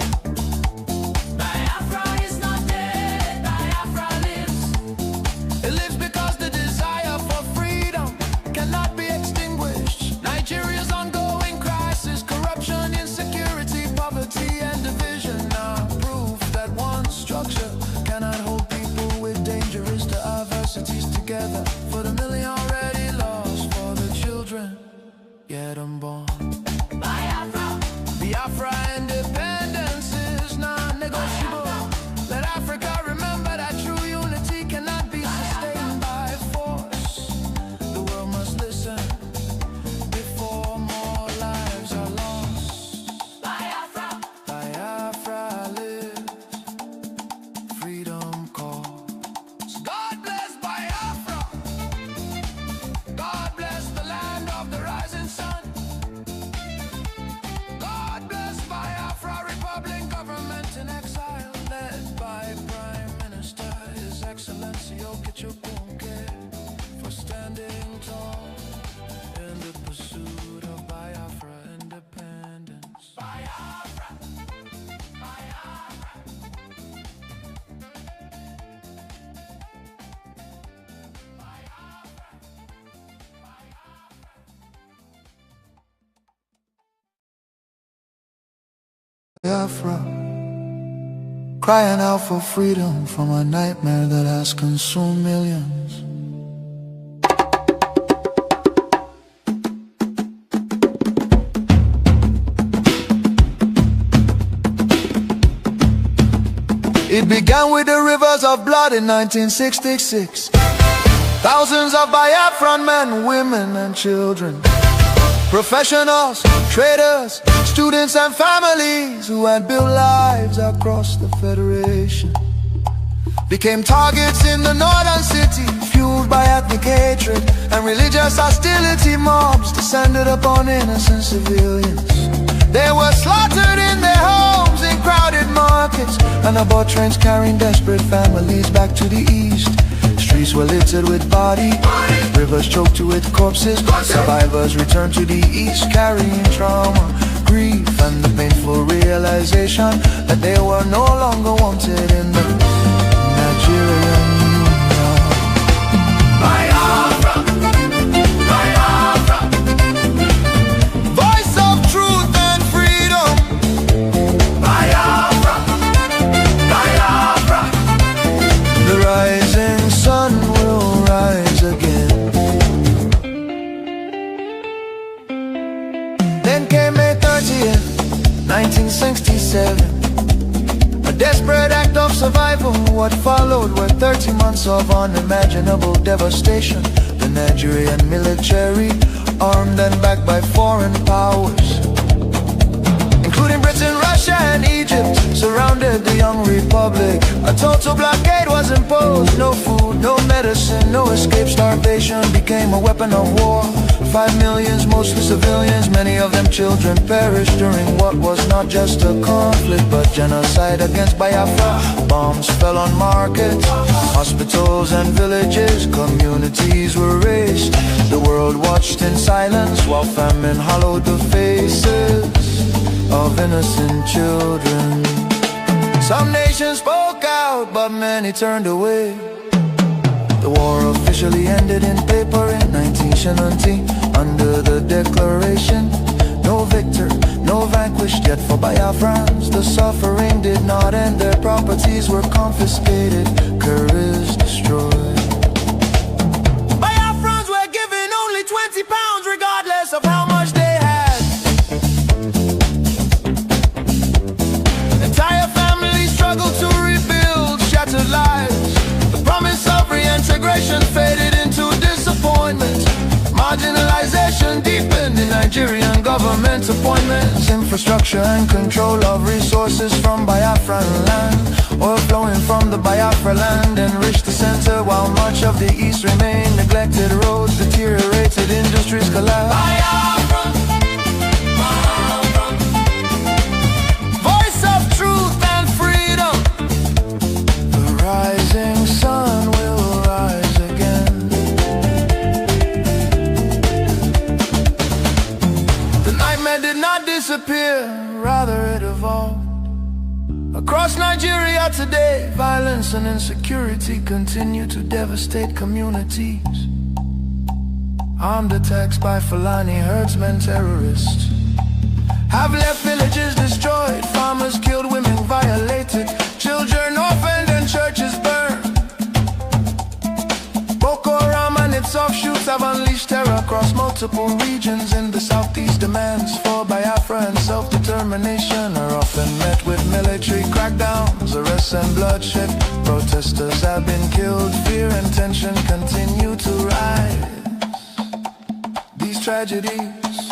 Biafra is not dead, Biafra lives. It lives because the desire for freedom cannot be extinguished. Nigeria's ongoing crisis, corruption, insecurity, poverty, and division are proof that one structure cannot hold people with dangerous diversities together. For the million already lost, for the children yet unborn. Biafra, Biafra independence is non-negotiable. Let Africa remember that true unity cannot be sustained by force. The world must listen before more lives are lost. Biafra, Biafra lives. for standing tall in the pursuit of Biafra independence. Biafra, Biafra. Biafra, crying out for freedom from a nightmare that has consumed millions. It began with the rivers of blood in 1966. Thousands of Biafran men, women and children, professionals, traders, students and families who had built lives across the Federation became targets in the northern city, fueled by ethnic hatred and religious hostility. Mobs descended upon innocent civilians. They were slaughtered in their homes, in crowded markets, and aboard trains carrying desperate families back to the east. Streets were littered with bodies, rivers choked with corpses. Survivors returned to the east carrying trauma, grief, and the painful realization that they were no longer wanted in the Nigerian Union. Biafra, Biafra, voice of truth and freedom. Biafra, Biafra, the rising sun will rise again. Then came May 30th, 1967. A desperate act of survival. What followed were 30 months of unimaginable devastation. The Nigerian military, armed and backed by foreign powers, including Britain, Russia and Egypt, surrounded the young republic. A total blockade was imposed. No food, no medicine, no escape. Starvation became a weapon of war. 5 million, mostly civilians, many of them children, perished during what was not just a conflict but genocide against Biafra. Bombs fell on markets, hospitals and villages. Communities were razed. The world watched in silence while famine hollowed the faces of innocent children. Some nations spoke out, but many turned away. The war officially ended in paper in 9Geria under the declaration: no victor, no vanquished. Yet for Biafrans, the suffering did not end. Their properties were confiscated, careers destroyed. Biafrans were given only 20 pounds regardless of how much they had. Entire families struggled to rebuild shattered lives. The promise of reintegration faded into disappointment. Marginalization deepened in Nigerian government appointments. Infrastructure and control of resources from Biafran land. Oil flowing from the Biafra land enriched the center, while much of the east remained neglected. Roads deteriorated, industries collapsed. Biafra, Biafra, voice of truth and freedom. The rising sun will rise again. The nightmare did not disappear, rather it evolved. Across Nigeria today, violence and insecurity continue to devastate communities. Armed attacks by Fulani herdsmen, terrorists, have left villages destroyed, farmers killed, women violated, children orphaned and churches burned. Boko Haram and its offshoots have unleashed terror across multiple regions in the southeast. Demands for Biafra and self-determination are often met with military crackdowns, arrests and bloodshed. Protesters have been killed, fear and tension continue to rise. These tragedies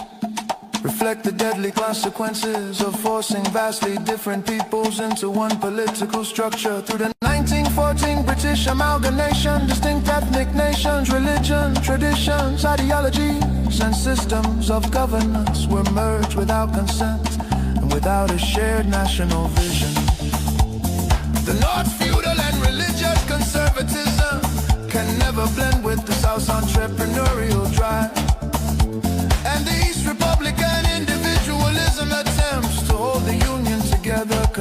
reflect the deadly consequences of forcing vastly different peoples into one political structure. Through the 1914 British amalgamation, distinct ethnic nations, religion, traditions, ideologies, and systems of governance were merged without consent and without a shared national vision. The North feudal and religious conservatism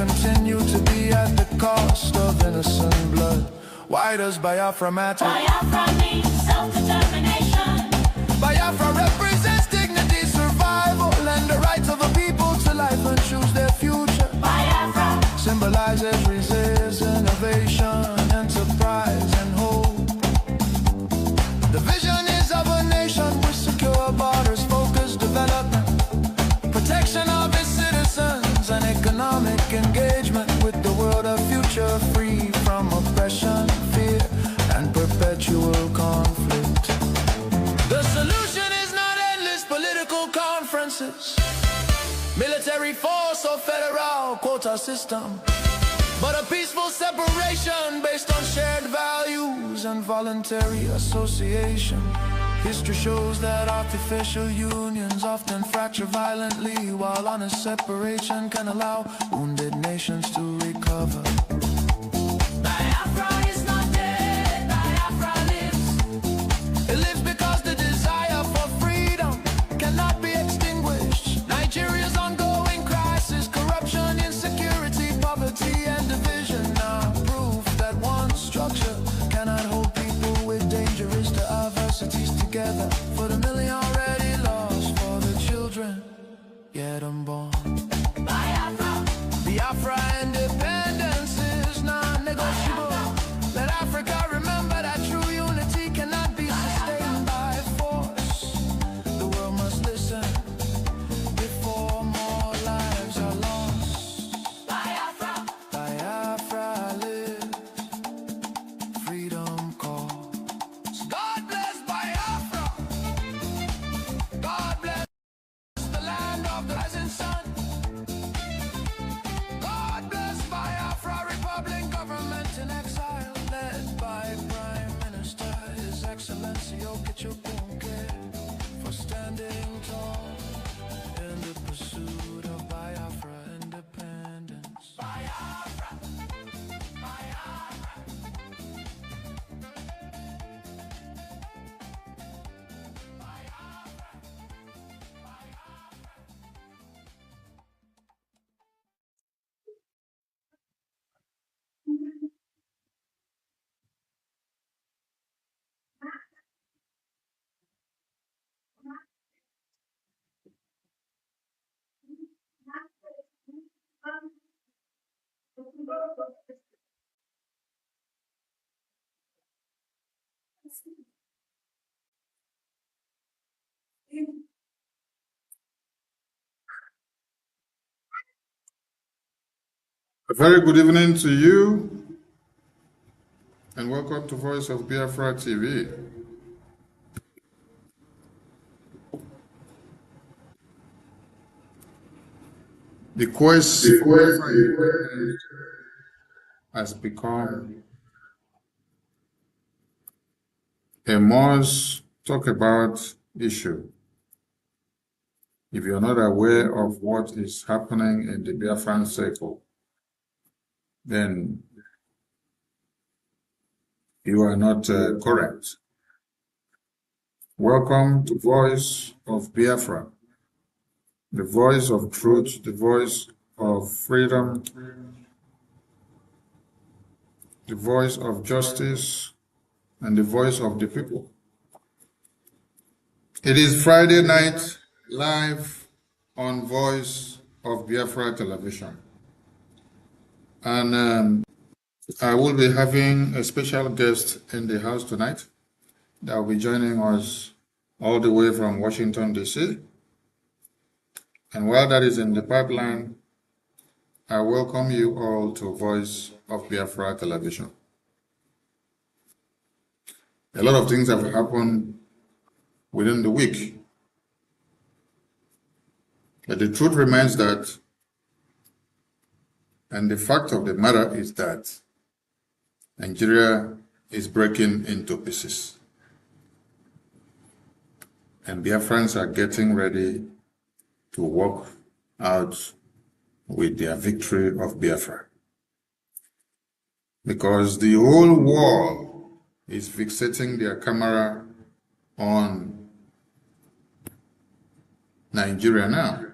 continue to be at the cost of innocent blood? Why does Biafra matter? Biafra means self-determination. Biafra represents dignity, survival, and the rights of a people to life and choose their future. Biafra symbolizes resist, innovation, enterprise, and hope. The vision is of a nation with secure borders, focused development, protection of its citizens, and economic engagement with the world of future, free from oppression, fear, and perpetual conflict. The solution is not endless political conferences, military force or federal quota system, but a peaceful separation based on shared values and voluntary association. History shows that artificial unions often fracture violently, while honest separation can allow wounded nations to recover. Biafra is not dead, Biafra lives. It lives because the desire for freedom cannot be extinguished. Nigeria's ongoing crisis, corruption, insecurity, poverty, and division are proof that one structure cannot hold people with dangerous diversities together. For the million already lost, for the children yet unborn. Biafra, Biafra independence is non-negotiable. Let Africa remember that true unity cannot be sustained by force. The world must listen before more lives are lost. Biafra, Biafra lives, freedom calls. God bless Biafra. God bless the land of the rising sun. God bless Biafra, Republic government in exile, led by Prime Minister His Excellency Okechukwu, for standing tall in the pursuit of Biafra independence. Biafra, Biafra. A very good evening to you, and welcome to Voice of Biafra TV. The quest has become a must talk about issue. If you're not aware of what is happening in the Biafran circle, then you are not correct. Welcome to Voice of Biafra, the voice of truth, the voice of freedom, the voice of justice, and the voice of the people. It is Friday night, live on Voice of Biafra television. And I will be having a special guest in the house tonight that will be joining us all the way from Washington, D.C. And while that is in the pipeline, I welcome you all to Voice of Biafra television. A lot of things have happened within the week. But the truth remains that, and the fact of the matter is that, Nigeria is breaking into pieces. And Biafrans are getting ready to walk out with their victory of Biafra. Because the whole world is fixating their camera on Nigeria now.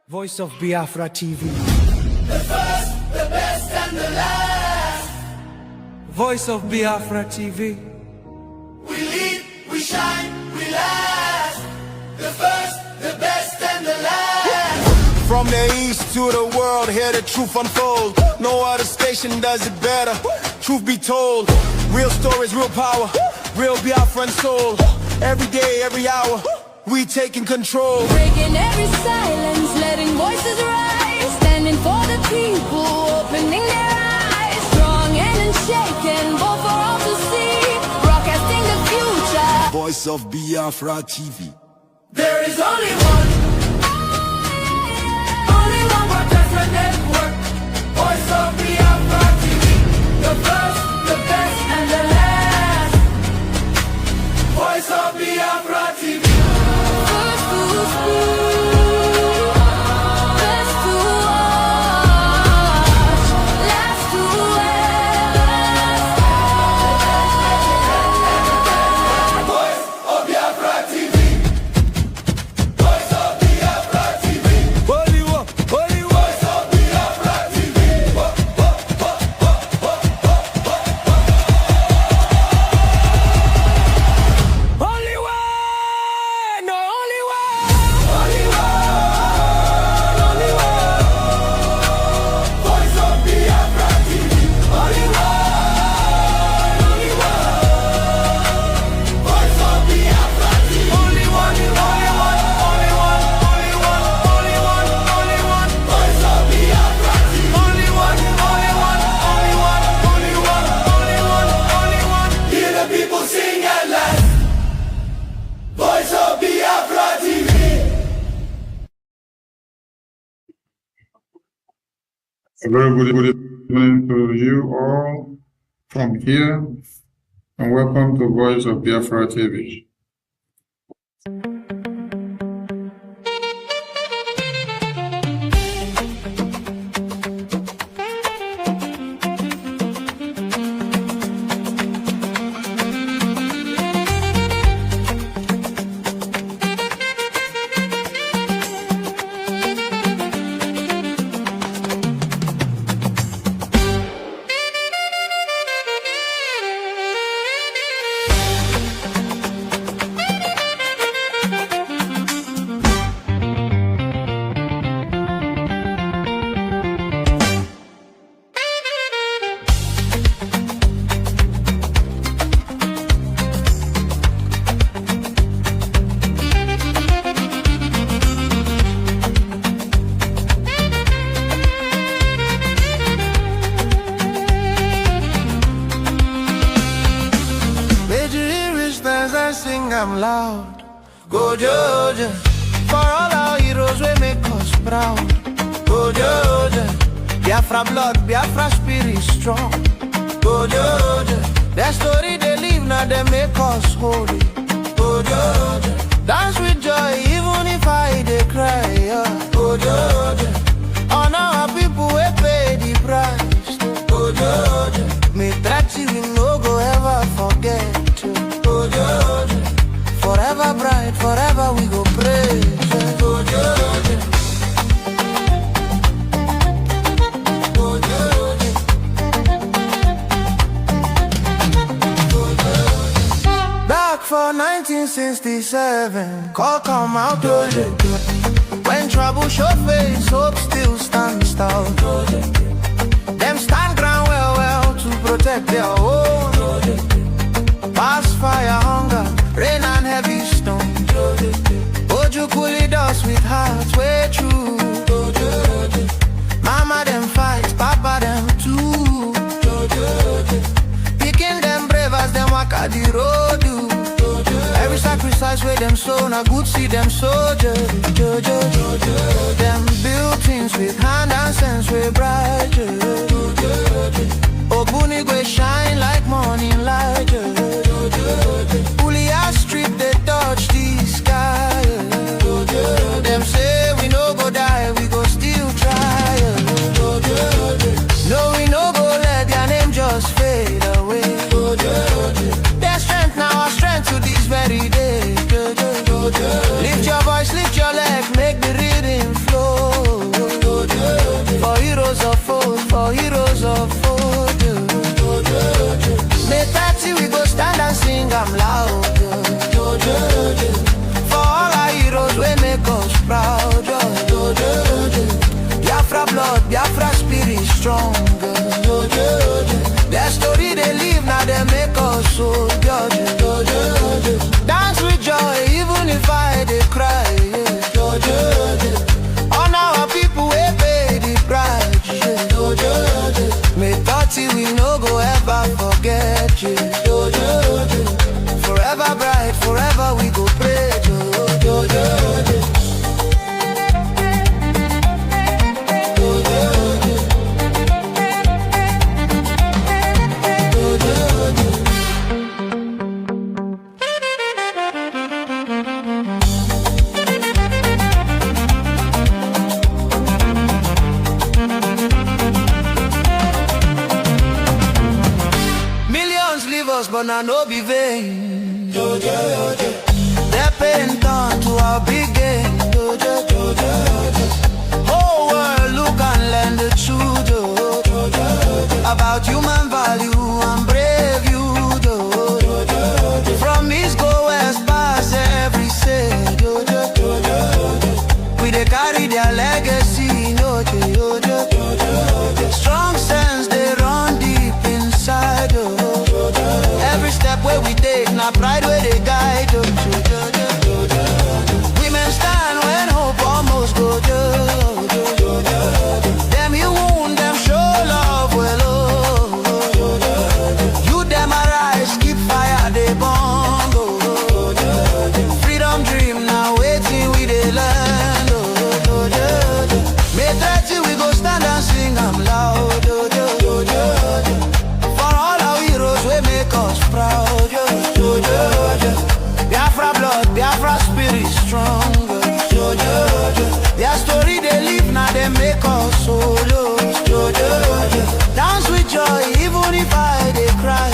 Voice of Biafra TV. The first, the best, and the last. Voice of Biafra TV. We lead, we shine, we last. The first, the best, and the last. From the east to the world, hear the truth unfold. No other station does it better. Truth be told, real stories, real power, real Biafran soul. Every day, every hour, we taking control. Breaking every silence, letting voices rise. Standing for the people, opening their eyes. Strong and unshaken, both for all to see. Broadcasting the future. Voice of Biafra TV. There is only one. Only one broadcaster network. Voice of Biafra TV. The first, the best, and the last. Voice of Biafra TV. First to speak, best to watch, last to Voice of Biafra TV. Voice of Biafra TV. Holy war, holy war. Voice of Biafra TV. Only one, no only one. Only one. Only one. Voice of Biafra TV. Only one. Only one. Voice of Biafra TV. Only one, only one, only one, only one, only one, only one. Voice of Biafra TV. Only one, only one, only one, only one, only one, only one. Hear the people sing at last. Voice of Biafra TV. A very good evening to you all from here, and welcome to Voice of Biafra TV. Made you hear it as I sing, I'm loud. Go Georgia, for all our heroes we make us proud. Go Georgia, Biafra blood, Biafra spirit strong. Go Georgia, their story they live now they make us holy. Go Georgia, dance with joy even if I they cry. Yeah. Go Georgia, honor our people we pay the price. Go Georgia, me that we no go ever forget. Go Georgia, forever bright, forever we go praise. Go Georgia, go Georgia, go Georgia. Back for 1967, call come out Georgia. When trouble show face, hope still stands tall. Them stand ground well to protect their own. Past fire, hunger, rain and heavy stone. Oju cool us with hearts way true. Mama them fight, papa them too. Picking them brave as them walk at the road. Every sacrifice where them sow, na good see them soldiers. Them build things with hand and sense way bright. Ogunigwe shine like morning light. Pulia strip they touch the sky. Them say we no go die, we go still try. No we no go let their name just fade away. Their strength now our strength to this very day. Lift your I'm loud. For all our heroes, we make us proud. Biafra blood, Biafra spirit strong. Their story they live, now they make us so dance with joy, even if I they cry. On our people, we pay the price. May 30 we no go ever forget you. Forever bright, forever we go pray. But I no be vain. Their pain turn to our big gain. Whole world look and learn the truth about human value and brave you. From east go west past every say. We they carry their legacy. Strong sense they run deep inside. Every step where we take, now pride where they guide. Women stand when hope almost go. Them you wound, them show love well. You them arise, keep fire, they bomb. Freedom dream, now waiting we they land. May 30 we go stand and sing, I'm loud. Proud, Biafra blood, Biafra spirit strong. Their story they live, now they make us solo. Dance with joy, even if I they cry.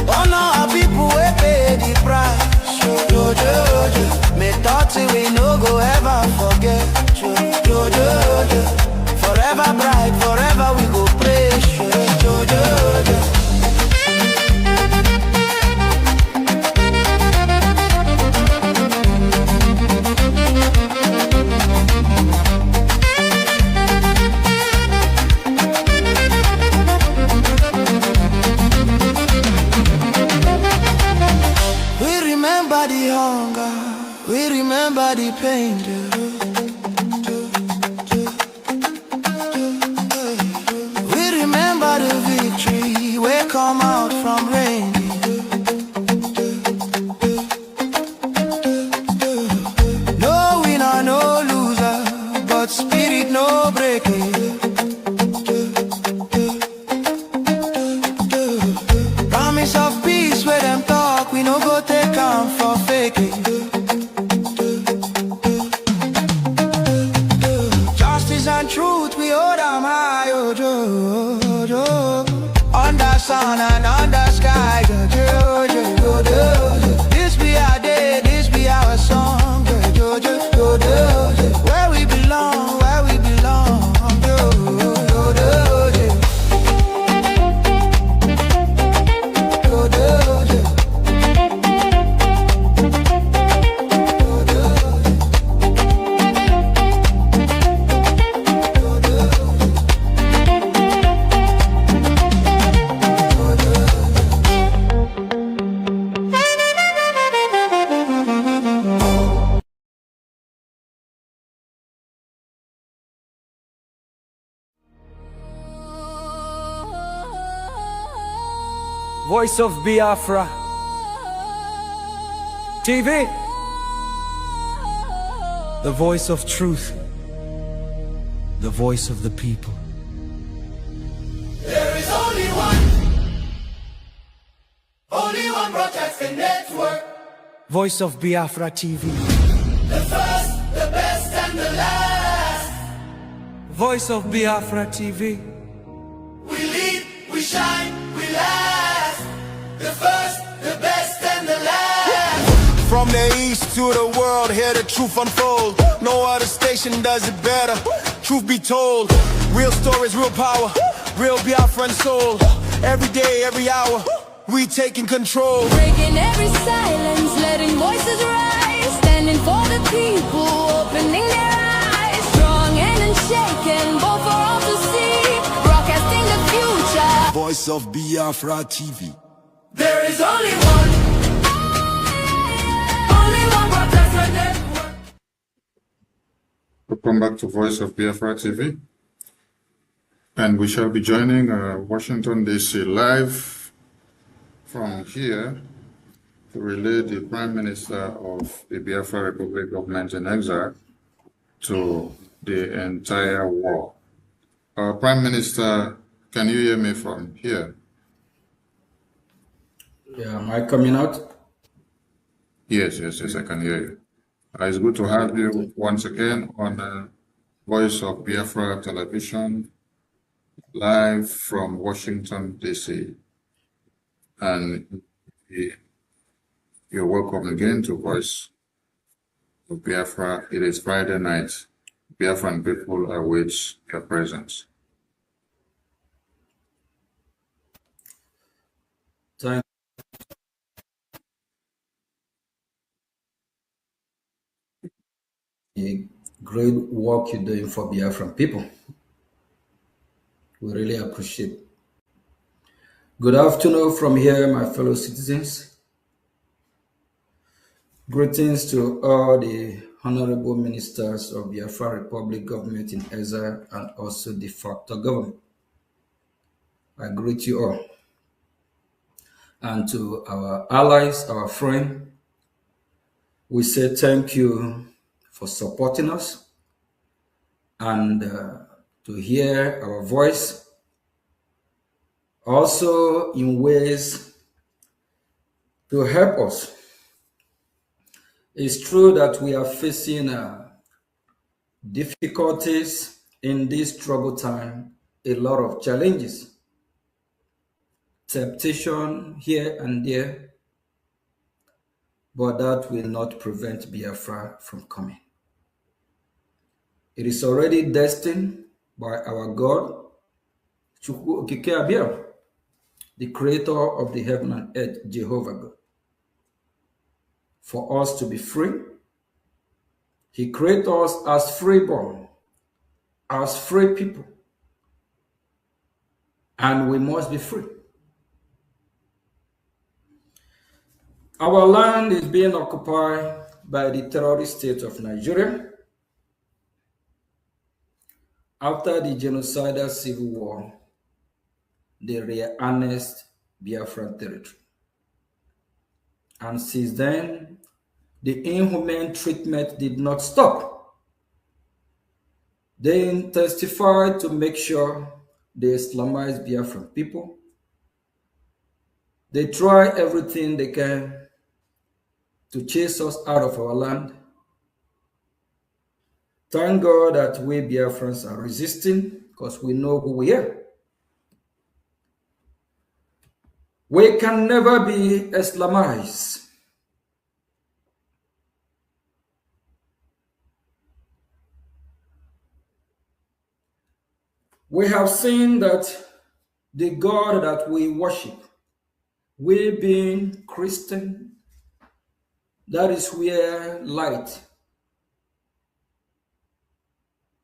Oh no, our people we pay the price. May 30 we no go ever forget. Forever bright, forever we go praise. We remember the pain. We remember the victory. We come out from rain. No winner, no loser, but spirit no breaking. Promise of peace where them talk, we no go take on for faking. And truth we hold them high, under sun and under sky. This be our day, this be our song. Where we belong, where we belong. Voice of Biafra TV, the voice of truth, the voice of the people. There is only one broadcasting network. Voice of Biafra TV, The first, the best and the last. Voice of Biafra TV. We lead, we shine, we last. The first, the best and the last. From the east to the world, hear the truth unfold. No other station does it better. Truth be told, real stories, real power, real Biafran soul. Every day, every hour, we taking control. Breaking every silence, letting voices rise. Standing for the people, opening their eyes. Strong and unshaken, both for all to see. Broadcasting the future. Voice of Biafra TV. There is only one broadcaster network. Welcome back to Voice of Biafra TV. And we shall be joining Washington, D.C. live from here to relay the Prime Minister of the Biafra Republic government in exile to the entire world. Prime Minister, can you hear me from here? Yeah, am I coming out? Yes, I can hear you. It's good to have you once again on Voice of Biafra Television, live from Washington, D.C. And you're welcome again to Voice of Biafra. It is Friday night. Biafran people await your presence. Thank you. Great work you're doing for Biafran people. We really appreciate it. Good afternoon from here, my fellow citizens. Greetings to all the honorable ministers of Biafra Republic government in exile and also de facto government. I greet you all. And to our allies, our friends, we say thank you for supporting us and to hear our voice. Also in ways to help us. It's true that we are facing difficulties in this troubled time, a lot of challenges, temptation here and there, but that will not prevent Biafra from coming. It is already destined by our God, Chukwu Okike Abia, the creator of the heaven and earth, Jehovah God, for us to be free. He created us as freeborn, as free people, and we must be free. Our land is being occupied by the terrorist state of Nigeria after the genocidal civil war. They reannexed Biafran territory. And since then, the inhumane treatment did not stop. They intensified to make sure they Islamize Biafran people. They try everything they can to chase us out of our land. Thank God that we Biafrans are resisting because we know who we are. We can never be Islamized. We have seen that the God that we worship, we being Christian, that is where light,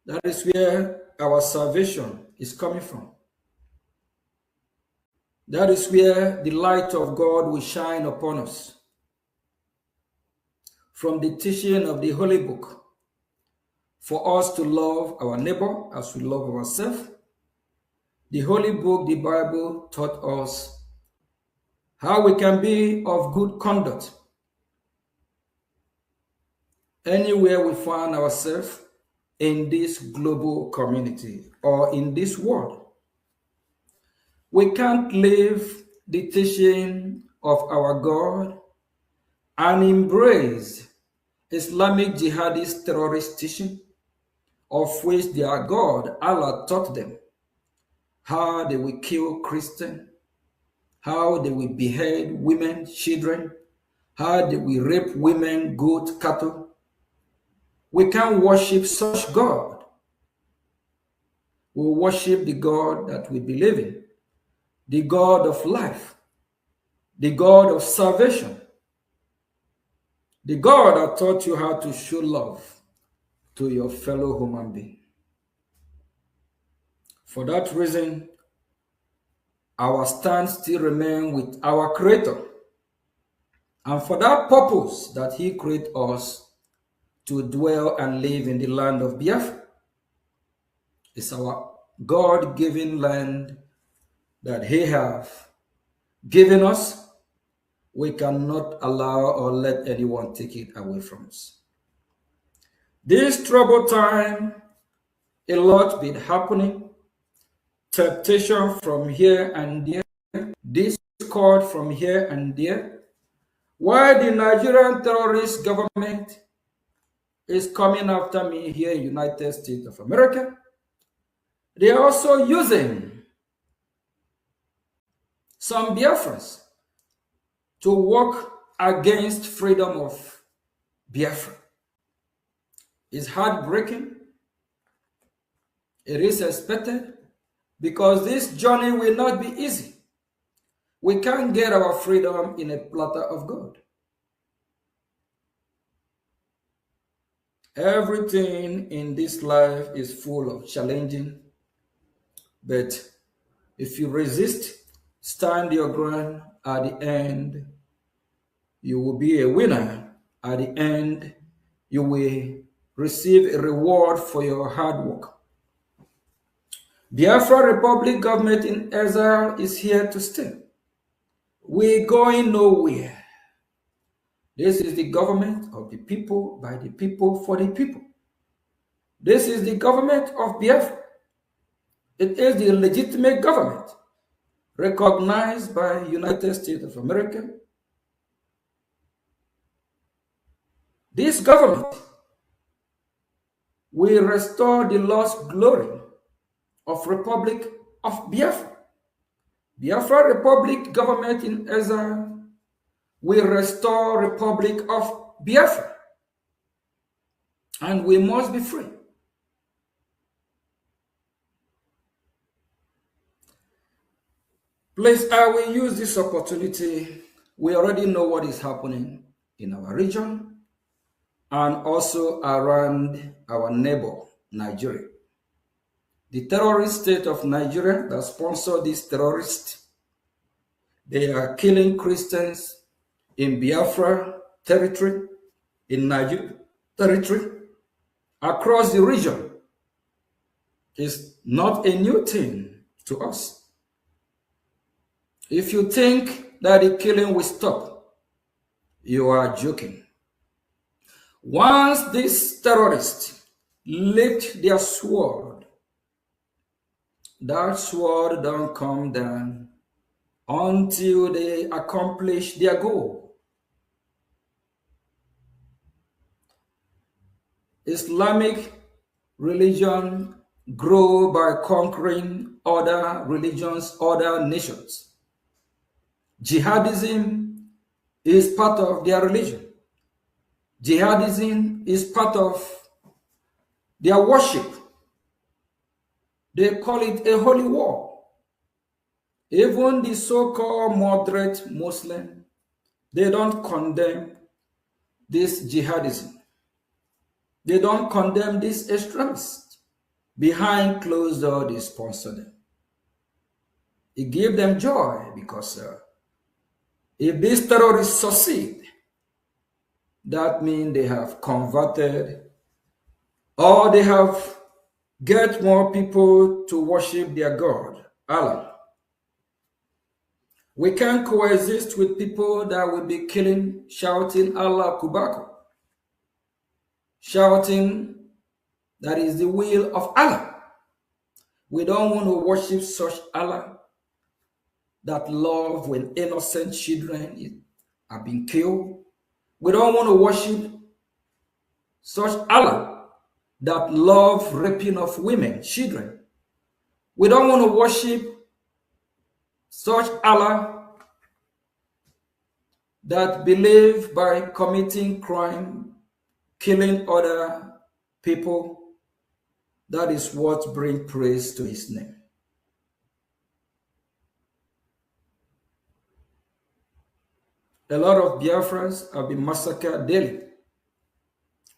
that is where our salvation is coming from. That is where the light of God will shine upon us. From the teaching of the Holy Book, for us to love our neighbor as we love ourselves. The Holy Book, the Bible, taught us how we can be of good conduct anywhere we find ourselves in this global community or in this world. We can't leave the teaching of our God and embrace Islamic jihadist terrorist teaching, of which their God, Allah, taught them how they will kill Christians, how they will behead women, children, how they will rape women, goat, cattle. We can't worship such God. We worship the God that we believe in, the God of life, the God of salvation, the God that taught you how to show love to your fellow human being. For that reason, our stand still remains with our Creator. And for that purpose that He created us to dwell and live in the land of Biafra. It's our God-given land that He have given us. We cannot allow or let anyone take it away from us. This troubled time, a lot been happening. Temptation from here and there, discord from here and there. While the Nigerian terrorist government is coming after me here in the United States of America, they are also using some Biafrans to work against freedom of Biafra. It's heartbreaking. It is expected because this journey will not be easy. We can't get our freedom in a platter of gold. Everything in this life is full of challenging, but if you resist, stand your ground, at the end, you will be a winner. At the end, you will receive a reward for your hard work. Biafra Republic government in exile is here to stay. We're going nowhere. This is the government of the people, by the people, for the people. This is the government of Biafra. It is the legitimate government recognized by United States of America. This government will restore the lost glory of Republic of Biafra. Biafra Republic government in exile will restore Republic of Biafra. And we must be free. Please, I will use this opportunity. We already know what is happening in our region and also around our neighbor, Nigeria. The terrorist state of Nigeria that sponsored these terrorists, they are killing Christians in Biafra territory, in Nigeria territory, across the region. It's not a new thing to us. If you think that the killing will stop, you are joking. Once these terrorists lift their sword, that sword don't come down until they accomplish their goal. Islamic religion grow by conquering other religions, other nations. Jihadism is part of their religion. Jihadism is part of their worship. They call it a holy war. Even the so-called moderate Muslim, they don't condemn this jihadism. They don't condemn these extremists. Behind closed doors, they sponsor them. It gives them joy because if these terrorists succeed, that means they have converted or they have get more people to worship their God, Allah. We can't coexist with people that will be killing, shouting Allah Kubaku, shouting that is the will of Allah. We don't want to worship such Allah that love when innocent children are being killed. We don't want to worship such Allah that love raping of women, children. We don't want to worship such Allah that believe by committing crime, killing other people. That is what brings praise to His name. a lot of Biafrans have been massacred daily.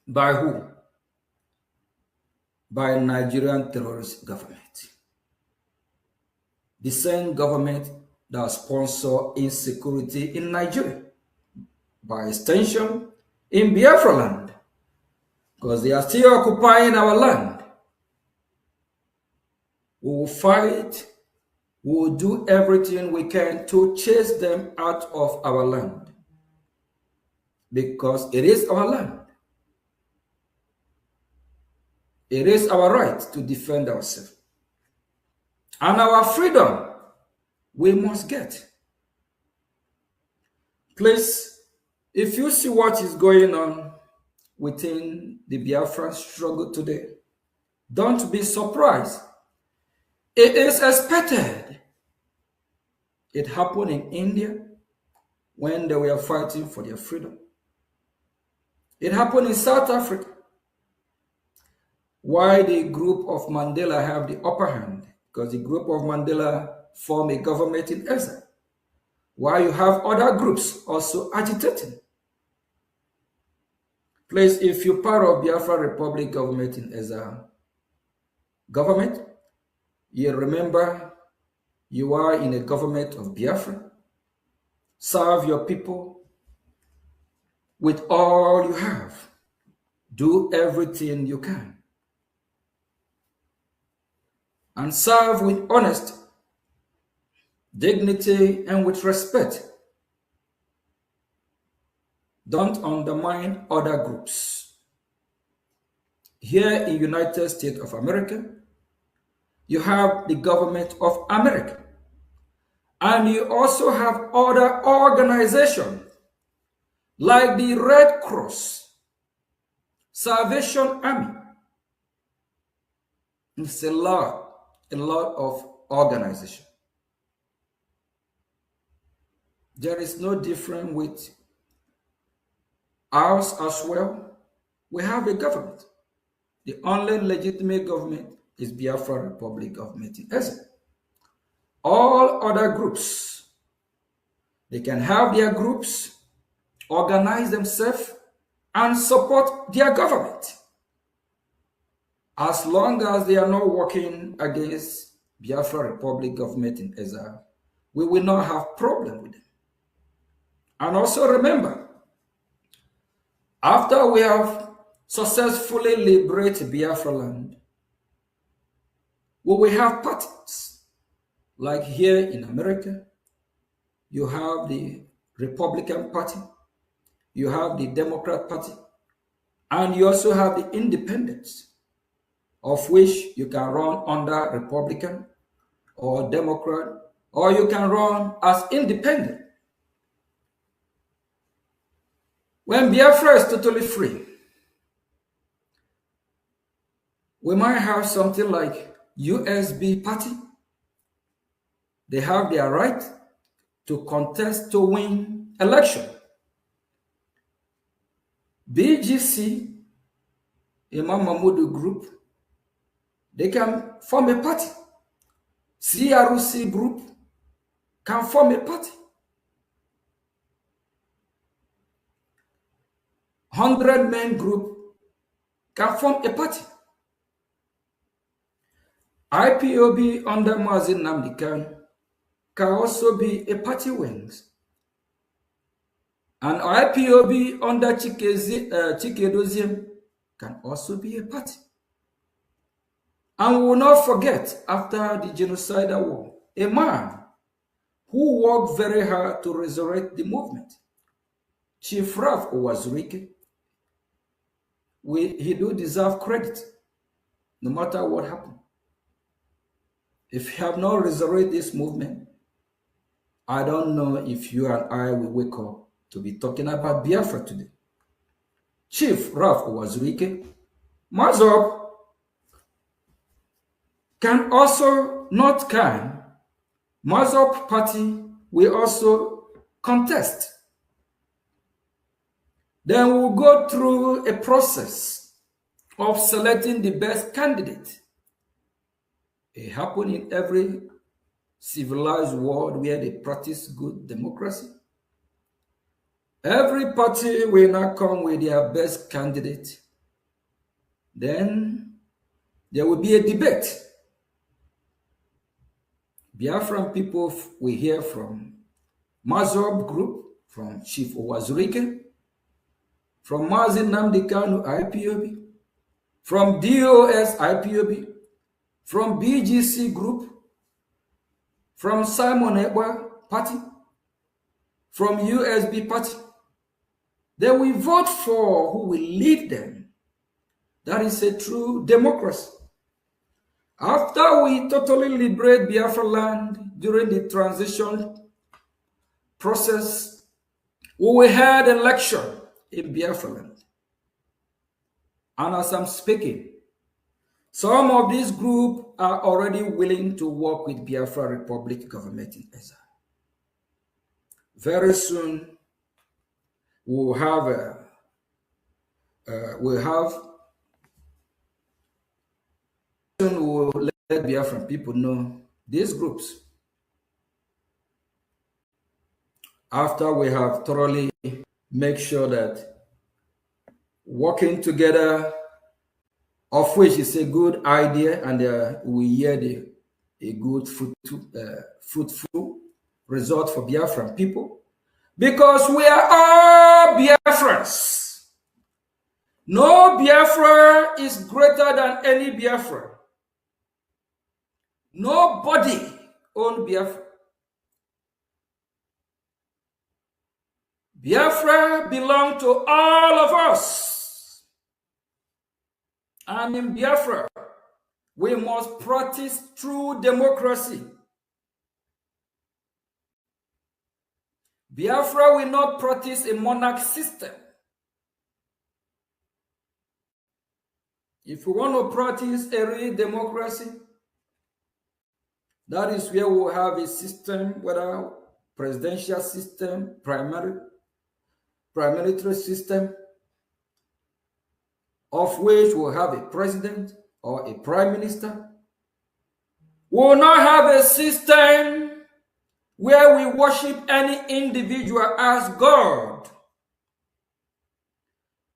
By who? By Nigerian terrorist government. The same government that sponsors insecurity in Nigeria. By extension, in Biafra land. Because they are still occupying our land. We will fight. We will do everything we can to chase them out of our land. Because it is our land. It is our right to defend ourselves. And our freedom we must get. Please, if you see what is going on within the Biafran struggle today, don't be surprised. It is expected. It happened in India when they were fighting for their freedom. It happened in South Africa. Why the group of Mandela have the upper hand? Because the group of Mandela form a government in exile. Why you have other groups also agitating? Please, if you're part of Biafra Republic government in exile, government, you remember you are in a government of Biafra. Serve your people with all you have. Do everything you can. And serve with honesty, dignity, and with respect. Don't undermine other groups. Here in United States of America, you have the government of America. And you also have other organizations like the Red Cross, Salvation Army. It's a lot of organizations. There is no difference with ours as well. We have a government. The only legitimate government is Biafra Republic government in exile. All other groups, they can have their groups, organize themselves, and support their government. As long as they are not working against Biafra Republic government in exile, we will not have problem with them. And also remember, after we have successfully liberated Biafra land, we will have parties. Like here in America, you have the Republican Party, you have the Democrat Party, and you also have the independents, of which you can run under Republican or Democrat, or you can run as independent. When Biafra is totally free, we might have something like USB Party. They have their right to contest to win election. BGC, Imam Mahmoud group, they can form a party. CRC group can form a party. 100-man group can form a party. IPOB under Mazin Nnamdi Kanu can also be a party wings. And IPOB under Chike can also be a party. And we will not forget, after the genocidal war, a man who worked very hard to resurrect the movement, Chief Ralph Owazurike. He do deserve credit, no matter what happened. If you have not resurrected this movement, I don't know if you and I will wake up to be talking about Biafra today. Chief Ralph Owazurike, Mazop can also not can. Mazop party will also contest. Then we'll go through a process of selecting the best candidate. It happens in every civilized world where they practice good democracy. Every party will not come with their best candidate. Then there will be a debate. Biafran people will hear from Mazob Group, from Chief Owazurike, from Mazin Nnamdi Kanu IPOB, from DOS IPOB, from BGC Group, from Simon Ekpa Party, from USB Party. They will vote for who will lead them. That is a true democracy. After we totally liberate Biafra land during the transition process, we will have election in Biafra land. And as I'm speaking, some of this group are already willing to work with Biafra Republic government in exile. Very soon, we'll let Biafran people know these groups. After we have thoroughly make sure that working together, of which is a good idea, and we hear a good fruitful result for Biafran people, because we are all Biafrans. No Biafra is greater than any Biafra. Nobody owns Biafra. Biafra belongs to all of us. And in Biafra, we must practice true democracy. Biafra will not practice a monarch system. If we want to practice a real democracy, that is where we will have a system, whether presidential system, paramilitary system, of which we'll have a president or a prime minister. We will not have a system where we worship any individual as God.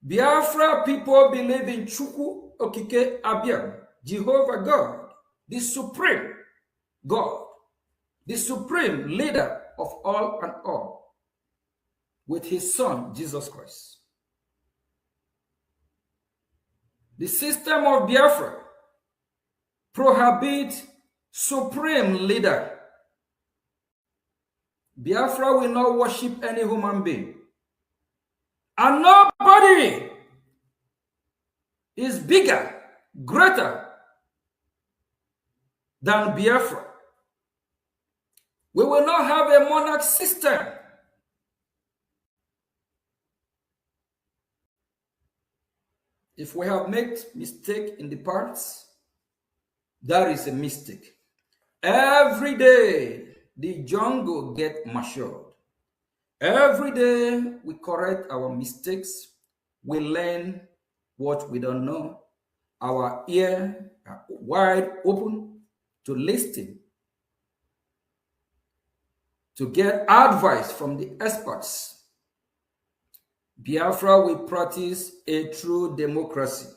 Biafra people believe in Chukwu Okike Abiam, Jehovah God, the supreme God, the supreme leader of all and all, with his son, Jesus Christ. The system of Biafra prohibits supreme leader. Biafra will not worship any human being. And nobody is bigger, greater than Biafra. We will not have a monarch system. If we have made mistake in the past, that is a mistake. Every day, the jungle gets matured. Every day, we correct our mistakes. We learn what we don't know. Our ears are wide open to listen, to get advice from the experts. Biafra will practice a true democracy.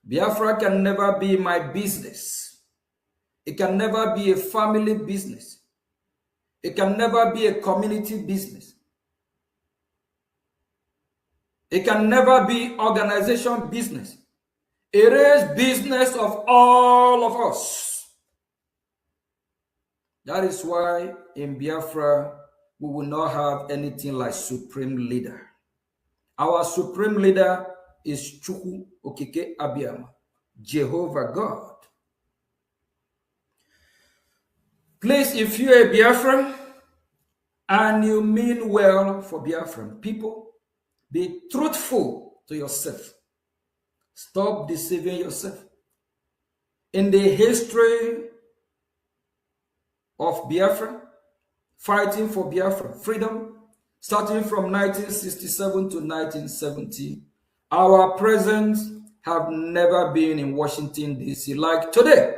Biafra can never be my business. It can never be a family business. It can never be a community business. It can never be organization business. It is business of all of us. That is why in Biafra, we will not have anything like supreme leader. Our supreme leader is Chukwu Okike Abiam, Jehovah God. Please, if you're a Biafran and you mean well for Biafran people, be truthful to yourself. Stop deceiving yourself. In the history of Biafra, fighting for Biafra freedom, starting from 1967 to 1970, our presidents have never been in Washington, D.C. like today.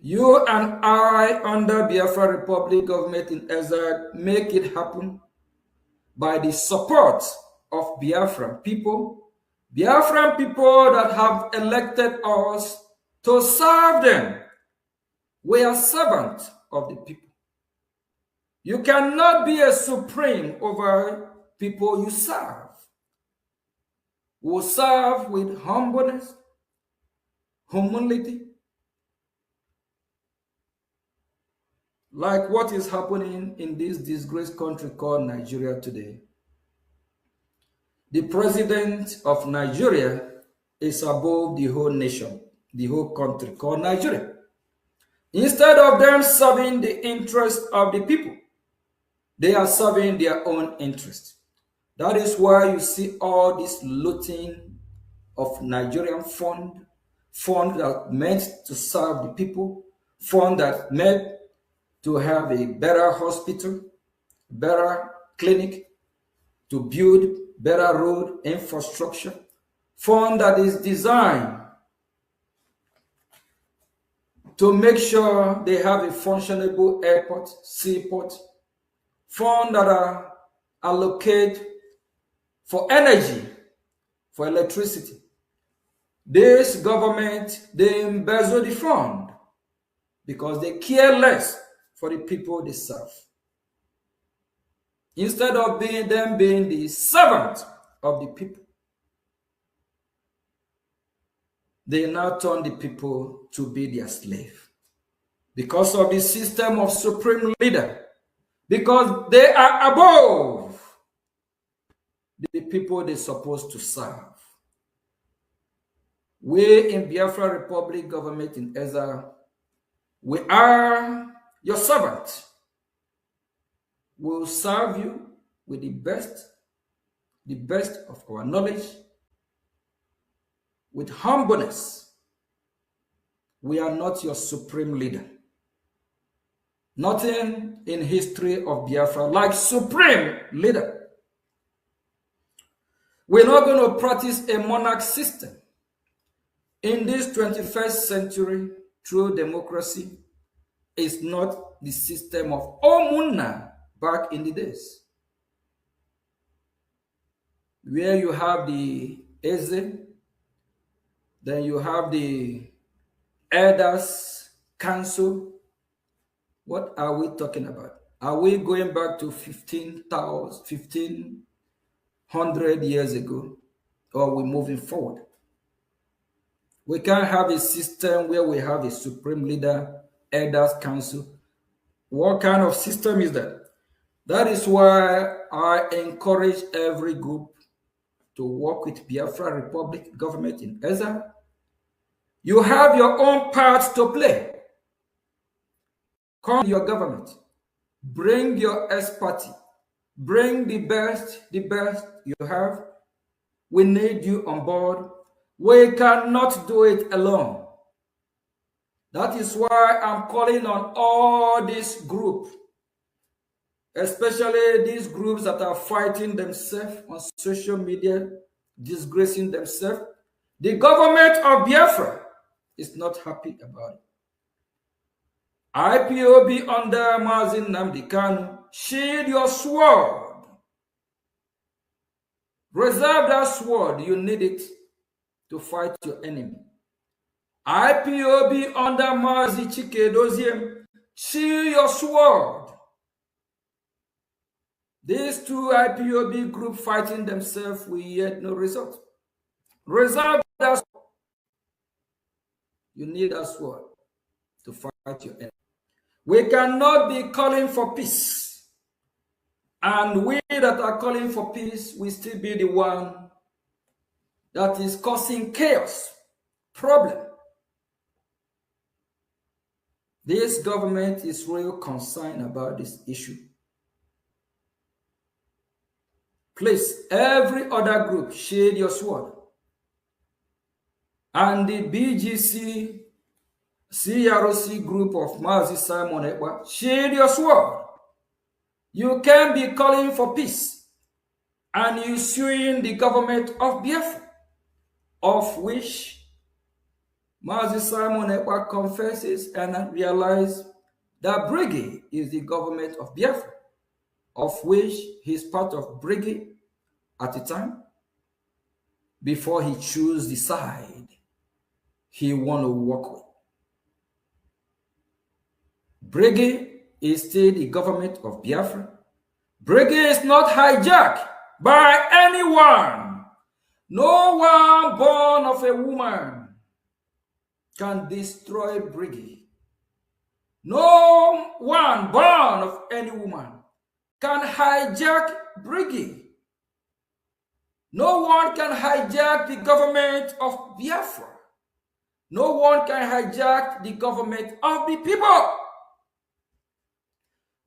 You and I, under Biafra Republic government in Ezra, make it happen by the support of Biafran people that have elected us to serve them. We are servants of the people. You cannot be a supreme over people you serve. We serve with humbleness, humility, like what is happening in this disgraced country called Nigeria today. The president of Nigeria is above the whole nation, the whole country called Nigeria. Instead of them serving the interest of the people, they are serving their own interest. That is why you see all this looting of Nigerian fund that meant to serve the people, fund that meant to have a better hospital, better clinic, to build better road infrastructure, fund that is designed to make sure they have a functionable airport, seaport, fund that are allocated for energy, for electricity. This government, they embezzle the fund because they care less for the people they serve. Instead of them being the servant of the people, they now turn the people to be their slave. Because of the system of supreme leader, because they are above the people they're supposed to serve. We in Biafra Republic government in Ezra, we are your servant. We will serve you with the best of our knowledge, with humbleness. We are not your supreme leader. Nothing in history of Biafra like supreme leader. We're not going to practice a monarch system. In this 21st century, true democracy is not the system of Omunna back in the days, where you have the Eze, then you have the Elders Council. What are we talking about? Are we going back to 1500 years ago? Or are we moving forward? We can't have a system where we have a supreme leader, Elders Council. What kind of system is that? That is why I encourage every group to work with Biafra Republic government in Ezra. You have your own part to play. Come to your government. Bring your expertise. Bring the best you have. We need you on board. We cannot do it alone. That is why I'm calling on all this group, especially these groups that are fighting themselves on social media, disgracing themselves. The government of Biafra is not happy about it. IPOB under Mazin Nnamdi Kanu, shield your sword. Reserve that sword, you need it to fight your enemy. IPOB under Mazi Chike Doziem, shield your sword. These two IPOB groups fighting themselves, we yet no result. Reserve that sword. You need that sword to fight your enemy. We cannot be calling for peace. And we that are calling for peace will still be the one that is causing chaos, problem. This government is real concerned about this issue. Please, every other group, shade your sword. And the BGC, CROC group of Mazi Simon Ekwa, shade your sword. You can be calling for peace and you suing the government of Biafra, of which Mazi Simon Ekpa confesses and realizes that Brgie is the government of Biafra, of which he is part of Brgie at the time, before he chose the side he want to work with. Brgie is still the government of Biafra. Brgie is not hijacked by anyone. No one born of a woman can destroy Brgie. No one born of any woman can hijack Brgie. No one can hijack the government of Biafra. No one can hijack the government of the people.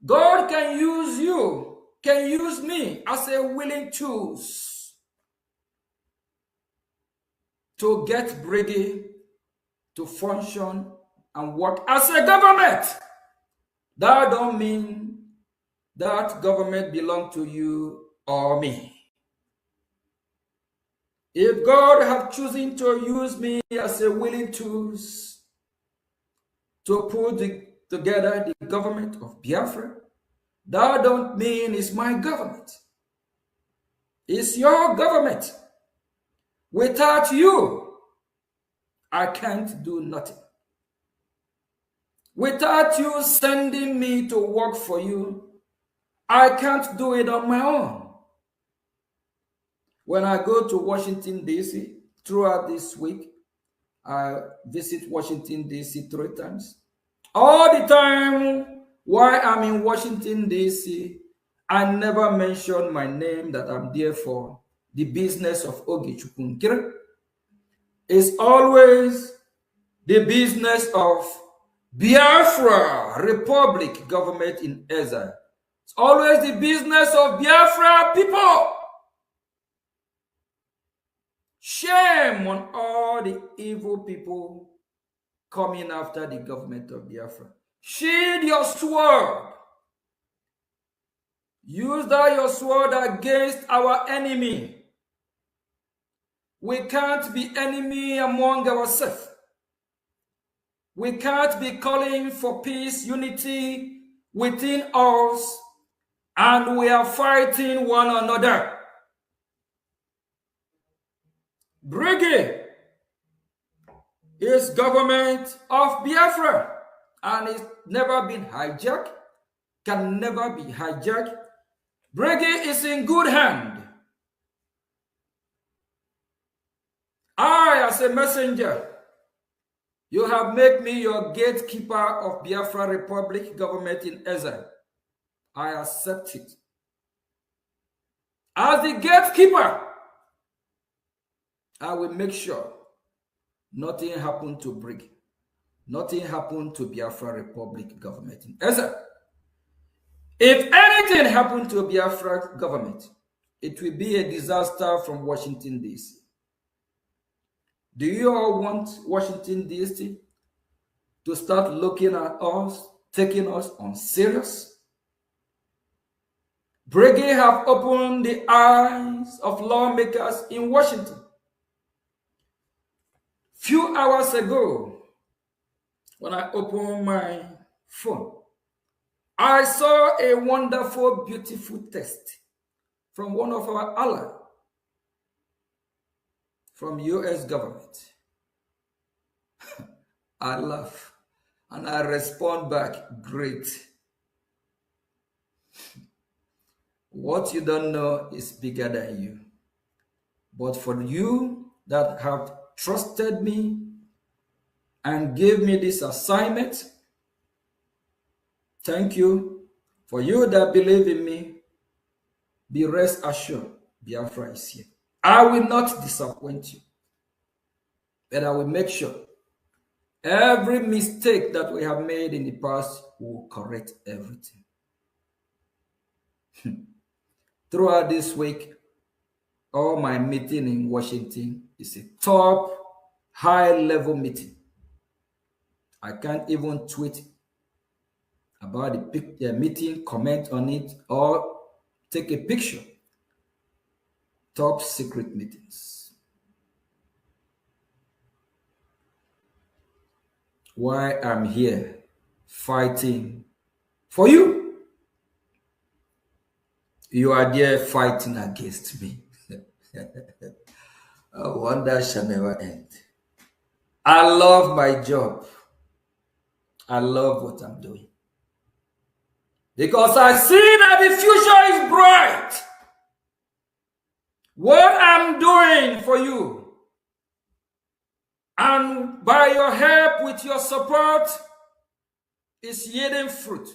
God can use you, can use me as a willing tool to get Brgie to function and work as a government. That don't mean that government belongs to you or me. If God have chosen to use me as a willing tool to put together the government of Biafra, that don't mean it's my government. It's your government. Without you, I can't do nothing. Without you sending me to work for you, I can't do it on my own. When I go to Washington, D.C., throughout this week, I visit Washington, D.C. 3 times. All the time while I'm in Washington, D.C., I never mention my name that I'm there for the business of Ogichukunkira. It's always the business of Biafra Republic government in exile. It's always the business of Biafra people. Shame on all the evil people coming after the government of Biafra. Sheathe your sword. Use that your sword against our enemy. We can't be enemy among ourselves. We can't be calling for peace, unity within us, and we are fighting one another. Brgie is government of Biafra, and it's never been hijacked, can never be hijacked. Brgie is in good hand. I, as a messenger, you have made me your gatekeeper of Biafra Republic government in exile. I accept it. As the gatekeeper, I will make sure nothing happened to Brgie. Nothing happened to Biafra Republic government in exile. If anything happened to Biafra government, it will be a disaster from Washington, D.C. Do you all want Washington, D.C. to start looking at us, taking us on serious? Brgie have opened the eyes of lawmakers in Washington. Few hours ago, when I opened my phone, I saw a wonderful, beautiful text from one of our allies from U.S. government. I laugh and I respond back, great. What you don't know is bigger than you. But for you that have trusted me and gave me this assignment, thank you. For you that believe in me, be rest assured, Biafra is here. I will not disappoint you, but I will make sure every mistake that we have made in the past will correct everything. Throughout this week, all my meeting in Washington is a top, high-level meeting. I can't even tweet about the meeting, comment on it, or take a picture. Top secret meetings. why I'm here fighting for you. You are there fighting against me. A wonder shall never end. I love my job. I love what I'm doing. Because I see that the future is bright. What I'm doing for you, and by your help, with your support, is yielding fruit.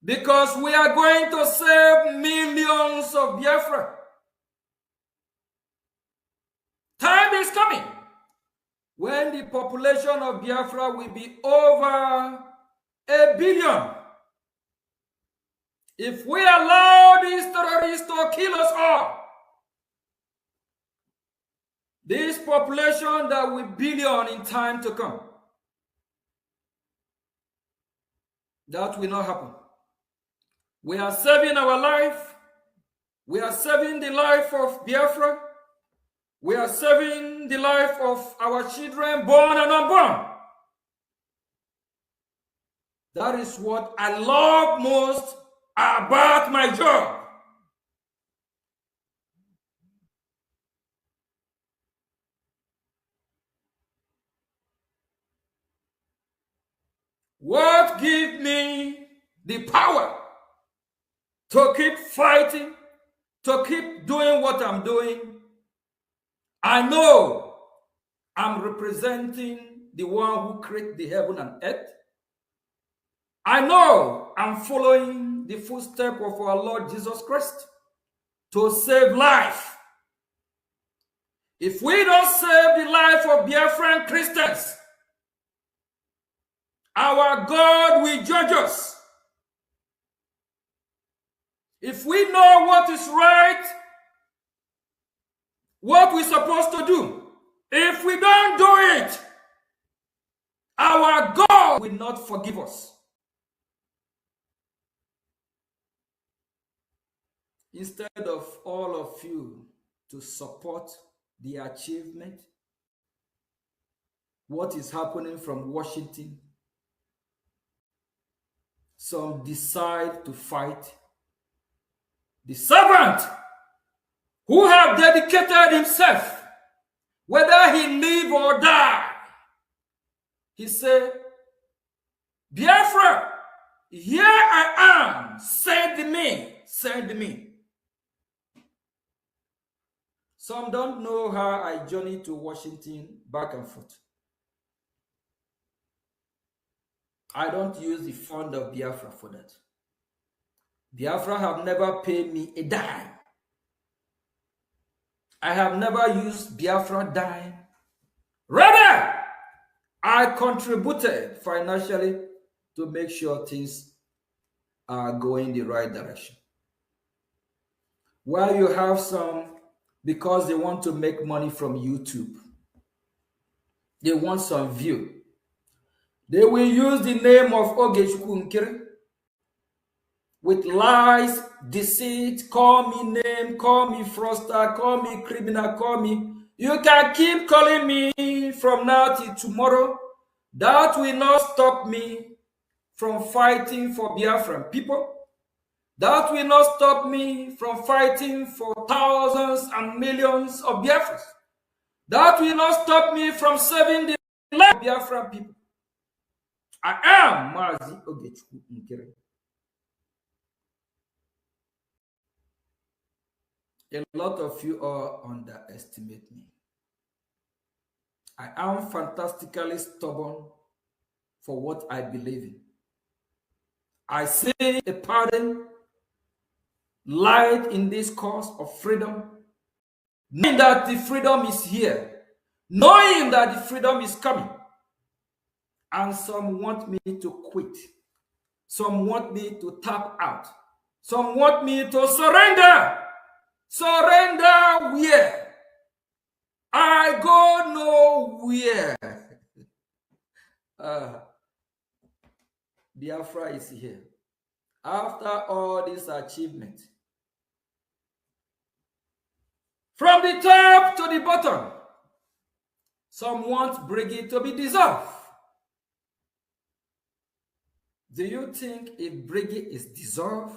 Because we are going to save millions of Biafra. Time is coming when the population of Biafra will be over 1 billion. If we allow these terrorists to kill us all, this population that will billion in time to come, that will not happen. We are saving our life. We are saving the life of Biafra. We are saving the life of our children, born and unborn. That is what I love most about my job. What gives me the power to keep fighting, to keep doing what I'm doing? I know I'm representing the one who created the heaven and earth. I know I'm following the footsteps of our Lord Jesus Christ to save life. If we don't save the life of Biafran Christians, our God will judge us. If we know what is right, what we're supposed to do, if we don't do it, our God will not forgive us. Instead of all of you to support the achievement, what is happening from Washington, some decide to fight the servant who have dedicated himself, whether he live or die. He said, Biafra, here I am, send me, send me. Some don't know how I journeyed to Washington back and forth. I don't use the fund of Biafra for that. Biafra have never paid me a dime. I have never used Biafra dime. Rather, I contributed financially to make sure things are going the right direction. While you have some, because they want to make money from YouTube, they want some view, they will use the name of Ogechukwu Nkiri with lies, deceit, call me name, call me fraudster, call me criminal, call me. You can keep calling me from now till tomorrow. That will not stop me from fighting for Biafran people. That will not stop me from fighting for thousands and millions of Biafrans. That will not stop me from saving the life of Biafran people. I am Mazi Ogechukwu Nkiri. A lot of you all underestimate me. I am fantastically stubborn for what I believe in. I see a pardon, light in this cause of freedom, knowing that the freedom is here, knowing that the freedom is coming. And some want me to quit. Some want me to tap out. Some want me to surrender. Surrender where? I go nowhere. Biafra is here. After all this achievement, from the top to the bottom, Some want Brgie to be dissolved. Do you think if Brgie is dissolved,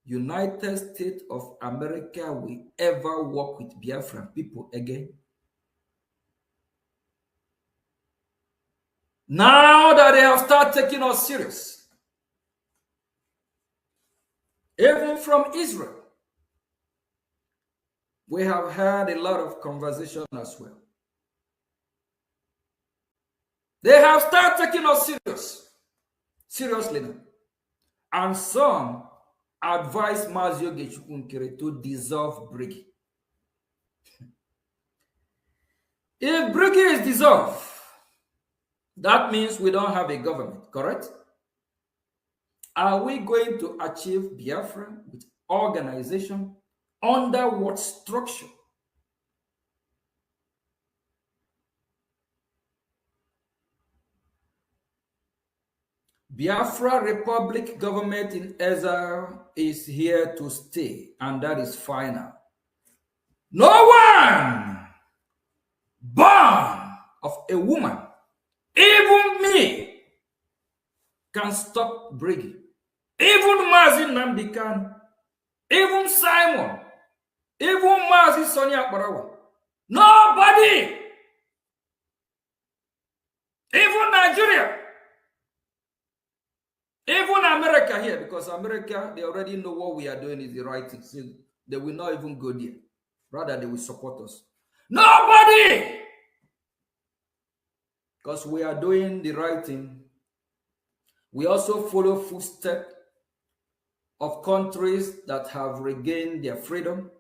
United States of America will ever work with Biafran people again? Now that they have started taking us serious, even from Israel, we have had a lot of conversation as well. They have started taking us seriously now. And some advise Mazioge Chukwunkere to dissolve Brgie. If Brgie is dissolved, that means we don't have a government, correct? Are we going to achieve Biafra with organization under what structure? Biafra Republic government in exile is here to stay, and that is final. No one born of a woman, even me, can stop Brgie. Even Mazi Nnamdi Kanu, even Simon, even Mazi Sonia Akparawa. Nobody, even Nigeria, even America here, because America, they already know what we are doing is the right thing. So they will not even go there. Rather, they will support us. Nobody! Because we are doing the right thing. We also follow footsteps of countries that have regained their freedom.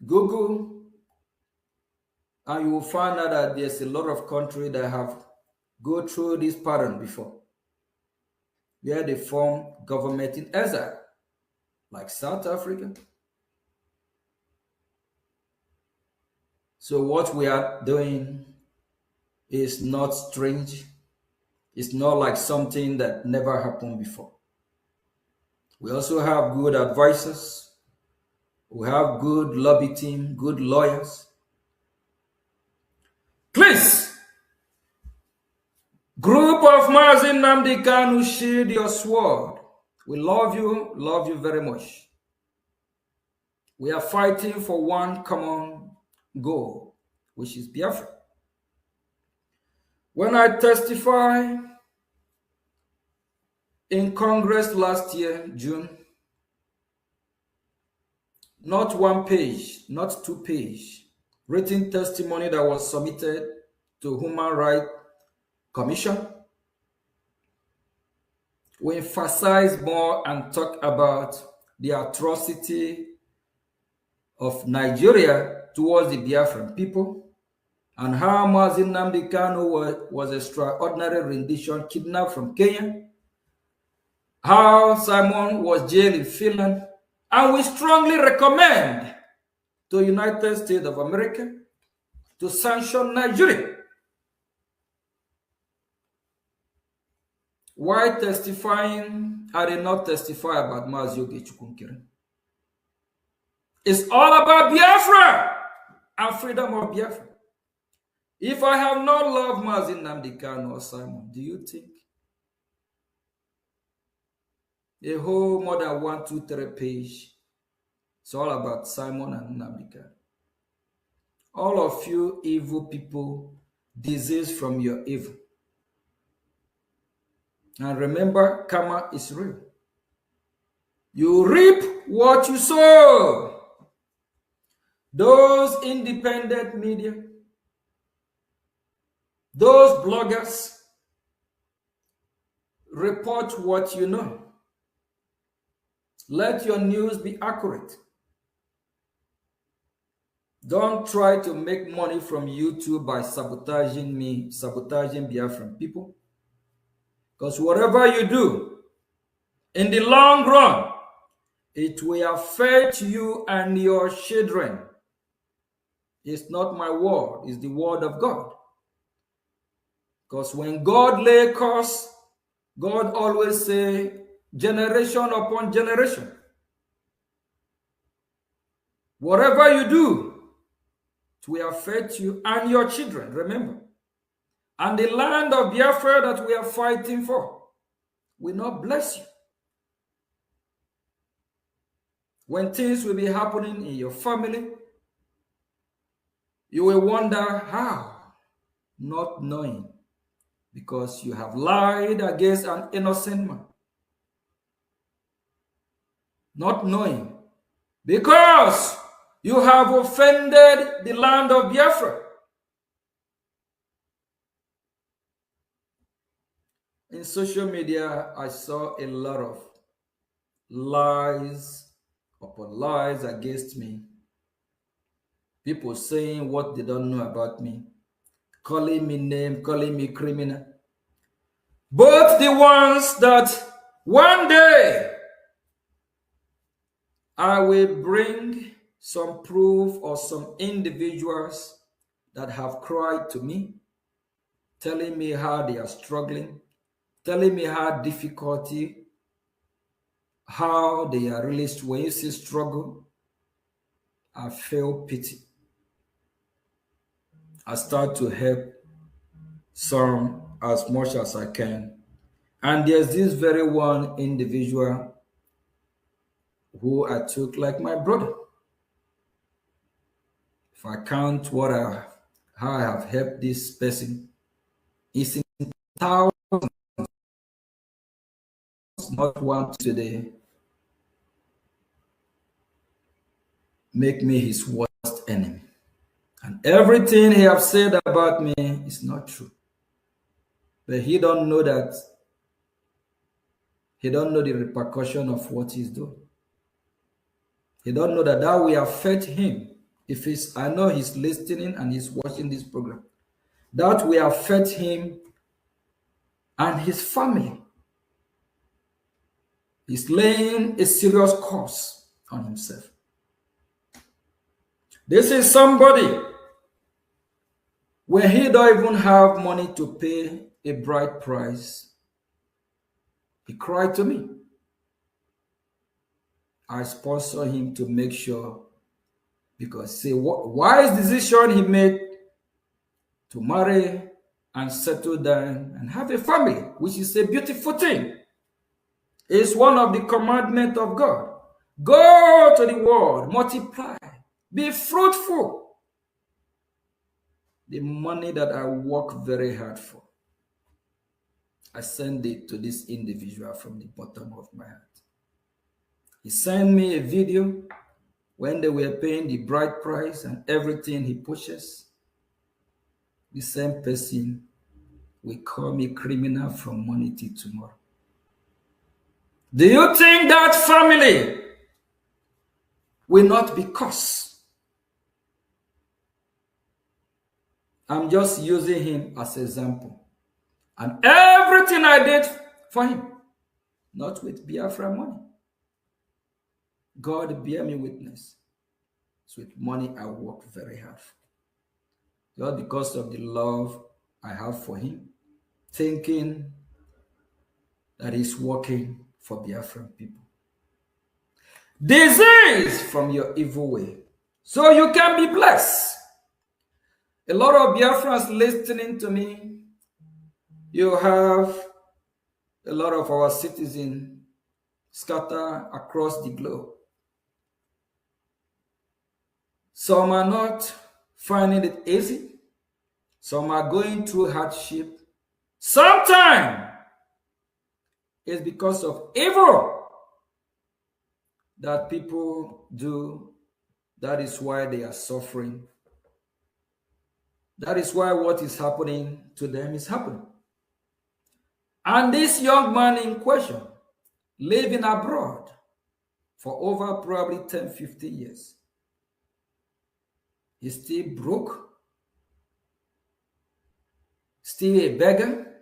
Google, and you will find out that there's a lot of countries that have gone through this pattern before, where they form government in exile, like South Africa. So what we are doing is not strange. It's not like something that never happened before. We also have good advisors. We have good lobby team, good lawyers. Please, group of Mazi Nnamdi Kanu, shield your sword. We love you very much. We are fighting for one common goal, which is Biafra. When I testified in Congress last year, June, not one page, not 2 pages, written testimony that was submitted to Human Rights Commission, we emphasize more and talk about the atrocity of Nigeria towards the Biafran people, and how Mazi Nnamdi Kanu was extraordinary rendition kidnapped from Kenya, how Simon was jailed in Finland, and we strongly recommend to the United States of America to sanction Nigeria. Why testifying? I did not testify about Mazioge Chukwunkere. It's all about Biafra and freedom of Biafra. If I have not loved Mazi Nnamdi Kanu or Simon, do you think a whole more than 1, 2, 3 page, it's all about Simon and Nnamdi Kanu? All of you evil people, disease from your evil. And remember, karma is real. You reap what you sow. Those independent media, those bloggers, report what you know. Let your news be accurate. Don't try to make money from YouTube by sabotaging me, sabotaging Biafran people. Because whatever you do, in the long run, it will affect you and your children. It's not my word, it's the word of God. Because when God lay curse, God always say, generation upon generation. Whatever you do it will affect you and your children, remember. And the land of Biafra that we are fighting for will not bless you. When things will be happening in your family, you will wonder how, not knowing, because you have lied against an innocent man. Not knowing, because you have offended the land of Biafra. In social media, I saw a lot of lies upon lies against me. People saying what they don't know about me, calling me name, calling me criminal. But the ones that one day I will bring some proof or some individuals that have cried to me, telling me how they are struggling, telling me how difficulty, how they are really, when you see struggle, I feel pity. I start to help some as much as I can. And there's this very one individual who I took like my brother. If I count how I have helped this person, it's in thousands, not one today, make me his worst enemy. And everything he have said about me is not true. But he don't know that. He don't know the repercussion of what he's doing. He don't know that will affect him. I know he's listening and he's watching this program. That will affect him and his family. He's laying a serious curse on himself. This is somebody where he don't even have money to pay a bride price. He cried to me. I sponsor him to make sure, because see, wise decision he made to marry and settle down and have a family, which is a beautiful thing. It's one of the commandments of God. Go to the world, multiply, be fruitful. The money that I work very hard for, I send it to this individual from the bottom of my heart. He sent me a video when they were paying the bride price and everything he pushes. The same person will call me criminal from morning till tomorrow. Do you think that family will not be cursed? I'm just using him as an example. And everything I did for him, not with Biafra money. God bear me witness. It's with money I work very hard for. Just because of the love I have for him, thinking that he's working for Biafran people. Disease from your evil way, so you can be blessed. A lot of Biafrans listening to me. You have a lot of our citizens scattered across the globe. Some are not finding it easy. Some are going through hardship. Sometimes it's because of evil that people do. That is why they are suffering. That is why what is happening to them is happening. And this young man in question, living abroad for over probably 10, 15 years, he's still broke, still a beggar.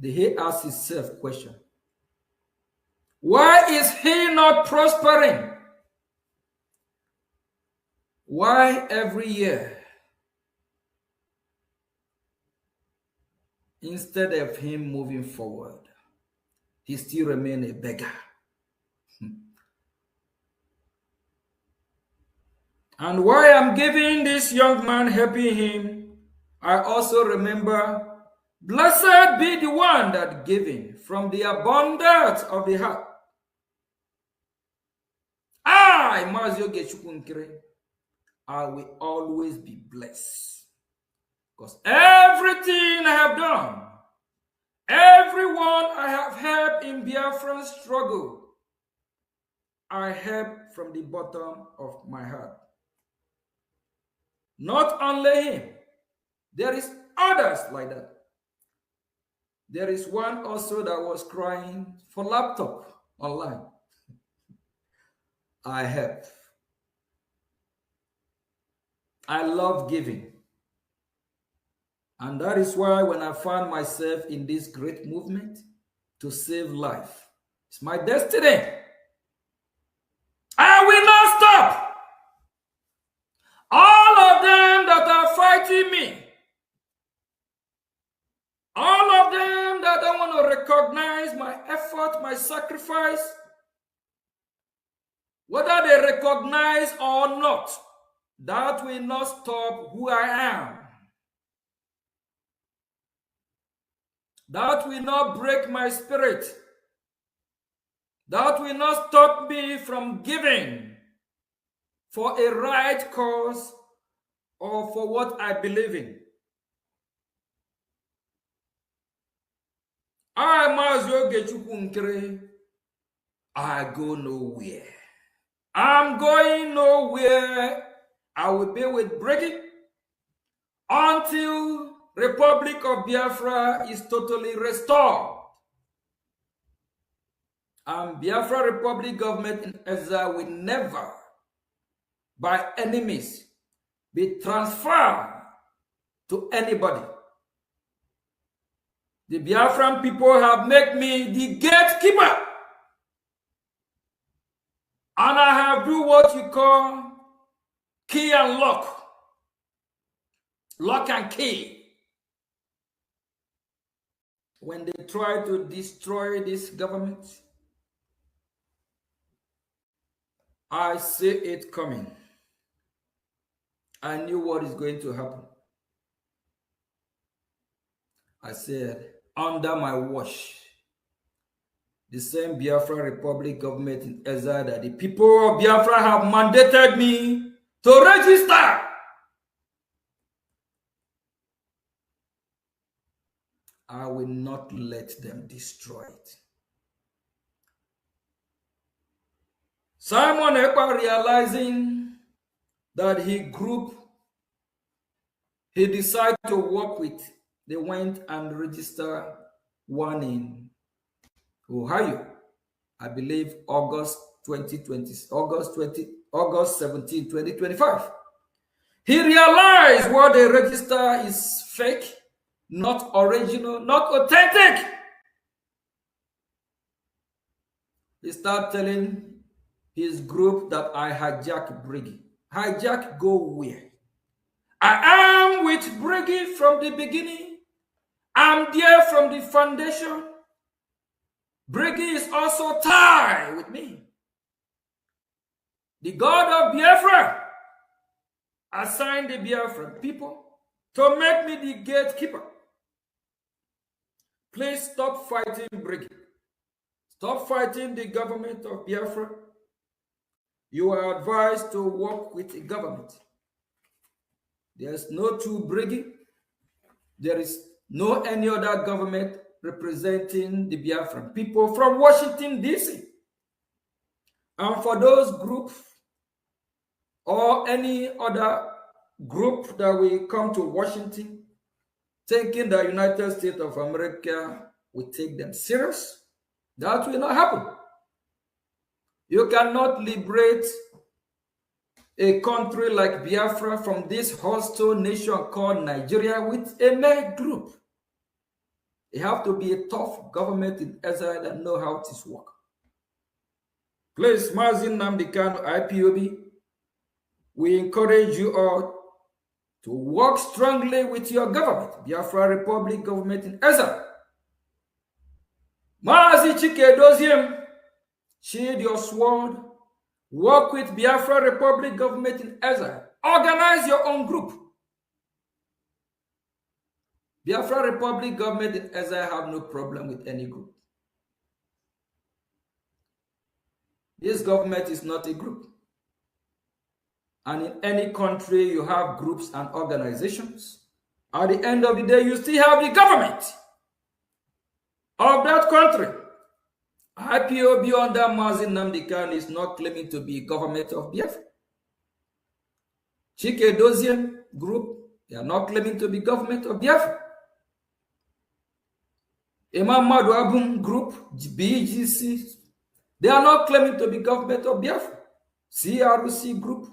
He asks himself a question. Why is he not prospering? Why every year, instead of him moving forward, he still remains a beggar? And while I'm giving this young man, helping him, I also remember, blessed be the one that giving from the abundance of the heart. I will always be blessed. Because everything I have done, everyone I have helped in Biafran struggle, I help from the bottom of my heart. Not only him, there is others like that. There is one also that was crying for laptop online. I help. I love giving. And that is why when I found myself in this great movement to save life, it's my destiny. I will not stop. All of them that are fighting me, all of them that don't want to recognize my effort, my sacrifice, whether they recognize or not, that will not stop who I am. That will not break my spirit. That will not stop me from giving for a right cause or for what I believe in. I go nowhere. I'm going nowhere. I will be with Brgie until Republic of Biafra is totally restored. And Biafra Republic government in exile will never, by any means, be transferred to anybody. The Biafran people have made me the gatekeeper. And I have do what you call key and lock. Lock and key. When they try to destroy this government, I see it coming. I knew what is going to happen. I said, under my watch, the same Biafra Republic government in exile that the people of Biafra have mandated me to register. I will not let them destroy it. Simon Ekpa, realizing that he decided to work with, they went and registered one in Ohio, I believe August 17, 2025. He realized what they register is fake, not original, not authentic. He started telling his group that I hijack Brgie. Hijack go where? I am with Brgie from the beginning. I'm there from the foundation. Brgie is also tied with me. The God of Biafra assigned the Biafran people to make me the gatekeeper. Please stop fighting Brgie. Stop fighting the government of Biafra. You are advised to work with the government. There's no true Brgie. There is no any other government representing the Biafran people from Washington, D.C. And for those groups or any other group that will come to Washington, thinking the United States of America will take them serious, that will not happen. You cannot liberate a country like Biafra from this hostile nation called Nigeria with a mere group. It have to be a tough government in exile that know how this works. Please, Mazin Nnamdi Kanu, IPOB, we encourage you all to work strongly with your government, Biafra Republic government in exile. Mazi Chike Doziem, shield your sword Work with Biafra Republic government in exile. Organize your own group. Biafra Republic government in exile have no problem with any group. This government is not a group. And in any country, you have groups and organizations. At the end of the day, you still have the government of that country. IPOB under Mazin Nnamdi Kanu is not claiming to be government of Biafra. Chike Dozien group, they are not claiming to be government of Biafra. Imam Madu Abum group, BGC, they are not claiming to be government of Biafra. CRC group.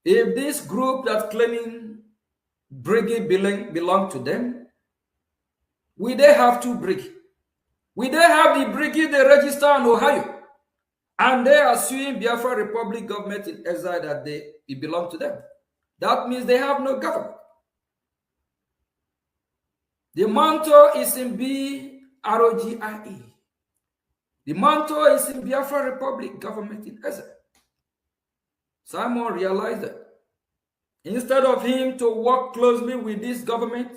If this group that's claiming Brgie belong to them, we they have two Brgie. We they have the Brgie they register in Ohio, and they are suing Biafra Republic government in exile that it belong to them. That means they have no government. The mantle is in BROGIE. The mantle is in Biafra Republic government in exile. Simon realized that instead of him to work closely with this government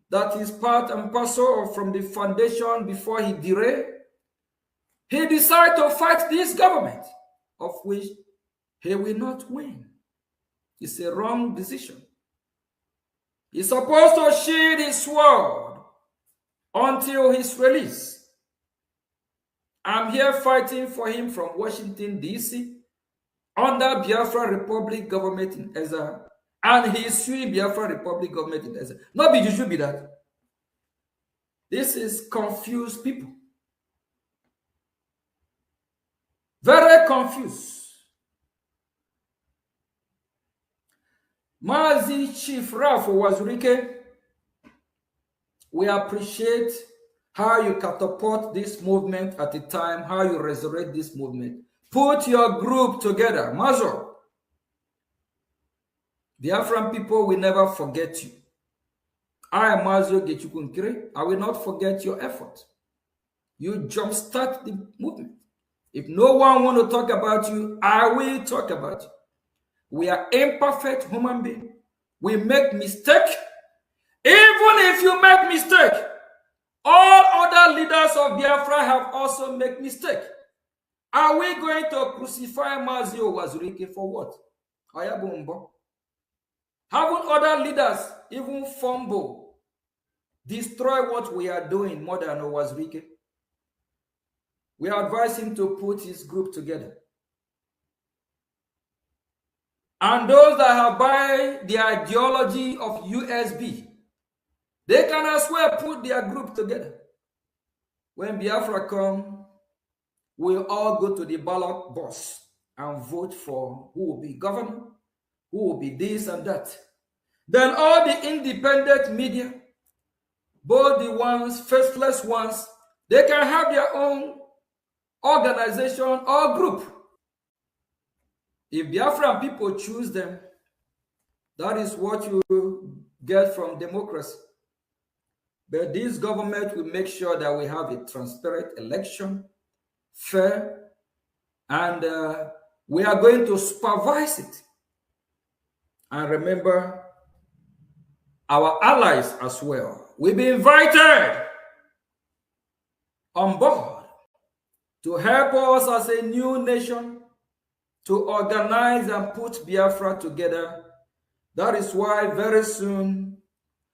that is part and parcel from the foundation before he derailed, he decided to fight this government, of which he will not win. It's a wrong decision. He's supposed to shield his sword until his release. I'm here fighting for him from Washington, D.C., under Biafra Republic government in exile, and he suing Biafra Republic government in exile. Not be you should be that. This is confused people. Very confused. Mazi Chief Ralph Wazurike, we appreciate how you catapult this movement at a time, how you resurrect this movement. Put your group together. Mazo. Biafran people will never forget you. I, Mazo Gechukunkiri, I will not forget your effort. You jumpstart the movement. If no one want to talk about you, I will talk about you. We are imperfect human beings. We make mistake. Even if you make mistake, all other leaders of Biafra have also made mistake. Are we going to crucify Mazio Wazurike for what? Ayabumbo. Haven't other leaders even fumble, destroy what we are doing more than Wazurike? We advise him to put his group together. And those that have buy the ideology of USB, they can as well put their group together. When Biafra come, we'll all go to the ballot box and vote for who will be governor, who will be this and that. Then all the independent media, both the ones, faithless ones, they can have their own organization or group. If Biafran people choose them, that is what you get from democracy. But this government will make sure that we have a transparent election, fair, and we are going to supervise it. And remember, our allies as well will be invited on board to help us as a new nation to organize and put Biafra together. That is why very soon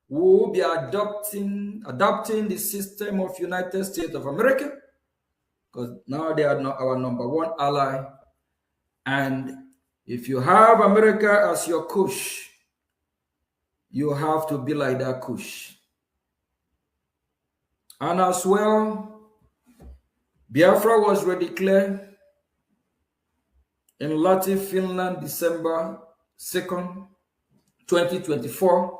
we will be adopting the system of United States of America, because now they are not our number one ally. And if you have America as your kush, you have to be like that kush. And as well, Biafra was redeclared in Latin Finland, December 2nd, 2024.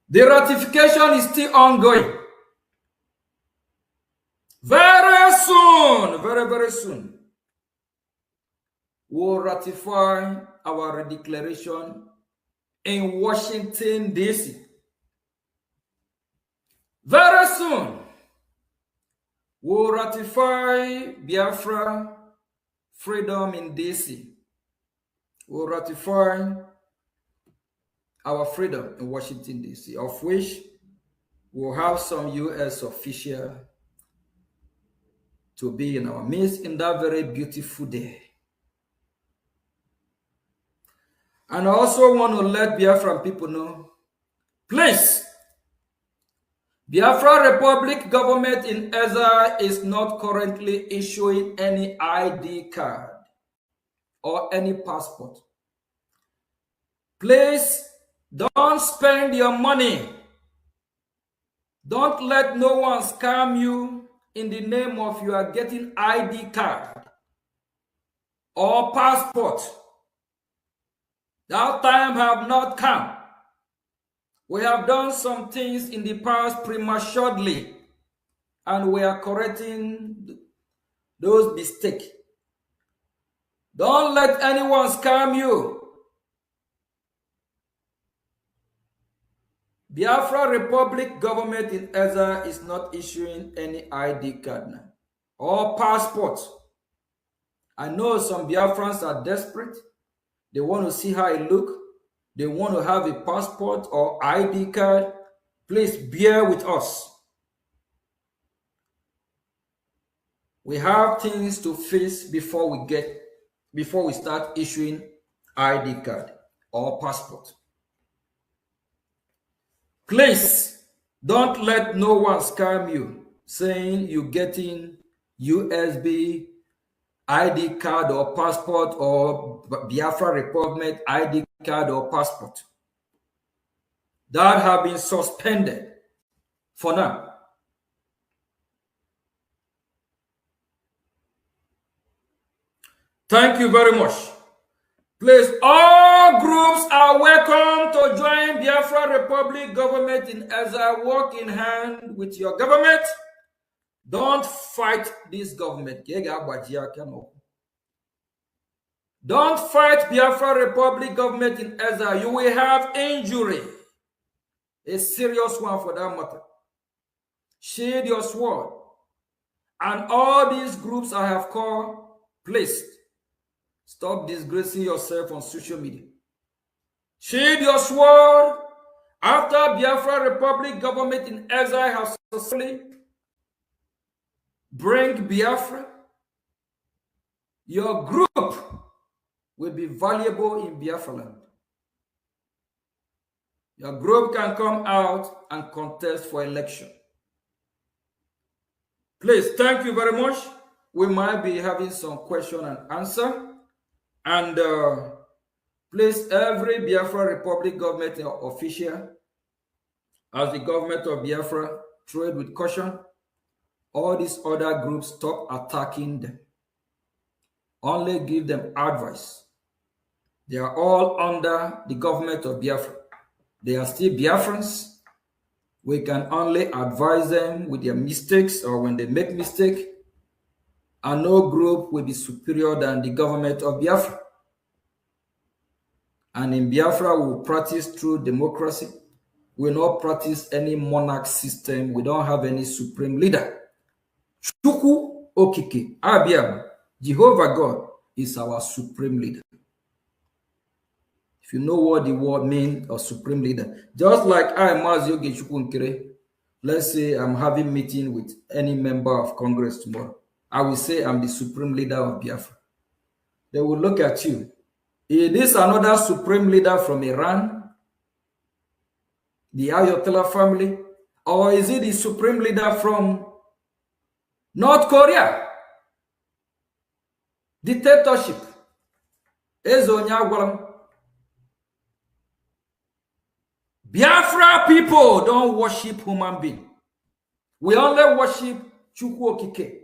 The ratification is still ongoing. Very soon, very soon, we'll ratify our redeclaration in Washington, D.C. Very soon, we'll ratify Biafra freedom in DC. We'll ratify our freedom in Washington, D.C., of which we'll have some U.S. official to be in our midst in that very beautiful day. And I also want to let Biafran people know, please, Biafra Republic government in Ezra is not currently issuing any ID card or any passport. Please, don't spend your money. Don't let no one scam you in the name of you are getting ID card or passport. That time have not come. We have done some things in the past prematurely, and we are correcting those mistakes. Don't let anyone scam you. Biafra Republic government in Ezra is not issuing any ID card now or passport. I know some Biafrans are desperate. They want to see how it look. They want to have a passport or ID card. Please bear with us. We have things to face before we start issuing ID card or passport. Please don't let no one scam you saying you're getting USB ID card or passport or Biafra Republic ID card or passport. That have been suspended for now. Thank you very much. Please, all groups are welcome to join Biafra Republic government in Ezra. Work in hand with your government. Don't fight this government. Don't fight Biafra Republic government in Ezra. You will have injury. A serious one for that matter. Shield your sword. And all these groups I have called, please, stop disgracing yourself on social media. Shield your sword. After Biafra Republic government in Ezra has successfully bring Biafra, your group will be valuable in Biafra land. Your group can come out and contest for election. Please, thank you very much. We might be having some question and answer. And please, every Biafra Republic government official, as the government of Biafra, tread with caution. All these other groups, stop attacking them. Only give them advice. They are all under the government of Biafra. They are still Biafrans. We can only advise them with their mistakes or when they make mistake. And no group will be superior than the government of Biafra. And in Biafra, we will practice true democracy. We will not practice any monarch system. We don't have any supreme leader. Chukwu Okike, Abiyama, Jehovah God is our supreme leader. If you know what the word means, or supreme leader, just like I, Mazioge Chukwu Nkere, let's say I'm having meeting with any member of Congress tomorrow, I will say I'm the supreme leader of Biafra. They will look at you. Is this another supreme leader from Iran, the Ayatollah family, or is it the supreme leader from North Korea? Dictatorship. Biafra people don't worship human being. We only worship Chukwu Okike.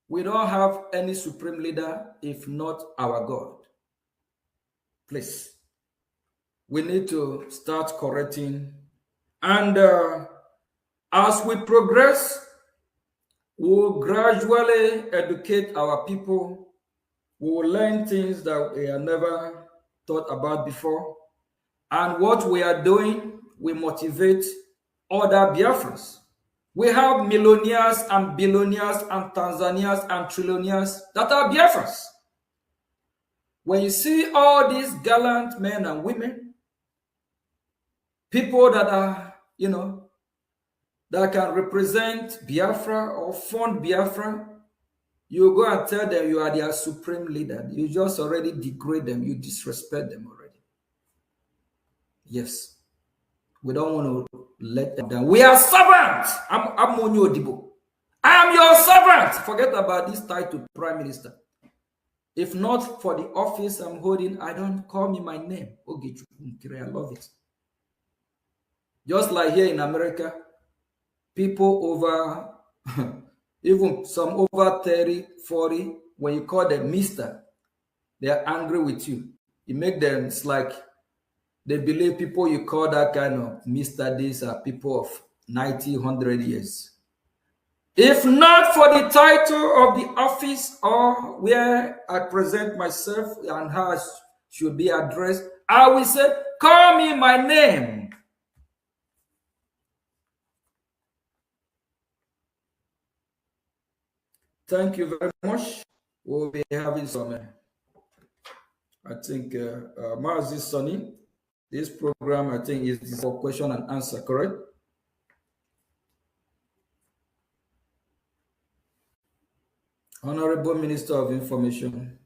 We don't have any supreme leader if not our God. Please. We need to start correcting. And as we progress, we'll gradually educate our people. We will learn things that we have never thought about before. And what we are doing, we motivate other Biafrans We have millionaires and billionaires and Tanzanians and trillionaires that are Biafrans. When you see all these gallant men and women, people that are, that can represent Biafra or fund Biafra, you go and tell them you are their supreme leader. You just already degrade them. You disrespect them already. Yes. We don't want to let them down. We are servants. I'm Monyo Odibo. I am your servant. Forget about this title, Prime Minister. If not for the office I'm holding, I don't call me my name. I love it. Just like here in America, people over, even some over 30, 40, when you call them Mr., they are angry with you. You make them, it's like they believe people you call that kind of Mr. These are people of 90, 100 years. If not for the title of the office or where I present myself and how I should be addressed, I will say, call me my name. Thank you very much. We'll be having some, I think, Mazi Sonny. This program, I think, is for question and answer, correct? Honorable Minister of Information.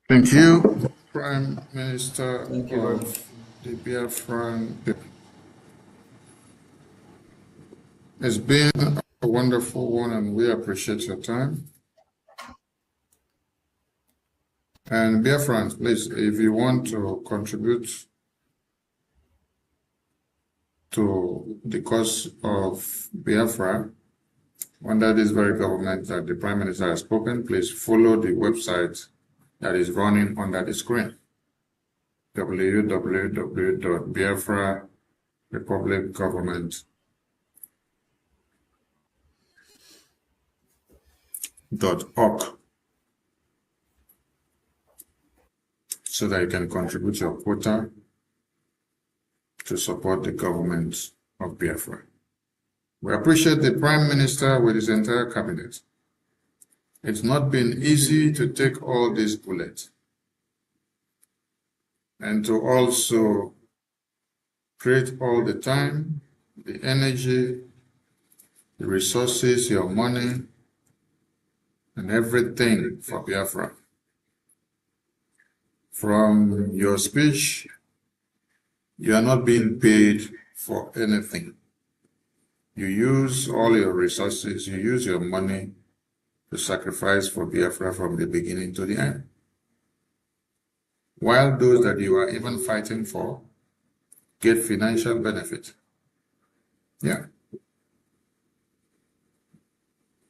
Thank you, Prime Minister Thank you very much. of the Biafran people. It's been a wonderful one, and we appreciate your time. And Biafrans, please, if you want to contribute to the cause of Biafra under this very government that the Prime Minister has spoken, please follow the website that is running under the screen, www.biafrarepublicgovernment.org, so that you can contribute your quota to support the government of Biafra. We appreciate the Prime Minister with his entire cabinet. It's not been easy to take all these bullets and to also create all the time, the energy, the resources, your money, and everything for Biafra. From your speech, you are not being paid for anything. You use all your resources, you use your money to sacrifice for Biafra from the beginning to the end. While those that you are even fighting for get financial benefit. Yeah.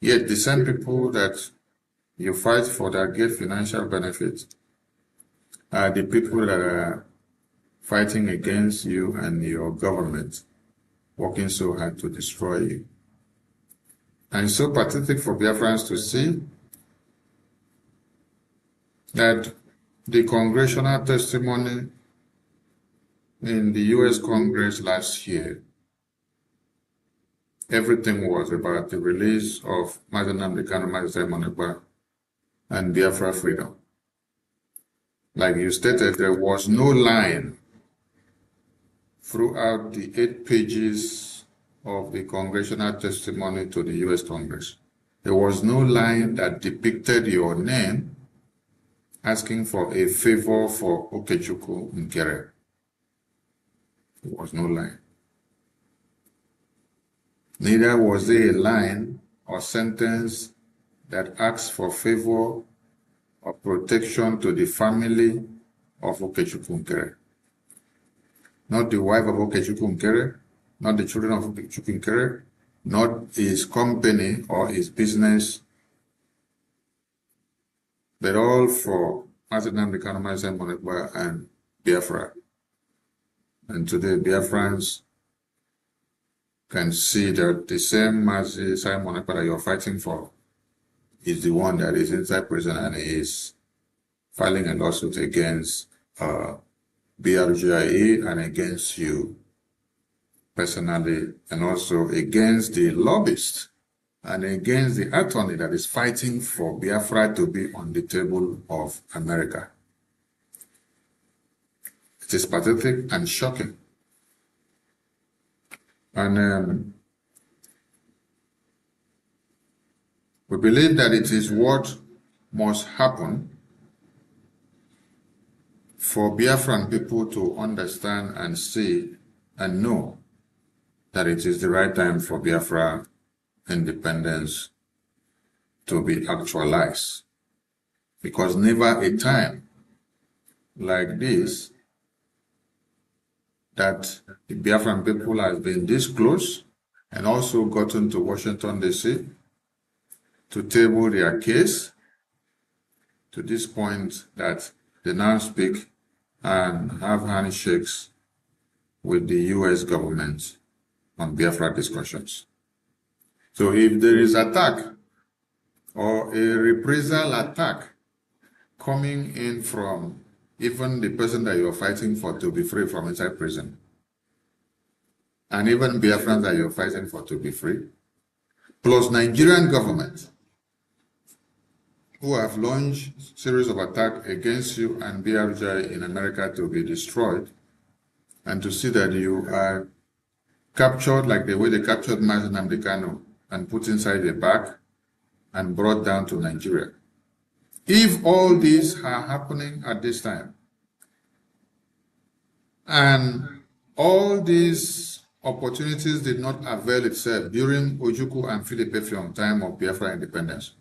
Yet the same people that you fight for that get financial benefit are the people that are fighting against you and your government, working so hard to destroy you. And it's so pathetic for Biafrans to see that the congressional testimony in the US Congress last year, everything was about the release of Nnamdi Kanu and Biafra freedom. Like you stated, there was no line throughout the 8 pages of the congressional testimony to the US Congress. There was no line that depicted your name asking for a favor for Okechukwu Nkere. There was no line. Neither was there a line or sentence that asked for favor or protection to the family of Okechukwu Nkere. Not the wife of Okechukwu Nkere, not the children of Okechukwu Nkere, not his company or his business, but all for Nnamdi Kanu and Biafra. And today, Biafrans can see that the same Mazi Simon Ekpa that you're fighting for is the one that is inside prison and is filing a lawsuit against BRGIE and against you personally, and also against the lobbyists and against the attorney that is fighting for Biafra to be on the table of America. It is pathetic and shocking. And we believe that it is what must happen for Biafran people to understand and see and know that it is the right time for Biafra independence to be actualized. Because never a time like this that the Biafran people have been this close and also gotten to Washington, D.C. to table their case to this point that they now speak and have handshakes with the U.S. government on Biafra discussions. So if there is attack or a reprisal attack coming in from even the person that you're fighting for to be free from inside prison, and even Biafrans that you're fighting for to be free, plus Nigerian government who have launched series of attacks against you and Brgie in America to be destroyed, and to see that you are captured like the way they captured Mazi Nnamdi Kanu and put inside a bag and brought down to Nigeria. If all these are happening at this time, and all these opportunities did not avail itself during Ojukwu and Philip Effiong time of Biafra independence,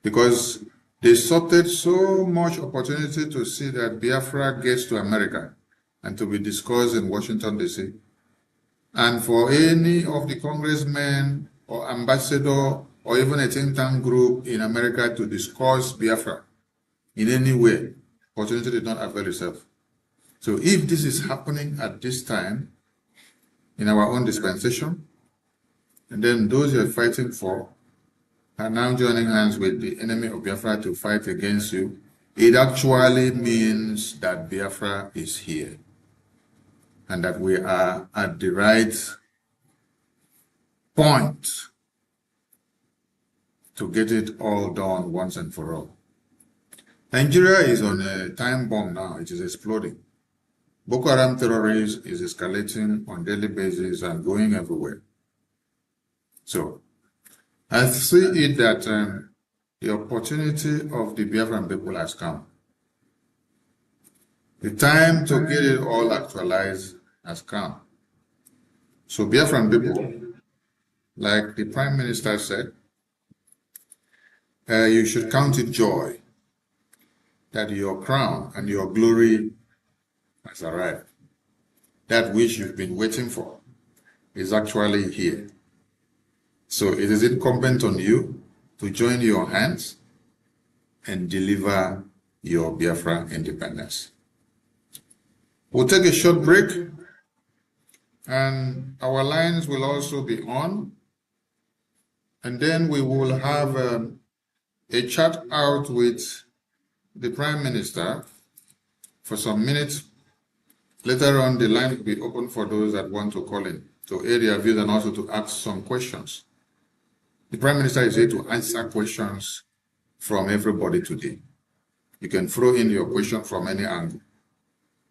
because they sorted so much opportunity to see that Biafra gets to America and to be discussed in Washington, D.C., and for any of the congressmen or ambassador or even a think tank group in America to discuss Biafra in any way, opportunity did not avail itself. So if this is happening at this time in our own dispensation, and then those you are fighting for are now joining hands with the enemy of Biafra to fight against you, it actually means that Biafra is here and that we are at the right point to get it all done once and for all. Nigeria is on a time bomb now. It is exploding. Boko Haram terrorism is escalating on a daily basis and going everywhere. So I see it that the opportunity of the Biafran people has come. The time to get it all actualized has come. So Biafran people, like the Prime Minister said, you should count it joy that your crown and your glory has arrived. That which you've been waiting for is actually here. So it is incumbent on you to join your hands and deliver your Biafra independence. We'll take a short break, and our lines will also be on, and then we will have a chat out with the Prime Minister for some minutes. Later on, the line will be open for those that want to call in to air their views and also to ask some questions. The Prime Minister is here to answer questions from everybody today. You can throw in your question from any angle.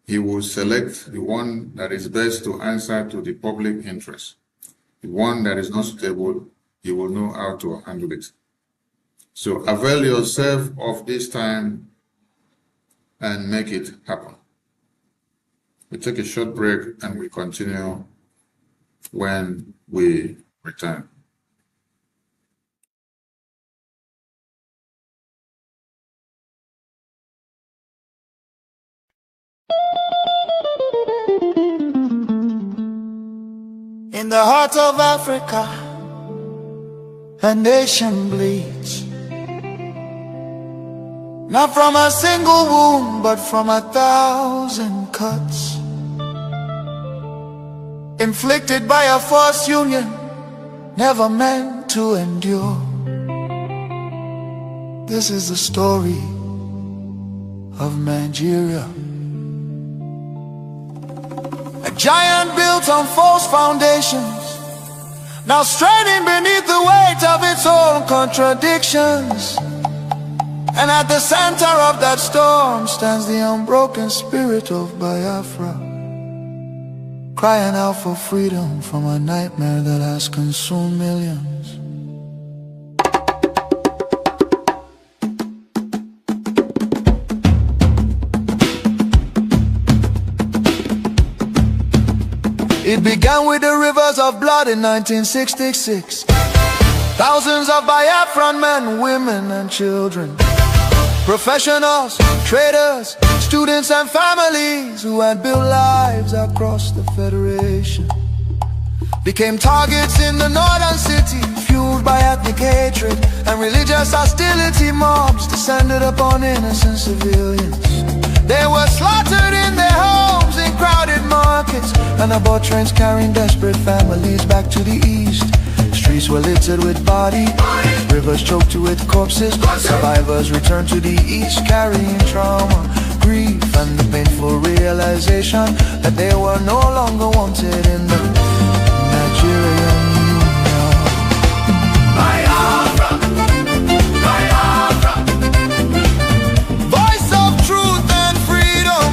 He will select the one that is best to answer to the public interest. The one that is not suitable, he will know how to handle it. So avail yourself of this time and make it happen. We take a short break and we continue when we return. In the heart of Africa, a nation bleeds, not from a single wound, but from 1,000 cuts, inflicted by a false union, never meant to endure. This is the story of 9Geria. A giant built built on false foundations, now straining beneath the weight of its own contradictions. And at the center of that storm stands the unbroken spirit of Biafra, crying out for freedom from a nightmare that has consumed millions. It began with the rivers of blood in 1966. Thousands of Biafran men, women and children, professionals, traders, students and families who had built lives across the Federation became targets in the northern city, fueled by ethnic hatred and religious hostility. Mobs descended upon innocent civilians. They were slaughtered in their homes, in crowded markets, and aboard trains carrying desperate families back to the east. Streets were littered with bodies, rivers choked with corpses. Survivors returned to the east carrying trauma, grief, and the painful realization that they were no longer wanted in the Nigerian Union. Biafra, Biafra, voice of truth and freedom.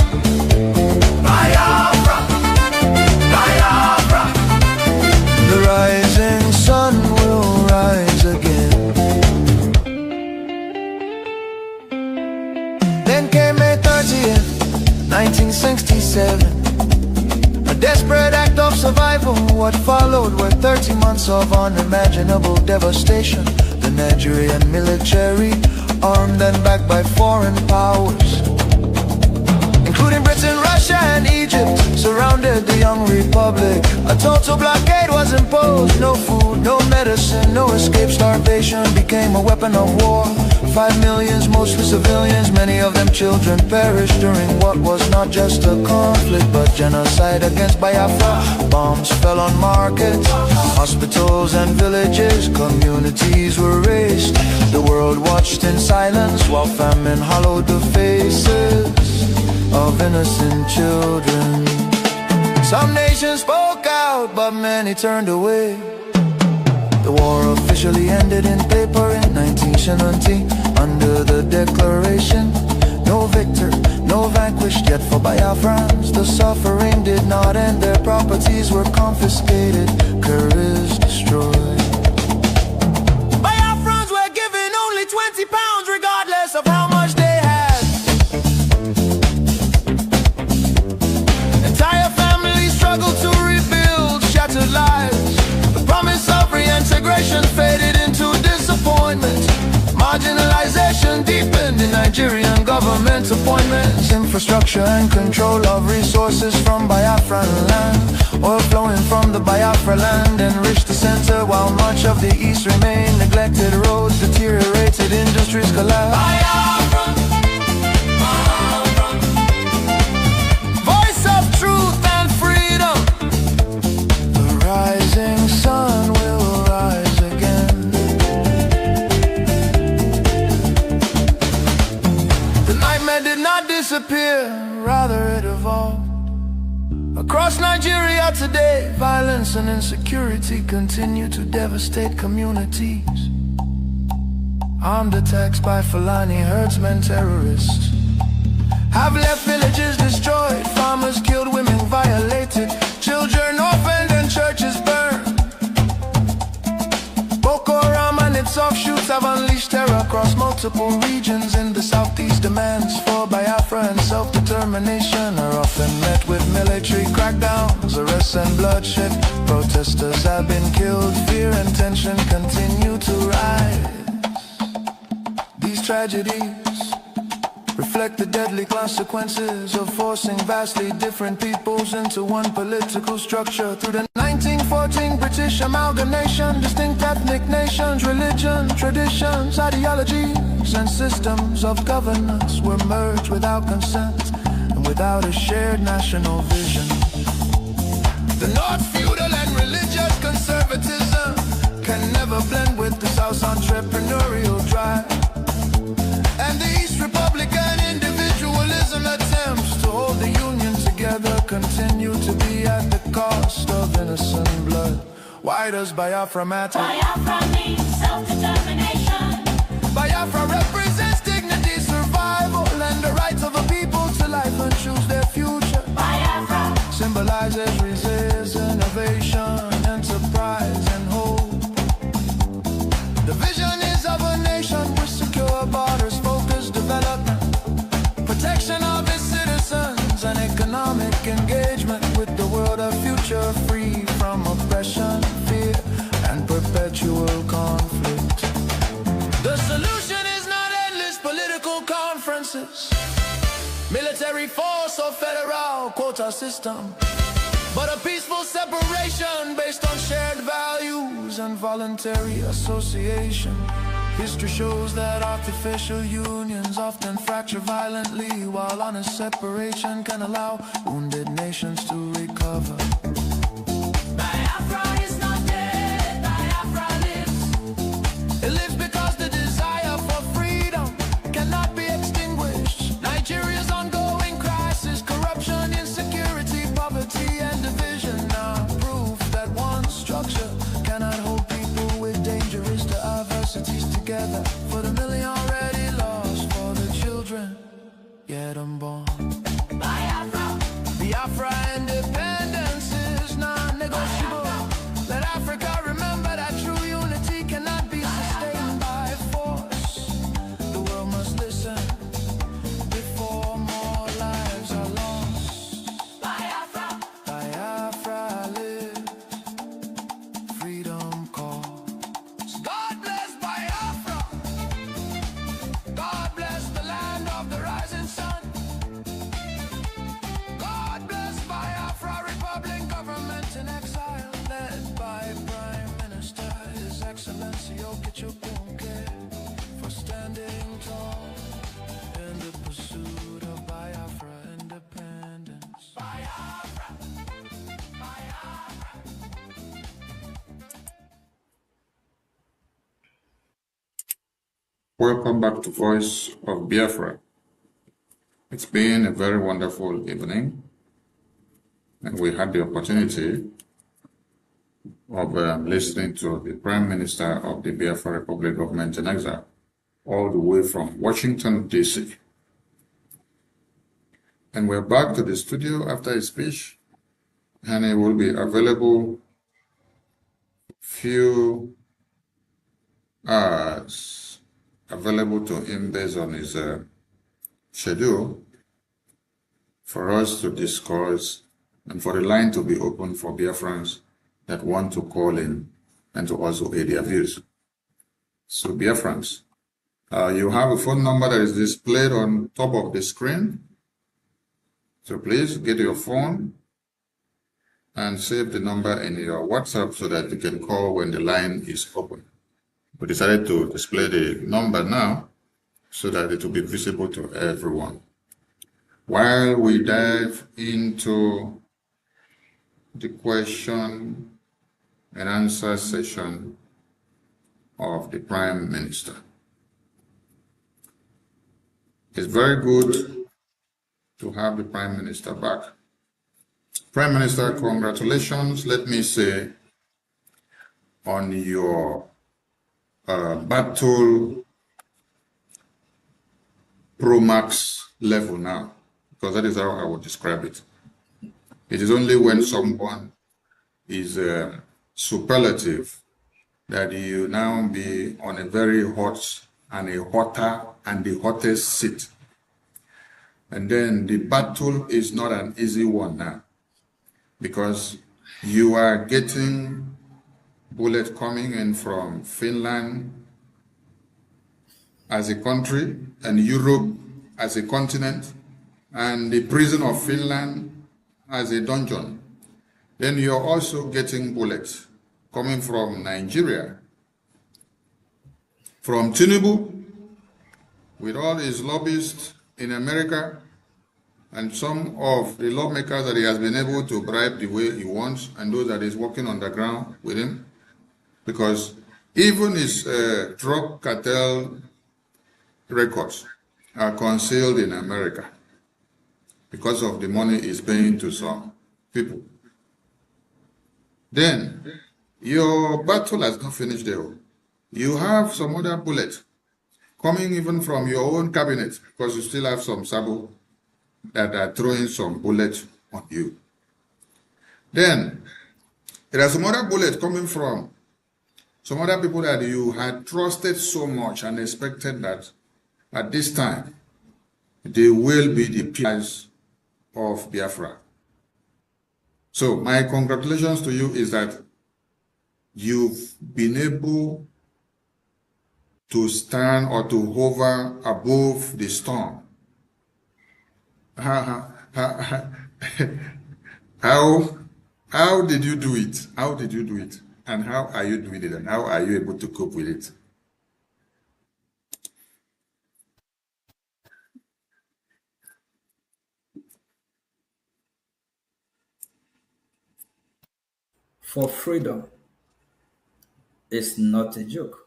Biafra, Biafra, the rising sun will rise again. Then came May 30th, 1967, a desperate act of survival. What followed were 30 months of unimaginable devastation. The Nigerian military, armed and backed by foreign powers, including Britain, Russia and Egypt, surrounded the young republic. A total blockade was imposed. No food, no medicine, no escape. Starvation became a weapon of war. 5 million, mostly civilians, many of them children, perished during what was not just a conflict but genocide against Biafra. Bombs fell on markets, hospitals and villages. Communities were razed. The world watched in silence while famine hollowed the faces of innocent children. Some nations spoke out, but many turned away. The war officially ended in paper in 9Geria Nti, under the declaration, no victor, no vanquished. Yet for Biafrans, the suffering did not end. Their properties were confiscated, careers destroyed. Biafrans were given only 20 pounds, regardless of how much they had. Entire families struggled to rebuild shattered lives. The promise of reintegration faded into disappointment. Marginalization deepened in Nigerian government appointments. Infrastructure and control of resources from Biafran land. Oil flowing from the Biafra land enriched the center, while much of the east remained neglected. Roads deteriorated, industries collapsed. Biafra, Biafra, voice of truth and freedom. The rising sun will rise again. The nightmare did not disappear, rather it evolved. Across Nigeria today, violence and insecurity continue to devastate communities. Armed attacks by Fulani herdsmen, terrorists, have left villages destroyed, farmers killed, women violated, children orphaned and churches burned. Boko Haram and its offshoots have unleashed terror across multiple regions in the southeast. Demands for Biafra and self-determination are often met with military crackdowns, arrests and bloodshed. Protesters have been killed, fear and tension continue to rise. These tragedies reflect the deadly consequences of forcing vastly different peoples into one political structure. Through the 1914 British amalgamation, distinct ethnic nations, religion, traditions, ideologies, and systems of governance were merged without consent and without a shared national vision. The North feudal and religious conservatism can never blend with the South's entrepreneurial drive. And the East Republican individualism attempts to hold the Union together continue to be at the cost Why does Biafra matter? Biafra means self-determination. Biafra represents dignity, survival, and the rights of the people to life and choose their future. Biafra symbolizes resistance, innovation, enterprise, and hope. The vision is of a nation with secure borders, focused development, protection of its citizens, and economic engagement with the world, a future free from oppression, fear, and perpetual conflict. The solution is not endless political conferences, military force or federal quota system, but a peaceful separation based on shared values and voluntary association. History shows that artificial unions often fracture violently, while honest separation can allow wounded nations to recover. Biafra is not dead, Biafra lives. It lives because the desire for freedom cannot be extinguished. Nigeria's ongoing crisis, corruption, insecurity, poverty, and division are proof that one structure cannot hold people with dangerous diversities together. For the million already lost, for the children yet unborn. Biafra, Biafra independence is non-negotiable. Let Africa remember that true unity cannot be sustained by force. The world must listen before more lives are lost. Biafra, Biafra live, freedom calls. God bless Biafra. God bless the land of the rising sun. God bless Biafra Republic, government in exile, led by Prime Minister His Excellency Okechukwu, for standing tall in the pursuit of Biafra independence. Biafra, Biafra. Welcome back to Voice of Biafra. It's been a very wonderful evening, and we had the opportunity of listening to the Prime Minister of the Biafra Republic government in exile, all the way from Washington, D.C. And we're back to the studio after his speech, and he will be available few hours available to him based on his schedule for us to discuss and for the line to be open for Biafrans that want to call in and to also aid their views. So Biafrans, you have a phone number that is displayed on top of the screen. So please get your phone and save the number in your WhatsApp so that you can call when the line is open. We decided to display the number now so that it will be visible to everyone. While we dive into the question and answer session of the Prime Minister, it's very good to have the Prime Minister back. Prime Minister, congratulations, let me say, on your battle Pro Max level now, because that is how I would describe it. It is only when someone is superlative that you now be on a very hot and a hotter and the hottest seat. And then the battle is not an easy one now, because you are getting bullets coming in from Finland as a country and Europe as a continent and the prison of Finland as a dungeon. Then you're also getting bullets coming from Nigeria, from Tinubu, with all his lobbyists in America, and some of the lawmakers that he has been able to bribe the way he wants, and those that is working on the ground with him, because even his drug cartel records are concealed in America because of the money he's paying to some people. Then Your battle has not finished there. You have some other bullets coming even from your own cabinet, because you still have some Sabo that are throwing some bullets on you. Then there are some other bullets coming from some other people that you had trusted so much and expected that at this time they will be the pillars of Biafra. So my congratulations to you is that you've been able to stand or to hover above the storm. How did you do it? How did you do it? And how are you doing it? And how are you able to cope with it? For freedom is not a joke.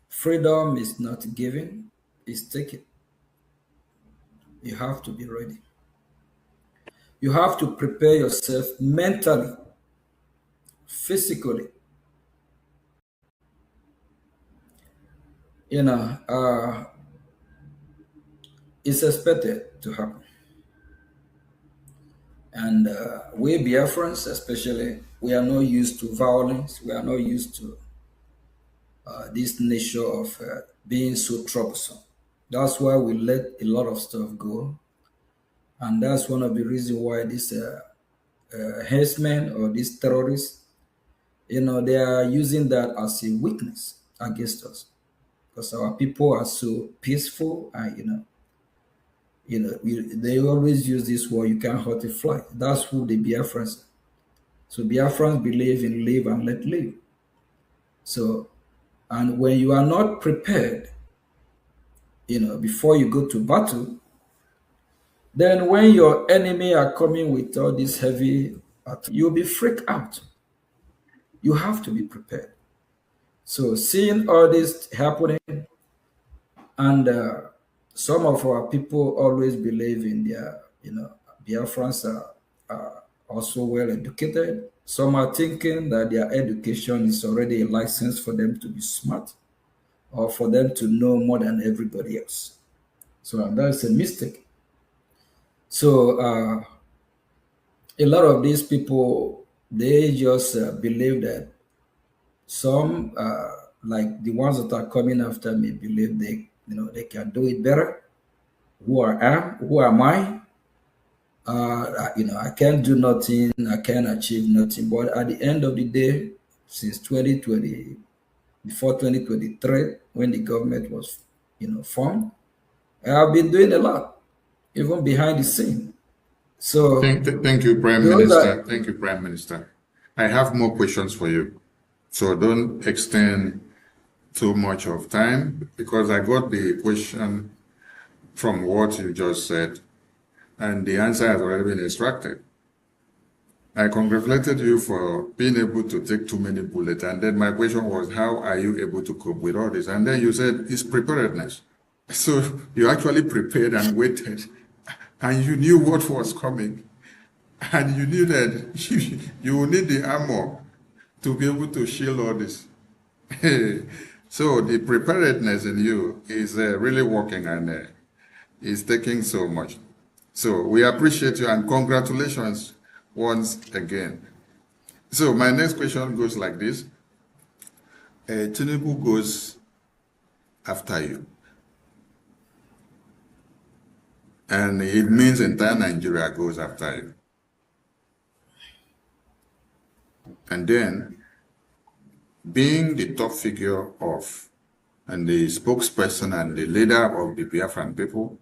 Freedom is not given, it's taken. You have to be ready. You have to prepare yourself mentally, physically. It's expected to happen. And we Biafrans, especially, we are not used to violence. We are not used to this nature of being so troublesome. That's why we let a lot of stuff go. And that's one of the reasons why these herdsmen or these terrorists, they are using that as a weakness against us. Because our people are so peaceful and, they always use this word, you can't hurt a fly. That's who the Biafrans are. So Biafrans believe in live and let live. So, and when you are not prepared, before you go to battle, then when your enemy are coming with all this heavy, you'll be freaked out. You have to be prepared. So seeing all this happening, and some of our people always believe in their, Biafrans are also well educated. Some are thinking that their education is already a license for them to be smart or for them to know more than everybody else. So that's a mistake. So a lot of these people, they just believe that some, like the ones that are coming after me, believe they can do it better. Who am I? I can't do nothing. I can't achieve nothing. But at the end of the day, since 2020, before 2023, when the government was, formed, I have been doing a lot, even behind the scene. So thank you, Prime Minister. Thank you, Prime Minister. I have more questions for you, so don't extend too much of time, because I got the question from what you just said, and the answer has already been extracted. I congratulated you for being able to take too many bullets, and then my question was, how are you able to cope with all this? And then you said it's preparedness. So you actually prepared and waited, and you knew what was coming, and you knew that you will need the armor to be able to shield all this. So the preparedness in you is really working, and is taking so much. So we appreciate you, and congratulations once again. So my next question goes like this. Tinubu goes after you, and it means entire Nigeria goes after you. And then, being the top figure of, and the spokesperson and the leader of the Biafran people,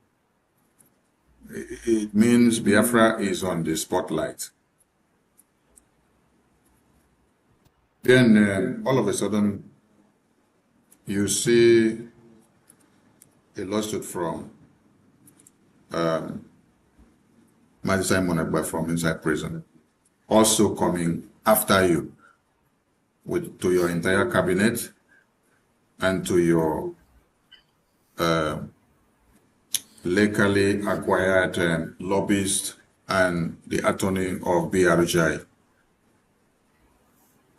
it means Biafra is on the spotlight. Then all of a sudden, you see a lawsuit from Mazi Simon Agba from inside prison, also coming after you, to your entire cabinet and to your legally acquired lobbyist and the attorney of Brgie.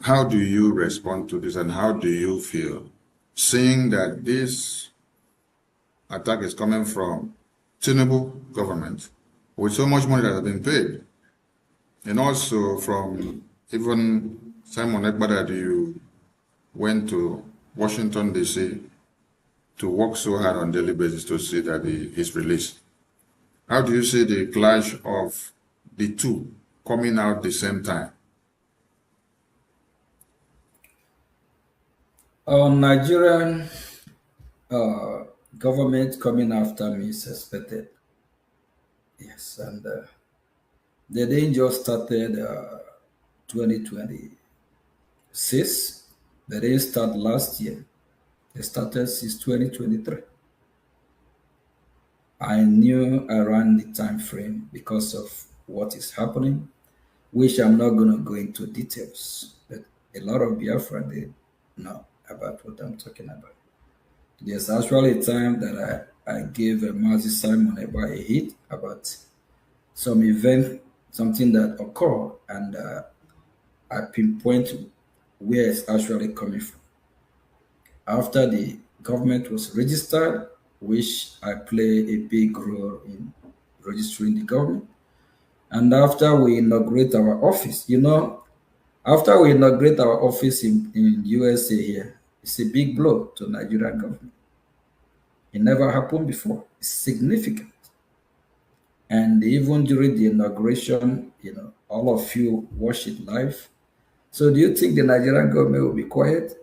How do you respond to this and how do you feel seeing that this attack is coming from Tinubu government with so much money that has been paid, and also from even Simon Ekpa that you went to Washington, D.C. to work so hard on a daily basis to see that he is released? How do you see the clash of the two coming out the same time? Nigerian government coming after me is expected. Yes, and they didn't just started 2026. They didn't start last year. They started since 2023. I knew around the time frame because of what is happening, which I'm not going to go into details, but a lot of Biafra they know about what I'm talking about. There's actually a time that I gave a Mazi Simon about a hit about some event, something that occurred, and I pinpoint where it's actually coming from. After the government was registered, which I play a big role in registering the government, and after we inaugurate our office, after we inaugurate our office in USA here, it's a big blow to Nigerian government. It never happened before. It's significant. And even during the inauguration, all of you watch it live. So do you think the Nigerian government will be quiet?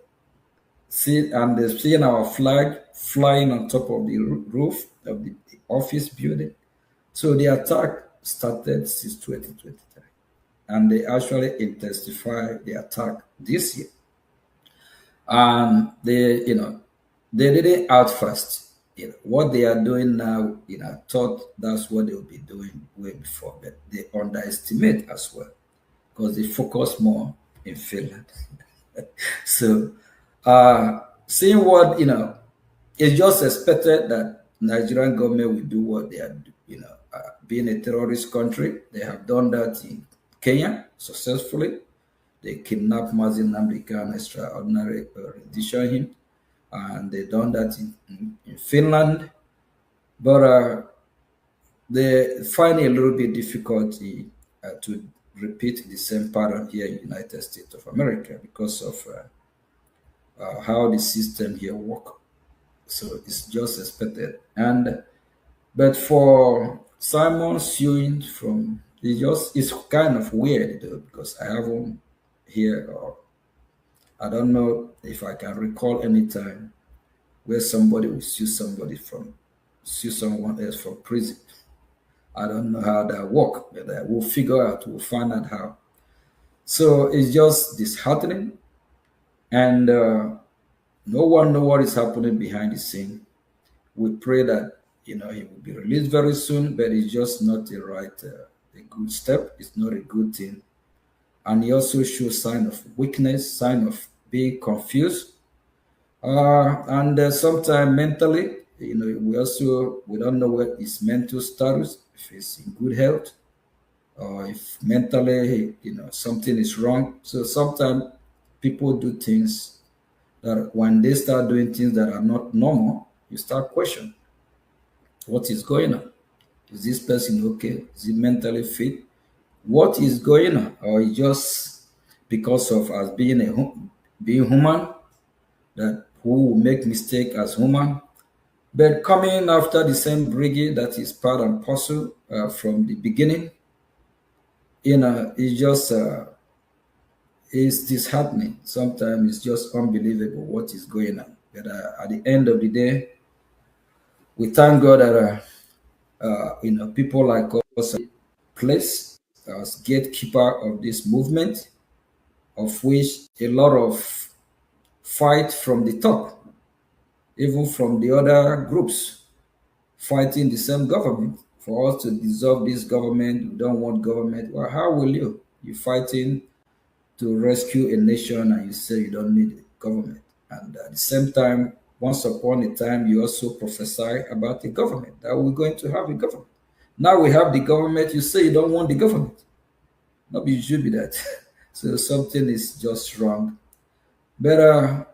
And they're seeing our flag flying on top of the roof of the office building. So the attack started since 2023. And they actually intensified the attack this year. And they didn't out first. What they are doing now, I thought that's what they will be doing way before, but they underestimate as well because they focus more in Finland. So, seeing what, it's just expected that Nigerian government will do what they are, being a terrorist country. They have done that in Kenya successfully. They kidnapped Mazi Nnamdi Kanu, extraordinary rendition him. And they done that in Finland, but they find it a little bit difficult to repeat the same pattern here in the United States of America because of how the system here works. So it's just expected. But for Simon suing from, it's kind of weird though, because I haven't here, or I don't know if I can recall any time where somebody will sue someone else from prison. I don't know how that works, but we'll find out how. So it's just disheartening, and no one knows what is happening behind the scene. We pray that he will be released very soon, but it's just not a good step. It's not a good thing, and he also shows sign of weakness, sign of being confused. And sometimes mentally, we don't know what his mental status, if he's in good health, or if mentally, something is wrong. So sometimes people do things that when they start doing things that are not normal, you start questioning what is going on. Is this person okay? Is he mentally fit? What is going on? Or is just because of us being human, that who will make mistake as human, but coming after the same Brgie that is part and parcel from the beginning, it's just it's disheartening. Sometimes it's just unbelievable what is going on. But at the end of the day, we thank God that people like us place as gatekeeper of this movement, of which a lot of fight from the top, even from the other groups fighting the same government for us to dissolve this government. We don't want government. Well, how will you? You're fighting to rescue a nation and you say you don't need government. And at the same time, once upon a time, you also prophesy about the government, that we're going to have a government. Now we have the government, you say you don't want the government. No, you should be that. So something is just wrong. But I'm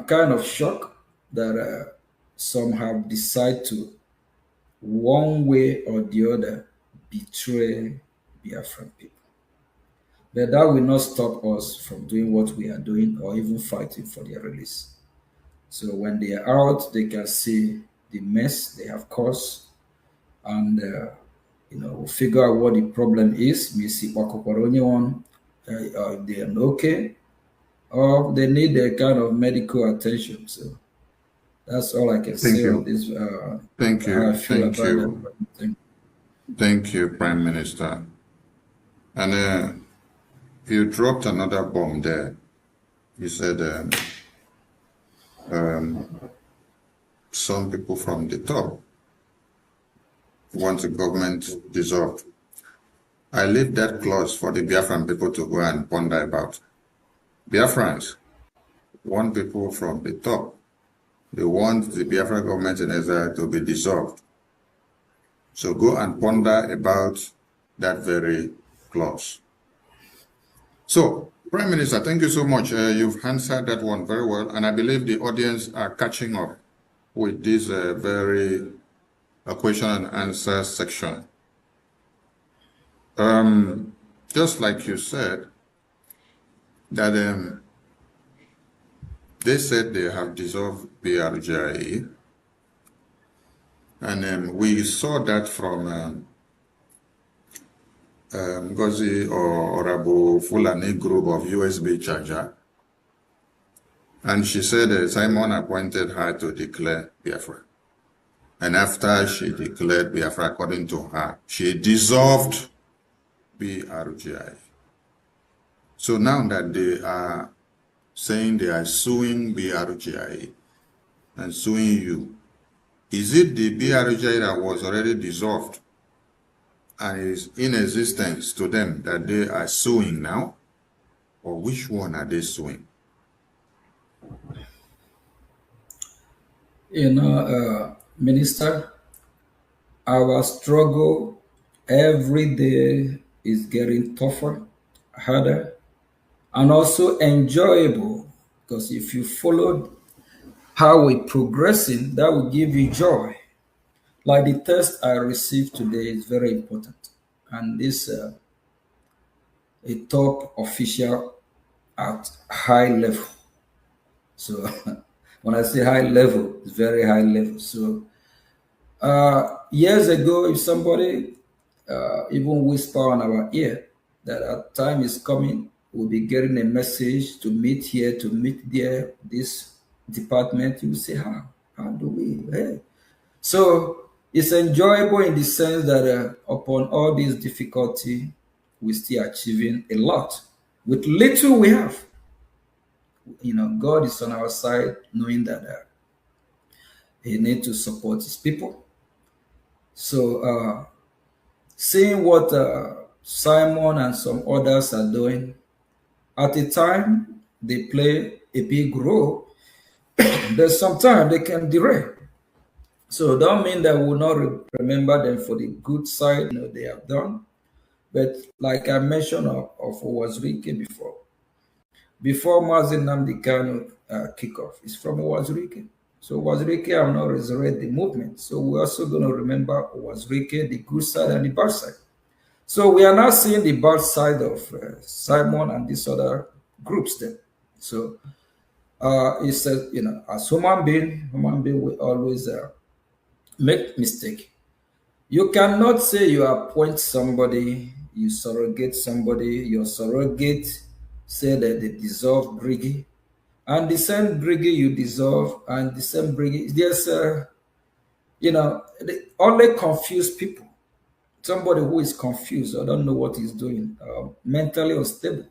kind of shocked that some have decided to, one way or the other, betray Biafran people. But that will not stop us from doing what we are doing or even fighting for their release. So when they are out, they can see the mess they have caused, and we'll figure out what the problem is. We see one, if they are okay, or they need a kind of medical attention. So that's all I can Thank say you. on this. Thank How I you. feel Thank about you. that. Thank you, Prime Minister. And you dropped another bomb there. You said some people from the top want the government dissolved. I leave that clause for the Biafran people to go and ponder about. Biafrans want people from the top. They want the Biafran government in Israel to be dissolved. So go and ponder about that very clause. So, Prime Minister, thank you so much. You've answered that one very well, and I believe the audience are catching up with this very question and answer section. Just like you said, that they said they have dissolved Brgie, and we saw that from Ngozi or Orabu Fulani group of USB charger. And she said Simon appointed her to declare Biafra. And after she declared Biafra, according to her, she dissolved Brgie. So now that they are saying they are suing Brgie and suing you, is it the Brgie that was already dissolved and is in existence to them that they are suing now? Or which one are they suing? Minister, our struggle every day is getting tougher, harder, and also enjoyable. Because if you followed how we're progressing, that will give you joy. Like the test I received today is very important. And this a top official at high level. So when I say high level, it's very high level. So years ago, if somebody even whisper on our ear that our time is coming, we'll be getting a message to meet here, to meet there, this department, you will say, how do we? Hey. So it's enjoyable in the sense that upon all this difficulty, we're still achieving a lot. With little we have, God is on our side, knowing that He needs to support His people. So seeing what Simon and some others are doing, at a time they play a big role, but sometimes they can derail. So don't mean that we will not remember them for the good side they have done. But like I mentioned of Owazurike before Mazi Nnamdi Kanu kickoff, it's from Owazurike. So Owazurike have not resurrected the movement. So we're also going to remember Owazurike, the good side and the bad side. So we are now seeing the bad side of Simon and these other groups then. So it says, as human being will always make mistake. You cannot say you appoint somebody, you surrogate somebody, your surrogate say that they dissolve Brgie, and the same Brgie you dissolve, and the same Brgie, there's they only confuse people. Somebody who is confused or don't know what he's doing, mentally unstable,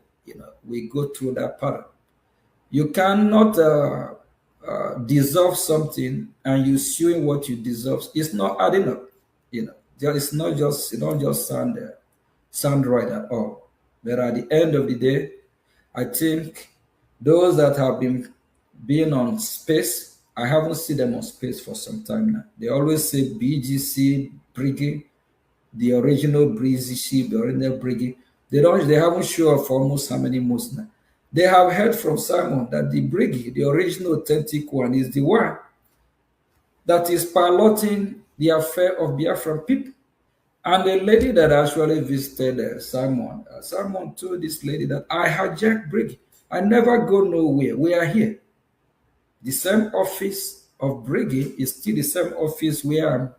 we go through that pattern. You cannot dissolve something and you suing what you dissolve. It's not adding up. It's not just, it don't just sound right at all. But at the end of the day, I think those that have been on space, I haven't seen them on space for some time now. They always say BGC, Brgie, the original Brgie, the original Brgie. They haven't shown up for almost how many months now. They have heard from Simon that the Brgie, the original authentic one, is the one that is piloting the affair of Biafran people. And the lady that actually visited Simon, Simon told this lady that I hijacked Brgie. I never go nowhere. We are here. The same office of Brgie is still the same office where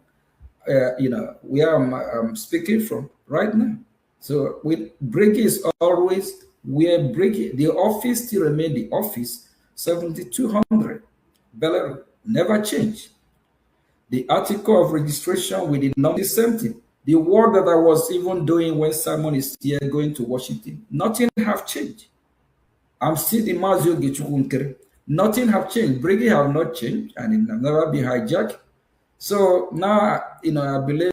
I'm speaking from right now. So with Brgie is always where Brgie, the office still remain the office 7200 Belarus, never change. The article of registration with the same thing. The work that I was even doing when Simon is here going to Washington, nothing have changed. I'm still the Mazio Gichukunkere. Nothing have changed. Brigi have not changed and it have never been hijacked. So now, I believe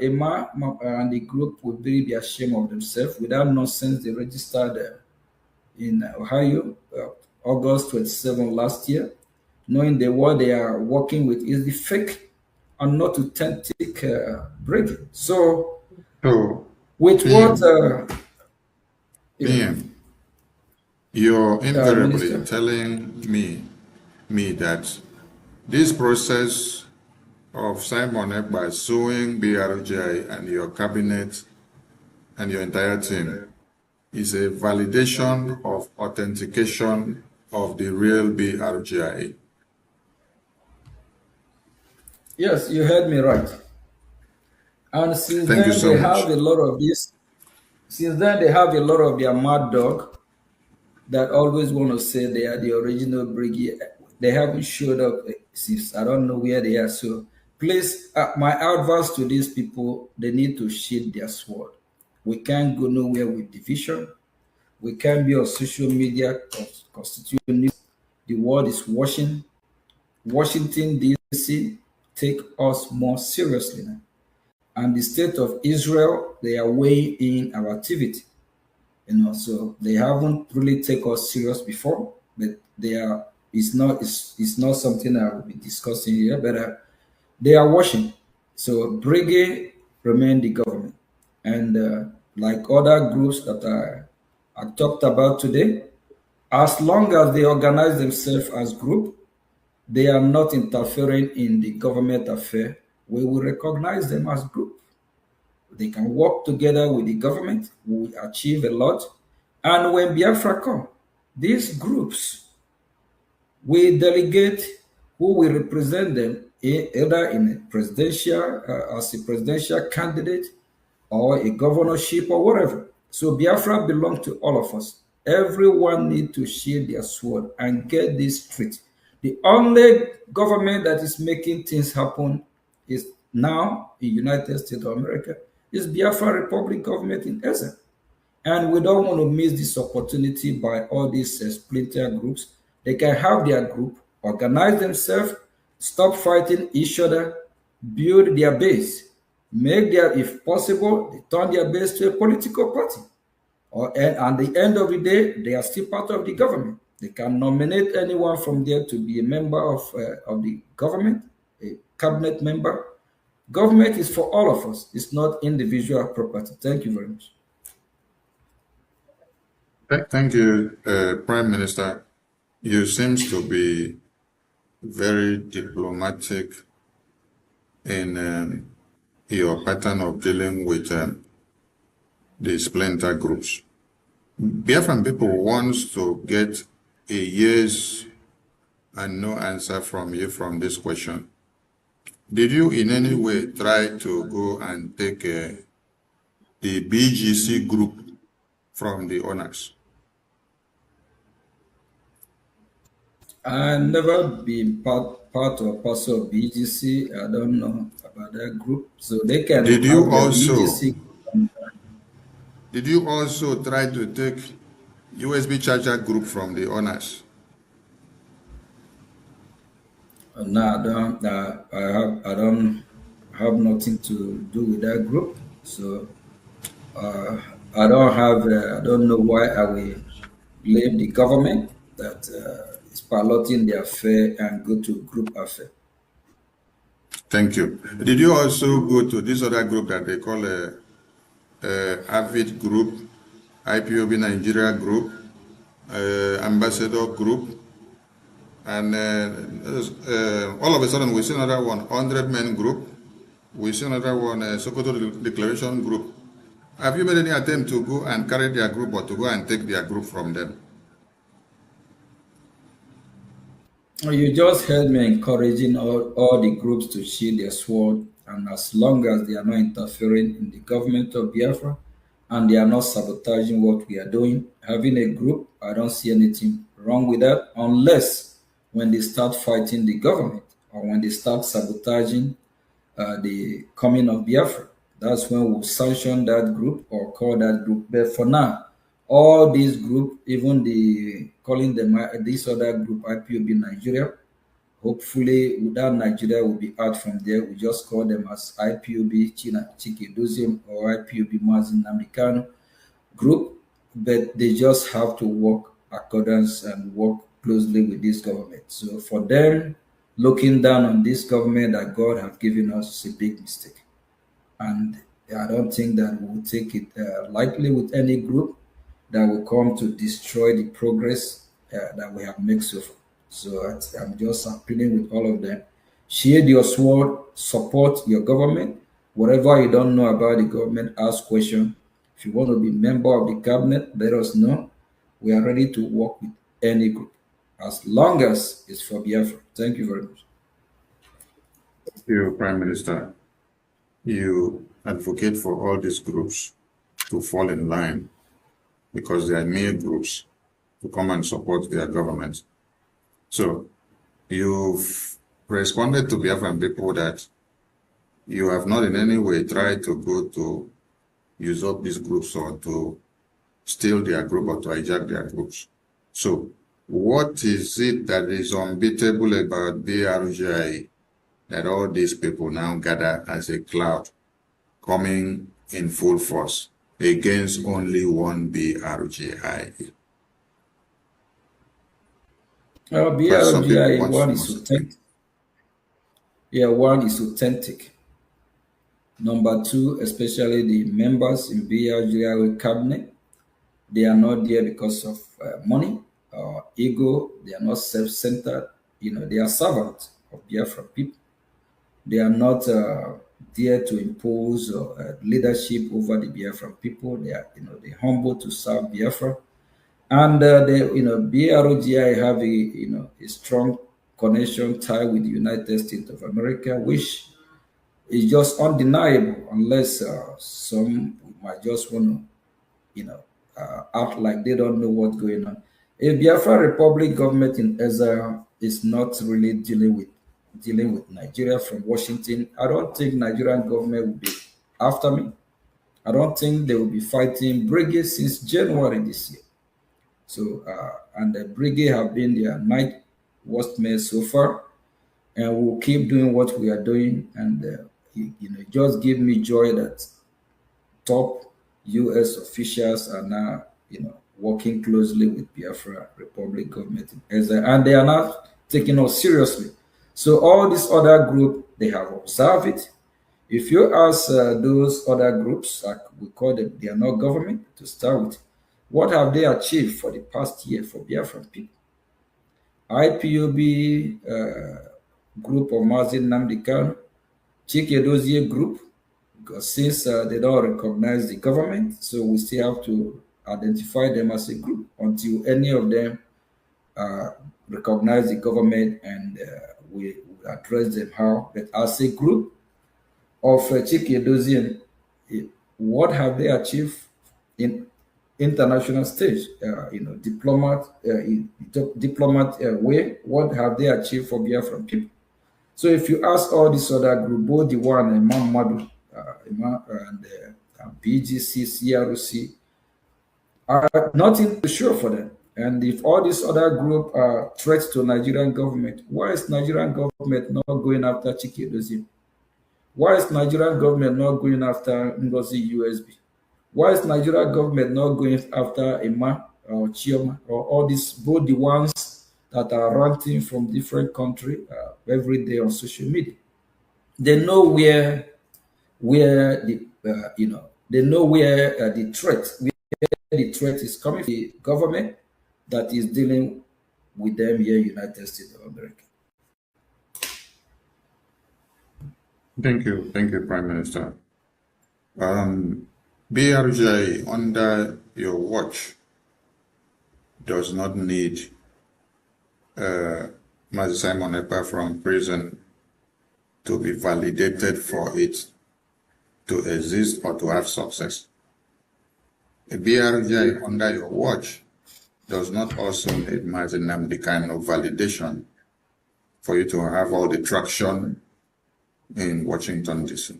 Emma and the group will really be ashamed of themselves without nonsense. They registered in Ohio, August 27 last year, knowing that what they are working with is the fake and not authentic Brigi. So, with what... You're invariably telling me that this process of Simon Ekpa suing BRGI and your cabinet and your entire team is a validation of authentication of the real BRGI. Yes, you heard me right. And since then they have a lot of this. Since then they have a lot of their mad dog that always want to say they are the original Brigade. They haven't showed up since I don't know where they are. So please, my advice to these people, they need to sheath their sword. We can't go nowhere with division. We can't be on social media constituting news. The world is watching. Washington, D.C., take us more seriously now. And the state of Israel, they are weighing in our activity. So they haven't really taken us serious before, but it's not something I will be discussing here, but they are watching. So Brigade remain the government. And like other groups that I talked about today, as long as they organize themselves as group, they are not interfering in the government affair, we will recognize them as group. They can work together with the government, we will achieve a lot. And when Biafra come, these groups will delegate who will represent them either in a presidential, as a presidential candidate or a governorship or whatever. So Biafra belongs to all of us. Everyone needs to shield their sword and get this straight. The only government that is making things happen is now in the United States of America is Biafra Republic government in Essence. And we don't want to miss this opportunity by all these splinter groups. They can have their group, organize themselves, stop fighting each other, build their base, make their, if possible, they turn their base to a political party. And at the end of the day, they are still part of the government. They can nominate anyone from there to be a member of the government, a cabinet member. Government is for all of us. It's not individual property. Thank you very much. Thank you, Prime Minister. You seem to be very diplomatic in your pattern of dealing with the splinter groups. Biafran people wants to get a yes and no answer from you from this question. Did you in any way try to go and take the BGC group from the owners? I've never been part or parcel of BGC. I don't know about that group. So they can. Did you also try to take USB charger group from the owners? No, I don't have nothing to do with that group. So I don't know why I will blame the government that is piloting the affair and go to group affair. Thank you. Did you also go to this other group that they call a Avid group IPOB Nigeria group, Ambassador group, and all of a sudden we see another one, 100 Men group. We see another one, Sokoto Declaration group. Have you made any attempt to go and carry their group or to go and take their group from them? You just heard me encouraging all the groups to sheathe their sword, and as long as they are not interfering in the government of Biafra and they are not sabotaging what we are doing, having a group, I don't see anything wrong with that, unless when they start fighting the government or when they start sabotaging the coming of Biafra. That's when we'll sanction that group or call that group. But for now, all these group, even the calling them this other group IPOB Nigeria, hopefully that Nigeria will be out from there. We just call them as IPOB China Chike Doziem or IPOB Mazin Namikano group, but they just have to work accordance and work closely with this government. So for them, looking down on this government that God has given us is a big mistake. And I don't think that we'll take it lightly with any group that will come to destroy the progress that we have made so far. So I'm just appealing with all of them. Shield your sword, support your government. Whatever you don't know about the government, ask questions. If you want to be member of the cabinet, let us know. We are ready to work with any group, as long as it's for Biafra. Thank you very much. Thank you, Prime Minister. You advocate for all these groups to fall in line because they are mere groups to come and support their government. So you've responded to Biafran people that you have not in any way tried to go to usurp these groups or to steal their group or to hijack their groups. So what is it that is unbeatable about BRGI that all these people now gather as a cloud coming in full force against only one BRGI? BRGI, one is authentic. Yeah, one is authentic. Number two, especially the members in BRGI cabinet, they are not there because of money or ego. They are not self-centered. They are servants of Biafra people. They are not there to impose leadership over the Biafran people. They are, they're humble to serve Biafra. And BRGI have a strong connection tie with the United States of America, which is just undeniable, unless some might just want to, act like they don't know what's going on. If Biafra Republic government in Israel is not really dealing with Nigeria from Washington, I don't think Nigerian government will be after me. I don't think they will be fighting Brgie since January this year. So, and the Brgie have been their ninth worst men so far, and we'll keep doing what we are doing. And just give me joy that top U.S. officials are now, working closely with Biafra Republic government in Israel, and they are not taking us seriously. So all this other group, they have observed it. If you ask those other groups, like we call them, they are not government to start with. What have they achieved for the past year for Biafran people? IPOB group of Mazin Namdekan, Chike Dozie group, because since they don't recognize the government, so we still have to identify them as a group until any of them recognize the government, and we address them how. But as a group of Chike Dozie, what have they achieved in international stage? Diplomat way, what have they achieved for Biafran people? So if you ask all these other groups, both the one Imam Madu and BGC, CRC, are nothing to show for them. And if all these other groups are threats to Nigerian government, why is Nigerian government not going after Chike Dozie? Why is Nigerian government not going after Ngozi USB? Why is Nigerian government not going after Emma or Chioma or all these, both the ones that are ranting from different countries every day on social media? They know where the they know where the threat, where the threat is coming from the government that is dealing with them here in the United States of America. Thank you, Prime Minister. BRJ under your watch does not need Mazi Simon Ekpa from prison to be validated for it to exist or to have success. A BRJ under your watch does not also need Mazi Nnamdi kind of validation for you to have all the traction in Washington, D.C.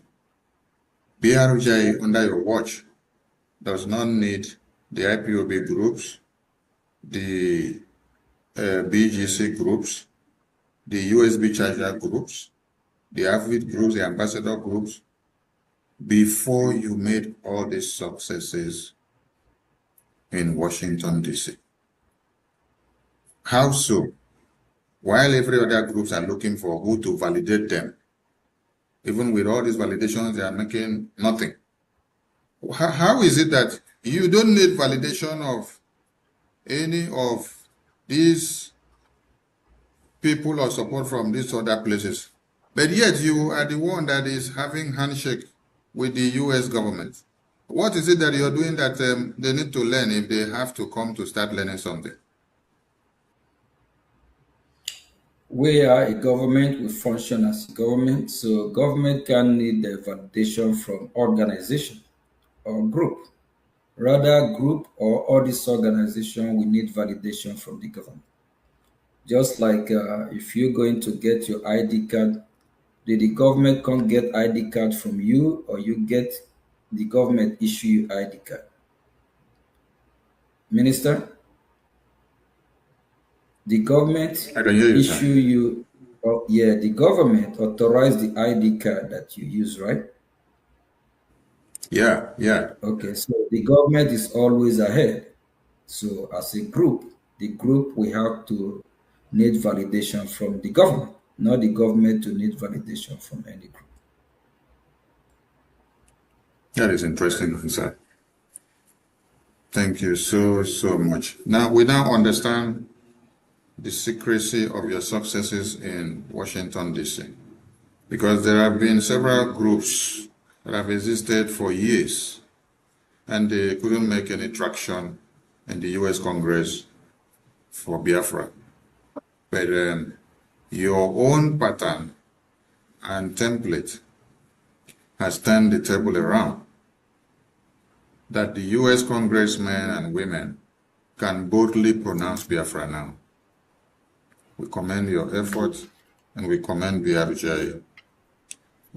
BRJ under your watch does not need the IPOB groups, the BGC groups, the USB charger groups, the AVID groups, the ambassador groups, before you made all these successes in Washington, D.C. How so? While every other groups are looking for who to validate them, even with all these validations, they are making nothing. How is it that you don't need validation of any of these people or support from these other places, but yet you are the one that is having handshake with the U.S. government? What is it that you're doing that they need to learn if they have to come to start learning something? We are a government, we function as a government, so government can need the validation from organization or group. Rather, group or all this organization, we need validation from the government. Just like if you're going to get your ID card, the government can't get ID card from you, or you get the government issue you ID card. Minister? The government issue you, the government authorize the ID card that you use, right? Yeah. Okay, so the government is always ahead. So as a group, the group we have to need validation from the government, not the government to need validation from any group. That is interesting, sir. Thank you so much. Now, we now understand the secrecy of your successes in Washington, D.C. because there have been several groups that have existed for years and they couldn't make any traction in the U.S. Congress for Biafra. But your own pattern and template has turned the table around, that the U.S. congressmen and women can boldly pronounce Biafra now. We commend your efforts and we commend BRJ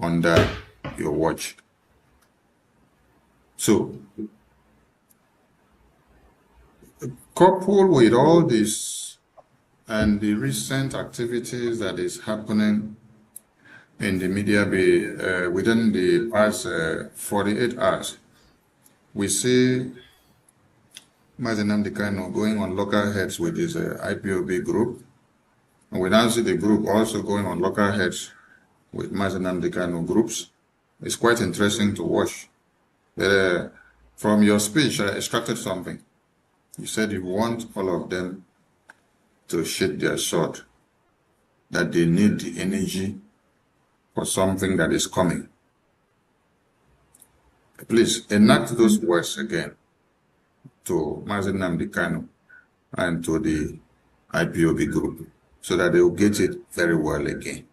under your watch. So, coupled with all this and the recent activities that is happening in the media within the past 48 hours, we see Mazi Nnamdi Kanu going on lockerheads with his IPOB group. And we now see the group also going on lockerheads with Mazi Nnamdi Kanu groups. It's quite interesting to watch. But, from your speech, I extracted something. You said you want all of them to shake their sword, that they need the energy for something that is coming. Please enact those words again to Mazi Nnamdi Kanu and to the IPOB group so that they will get it very well again.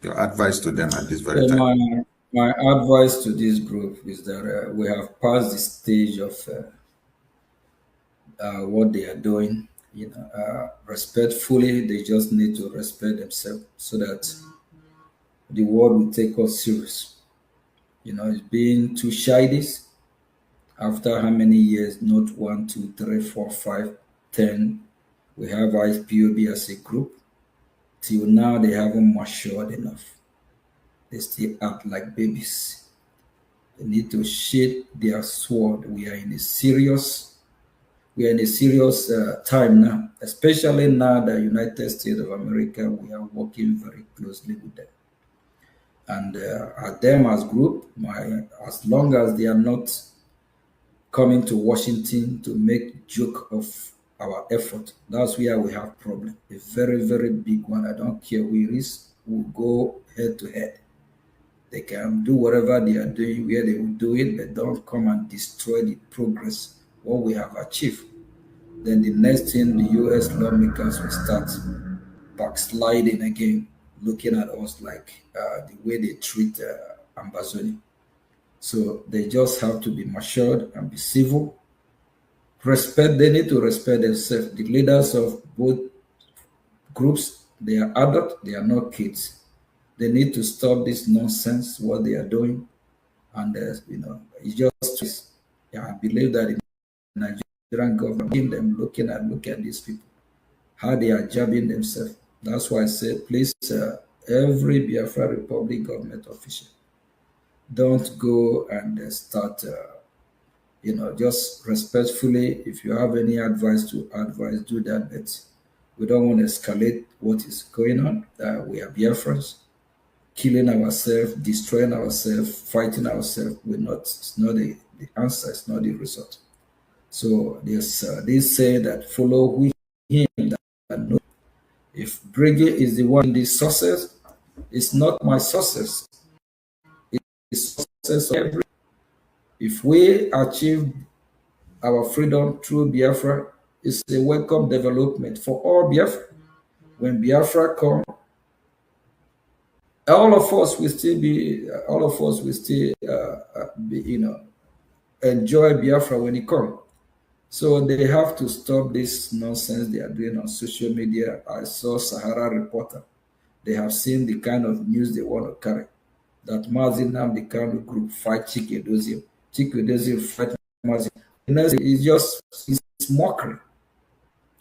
Your advice to them at this very time. My advice to this group is that we have passed the stage of what they are doing. Respectfully, they just need to respect themselves so that the world will take us serious. It's been too childish. After how many years? Not 1, 2, 3, 4, 5, 10. We have IPOB as a group. Till now, they haven't matured enough. They still act like babies. They need to shake their sword. We are in a serious time now, especially now that United States of America, we are working very closely with them. And at them as group, as long as they are not coming to Washington to make joke of our effort. That's where we have problem. A very, very big one. I don't care who it is. We'll go head to head. They can do whatever they are doing where they will do it, but don't come and destroy the progress, what we have achieved. Then the next thing, the US lawmakers will start backsliding again, looking at us like the way they treat Ambazoni. So they just have to be matured and be civil. Respect, they need to respect themselves. The leaders of both groups, they are adults, they are not kids. They need to stop this nonsense, what they are doing. And, it's just, I believe that the Nigerian government, them looking at these people, how they are jabbing themselves. That's why I said, please, every Biafra Republic government official, don't go and start, just respectfully, if you have any advice to advise, do that. But we don't want to escalate what is going on. We are Biafrans, killing ourselves, destroying ourselves, fighting ourselves. It's not the answer, it's not the result. So they say that follow him that know. If Brgie is the one in the success, it's not my success. It's success of every. If we achieve our freedom through Biafra, it's a welcome development for all Biafra. When Biafra come, all of us will still be enjoy Biafra when it comes. So they have to stop this nonsense they are doing on social media. I saw Sahara Reporter. They have seen the kind of news they want to carry. That Mazin Namdi Kanu group fight Chike Dozim. Chike Dozim fight Mazin. It's mockery.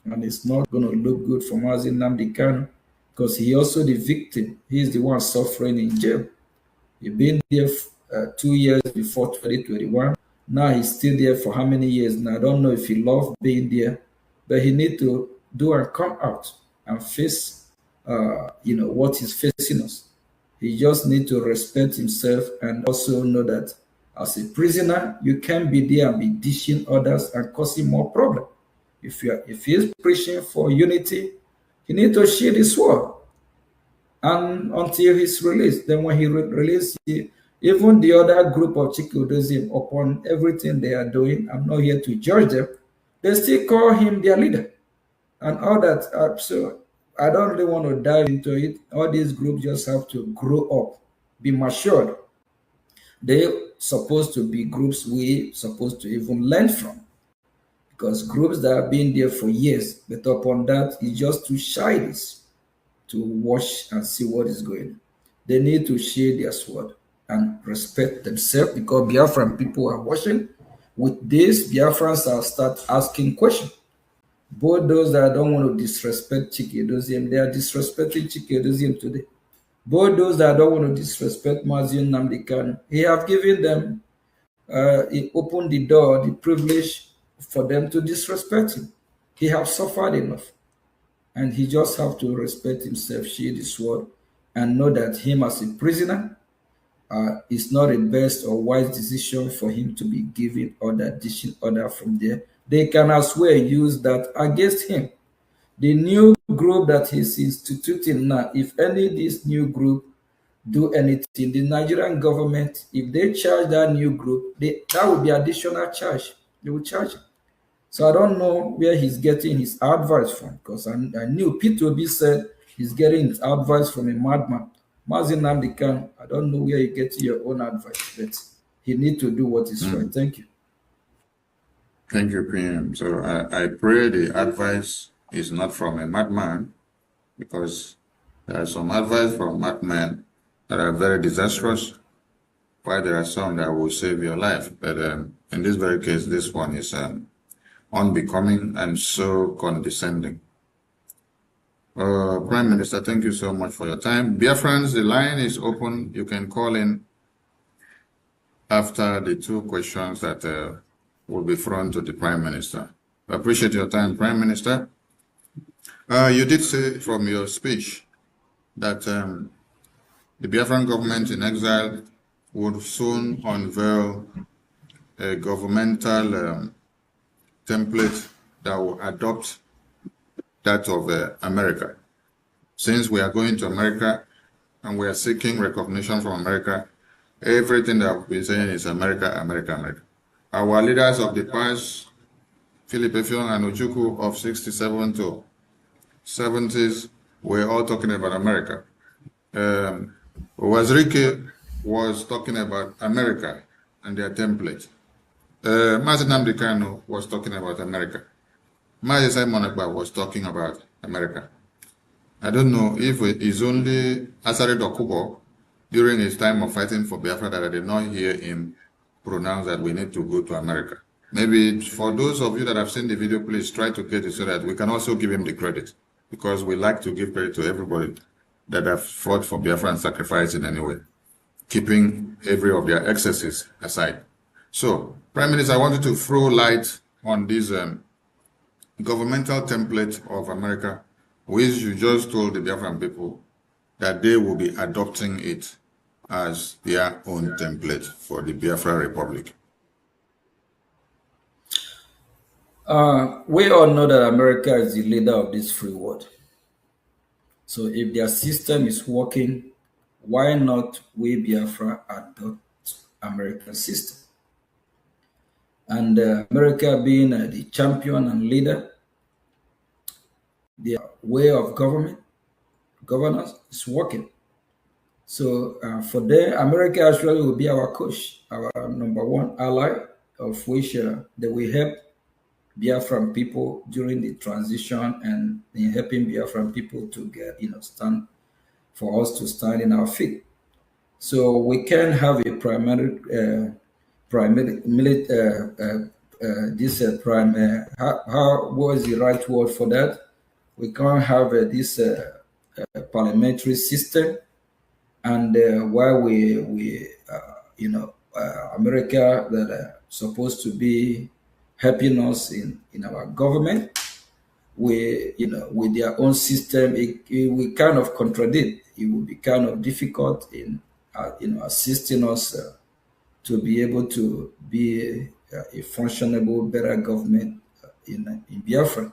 And it's not going to look good for Mazin Namdi Kanu because he also the victim. He's the one suffering in jail. He's been there 2 years before 2021. Now he's still there for how many years? Now I don't know if he loved being there, but he need to do and come out and face, what he's facing us. He just need to respect himself and also know that as a prisoner, you can't be there and be dishing others and causing more problem. If he's preaching for unity, he need to shield his sword, and until he's released. Then when he released, even the other group of Chikudozim, upon everything they are doing, I'm not here to judge them, they still call him their leader and all that. So I don't really want to dive into it. All these groups just have to grow up, be matured. They're supposed to be groups we supposed to even learn from. Because groups that have been there for years, but upon that, it's just too shy to watch and see what is going on. They need to share their sword and respect themselves, because Biafran people are watching. With this, Biafrans will start asking questions. Both those that don't want to disrespect Chike, they are disrespecting Chike today. Both those that don't want to disrespect Mazin Namdi Kanu, he have given them, he opened the door, the privilege for them to disrespect him. He have suffered enough. And he just have to respect himself, shield his sword, and know that him as a prisoner is not a best or wise decision for him to be giving order, dishing order from there. They can as well use that against him. The new group that he's instituting now, if any of this new group do anything, the Nigerian government, if they charge that new group, that will be additional charge. They will charge him. So I don't know where he's getting his advice from, because I knew P2B said he's getting his advice from a madman. Mazin Namdi Kanu, I don't know where you get your own advice, but he need to do what is right. Thank you. Thank you, PM. So I pray the advice is not from a madman, because there are some advice from madmen that are very disastrous, while there are some that will save your life. But in this very case, this one is unbecoming and so condescending. Prime Minister, thank you so much for your time. Biafrans, the line is open. You can call in after the two questions that will be thrown to the Prime Minister. I appreciate your time, Prime Minister. You did say from your speech that the Biafran government in exile would soon unveil a governmental template that will adopt that of America. Since we are going to America and we are seeking recognition from America, everything that we've been saying is America, America, America. Our leaders of the past, Philip Effiong and Ojukwu of 67 to 70s, were all talking about America. Wazirike was talking about America and their template. Mazi Nnamdi Kanu was talking about America. Mazi Simon Ekpa was talking about America. I don't know if it is only Asari Dokubo during his time of fighting for Biafra that I did not hear him pronounce that we need to go to America. Maybe for those of you that have seen the video, please try to get it so that we can also give him the credit, because we like to give credit to everybody that have fought for Biafra and sacrificed in any way, keeping every of their excesses aside. So, Prime Minister, I wanted to throw light on this governmental template of America, which you just told the Biafran people that they will be adopting it as their own template for the Biafra Republic. We all know that America is the leader of this free world. So if their system is working, why not we Biafra adopt American system? And America being the champion and leader, their way of governance is working. So for them, America actually will be our coach, our number one ally, of which they will help Biafran people during the transition and in helping Biafran people to get, stand for us to stand in our feet. So we can have a primary what is the right word for that? We can't have this parliamentary system, and while America that are supposed to be helping us in our government, with their own system, it will kind of contradict. It will be kind of difficult in assisting us to be able to be a functionable, better government in Biafra.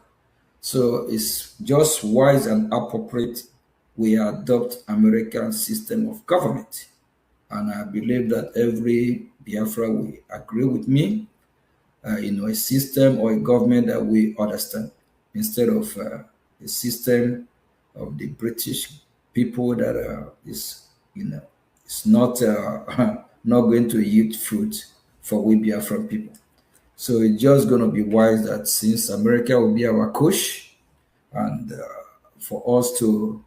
So it's just wise and appropriate we adopt American system of government. And I believe that every Biafra will agree with me, a system or a government that we understand, instead of a system of the British people that is not not going to yield fruit for we Biafran people. So it's just going to be wise that since America will be our coach, and for us to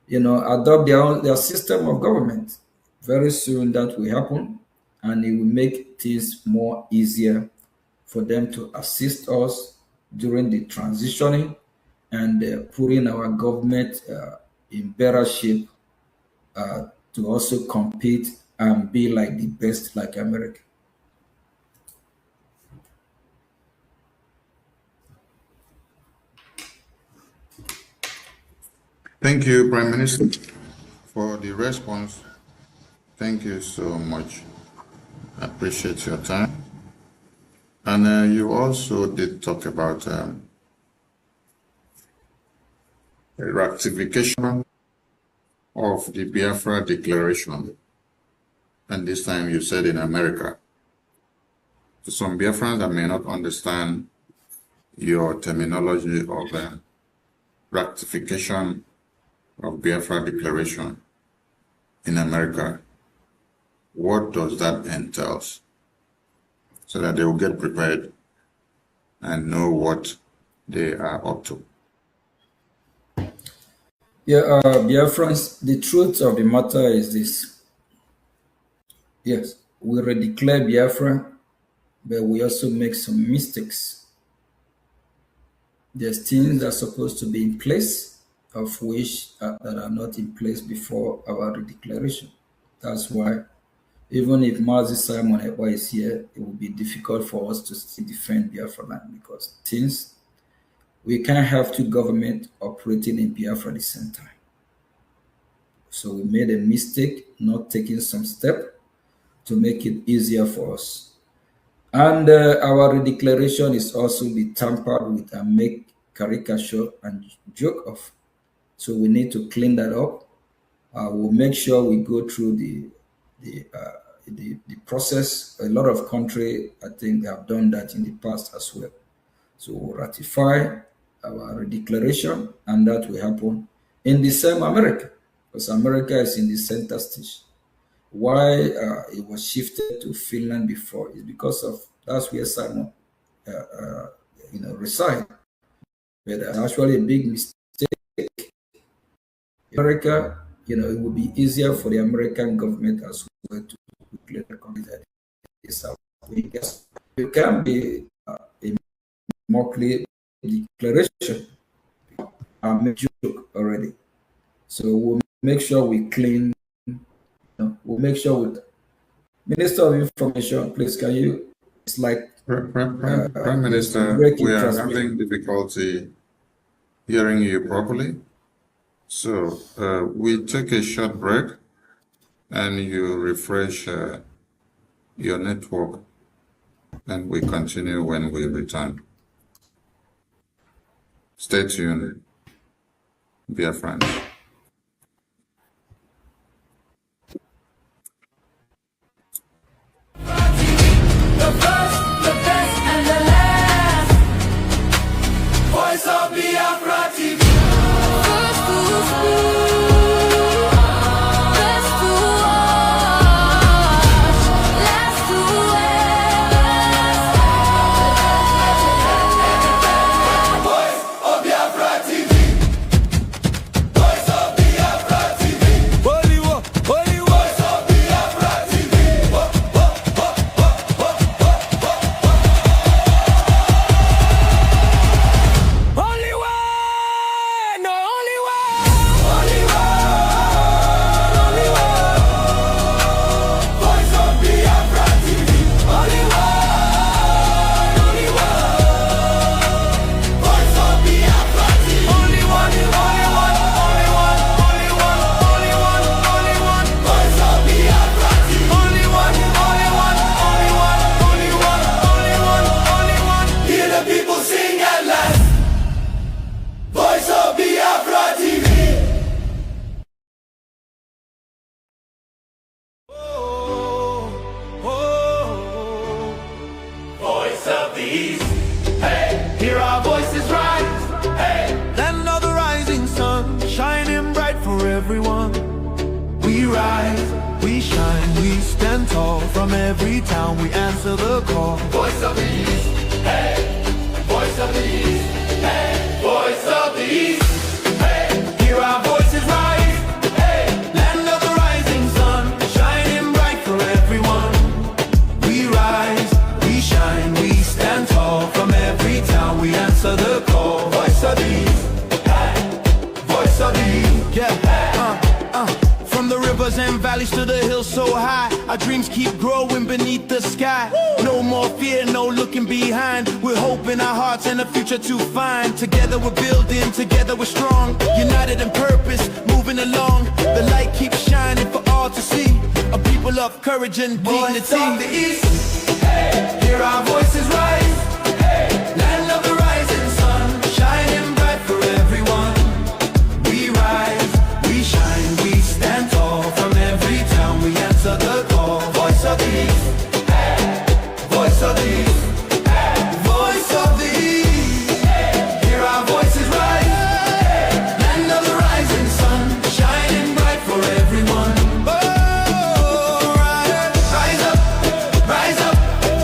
adopt their system of government. Very soon that will happen, and it will make things more easier for them to assist us during the transitioning and putting our government in better shape to also compete and be like the best, like America. Thank you, Prime Minister, for the response. Thank you so much. I appreciate your time. And you also did talk about ratification of the Biafra Declaration. And this time you said in America. To some Biafrans that may not understand your terminology of ratification of Biafra Declaration in America, what does that entail? So that they will get prepared and know what they are up to. Yeah, Biafrans, the truth of the matter is this. Yes, we redeclare Biafra, but we also make some mistakes. There's things that are supposed to be in place, of which that are not in place before our redeclaration. That's why, even if Mazi Simon Ekpa is here, it will be difficult for us to still defend Biafra land, because things, we can't have two governments operating in Biafra at the same time. So we made a mistake not taking some step to make it easier for us. And our declaration is also be tampered with and make caricature and joke of. So we need to clean that up. We'll make sure we go through the process. A lot of countries, I think, have done that in the past as well. So we'll ratify our declaration, and that will happen in the same America, because America is in the center stage. Why it was shifted to Finland before is because of that's where Simon, reside. But actually a big mistake. America, it would be easier for the American government as well to declare the country that is out. Yes, it can be a more clear declaration. I made joke already. So we'll make sure we clean. We'll make sure with Minister of Information, please, can you? It's like Prime Minister, we are having difficulty hearing you properly. So we take a short break and you refresh your network, and we continue when we return. Stay tuned, dear friends. The first, the best, and the last. Voice of Biafra TV. First to speak, best to watch, last to ask. Voice of Biafra TV. Voice of Biafra TV. Holy war, holy war. Voice of Biafra TV. Only one, no only one, only one, only one. Voice of Biafra TV. Only one, only one. Voice of Biafra TV. Only one, only one, only one, only one, only one, only one. Voice of Biafra TV. Only one, only one, only one, only one, only one, only one. Hear the people sing at last. Voice of Biafra TV. Voice of the East. Hey, hear our voices rise. Hey, Land of the rising sun, shining bright for everyone. We rise, we shine, we stand tall. From every town we answer the call. voice of the East. Hey, voice of the East. Hey, voice of the East. Hey, hear our voices rise. Hey, Land of the rising sun, shining bright for everyone. We rise, we shine, we stand tall. From every town we answer the call. Voice of the East, voice of the East. Yeah, from the rivers and valleys to the hills so high, our dreams keep growing beneath the sky. No more fear, no looking behind. We're hope in our hearts and a future to find. Together we're building, together we're strong. United in purpose, moving along. The light keeps shining for all to see. A people of courage and dignity. voice of the East. Hey, hear our voices rise. Hey, Land of the rising sun, shining bright for everyone. We rise, we shine, we stand tall. From every town we answer the call. Voice of the East, voice of the East, voice of the East. Hear our voices rise. Land of the rising sun, shining bright for everyone. Oh, rise up, rise up.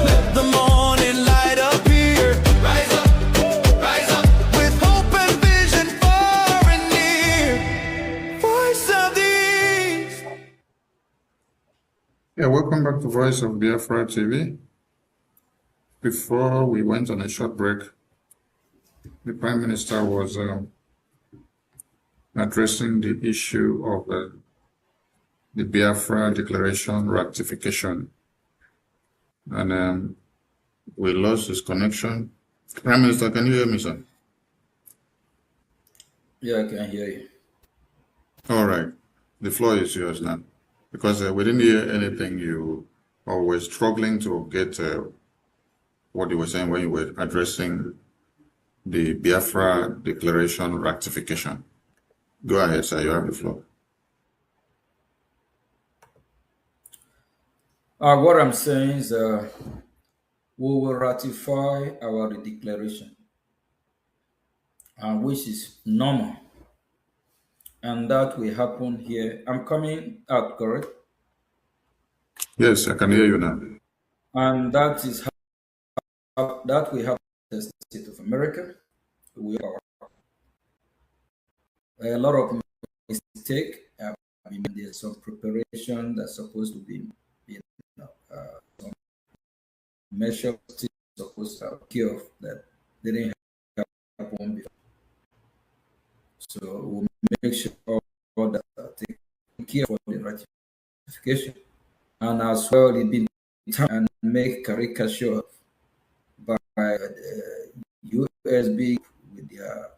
Let the morning light appear. Rise up, with hope and vision far and near. Voice of the East. Yeah, welcome back to Voice of Biafra TV. Before we went on a short break, the Prime Minister was addressing the issue of the Biafra Declaration ratification. And we lost his connection. Prime Minister, can you hear me, sir? Yeah, I can hear you. All right. The floor is yours now. Because we didn't hear anything. You were struggling to get what you were saying when you were addressing the Biafra Declaration ratification. Go ahead, sir. You have the floor. What I'm saying is we will ratify our declaration, which is normal. And that will happen here. I'm coming out, correct? Yes, I can hear you now. And that is how that we have the state of America. We are a lot of mistake. I mean, there's some preparation that's supposed to be, some measures supposed to have care of that didn't happen before. So we'll make sure all that are taken care for the ratification, and as well it be and make caricature by USB with their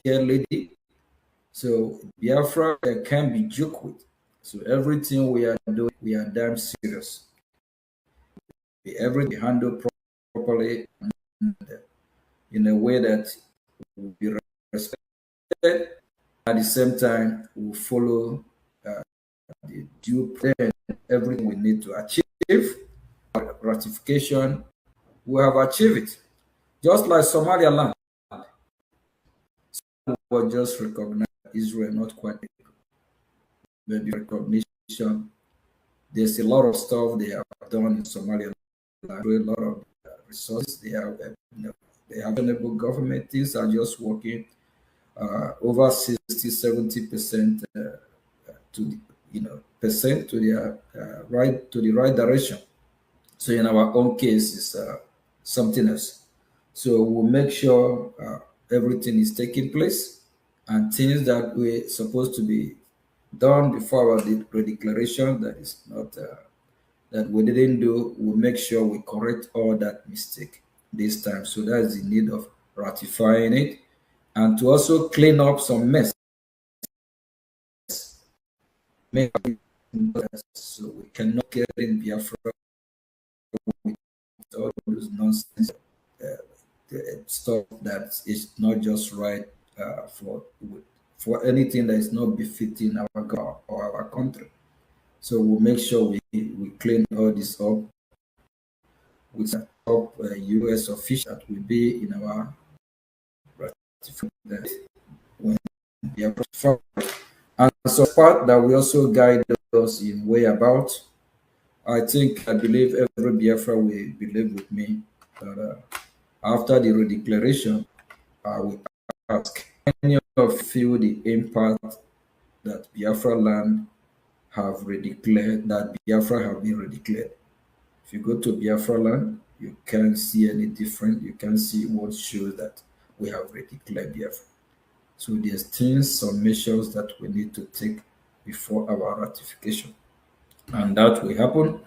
cheerleading. So Biafra can be joked with. So everything we are doing, we are damn serious. Everything handled properly and in a way that will be respected. At the same time, we will follow the due plan, everything we need to achieve. Ratification, we have achieved it. Just like Somaliland was just recognized Israel, not quite, but the recognition. There's a lot of stuff they have done in Somalia, a lot of resources. They have, they have available government. Things are just working over 60-70% to the, percent to the right direction. So in our own case, it's something else. So we'll make sure everything is taking place, and things that we're supposed to be done before our declaration that is not that we didn't do, we'll make sure we correct all that mistake this time. So that's the need of ratifying it, and to also clean up some mess. So we cannot get in Biafra with all those nonsense stuff that is not just right for anything that is not befitting our God or our country. So we'll make sure we clean all this up with a top U.S. official that will be in our when we are ratified. And so part that will also guide us in way about. I believe every Biafra will believe with me that after the redeclaration, I will ask any of you feel the impact that Biafra land have redeclared, that Biafra have been redeclared. If you go to Biafra land, you can't see any different. You can see what shows that we have redeclared Biafra. So there's things, some measures that we need to take before our ratification, and that will happen.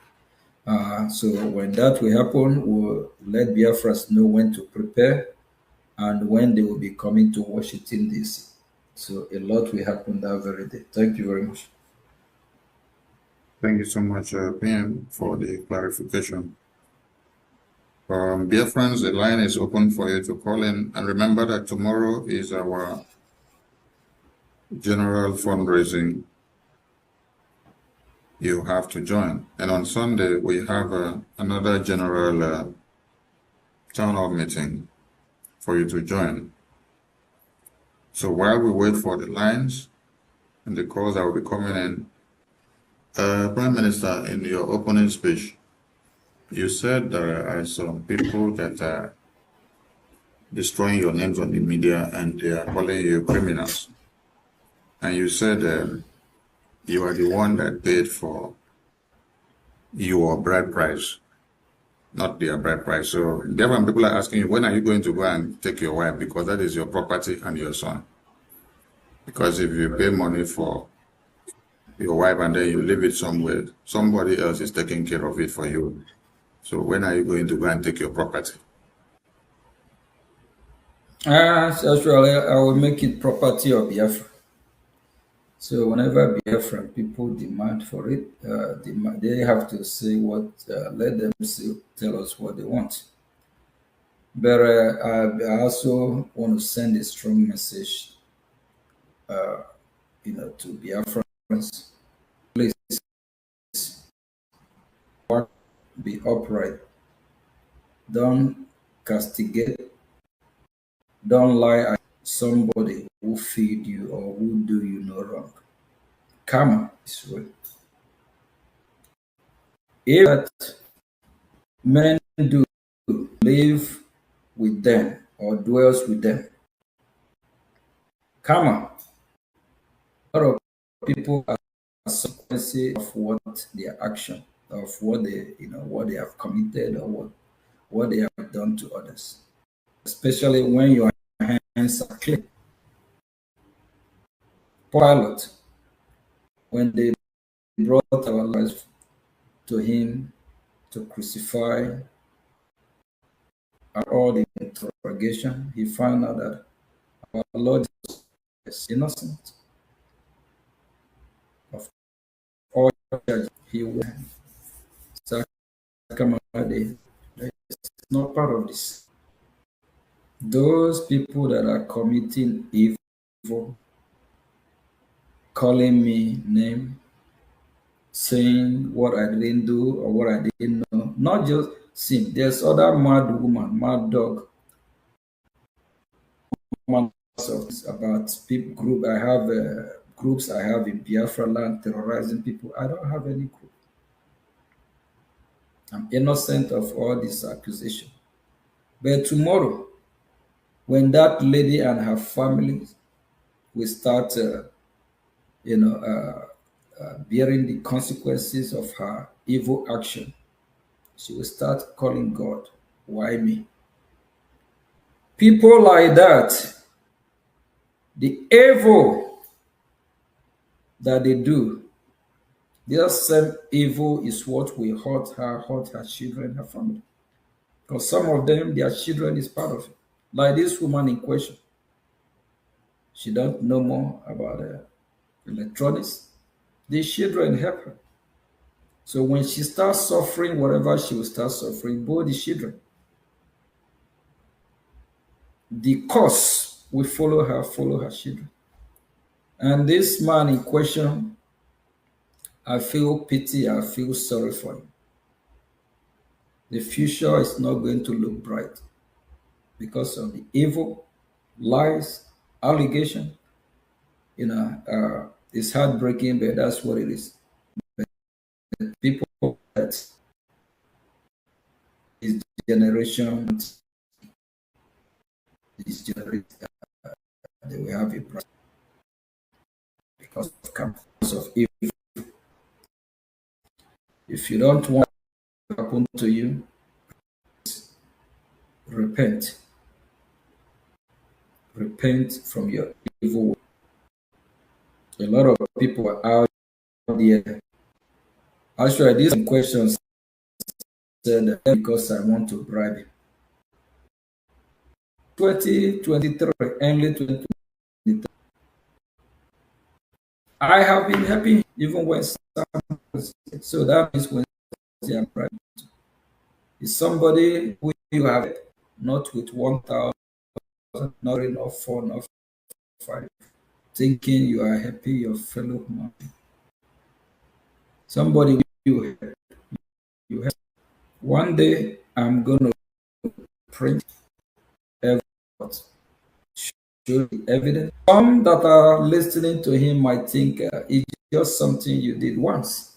So when that will happen, we'll let Biafras know when to prepare and when they will be coming to Washington, D.C. So a lot will happen that very day. Thank you very much. Thank you so much, PM, for the clarification. Biafrans, the line is open for you to call in. And remember that tomorrow is our general fundraising. You have to join. And on Sunday, we have another general town hall meeting for you to join. So while we wait for the lines and the calls that will be coming in, Prime Minister, in your opening speech, you said there are some people that are destroying your names on the media and they are calling you criminals. And you said you are the one that paid for your bride price, not their bride price. So different people are asking you, when are you going to go and take your wife? Because that is your property and your son. Because if you pay money for your wife and then you leave it somewhere, somebody else is taking care of it for you. So when are you going to go and take your property? Actually, I will make it property of Biafra. So whenever Biafran people demand for it, they have to say what, let them tell us what they want. But I also want to send a strong message, to Biafrans. Please be upright. Don't castigate. Don't lie at somebody who feed you or who do you no wrong. Karma is real. If that men do live with them or dwells with them, karma. A lot of people are consequences of what their action, of what they have committed or what they have done to others. Especially when your hands are clean. Pilate, when they brought our lives to him to crucify, at all the interrogation, he found out that our Lord is innocent of all charges. He was not part of this. Those people that are committing evil, calling me name, saying what I didn't do or what I didn't know, not just sin. There's other mad woman, mad dog, about people group. I have groups I have in Biafra land terrorizing people. I don't have any group. I'm innocent of all this accusation. But tomorrow, when that lady and her family will start, bearing the consequences of her evil action, she will start calling God, why me? People like that, the evil that they do, their same evil is what will hurt her children, her family. Because some of them, their children is part of it. Like this woman in question. She don't know more about electronics. The children help her. So when she starts suffering, whatever she will start suffering, both the children, the cause will follow her children. And this man in question, I feel pity, I feel sorry for him. The future is not going to look bright because of the evil, lies, allegation. It's heartbreaking, but that's what it is. But people that this generation, they will have a bright because of evil. If you don't want it to happen to you, repent. Repent from your evil way. A lot of people are out there. Actually, these questions said because I want to bribe. 2023, early 2023. I have been happy even when so that means when I'm bribing. Is somebody who you have not with 1,000, not enough 4, not 5, thinking you are happy, your fellow human. Somebody you have. One day I'm gonna print evidence, show the evidence. Some that are listening to him might think it's just something you did once.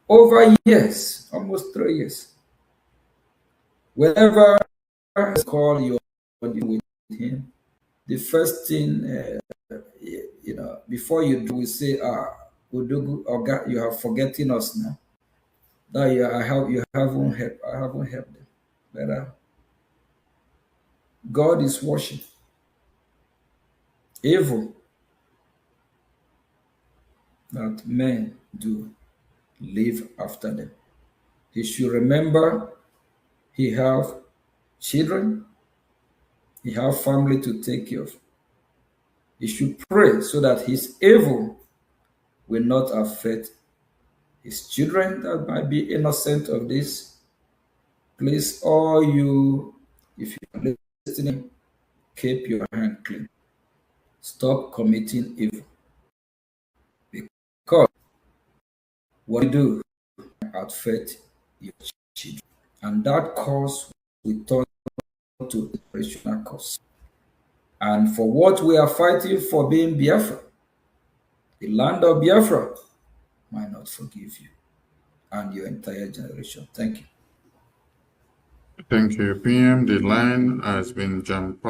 Over years, almost 3 years. Whenever I call you with him, the first thing, before you do, we say, Udugu, Oga, you are forgetting us now. That you haven't helped. I haven't helped them. But God is watching. Evil that men do live after them. He should remember he have children, he have family to take care of. He should pray so that his evil will not affect his children that might be innocent of this. Please, all you If you are listening, keep your hand clean. Stop committing evil. Because what you do affect your children. And that cause will turn to generational cause. And for what we are fighting for being Biafra, the land of Biafra might not forgive you and your entire generation. Thank you. Thank you, PM. The line has been jam-packed.